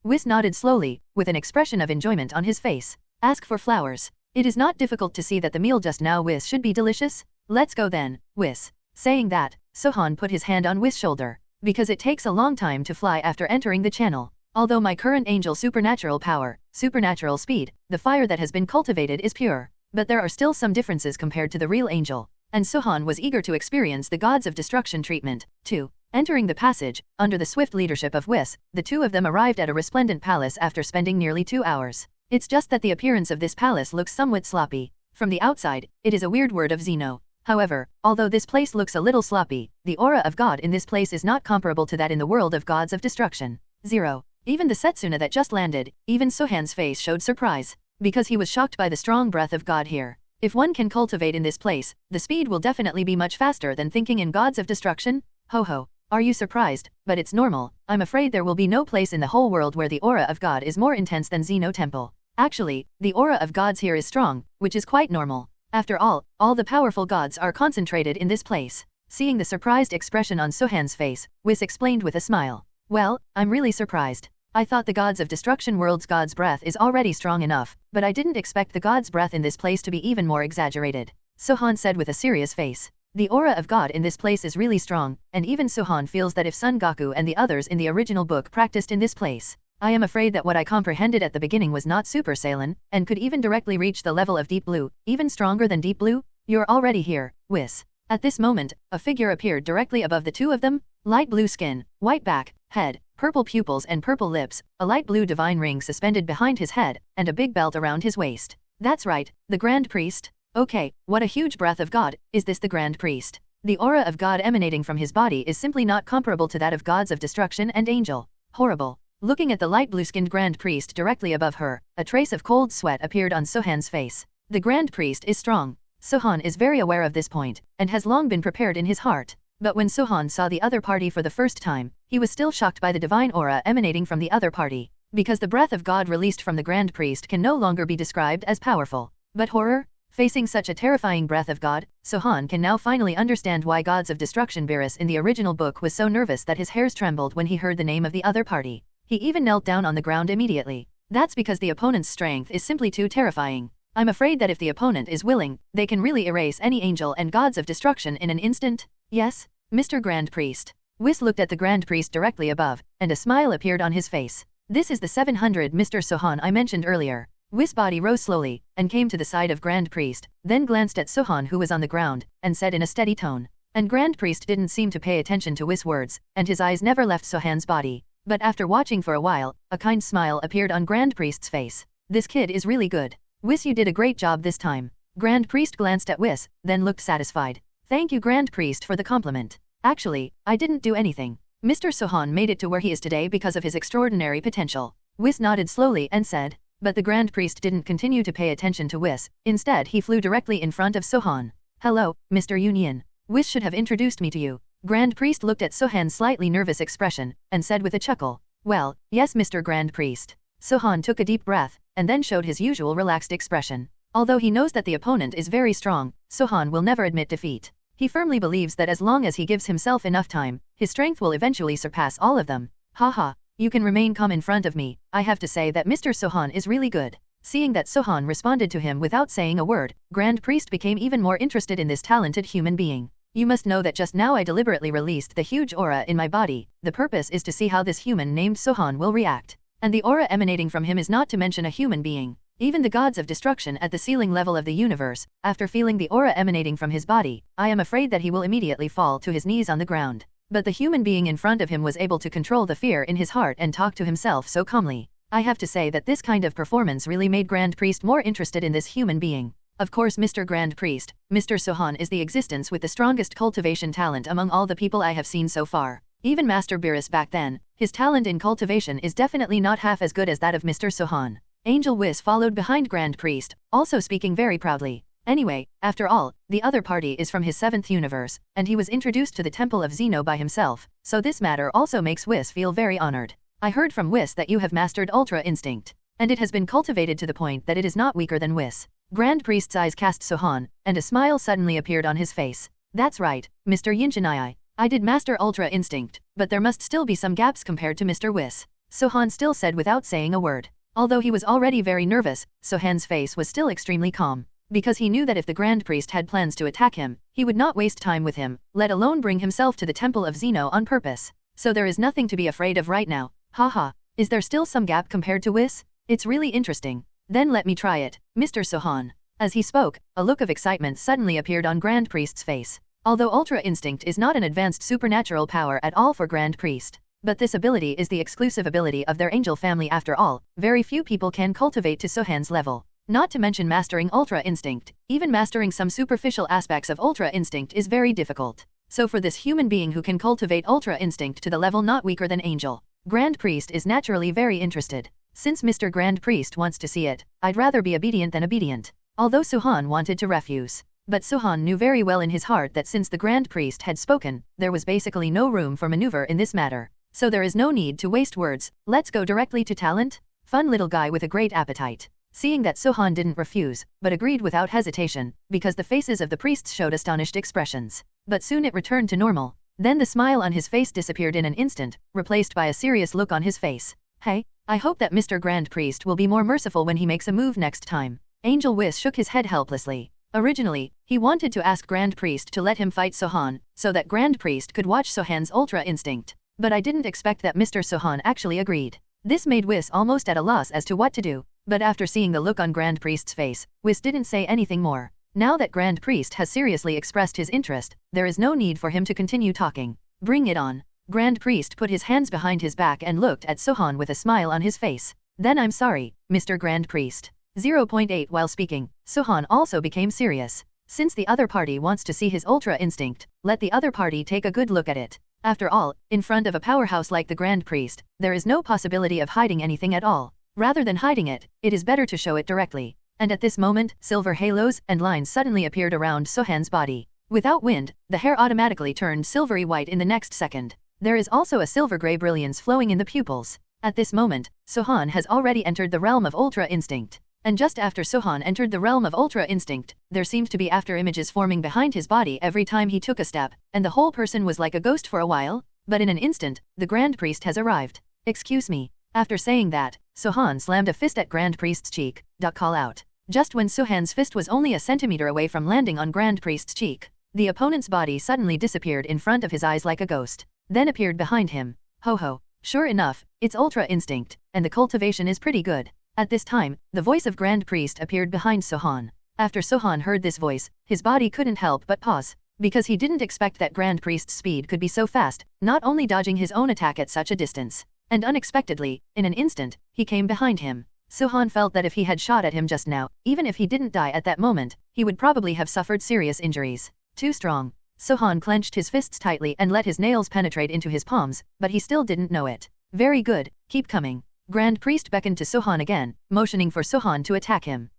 B: Whis nodded slowly, with an expression of enjoyment on his face. Ask for flowers. It is not difficult to see that the meal just now Whis should be delicious. Let's go then, Whis. Saying that, Sohan put his hand on Whis' shoulder. Because it takes a long time to fly after entering the channel. Although my current angel supernatural power, supernatural speed, the fire that has been cultivated is pure. But there are still some differences compared to the real angel. And Sohan was eager to experience the gods of destruction treatment, too. Entering the passage, under the swift leadership of Whis, the two of them arrived at a resplendent palace after spending nearly 2 hours. It's just that the appearance of this palace looks somewhat sloppy. From the outside, it is a weird word of Zeno. However, although this place looks a little sloppy, the aura of God in this place is not comparable to that in the world of gods of destruction. 0. Even the Setsuna that just landed, even Sohan's face showed surprise. Because he was shocked by the strong breath of God here. If one can cultivate in this place, the speed will definitely be much faster than thinking in gods of destruction. Ho ho. Are you surprised? But it's normal. I'm afraid there will be no place in the whole world where the aura of God is more intense than Zeno Temple. Actually, the aura of gods here is strong, which is quite normal. After all the powerful gods are concentrated in this place. Seeing the surprised expression on Sohan's face, Whis explained with a smile. Well, I'm really surprised. I thought the gods of destruction world's god's breath is already strong enough, but I didn't expect the god's breath in this place to be even more exaggerated. Sohan said with a serious face. The aura of God in this place is really strong, and even Sohan feels that if Son Goku and the others in the original book practiced in this place, I am afraid that what I comprehended at the beginning was not Super Saiyan, and could even directly reach the level of Deep Blue, even stronger than Deep Blue? You're already here, Whis. At this moment, a figure appeared directly above the two of them, light blue skin, white back, head, purple pupils and purple lips, a light blue divine ring suspended behind his head, and a big belt around his waist. That's right, the Grand Priest. Okay, what a huge breath of God, is this the Grand Priest? The aura of God emanating from his body is simply not comparable to that of gods of destruction and angel. Horrible. Looking at the light blue-skinned Grand Priest directly above her, a trace of cold sweat appeared on Sohan's face. The Grand Priest is strong. Sohan is very aware of this point, and has long been prepared in his heart. But when Sohan saw the other party for the first time, he was still shocked by the divine aura emanating from the other party. Because the breath of God released from the Grand Priest can no longer be described as powerful. But horror? Facing such a terrifying breath of God, Sohan can now finally understand why Gods of Destruction Beerus in the original book was so nervous that his hairs trembled when he heard the name of the other party. He even knelt down on the ground immediately. That's because the opponent's strength is simply too terrifying. I'm afraid that if the opponent is willing, they can really erase any angel and Gods of Destruction in an instant. Yes, Mr. Grand Priest. Whis looked at the Grand Priest directly above, and a smile appeared on his face. This is the 700 Mr. Sohan I mentioned earlier. Whis' body rose slowly, and came to the side of Grand Priest, then glanced at Sohan who was on the ground, and said in a steady tone. And Grand Priest didn't seem to pay attention to Whis' words, and his eyes never left Sohan's body. But after watching for a while, a kind smile appeared on Grand Priest's face. This kid is really good. Whis, you did a great job this time. Grand Priest glanced at Whis, then looked satisfied. Thank you Grand Priest for the compliment. Actually, I didn't do anything. Mr. Sohan made it to where he is today because of his extraordinary potential. Whis nodded slowly and said. But the Grand Priest didn't continue to pay attention to Whis, instead he flew directly in front of Sohan. Hello, Mr. Union. Whis should have introduced me to you. Grand Priest looked at Sohan's slightly nervous expression, and said with a chuckle. Well, yes Mr. Grand Priest. Sohan took a deep breath, and then showed his usual relaxed expression. Although he knows that the opponent is very strong, Sohan will never admit defeat. He firmly believes that as long as he gives himself enough time, his strength will eventually surpass all of them. Haha, you can remain calm in front of me. I have to say that Mr. Sohan is really good. Seeing that Sohan responded to him without saying a word, Grand Priest became even more interested in this talented human being. You must know that just now I deliberately released the huge aura in my body. The purpose is to see how this human named Sohan will react. And the aura emanating from him is not to mention a human being. Even the Gods of Destruction at the ceiling level of the universe, after feeling the aura emanating from his body, I am afraid that he will immediately fall to his knees on the ground. But the human being in front of him was able to control the fear in his heart and talk to himself so calmly. I have to say that this kind of performance really made Grand Priest more interested in this human being. Of course Mr. Grand Priest, Mr. Sohan is the existence with the strongest cultivation talent among all the people I have seen so far. Even Master Beerus back then, his talent in cultivation is definitely not half as good as that of Mr. Sohan. Angel Whis followed behind Grand Priest, also speaking very proudly. Anyway, after all, the other party is from his 7th universe, and he was introduced to the Temple of Zeno by himself, so this matter also makes Whis feel very honored. I heard from Whis that you have mastered Ultra Instinct, and it has been cultivated to the point that it is not weaker than Whis. Grand Priest's eyes cast Sohan, and a smile suddenly appeared on his face. That's right, Mr. Yinchanai. I did master Ultra Instinct, but there must still be some gaps compared to Mr. Whis. Sohan still said without saying a word. Although he was already very nervous, Sohan's face was still extremely calm. Because he knew that if the Grand Priest had plans to attack him, he would not waste time with him, let alone bring himself to the Temple of Zeno on purpose. So there is nothing to be afraid of right now. Haha, is there still some gap compared to Whis? It's really interesting. Then let me try it, Mr. Sohan. As he spoke, a look of excitement suddenly appeared on Grand Priest's face. Although Ultra Instinct is not an advanced supernatural power at all for Grand Priest, but this ability is the exclusive ability of their angel family after all, very few people can cultivate to Sohan's level. Not to mention mastering Ultra Instinct, even mastering some superficial aspects of Ultra Instinct is very difficult. So for this human being who can cultivate Ultra Instinct to the level not weaker than Angel, Grand Priest is naturally very interested. Since Mr. Grand Priest wants to see it, I'd rather be obedient than obedient. Although Sohan wanted to refuse. But Sohan knew very well in his heart that since the Grand Priest had spoken, there was basically no room for maneuver in this matter. So there is no need to waste words, let's go directly to talent? Fun little guy with a great appetite. Seeing that Sohan didn't refuse, but agreed without hesitation, because the faces of the priests showed astonished expressions. But soon it returned to normal. Then the smile on his face disappeared in an instant, replaced by a serious look on his face. Hey, I hope that Mr. Grand Priest will be more merciful when he makes a move next time. Angel Whis shook his head helplessly. Originally, he wanted to ask Grand Priest to let him fight Sohan, so that Grand Priest could watch Sohan's Ultra Instinct. But I didn't expect that Mr. Sohan actually agreed. This made Whis almost at a loss as to what to do, but after seeing the look on Grand Priest's face, Whis didn't say anything more. Now that Grand Priest has seriously expressed his interest, there is no need for him to continue talking. Bring it on. Grand Priest put his hands behind his back and looked at Sohan with a smile on his face. Then I'm sorry, Mr. Grand Priest. 0.8 While speaking, Sohan also became serious. Since the other party wants to see his Ultra Instinct, let the other party take a good look at it. After all, in front of a powerhouse like the Grand Priest, there is no possibility of hiding anything at all. Rather than hiding it, it is better to show it directly. And at this moment, silver halos and lines suddenly appeared around Sohan's body. Without wind, the hair automatically turned silvery white in the next second. There is also a silver-gray brilliance flowing in the pupils. At this moment, Sohan has already entered the realm of Ultra Instinct. And just after Sohan entered the realm of Ultra Instinct, there seemed to be after images forming behind his body every time he took a step, and the whole person was like a ghost for a while, but in an instant, the Grand Priest has arrived. Excuse me. After saying that, Sohan slammed a fist at Grand Priest's cheek. Call out. Just when Sohan's fist was only a centimeter away from landing on Grand Priest's cheek, the opponent's body suddenly disappeared in front of his eyes like a ghost, then appeared behind him. Ho ho. Sure enough, it's Ultra Instinct, and the cultivation is pretty good. At this time, the voice of Grand Priest appeared behind Sohan. After Sohan heard this voice, his body couldn't help but pause, because he didn't expect that Grand Priest's speed could be so fast, not only dodging his own attack at such a distance. And unexpectedly, in an instant, he came behind him. Sohan felt that if he had shot at him just now, even if he didn't die at that moment, he would probably have suffered serious injuries. Too strong. Sohan clenched his fists tightly and let his nails penetrate into his palms, but he still didn't know it. Very good, keep coming. Grand Priest beckoned to Sohan again, motioning for Sohan to attack him.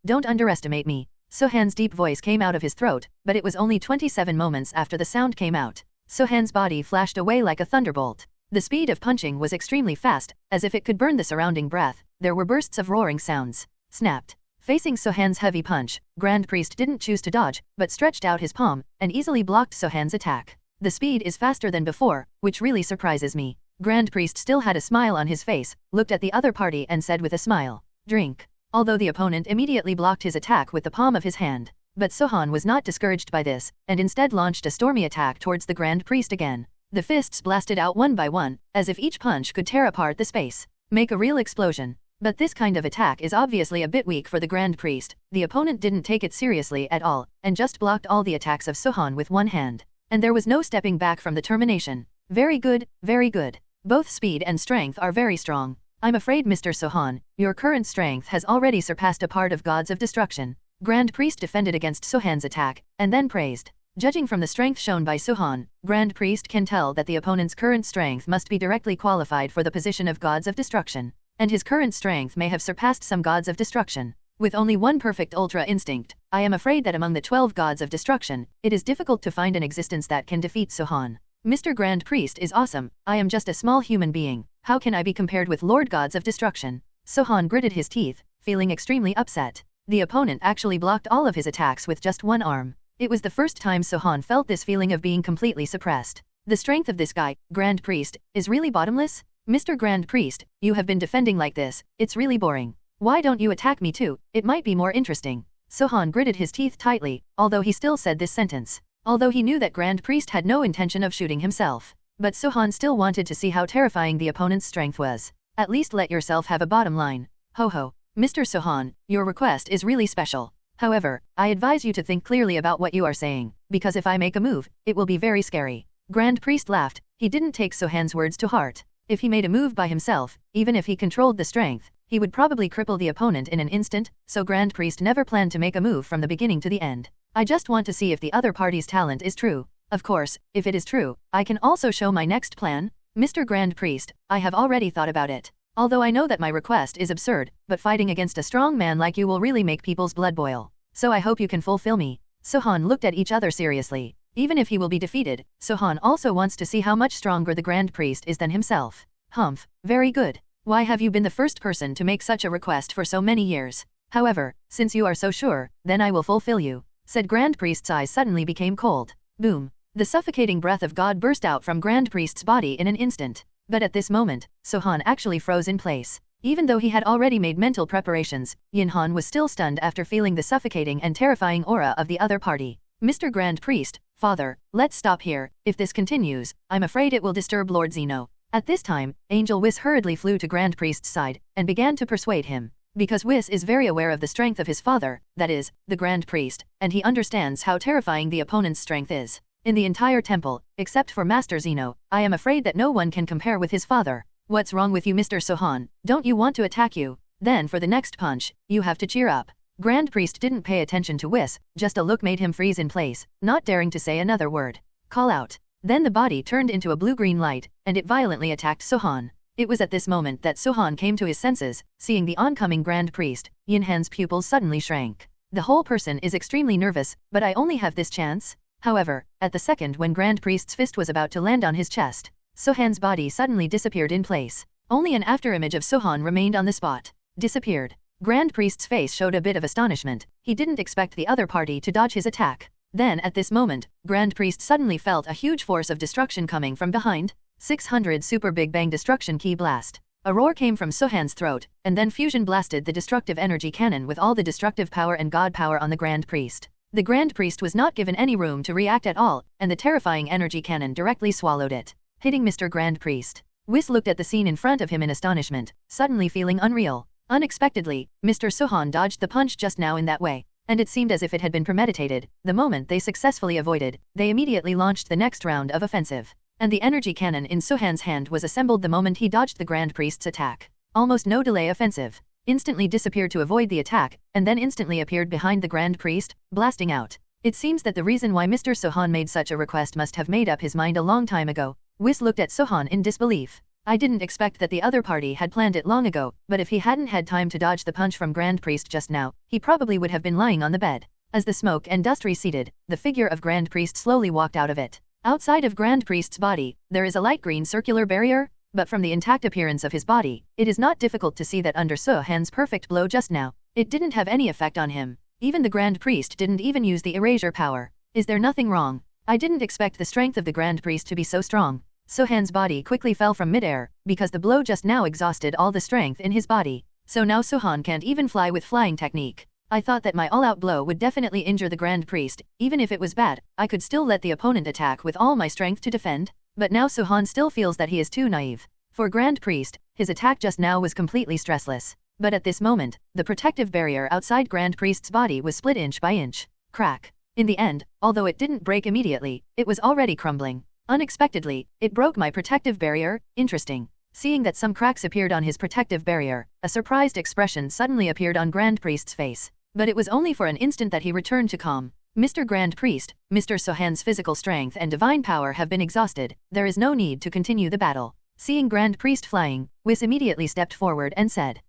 B: Don't underestimate me. Sohan's deep voice came out of his throat, but it was only 27 moments after the sound came out. Sohan's body flashed away like a thunderbolt. The speed of punching was extremely fast, as if it could burn the surrounding breath. There were bursts of roaring sounds. Snapped. Facing Sohan's heavy punch, Grand Priest didn't choose to dodge, but stretched out his palm, and easily blocked Sohan's attack. The speed is faster than before, which really surprises me. Grand Priest still had a smile on his face, looked at the other party and said with a smile, "Drink." Although the opponent immediately blocked his attack with the palm of his hand. But Sohan was not discouraged by this, and instead launched a stormy attack towards the Grand Priest again. The fists blasted out one by one, as if each punch could tear apart the space, make a real explosion. But this kind of attack is obviously a bit weak for the Grand Priest. The opponent didn't take it seriously at all, and just blocked all the attacks of Sohan with one hand. And there was no stepping back from the termination. Very good, very good. Both speed and strength are very strong. I'm afraid Mr. Sohan, your current strength has already surpassed a part of Gods of Destruction. Grand Priest defended against Sohan's attack, and then praised. Judging from the strength shown by Sohan, Grand Priest can tell that the opponent's current strength must be directly qualified for the position of Gods of Destruction. And his current strength may have surpassed some Gods of Destruction. With only one perfect Ultra Instinct, I am afraid that among the 12 Gods of Destruction, it is difficult to find an existence that can defeat Sohan. Mr. Grand Priest is awesome. I am just a small human being. How can I be compared with Lord Gods of Destruction? Sohan gritted his teeth, feeling extremely upset. The opponent actually blocked all of his attacks with just one arm. It was the first time Sohan felt this feeling of being completely suppressed. The strength of this guy, Grand Priest, is really bottomless? Mr. Grand Priest, you have been defending like this, it's really boring. Why don't you attack me too? It might be more interesting. Sohan gritted his teeth tightly, although he still said this sentence. Although he knew that Grand Priest had no intention of shooting himself. But Sohan still wanted to see how terrifying the opponent's strength was. At least let yourself have a bottom line. Ho ho. Mr. Sohan, your request is really special. However, I advise you to think clearly about what you are saying, because if I make a move, it will be very scary. Grand Priest laughed. He didn't take Sohan's words to heart. If he made a move by himself, even if he controlled the strength, he would probably cripple the opponent in an instant, so Grand Priest never planned to make a move from the beginning to the end. I just want to see if the other party's talent is true. Of course, if it is true, I can also show my next plan. Mr. Grand Priest, I have already thought about it. Although I know that my request is absurd, but fighting against a strong man like you will really make people's blood boil. So I hope you can fulfill me. Sohan looked at each other seriously. Even if he will be defeated, Sohan also wants to see how much stronger the Grand Priest is than himself. Humph, very good. Why have you been the first person to make such a request for so many years? However, since you are so sure, then I will fulfill you, said Grand Priest's eyes suddenly became cold. Boom. The suffocating breath of God burst out from Grand Priest's body in an instant. But at this moment, Sohan actually froze in place. Even though he had already made mental preparations, Yinhan was still stunned after feeling the suffocating and terrifying aura of the other party. Mr. Grand Priest, Father, let's stop here. If this continues, I'm afraid it will disturb Lord Zeno. At this time, Angel Whis hurriedly flew to Grand Priest's side, and began to persuade him. Because Whis is very aware of the strength of his father, that is, the Grand Priest, and he understands how terrifying the opponent's strength is. In the entire temple, except for Master Zeno, I am afraid that no one can compare with his father. What's wrong with you, Mr. Sohan? Don't you want to attack you? Then for the next punch, you have to cheer up. Grand Priest didn't pay attention to Whis, just a look made him freeze in place, not daring to say another word. Call out. Then the body turned into a blue-green light, and it violently attacked Sohan. It was at this moment that Sohan came to his senses, seeing the oncoming Grand Priest. Yinhan's pupils suddenly shrank. The whole person is extremely nervous, but I only have this chance? However, at the second when Grand Priest's fist was about to land on his chest, Sohan's body suddenly disappeared in place. Only an afterimage of Sohan remained on the spot. Disappeared. Grand Priest's face showed a bit of astonishment. He didn't expect the other party to dodge his attack. Then at this moment, Grand Priest suddenly felt a huge force of destruction coming from behind. 600 Super Big Bang Destruction Key Blast. A roar came from Sohan's throat, and then Fusion blasted the destructive energy cannon with all the destructive power and god power on the Grand Priest. The Grand Priest was not given any room to react at all, and the terrifying energy cannon directly swallowed it, hitting Mr. Grand Priest. Whis looked at the scene in front of him in astonishment, suddenly feeling unreal. Unexpectedly, Mr. Sohan dodged the punch just now in that way, and it seemed as if it had been premeditated. The moment they successfully avoided, they immediately launched the next round of offensive. And the energy cannon in Sohan's hand was assembled the moment he dodged the Grand Priest's attack. Almost no delay offensive. Instantly disappeared to avoid the attack, and then instantly appeared behind the Grand Priest, blasting out. It seems that the reason why Mr. Sohan made such a request must have made up his mind a long time ago. Whis looked at Sohan in disbelief. I didn't expect that the other party had planned it long ago, but if he hadn't had time to dodge the punch from Grand Priest just now, he probably would have been lying on the bed. As the smoke and dust receded, the figure of Grand Priest slowly walked out of it. Outside of Grand Priest's body, there is a light green circular barrier, but from the intact appearance of his body, it is not difficult to see that under Sohan's perfect blow just now, it didn't have any effect on him. Even the Grand Priest didn't even use the erasure power. Is there nothing wrong? I didn't expect the strength of the Grand Priest to be so strong. Sohan's body quickly fell from midair, because the blow just now exhausted all the strength in his body. So now Sohan can't even fly with flying technique. I thought that my all-out blow would definitely injure the Grand Priest. Even if it was bad, I could still let the opponent attack with all my strength to defend. But now Sohan still feels that he is too naive. For Grand Priest, his attack just now was completely stressless. But at this moment, the protective barrier outside Grand Priest's body was split inch by inch. Crack. In the end, although it didn't break immediately, it was already crumbling. Unexpectedly, it broke my protective barrier. Interesting. Seeing that some cracks appeared on his protective barrier, a surprised expression suddenly appeared on Grand Priest's face. But it was only for an instant that he returned to calm. Mr. Grand Priest, Mr. Sohan's physical strength and divine power have been exhausted. There is no need to continue the battle. Seeing Grand Priest flying, Whis immediately stepped forward and said,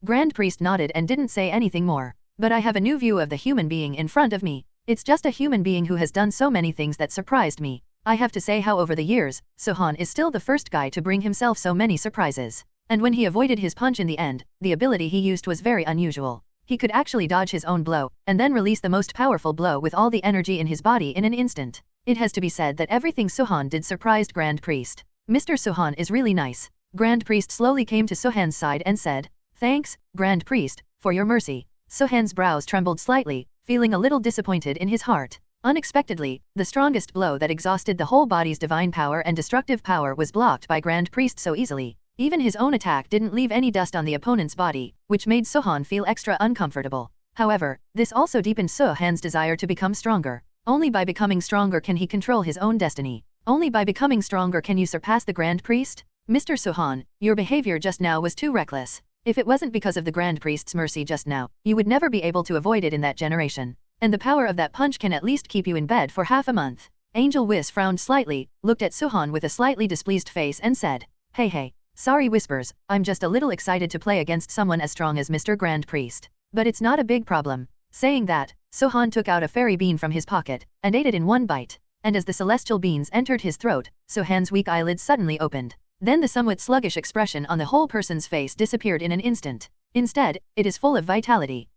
B: Grand Priest nodded and didn't say anything more. But I have a new view of the human being in front of me. It's just a human being who has done so many things that surprised me. I have to say how over the years, Sohan is still the first guy to bring himself so many surprises. And when he avoided his punch in the end, the ability he used was very unusual. He could actually dodge his own blow, and then release the most powerful blow with all the energy in his body in an instant. It has to be said that everything Sohan did surprised Grand Priest. Mr. Sohan is really nice. Grand Priest slowly came to Sohan's side and said, Thanks, Grand Priest, for your mercy. Sohan's brows trembled slightly, feeling a little disappointed in his heart. Unexpectedly, the strongest blow that exhausted the whole body's divine power and destructive power was blocked by Grand Priest so easily. Even his own attack didn't leave any dust on the opponent's body, which made Sohan feel extra uncomfortable. However, this also deepened Sohan's desire to become stronger. Only by becoming stronger can he control his own destiny. Only by becoming stronger can you surpass the Grand Priest? Mr. Sohan, your behavior just now was too reckless. If it wasn't because of the Grand Priest's mercy just now, you would never be able to avoid it in that generation. And the power of that punch can at least keep you in bed for half a month. Angel Whis frowned slightly, looked at Sohan with a slightly displeased face and said, Hey. Sorry Whispers, I'm just a little excited to play against someone as strong as Mr. Grand Priest. But it's not a big problem. Saying that, Sohan took out a fairy bean from his pocket, and ate it in one bite. And as the celestial beans entered his throat, Sohan's weak eyelids suddenly opened. Then the somewhat sluggish expression on the whole person's face disappeared in an instant. Instead, it is full of vitality.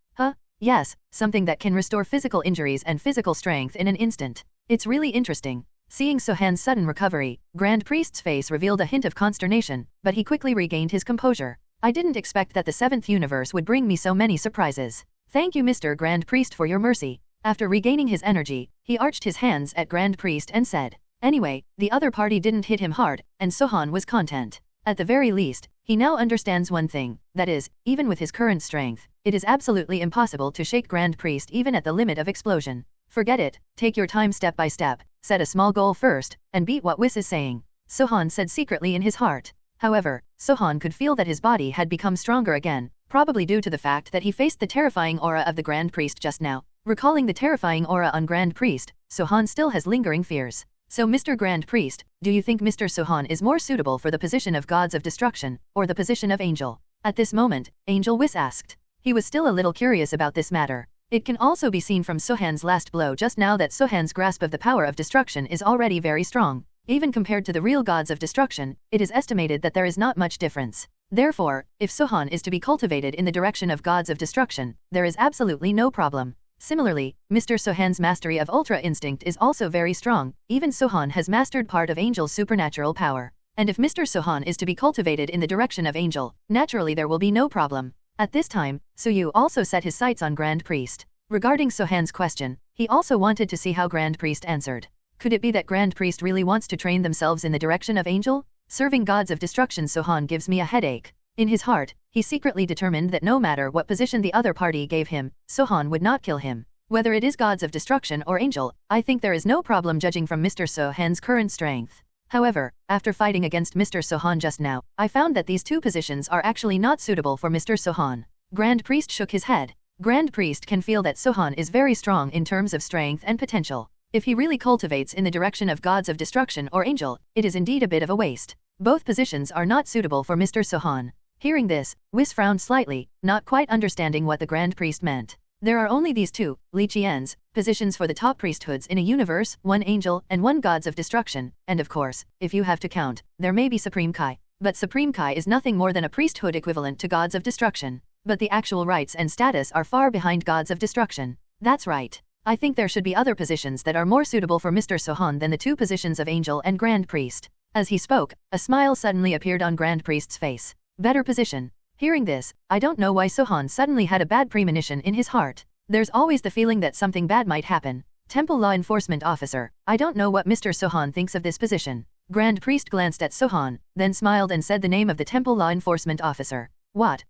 B: Yes, something that can restore physical injuries and physical strength in an instant. It's really interesting. Seeing Sohan's sudden recovery, Grand Priest's face revealed a hint of consternation, but he quickly regained his composure. I didn't expect that the 7th universe would bring me so many surprises. Thank you Mr. Grand Priest for your mercy. After regaining his energy, he arched his hands at Grand Priest and said. Anyway, the other party didn't hit him hard, and Sohan was content. At the very least, he now understands one thing, that is, even with his current strength, it is absolutely impossible to shake Grand Priest even at the limit of explosion. Forget it, take your time step by step, set a small goal first, and beat what Whis is saying. Sohan said secretly in his heart. However, Sohan could feel that his body had become stronger again, probably due to the fact that he faced the terrifying aura of the Grand Priest just now. Recalling the terrifying aura on Grand Priest, Sohan still has lingering fears. So Mr. Grand Priest, do you think Mr. Sohan is more suitable for the position of Gods of Destruction, or the position of Angel? At this moment, Angel Whis asked. He was still a little curious about this matter. It can also be seen from Sohan's last blow just now that Sohan's grasp of the power of destruction is already very strong. Even compared to the real Gods of Destruction, it is estimated that there is not much difference. Therefore, if Sohan is to be cultivated in the direction of gods of destruction, there is absolutely no problem. Similarly, Mr. Sohan's mastery of Ultra Instinct is also very strong. Even Sohan has mastered part of Angel's supernatural power. And if Mr. Sohan is to be cultivated in the direction of Angel, naturally there will be no problem. At this time, Suyu also set his sights on Grand Priest. Regarding Sohan's question, he also wanted to see how Grand Priest answered. Could it be that Grand Priest really wants to train themselves in the direction of Angel? Serving gods of destruction Sohan gives me a headache. In his heart, he secretly determined that no matter what position the other party gave him, Sohan would not kill him. Whether it is gods of destruction or Angel, I think there is no problem judging from Mr. Sohan's current strength. However, after fighting against Mr. Sohan just now, I found that these two positions are actually not suitable for Mr. Sohan. Grand Priest shook his head. Grand Priest can feel that Sohan is very strong in terms of strength and potential. If he really cultivates in the direction of gods of destruction or Angel, it is indeed a bit of a waste. Both positions are not suitable for Mr. Sohan. Hearing this, Whis frowned slightly, not quite understanding what the Grand Priest meant. There are only these two, Li Qian's, positions for the top priesthoods in a universe, one Angel and one gods of destruction, and of course, if you have to count, there may be Supreme Kai. But Supreme Kai is nothing more than a priesthood equivalent to gods of destruction. But the actual rights and status are far behind gods of destruction. That's right. I think there should be other positions that are more suitable for Mr. Sohan than the two positions of Angel and Grand Priest. As he spoke, a smile suddenly appeared on Grand Priest's face. Better position. Hearing this, I don't know why Sohan suddenly had a bad premonition in his heart. There's always the feeling that something bad might happen. Temple Law Enforcement Officer, I don't know what Mr. Sohan thinks of this position. Grand Priest glanced at Sohan, then smiled and said the name of the Temple Law Enforcement Officer. What,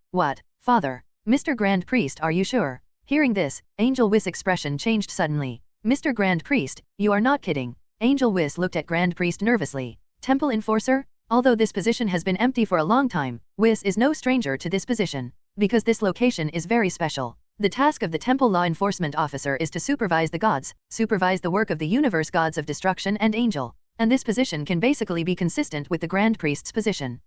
B: Father? Mr. Grand Priest, are you sure? Hearing this, Angel Whis' expression changed suddenly. Mr. Grand Priest, you are not kidding. Angel Whis looked at Grand Priest nervously. Temple Enforcer? Although this position has been empty for a long time, Whis is no stranger to this position. Because this location is very special. The task of the Temple Law Enforcement Officer is to supervise the gods, supervise the work of the universe gods of destruction and Angel. And this position can basically be consistent with the Grand Priest's position.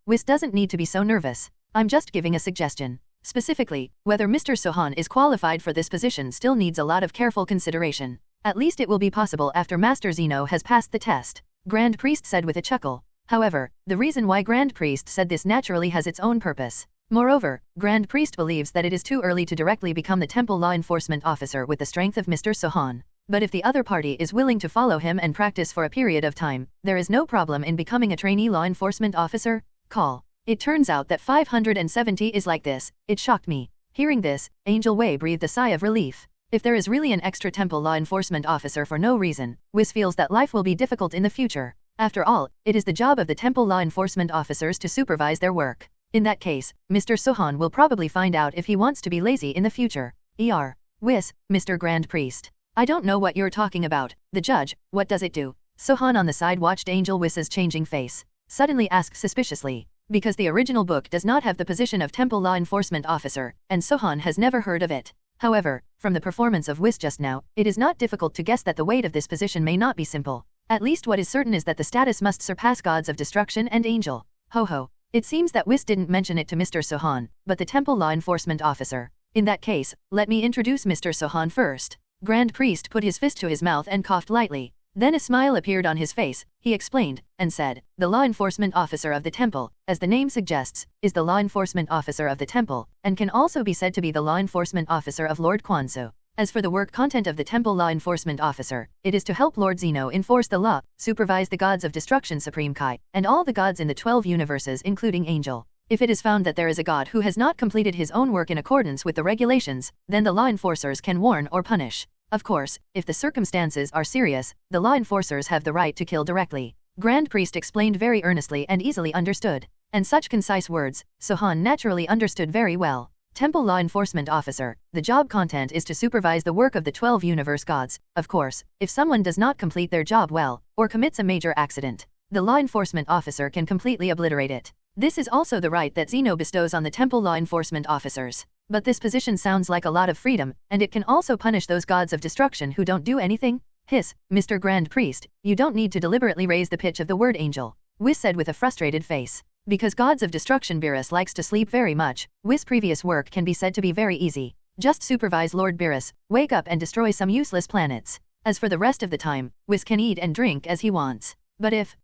B: Whis doesn't need to be so nervous. I'm just giving a suggestion. Specifically, whether Mr. Sohan is qualified for this position still needs a lot of careful consideration. At least it will be possible after Master Zeno has passed the test. Grand Priest said with a chuckle. However, the reason why Grand Priest said this naturally has its own purpose. Moreover, Grand Priest believes that it is too early to directly become the Temple Law Enforcement Officer with the strength of Mr. Sohan. But if the other party is willing to follow him and practice for a period of time, there is no problem in becoming a trainee law enforcement officer. Call. It turns out that 570 is like this. It shocked me. Hearing this, Angel Wei breathed a sigh of relief. If there is really an extra Temple Law Enforcement Officer for no reason, Whis feels that life will be difficult in the future. After all, it is the job of the Temple Law Enforcement Officers to supervise their work. In that case, Mr. Sohan will probably find out if he wants to be lazy in the future. Whis, Mr. Grand Priest. I don't know what you're talking about. The judge, what does it do? Sohan on the side watched Angel Whis' changing face. Suddenly asked suspiciously. Because the original book does not have the position of Temple Law Enforcement Officer, and Sohan has never heard of it. However, from the performance of Whis just now, it is not difficult to guess that the weight of this position may not be simple. At least what is certain is that the status must surpass gods of destruction and Angel. Ho. It seems that Whis didn't mention it to Mr. Sohan, but the Temple Law Enforcement Officer. In that case, let me introduce Mr. Sohan first. Grand Priest put his fist to his mouth and coughed lightly. Then a smile appeared on his face, he explained, and said, the Law Enforcement Officer of the Temple, as the name suggests, is the Law Enforcement Officer of the Temple, and can also be said to be the Law Enforcement Officer of Lord Quanso. As for the work content of the Temple Law Enforcement Officer, it is to help Lord Zeno enforce the law, supervise the gods of destruction Supreme Kai, and all the gods in the 12 universes including Angel. If it is found that there is a god who has not completed his own work in accordance with the regulations, then the law enforcers can warn or punish. Of course, if the circumstances are serious, the law enforcers have the right to kill directly. Grand Priest explained very earnestly and easily understood. And such concise words, Sohan naturally understood very well. Temple Law Enforcement Officer, the job content is to supervise the work of the 12 universe gods. Of course, if someone does not complete their job well, or commits a major accident, the Law Enforcement Officer can completely obliterate it. This is also the right that Zeno bestows on the Temple Law Enforcement Officers. But this position sounds like a lot of freedom, and it can also punish those gods of destruction who don't do anything. Mr. Grand Priest, you don't need to deliberately raise the pitch of the word Angel. Whis said with a frustrated face. Because gods of destruction Beerus likes to sleep very much, Whis' previous work can be said to be very easy. Just supervise Lord Beerus, wake up and destroy some useless planets. As for the rest of the time, Whis can eat and drink as he wants. But if,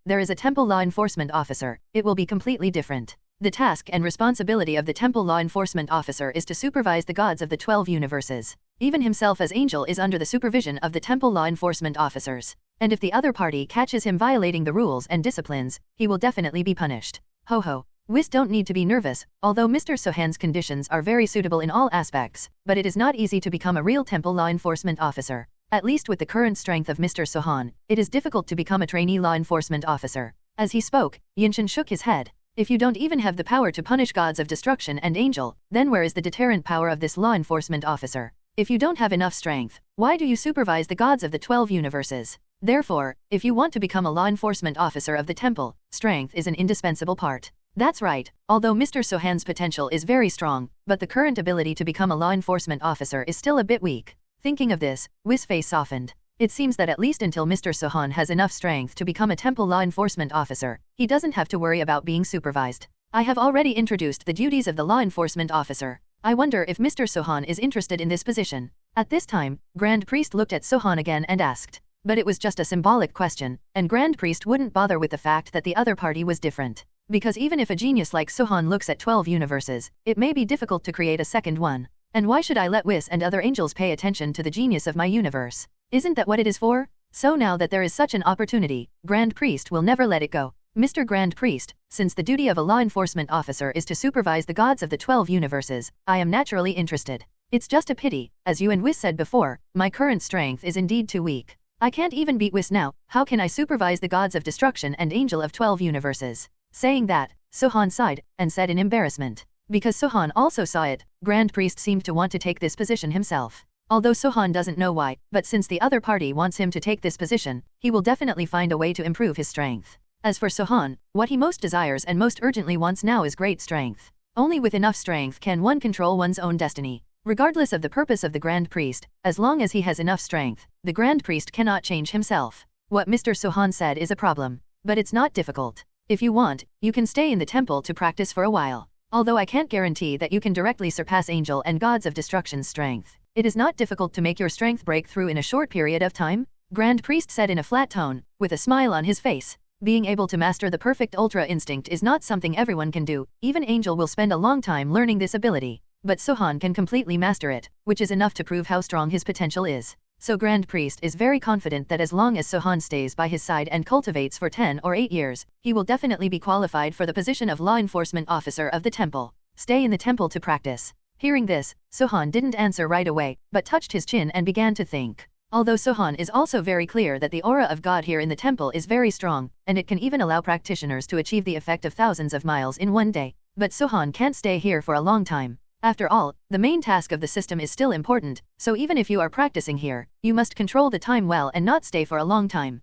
B: there is a Temple Law Enforcement Officer, it will be completely different. The task and responsibility of the temple law enforcement officer is to supervise the gods of the 12 universes. Even himself as angel is under the supervision of the temple law enforcement officers. And if the other party catches him violating the rules and disciplines, he will definitely be punished. Ho ho. Whis don't need to be nervous, although Mr. Sohan's conditions are very suitable in all aspects, but it is not easy to become a real temple law enforcement officer. At least with the current strength of Mr. Sohan, it is difficult to become a trainee law enforcement officer. As he spoke, Yinshan shook his head. If you don't even have the power to punish gods of destruction and angel, then where is the deterrent power of this law enforcement officer? If you don't have enough strength, why do you supervise the gods of the 12 universes? Therefore, if you want to become a law enforcement officer of the temple, strength is an indispensable part. That's right, although Mr. Sohan's potential is very strong, but the current ability to become a law enforcement officer is still a bit weak. Thinking of this, Whis' face softened. It seems that at least until Mr. Sohan has enough strength to become a temple law enforcement officer, he doesn't have to worry about being supervised. I have already introduced the duties of the law enforcement officer. I wonder if Mr. Sohan is interested in this position. At this time, Grand Priest looked at Sohan again and asked. But it was just a symbolic question, and Grand Priest wouldn't bother with the fact that the other party was different. Because even if a genius like Sohan looks at 12 universes, it may be difficult to create a second one. And why should I let Whis and other angels pay attention to the genius of my universe? Isn't that what it is for? So now that there is such an opportunity, Grand Priest will never let it go. Mr. Grand Priest, since the duty of a law enforcement officer is to supervise the gods of the 12 universes, I am naturally interested. It's just a pity, as you and Whis said before, my current strength is indeed too weak. I can't even beat Whis now, how can I supervise the gods of destruction and angel of 12 universes? Saying that, Sohan sighed, and said in embarrassment. Because Sohan also saw it, Grand Priest seemed to want to take this position himself. Although Sohan doesn't know why, but since the other party wants him to take this position, he will definitely find a way to improve his strength. As for Sohan, what he most desires and most urgently wants now is great strength. Only with enough strength can one control one's own destiny. Regardless of the purpose of the Grand Priest, as long as he has enough strength, the Grand Priest cannot change himself. What Mr. Sohan said is a problem. But it's not difficult. If you want, you can stay in the temple to practice for a while. Although I can't guarantee that you can directly surpass angel and gods of destruction's strength, it is not difficult to make your strength break through in a short period of time, Grand Priest said in a flat tone, with a smile on his face. Being able to master the perfect ultra instinct is not something everyone can do, even Angel will spend a long time learning this ability. But Sohan can completely master it, which is enough to prove how strong his potential is. So Grand Priest is very confident that as long as Sohan stays by his side and cultivates for 10 or 8 years, he will definitely be qualified for the position of law enforcement officer of the temple. Stay in the temple to practice. Hearing this, Sohan didn't answer right away, but touched his chin and began to think. Although Sohan is also very clear that the aura of God here in the temple is very strong, and it can even allow practitioners to achieve the effect of thousands of miles in one day. But Sohan can't stay here for a long time. After all, the main task of the system is still important, so even if you are practicing here, you must control the time well and not stay for a long time.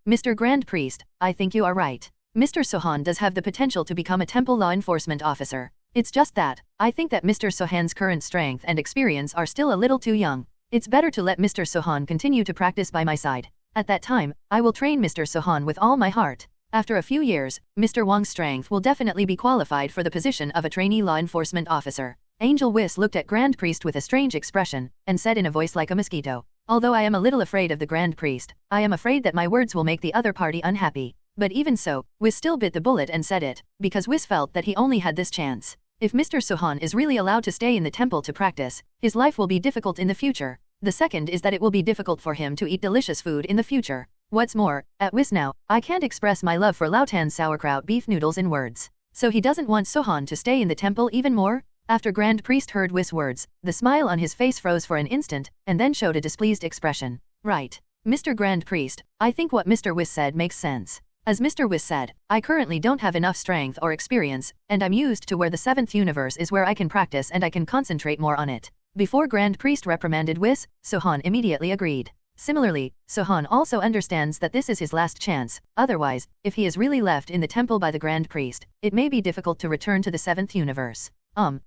B: Mr. Grand Priest, I think you are right. Mr. Sohan does have the potential to become a temple law enforcement officer. It's just that, I think that Mr. Sohan's current strength and experience are still a little too young. It's better to let Mr. Sohan continue to practice by my side. At that time, I will train Mr. Sohan with all my heart. After a few years, Mr. Wang's strength will definitely be qualified for the position of a trainee law enforcement officer. Angel Whis looked at Grand Priest with a strange expression, and said in a voice like a mosquito, "Although I am a little afraid of the Grand Priest, I am afraid that my words will make the other party unhappy." But even so, Whis still bit the bullet and said it, because Whis felt that he only had this chance. If Mr. Sohan is really allowed to stay in the temple to practice, his life will be difficult in the future. The second is that it will be difficult for him to eat delicious food in the future. What's more, at Whis now, I can't express my love for Lautan's sauerkraut beef noodles in words. So he doesn't want Sohan to stay in the temple even more? After Grand Priest heard Whis' words, the smile on his face froze for an instant, and then showed a displeased expression. Right. Mr. Grand Priest, I think what Mr. Whis said makes sense. As Mr. Whis said, I currently don't have enough strength or experience, and I'm used to where the 7th universe is where I can practice and I can concentrate more on it. Before Grand Priest reprimanded Whis, Sohan immediately agreed. Similarly, Sohan also understands that this is his last chance, otherwise, if he is really left in the temple by the Grand Priest, it may be difficult to return to the 7th universe.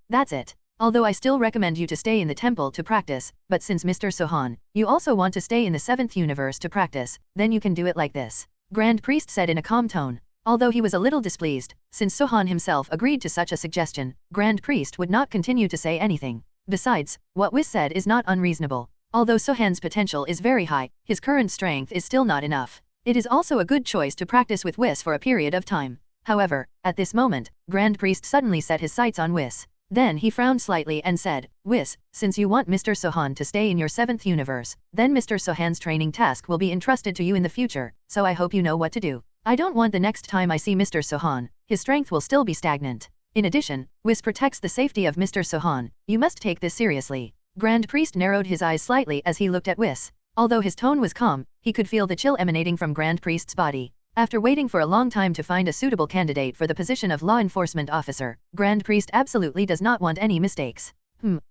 B: That's it. Although I still recommend you to stay in the temple to practice, but since Mr. Sohan, you also want to stay in the 7th universe to practice, then you can do it like this. Grand Priest said in a calm tone. Although he was a little displeased, since Sohan himself agreed to such a suggestion, Grand Priest would not continue to say anything. Besides, what Whis said is not unreasonable. Although Sohan's potential is very high, his current strength is still not enough. It is also a good choice to practice with Whis for a period of time. However, at this moment, Grand Priest suddenly set his sights on Whis. Then he frowned slightly and said, Whis, since you want Mr. Sohan to stay in your 7th universe, then Mr. Sohan's training task will be entrusted to you in the future, so I hope you know what to do. I don't want the next time I see Mr. Sohan, his strength will still be stagnant. In addition, Whis protects the safety of Mr. Sohan, you must take this seriously. Grand Priest narrowed his eyes slightly as he looked at Whis. Although his tone was calm, he could feel the chill emanating from Grand Priest's body. After waiting for a long time to find a suitable candidate for the position of law enforcement officer, Grand Priest absolutely does not want any mistakes.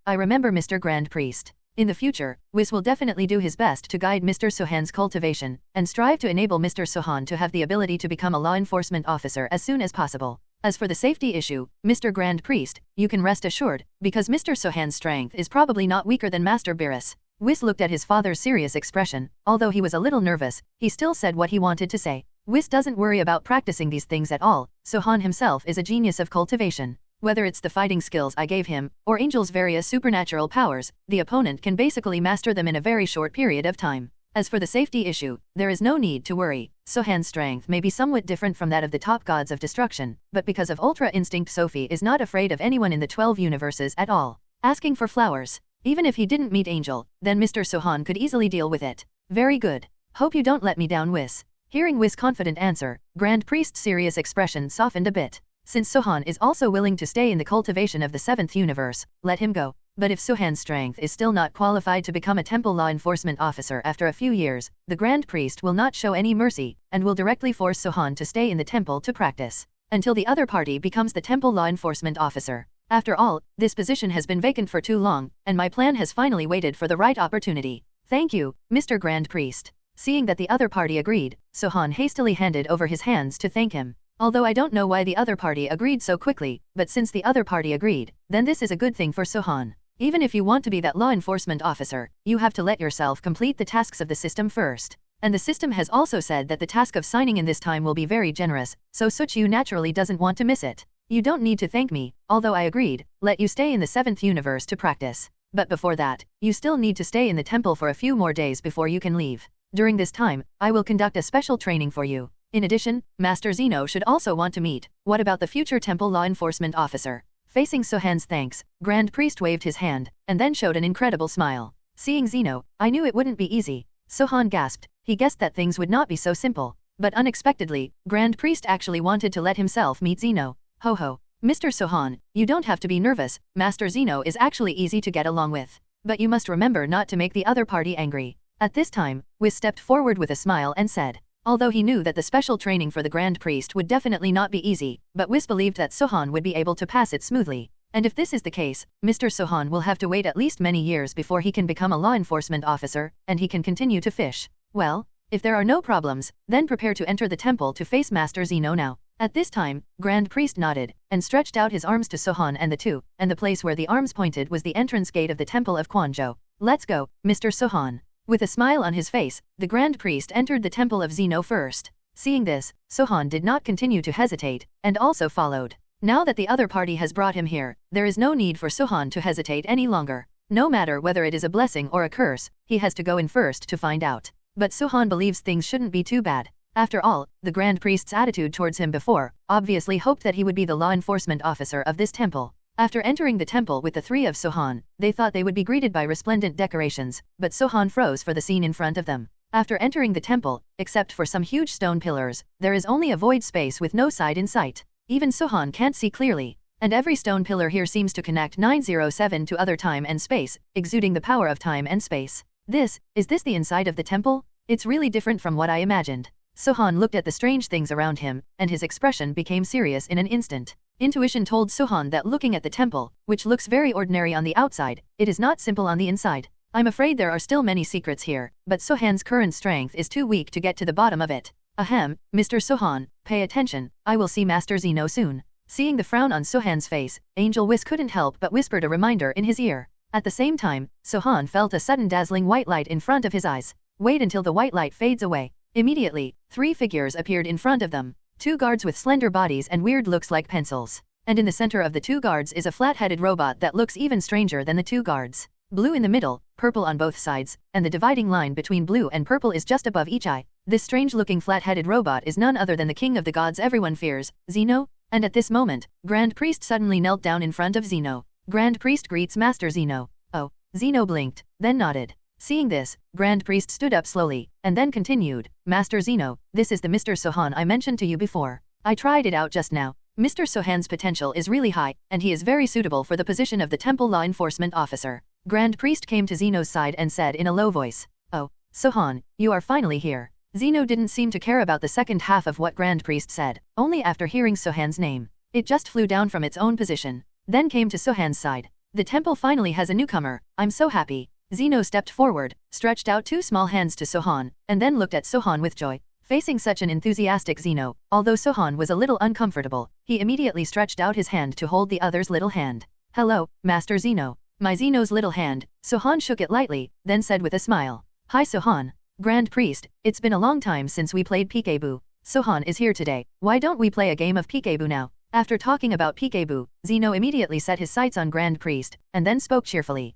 B: I remember Mr. Grand Priest. In the future, Whis will definitely do his best to guide Mr. Sohan's cultivation, and strive to enable Mr. Sohan to have the ability to become a law enforcement officer as soon as possible. As for the safety issue, Mr. Grand Priest, you can rest assured, because Mr. Sohan's strength is probably not weaker than Master Beerus. Whis looked at his father's serious expression. Although he was a little nervous, he still said what he wanted to say. Whis doesn't worry about practicing these things at all. Sohan himself is a genius of cultivation. Whether it's the fighting skills I gave him, or Angel's various supernatural powers, the opponent can basically master them in a very short period of time. As for the safety issue, there is no need to worry. Sohan's strength may be somewhat different from that of the top gods of destruction, but because of Ultra Instinct Sophie is not afraid of anyone in the 12 universes at all. Asking for flowers. Even if he didn't meet Angel, then Mr. Sohan could easily deal with it. Very good. Hope you don't let me down, Whis. Hearing Whis' confident answer, Grand Priest's serious expression softened a bit. Since Sohan is also willing to stay in the cultivation of the 7th universe, let him go. But if Sohan's strength is still not qualified to become a temple law enforcement officer after a few years, the Grand Priest will not show any mercy, and will directly force Sohan to stay in the temple to practice, until the other party becomes the temple law enforcement officer. After all, this position has been vacant for too long, and my plan has finally waited for the right opportunity. Thank you, Mr. Grand Priest. Seeing that the other party agreed, Sohan hastily handed over his hands to thank him. Although I don't know why the other party agreed so quickly, but since the other party agreed, then this is a good thing for Sohan. Even if you want to be that law enforcement officer, you have to let yourself complete the tasks of the system first. And the system has also said that the task of signing in this time will be very generous, so Suchu naturally doesn't want to miss it. You don't need to thank me, although I agreed, let you stay in the 7th universe to practice. But before that, you still need to stay in the temple for a few more days before you can leave. During this time, I will conduct a special training for you. In addition, Master Zeno should also want to meet. What about the future temple law enforcement officer? Facing Sohan's thanks, Grand Priest waved his hand, and then showed an incredible smile. Seeing Zeno, I knew it wouldn't be easy. Sohan gasped. He guessed that things would not be so simple. But unexpectedly, Grand Priest actually wanted to let himself meet Zeno. Ho ho. Mr. Sohan, you don't have to be nervous. Master Zeno is actually easy to get along with. But you must remember not to make the other party angry. At this time, Whis stepped forward with a smile and said, although he knew that the special training for the Grand Priest would definitely not be easy, but Whis believed that Sohan would be able to pass it smoothly. And if this is the case, Mr. Sohan will have to wait at least many years before he can become a law enforcement officer, and he can continue to fish. Well, if there are no problems, then prepare to enter the temple to face Master Zeno now. At this time, Grand Priest nodded, and stretched out his arms to Sohan and the place where the arms pointed was the entrance gate of the temple of Quanzhou. Let's go, Mr. Sohan. With a smile on his face, the Grand Priest entered the temple of Zeno first. Seeing this, Sohan did not continue to hesitate, and also followed. Now that the other party has brought him here, there is no need for Sohan to hesitate any longer. No matter whether it is a blessing or a curse, he has to go in first to find out. But Sohan believes things shouldn't be too bad. After all, the Grand Priest's attitude towards him before, obviously hoped that he would be the law enforcement officer of this temple. After entering the temple with the three of Sohan, they thought they would be greeted by resplendent decorations, but Sohan froze for the scene in front of them. After entering the temple, except for some huge stone pillars, there is only a void space with no side in sight. Even Sohan can't see clearly, and every stone pillar here seems to connect 907 to other time and space, exuding the power of time and space. Is this the inside of the temple? It's really different from what I imagined. Sohan looked at the strange things around him, and his expression became serious in an instant. Intuition told Sohan that looking at the temple, which looks very ordinary on the outside, it is not simple on the inside. I'm afraid there are still many secrets here, but Sohan's current strength is too weak to get to the bottom of it. Ahem, Mr. Sohan, pay attention, I will see Master Zeno soon. Seeing the frown on Sohan's face, Angel Whis couldn't help but whispered a reminder in his ear. At the same time, Sohan felt a sudden dazzling white light in front of his eyes. Wait until the white light fades away. Immediately, three figures appeared in front of them. Two guards with slender bodies and weird looks like pencils. And in the center of the two guards is a flat-headed robot that looks even stranger than the two guards. Blue in the middle, purple on both sides, and the dividing line between blue and purple is just above each eye. This strange-looking flat-headed robot is none other than the king of the gods everyone fears, Zeno. And at this moment, Grand Priest suddenly knelt down in front of Zeno. Grand Priest greets Master Zeno. Oh, Zeno blinked, then nodded. Seeing this, Grand Priest stood up slowly, and then continued, Master Zeno, this is the Mr. Sohan I mentioned to you before. I tried it out just now. Mr. Sohan's potential is really high, and he is very suitable for the position of the Temple Law Enforcement Officer. Grand Priest came to Zeno's side and said in a low voice, Oh, Sohan, you are finally here. Zeno didn't seem to care about the second half of what Grand Priest said, only after hearing Sohan's name. It just flew down from its own position, then came to Sohan's side. The temple finally has a newcomer, I'm so happy. Zeno stepped forward, stretched out two small hands to Sohan, and then looked at Sohan with joy. Facing such an enthusiastic Zeno, although Sohan was a little uncomfortable, he immediately stretched out his hand to hold the other's little hand. Hello, Master Zeno. My Zeno's little hand. Sohan shook it lightly, then said with a smile. Hi Sohan. Grand Priest, it's been a long time since we played Peekaboo. Sohan is here today, why don't we play a game of Peekaboo now? After talking about Peekaboo, Zeno immediately set his sights on Grand Priest, and then spoke cheerfully.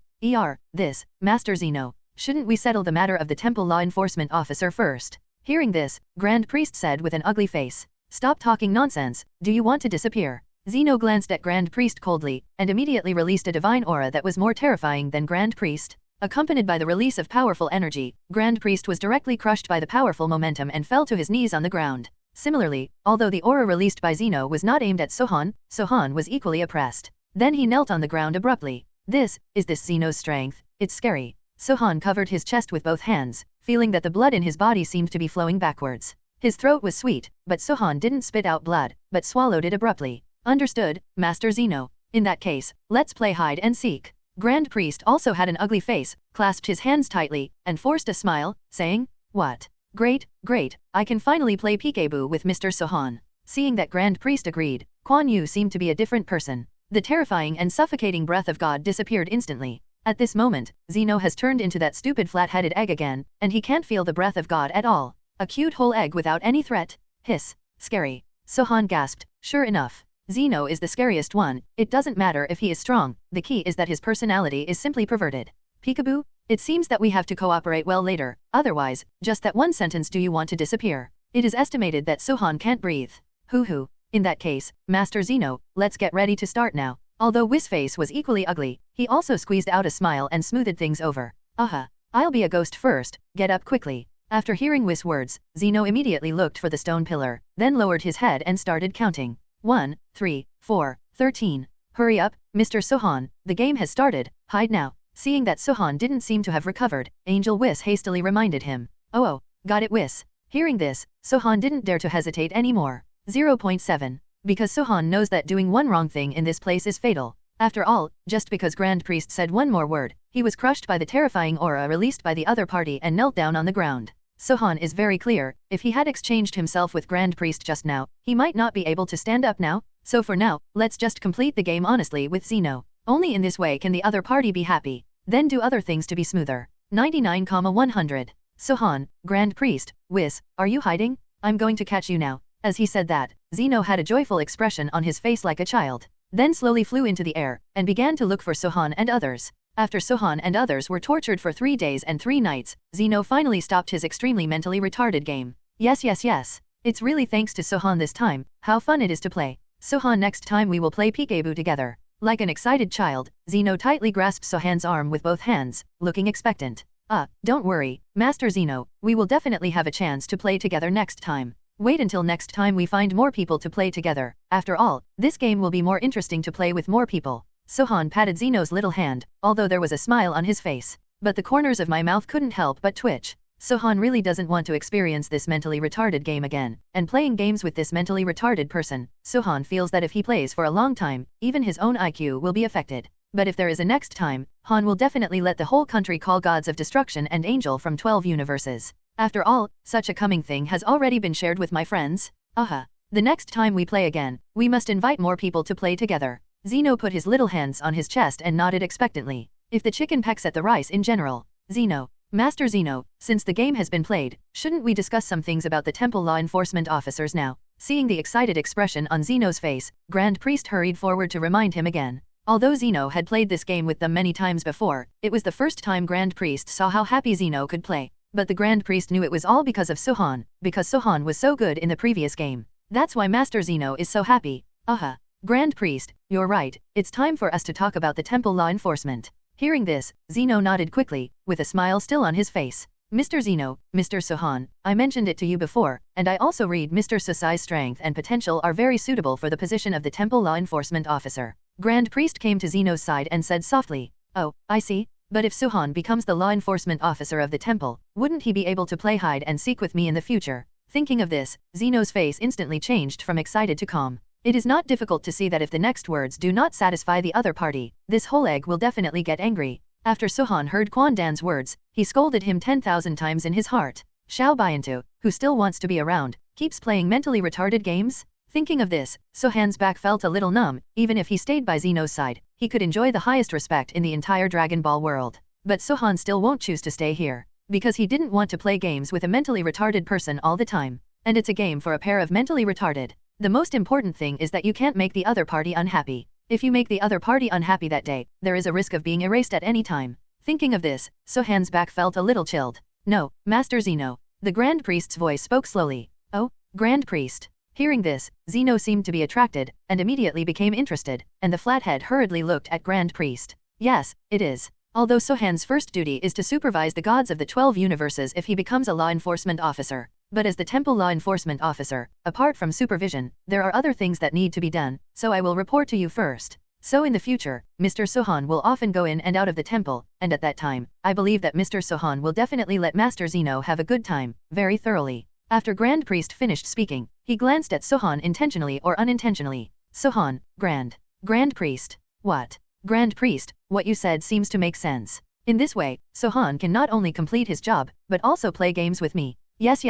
B: Master Zeno, shouldn't we settle the matter of the Temple Law Enforcement Officer first? Hearing this, Grand Priest said with an ugly face. Stop talking nonsense, do you want to disappear? Zeno glanced at Grand Priest coldly, and immediately released a divine aura that was more terrifying than Grand Priest. Accompanied by the release of powerful energy, Grand Priest was directly crushed by the powerful momentum and fell to his knees on the ground. Similarly, although the aura released by Zeno was not aimed at Sohan, Sohan was equally oppressed. Then he knelt on the ground abruptly. Is this Zeno's strength? It's scary. Sohan covered his chest with both hands, feeling that the blood in his body seemed to be flowing backwards. His throat was sweet, but Sohan didn't spit out blood, but swallowed it abruptly. Understood, Master Zeno. In that case, let's play hide and seek. Grand Priest also had an ugly face, clasped his hands tightly, and forced a smile, saying, What? Great, I can finally play Peekaboo with Mr. Sohan. Seeing that Grand Priest agreed, Kuan Yu seemed to be a different person. The terrifying and suffocating breath of God disappeared instantly. At this moment, Zeno has turned into that stupid flat-headed egg again, and he can't feel the breath of God at all. A cute whole egg without any threat? Hiss. Scary. Sohan gasped. Sure enough. Zeno is the scariest one, it doesn't matter if he is strong, the key is that his personality is simply perverted. Peekaboo? It seems that we have to cooperate well later, otherwise, just that one sentence do you want to disappear? It is estimated that Sohan can't breathe. Hoo. In that case, Master Zeno, let's get ready to start now. Although Whis' face was equally ugly, he also squeezed out a smile and smoothed things over. I'll be a ghost first, get up quickly. After hearing Whis' words, Zeno immediately looked for the stone pillar, then lowered his head and started counting. 1, 3, 4, 13. Hurry up, Mr. Sohan, the game has started, hide now. Seeing that Sohan didn't seem to have recovered, Angel Whis hastily reminded him. Oh, got it Whis. Hearing this, Sohan didn't dare to hesitate anymore. 0.7. Because Sohan knows that doing one wrong thing in this place is fatal. After all, just because Grand Priest said one more word, he was crushed by the terrifying aura released by the other party and knelt down on the ground. Sohan is very clear, if he had exchanged himself with Grand Priest just now, he might not be able to stand up now, so for now, let's just complete the game honestly with Zeno. Only in this way can the other party be happy. Then do other things to be smoother. 99,100. Sohan, Grand Priest, Whis, are you hiding? I'm going to catch you now. As he said that, Zeno had a joyful expression on his face like a child, then slowly flew into the air, and began to look for Sohan and others. After Sohan and others were tortured for 3 days and 3 nights, Zeno finally stopped his extremely mentally retarded game. Yes. It's really thanks to Sohan this time, how fun it is to play. Sohan, next time we will play Peekaboo together. Like an excited child, Zeno tightly grasped Sohan's arm with both hands, looking expectant. Don't worry, Master Zeno, we will definitely have a chance to play together next time. Wait until next time we find more people to play together. After all, this game will be more interesting to play with more people. Sohan patted Zeno's little hand, although there was a smile on his face. But the corners of my mouth couldn't help but twitch. Sohan really doesn't want to experience this mentally retarded game again, and playing games with this mentally retarded person, Sohan feels that if he plays for a long time, even his own IQ will be affected. But if there is a next time, Han will definitely let the whole country call gods of destruction and angel from 12 universes. After all, such a coming thing has already been shared with my friends. The next time we play again, we must invite more people to play together. Zeno put his little hands on his chest and nodded expectantly. If the chicken pecks at the rice in general. Zeno. Master Zeno, since the game has been played, shouldn't we discuss some things about the temple law enforcement officers now? Seeing the excited expression on Zeno's face, Grand Priest hurried forward to remind him again. Although Zeno had played this game with them many times before, it was the first time Grand Priest saw how happy Zeno could play. But the Grand Priest knew it was all because of Sohan, because Sohan was so good in the previous game. That's why Master Zeno is so happy. Grand Priest, you're right, it's time for us to talk about the temple law enforcement. Hearing this, Zeno nodded quickly, with a smile still on his face. Mr. Zeno, Mr. Sohan, I mentioned it to you before, and I also read Mr. Sosai's strength and potential are very suitable for the position of the temple law enforcement officer. Grand Priest came to Zeno's side and said softly, "Oh, I see. But if Sohan becomes the law enforcement officer of the temple, wouldn't he be able to play hide and seek with me in the future?" Thinking of this, Zeno's face instantly changed from excited to calm. It is not difficult to see that if the next words do not satisfy the other party, this whole egg will definitely get angry. After Sohan heard Quan Dan's words, he scolded him 10,000 times in his heart. Xiao Biantu, who still wants to be around, keeps playing mentally retarded games? Thinking of this, Sohan's back felt a little numb. Even if he stayed by Zeno's side, he could enjoy the highest respect in the entire Dragon Ball world. But Sohan still won't choose to stay here, because he didn't want to play games with a mentally retarded person all the time. And it's a game for a pair of mentally retarded. The most important thing is that you can't make the other party unhappy. If you make the other party unhappy that day, there is a risk of being erased at any time. Thinking of this, Sohan's back felt a little chilled. "No, Master Zeno." The Grand Priest's voice spoke slowly. "Oh, Grand Priest." Hearing this, Zeno seemed to be attracted, and immediately became interested, and the flathead hurriedly looked at Grand Priest. "Yes, it is. Although Sohan's first duty is to supervise the gods of the 12 universes if he becomes a law enforcement officer. But as the temple law enforcement officer, apart from supervision, there are other things that need to be done, so I will report to you first. So in the future, Mr. Sohan will often go in and out of the temple, and at that time, I believe that Mr. Sohan will definitely let Master Zeno have a good time, very thoroughly." After Grand Priest finished speaking, he glanced at Sohan intentionally or unintentionally. "Sohan, Grand Priest. What? Grand Priest, what you said seems to make sense. In this way, Sohan can not only complete his job, but also play games with me. Yes.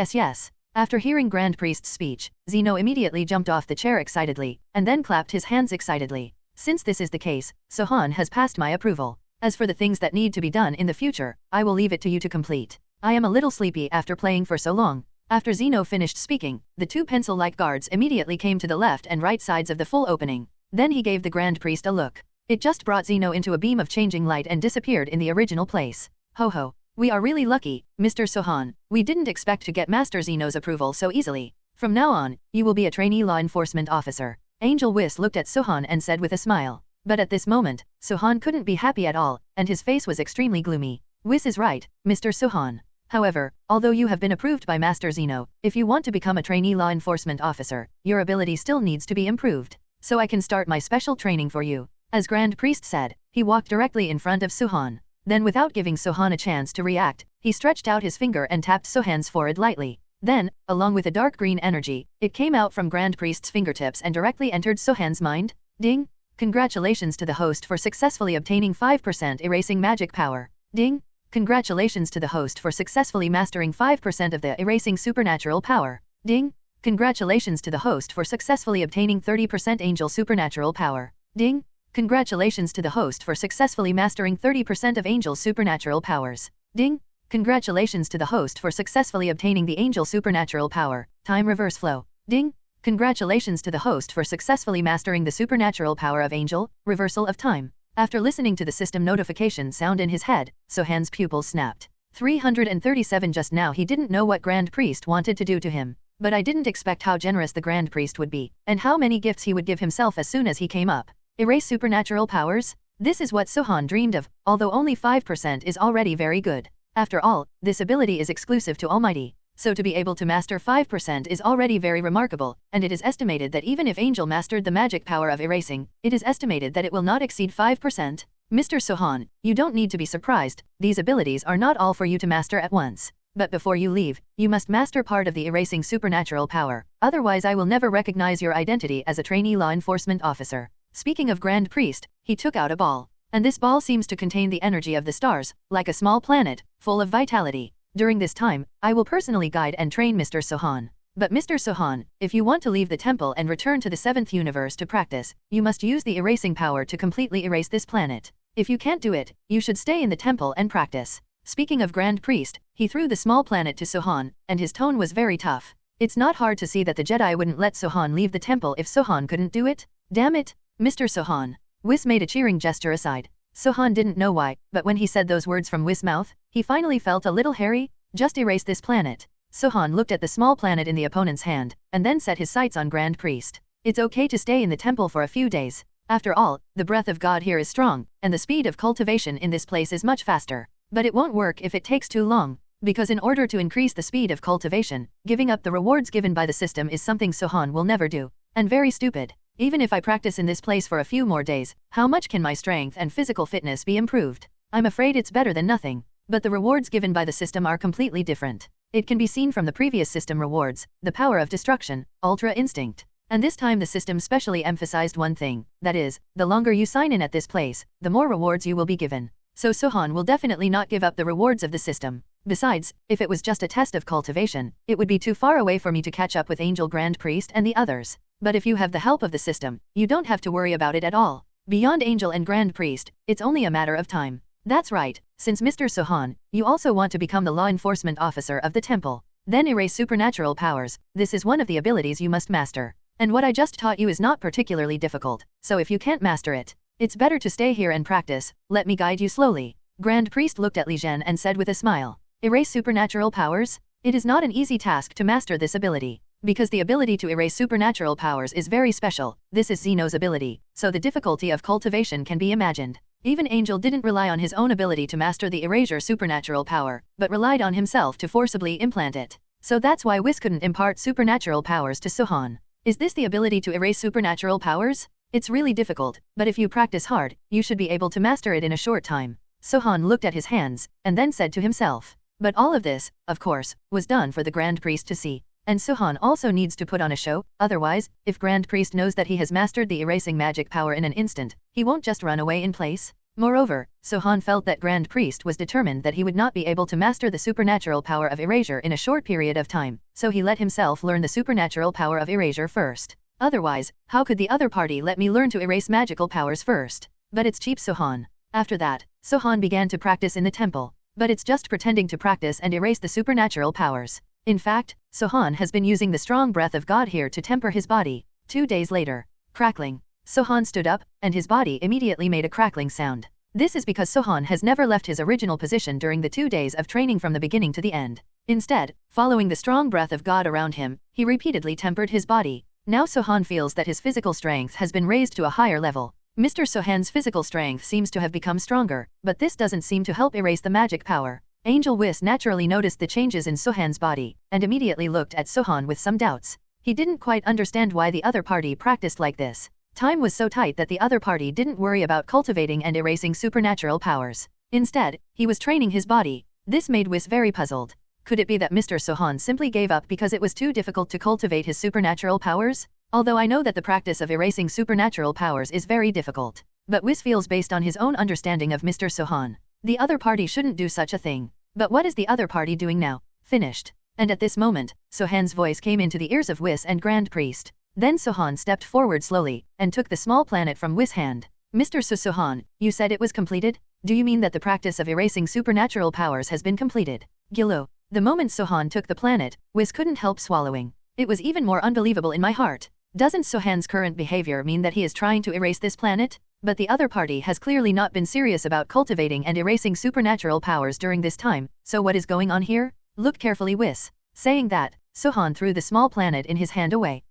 B: After hearing Grand Priest's speech, Zeno immediately jumped off the chair excitedly, and then clapped his hands excitedly. Since this is the case, Sohan has passed my approval. As for the things that need to be done in the future, I will leave it to you to complete. I am a little sleepy after playing for so long." After Zeno finished speaking, the two pencil-like guards immediately came to the left and right sides of the full opening. Then he gave the Grand Priest a look. It just brought Zeno into a beam of changing light and disappeared in the original place. "Ho. We are really lucky, Mr. Sohan. We didn't expect to get Master Zeno's approval so easily. From now on, you will be a trainee law enforcement officer." Angel Whis looked at Sohan and said with a smile. But at this moment, Sohan couldn't be happy at all, and his face was extremely gloomy. "Whis is right, Mr. Sohan. However, although you have been approved by Master Zeno, if you want to become a trainee law enforcement officer, your ability still needs to be improved. So I can start my special training for you." As Grand Priest said, he walked directly in front of Sohan. Then without giving Sohan a chance to react, he stretched out his finger and tapped Sohan's forehead lightly. Then, along with a dark green energy, it came out from Grand Priest's fingertips and directly entered Sohan's mind. Ding! Congratulations to the host for successfully obtaining 5% erasing magic power. Ding! Congratulations to the host for successfully mastering 5% of the erasing supernatural power. Ding! Congratulations to the host for successfully obtaining 30% angel supernatural power. Ding! Congratulations to the host for successfully mastering 30% of angel supernatural powers. Ding! Congratulations to the host for successfully obtaining the angel supernatural power. Time reverse flow. Ding! Congratulations to the host for successfully mastering the supernatural power of angel, reversal of time. After listening to the system notification sound in his head, Sohan's pupils snapped. 337. Just now he didn't know what Grand Priest wanted to do to him. But I didn't expect how generous the Grand Priest would be, and how many gifts he would give himself as soon as he came up. Erase supernatural powers? This is what Sohan dreamed of, although only 5% is already very good. After all, this ability is exclusive to Almighty. So to be able to master 5% is already very remarkable, and it is estimated that even if Angel mastered the magic power of erasing, it is estimated that it will not exceed 5%. Mr. Sohan, you don't need to be surprised, these abilities are not all for you to master at once. But before you leave, you must master part of the erasing supernatural power, otherwise I will never recognize your identity as a trainee law enforcement officer. Speaking of Grand Priest, he took out a ball. And this ball seems to contain the energy of the stars, like a small planet, full of vitality. During this time, I will personally guide and train Mr. Sohan. But Mr. Sohan, if you want to leave the temple and return to the 7th universe to practice, you must use the erasing power to completely erase this planet. If you can't do it, you should stay in the temple and practice. Speaking of Grand Priest, he threw the small planet to Sohan, and his tone was very tough. It's not hard to see that the Jedi wouldn't let Sohan leave the temple if Sohan couldn't do it. Damn it, Mr. Sohan. Whis made a cheering gesture aside. Sohan didn't know why, but when he said those words from Whis' mouth, he finally felt a little hairy. Just erase this planet. Sohan looked at the small planet in the opponent's hand, and then set his sights on Grand Priest. It's okay to stay in the temple for a few days. After all, the breath of God here is strong, and the speed of cultivation in this place is much faster. But it won't work if it takes too long. Because in order to increase the speed of cultivation, giving up the rewards given by the system is something Sohan will never do. And very stupid. Even if I practice in this place for a few more days, how much can my strength and physical fitness be improved? I'm afraid it's better than nothing. But the rewards given by the system are completely different. It can be seen from the previous system rewards, the power of destruction, Ultra Instinct. And this time the system specially emphasized one thing, that is, the longer you sign in at this place, the more rewards you will be given. So Sohan will definitely not give up the rewards of the system. Besides, if it was just a test of cultivation, it would be too far away for me to catch up with Angel Grand Priest and the others. But if you have the help of the system, you don't have to worry about it at all. Beyond Angel and Grand Priest, it's only a matter of time. That's right, since Mr. Sohan, you also want to become the law enforcement officer of the temple. Then erase supernatural powers, this is one of the abilities you must master. And what I just taught you is not particularly difficult, so if you can't master it, it's better to stay here and practice. Let me guide you slowly. Grand Priest looked at Li Zhen and said with a smile. Erase supernatural powers? It is not an easy task to master this ability. Because the ability to erase supernatural powers is very special, this is Zeno's ability, so the difficulty of cultivation can be imagined. Even Angel didn't rely on his own ability to master the erasure supernatural power, but relied on himself to forcibly implant it. So that's why Whis couldn't impart supernatural powers to Sohan. Is this the ability to erase supernatural powers? It's really difficult, but if you practice hard, you should be able to master it in a short time. Sohan looked at his hands, and then said to himself. But all of this, of course, was done for the Grand Priest to see. And Sohan also needs to put on a show, otherwise, if Grand Priest knows that he has mastered the erasing magic power in an instant, he won't just run away in place. Moreover, Sohan felt that Grand Priest was determined that he would not be able to master the supernatural power of erasure in a short period of time, so he let himself learn the supernatural power of erasure first. Otherwise, how could the other party let me learn to erase magical powers first? But it's cheap Sohan. After that, Sohan began to practice in the temple. But it's just pretending to practice and erase the supernatural powers. In fact, Sohan has been using the strong breath of God here to temper his body. 2 days later. Crackling. Sohan stood up, and his body immediately made a crackling sound. This is because Sohan has never left his original position during the 2 days of training from the beginning to the end. Instead, following the strong breath of God around him, he repeatedly tempered his body. Now Sohan feels that his physical strength has been raised to a higher level. Mr. Sohan's physical strength seems to have become stronger, but this doesn't seem to help erase the magic power. Angel Whis naturally noticed the changes in Sohan's body, and immediately looked at Sohan with some doubts. He didn't quite understand why the other party practiced like this. Time was so tight that the other party didn't worry about cultivating and erasing supernatural powers. Instead, he was training his body. This made Whis very puzzled. Could it be that Mr. Sohan simply gave up because it was too difficult to cultivate his supernatural powers? Although I know that the practice of erasing supernatural powers is very difficult. But Whis feels based on his own understanding of Mr. Sohan. The other party shouldn't do such a thing. But what is the other party doing now? Finished. And at this moment, Sohan's voice came into the ears of Whis and Grand Priest. Then Sohan stepped forward slowly, and took the small planet from Whis' hand. Mr. Sohan, you said it was completed? Do you mean that the practice of erasing supernatural powers has been completed? Gilo. The moment Sohan took the planet, Whis couldn't help swallowing. It was even more unbelievable in my heart. Doesn't Sohan's current behavior mean that he is trying to erase this planet? But the other party has clearly not been serious about cultivating and erasing supernatural powers during this time, so what is going on here? Look carefully Whis. Saying that, Sohan threw the small planet in his hand away.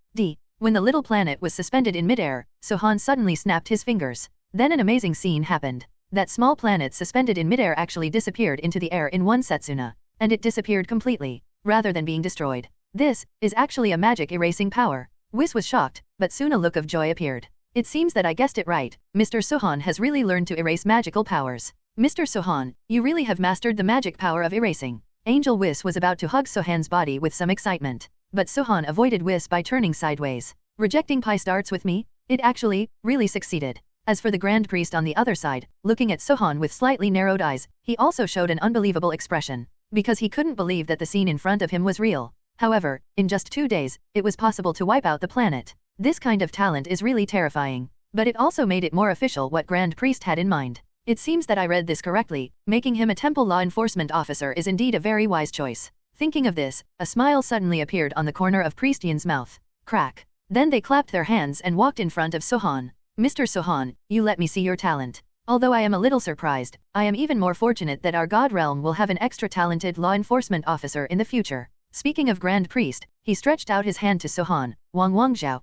B: When the little planet was suspended in midair, Sohan suddenly snapped his fingers. Then an amazing scene happened. That small planet suspended in midair actually disappeared into the air in one Setsuna. And it disappeared completely, rather than being destroyed. This is actually a magic erasing power. Whis was shocked, but soon a look of joy appeared. It seems that I guessed it right. Mr. Sohan has really learned to erase magical powers. Mr. Sohan, you really have mastered the magic power of erasing. Angel Whis was about to hug Sohan's body with some excitement. But Sohan avoided Whis by turning sideways. Rejecting pie starts with me? It actually, really succeeded. As for the Grand Priest on the other side, looking at Sohan with slightly narrowed eyes, he also showed an unbelievable expression. Because he couldn't believe that the scene in front of him was real. However, in just 2 days, it was possible to wipe out the planet. This kind of talent is really terrifying. But it also made it more official what Grand Priest had in mind. It seems that I read this correctly, making him a temple law enforcement officer is indeed a very wise choice. Thinking of this, a smile suddenly appeared on the corner of Priestian's mouth. Crack. Then they clapped their hands and walked in front of Sohan. Mr. Sohan, you let me see your talent. Although I am a little surprised, I am even more fortunate that our God realm will have an extra talented law enforcement officer in the future. Speaking of Grand Priest, he stretched out his hand to Sohan. Wang Wangzhao.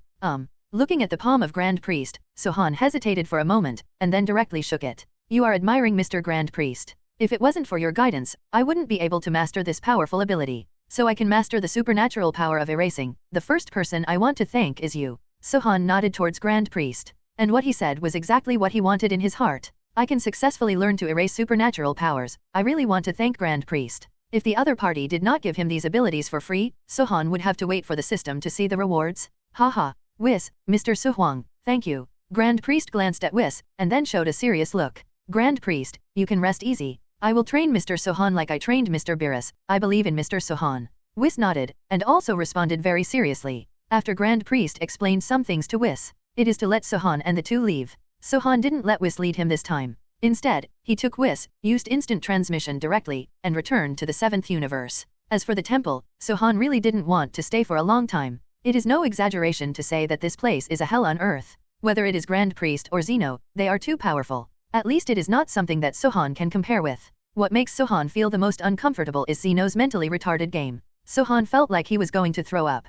B: Looking at the palm of Grand Priest, Sohan hesitated for a moment, and then directly shook it. You are admiring Mr. Grand Priest. If it wasn't for your guidance, I wouldn't be able to master this powerful ability. So I can master the supernatural power of erasing. The first person I want to thank is you. Sohan nodded towards Grand Priest. And what he said was exactly what he wanted in his heart. I can successfully learn to erase supernatural powers. I really want to thank Grand Priest. If the other party did not give him these abilities for free, Sohan would have to wait for the system to see the rewards. Haha. Whis, Mr. Sohuang, thank you. Grand Priest glanced at Whis, and then showed a serious look. Grand Priest, you can rest easy. I will train Mr. Sohan like I trained Mr. Beerus. I believe in Mr. Sohan. Whis nodded, and also responded very seriously. After Grand Priest explained some things to Whis, it is to let Sohan and the two leave. Sohan didn't let Whis lead him this time. Instead, he took Whis, used instant transmission directly, and returned to the 7th universe. As for the temple, Sohan really didn't want to stay for a long time. It is no exaggeration to say that this place is a hell on earth. Whether it is Grand Priest or Zeno, they are too powerful. At least it is not something that Sohan can compare with. What makes Sohan feel the most uncomfortable is Zeno's mentally retarded game. Sohan felt like he was going to throw up.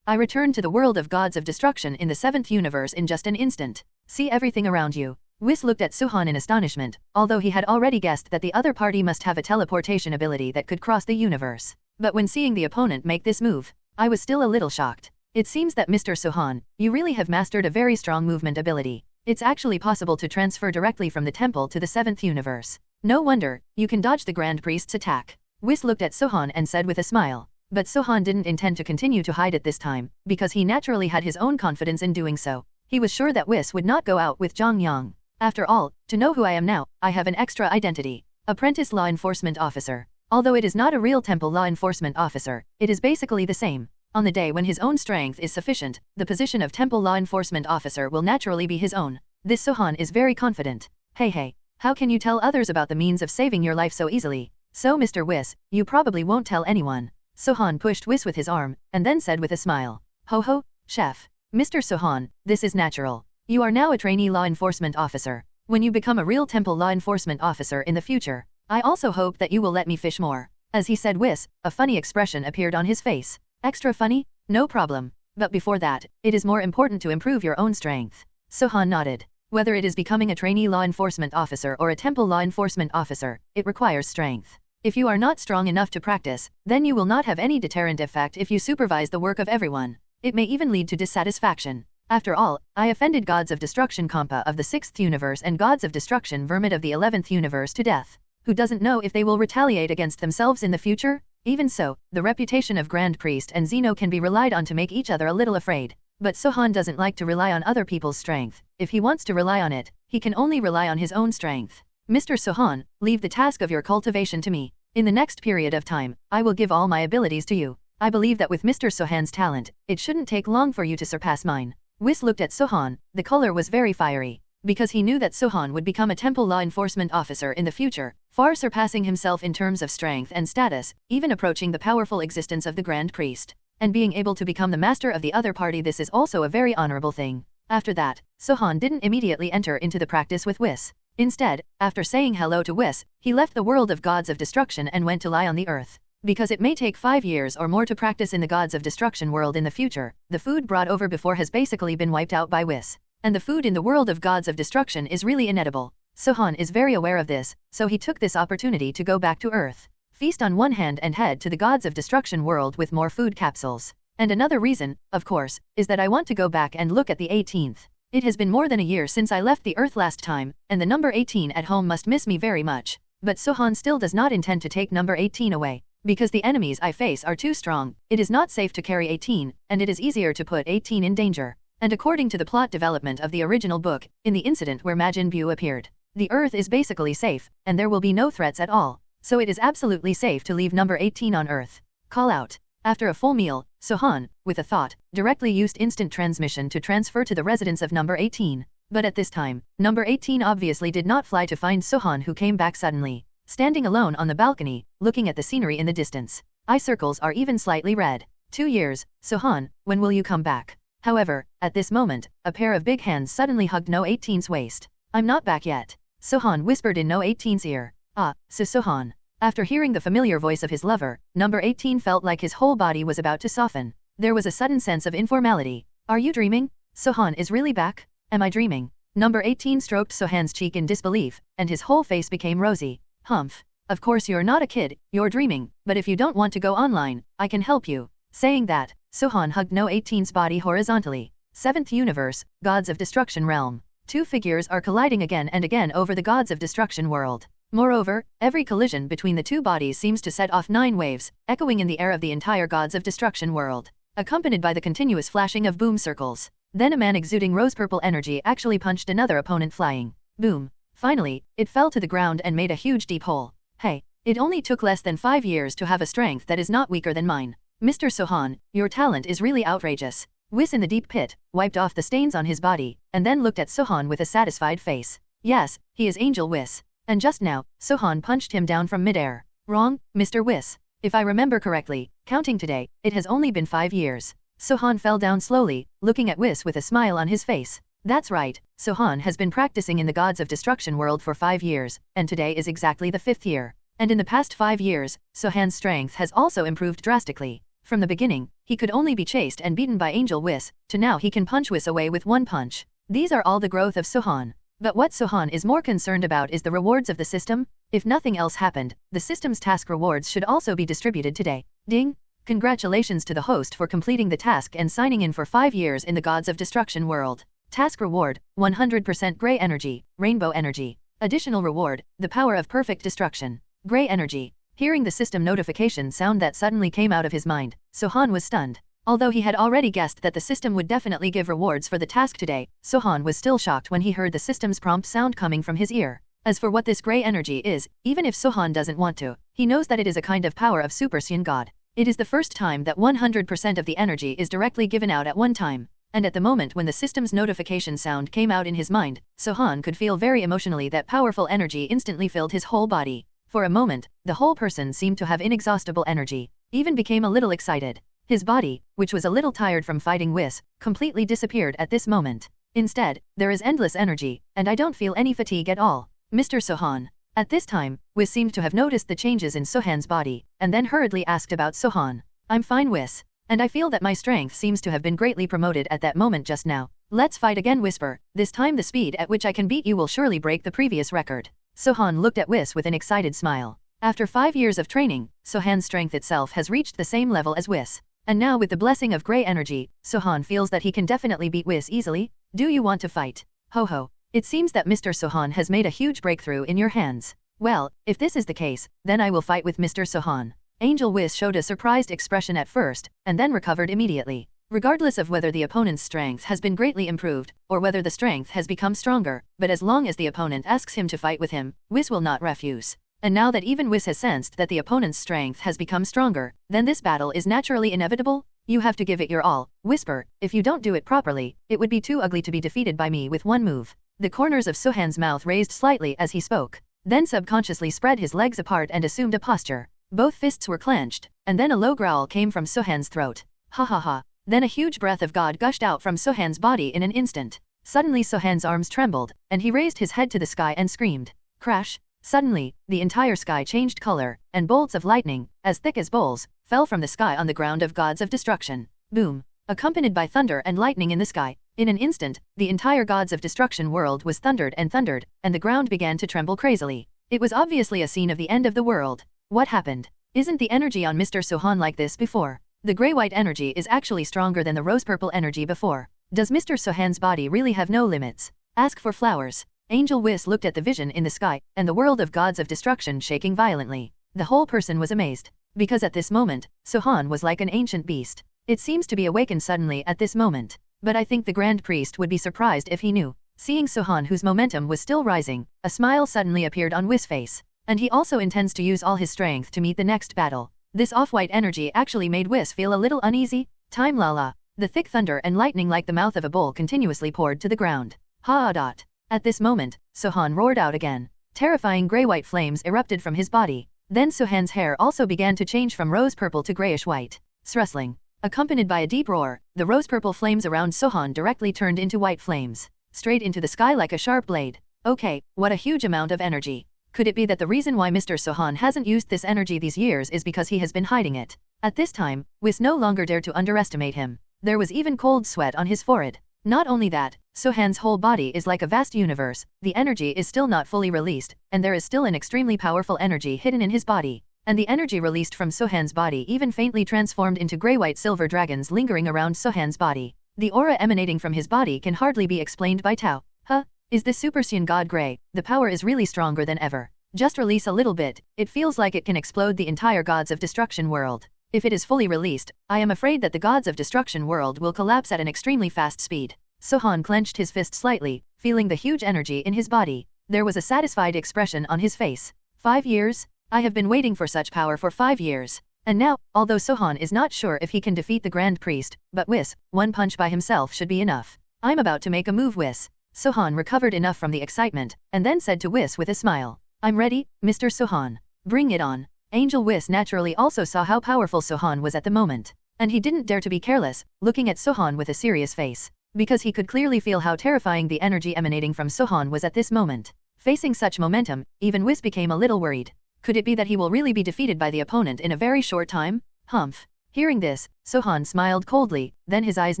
B: I returned to the world of gods of destruction in the 7th universe in just an instant. See everything around you. Whis looked at Sohan in astonishment, although he had already guessed that the other party must have a teleportation ability that could cross the universe. But when seeing the opponent make this move, I was still a little shocked. It seems that Mr. Sohan, you really have mastered a very strong movement ability. It's actually possible to transfer directly from the temple to the 7th universe. No wonder, you can dodge the Grand Priest's attack. Whis looked at Sohan and said with a smile. But Sohan didn't intend to continue to hide it this time, because he naturally had his own confidence in doing so. He was sure that Whis would not go out with Zhang Yang. After all, to know who I am now, I have an extra identity. Apprentice Law Enforcement Officer. Although it is not a real temple law enforcement officer, it is basically the same. On the day when his own strength is sufficient, the position of temple law enforcement officer will naturally be his own. This Sohan is very confident. Hey, how can you tell others about the means of saving your life so easily? So Mr. Whis, you probably won't tell anyone. Sohan pushed Whis with his arm, and then said with a smile. Ho, chef. Mr. Sohan, this is natural. You are now a trainee law enforcement officer. When you become a real temple law enforcement officer in the future, I also hope that you will let me fish more. As he said Whis, a funny expression appeared on his face. Extra funny? No problem. But before that, it is more important to improve your own strength. Sohan nodded. Whether it is becoming a trainee law enforcement officer or a temple law enforcement officer, it requires strength. If you are not strong enough to practice, then you will not have any deterrent effect if you supervise the work of everyone. It may even lead to dissatisfaction. After all, I offended gods of destruction Champa of the 6th universe and gods of destruction Vermouth of the 11th universe to death. Who doesn't know if they will retaliate against themselves in the future? Even so, the reputation of Grand Priest and Zeno can be relied on to make each other a little afraid. But Sohan doesn't like to rely on other people's strength. If he wants to rely on it, he can only rely on his own strength. Mr. Sohan, leave the task of your cultivation to me. In the next period of time, I will give all my abilities to you. I believe that with Mr. Sohan's talent, it shouldn't take long for you to surpass mine. Whis looked at Sohan, the color was very fiery. Because he knew that Sohan would become a temple law enforcement officer in the future, far surpassing himself in terms of strength and status, even approaching the powerful existence of the Grand Priest. And being able to become the master of the other party, this is also a very honorable thing. After that, Sohan didn't immediately enter into the practice with Whis. Instead, after saying hello to Whis, he left the world of gods of destruction and went to lie on the earth. Because it may take 5 years or more to practice in the gods of destruction world in the future, the food brought over before has basically been wiped out by Whis. And the food in the world of gods of destruction is really inedible. Sohan is very aware of this, so he took this opportunity to go back to Earth. Feast on one hand and head to the gods of destruction world with more food capsules. And another reason, of course, is that I want to go back and look at the 18th. It has been more than a year since I left the Earth last time, and the number 18 at home must miss me very much. But Sohan still does not intend to take number 18 away. Because the enemies I face are too strong, it is not safe to carry 18, and it is easier to put 18 in danger. And according to the plot development of the original book, in the incident where Majin Buu appeared, the Earth is basically safe, and there will be no threats at all. So it is absolutely safe to leave number 18 on Earth. Call out. After a full meal, Sohan, with a thought, directly used instant transmission to transfer to the residence of number 18. But at this time, number 18 obviously did not fly to find Sohan, who came back suddenly. Standing alone on the balcony, looking at the scenery in the distance. Eye circles are even slightly red. 2 years, Sohan, when will you come back? However, at this moment, a pair of big hands suddenly hugged No 18's waist. I'm not back yet. Sohan whispered in No 18's ear. Ah, so Sohan. After hearing the familiar voice of his lover, number 18 felt like his whole body was about to soften. There was a sudden sense of informality. Are you dreaming? Sohan is really back? Am I dreaming? Number 18 stroked Sohan's cheek in disbelief, and his whole face became rosy. Humph. Of course you're not a kid, you're dreaming, but if you don't want to go online, I can help you. Saying that, Sohan hugged No 18's body horizontally. 7th Universe, Gods of Destruction Realm. Two figures are colliding again and again over the Gods of Destruction world. Moreover, every collision between the two bodies seems to set off 9 waves, echoing in the air of the entire Gods of Destruction world, accompanied by the continuous flashing of boom circles. Then a man exuding rose-purple energy actually punched another opponent flying. Boom. Finally, it fell to the ground and made a huge deep hole. Hey, it only took less than 5 years to have a strength that is not weaker than mine. Mr. Sohan, your talent is really outrageous. Whis in the deep pit, wiped off the stains on his body, and then looked at Sohan with a satisfied face. Yes, he is Angel Whis. And just now, Sohan punched him down from midair. Wrong, Mr. Whis. If I remember correctly, counting today, it has only been 5 years. Sohan fell down slowly, looking at Whis with a smile on his face. That's right, Sohan has been practicing in the Gods of Destruction world for 5 years, and today is exactly the 5th year. And in the past 5 years, Sohan's strength has also improved drastically. From the beginning, he could only be chased and beaten by Angel Whis, to now he can punch Whis away with one punch. These are all the growth of Sohan. But what Sohan is more concerned about is the rewards of the system. If nothing else happened, the system's task rewards should also be distributed today. Ding! Congratulations to the host for completing the task and signing in for 5 years in the Gods of Destruction world. Task reward, 100% Grey Energy, Rainbow Energy. Additional reward, the power of perfect destruction. Grey Energy. Hearing the system notification sound that suddenly came out of his mind, Sohan was stunned. Although he had already guessed that the system would definitely give rewards for the task today, Sohan was still shocked when he heard the system's prompt sound coming from his ear. As for what this Grey Energy is, even if Sohan doesn't want to, he knows that it is a kind of power of Super Saiyan God. It is the first time that 100% of the energy is directly given out at one time. And at the moment when the system's notification sound came out in his mind, Sohan could feel very emotionally that powerful energy instantly filled his whole body. For a moment, the whole person seemed to have inexhaustible energy, even became a little excited. His body, which was a little tired from fighting Whis, completely disappeared at this moment. Instead, there is endless energy, and I don't feel any fatigue at all. Mr. Sohan. At this time, Whis seemed to have noticed the changes in Sohan's body, and then hurriedly asked about Sohan. I'm fine, Whis. And I feel that my strength seems to have been greatly promoted at that moment just now. Let's fight again, Whisper. This time the speed at which I can beat you will surely break the previous record. Sohan looked at Whis with an excited smile. After 5 years of training, Sohan's strength itself has reached the same level as Whis. And now with the blessing of Grey Energy, Sohan feels that he can definitely beat Whis easily. Do you want to fight? Ho ho. It seems that Mr. Sohan has made a huge breakthrough in your hands. Well, if this is the case, then I will fight with Mr. Sohan. Angel Whis showed a surprised expression at first, and then recovered immediately. Regardless of whether the opponent's strength has been greatly improved, or whether the strength has become stronger, but as long as the opponent asks him to fight with him, Whis will not refuse. And now that even Whis has sensed that the opponent's strength has become stronger, then this battle is naturally inevitable. You have to give it your all. Whisper, if you don't do it properly, it would be too ugly to be defeated by me with one move. The corners of Sohan's mouth raised slightly as he spoke, then subconsciously spread his legs apart and assumed a posture. Both fists were clenched, and then a low growl came from Sohan's throat. Ha ha ha. Then a huge breath of God gushed out from Sohan's body in an instant. Suddenly Sohan's arms trembled, and he raised his head to the sky and screamed. Crash! Suddenly, the entire sky changed color, and bolts of lightning, as thick as bowls, fell from the sky on the ground of Gods of Destruction. Boom! Accompanied by thunder and lightning in the sky. In an instant, the entire Gods of Destruction world was thundered, and the ground began to tremble crazily. It was obviously a scene of the end of the world. What happened? Isn't the energy on Mr. Sohan like this before? The grey-white energy is actually stronger than the rose-purple energy before. Does Mr. Sohan's body really have no limits? Ask for flowers. Angel Whis looked at the vision in the sky, and the world of Gods of Destruction shaking violently. The whole person was amazed. Because at this moment, Sohan was like an ancient beast. It seems to be awakened suddenly at this moment. But I think the Grand Priest would be surprised if he knew. Seeing Sohan whose momentum was still rising, a smile suddenly appeared on Whis' face. And he also intends to use all his strength to meet the next battle. This off-white energy actually made Whis feel a little uneasy. Time la la. The thick thunder and lightning like the mouth of a bull continuously poured to the ground. Ha dot. At this moment, Sohan roared out again. Terrifying grey-white flames erupted from his body. Then Sohan's hair also began to change from rose-purple to greyish-white. Srustling. Accompanied by a deep roar, the rose-purple flames around Sohan directly turned into white flames, straight into the sky like a sharp blade. Okay, what a huge amount of energy. Could it be that the reason why Mr. Sohan hasn't used this energy these years is because he has been hiding it? At this time, Whis no longer dared to underestimate him. There was even cold sweat on his forehead. Not only that, Sohan's whole body is like a vast universe, the energy is still not fully released, and there is still an extremely powerful energy hidden in his body. And the energy released from Sohan's body even faintly transformed into grey-white silver dragons lingering around Sohan's body. The aura emanating from his body can hardly be explained by Tao. Huh? Is this Super Saiyan God Grey? The power is really stronger than ever. Just release a little bit, it feels like it can explode the entire Gods of Destruction world. If it is fully released, I am afraid that the Gods of Destruction world will collapse at an extremely fast speed. Sohan clenched his fist slightly, feeling the huge energy in his body. There was a satisfied expression on his face. 5 years? I have been waiting for such power for 5 years. And now, although Sohan is not sure if he can defeat the Grand Priest, but Whis, one punch by himself should be enough. I'm about to make a move, Whis. Sohan recovered enough from the excitement, and then said to Whis with a smile. I'm ready, Mr. Sohan. Bring it on. Angel Whis naturally also saw how powerful Sohan was at the moment. And he didn't dare to be careless, looking at Sohan with a serious face. Because he could clearly feel how terrifying the energy emanating from Sohan was at this moment. Facing such momentum, even Whis became a little worried. Could it be that he will really be defeated by the opponent in a very short time? Humph. Hearing this, Sohan smiled coldly, then his eyes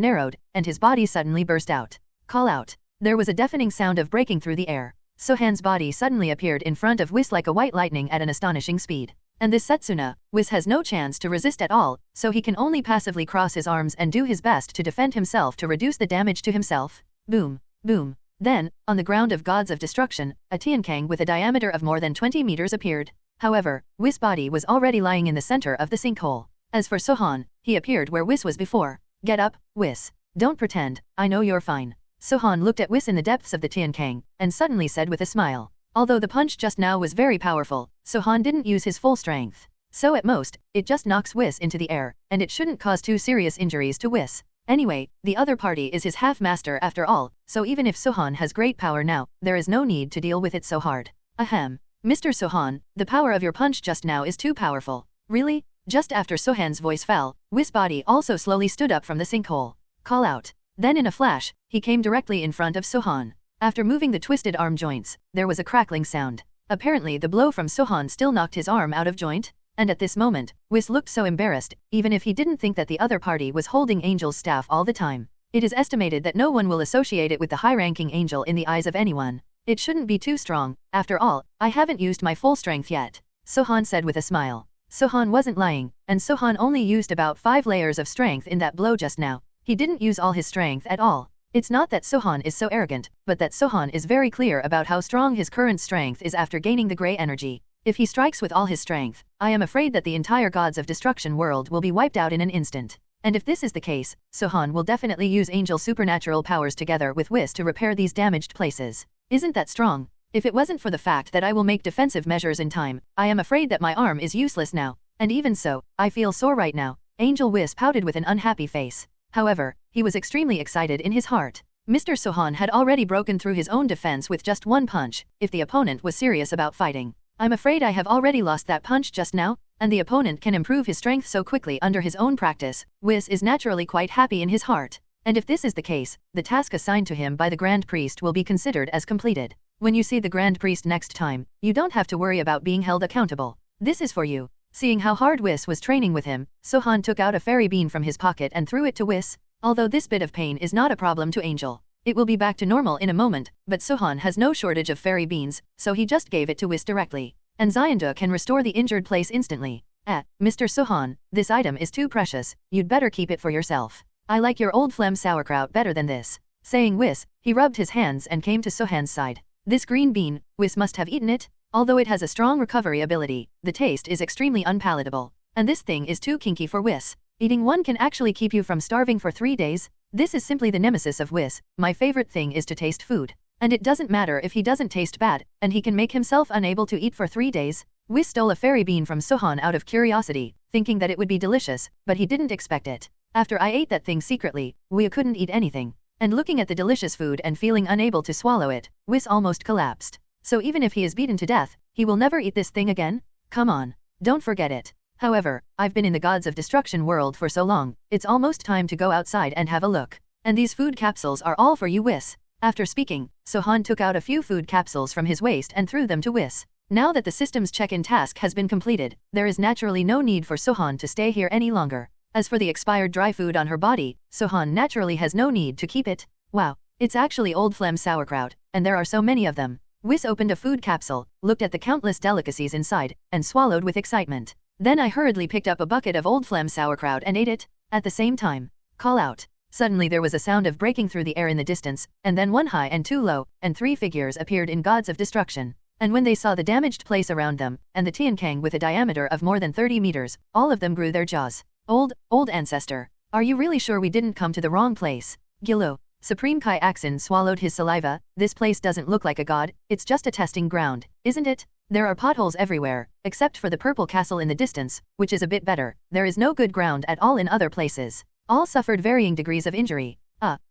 B: narrowed, and his body suddenly burst out. Call out. There was a deafening sound of breaking through the air. Sohan's body suddenly appeared in front of Whis like a white lightning at an astonishing speed. And this Setsuna, Whis has no chance to resist at all, so he can only passively cross his arms and do his best to defend himself to reduce the damage to himself. Boom. Boom. Then, on the ground of Gods of Destruction, a Tiankang with a diameter of more than 20 meters appeared. However, Whis' body was already lying in the center of the sinkhole. As for Sohan, he appeared where Whis was before. Get up, Whis. Don't pretend, I know you're fine. Sohan looked at Whis in the depths of the Tiankang, and suddenly said with a smile. Although the punch just now was very powerful, Sohan didn't use his full strength. So at most, it just knocks Whis into the air, and it shouldn't cause too serious injuries to Whis. Anyway, the other party is his half-master after all, so even if Sohan has great power now, there is no need to deal with it so hard. Ahem. Mr. Sohan, the power of your punch just now is too powerful. Really? Just after Sohan's voice fell, Whis' body also slowly stood up from the sinkhole. Call out. Then in a flash, he came directly in front of Sohan. After moving the twisted arm joints, there was a crackling sound. Apparently the blow from Sohan still knocked his arm out of joint, and at this moment, Whis looked so embarrassed, even if he didn't think that the other party was holding Angel's staff all the time. It is estimated that no one will associate it with the high-ranking Angel in the eyes of anyone. It shouldn't be too strong, after all, I haven't used my full strength yet, Sohan said with a smile. Sohan wasn't lying, and Sohan only used about 5 layers of strength in that blow just now. He didn't use all his strength at all. It's not that Sohan is so arrogant, but that Sohan is very clear about how strong his current strength is after gaining the grey energy. If he strikes with all his strength, I am afraid that the entire Gods of Destruction world will be wiped out in an instant. And if this is the case, Sohan will definitely use Angel supernatural powers together with Whis to repair these damaged places. Isn't that strong? If it wasn't for the fact that I will make defensive measures in time, I am afraid that my arm is useless now. And even so, I feel sore right now. Angel Whis pouted with an unhappy face. However, he was extremely excited in his heart. Mr. Sohan had already broken through his own defense with just one punch, if the opponent was serious about fighting. I'm afraid I have already lost that punch just now, and the opponent can improve his strength so quickly under his own practice. Whis is naturally quite happy in his heart. And if this is the case, the task assigned to him by the Grand Priest will be considered as completed. When you see the Grand Priest next time, you don't have to worry about being held accountable. This is for you. Seeing how hard Whis was training with him, Sohan took out a fairy bean from his pocket and threw it to Whis. Although this bit of pain is not a problem to Angel. It will be back to normal in a moment, but Sohan has no shortage of fairy beans, so he just gave it to Whis directly. And Zayanda can restore the injured place instantly. Mr. Sohan, this item is too precious, you'd better keep it for yourself. I like your old phlegm sauerkraut better than this. Saying Whis, he rubbed his hands and came to Sohan's side. This green bean, Whis must have eaten it. Although it has a strong recovery ability, the taste is extremely unpalatable. And this thing is too kinky for Whis. Eating one can actually keep you from starving for 3 days. This is simply the nemesis of Whis. My favorite thing is to taste food. And it doesn't matter if he doesn't taste bad, and he can make himself unable to eat for 3 days. Whis stole a fairy bean from Sohan out of curiosity, thinking that it would be delicious, but he didn't expect it. After I ate that thing secretly, we couldn't eat anything. And looking at the delicious food and feeling unable to swallow it, Whis almost collapsed. So even if he is beaten to death, he will never eat this thing again? Come on. Don't forget it. However, I've been in the Gods of Destruction world for so long, it's almost time to go outside and have a look. And these food capsules are all for you, Whis. After speaking, Sohan took out a few food capsules from his waist and threw them to Whis. Now that the system's check-in task has been completed, there is naturally no need for Sohan to stay here any longer. As for the expired dry food on her body, Sohan naturally has no need to keep it. Wow, it's actually old phlegm sauerkraut, and there are so many of them. Whis opened a food capsule, looked at the countless delicacies inside, and swallowed with excitement. Then I hurriedly picked up a bucket of old phlegm sauerkraut and ate it. At the same time, call out. Suddenly there was a sound of breaking through the air in the distance, and then 1 high and 2 low, and 3 figures appeared in Gods of Destruction. And when they saw the damaged place around them, and the Tiankang with a diameter of more than 30 meters, all of them grew their jaws. Old ancestor. Are you really sure we didn't come to the wrong place? Gilo. Supreme Kai Axon swallowed his saliva. This place doesn't look like a god, it's just a testing ground, isn't it? There are potholes everywhere, except for the purple castle in the distance, which is a bit better. There is no good ground at all in other places. All suffered varying degrees of injury.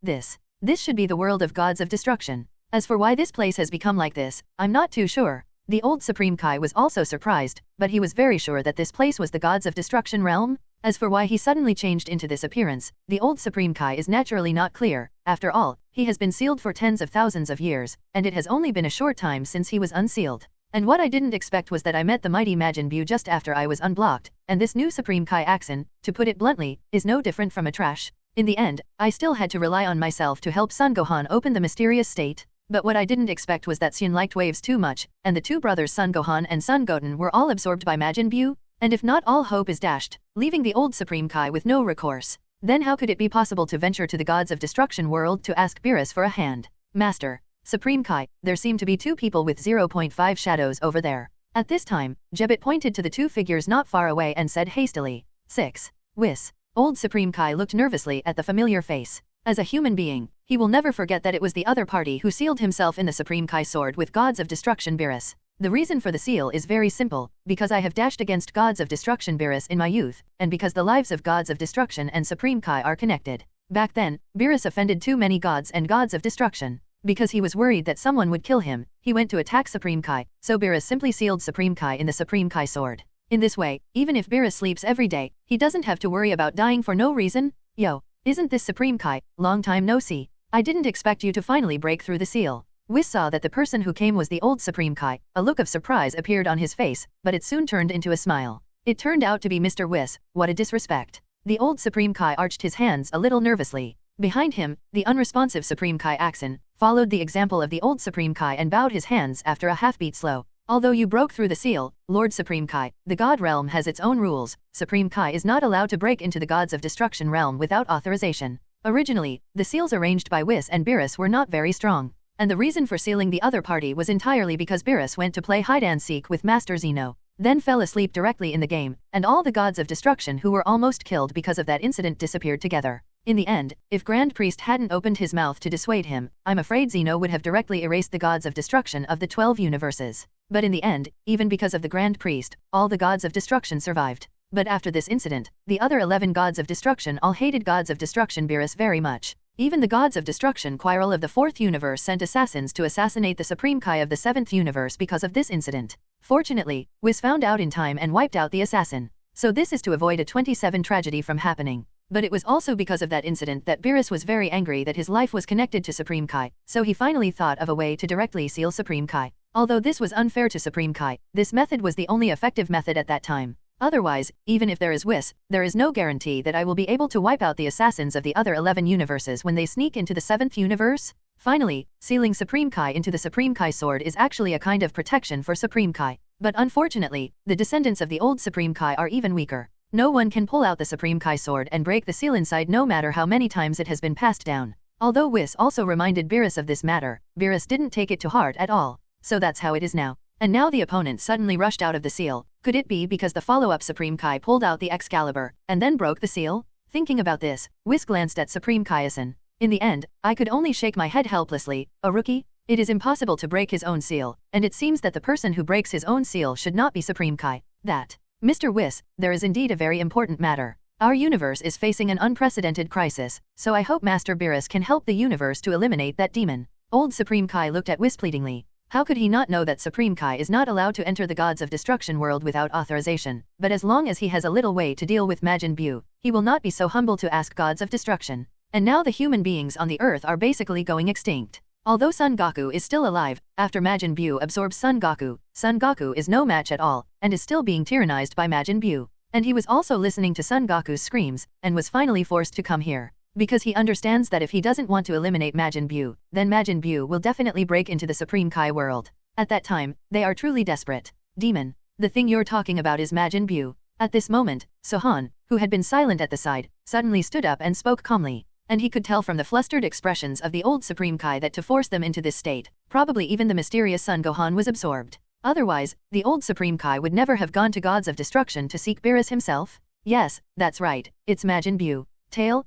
B: This should be the world of Gods of Destruction. As for why this place has become like this, I'm not too sure. The old Supreme Kai was also surprised, but he was very sure that this place was the Gods of Destruction realm. As for why he suddenly changed into this appearance, the old Supreme Kai is naturally not clear. After all, he has been sealed for tens of thousands of years, and it has only been a short time since he was unsealed. And what I didn't expect was that I met the mighty Majin Buu just after I was unblocked, and this new Supreme Kai Axon, to put it bluntly, is no different from a trash. In the end, I still had to rely on myself to help Son Gohan open the mysterious state. But what I didn't expect was that Saiyan liked waves too much, and the two brothers Son Gohan and Son Goten were all absorbed by Majin Buu. And if not, all hope is dashed, leaving the old Supreme Kai with no recourse. Then how could it be possible to venture to the Gods of Destruction world to ask Beerus for a hand? Master. Supreme Kai, there seem to be 2 people with 0.5 shadows over there. At this time, Jebit pointed to the 2 figures not far away and said hastily, 6. Whis. Old Supreme Kai looked nervously at the familiar face. As a human being, he will never forget that it was the other party who sealed himself in the Supreme Kai sword with Gods of Destruction Beerus. The reason for the seal is very simple, because I have dashed against Gods of Destruction Beerus in my youth, and because the lives of Gods of Destruction and Supreme Kai are connected. Back then, Beerus offended too many gods and Gods of Destruction. Because he was worried that someone would kill him, he went to attack Supreme Kai, so Beerus simply sealed Supreme Kai in the Supreme Kai sword. In this way, even if Beerus sleeps every day, he doesn't have to worry about dying for no reason. Yo, isn't this Supreme Kai? Long time no see. I didn't expect you to finally break through the seal. Whis saw that the person who came was the old Supreme Kai. A look of surprise appeared on his face, but it soon turned into a smile. It turned out to be Mr. Whis. What a disrespect. The old Supreme Kai arched his hands a little nervously. Behind him, the unresponsive Supreme Kai Axon followed the example of the old Supreme Kai and bowed his hands after a half-beat slow. Although you broke through the seal, Lord Supreme Kai, the God realm has its own rules. Supreme Kai is not allowed to break into the Gods of Destruction realm without authorization. Originally, the seals arranged by Whis and Beerus were not very strong. And the reason for sealing the other party was entirely because Beerus went to play hide-and-seek with Master Zeno, then fell asleep directly in the game, and all the Gods of Destruction who were almost killed because of that incident disappeared together. In the end, if Grand Priest hadn't opened his mouth to dissuade him, I'm afraid Zeno would have directly erased the Gods of Destruction of the 12 universes. But in the end, even because of the Grand Priest, all the Gods of Destruction survived. But after this incident, the other 11 Gods of Destruction all hated Gods of Destruction Beerus very much. Even the Gods of Destruction Quirrell of the 4th universe sent assassins to assassinate the Supreme Kai of the 7th universe because of this incident. Fortunately, Whis found out in time and wiped out the assassin. So this is to avoid a 27 tragedy from happening. But it was also because of that incident that Beerus was very angry that his life was connected to Supreme Kai, so he finally thought of a way to directly seal Supreme Kai. Although this was unfair to Supreme Kai, this method was the only effective method at that time. Otherwise, even if there is Whis, there is no guarantee that I will be able to wipe out the assassins of the other 11 universes when they sneak into the 7th universe. Finally, sealing Supreme Kai into the Supreme Kai sword is actually a kind of protection for Supreme Kai. But unfortunately, the descendants of the old Supreme Kai are even weaker. No one can pull out the Supreme Kai sword and break the seal inside no matter how many times it has been passed down. Although Whis also reminded Beerus of this matter, Beerus didn't take it to heart at all. So that's how it is now. And now the opponent suddenly rushed out of the seal. Could it be because the follow-up Supreme Kai pulled out the Excalibur, and then broke the seal? Thinking about this, Whis glanced at Supreme Kaiason. In the end, I could only shake my head helplessly. A rookie? It is impossible to break his own seal, and it seems that the person who breaks his own seal should not be Supreme Kai. That. Mr. Whis, there is indeed a very important matter. Our universe is facing an unprecedented crisis, so I hope Master Beerus can help the universe to eliminate that demon. Old Supreme Kai looked at Whis pleadingly. How could he not know that Supreme Kai is not allowed to enter the Gods of Destruction world without authorization, but as long as he has a little way to deal with Majin Buu, he will not be so humble to ask Gods of Destruction. And now the human beings on the earth are basically going extinct. Although Son Goku is still alive, after Majin Buu absorbs Son Goku is no match at all, and is still being tyrannized by Majin Buu. And he was also listening to Son Goku's screams, and was finally forced to come here. Because he understands that if he doesn't want to eliminate Majin Buu, then Majin Buu will definitely break into the Supreme Kai world. At that time, they are truly desperate. Demon, the thing you're talking about is Majin Buu. At this moment, Sohan, who had been silent at the side, suddenly stood up and spoke calmly. And he could tell from the flustered expressions of the old Supreme Kai that to force them into this state, probably even the mysterious Son Gohan was absorbed. Otherwise, the old Supreme Kai would never have gone to Gods of Destruction to seek Beerus himself. Yes, that's right, it's Majin Buu. Tail.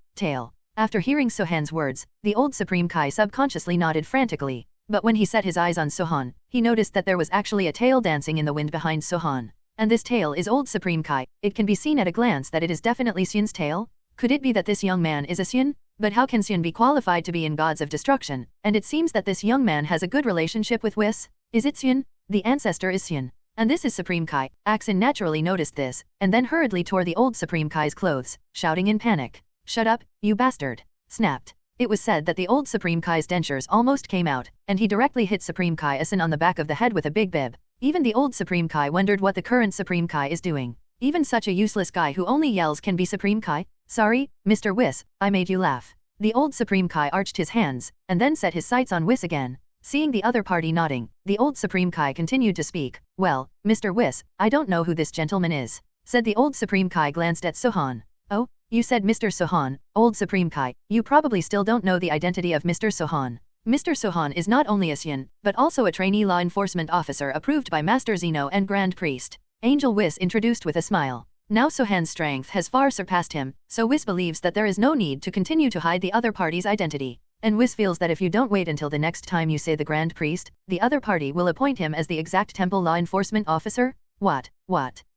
B: After hearing Sohan's words, the old Supreme Kai subconsciously nodded frantically. But when he set his eyes on Sohan, he noticed that there was actually a tail dancing in the wind behind Sohan. And this tail is old Supreme Kai. It can be seen at a glance that it is definitely Xian's tail. Could it be that this young man is a Xian? But how can Xian be qualified to be in Gods of Destruction? And it seems that this young man has a good relationship with Whis. Is it Xian? The ancestor is Xian. And this is Supreme Kai. Axin naturally noticed this, and then hurriedly tore the old Supreme Kai's clothes, shouting in panic. Shut up, you bastard. Snapped. It was said that the old Supreme Kai's dentures almost came out, and he directly hit Supreme Kai Asin on the back of the head with a big bib. Even the old Supreme Kai wondered what the current Supreme Kai is doing. Even such a useless guy who only yells can be Supreme Kai? Sorry, Mr. Whis, I made you laugh. The old Supreme Kai arched his hands, and then set his sights on Whis again. Seeing the other party nodding, the old Supreme Kai continued to speak. Well, Mr. Whis, I don't know who this gentleman is, said the old Supreme Kai glanced at Sohan. Oh? You said Mr. Sohan, old Supreme Kai, you probably still don't know the identity of Mr. Sohan. Mr. Sohan is not only a Xian, but also a trainee law enforcement officer approved by Master Zeno and Grand Priest. Angel Whis introduced with a smile. Now Sohan's strength has far surpassed him, so Whis believes that there is no need to continue to hide the other party's identity. And Whis feels that if you don't wait until the next time you say the Grand Priest, the other party will appoint him as the exact temple law enforcement officer? What?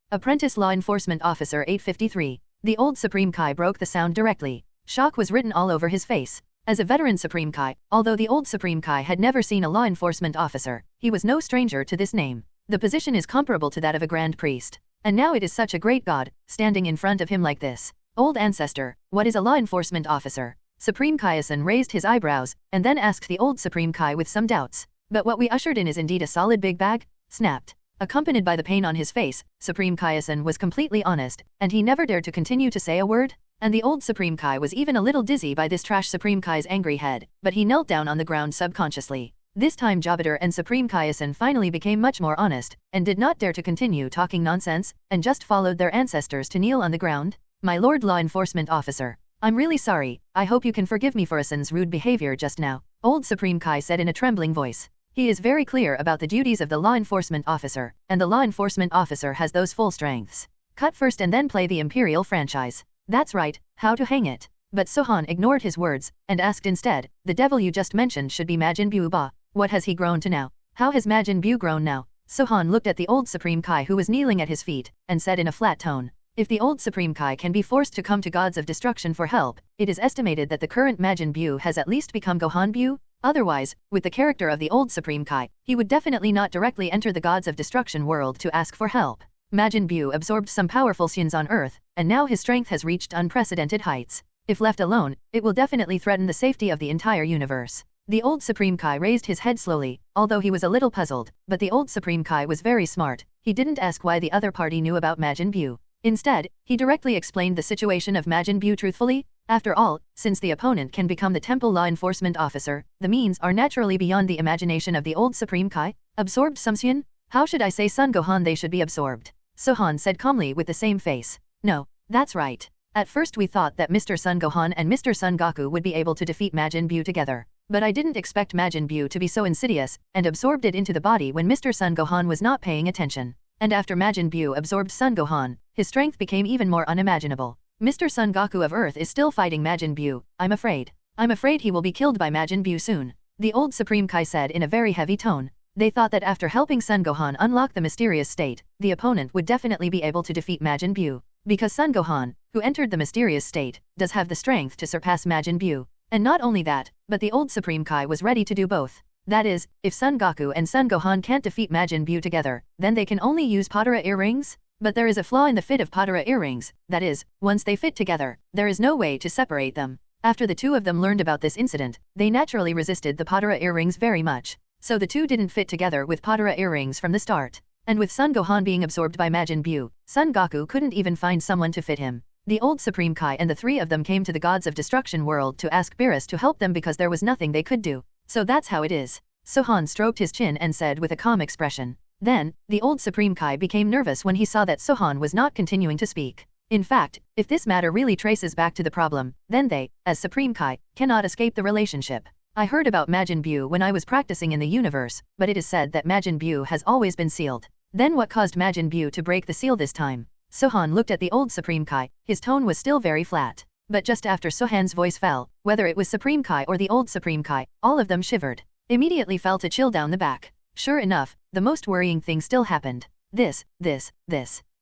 B: Apprentice law enforcement officer 853. The old Supreme Kai broke the sound directly. Shock was written all over his face. As a veteran Supreme Kai, although the old Supreme Kai had never seen a law enforcement officer, he was no stranger to this name. The position is comparable to that of a Grand Priest. And now it is such a great god, standing in front of him like this. Old ancestor, what is a law enforcement officer? Supreme Kaiasan raised his eyebrows, and then asked the old Supreme Kai with some doubts. But what we ushered in is indeed a solid big bag? Snapped. Accompanied by the pain on his face, Supreme Kaiasan was completely honest, and he never dared to continue to say a word. And the old Supreme Kai was even a little dizzy by this trash Supreme Kai's angry head, but he knelt down on the ground subconsciously. This time Jobiter and Supreme Kaiasan finally became much more honest, and did not dare to continue talking nonsense, and just followed their ancestors to kneel on the ground. My Lord Law Enforcement Officer, I'm really sorry, I hope you can forgive me for Asan's rude behavior just now, old Supreme Kai said in a trembling voice. He is very clear about the duties of the law enforcement officer, and the law enforcement officer has those full strengths. Cut first and then play the Imperial franchise. That's right, how to hang it. But Sohan ignored his words, and asked instead, the devil you just mentioned should be Majin Buu ba. What has he grown to now? How has Majin Buu grown now? Sohan looked at the old Supreme Kai who was kneeling at his feet, and said in a flat tone. If the old Supreme Kai can be forced to come to Gods of Destruction for help, it is estimated that the current Majin Buu has at least become Gohan Buu. Otherwise, with the character of the old Supreme Kai, he would definitely not directly enter the Gods of Destruction world to ask for help. Majin Buu absorbed some powerful Xians on Earth, and now his strength has reached unprecedented heights. If left alone, it will definitely threaten the safety of the entire universe. The old Supreme Kai raised his head slowly, although he was a little puzzled, but the old Supreme Kai was very smart. He didn't ask why the other party knew about Majin Buu. Instead, he directly explained the situation of Majin Buu truthfully. After all, since the opponent can become the temple law enforcement officer, the means are naturally beyond the imagination of the old Supreme Kai. Absorbed some Xian? How should I say Son Gohan they should be absorbed? Sohan said calmly with the same face. No, that's right. At first we thought that Mr. Son Gohan and Mr. Son Goku would be able to defeat Majin Buu together. But I didn't expect Majin Buu to be so insidious, and absorbed it into the body when Mr. Son Gohan was not paying attention. And after Majin Buu absorbed Son Gohan, his strength became even more unimaginable. Mr. Son Goku of Earth is still fighting Majin Buu, I'm afraid. I'm afraid he will be killed by Majin Buu soon. The old Supreme Kai said in a very heavy tone. They thought that after helping Son Gohan unlock the mysterious state, the opponent would definitely be able to defeat Majin Buu. Because Son Gohan, who entered the mysterious state, does have the strength to surpass Majin Buu. And not only that, but the old Supreme Kai was ready to do both. That is, if Son Goku and Son Gohan can't defeat Majin Buu together, then they can only use Potara earrings? But there is a flaw in the fit of Potara earrings, that is, once they fit together, there is no way to separate them. After the two of them learned about this incident, they naturally resisted the Potara earrings very much. So the two didn't fit together with Potara earrings from the start. And with Son Gohan being absorbed by Majin Buu, Son Goku couldn't even find someone to fit him. The old Supreme Kai and the three of them came to the gods of destruction world to ask Beerus to help them because there was nothing they could do. So that's how it is. Sohan stroked his chin and said with a calm expression. Then, the old Supreme Kai became nervous when he saw that Sohan was not continuing to speak. In fact, if this matter really traces back to the problem, then they, as Supreme Kai, cannot escape the relationship. I heard about Majin Buu when I was practicing in the universe, but it is said that Majin Buu has always been sealed. Then what caused Majin Buu to break the seal this time? Sohan looked at the old Supreme Kai, his tone was still very flat. But just after Sohan's voice fell, whether it was Supreme Kai or the old Supreme Kai, all of them shivered. Immediately felt a chill down the back. Sure enough, the most worrying thing still happened. This.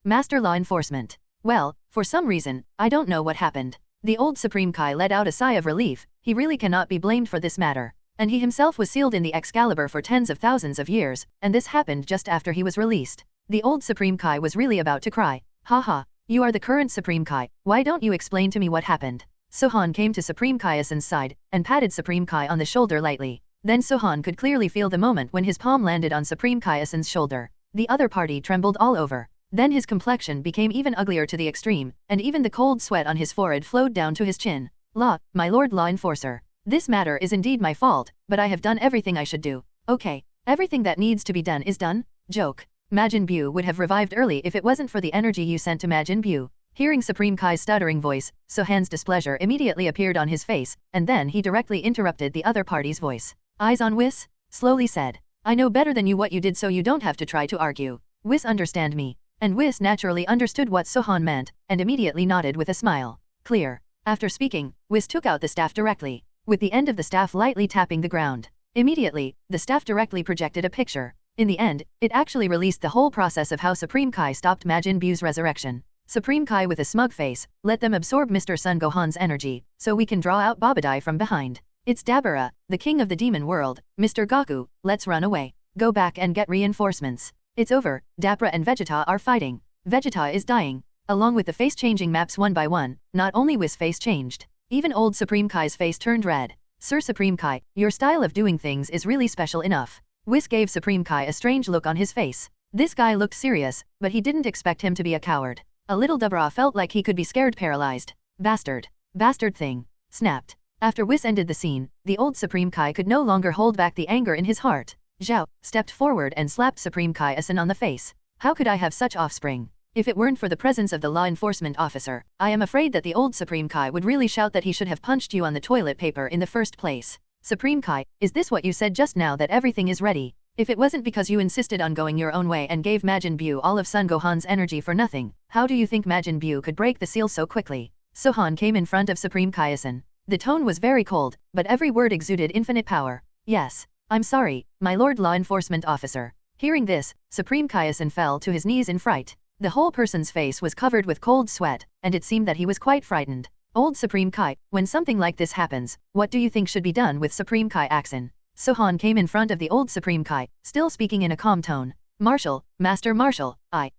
B: Master Law Enforcement. Well, for some reason, I don't know what happened. The old Supreme Kai let out a sigh of relief, he really cannot be blamed for this matter. And he himself was sealed in the Excalibur for tens of thousands of years, and this happened just after he was released. The old Supreme Kai was really about to cry. Haha, you are the current Supreme Kai, why don't you explain to me what happened? Sohan came to Supreme Kai-san's side, and patted Supreme Kai on the shoulder lightly. Then Sohan could clearly feel the moment when his palm landed on Supreme Kai-san's shoulder. The other party trembled all over. Then his complexion became even uglier to the extreme, and even the cold sweat on his forehead flowed down to his chin. My lord law enforcer. This matter is indeed my fault, but I have done everything I should do. Okay, everything that needs to be done is done? Joke. Majin Buu would have revived early if it wasn't for the energy you sent to Majin Buu. Hearing Supreme Kai's stuttering voice, Sohan's displeasure immediately appeared on his face, and then he directly interrupted the other party's voice. Eyes on Whis? Slowly said. I know better than you what you did so you don't have to try to argue. Whis understand me. And Whis naturally understood what Sohan meant, and immediately nodded with a smile. Clear. After speaking, Whis took out the staff directly, with the end of the staff lightly tapping the ground. Immediately, the staff directly projected a picture. In the end, it actually released the whole process of how Supreme Kai stopped Majin Buu's resurrection. Supreme Kai with a smug face, let them absorb Mr. Son Gohan's energy, so we can draw out Babadai from behind. It's Dabura, the king of the demon world, Mr. Goku, let's run away. Go back and get reinforcements. It's over, Dabura and Vegeta are fighting. Vegeta is dying. Along with the face-changing maps one by one, not only Whis' face changed, even old Supreme Kai's face turned red. Sir Supreme Kai, your style of doing things is really special enough. Whis gave Supreme Kai a strange look on his face. This guy looked serious, but he didn't expect him to be a coward. A little Dabura felt like he could be scared paralyzed. Bastard. Bastard thing. Snapped. After Whis ended the scene, the old Supreme Kai could no longer hold back the anger in his heart. Zhao stepped forward and slapped Supreme Kai-san on the face. How could I have such offspring? If it weren't for the presence of the law enforcement officer, I am afraid that the old Supreme Kai would really shout that he should have punched you on the toilet paper in the first place. Supreme Kai, is this what you said just now that everything is ready? If it wasn't because you insisted on going your own way and gave Majin Buu all of Son Gohan's energy for nothing, how do you think Majin Buu could break the seal so quickly? Sohan came in front of Supreme Kai-san. The tone was very cold, but every word exuded infinite power. Yes, I'm sorry, my lord law enforcement officer. Hearing this, Supreme Kai-san fell to his knees in fright. The whole person's face was covered with cold sweat, and it seemed that he was quite frightened. Old Supreme Kai, when something like this happens, what do you think should be done with Supreme Kai-san? Sohan came in front of the old Supreme Kai, still speaking in a calm tone. Marshal, Master Marshal, I.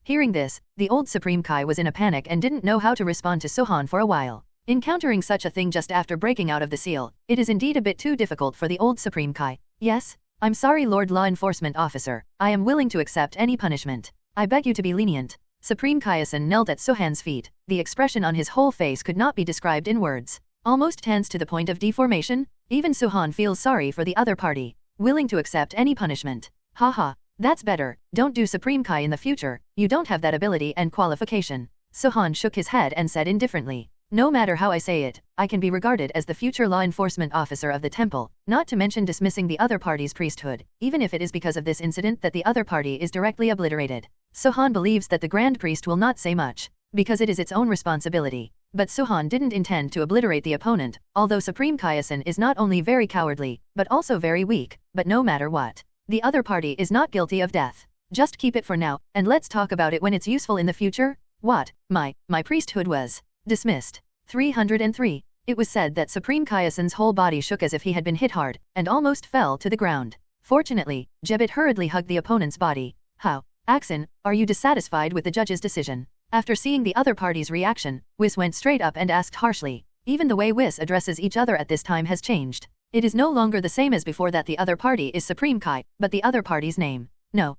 B: Hearing this, the old Supreme Kai was in a panic and didn't know how to respond to Sohan for a while. Encountering such a thing just after breaking out of the seal, it is indeed a bit too difficult for the old Supreme Kai. Yes? I'm sorry Lord Law Enforcement Officer, I am willing to accept any punishment. I beg you to be lenient. Supreme Kai-san knelt at Sohan's feet, the expression on his whole face could not be described in words. Almost tense to the point of deformation, even Sohan feels sorry for the other party. Willing to accept any punishment. Haha, that's better, don't do Supreme Kai in the future, you don't have that ability and qualification. Sohan shook his head and said indifferently. No matter how I say it, I can be regarded as the future law enforcement officer of the temple, not to mention dismissing the other party's priesthood, even if it is because of this incident that the other party is directly obliterated. Sohan believes that the Grand Priest will not say much, because it is its own responsibility. But Sohan didn't intend to obliterate the opponent, although Supreme Kai-san is not only very cowardly, but also very weak, but no matter what, the other party is not guilty of death. Just keep it for now, and let's talk about it when it's useful in the future. What? My priesthood was dismissed. 303. It was said that Supreme Kaisen's whole body shook as if he had been hit hard, and almost fell to the ground. Fortunately, Jebit hurriedly hugged the opponent's body. How? Axon, are you dissatisfied with the judge's decision? After seeing the other party's reaction, Whis went straight up and asked harshly. Even the way Whis addresses each other at this time has changed. It is no longer the same as before that the other party is Supreme Kai, but the other party's name. No,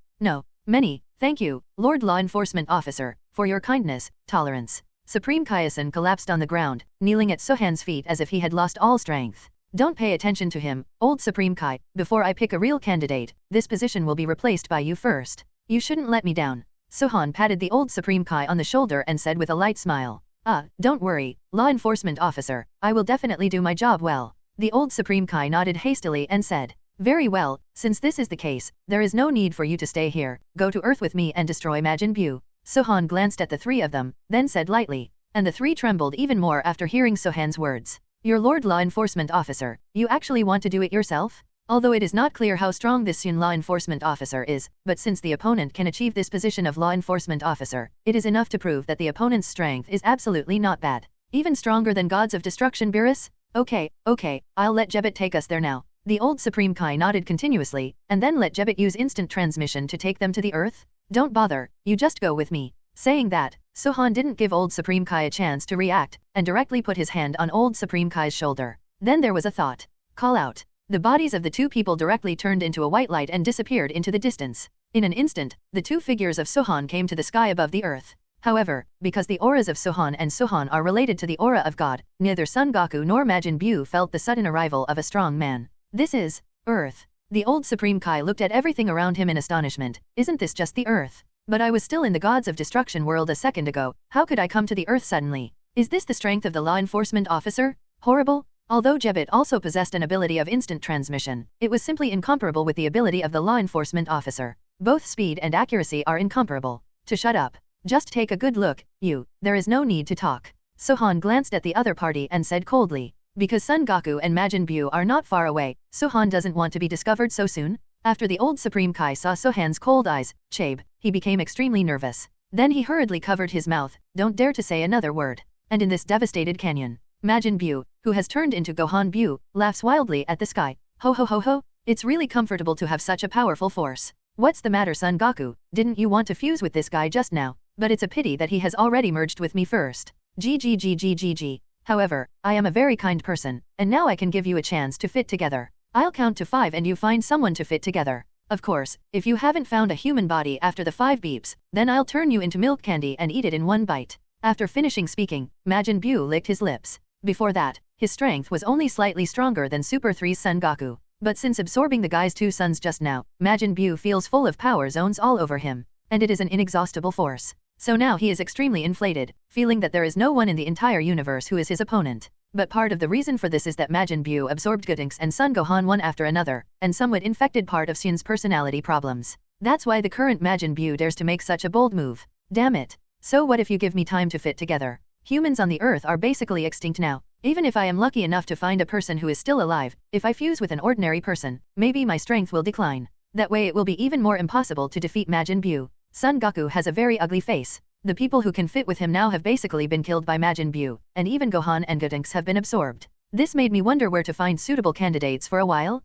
B: many, thank you, Lord Law Enforcement Officer, for your kindness, tolerance. Supreme Kaisen collapsed on the ground, kneeling at Sohan's feet as if he had lost all strength. Don't pay attention to him, old Supreme Kai, before I pick a real candidate, this position will be replaced by you first. You shouldn't let me down. Sohan patted the old Supreme Kai on the shoulder and said with a light smile. Don't worry, Law Enforcement Officer, I will definitely do my job well. The old Supreme Kai nodded hastily and said. Very well, since this is the case, there is no need for you to stay here, go to Earth with me and destroy Majin Buu. Sohan glanced at the three of them, then said lightly, and the three trembled even more after hearing Sohan's words. Your Lord Law Enforcement Officer, you actually want to do it yourself? Although it is not clear how strong this Sun Law Enforcement Officer is, but since the opponent can achieve this position of Law Enforcement Officer, it is enough to prove that the opponent's strength is absolutely not bad. Even stronger than Gods of Destruction Beerus? Okay, I'll let Jebit take us there now. The old Supreme Kai nodded continuously, and then let Jebit use instant transmission to take them to the Earth. Don't bother, you just go with me. Saying that, Sohan didn't give old Supreme Kai a chance to react, and directly put his hand on old Supreme Kai's shoulder. Then there was a thought. Call out. The bodies of the two people directly turned into a white light and disappeared into the distance. In an instant, the two figures of Sohan came to the sky above the earth. However, because the auras of Sohan and Sohan are related to the aura of God, neither Son Goku nor Majin Buu felt the sudden arrival of a strong man. This is Earth. The old Supreme Kai looked at everything around him in astonishment. Isn't this just the Earth? But I was still in the Gods of Destruction world a second ago, how could I come to the Earth suddenly? Is this the strength of the Law Enforcement Officer? Horrible? Although Jebit also possessed an ability of instant transmission, it was simply incomparable with the ability of the Law Enforcement Officer. Both speed and accuracy are incomparable. To shut up. Just take a good look, you, there is no need to talk. Sohan glanced at the other party and said coldly. Because Son Goku and Majin Buu are not far away, Sohan doesn't want to be discovered so soon. After the old Supreme Kai saw Sohan's cold eyes, he became extremely nervous. Then he hurriedly covered his mouth, don't dare to say another word. And in this devastated canyon, Majin Buu, who has turned into Gohan Buu, laughs wildly at the sky. Ho ho ho ho, it's really comfortable to have such a powerful force. What's the matter Son Goku, didn't you want to fuse with this guy just now? But it's a pity that he has already merged with me first. GG. However, I am a very kind person, and now I can give you a chance to fit together. I'll count to 5 and you find someone to fit together. Of course, if you haven't found a human body after the 5 beeps, then I'll turn you into milk candy and eat it in one bite. After finishing speaking, Majin Buu licked his lips. Before that, his strength was only slightly stronger than Super 3's Son Goku. But since absorbing the guy's 2 sons just now, Majin Buu feels full of power zones all over him. And it is an inexhaustible force. So now he is extremely inflated, feeling that there is no one in the entire universe who is his opponent. But part of the reason for this is that Majin Buu absorbed Gotenks and Son Gohan one after another, and somewhat infected part of Sun's personality problems. That's why the current Majin Buu dares to make such a bold move. Damn it. So what if you give me time to fit together? Humans on the earth are basically extinct now. Even if I am lucky enough to find a person who is still alive, if I fuse with an ordinary person, maybe my strength will decline. That way it will be even more impossible to defeat Majin Buu. Son Goku has a very ugly face. The people who can fit with him now have basically been killed by Majin Buu, and even Gohan and Gotenks have been absorbed. This made me wonder where to find suitable candidates for a while.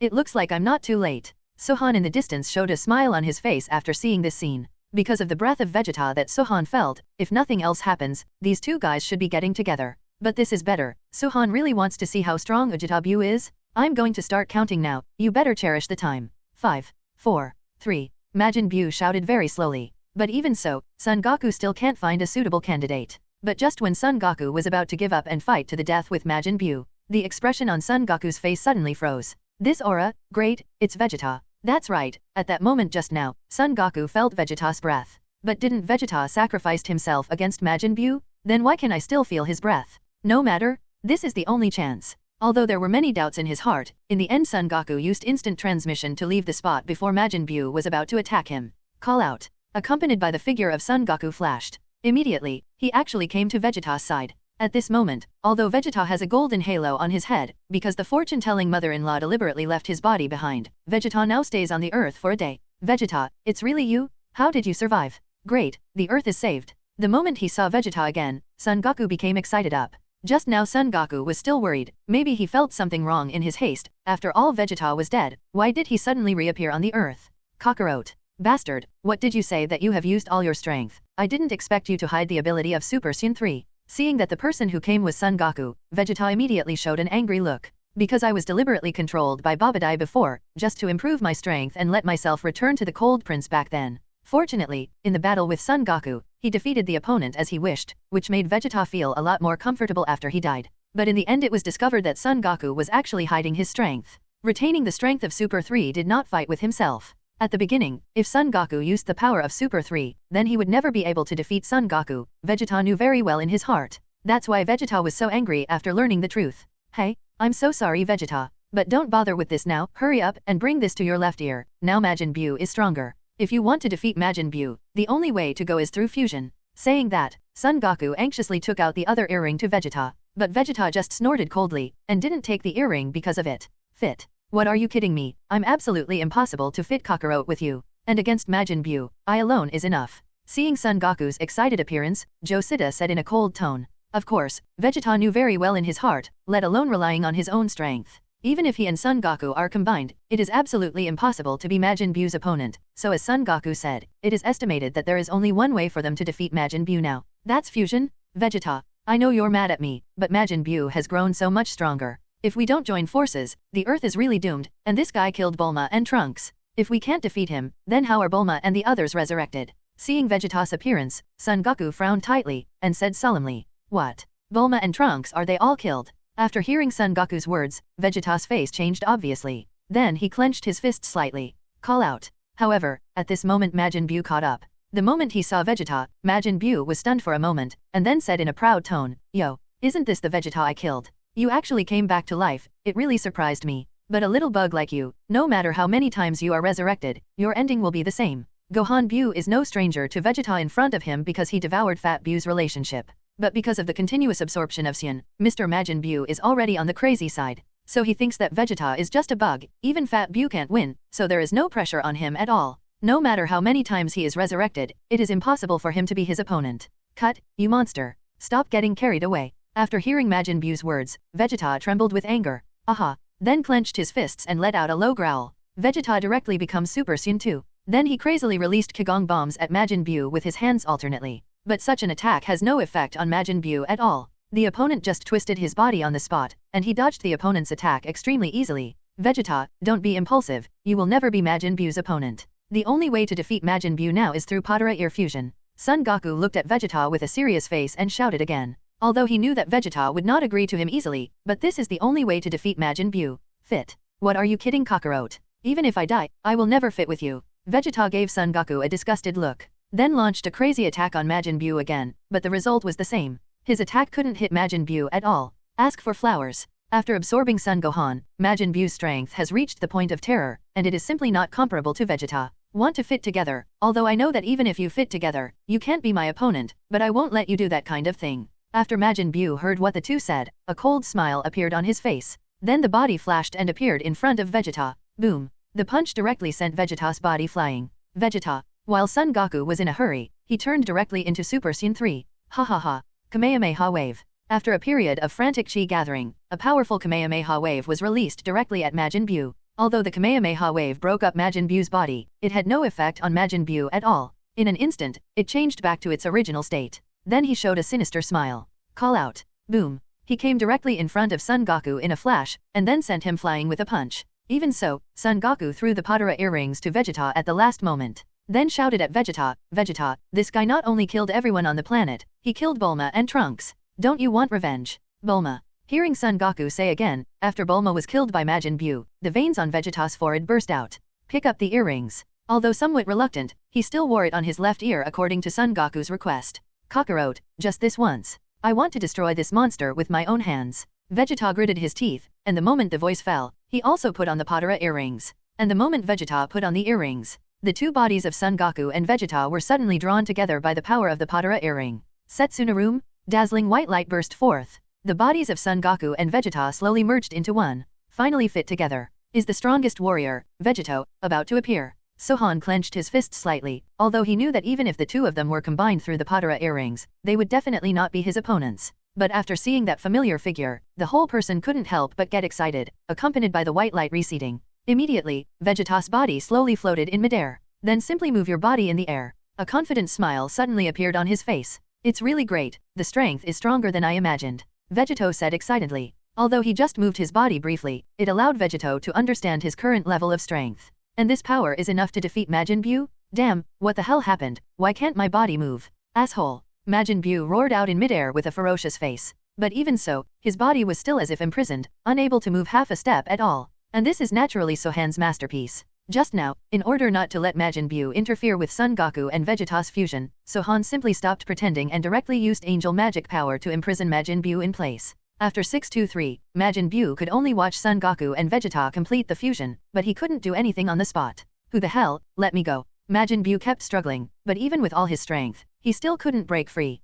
B: It looks like I'm not too late. Sohan in the distance showed a smile on his face after seeing this scene. Because of the breath of Vegeta that Sohan felt, if nothing else happens, these two guys should be getting together. But this is better. Sohan really wants to see how strong Vegeta Buu is. I'm going to start counting now, you better cherish the time. 5, 4, 3. Majin Buu shouted very slowly. But even so, Son Goku still can't find a suitable candidate. But just when Son Goku was about to give up and fight to the death with Majin Buu, the expression on Son Goku's face suddenly froze. This aura, great, it's Vegeta. That's right, at that moment just now, Son Goku felt Vegeta's breath. But didn't Vegeta sacrifice himself against Majin Buu? Then why can I still feel his breath? No matter, this is the only chance. Although there were many doubts in his heart, in the end Son Goku used instant transmission to leave the spot before Majin Buu was about to attack him. Call out. Accompanied by the figure of Son Goku flashed. Immediately, he actually came to Vegeta's side. At this moment, although Vegeta has a golden halo on his head, because the fortune-telling mother-in-law deliberately left his body behind, Vegeta now stays on the earth for a day. Vegeta, it's really you? How did you survive? Great, the earth is saved. The moment he saw Vegeta again, Son Goku became excited up. Just now Son Goku was still worried, maybe he felt something wrong in his haste, after all Vegeta was dead, why did he suddenly reappear on the earth? Kakarot. Bastard, what did you say that you have used all your strength? I didn't expect you to hide the ability of Super Saiyan 3. Seeing that the person who came was Son Goku, Vegeta immediately showed an angry look. Because I was deliberately controlled by Babadai before, just to improve my strength and let myself return to the Cold Prince back then. Fortunately, in the battle with Son Goku, he defeated the opponent as he wished, which made Vegeta feel a lot more comfortable after he died. But in the end it was discovered that Son Goku was actually hiding his strength. Retaining the strength of Super 3 did not fight with himself. At the beginning, if Son Goku used the power of Super 3, then he would never be able to defeat Son Goku, Vegeta knew very well in his heart. That's why Vegeta was so angry after learning the truth. Hey, I'm so sorry Vegeta. But don't bother with this now, hurry up and bring this to your left ear. Now Majin Buu is stronger. If you want to defeat Majin Buu, the only way to go is through fusion. Saying that, Son Goku anxiously took out the other earring to Vegeta. But Vegeta just snorted coldly, and didn't take the earring because of it. Fit. What are you kidding me? I'm absolutely impossible to fit Kakarot with you. And against Majin Buu, I alone is enough. Seeing Son Goku's excited appearance, Josita said in a cold tone. Of course, Vegeta knew very well in his heart, let alone relying on his own strength. Even if he and Son Goku are combined, it is absolutely impossible to be Majin Buu's opponent, so as Son Goku said, it is estimated that there is only one way for them to defeat Majin Buu now. That's fusion? Vegeta, I know you're mad at me, but Majin Buu has grown so much stronger. If we don't join forces, the Earth is really doomed, and this guy killed Bulma and Trunks. If we can't defeat him, then how are Bulma and the others resurrected? Seeing Vegeta's appearance, Son Goku frowned tightly, and said solemnly, What? Bulma and Trunks, are they all killed? After hearing Son Goku's words, Vegeta's face changed obviously. Then he clenched his fist slightly. Call out. However, at this moment Majin Buu caught up. The moment he saw Vegeta, Majin Buu was stunned for a moment, and then said in a proud tone, Yo, isn't this the Vegeta I killed? You actually came back to life, it really surprised me. But a little bug like you, no matter how many times you are resurrected, your ending will be the same. Gohan Buu is no stranger to Vegeta in front of him because he devoured Fat Buu's relationship. But because of the continuous absorption of Saiyan, Mr. Majin Buu is already on the crazy side. So he thinks that Vegeta is just a bug, even Fat Buu can't win, so there is no pressure on him at all. No matter how many times he is resurrected, it is impossible for him to be his opponent. Cut, you monster. Stop getting carried away. After hearing Majin Buu's words, Vegeta trembled with anger. Aha! Then clenched his fists and let out a low growl. Vegeta directly becomes Super Saiyan 2. Then he crazily released Kagong bombs at Majin Buu with his hands alternately. But such an attack has no effect on Majin Buu at all. The opponent just twisted his body on the spot, and he dodged the opponent's attack extremely easily. Vegeta, don't be impulsive, you will never be Majin Buu's opponent. The only way to defeat Majin Buu now is through Padara ear fusion. Son Goku looked at Vegeta with a serious face and shouted again. Although he knew that Vegeta would not agree to him easily, but this is the only way to defeat Majin Buu. Fit. What are you kidding Kakarot? Even if I die, I will never fit with you. Vegeta gave Son Goku a disgusted look. Then launched a crazy attack on Majin Buu again, but the result was the same. His attack couldn't hit Majin Buu at all. Ask for flowers. After absorbing Son Gohan, Majin Buu's strength has reached the point of terror, and it is simply not comparable to Vegeta. Want to fit together, although I know that even if you fit together, you can't be my opponent, but I won't let you do that kind of thing. After Majin Buu heard what the two said, a cold smile appeared on his face. Then the body flashed and appeared in front of Vegeta. Boom! The punch directly sent Vegeta's body flying. Vegeta. While Son Goku was in a hurry, he turned directly into Super Saiyan 3. Ha ha ha. Kamehameha Wave. After a period of frantic chi gathering, a powerful Kamehameha Wave was released directly at Majin Buu. Although the Kamehameha Wave broke up Majin Buu's body, it had no effect on Majin Buu at all. In an instant, it changed back to its original state. Then he showed a sinister smile. Call out. Boom. He came directly in front of Son Goku in a flash, and then sent him flying with a punch. Even so, Son Goku threw the Padara earrings to Vegeta at the last moment. Then shouted at Vegeta, Vegeta, this guy not only killed everyone on the planet, he killed Bulma and Trunks. Don't you want revenge? Bulma. Hearing Son Goku say again, after Bulma was killed by Majin Buu, the veins on Vegeta's forehead burst out. Pick up the earrings. Although somewhat reluctant, he still wore it on his left ear according to Son Goku's request. Kakarot, just this once. I want to destroy this monster with my own hands. Vegeta gritted his teeth, and the moment the voice fell, he also put on the Padara earrings. And the moment Vegeta put on the earrings, the two bodies of Son Goku and Vegeta were suddenly drawn together by the power of the Padara earring. Setsunarum, dazzling white light burst forth. The bodies of Son Goku and Vegeta slowly merged into one, finally fit together. Is the strongest warrior, Vegeta, about to appear? Sohan clenched his fist slightly, although he knew that even if the two of them were combined through the Padara earrings, they would definitely not be his opponents. But after seeing that familiar figure, the whole person couldn't help but get excited, accompanied by the white light receding. Immediately, Vegeta's body slowly floated in midair. Then simply move your body in the air. A confident smile suddenly appeared on his face. It's really great, the strength is stronger than I imagined, Vegeto said excitedly. Although he just moved his body briefly, it allowed Vegeto to understand his current level of strength. And this power is enough to defeat Majin Buu? Damn, what the hell happened? Why can't my body move? Asshole. Majin Buu roared out in midair with a ferocious face. But even so, his body was still as if imprisoned, unable to move half a step at all. And this is naturally Sohan's masterpiece. Just now, in order not to let Majin Buu interfere with Son Goku and Vegeta's fusion, Sohan simply stopped pretending and directly used angel magic power to imprison Majin Buu in place. After 623, Majin Buu could only watch Son Goku and Vegeta complete the fusion, but he couldn't do anything on the spot. Who the hell, let me go. Majin Buu kept struggling, but even with all his strength, he still couldn't break free.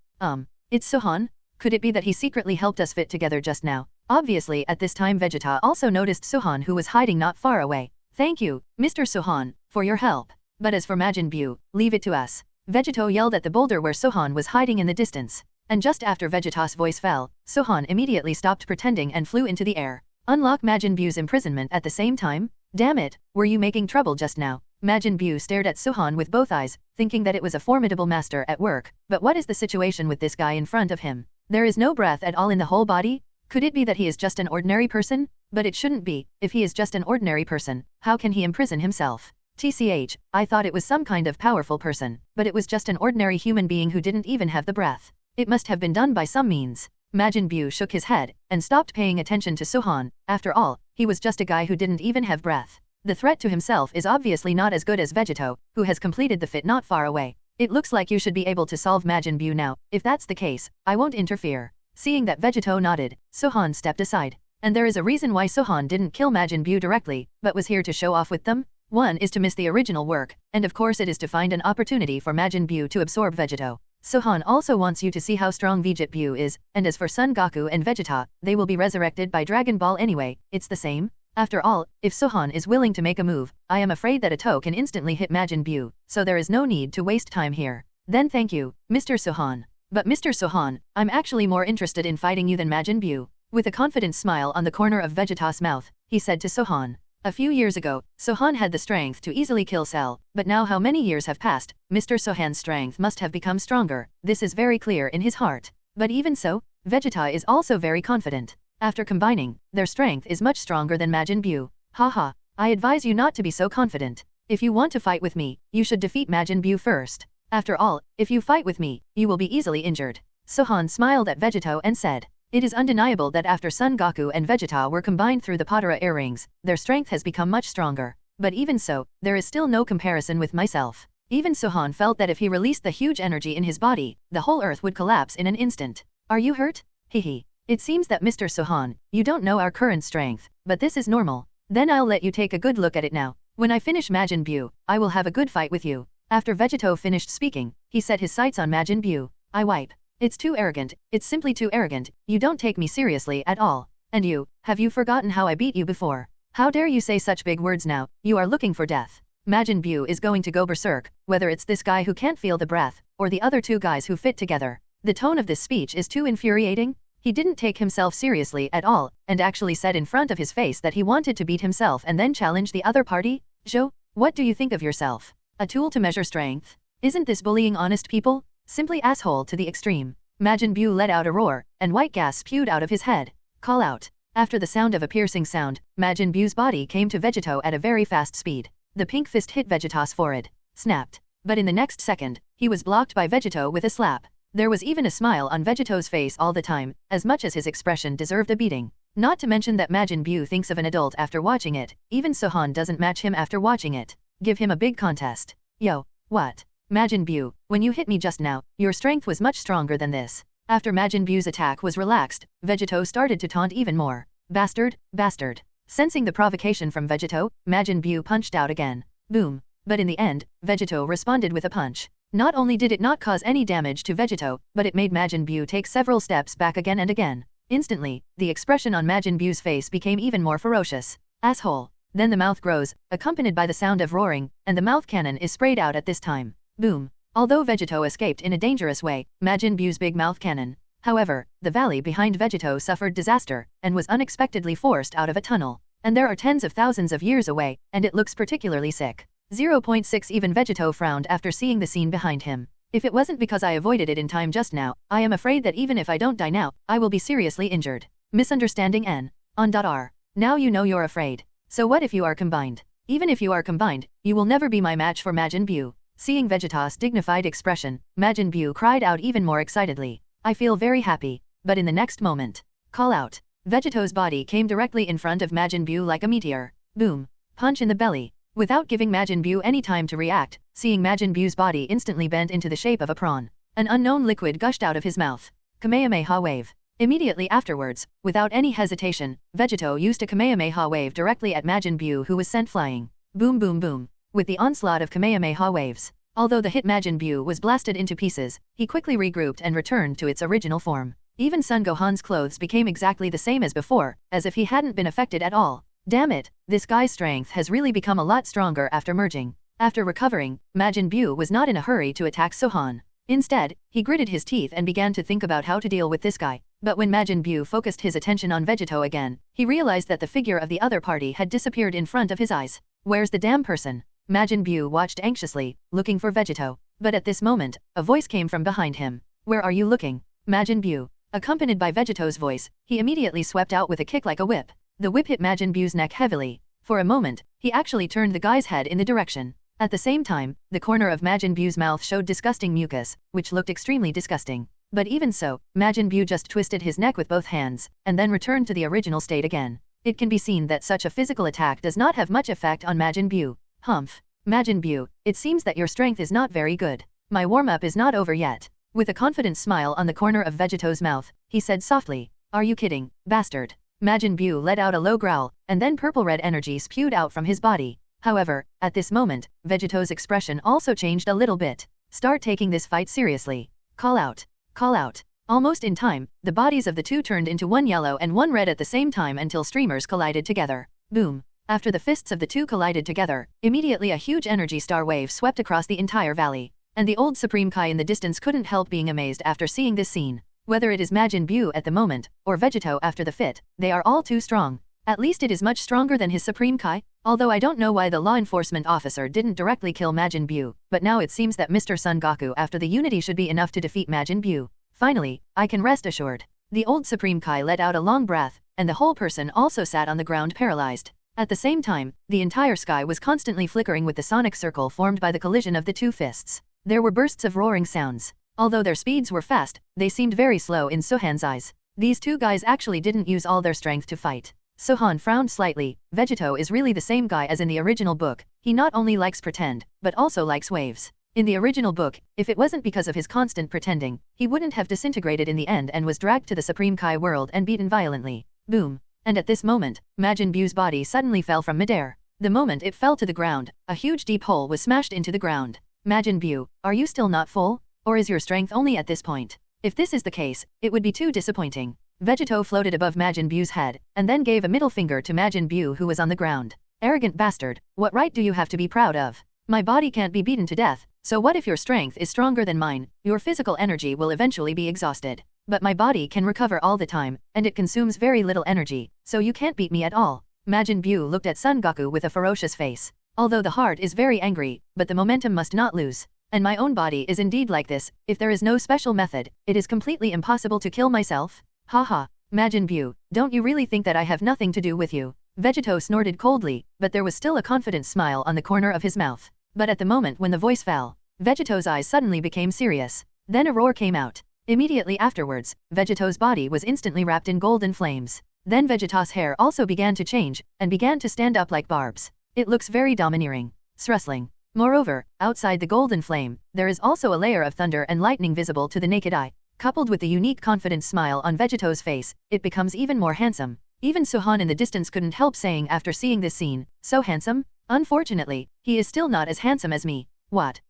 B: It's Sohan? Could it be that he secretly helped us fit together just now? Obviously at this time Vegeta also noticed Sohan, who was hiding not far away. Thank you, Mr. Sohan, for your help. But as for Majin Buu, leave it to us. Vegeto yelled at the boulder where Sohan was hiding in the distance. And just after Vegeta's voice fell, Sohan immediately stopped pretending and flew into the air. Unlock Majin Buu's imprisonment at the same time? Damn it, were you making trouble just now? Majin Buu stared at Sohan with both eyes, thinking that it was a formidable master at work. But what is the situation with this guy in front of him? There is no breath at all in the whole body? Could it be that he is just an ordinary person? But it shouldn't be. If he is just an ordinary person, how can he imprison himself? TCH, I thought it was some kind of powerful person, but it was just an ordinary human being who didn't even have the breath. It must have been done by some means. Majin Buu shook his head, and stopped paying attention to Sohan. After all, he was just a guy who didn't even have breath. The threat to himself is obviously not as good as Vegeto, who has completed the fit not far away. It looks like you should be able to solve Majin Buu now. If that's the case, I won't interfere. Seeing that Vegeto nodded, Sohan stepped aside. And there is a reason why Sohan didn't kill Majin Buu directly, but was here to show off with them. One is to miss the original work, and of course it is to find an opportunity for Majin Buu to absorb Vegeto. Sohan also wants you to see how strong Vegeta Buu is, and as for Son Goku and Vegeta, they will be resurrected by Dragon Ball anyway, it's the same. After all, if Sohan is willing to make a move, I am afraid that a toe can instantly hit Majin Buu, so there is no need to waste time here. Then thank you, Mr. Sohan. But Mr. Sohan, I'm actually more interested in fighting you than Majin Buu. With a confident smile on the corner of Vegeta's mouth, he said to Sohan. A few years ago, Sohan had the strength to easily kill Cell, but now how many years have passed, Mr. Sohan's strength must have become stronger, this is very clear in his heart. But even so, Vegeta is also very confident. After combining, their strength is much stronger than Majin Buu. Haha, I advise you not to be so confident. If you want to fight with me, you should defeat Majin Buu first. After all, if you fight with me, you will be easily injured. Sohan smiled at Vegeto and said. It is undeniable that after Son Goku and Vegeta were combined through the Potara earrings, their strength has become much stronger. But even so, there is still no comparison with myself. Even Sohan felt that if he released the huge energy in his body, the whole earth would collapse in an instant. Are you hurt? Hehe. It seems that Mr. Sohan, you don't know our current strength, but this is normal. Then I'll let you take a good look at it now. When I finish Majin Buu, I will have a good fight with you. After Vegeto finished speaking, he set his sights on Majin Buu. I wipe. It's too arrogant, it's simply too arrogant, you don't take me seriously at all. And you, have you forgotten how I beat you before? How dare you say such big words now, you are looking for death. Majin Buu is going to go berserk, whether it's this guy who can't feel the breath, or the other two guys who fit together. The tone of this speech is too infuriating. He didn't take himself seriously at all, and actually said in front of his face that he wanted to beat himself and then challenge the other party? Zhou, what do you think of yourself? A tool to measure strength? Isn't this bullying honest people? Simply asshole to the extreme. Majin Buu let out a roar, and white gas spewed out of his head. Call out. After the sound of a piercing sound, Majin Buu's body came to Vegeto at a very fast speed. The pink fist hit Vegeta's forehead. Snapped. But in the next second, he was blocked by Vegeto with a slap. There was even a smile on Vegeto's face all the time, as much as his expression deserved a beating. Not to mention that Majin Buu thinks of an adult after watching it, even Sohan doesn't match him after watching it. Give him a big contest. Yo, what? Majin Buu, when you hit me just now, your strength was much stronger than this. After Majin Buu's attack was relaxed, Vegeto started to taunt even more. Bastard, bastard. Sensing the provocation from Vegeto, Majin Buu punched out again. Boom. But in the end, Vegeto responded with a punch. Not only did it not cause any damage to Vegeto, but it made Majin Buu take several steps back again and again. Instantly, the expression on Majin Buu's face became even more ferocious. Asshole. Then the mouth grows, accompanied by the sound of roaring, and the mouth cannon is sprayed out at this time. Boom. Although Vegeto escaped in a dangerous way, Majin Buu's big mouth cannon, However, the valley behind Vegito suffered disaster, and was unexpectedly forced out of a tunnel. And there are tens of thousands of years away, and it looks particularly sick. 0.6 Even Vegito frowned after seeing the scene behind him. If it wasn't because I avoided it in time just now, I am afraid that even if I don't die now, I will be seriously injured. Misunderstanding N. On.R. Now you know you're afraid. So what if you are combined? Even if you are combined, you will never be my match for Majin Buu. Seeing Vegeta's dignified expression, Majin Buu cried out even more excitedly. I feel very happy. But in the next moment, call out. Vegeto's body came directly in front of Majin Buu like a meteor. Boom. Punch in the belly. Without giving Majin Buu any time to react, seeing Majin Buu's body instantly bent into the shape of a prawn. An unknown liquid gushed out of his mouth. Kamehameha wave. Immediately afterwards, without any hesitation, Vegito used a Kamehameha wave directly at Majin Buu, who was sent flying. Boom boom boom. With the onslaught of Kamehameha waves, although the hit Majin Buu was blasted into pieces, he quickly regrouped and returned to its original form. Even Son Gohan's clothes became exactly the same as before, as if he hadn't been affected at all. Damn it, this guy's strength has really become a lot stronger after merging. After recovering, Majin Buu was not in a hurry to attack Sohan. Instead, he gritted his teeth and began to think about how to deal with this guy. But when Majin Buu focused his attention on Vegito again, he realized that the figure of the other party had disappeared in front of his eyes. Where's the damn person? Majin Buu watched anxiously, looking for Vegito. But at this moment, a voice came from behind him. Where are you looking? Majin Buu. Accompanied by Vegito's voice, he immediately swept out with a kick like a whip. The whip hit Majin Buu's neck heavily. For a moment, he actually turned the guy's head in the direction. At the same time, the corner of Majin Buu's mouth showed disgusting mucus, which looked extremely disgusting. But even so, Majin Buu just twisted his neck with both hands, and then returned to the original state again. It can be seen that such a physical attack does not have much effect on Majin Buu. Humph. Majin Buu, it seems that your strength is not very good. My warm-up is not over yet. With a confident smile on the corner of Vegito's mouth, he said softly, Are you kidding, bastard? Majin Buu let out a low growl, and then purple-red energy spewed out from his body. However, at this moment, Vegito's expression also changed a little bit. Start taking this fight seriously. Call out. Call out. Almost in time, the bodies of the two turned into one yellow and one red at the same time until streamers collided together. Boom. After the fists of the two collided together, immediately a huge energy star wave swept across the entire valley. And the old Supreme Kai in the distance couldn't help being amazed after seeing this scene. Whether it is Majin Buu at the moment, or Vegito after the fit, they are all too strong. At least it is much stronger than his Supreme Kai, although I don't know why the law enforcement officer didn't directly kill Majin Buu, but now it seems that Mr. Son Goku after the unity should be enough to defeat Majin Buu. Finally, I can rest assured. The old Supreme Kai let out a long breath, and the whole person also sat on the ground paralyzed. At the same time, the entire sky was constantly flickering with the sonic circle formed by the collision of the two fists. There were bursts of roaring sounds. Although their speeds were fast, they seemed very slow in Sohan's eyes. These two guys actually didn't use all their strength to fight. Sohan frowned slightly. Vegito is really the same guy as in the original book. He not only likes pretend, but also likes waves. In the original book, if it wasn't because of his constant pretending, he wouldn't have disintegrated in the end and was dragged to the Supreme Kai world and beaten violently. Boom. And at this moment, Majin Buu's body suddenly fell from midair. The moment it fell to the ground, a huge deep hole was smashed into the ground. Majin Buu, are you still not full? Or is your strength only at this point? If this is the case, it would be too disappointing. Vegito floated above Majin Buu's head, and then gave a middle finger to Majin Buu, who was on the ground. Arrogant bastard, what right do you have to be proud of? My body can't be beaten to death, so what if your strength is stronger than mine? Your physical energy will eventually be exhausted. But my body can recover all the time, and it consumes very little energy, so you can't beat me at all. Majin Buu looked at Son Goku with a ferocious face. Although the heart is very angry, but the momentum must not lose. And my own body is indeed like this. If there is no special method, it is completely impossible to kill myself. Haha. Majin Buu, don't you really think that I have nothing to do with you? Vegito snorted coldly, but there was still a confident smile on the corner of his mouth. But at the moment when the voice fell, Vegito's eyes suddenly became serious. Then a roar came out. Immediately afterwards, Vegito's body was instantly wrapped in golden flames. Then Vegito's hair also began to change, and began to stand up like barbs. It looks very domineering. Srustling. Moreover, outside the golden flame, there is also a layer of thunder and lightning visible to the naked eye. Coupled with the unique confident smile on Vegito's face, it becomes even more handsome. Even Sohan in the distance couldn't help saying after seeing this scene, so handsome? Unfortunately, he is still not as handsome as me. What?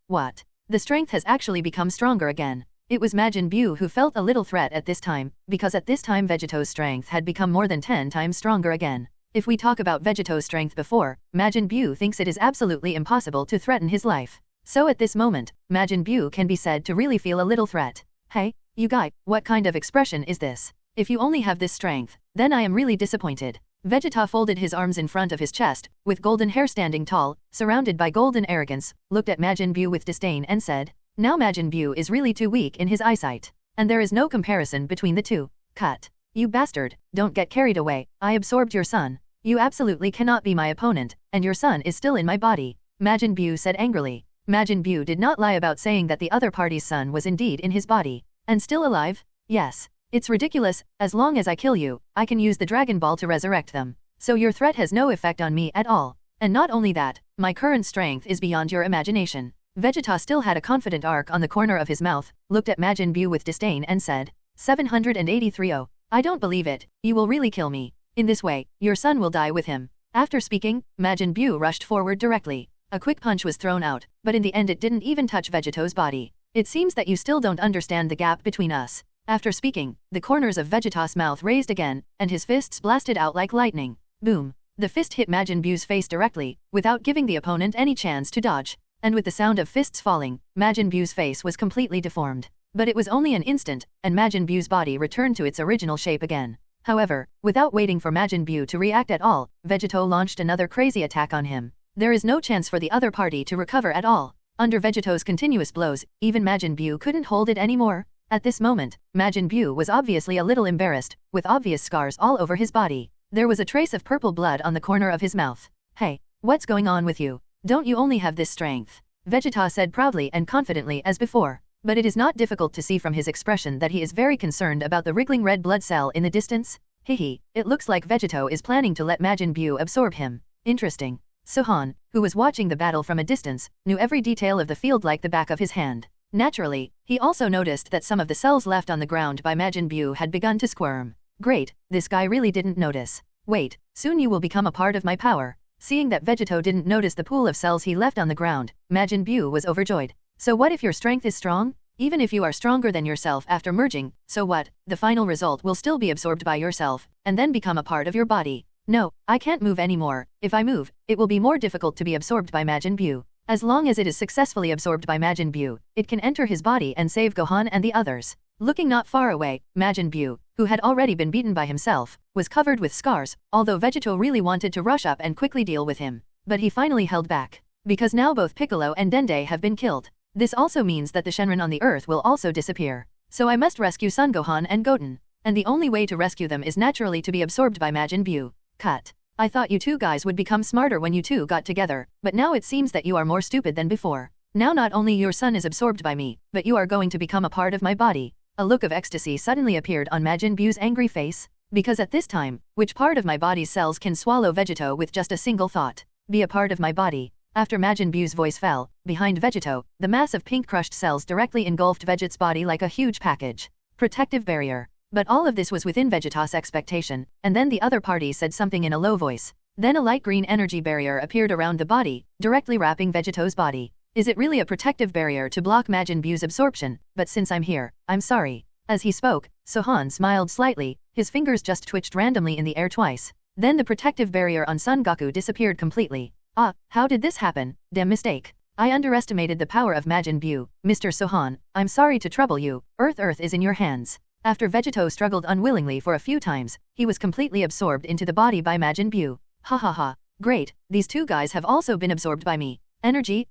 B: The strength has actually become stronger again. It was Majin Buu who felt a little threat at this time, because at this time Vegito's strength had become more than 10 times stronger again. If we talk about Vegito's strength before, Majin Buu thinks it is absolutely impossible to threaten his life. So at this moment, Majin Buu can be said to really feel a little threat. Hey, You guy, what kind of expression is this? If you only have this strength, then I am really disappointed. Vegeta folded his arms in front of his chest, with golden hair standing tall, surrounded by golden arrogance, looked at Majin Buu with disdain and said, now Majin Buu is really too weak in his eyesight. And there is no comparison between the two. Cut. You bastard, don't get carried away, I absorbed your son. You absolutely cannot be my opponent, and your son is still in my body. Majin Buu said angrily. Majin Buu did not lie about saying that the other party's son was indeed in his body. And still alive? Yes. It's ridiculous, as long as I kill you, I can use the Dragon Ball to resurrect them. So your threat has no effect on me at all. And not only that, my current strength is beyond your imagination. Vegeta still had a confident arc on the corner of his mouth, looked at Majin Buu with disdain and said, 783 Oh, I don't believe it, you will really kill me. In this way, your son will die with him. After speaking, Majin Buu rushed forward directly. A quick punch was thrown out, but in the end it didn't even touch Vegeto's body. It seems that you still don't understand the gap between us. After speaking, the corners of Vegeta's mouth raised again, and his fists blasted out like lightning. Boom. The fist hit Majin Buu's face directly, without giving the opponent any chance to dodge. And with the sound of fists falling, Majin Buu's face was completely deformed. But it was only an instant, and Majin Buu's body returned to its original shape again. However, without waiting for Majin Buu to react at all, Vegeto launched another crazy attack on him. There is no chance for the other party to recover at all. Under Vegeto's continuous blows, even Majin Buu couldn't hold it anymore. At this moment, Majin Buu was obviously a little embarrassed, with obvious scars all over his body. There was a trace of purple blood on the corner of his mouth. Hey, what's going on with you? Don't you only have this strength? Vegeta said proudly and confidently as before. But it is not difficult to see from his expression that he is very concerned about the wriggling red blood cell in the distance. Hehe, it looks like Vegeto is planning to let Majin Buu absorb him. Interesting. Sohan, who was watching the battle from a distance, knew every detail of the field like the back of his hand. Naturally, he also noticed that some of the cells left on the ground by Majin Buu had begun to squirm. Great, this guy really didn't notice. Wait, soon you will become a part of my power. Seeing that Vegeto didn't notice the pool of cells he left on the ground, Majin Buu was overjoyed. So what if your strength is strong? Even if you are stronger than yourself after merging, so what? The final result will still be absorbed by yourself, and then become a part of your body. No, I can't move anymore. If I move, it will be more difficult to be absorbed by Majin Buu. As long as it is successfully absorbed by Majin Buu, it can enter his body and save Gohan and the others. Looking not far away, Majin Buu, who had already been beaten by himself, was covered with scars, although Vegeto really wanted to rush up and quickly deal with him. But he finally held back. Because now both Piccolo and Dende have been killed. This also means that the Shenron on the earth will also disappear. So I must rescue Son Gohan and Goten. And the only way to rescue them is naturally to be absorbed by Majin Buu. Cut. I thought you two guys would become smarter when you two got together, but now it seems that you are more stupid than before. Now not only your son is absorbed by me, but you are going to become a part of my body. A look of ecstasy suddenly appeared on Majin Buu's angry face. Because at this time, which part of my body's cells can swallow Vegeto with just a single thought? Be a part of my body. After Majin Buu's voice fell, behind Vegeto, the mass of pink crushed cells directly engulfed Veget's body like a huge package. Protective barrier. But all of this was within Vegeta's expectation, and then the other party said something in a low voice. Then a light green energy barrier appeared around the body, directly wrapping Vegeto's body. Is it really a protective barrier to block Majin Buu's absorption? But since I'm here, I'm sorry. As he spoke, Sohan smiled slightly, his fingers just twitched randomly in the air twice. Then the protective barrier on Son Goku disappeared completely. Ah, how did this happen? Damn mistake. I underestimated the power of Majin Buu. Mr. Sohan, I'm sorry to trouble you, Earth is in your hands. After Vegeto struggled unwillingly for a few times, he was completely absorbed into the body by Majin Buu. Ha ha ha. Great, these two guys have also been absorbed by me. Energy,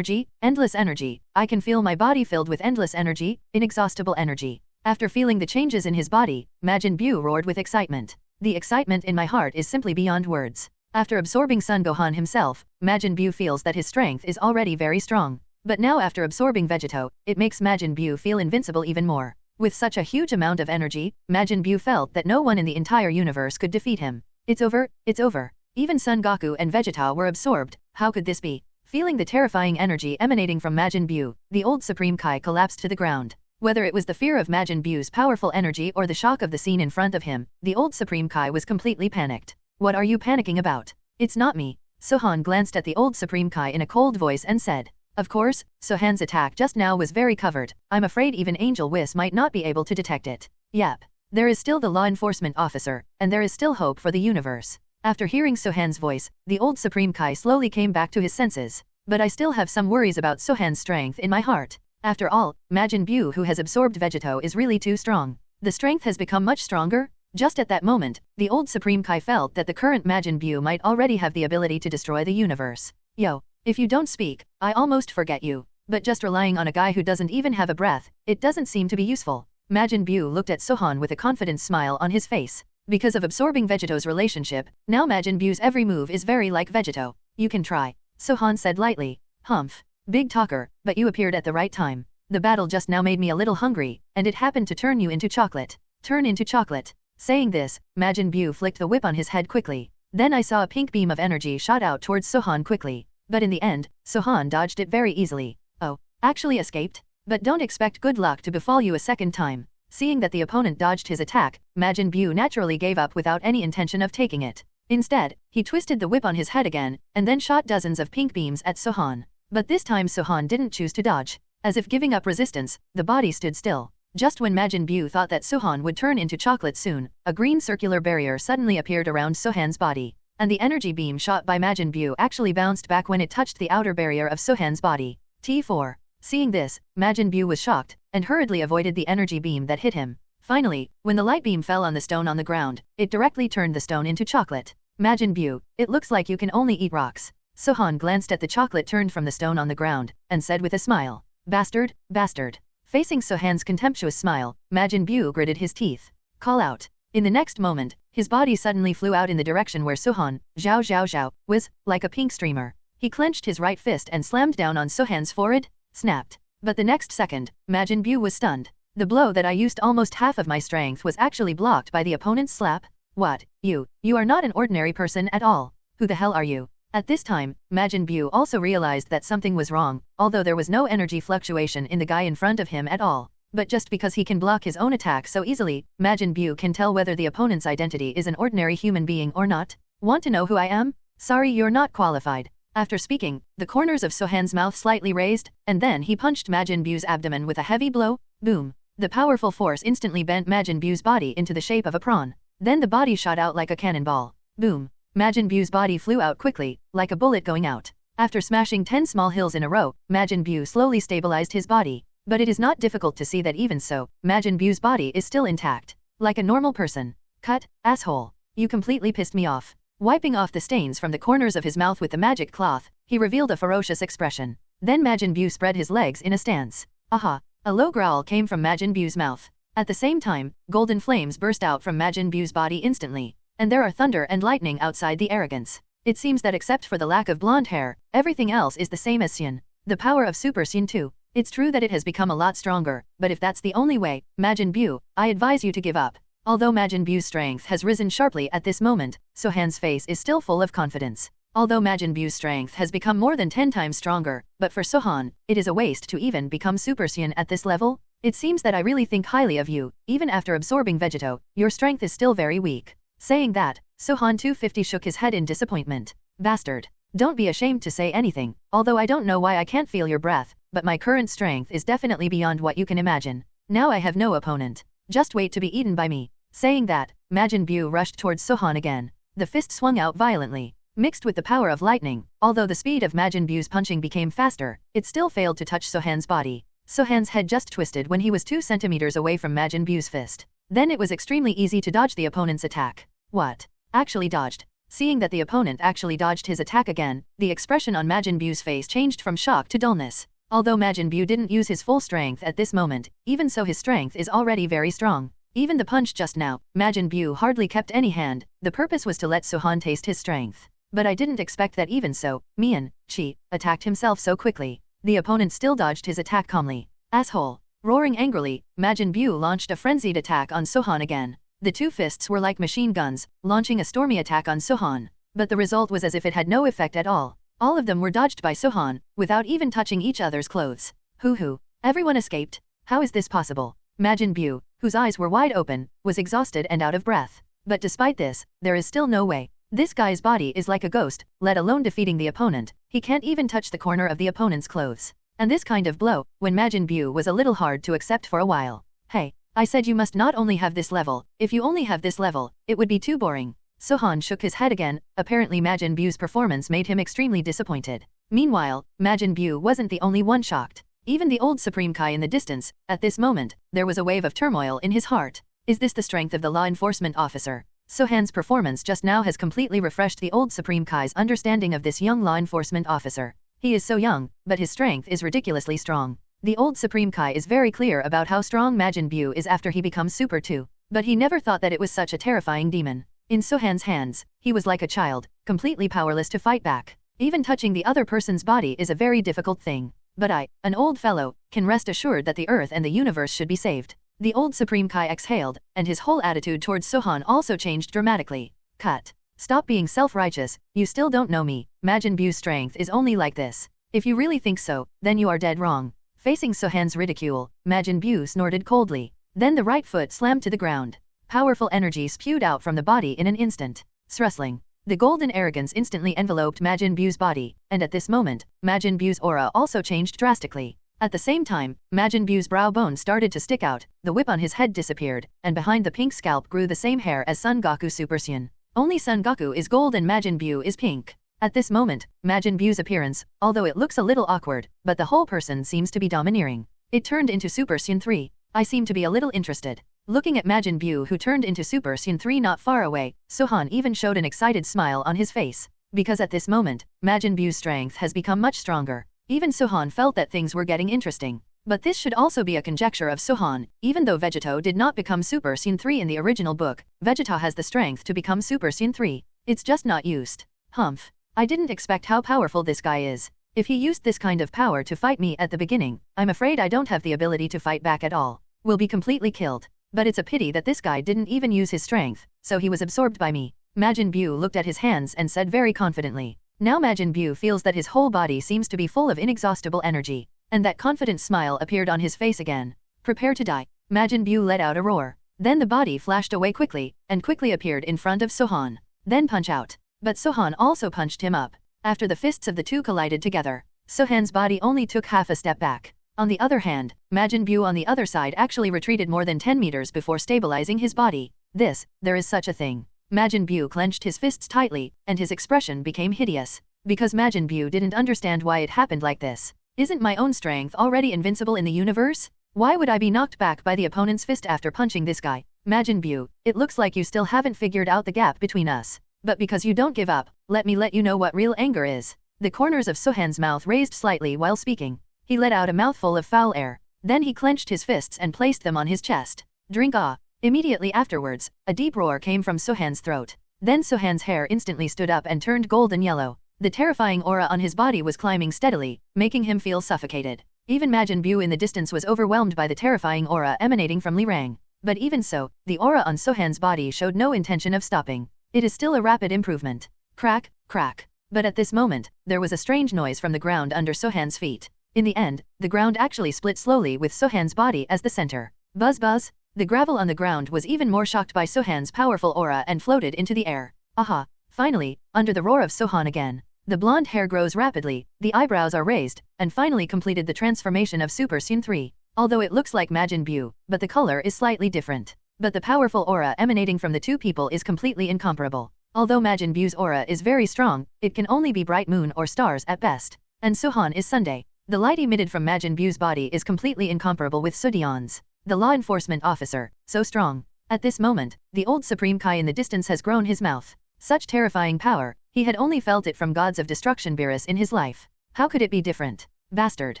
B: endless energy. I can feel my body filled with endless energy, inexhaustible energy. After feeling the changes in his body, Majin Buu roared with excitement. The excitement in my heart is simply beyond words. After absorbing Son Gohan himself, Majin Buu feels that his strength is already very strong. But now after absorbing Vegeto, it makes Majin Buu feel invincible even more. With such a huge amount of energy, Majin Buu felt that no one in the entire universe could defeat him. It's over, it's over. Even Son Goku and Vegeta were absorbed. How could this be? Feeling the terrifying energy emanating from Majin Buu, the old Supreme Kai collapsed to the ground. Whether it was the fear of Majin Buu's powerful energy or the shock of the scene in front of him, the old Supreme Kai was completely panicked. What are you panicking about? It's not me. Sohan glanced at the old Supreme Kai in a cold voice and said. Of course, Sohan's attack just now was very covered. I'm afraid even Angel Whis might not be able to detect it. Yep. There is still the law enforcement officer, and there is still hope for the universe. After hearing Sohan's voice, the old Supreme Kai slowly came back to his senses. But I still have some worries about Sohan's strength in my heart. After all, Majin Buu who has absorbed Vegito is really too strong. The strength has become much stronger. Just at that moment, the old Supreme Kai felt that the current Majin Buu might already have the ability to destroy the universe. Yo, if you don't speak, I almost forget you. But just relying on a guy who doesn't even have a breath, it doesn't seem to be useful. Majin Buu looked at Sohan with a confident smile on his face. Because of absorbing Vegito's relationship, now Majin Buu's every move is very like Vegito. You can try. Sohan said lightly. Humph. Big talker, but you appeared at the right time. The battle just now made me a little hungry, and it happened to turn you into chocolate. Turn into chocolate. Saying this, Majin Buu flicked the whip on his head quickly. Then I saw a pink beam of energy shot out towards Sohan quickly. But in the end, Sohan dodged it very easily. Oh, actually escaped? But don't expect good luck to befall you a second time. Seeing that the opponent dodged his attack, Majin Buu naturally gave up without any intention of taking it. Instead, he twisted the whip on his head again, and then shot dozens of pink beams at Sohan. But this time Sohan didn't choose to dodge. As if giving up resistance, the body stood still. Just when Majin Buu thought that Sohan would turn into chocolate soon, a green circular barrier suddenly appeared around Sohan's body. And the energy beam shot by Majin Buu actually bounced back when it touched the outer barrier of Sohan's body. T4. Seeing this, Majin Buu was shocked, and hurriedly avoided the energy beam that hit him. Finally, when the light beam fell on the stone on the ground, it directly turned the stone into chocolate. Majin Buu, it looks like you can only eat rocks. Sohan glanced at the chocolate turned from the stone on the ground, and said with a smile. Bastard, bastard. Facing Sohan's contemptuous smile, Majin Buu gritted his teeth. Call out. In the next moment, his body suddenly flew out in the direction where Sohan, zhao zhao zhao, was, like a pink streamer. He clenched his right fist and slammed down on Sohan's forehead, snapped. But the next second, Majin Buu was stunned. The blow that I used almost half of my strength was actually blocked by the opponent's slap. What, you are not an ordinary person at all. Who the hell are you? At this time, Majin Buu also realized that something was wrong, although there was no energy fluctuation in the guy in front of him at all. But just because he can block his own attack so easily, Majin Buu can tell whether the opponent's identity is an ordinary human being or not. Want to know who I am? Sorry, you're not qualified. After speaking, the corners of Sohan's mouth slightly raised, and then he punched Majin Buu's abdomen with a heavy blow. Boom. The powerful force instantly bent Majin Buu's body into the shape of a prawn. Then the body shot out like a cannonball. Boom. Majin Buu's body flew out quickly, like a bullet going out. After smashing 10 small hills in a row, Majin Buu slowly stabilized his body. But it is not difficult to see that even so, Majin Buu's body is still intact. Like a normal person. Cut, asshole. You completely pissed me off. Wiping off the stains from the corners of his mouth with the magic cloth, he revealed a ferocious expression. Then Majin Buu spread his legs in a stance. Aha! A low growl came from Majin Buu's mouth. At the same time, golden flames burst out from Majin Buu's body instantly. And there are thunder and lightning outside the arrogance. It seems that except for the lack of blonde hair, everything else is the same as Saiyan. The power of Super Saiyan too. It's true that it has become a lot stronger, but if that's the only way, Majin Buu, I advise you to give up. Although Majin Buu's strength has risen sharply at this moment, Sohan's face is still full of confidence. Although Majin Buu's strength has become more than 10 times stronger, but for Sohan, it is a waste to even become Super Saiyan at this level. It seems that I really think highly of you, even after absorbing Vegito, your strength is still very weak. Saying that, Sohan 250 shook his head in disappointment. Bastard. Don't be ashamed to say anything, although I don't know why I can't feel your breath, but my current strength is definitely beyond what you can imagine. Now I have no opponent. Just wait to be eaten by me. Saying that, Majin Buu rushed towards Sohan again. The fist swung out violently. Mixed with the power of lightning, although the speed of Majin Buu's punching became faster, it still failed to touch Sohan's body. Sohan's head just twisted when he was 2 centimeters away from Majin Buu's fist. Then it was extremely easy to dodge the opponent's attack. What? Actually dodged. Seeing that the opponent actually dodged his attack again, the expression on Majin Buu's face changed from shock to dullness. Although Majin Buu didn't use his full strength at this moment, even so his strength is already very strong. Even the punch just now, Majin Buu hardly kept any hand, the purpose was to let Sohan taste his strength. But I didn't expect that even so, Mian, Chi, attacked himself so quickly. The opponent still dodged his attack calmly. Asshole. Roaring angrily, Majin Buu launched a frenzied attack on Sohan again. The 2 fists were like machine guns, launching a stormy attack on Sohan. But the result was as if it had no effect at all. All of them were dodged by Sohan, without even touching each other's clothes. Hoo. Everyone escaped? How is this possible? Majin Buu, whose eyes were wide open, was exhausted and out of breath. But despite this, there is still no way. This guy's body is like a ghost, let alone defeating the opponent. He can't even touch the corner of the opponent's clothes. And this kind of blow, when Majin Buu was a little hard to accept for a while. Hey, I said you must not only have this level. If you only have this level, it would be too boring. Sohan shook his head again. Apparently Majin Buu's performance made him extremely disappointed. Meanwhile, Majin Buu wasn't the only one shocked. Even the old Supreme Kai in the distance, at this moment, there was a wave of turmoil in his heart. Is this the strength of the law enforcement officer? Sohan's performance just now has completely refreshed the old Supreme Kai's understanding of this young law enforcement officer. He is so young, but his strength is ridiculously strong. The old Supreme Kai is very clear about how strong Majin Buu is after he becomes Super 2, but he never thought that it was such a terrifying demon. In Sohan's hands, he was like a child, completely powerless to fight back. Even touching the other person's body is a very difficult thing. But I, an old fellow, can rest assured that the earth and the universe should be saved. The old Supreme Kai exhaled, and his whole attitude towards Sohan also changed dramatically. Cut. Stop being self-righteous, you still don't know me. Majin Buu's strength is only like this. If you really think so, then you are dead wrong. Facing Sohan's ridicule, Majin Buu snorted coldly. Then the right foot slammed to the ground. Powerful energy spewed out from the body in an instant. Srustling. The golden arrogance instantly enveloped Majin Buu's body, and at this moment, Majin Buu's aura also changed drastically. At the same time, Majin Buu's brow bone started to stick out, the whip on his head disappeared, and behind the pink scalp grew the same hair as Son Goku Super Saiyan. Only Son Goku is gold and Majin Buu is pink. At this moment, Majin Buu's appearance, although it looks a little awkward, but the whole person seems to be domineering. It turned into Super Saiyan 3. I seem to be a little interested. Looking at Majin Buu who turned into Super Saiyan 3 not far away, Sohan even showed an excited smile on his face. Because at this moment, Majin Buu's strength has become much stronger. Even Sohan felt that things were getting interesting. But this should also be a conjecture of Sohan. Even though Vegeta did not become Super Saiyan 3 in the original book, Vegeta has the strength to become Super Saiyan 3. It's just not used. Humph. I didn't expect how powerful this guy is. If he used this kind of power to fight me at the beginning, I'm afraid I don't have the ability to fight back at all. Will be completely killed. But it's a pity that this guy didn't even use his strength, so he was absorbed by me. Majin Buu looked at his hands and said very confidently. Now Majin Buu feels that his whole body seems to be full of inexhaustible energy, and that confident smile appeared on his face again. Prepare to die. Majin Buu let out a roar. Then the body flashed away quickly, and quickly appeared in front of Sohan. Then punch out. But Sohan also punched him up. After the fists of the two collided together, Sohan's body only took half a step back. On the other hand, Majin Buu on the other side actually retreated more than 10 meters before stabilizing his body. There is such a thing. Majin Buu clenched his fists tightly, and his expression became hideous. Because Majin Buu didn't understand why it happened like this. Isn't my own strength already invincible in the universe? Why would I be knocked back by the opponent's fist after punching this guy? Majin Buu, it looks like you still haven't figured out the gap between us. But because you don't give up, let me let you know what real anger is. The corners of Sohan's mouth raised slightly while speaking. He let out a mouthful of foul air. Then he clenched his fists and placed them on his chest. Drink ah. Immediately afterwards, a deep roar came from Sohan's throat. Then Sohan's hair instantly stood up and turned golden yellow. The terrifying aura on his body was climbing steadily, making him feel suffocated. Even Majin Buu in the distance was overwhelmed by the terrifying aura emanating from Lirang. But even so, the aura on Sohan's body showed no intention of stopping. It is still a rapid improvement. Crack, crack. But at this moment, there was a strange noise from the ground under Sohan's feet. In the end, the ground actually split slowly with Sohan's body as the center. Buzz buzz. The gravel on the ground was even more shocked by Sohan's powerful aura and floated into the air. Aha! Finally, under the roar of Sohan again, the blonde hair grows rapidly, the eyebrows are raised, and finally completed the transformation of Super Saiyan 3. Although it looks like Majin Buu, but the color is slightly different. But the powerful aura emanating from the two people is completely incomparable. Although Majin Buu's aura is very strong, it can only be bright moon or stars at best. And Sohan is Sunday. The light emitted from Majin Buu's body is completely incomparable with Sudian's. The law enforcement officer, so strong. At this moment, the old Supreme Kai in the distance has grown his mouth. Such terrifying power, he had only felt it from gods of destruction Beerus in his life. How could it be different? Bastard.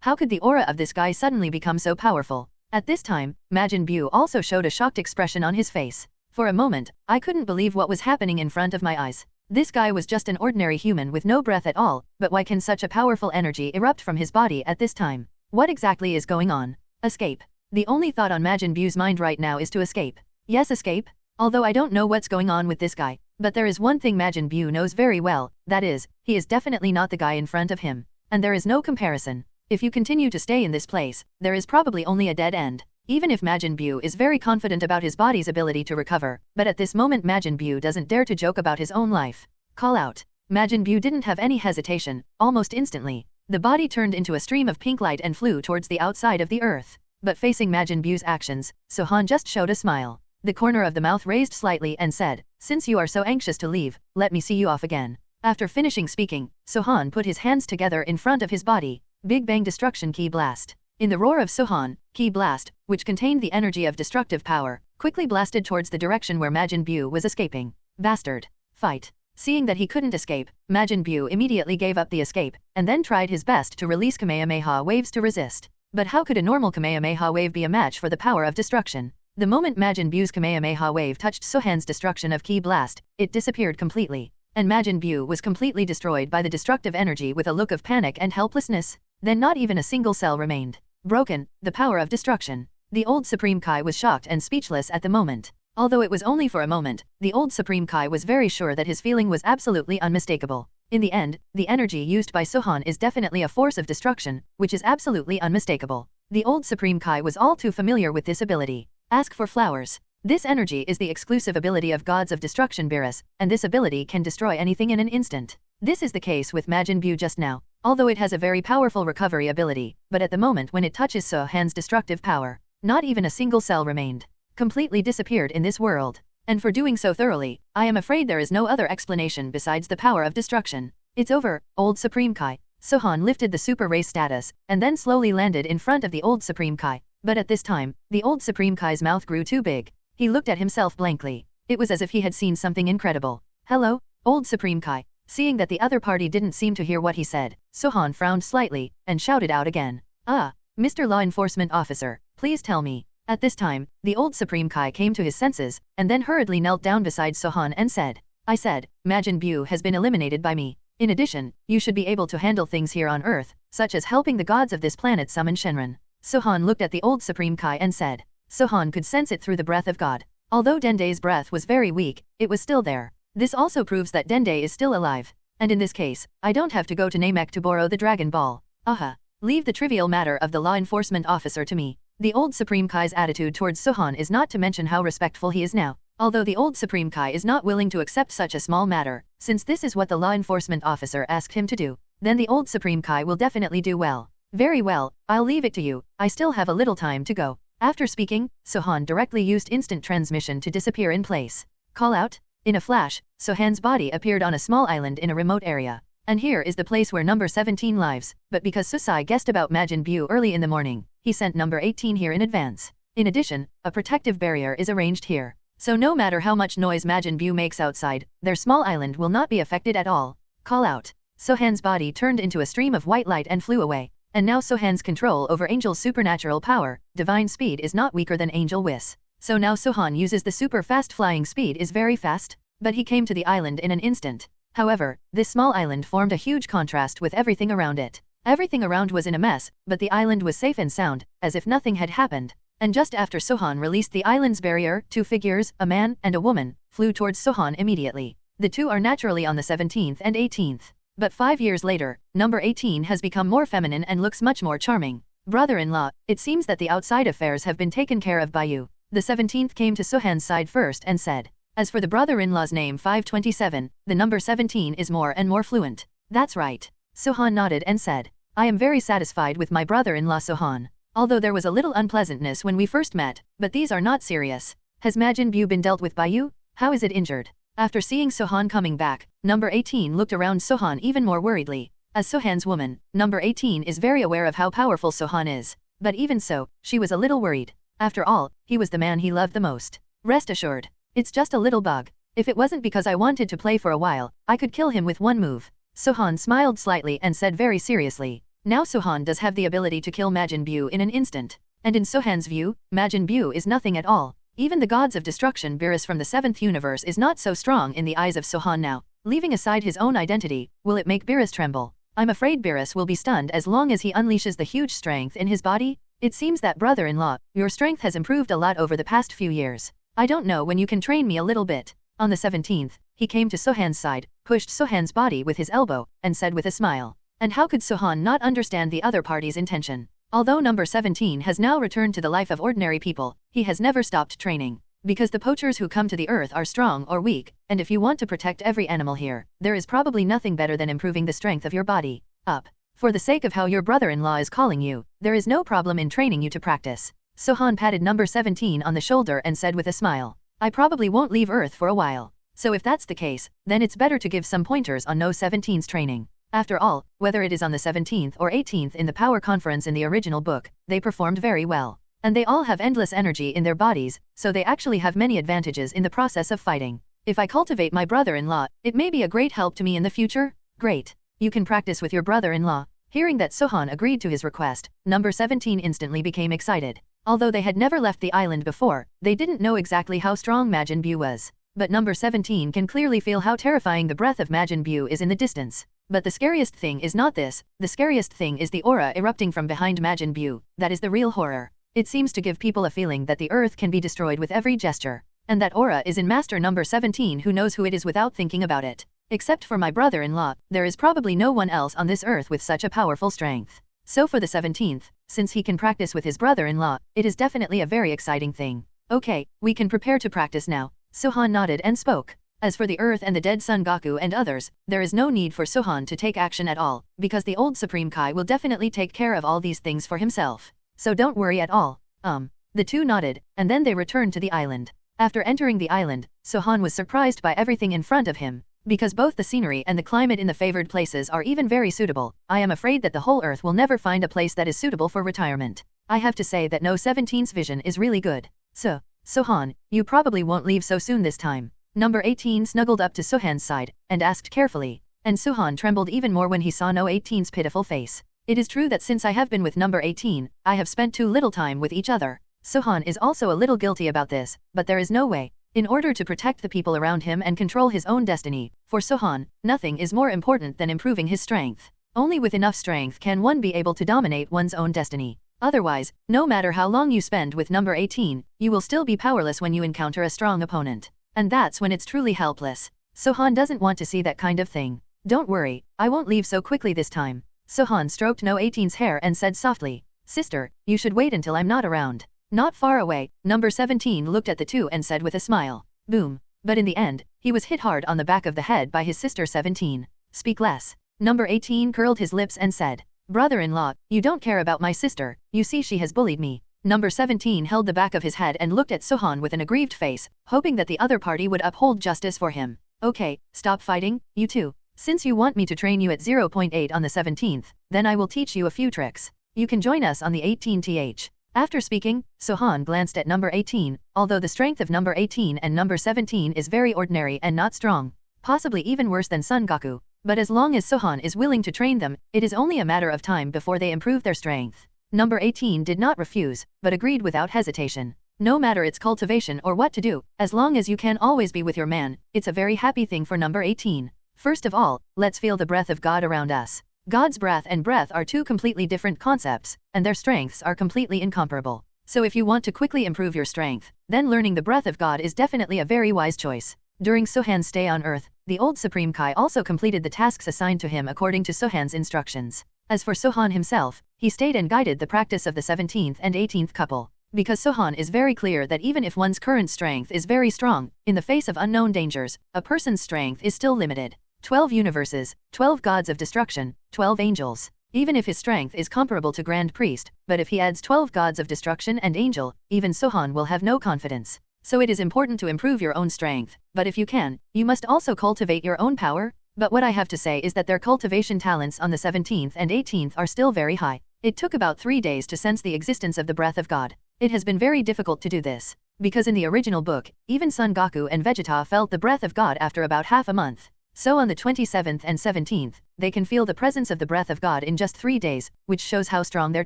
B: How could the aura of this guy suddenly become so powerful? At this time, Majin Buu also showed a shocked expression on his face. For a moment, I couldn't believe what was happening in front of my eyes. This guy was just an ordinary human with no breath at all, but why can such a powerful energy erupt from his body at this time? What exactly is going on? Escape. The only thought on Majin Buu's mind right now is to escape. Yes, escape. Although I don't know what's going on with this guy, but there is one thing Majin Buu knows very well, that is, he is definitely not the guy in front of him. And there is no comparison. If you continue to stay in this place, there is probably only a dead end. Even if Majin Buu is very confident about his body's ability to recover, but at this moment Majin Buu doesn't dare to joke about his own life. Call out. Majin Buu didn't have any hesitation. Almost instantly, the body turned into a stream of pink light and flew towards the outside of the earth. But facing Majin Buu's actions, Sohan just showed a smile. The corner of the mouth raised slightly and said, "Since you are so anxious to leave, let me see you off again." After finishing speaking, Sohan put his hands together in front of his body. Big Bang Destruction Ki Blast. In the roar of Sohan, Ki Blast, which contained the energy of destructive power, quickly blasted towards the direction where Majin Buu was escaping. Bastard. Fight. Seeing that he couldn't escape, Majin Buu immediately gave up the escape, and then tried his best to release Kamehameha waves to resist. But how could a normal Kamehameha wave be a match for the power of destruction? The moment Majin Buu's Kamehameha wave touched Sohan's destruction of Ki Blast, it disappeared completely, and Majin Buu was completely destroyed by the destructive energy with a look of panic and helplessness. Then not even a single cell remained. Broken, the power of destruction. The old Supreme Kai was shocked and speechless at the moment. Although it was only for a moment, the old Supreme Kai was very sure that his feeling was absolutely unmistakable. In the end, the energy used by Sohan is definitely a force of destruction, which is absolutely unmistakable. The old Supreme Kai was all too familiar with this ability. Ask for flowers. This energy is the exclusive ability of gods of destruction Beerus, and this ability can destroy anything in an instant. This is the case with Majin Buu just now, although it has a very powerful recovery ability, but at the moment when it touches Sohan's destructive power, not even a single cell remained. Completely disappeared in this world. And for doing so thoroughly, I am afraid there is no other explanation besides the power of destruction. It's over, old Supreme Kai. Sohan lifted the super race status, and then slowly landed in front of the old Supreme Kai. But at this time, the old Supreme Kai's mouth grew too big. He looked at himself blankly. It was as if he had seen something incredible. Hello, old Supreme Kai. Seeing that the other party didn't seem to hear what he said, Sohan frowned slightly, and shouted out again. Ah, Mr. Law Enforcement Officer, please tell me. At this time, the old Supreme Kai came to his senses, and then hurriedly knelt down beside Sohan and said, I said, Majin Buu has been eliminated by me. In addition, you should be able to handle things here on Earth, such as helping the gods of this planet summon Shenron. Sohan looked at the old Supreme Kai and said, Sohan could sense it through the breath of God. Although Dende's breath was very weak, it was still there. This also proves that Dende is still alive. And in this case, I don't have to go to Namek to borrow the Dragon Ball. Aha. Leave the trivial matter of the law enforcement officer to me. The old Supreme Kai's attitude towards Sohan is not to mention how respectful he is now. Although the old Supreme Kai is not willing to accept such a small matter, since this is what the law enforcement officer asked him to do, then the old Supreme Kai will definitely do well. Very well, I'll leave it to you, I still have a little time to go. After speaking, Sohan directly used instant transmission to disappear in place. Call out? In a flash, Sohan's body appeared on a small island in a remote area. And here is the place where number 17 lives, but because Susai guessed about Majin Buu early in the morning, he sent number 18 here in advance. In addition, a protective barrier is arranged here. So no matter how much noise Majin Buu makes outside, their small island will not be affected at all. Call out. Sohan's body turned into a stream of white light and flew away. And now Sohan's control over Angel's supernatural power, divine speed is not weaker than Angel Whis. So now Sohan uses the super fast flying speed is very fast, but he came to the island in an instant. However, this small island formed a huge contrast with everything around it. Everything around was in a mess, but the island was safe and sound, as if nothing had happened. And just after Sohan released the island's barrier, two figures, a man and a woman, flew towards Sohan immediately. The two are naturally on the 17th and 18th. But 5 years later, number 18 has become more feminine and looks much more charming. Brother-in-law, it seems that the outside affairs have been taken care of by you. The 17th came to Sohan's side first and said. As for the brother-in-law's name 527, the number 17 is more and more fluent. That's right. Sohan nodded and said. I am very satisfied with my brother-in-law Sohan. Although there was a little unpleasantness when we first met, but these are not serious. Has Majin Buu been dealt with by you? How is it injured? After seeing Sohan coming back, number 18 looked around Sohan even more worriedly. As Sohan's woman, number 18 is very aware of how powerful Sohan is. But even so, she was a little worried. After all, he was the man he loved the most. Rest assured. It's just a little bug. If it wasn't because I wanted to play for a while, I could kill him with one move. Sohan smiled slightly and said very seriously. Now Sohan does have the ability to kill Majin Buu in an instant. And in Sohan's view, Majin Buu is nothing at all. Even the gods of destruction Beerus from the 7th universe is not so strong in the eyes of Sohan now. Leaving aside his own identity, will it make Beerus tremble? I'm afraid Beerus will be stunned as long as he unleashes the huge strength in his body. It seems that brother-in-law, your strength has improved a lot over the past few years. I don't know when you can train me a little bit. On the 17th, he came to Sohan's side, pushed Sohan's body with his elbow, and said with a smile. And how could Sohan not understand the other party's intention? Although number 17 has now returned to the life of ordinary people, he has never stopped training. Because the poachers who come to the earth are strong or weak, and if you want to protect every animal here, there is probably nothing better than improving the strength of your body. Up. For the sake of how your brother-in-law is calling you, there is no problem in training you to practice. Sohan patted number 17 on the shoulder and said with a smile. I probably won't leave Earth for a while. So if that's the case, then it's better to give some pointers on No 17's training. After all, whether it is on the 17th or 18th in the power conference in the original book, they performed very well. And they all have endless energy in their bodies, so they actually have many advantages in the process of fighting. If I cultivate my brother-in-law, it may be a great help to me in the future? Great. You can practice with your brother-in-law. Hearing that Sohan agreed to his request, number 17 instantly became excited. Although they had never left the island before, they didn't know exactly how strong Majin Buu was. But number 17 can clearly feel how terrifying the breath of Majin Buu is in the distance. But the scariest thing is not this, the scariest thing is the aura erupting from behind Majin Buu, that is the real horror. It seems to give people a feeling that the earth can be destroyed with every gesture. And that aura is in Master number 17 who knows who it is without thinking about it. Except for my brother-in-law, there is probably no one else on this earth with such a powerful strength. So for the 17th, since he can practice with his brother-in-law, it is definitely a very exciting thing. Okay, we can prepare to practice now. Sohan nodded and spoke. As for the Earth and the dead Son Goku and others, there is no need for Sohan to take action at all, because the old Supreme Kai will definitely take care of all these things for himself. So don't worry at all. The two nodded, and then they returned to the island. After entering the island, Sohan was surprised by everything in front of him. Because both the scenery and the climate in the favored places are even very suitable, I am afraid that the whole Earth will never find a place that is suitable for retirement. I have to say that no 17's vision is really good. So, Sohan, you probably won't leave so soon this time. Number 18 snuggled up to Sohan's side, and asked carefully. And Sohan trembled even more when he saw No 18's pitiful face. It is true that since I have been with number 18, I have spent too little time with each other. Sohan is also a little guilty about this, but there is no way. In order to protect the people around him and control his own destiny, for Sohan, nothing is more important than improving his strength. Only with enough strength can one be able to dominate one's own destiny. Otherwise, no matter how long you spend with number 18, you will still be powerless when you encounter a strong opponent. And that's when it's truly helpless. Sohan doesn't want to see that kind of thing. Don't worry, I won't leave so quickly this time. Sohan stroked No 18's hair and said softly, Sister, you should wait until I'm not around. Not far away, number 17 looked at the two and said with a smile, boom. But in the end, he was hit hard on the back of the head by his sister 17. Speak less. Number 18 curled his lips and said, Brother-in-law, you don't care about my sister, you see she has bullied me. Number 17 held the back of his head and looked at Sohan with an aggrieved face, hoping that the other party would uphold justice for him. Okay, stop fighting, you two. Since you want me to train you at 0.8 on the 17th, then I will teach you a few tricks. You can join us on the 18th. After speaking, Sohan glanced at number 18, although the strength of number 18 and number 17 is very ordinary and not strong, possibly even worse than Son Goku. But as long as Sohan is willing to train them, it is only a matter of time before they improve their strength. Number 18 did not refuse, but agreed without hesitation. No matter its cultivation or what to do, as long as you can always be with your man, it's a very happy thing for number 18. First of all, let's feel the breath of God around us. God's breath and breath are two completely different concepts, and their strengths are completely incomparable. So if you want to quickly improve your strength, then learning the breath of God is definitely a very wise choice. During Sohan's stay on Earth, the old Supreme Kai also completed the tasks assigned to him according to Sohan's instructions. As for Sohan himself, he stayed and guided the practice of the 17th and 18th couple. Because Sohan is very clear that even if one's current strength is very strong, in the face of unknown dangers, a person's strength is still limited. 12 universes, 12 gods of destruction, 12 angels. Even if his strength is comparable to Grand Priest, but if he adds 12 gods of destruction and angel, even Sohan will have no confidence. So it is important to improve your own strength, but if you can, you must also cultivate your own power. But what I have to say is that their cultivation talents on the 17th and 18th are still very high. It took about 3 days to sense the existence of the breath of God. It has been very difficult to do this, because in the original book, even Son Goku and Vegeta felt the breath of God after about half a month. So on the 27th and 17th, they can feel the presence of the breath of God in just 3 days, which shows how strong their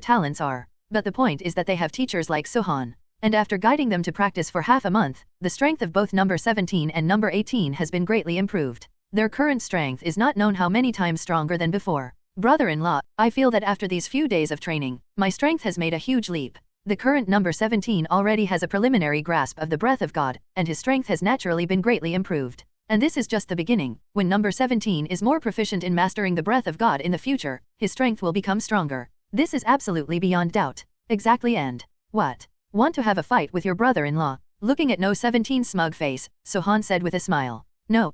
B: talents are. But the point is that they have teachers like Sohan. And after guiding them to practice for half a month, the strength of both number 17 and number 18 has been greatly improved. Their current strength is not known how many times stronger than before. Brother-in-law, I feel that after these few days of training, my strength has made a huge leap. The current number 17 already has a preliminary grasp of the breath of God, and his strength has naturally been greatly improved. And this is just the beginning. When number 17 is more proficient in mastering the breath of God in the future, his strength will become stronger. This is absolutely beyond doubt. Exactly. And what? Want to have a fight with your brother-in-law? Looking at No 17's smug face, Sohan said with a smile. No.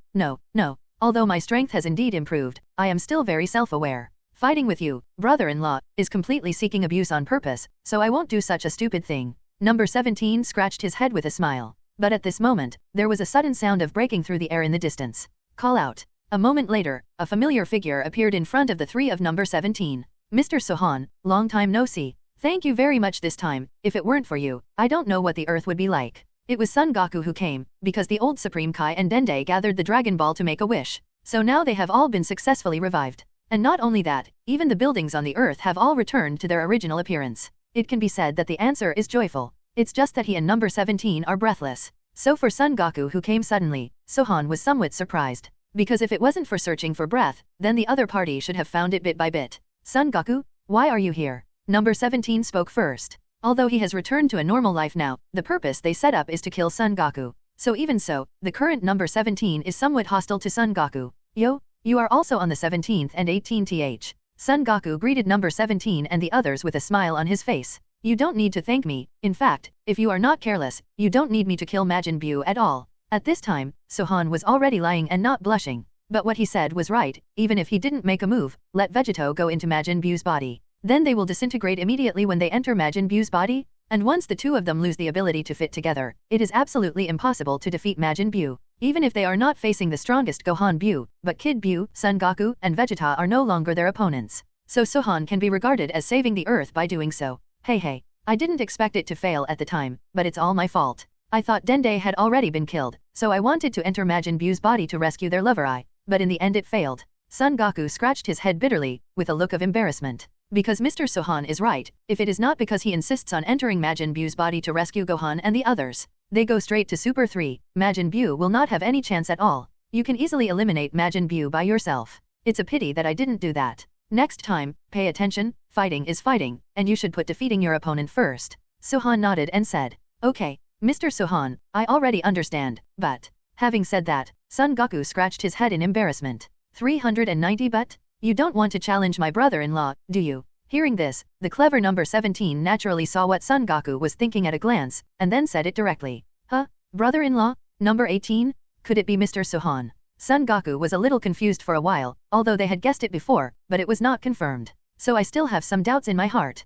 B: Although my strength has indeed improved, I am still very self-aware. Fighting with you, brother-in-law, is completely seeking abuse on purpose, so I won't do such a stupid thing. Number 17 scratched his head with a smile. But at this moment, there was a sudden sound of breaking through the air in the distance. Call out. A moment later, a familiar figure appeared in front of the three of number 17. Mr. Sohan, long time no see. Thank you very much this time. If it weren't for you, I don't know what the earth would be like. It was Son Goku who came, because the old Supreme Kai and Dende gathered the Dragon Ball to make a wish. So now they have all been successfully revived. And not only that, even the buildings on the earth have all returned to their original appearance. It can be said that the answer is joyful. It's just that he and number 17 are breathless. So for Son Goku who came suddenly, Sohan was somewhat surprised. Because if it wasn't for searching for breath, then the other party should have found it bit by bit. Son Goku, why are you here? Number 17 spoke first. Although he has returned to a normal life now, the purpose they set up is to kill Son Goku. So even so, the current number 17 is somewhat hostile to Son Goku. Yo, you are also on the 17th and 18th. Son Goku greeted number 17 and the others with a smile on his face. You don't need to thank me. In fact, if you are not careless, you don't need me to kill Majin Buu at all. At this time, Sohan was already lying and not blushing. But what he said was right. Even if he didn't make a move, let Vegeta go into Majin Buu's body. Then they will disintegrate immediately when they enter Majin Buu's body, and once the two of them lose the ability to fit together, it is absolutely impossible to defeat Majin Buu. Even if they are not facing the strongest Gohan Buu, but Kid Buu, Son Goku, and Vegeta are no longer their opponents. So Sohan can be regarded as saving the earth by doing so. Hey, I didn't expect it to fail at the time, but it's all my fault. I thought Dende had already been killed, so I wanted to enter Majin Buu's body to rescue their lover eye, but in the end it failed. Son Goku scratched his head bitterly, with a look of embarrassment. Because Mr. Sohan is right, if it is not because he insists on entering Majin Buu's body to rescue Gohan and the others, they go straight to Super 3, Majin Buu will not have any chance at all. You can easily eliminate Majin Buu by yourself. It's a pity that I didn't do that. Next time, pay attention, fighting is fighting, and you should put defeating your opponent first. Sohan nodded and said, okay, Mr. Sohan, I already understand, but... Having said that, Son Goku scratched his head in embarrassment. 390 But? You don't want to challenge my brother-in-law, do you? Hearing this, the clever number 17 naturally saw what Son Goku was thinking at a glance, and then said it directly. Huh? Brother-in-law? Number 18? Could it be Mr. Sohan? Son Goku was a little confused for a while, although they had guessed it before, but it was not confirmed. So I still have some doubts in my heart.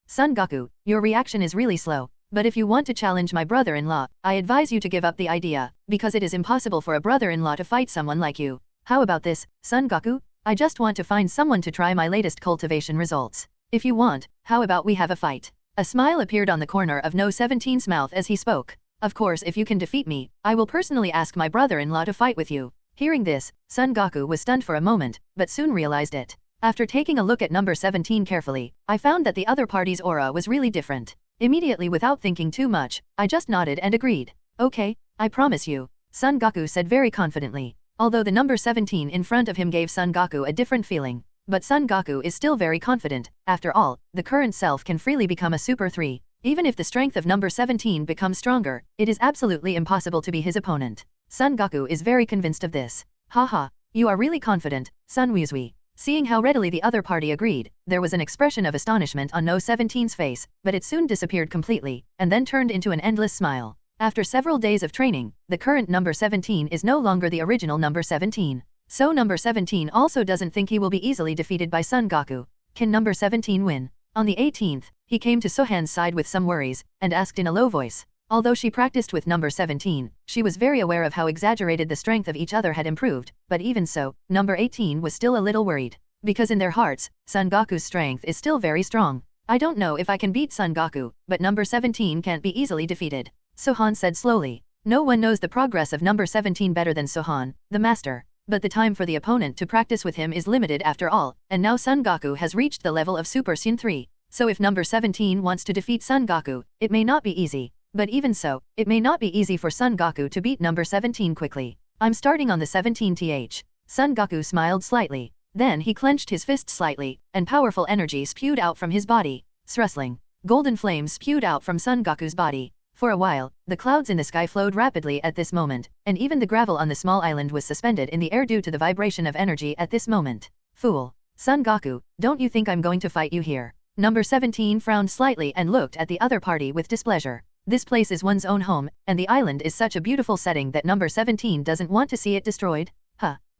B: Son Goku, your reaction is really slow. But if you want to challenge my brother-in-law, I advise you to give up the idea, because it is impossible for a brother-in-law to fight someone like you. How about this, Son Goku? I just want to find someone to try my latest cultivation results. If you want, how about we have a fight? A smile appeared on the corner of No 17's mouth as he spoke. Of course, if you can defeat me, I will personally ask my brother-in-law to fight with you. Hearing this, Son Goku was stunned for a moment, but soon realized it. After taking a look at number 17 carefully, I found that the other party's aura was really different. Immediately without thinking too much, I just nodded and agreed. Okay, I promise you, Son Goku said very confidently. Although the number 17 in front of him gave Son Goku a different feeling. But Son Goku is still very confident. After all, the current self can freely become a Super 3. Even if the strength of number 17 becomes stronger, it is absolutely impossible to be his opponent. Son Goku is very convinced of this. Haha, you are really confident, Son Wuzui. Seeing how readily the other party agreed, there was an expression of astonishment on No 17's face, but it soon disappeared completely, and then turned into an endless smile. After several days of training, the current number 17 is no longer the original number 17. So number 17 also doesn't think he will be easily defeated by Son Goku. Can number 17 win? On the 18th, he came to Sohan's side with some worries, and asked in a low voice. Although she practiced with number 17, she was very aware of how exaggerated the strength of each other had improved, but even so, number 18 was still a little worried. Because in their hearts, Son Goku's strength is still very strong. I don't know if I can beat Son Goku, but number 17 can't be easily defeated. Sohan said slowly. No one knows the progress of number 17 better than Sohan, the master. But the time for the opponent to practice with him is limited after all, and now Son Goku has reached the level of Super Saiyan 3. So if number 17 wants to defeat Son Goku, it may not be easy. But even so, it may not be easy for Son Goku to beat number 17 quickly. I'm starting on the 17th. Son Goku smiled slightly. Then he clenched his fist slightly, and powerful energy spewed out from his body. Srustling. Golden flames spewed out from Son Goku's body. For a while, the clouds in the sky flowed rapidly at this moment, and even the gravel on the small island was suspended in the air due to the vibration of energy at this moment. Fool. Son Goku, don't you think I'm going to fight you here? Number 17 frowned slightly and looked at the other party with displeasure. This place is one's own home, and the island is such a beautiful setting that number 17 doesn't want to see it destroyed.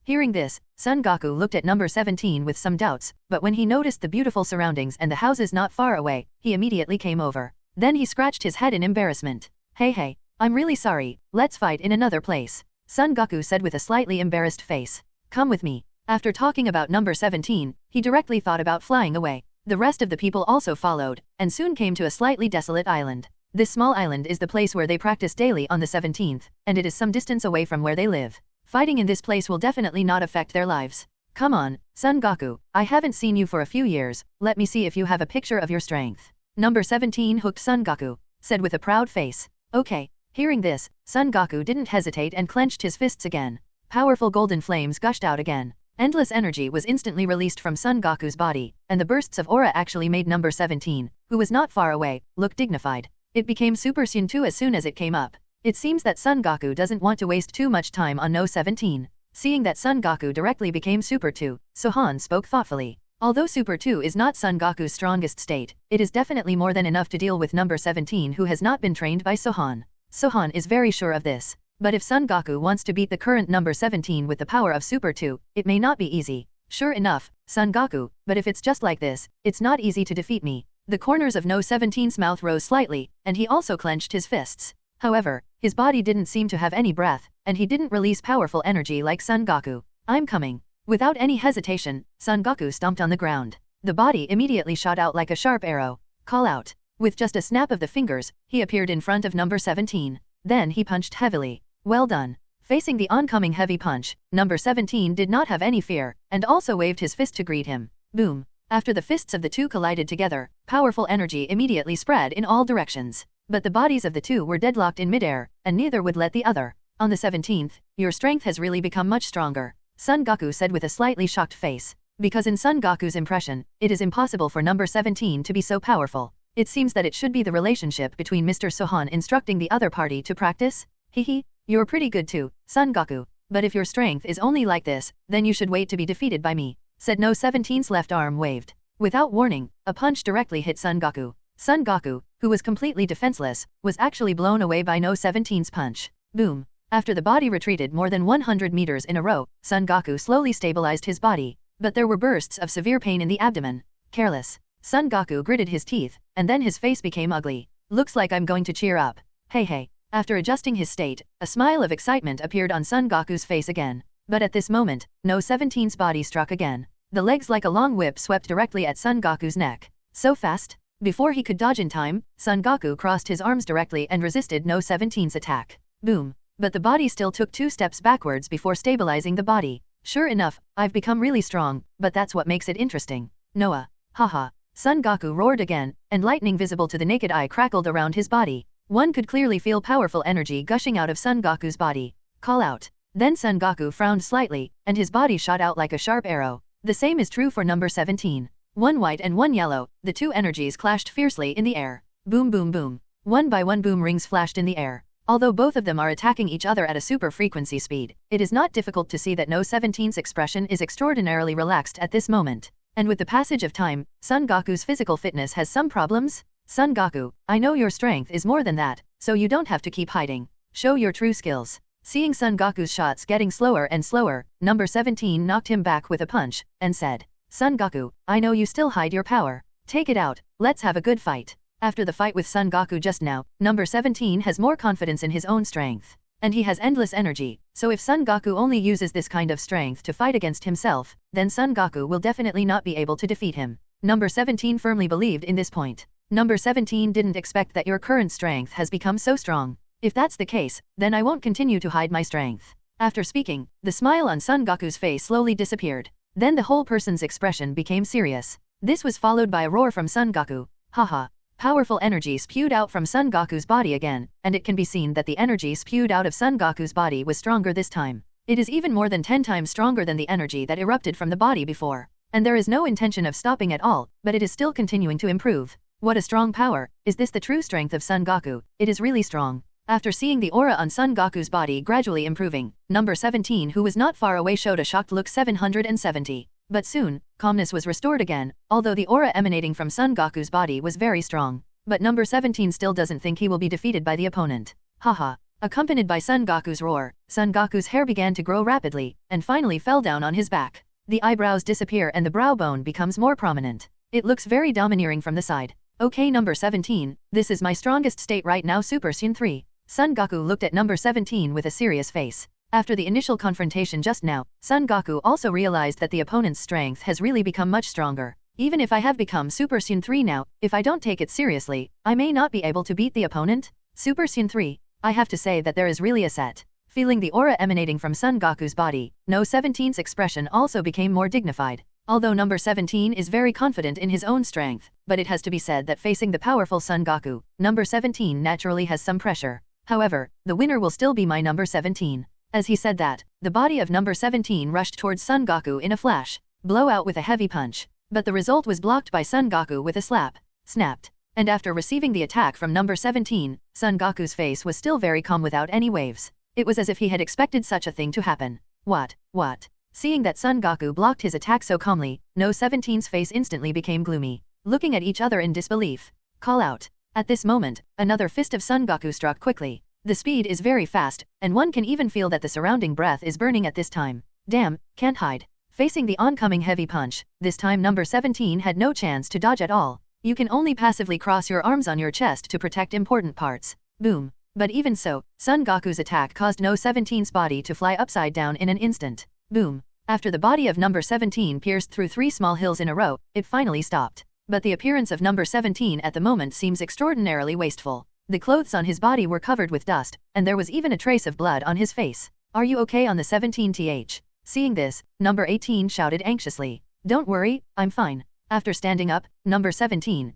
B: Hearing this, Son Goku looked at number 17 with some doubts, but when he noticed the beautiful surroundings and the houses not far away, he immediately came over. Then he scratched his head in embarrassment. Hey, I'm really sorry, let's fight in another place. Son Goku said with a slightly embarrassed face. Come with me. After talking about number 17, he directly thought about flying away. The rest of the people also followed, and soon came to a slightly desolate island. This small island is the place where they practice daily on the 17th, and it is some distance away from where they live. Fighting in this place will definitely not affect their lives. Come on, Son Goku, I haven't seen you for a few years, let me see if you have a picture of your strength. Number 17 hooked Son Goku, said with a proud face. Okay. Hearing this, Son Goku didn't hesitate and clenched his fists again. Powerful golden flames gushed out again. Endless energy was instantly released from Son Goku's body, and the bursts of aura actually made number 17, who was not far away, look dignified. It became Super Saiyan 2 as soon as it came up. It seems that Son Goku doesn't want to waste too much time on No 17. Seeing that Son Goku directly became Super 2, Sohan spoke thoughtfully. Although Super 2 is not Son Goku's strongest state, it is definitely more than enough to deal with number 17 who has not been trained by Sohan. Sohan is very sure of this. But if Son Goku wants to beat the current number 17 with the power of Super 2, it may not be easy. Sure enough, Son Goku, but if it's just like this, it's not easy to defeat me. The corners of No 17's mouth rose slightly, and he also clenched his fists. However, his body didn't seem to have any breath, and he didn't release powerful energy like Son Goku. I'm coming. Without any hesitation, Son Goku stomped on the ground. The body immediately shot out like a sharp arrow. Call out. With just a snap of the fingers, he appeared in front of number 17. Then he punched heavily. Well done. Facing the oncoming heavy punch, number 17 did not have any fear, and also waved his fist to greet him. Boom. After the fists of the two collided together, powerful energy immediately spread in all directions. But the bodies of the two were deadlocked in midair, and neither would let the other. On the 17th, your strength has really become much stronger, Son Goku said with a slightly shocked face. Because in Son Goku's impression, it is impossible for number 17 to be so powerful. It seems that it should be the relationship between Mr. Sohan instructing the other party to practice. Hehe. You're pretty good too, Son Goku, but if your strength is only like this, then you should wait to be defeated by me, said No 17's left arm waved. Without warning, a punch directly hit Son Goku. Son Goku, who was completely defenseless, was actually blown away by No 17's punch. Boom. After the body retreated more than 100 meters in a row, Son Goku slowly stabilized his body, but there were bursts of severe pain in the abdomen. Careless. Son Goku gritted his teeth, and then his face became ugly. Looks like I'm going to cheer up. Hey. After adjusting his state, a smile of excitement appeared on Son Goku's face again. But at this moment, No 17's body struck again. The legs like a long whip swept directly at Son Goku's neck. So fast? Before he could dodge in time, Son Goku crossed his arms directly and resisted No 17's attack. Boom. But the body still took 2 steps backwards before stabilizing the body. Sure enough, I've become really strong, but that's what makes it interesting. Noah. Haha. Son Goku roared again, and lightning visible to the naked eye crackled around his body. One could clearly feel powerful energy gushing out of Son Goku's body. Call out. Then Son Goku frowned slightly, and his body shot out like a sharp arrow. The same is true for number 17. One white and one yellow, the two energies clashed fiercely in the air. Boom boom boom. One by one boom rings flashed in the air. Although both of them are attacking each other at a super frequency speed, it is not difficult to see that No 17's expression is extraordinarily relaxed at this moment. And with the passage of time, Son Goku's physical fitness has some problems? Son Goku, I know your strength is more than that, so you don't have to keep hiding. Show your true skills. Seeing Son Goku's shots getting slower and slower, number 17 knocked him back with a punch, and said, Son Goku, I know you still hide your power. Take it out, let's have a good fight. After the fight with Son Goku just now, number 17 has more confidence in his own strength. And he has endless energy, so if Son Goku only uses this kind of strength to fight against himself, then Son Goku will definitely not be able to defeat him. Number 17 firmly believed in this point. Number 17 didn't expect that your current strength has become so strong. If that's the case, then I won't continue to hide my strength. After speaking, the smile on Son Goku's face slowly disappeared. Then the whole person's expression became serious. This was followed by a roar from Son Goku. Haha. Powerful energy spewed out from Son Goku's body again, and it can be seen that the energy spewed out of Son Goku's body was stronger this time. It is even more than 10 times stronger than the energy that erupted from the body before. And there is no intention of stopping at all, but it is still continuing to improve. What a strong power. Is this the true strength of Son Goku? It is really strong. After seeing the aura on Son Goku's body gradually improving, number 17 who was not far away showed a shocked look 770. But soon, calmness was restored again, although the aura emanating from Son Goku's body was very strong. But number 17 still doesn't think he will be defeated by the opponent. Haha. Accompanied by Son Goku's roar, Son Goku's hair began to grow rapidly, and finally fell down on his back. The eyebrows disappear and the brow bone becomes more prominent. It looks very domineering from the side. Okay number 17, this is my strongest state right now Super Saiyan 3. Son Goku looked at number 17 with a serious face. After the initial confrontation just now, Son Goku also realized that the opponent's strength has really become much stronger. Even if I have become Super Saiyan 3 now, if I don't take it seriously, I may not be able to beat the opponent. Super Saiyan 3. I have to say that there is really a set. Feeling the aura emanating from Son Goku's body, No 17's expression also became more dignified. Although number 17 is very confident in his own strength, but it has to be said that facing the powerful Son Goku, number 17 naturally has some pressure. However, the winner will still be my number 17. As he said that, the body of number 17 rushed towards Son Goku in a flash, blow out with a heavy punch. But the result was blocked by Son Goku with a slap. Snapped. And after receiving the attack from number 17, Son Goku's face was still very calm without any waves. It was as if he had expected such a thing to happen. What? Seeing that Son Goku blocked his attack so calmly, No 17's face instantly became gloomy, looking at each other in disbelief. Call out. At this moment, another fist of Son Goku struck quickly. The speed is very fast, and one can even feel that the surrounding breath is burning at this time. Damn, can't hide. Facing the oncoming heavy punch, this time number 17 had no chance to dodge at all. You can only passively cross your arms on your chest to protect important parts. Boom. But even so, Son Goku's attack caused No 17's body to fly upside down in an instant. Boom. After the body of number 17 pierced through 3 small hills in a row, it finally stopped. But the appearance of number 17 at the moment seems extraordinarily wasteful. The clothes on his body were covered with dust, and there was even a trace of blood on his face. Are you okay on the 17th? Seeing this, number 18 shouted anxiously. Don't worry, I'm fine. After standing up, number 17,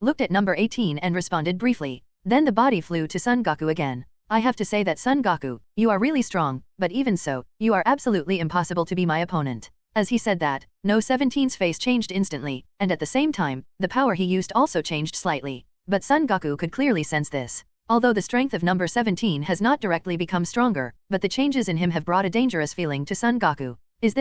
B: looked at number 18 and responded briefly. Then the body flew to Son Goku again. I have to say that Son Goku, you are really strong, but even so, you are absolutely impossible to be my opponent. As he said that, No 17's face changed instantly, and at the same time, the power he used also changed slightly. But Son Goku could clearly sense this. Although the strength of number 17 has not directly become stronger, but the changes in him have brought a dangerous feeling to Son Goku. Is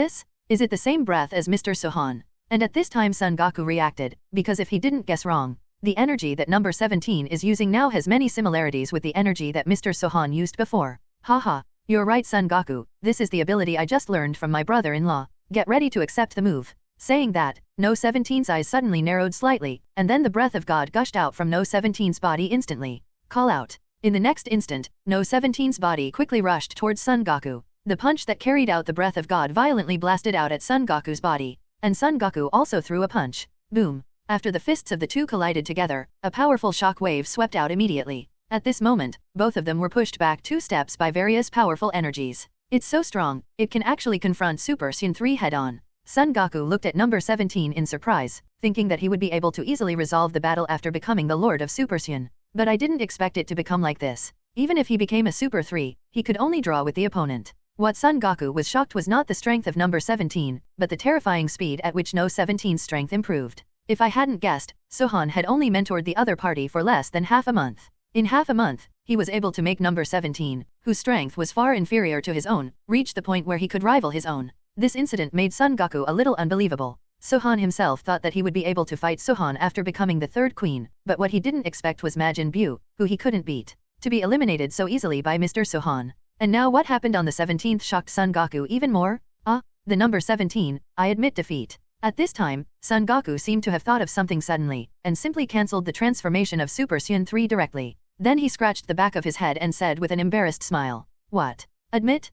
B: it the same breath as Mr. Sohan? And at this time Son Goku reacted, because if he didn't guess wrong, the energy that number 17 is using now has many similarities with the energy that Mr. Sohan used before. Haha, you're right Son Goku, this is the ability I just learned from my brother-in-law. Get ready to accept the move. Saying that, No 17's eyes suddenly narrowed slightly, and then the breath of God gushed out from No 17's body instantly. Call out. In the next instant, No 17's body quickly rushed towards Son Goku. The punch that carried out the breath of God violently blasted out at Son Goku's body, and Son Goku also threw a punch. Boom. After the fists of the two collided together, a powerful shock wave swept out immediately. At this moment, both of them were pushed back 2 steps by various powerful energies. It's so strong, it can actually confront Super Saiyan 3 head-on. Son Goku looked at number 17 in surprise, thinking that he would be able to easily resolve the battle after becoming the Lord of Super Saiyan. But I didn't expect it to become like this. Even if he became a Super 3, he could only draw with the opponent. What Son Goku was shocked was not the strength of number 17, but the terrifying speed at which No 17's strength improved. If I hadn't guessed, Sohan had only mentored the other party for less than half a month. In half a month, he was able to make number 17, whose strength was far inferior to his own, reach the point where he could rival his own. This incident made Son Goku a little unbelievable. Sohan himself thought that he would be able to fight Sohan after becoming the 3rd queen, but what he didn't expect was Majin Buu, who he couldn't beat, to be eliminated so easily by Mr. Sohan. And now what happened on the 17th shocked Son Goku even more. The number 17, I admit defeat. At this time, Son Goku seemed to have thought of something suddenly, and simply cancelled the transformation of Super Saiyan 3 directly. Then he scratched the back of his head and said with an embarrassed smile, "What? Admit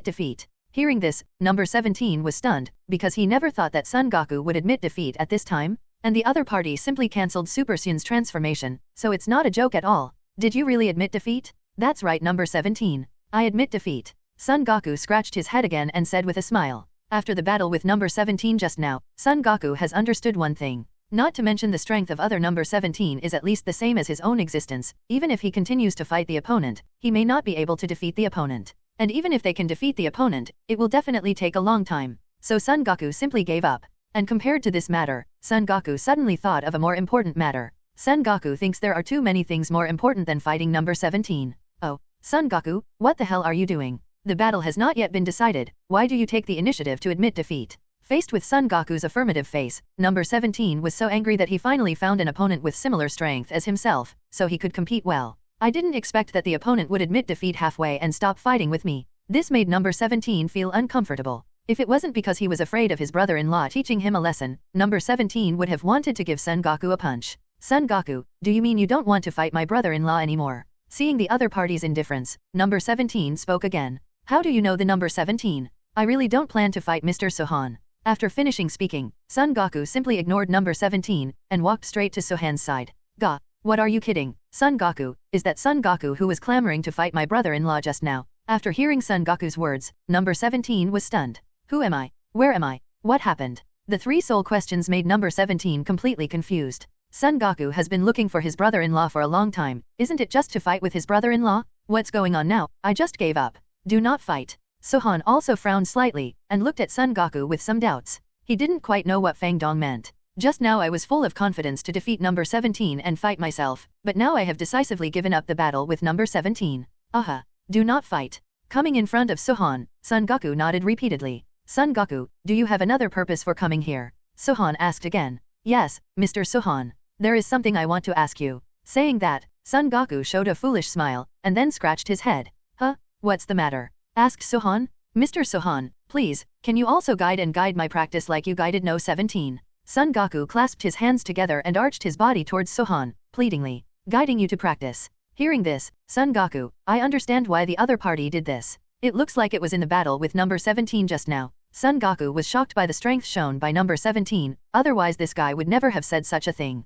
B: defeat?" Hearing this, number 17 was stunned, because he never thought that Son Goku would admit defeat at this time, and the other party simply cancelled Super Saiyan's transformation, so it's not a joke at all. Did you really admit defeat? That's right number 17. I admit defeat. Son Goku scratched his head again and said with a smile. After the battle with number 17 just now, Son Goku has understood one thing. Not to mention the strength of other number 17 is at least the same as his own existence. Even if he continues to fight the opponent, he may not be able to defeat the opponent. And even if they can defeat the opponent, it will definitely take a long time. So Son Goku simply gave up. And compared to this matter, Son Goku suddenly thought of a more important matter. Son Goku thinks there are too many things more important than fighting number 17. Oh, Son Goku, what the hell are you doing? The battle has not yet been decided, why do you take the initiative to admit defeat? Faced with Son Goku's affirmative face, number 17 was so angry that he finally found an opponent with similar strength as himself, so he could compete well. I didn't expect that the opponent would admit defeat halfway and stop fighting with me. This made number 17 feel uncomfortable. If it wasn't because he was afraid of his brother-in-law teaching him a lesson, number 17 would have wanted to give Son Goku a punch. Son Goku, do you mean you don't want to fight my brother-in-law anymore? Seeing the other party's indifference, number 17 spoke again. How do you know the number 17? I really don't plan to fight Mr. Sohan. After finishing speaking, Son Goku simply ignored number 17 and walked straight to Sohan's side. Ga, what are you kidding? Son Goku, is that Son Goku who was clamoring to fight my brother-in-law just now? After hearing Son Goku's words, number 17 was stunned. Who am I? Where am I? What happened? The three soul questions made number 17 completely confused. Son Goku has been looking for his brother-in-law for a long time, isn't it just to fight with his brother-in-law? What's going on now? I just gave up. Do not fight. Sohan also frowned slightly, and looked at Son Goku with some doubts. He didn't quite know what Fang Dong meant. Just now I was full of confidence to defeat number 17 and fight myself, but now I have decisively given up the battle with number 17. Aha. Do not fight. Coming in front of Sohan, Son Goku nodded repeatedly. Son Goku, do you have another purpose for coming here? Sohan asked again. Yes, Mr. Sohan. There is something I want to ask you. Saying that, Son Goku showed a foolish smile, and then scratched his head. Huh? What's the matter? Asked Sohan. Mr. Sohan, please, can you also guide my practice like you guided No 17? Son Goku clasped his hands together and arched his body towards Sohan, pleadingly. Guiding you to practice. Hearing this, Son Goku, I understand why the other party did this. It looks like it was in the battle with number 17 just now. Son Goku was shocked by the strength shown by number 17, otherwise this guy would never have said such a thing.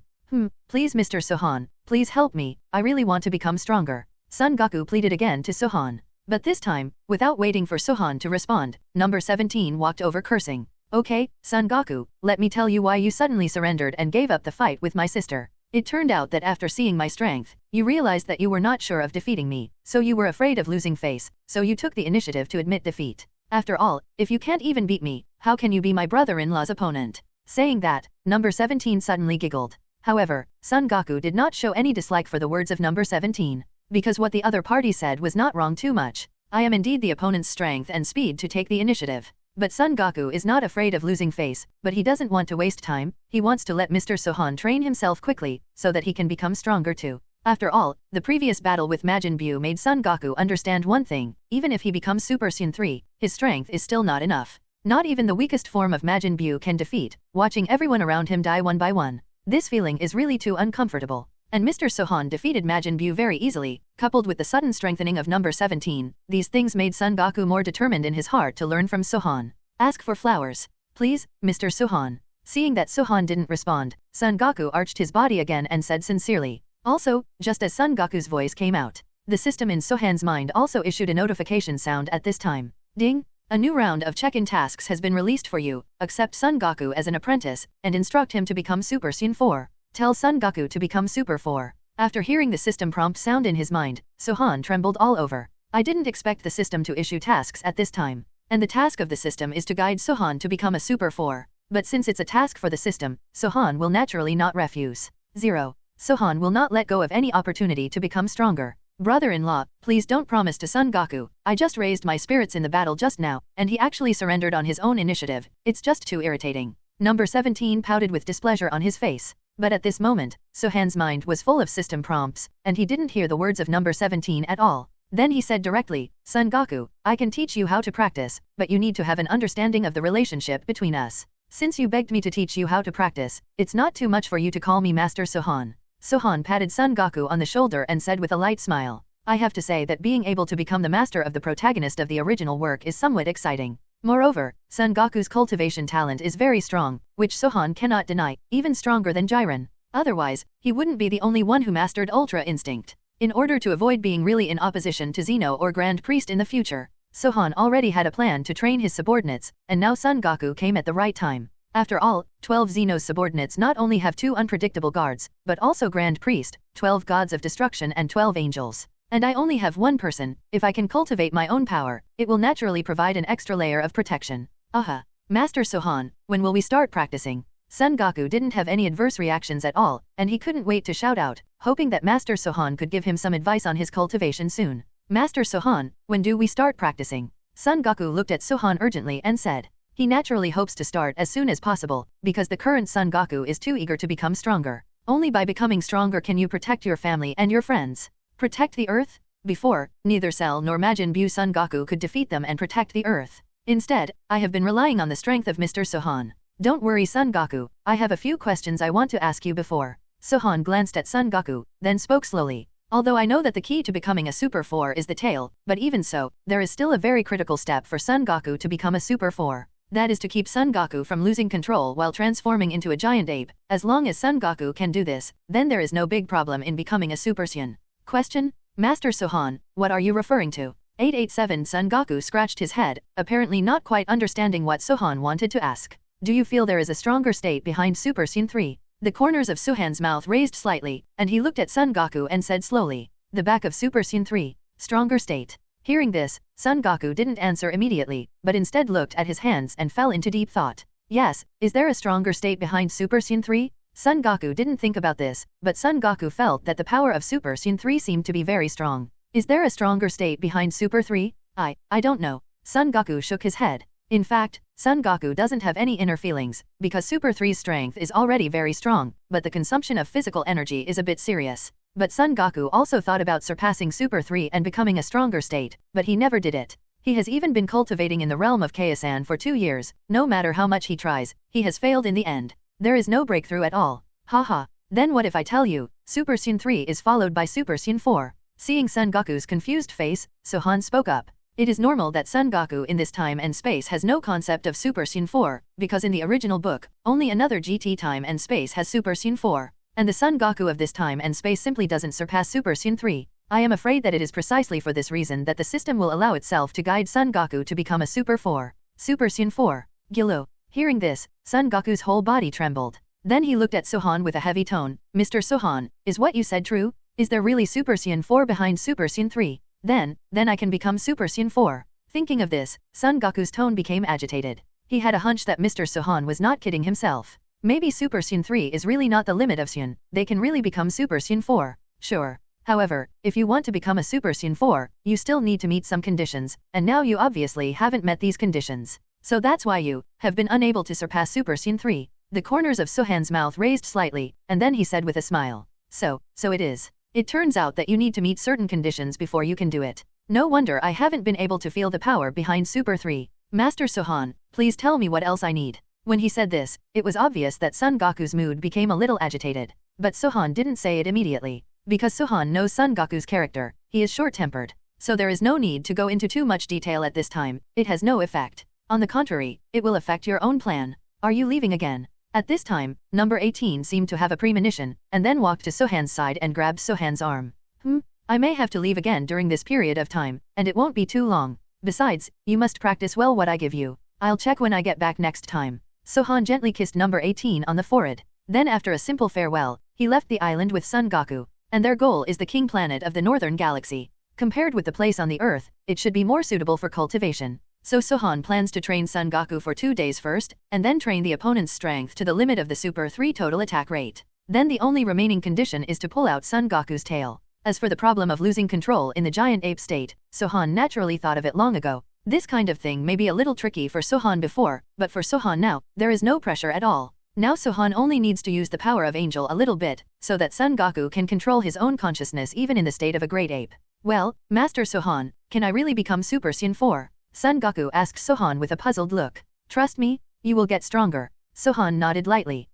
B: Please Mr. Sohan, please help me, I really want to become stronger. Son Goku pleaded again to Sohan. But this time, without waiting for Sohan to respond, number 17 walked over cursing. Okay, Son Goku, let me tell you why you suddenly surrendered and gave up the fight with my sister. It turned out that after seeing my strength, you realized that you were not sure of defeating me, so you were afraid of losing face, so you took the initiative to admit defeat. After all, if you can't even beat me, how can you be my brother-in-law's opponent? Saying that, number 17 suddenly giggled. However, Son Goku did not show any dislike for the words of number 17. Because what the other party said was not wrong too much. I am indeed the opponent's strength and speed to take the initiative. But Son Goku is not afraid of losing face, but he doesn't want to waste time, he wants to let Mr. Sohan train himself quickly, so that he can become stronger too. After all, the previous battle with Majin Buu made Son Goku understand one thing, even if he becomes Super Saiyan 3, his strength is still not enough. Not even the weakest form of Majin Buu can defeat, watching everyone around him die one by one. This feeling is really too uncomfortable. And Mr. Sohan defeated Majin Buu very easily, coupled with the sudden strengthening of number 17, these things made Son Goku more determined in his heart to learn from Sohan. Ask for flowers. Please, Mr. Sohan. Seeing that Sohan didn't respond, Son Goku arched his body again and said sincerely. Also, just as Son Goku's voice came out, the system in Sohan's mind also issued a notification sound at this time. Ding! A new round of check-in tasks has been released for you. Accept Son Goku as an apprentice, and instruct him to become Super Saiyan 4. Tell Son Goku to become Super 4. After hearing the system prompt sound in his mind, Sohan trembled all over. I didn't expect the system to issue tasks at this time. And the task of the system is to guide Sohan to become a Super 4. But since it's a task for the system, Sohan will naturally not refuse. 0. Sohan will not let go of any opportunity to become stronger. Brother-in-law, please don't promise to Son Goku. I just raised my spirits in the battle just now, and he actually surrendered on his own initiative. It's just too irritating. Number 17 pouted with displeasure on his face. But at this moment, Sohan's mind was full of system prompts, and he didn't hear the words of number 17 at all. Then he said directly, Son Goku, I can teach you how to practice, but you need to have an understanding of the relationship between us. Since you begged me to teach you how to practice, it's not too much for you to call me Master Sohan. Sohan patted Son Goku on the shoulder and said with a light smile, I have to say that being able to become the master of the protagonist of the original work is somewhat exciting. Moreover, Son Goku's cultivation talent is very strong, which Sohan cannot deny, even stronger than Jiren. Otherwise, he wouldn't be the only one who mastered Ultra Instinct. In order to avoid being really in opposition to Zeno or Grand Priest in the future, Sohan already had a plan to train his subordinates, and now Son Goku came at the right time. After all, 12 Zeno's subordinates not only have 2 unpredictable guards, but also Grand Priest, 12 gods of destruction and 12 angels. And I only have one person. If I can cultivate my own power, it will naturally provide an extra layer of protection. Aha! Master Sohan, when will we start practicing? Son Goku didn't have any adverse reactions at all, and he couldn't wait to shout out, hoping that Master Sohan could give him some advice on his cultivation soon. Master Sohan, when do we start practicing? Son Goku looked at Sohan urgently and said. He naturally hopes to start as soon as possible, because the current Son Goku is too eager to become stronger. Only by becoming stronger can you protect your family and your friends. Protect the Earth? Before, neither Cell nor Majin Buu Son Goku could defeat them and protect the Earth. Instead, I have been relying on the strength of Mr. Sohan. Don't worry Son Goku, I have a few questions I want to ask you before. Sohan glanced at Son Goku, then spoke slowly. Although I know that the key to becoming a Super 4 is the tail, but even so, there is still a very critical step for Son Goku to become a Super 4. That is to keep Son Goku from losing control while transforming into a giant ape. As long as Son Goku can do this, then there is no big problem in becoming a Super Saiyan. Question? Master Sohan, what are you referring to? 887 Son Goku scratched his head, apparently not quite understanding what Sohan wanted to ask. Do you feel there is a stronger state behind Super Saiyan 3? The corners of Sohan's mouth raised slightly, and he looked at Son Goku and said slowly, the back of Super Saiyan 3, stronger state. Hearing this, Son Goku didn't answer immediately, but instead looked at his hands and fell into deep thought. Yes, is there a stronger state behind Super Saiyan 3? Son Goku didn't think about this, but Son Goku felt that the power of Super Saiyan 3 seemed to be very strong. Is there a stronger state behind Super 3? I don't know. Son Goku shook his head. In fact, Son Goku doesn't have any inner feelings, because Super 3's strength is already very strong, but the consumption of physical energy is a bit serious. But Son Goku also thought about surpassing Super 3 and becoming a stronger state, but he never did it. He has even been cultivating in the realm of Kaizen for 2 years, no matter how much he tries, he has failed in the end. There is no breakthrough at all. Haha. Then what if I tell you, Super Saiyan 3 is followed by Super Saiyan 4? Seeing Son Goku's confused face, Sohan spoke up. It is normal that Son Goku in this time and space has no concept of Super Saiyan 4, because in the original book, only another GT time and space has Super Saiyan 4. And the Son Goku of this time and space simply doesn't surpass Super Saiyan 3. I am afraid that it is precisely for this reason that the system will allow itself to guide Son Goku to become a Super 4. Super Saiyan 4. Gilo. Hearing this, Son Goku's whole body trembled. Then he looked at Sohan with a heavy tone. Mr. Sohan, is what you said true? Is there really Super Saiyan 4 behind Super Saiyan 3? Then I can become Super Saiyan 4. Thinking of this, Son Goku's tone became agitated. He had a hunch that Mr. Sohan was not kidding himself. Maybe Super Saiyan 3 is really not the limit of Saiyan, they can really become Super Saiyan 4. Sure. However, if you want to become a Super Saiyan 4, you still need to meet some conditions, and now you obviously haven't met these conditions. So that's why you have been unable to surpass Super Saiyan 3. The corners of Sohan's mouth raised slightly, and then he said with a smile. So it is. It turns out that you need to meet certain conditions before you can do it. No wonder I haven't been able to feel the power behind Super 3. Master Sohan, please tell me what else I need. When he said this, it was obvious that Son Goku's mood became a little agitated. But Sohan didn't say it immediately. Because Sohan knows Son Goku's character, he is short-tempered. So there is no need to go into too much detail at this time, it has no effect. On the contrary, it will affect your own plan. Are you leaving again? At this time, number 18 seemed to have a premonition, and then walked to Sohan's side and grabbed Sohan's arm. I may have to leave again during this period of time, and it won't be too long. Besides, you must practice well what I give you. I'll check when I get back next time. Sohan gently kissed number 18 on the forehead. Then after a simple farewell, he left the island with Son Goku. And their goal is the king planet of the northern galaxy. Compared with the place on the Earth, it should be more suitable for cultivation. So Sohan plans to train Son Goku for 2 days first, and then train the opponent's strength to the limit of the Super 3 total attack rate. Then the only remaining condition is to pull out Son Goku's tail. As for the problem of losing control in the giant ape state, Sohan naturally thought of it long ago. This kind of thing may be a little tricky for Sohan before, but for Sohan now, there is no pressure at all. Now Sohan only needs to use the power of Angel a little bit, so that Son Goku can control his own consciousness even in the state of a great ape. Well, Master Sohan, can I really become Super Saiyan 4? Son Goku asked Sohan with a puzzled look. Trust me, you will get stronger. Sohan nodded lightly.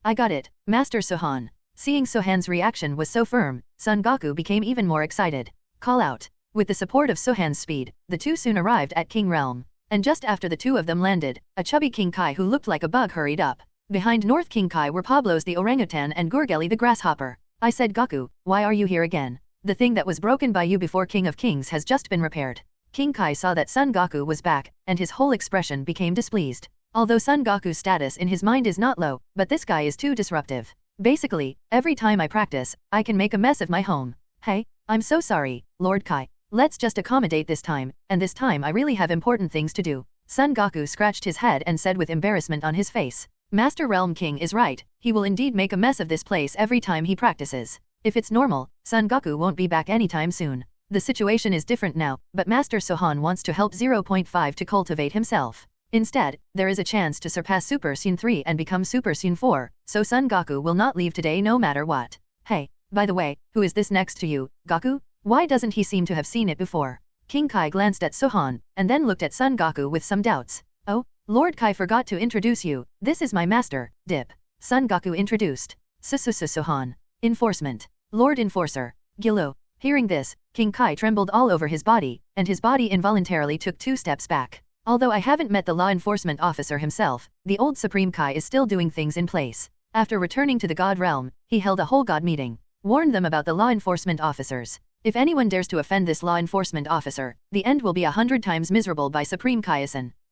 B: I got it, Master Sohan. Seeing Sohan's reaction was so firm, Son Goku became even more excited. Call out. With the support of Sohan's speed, the two soon arrived at King Realm. And just after the two of them landed, a chubby King Kai who looked like a bug hurried up. Behind North King Kai were Pablos the orangutan and Gurgeli the grasshopper. I said, Goku, why are you here again? The thing that was broken by you before King of Kings has just been repaired. King Kai saw that Son Goku was back, and his whole expression became displeased. Although Son Goku's status in his mind is not low, but this guy is too disruptive. Basically, every time I practice, I can make a mess of my home. Hey, I'm so sorry, Lord Kai. Let's just accommodate this time, and this time I really have important things to do. Son Goku scratched his head and said with embarrassment on his face. Master Realm King is right, he will indeed make a mess of this place every time he practices. If it's normal, Son Goku won't be back anytime soon. The situation is different now, but Master Sohan wants to help 0.5 to cultivate himself. Instead, there is a chance to surpass Super Saiyan 3 and become Super Saiyan 4, so Son Goku will not leave today no matter what. Hey, by the way, who is this next to you, Goku? Why doesn't he seem to have seen it before? King Kai glanced at Sohan, and then looked at Son Goku with some doubts. Oh, Lord Kai forgot to introduce you, this is my master, Dip. Son Goku introduced. Sohan. Enforcement. Lord Enforcer. Gilo. Hearing this, King Kai trembled all over his body, and his body involuntarily took 2 steps back. Although I haven't met the law enforcement officer himself, the old Supreme Kai is still doing things in place. After returning to the God realm, he held a whole God meeting. Warned them about the law enforcement officers. If anyone dares to offend this law enforcement officer, the end will be 100 times miserable by Supreme Kaiasan.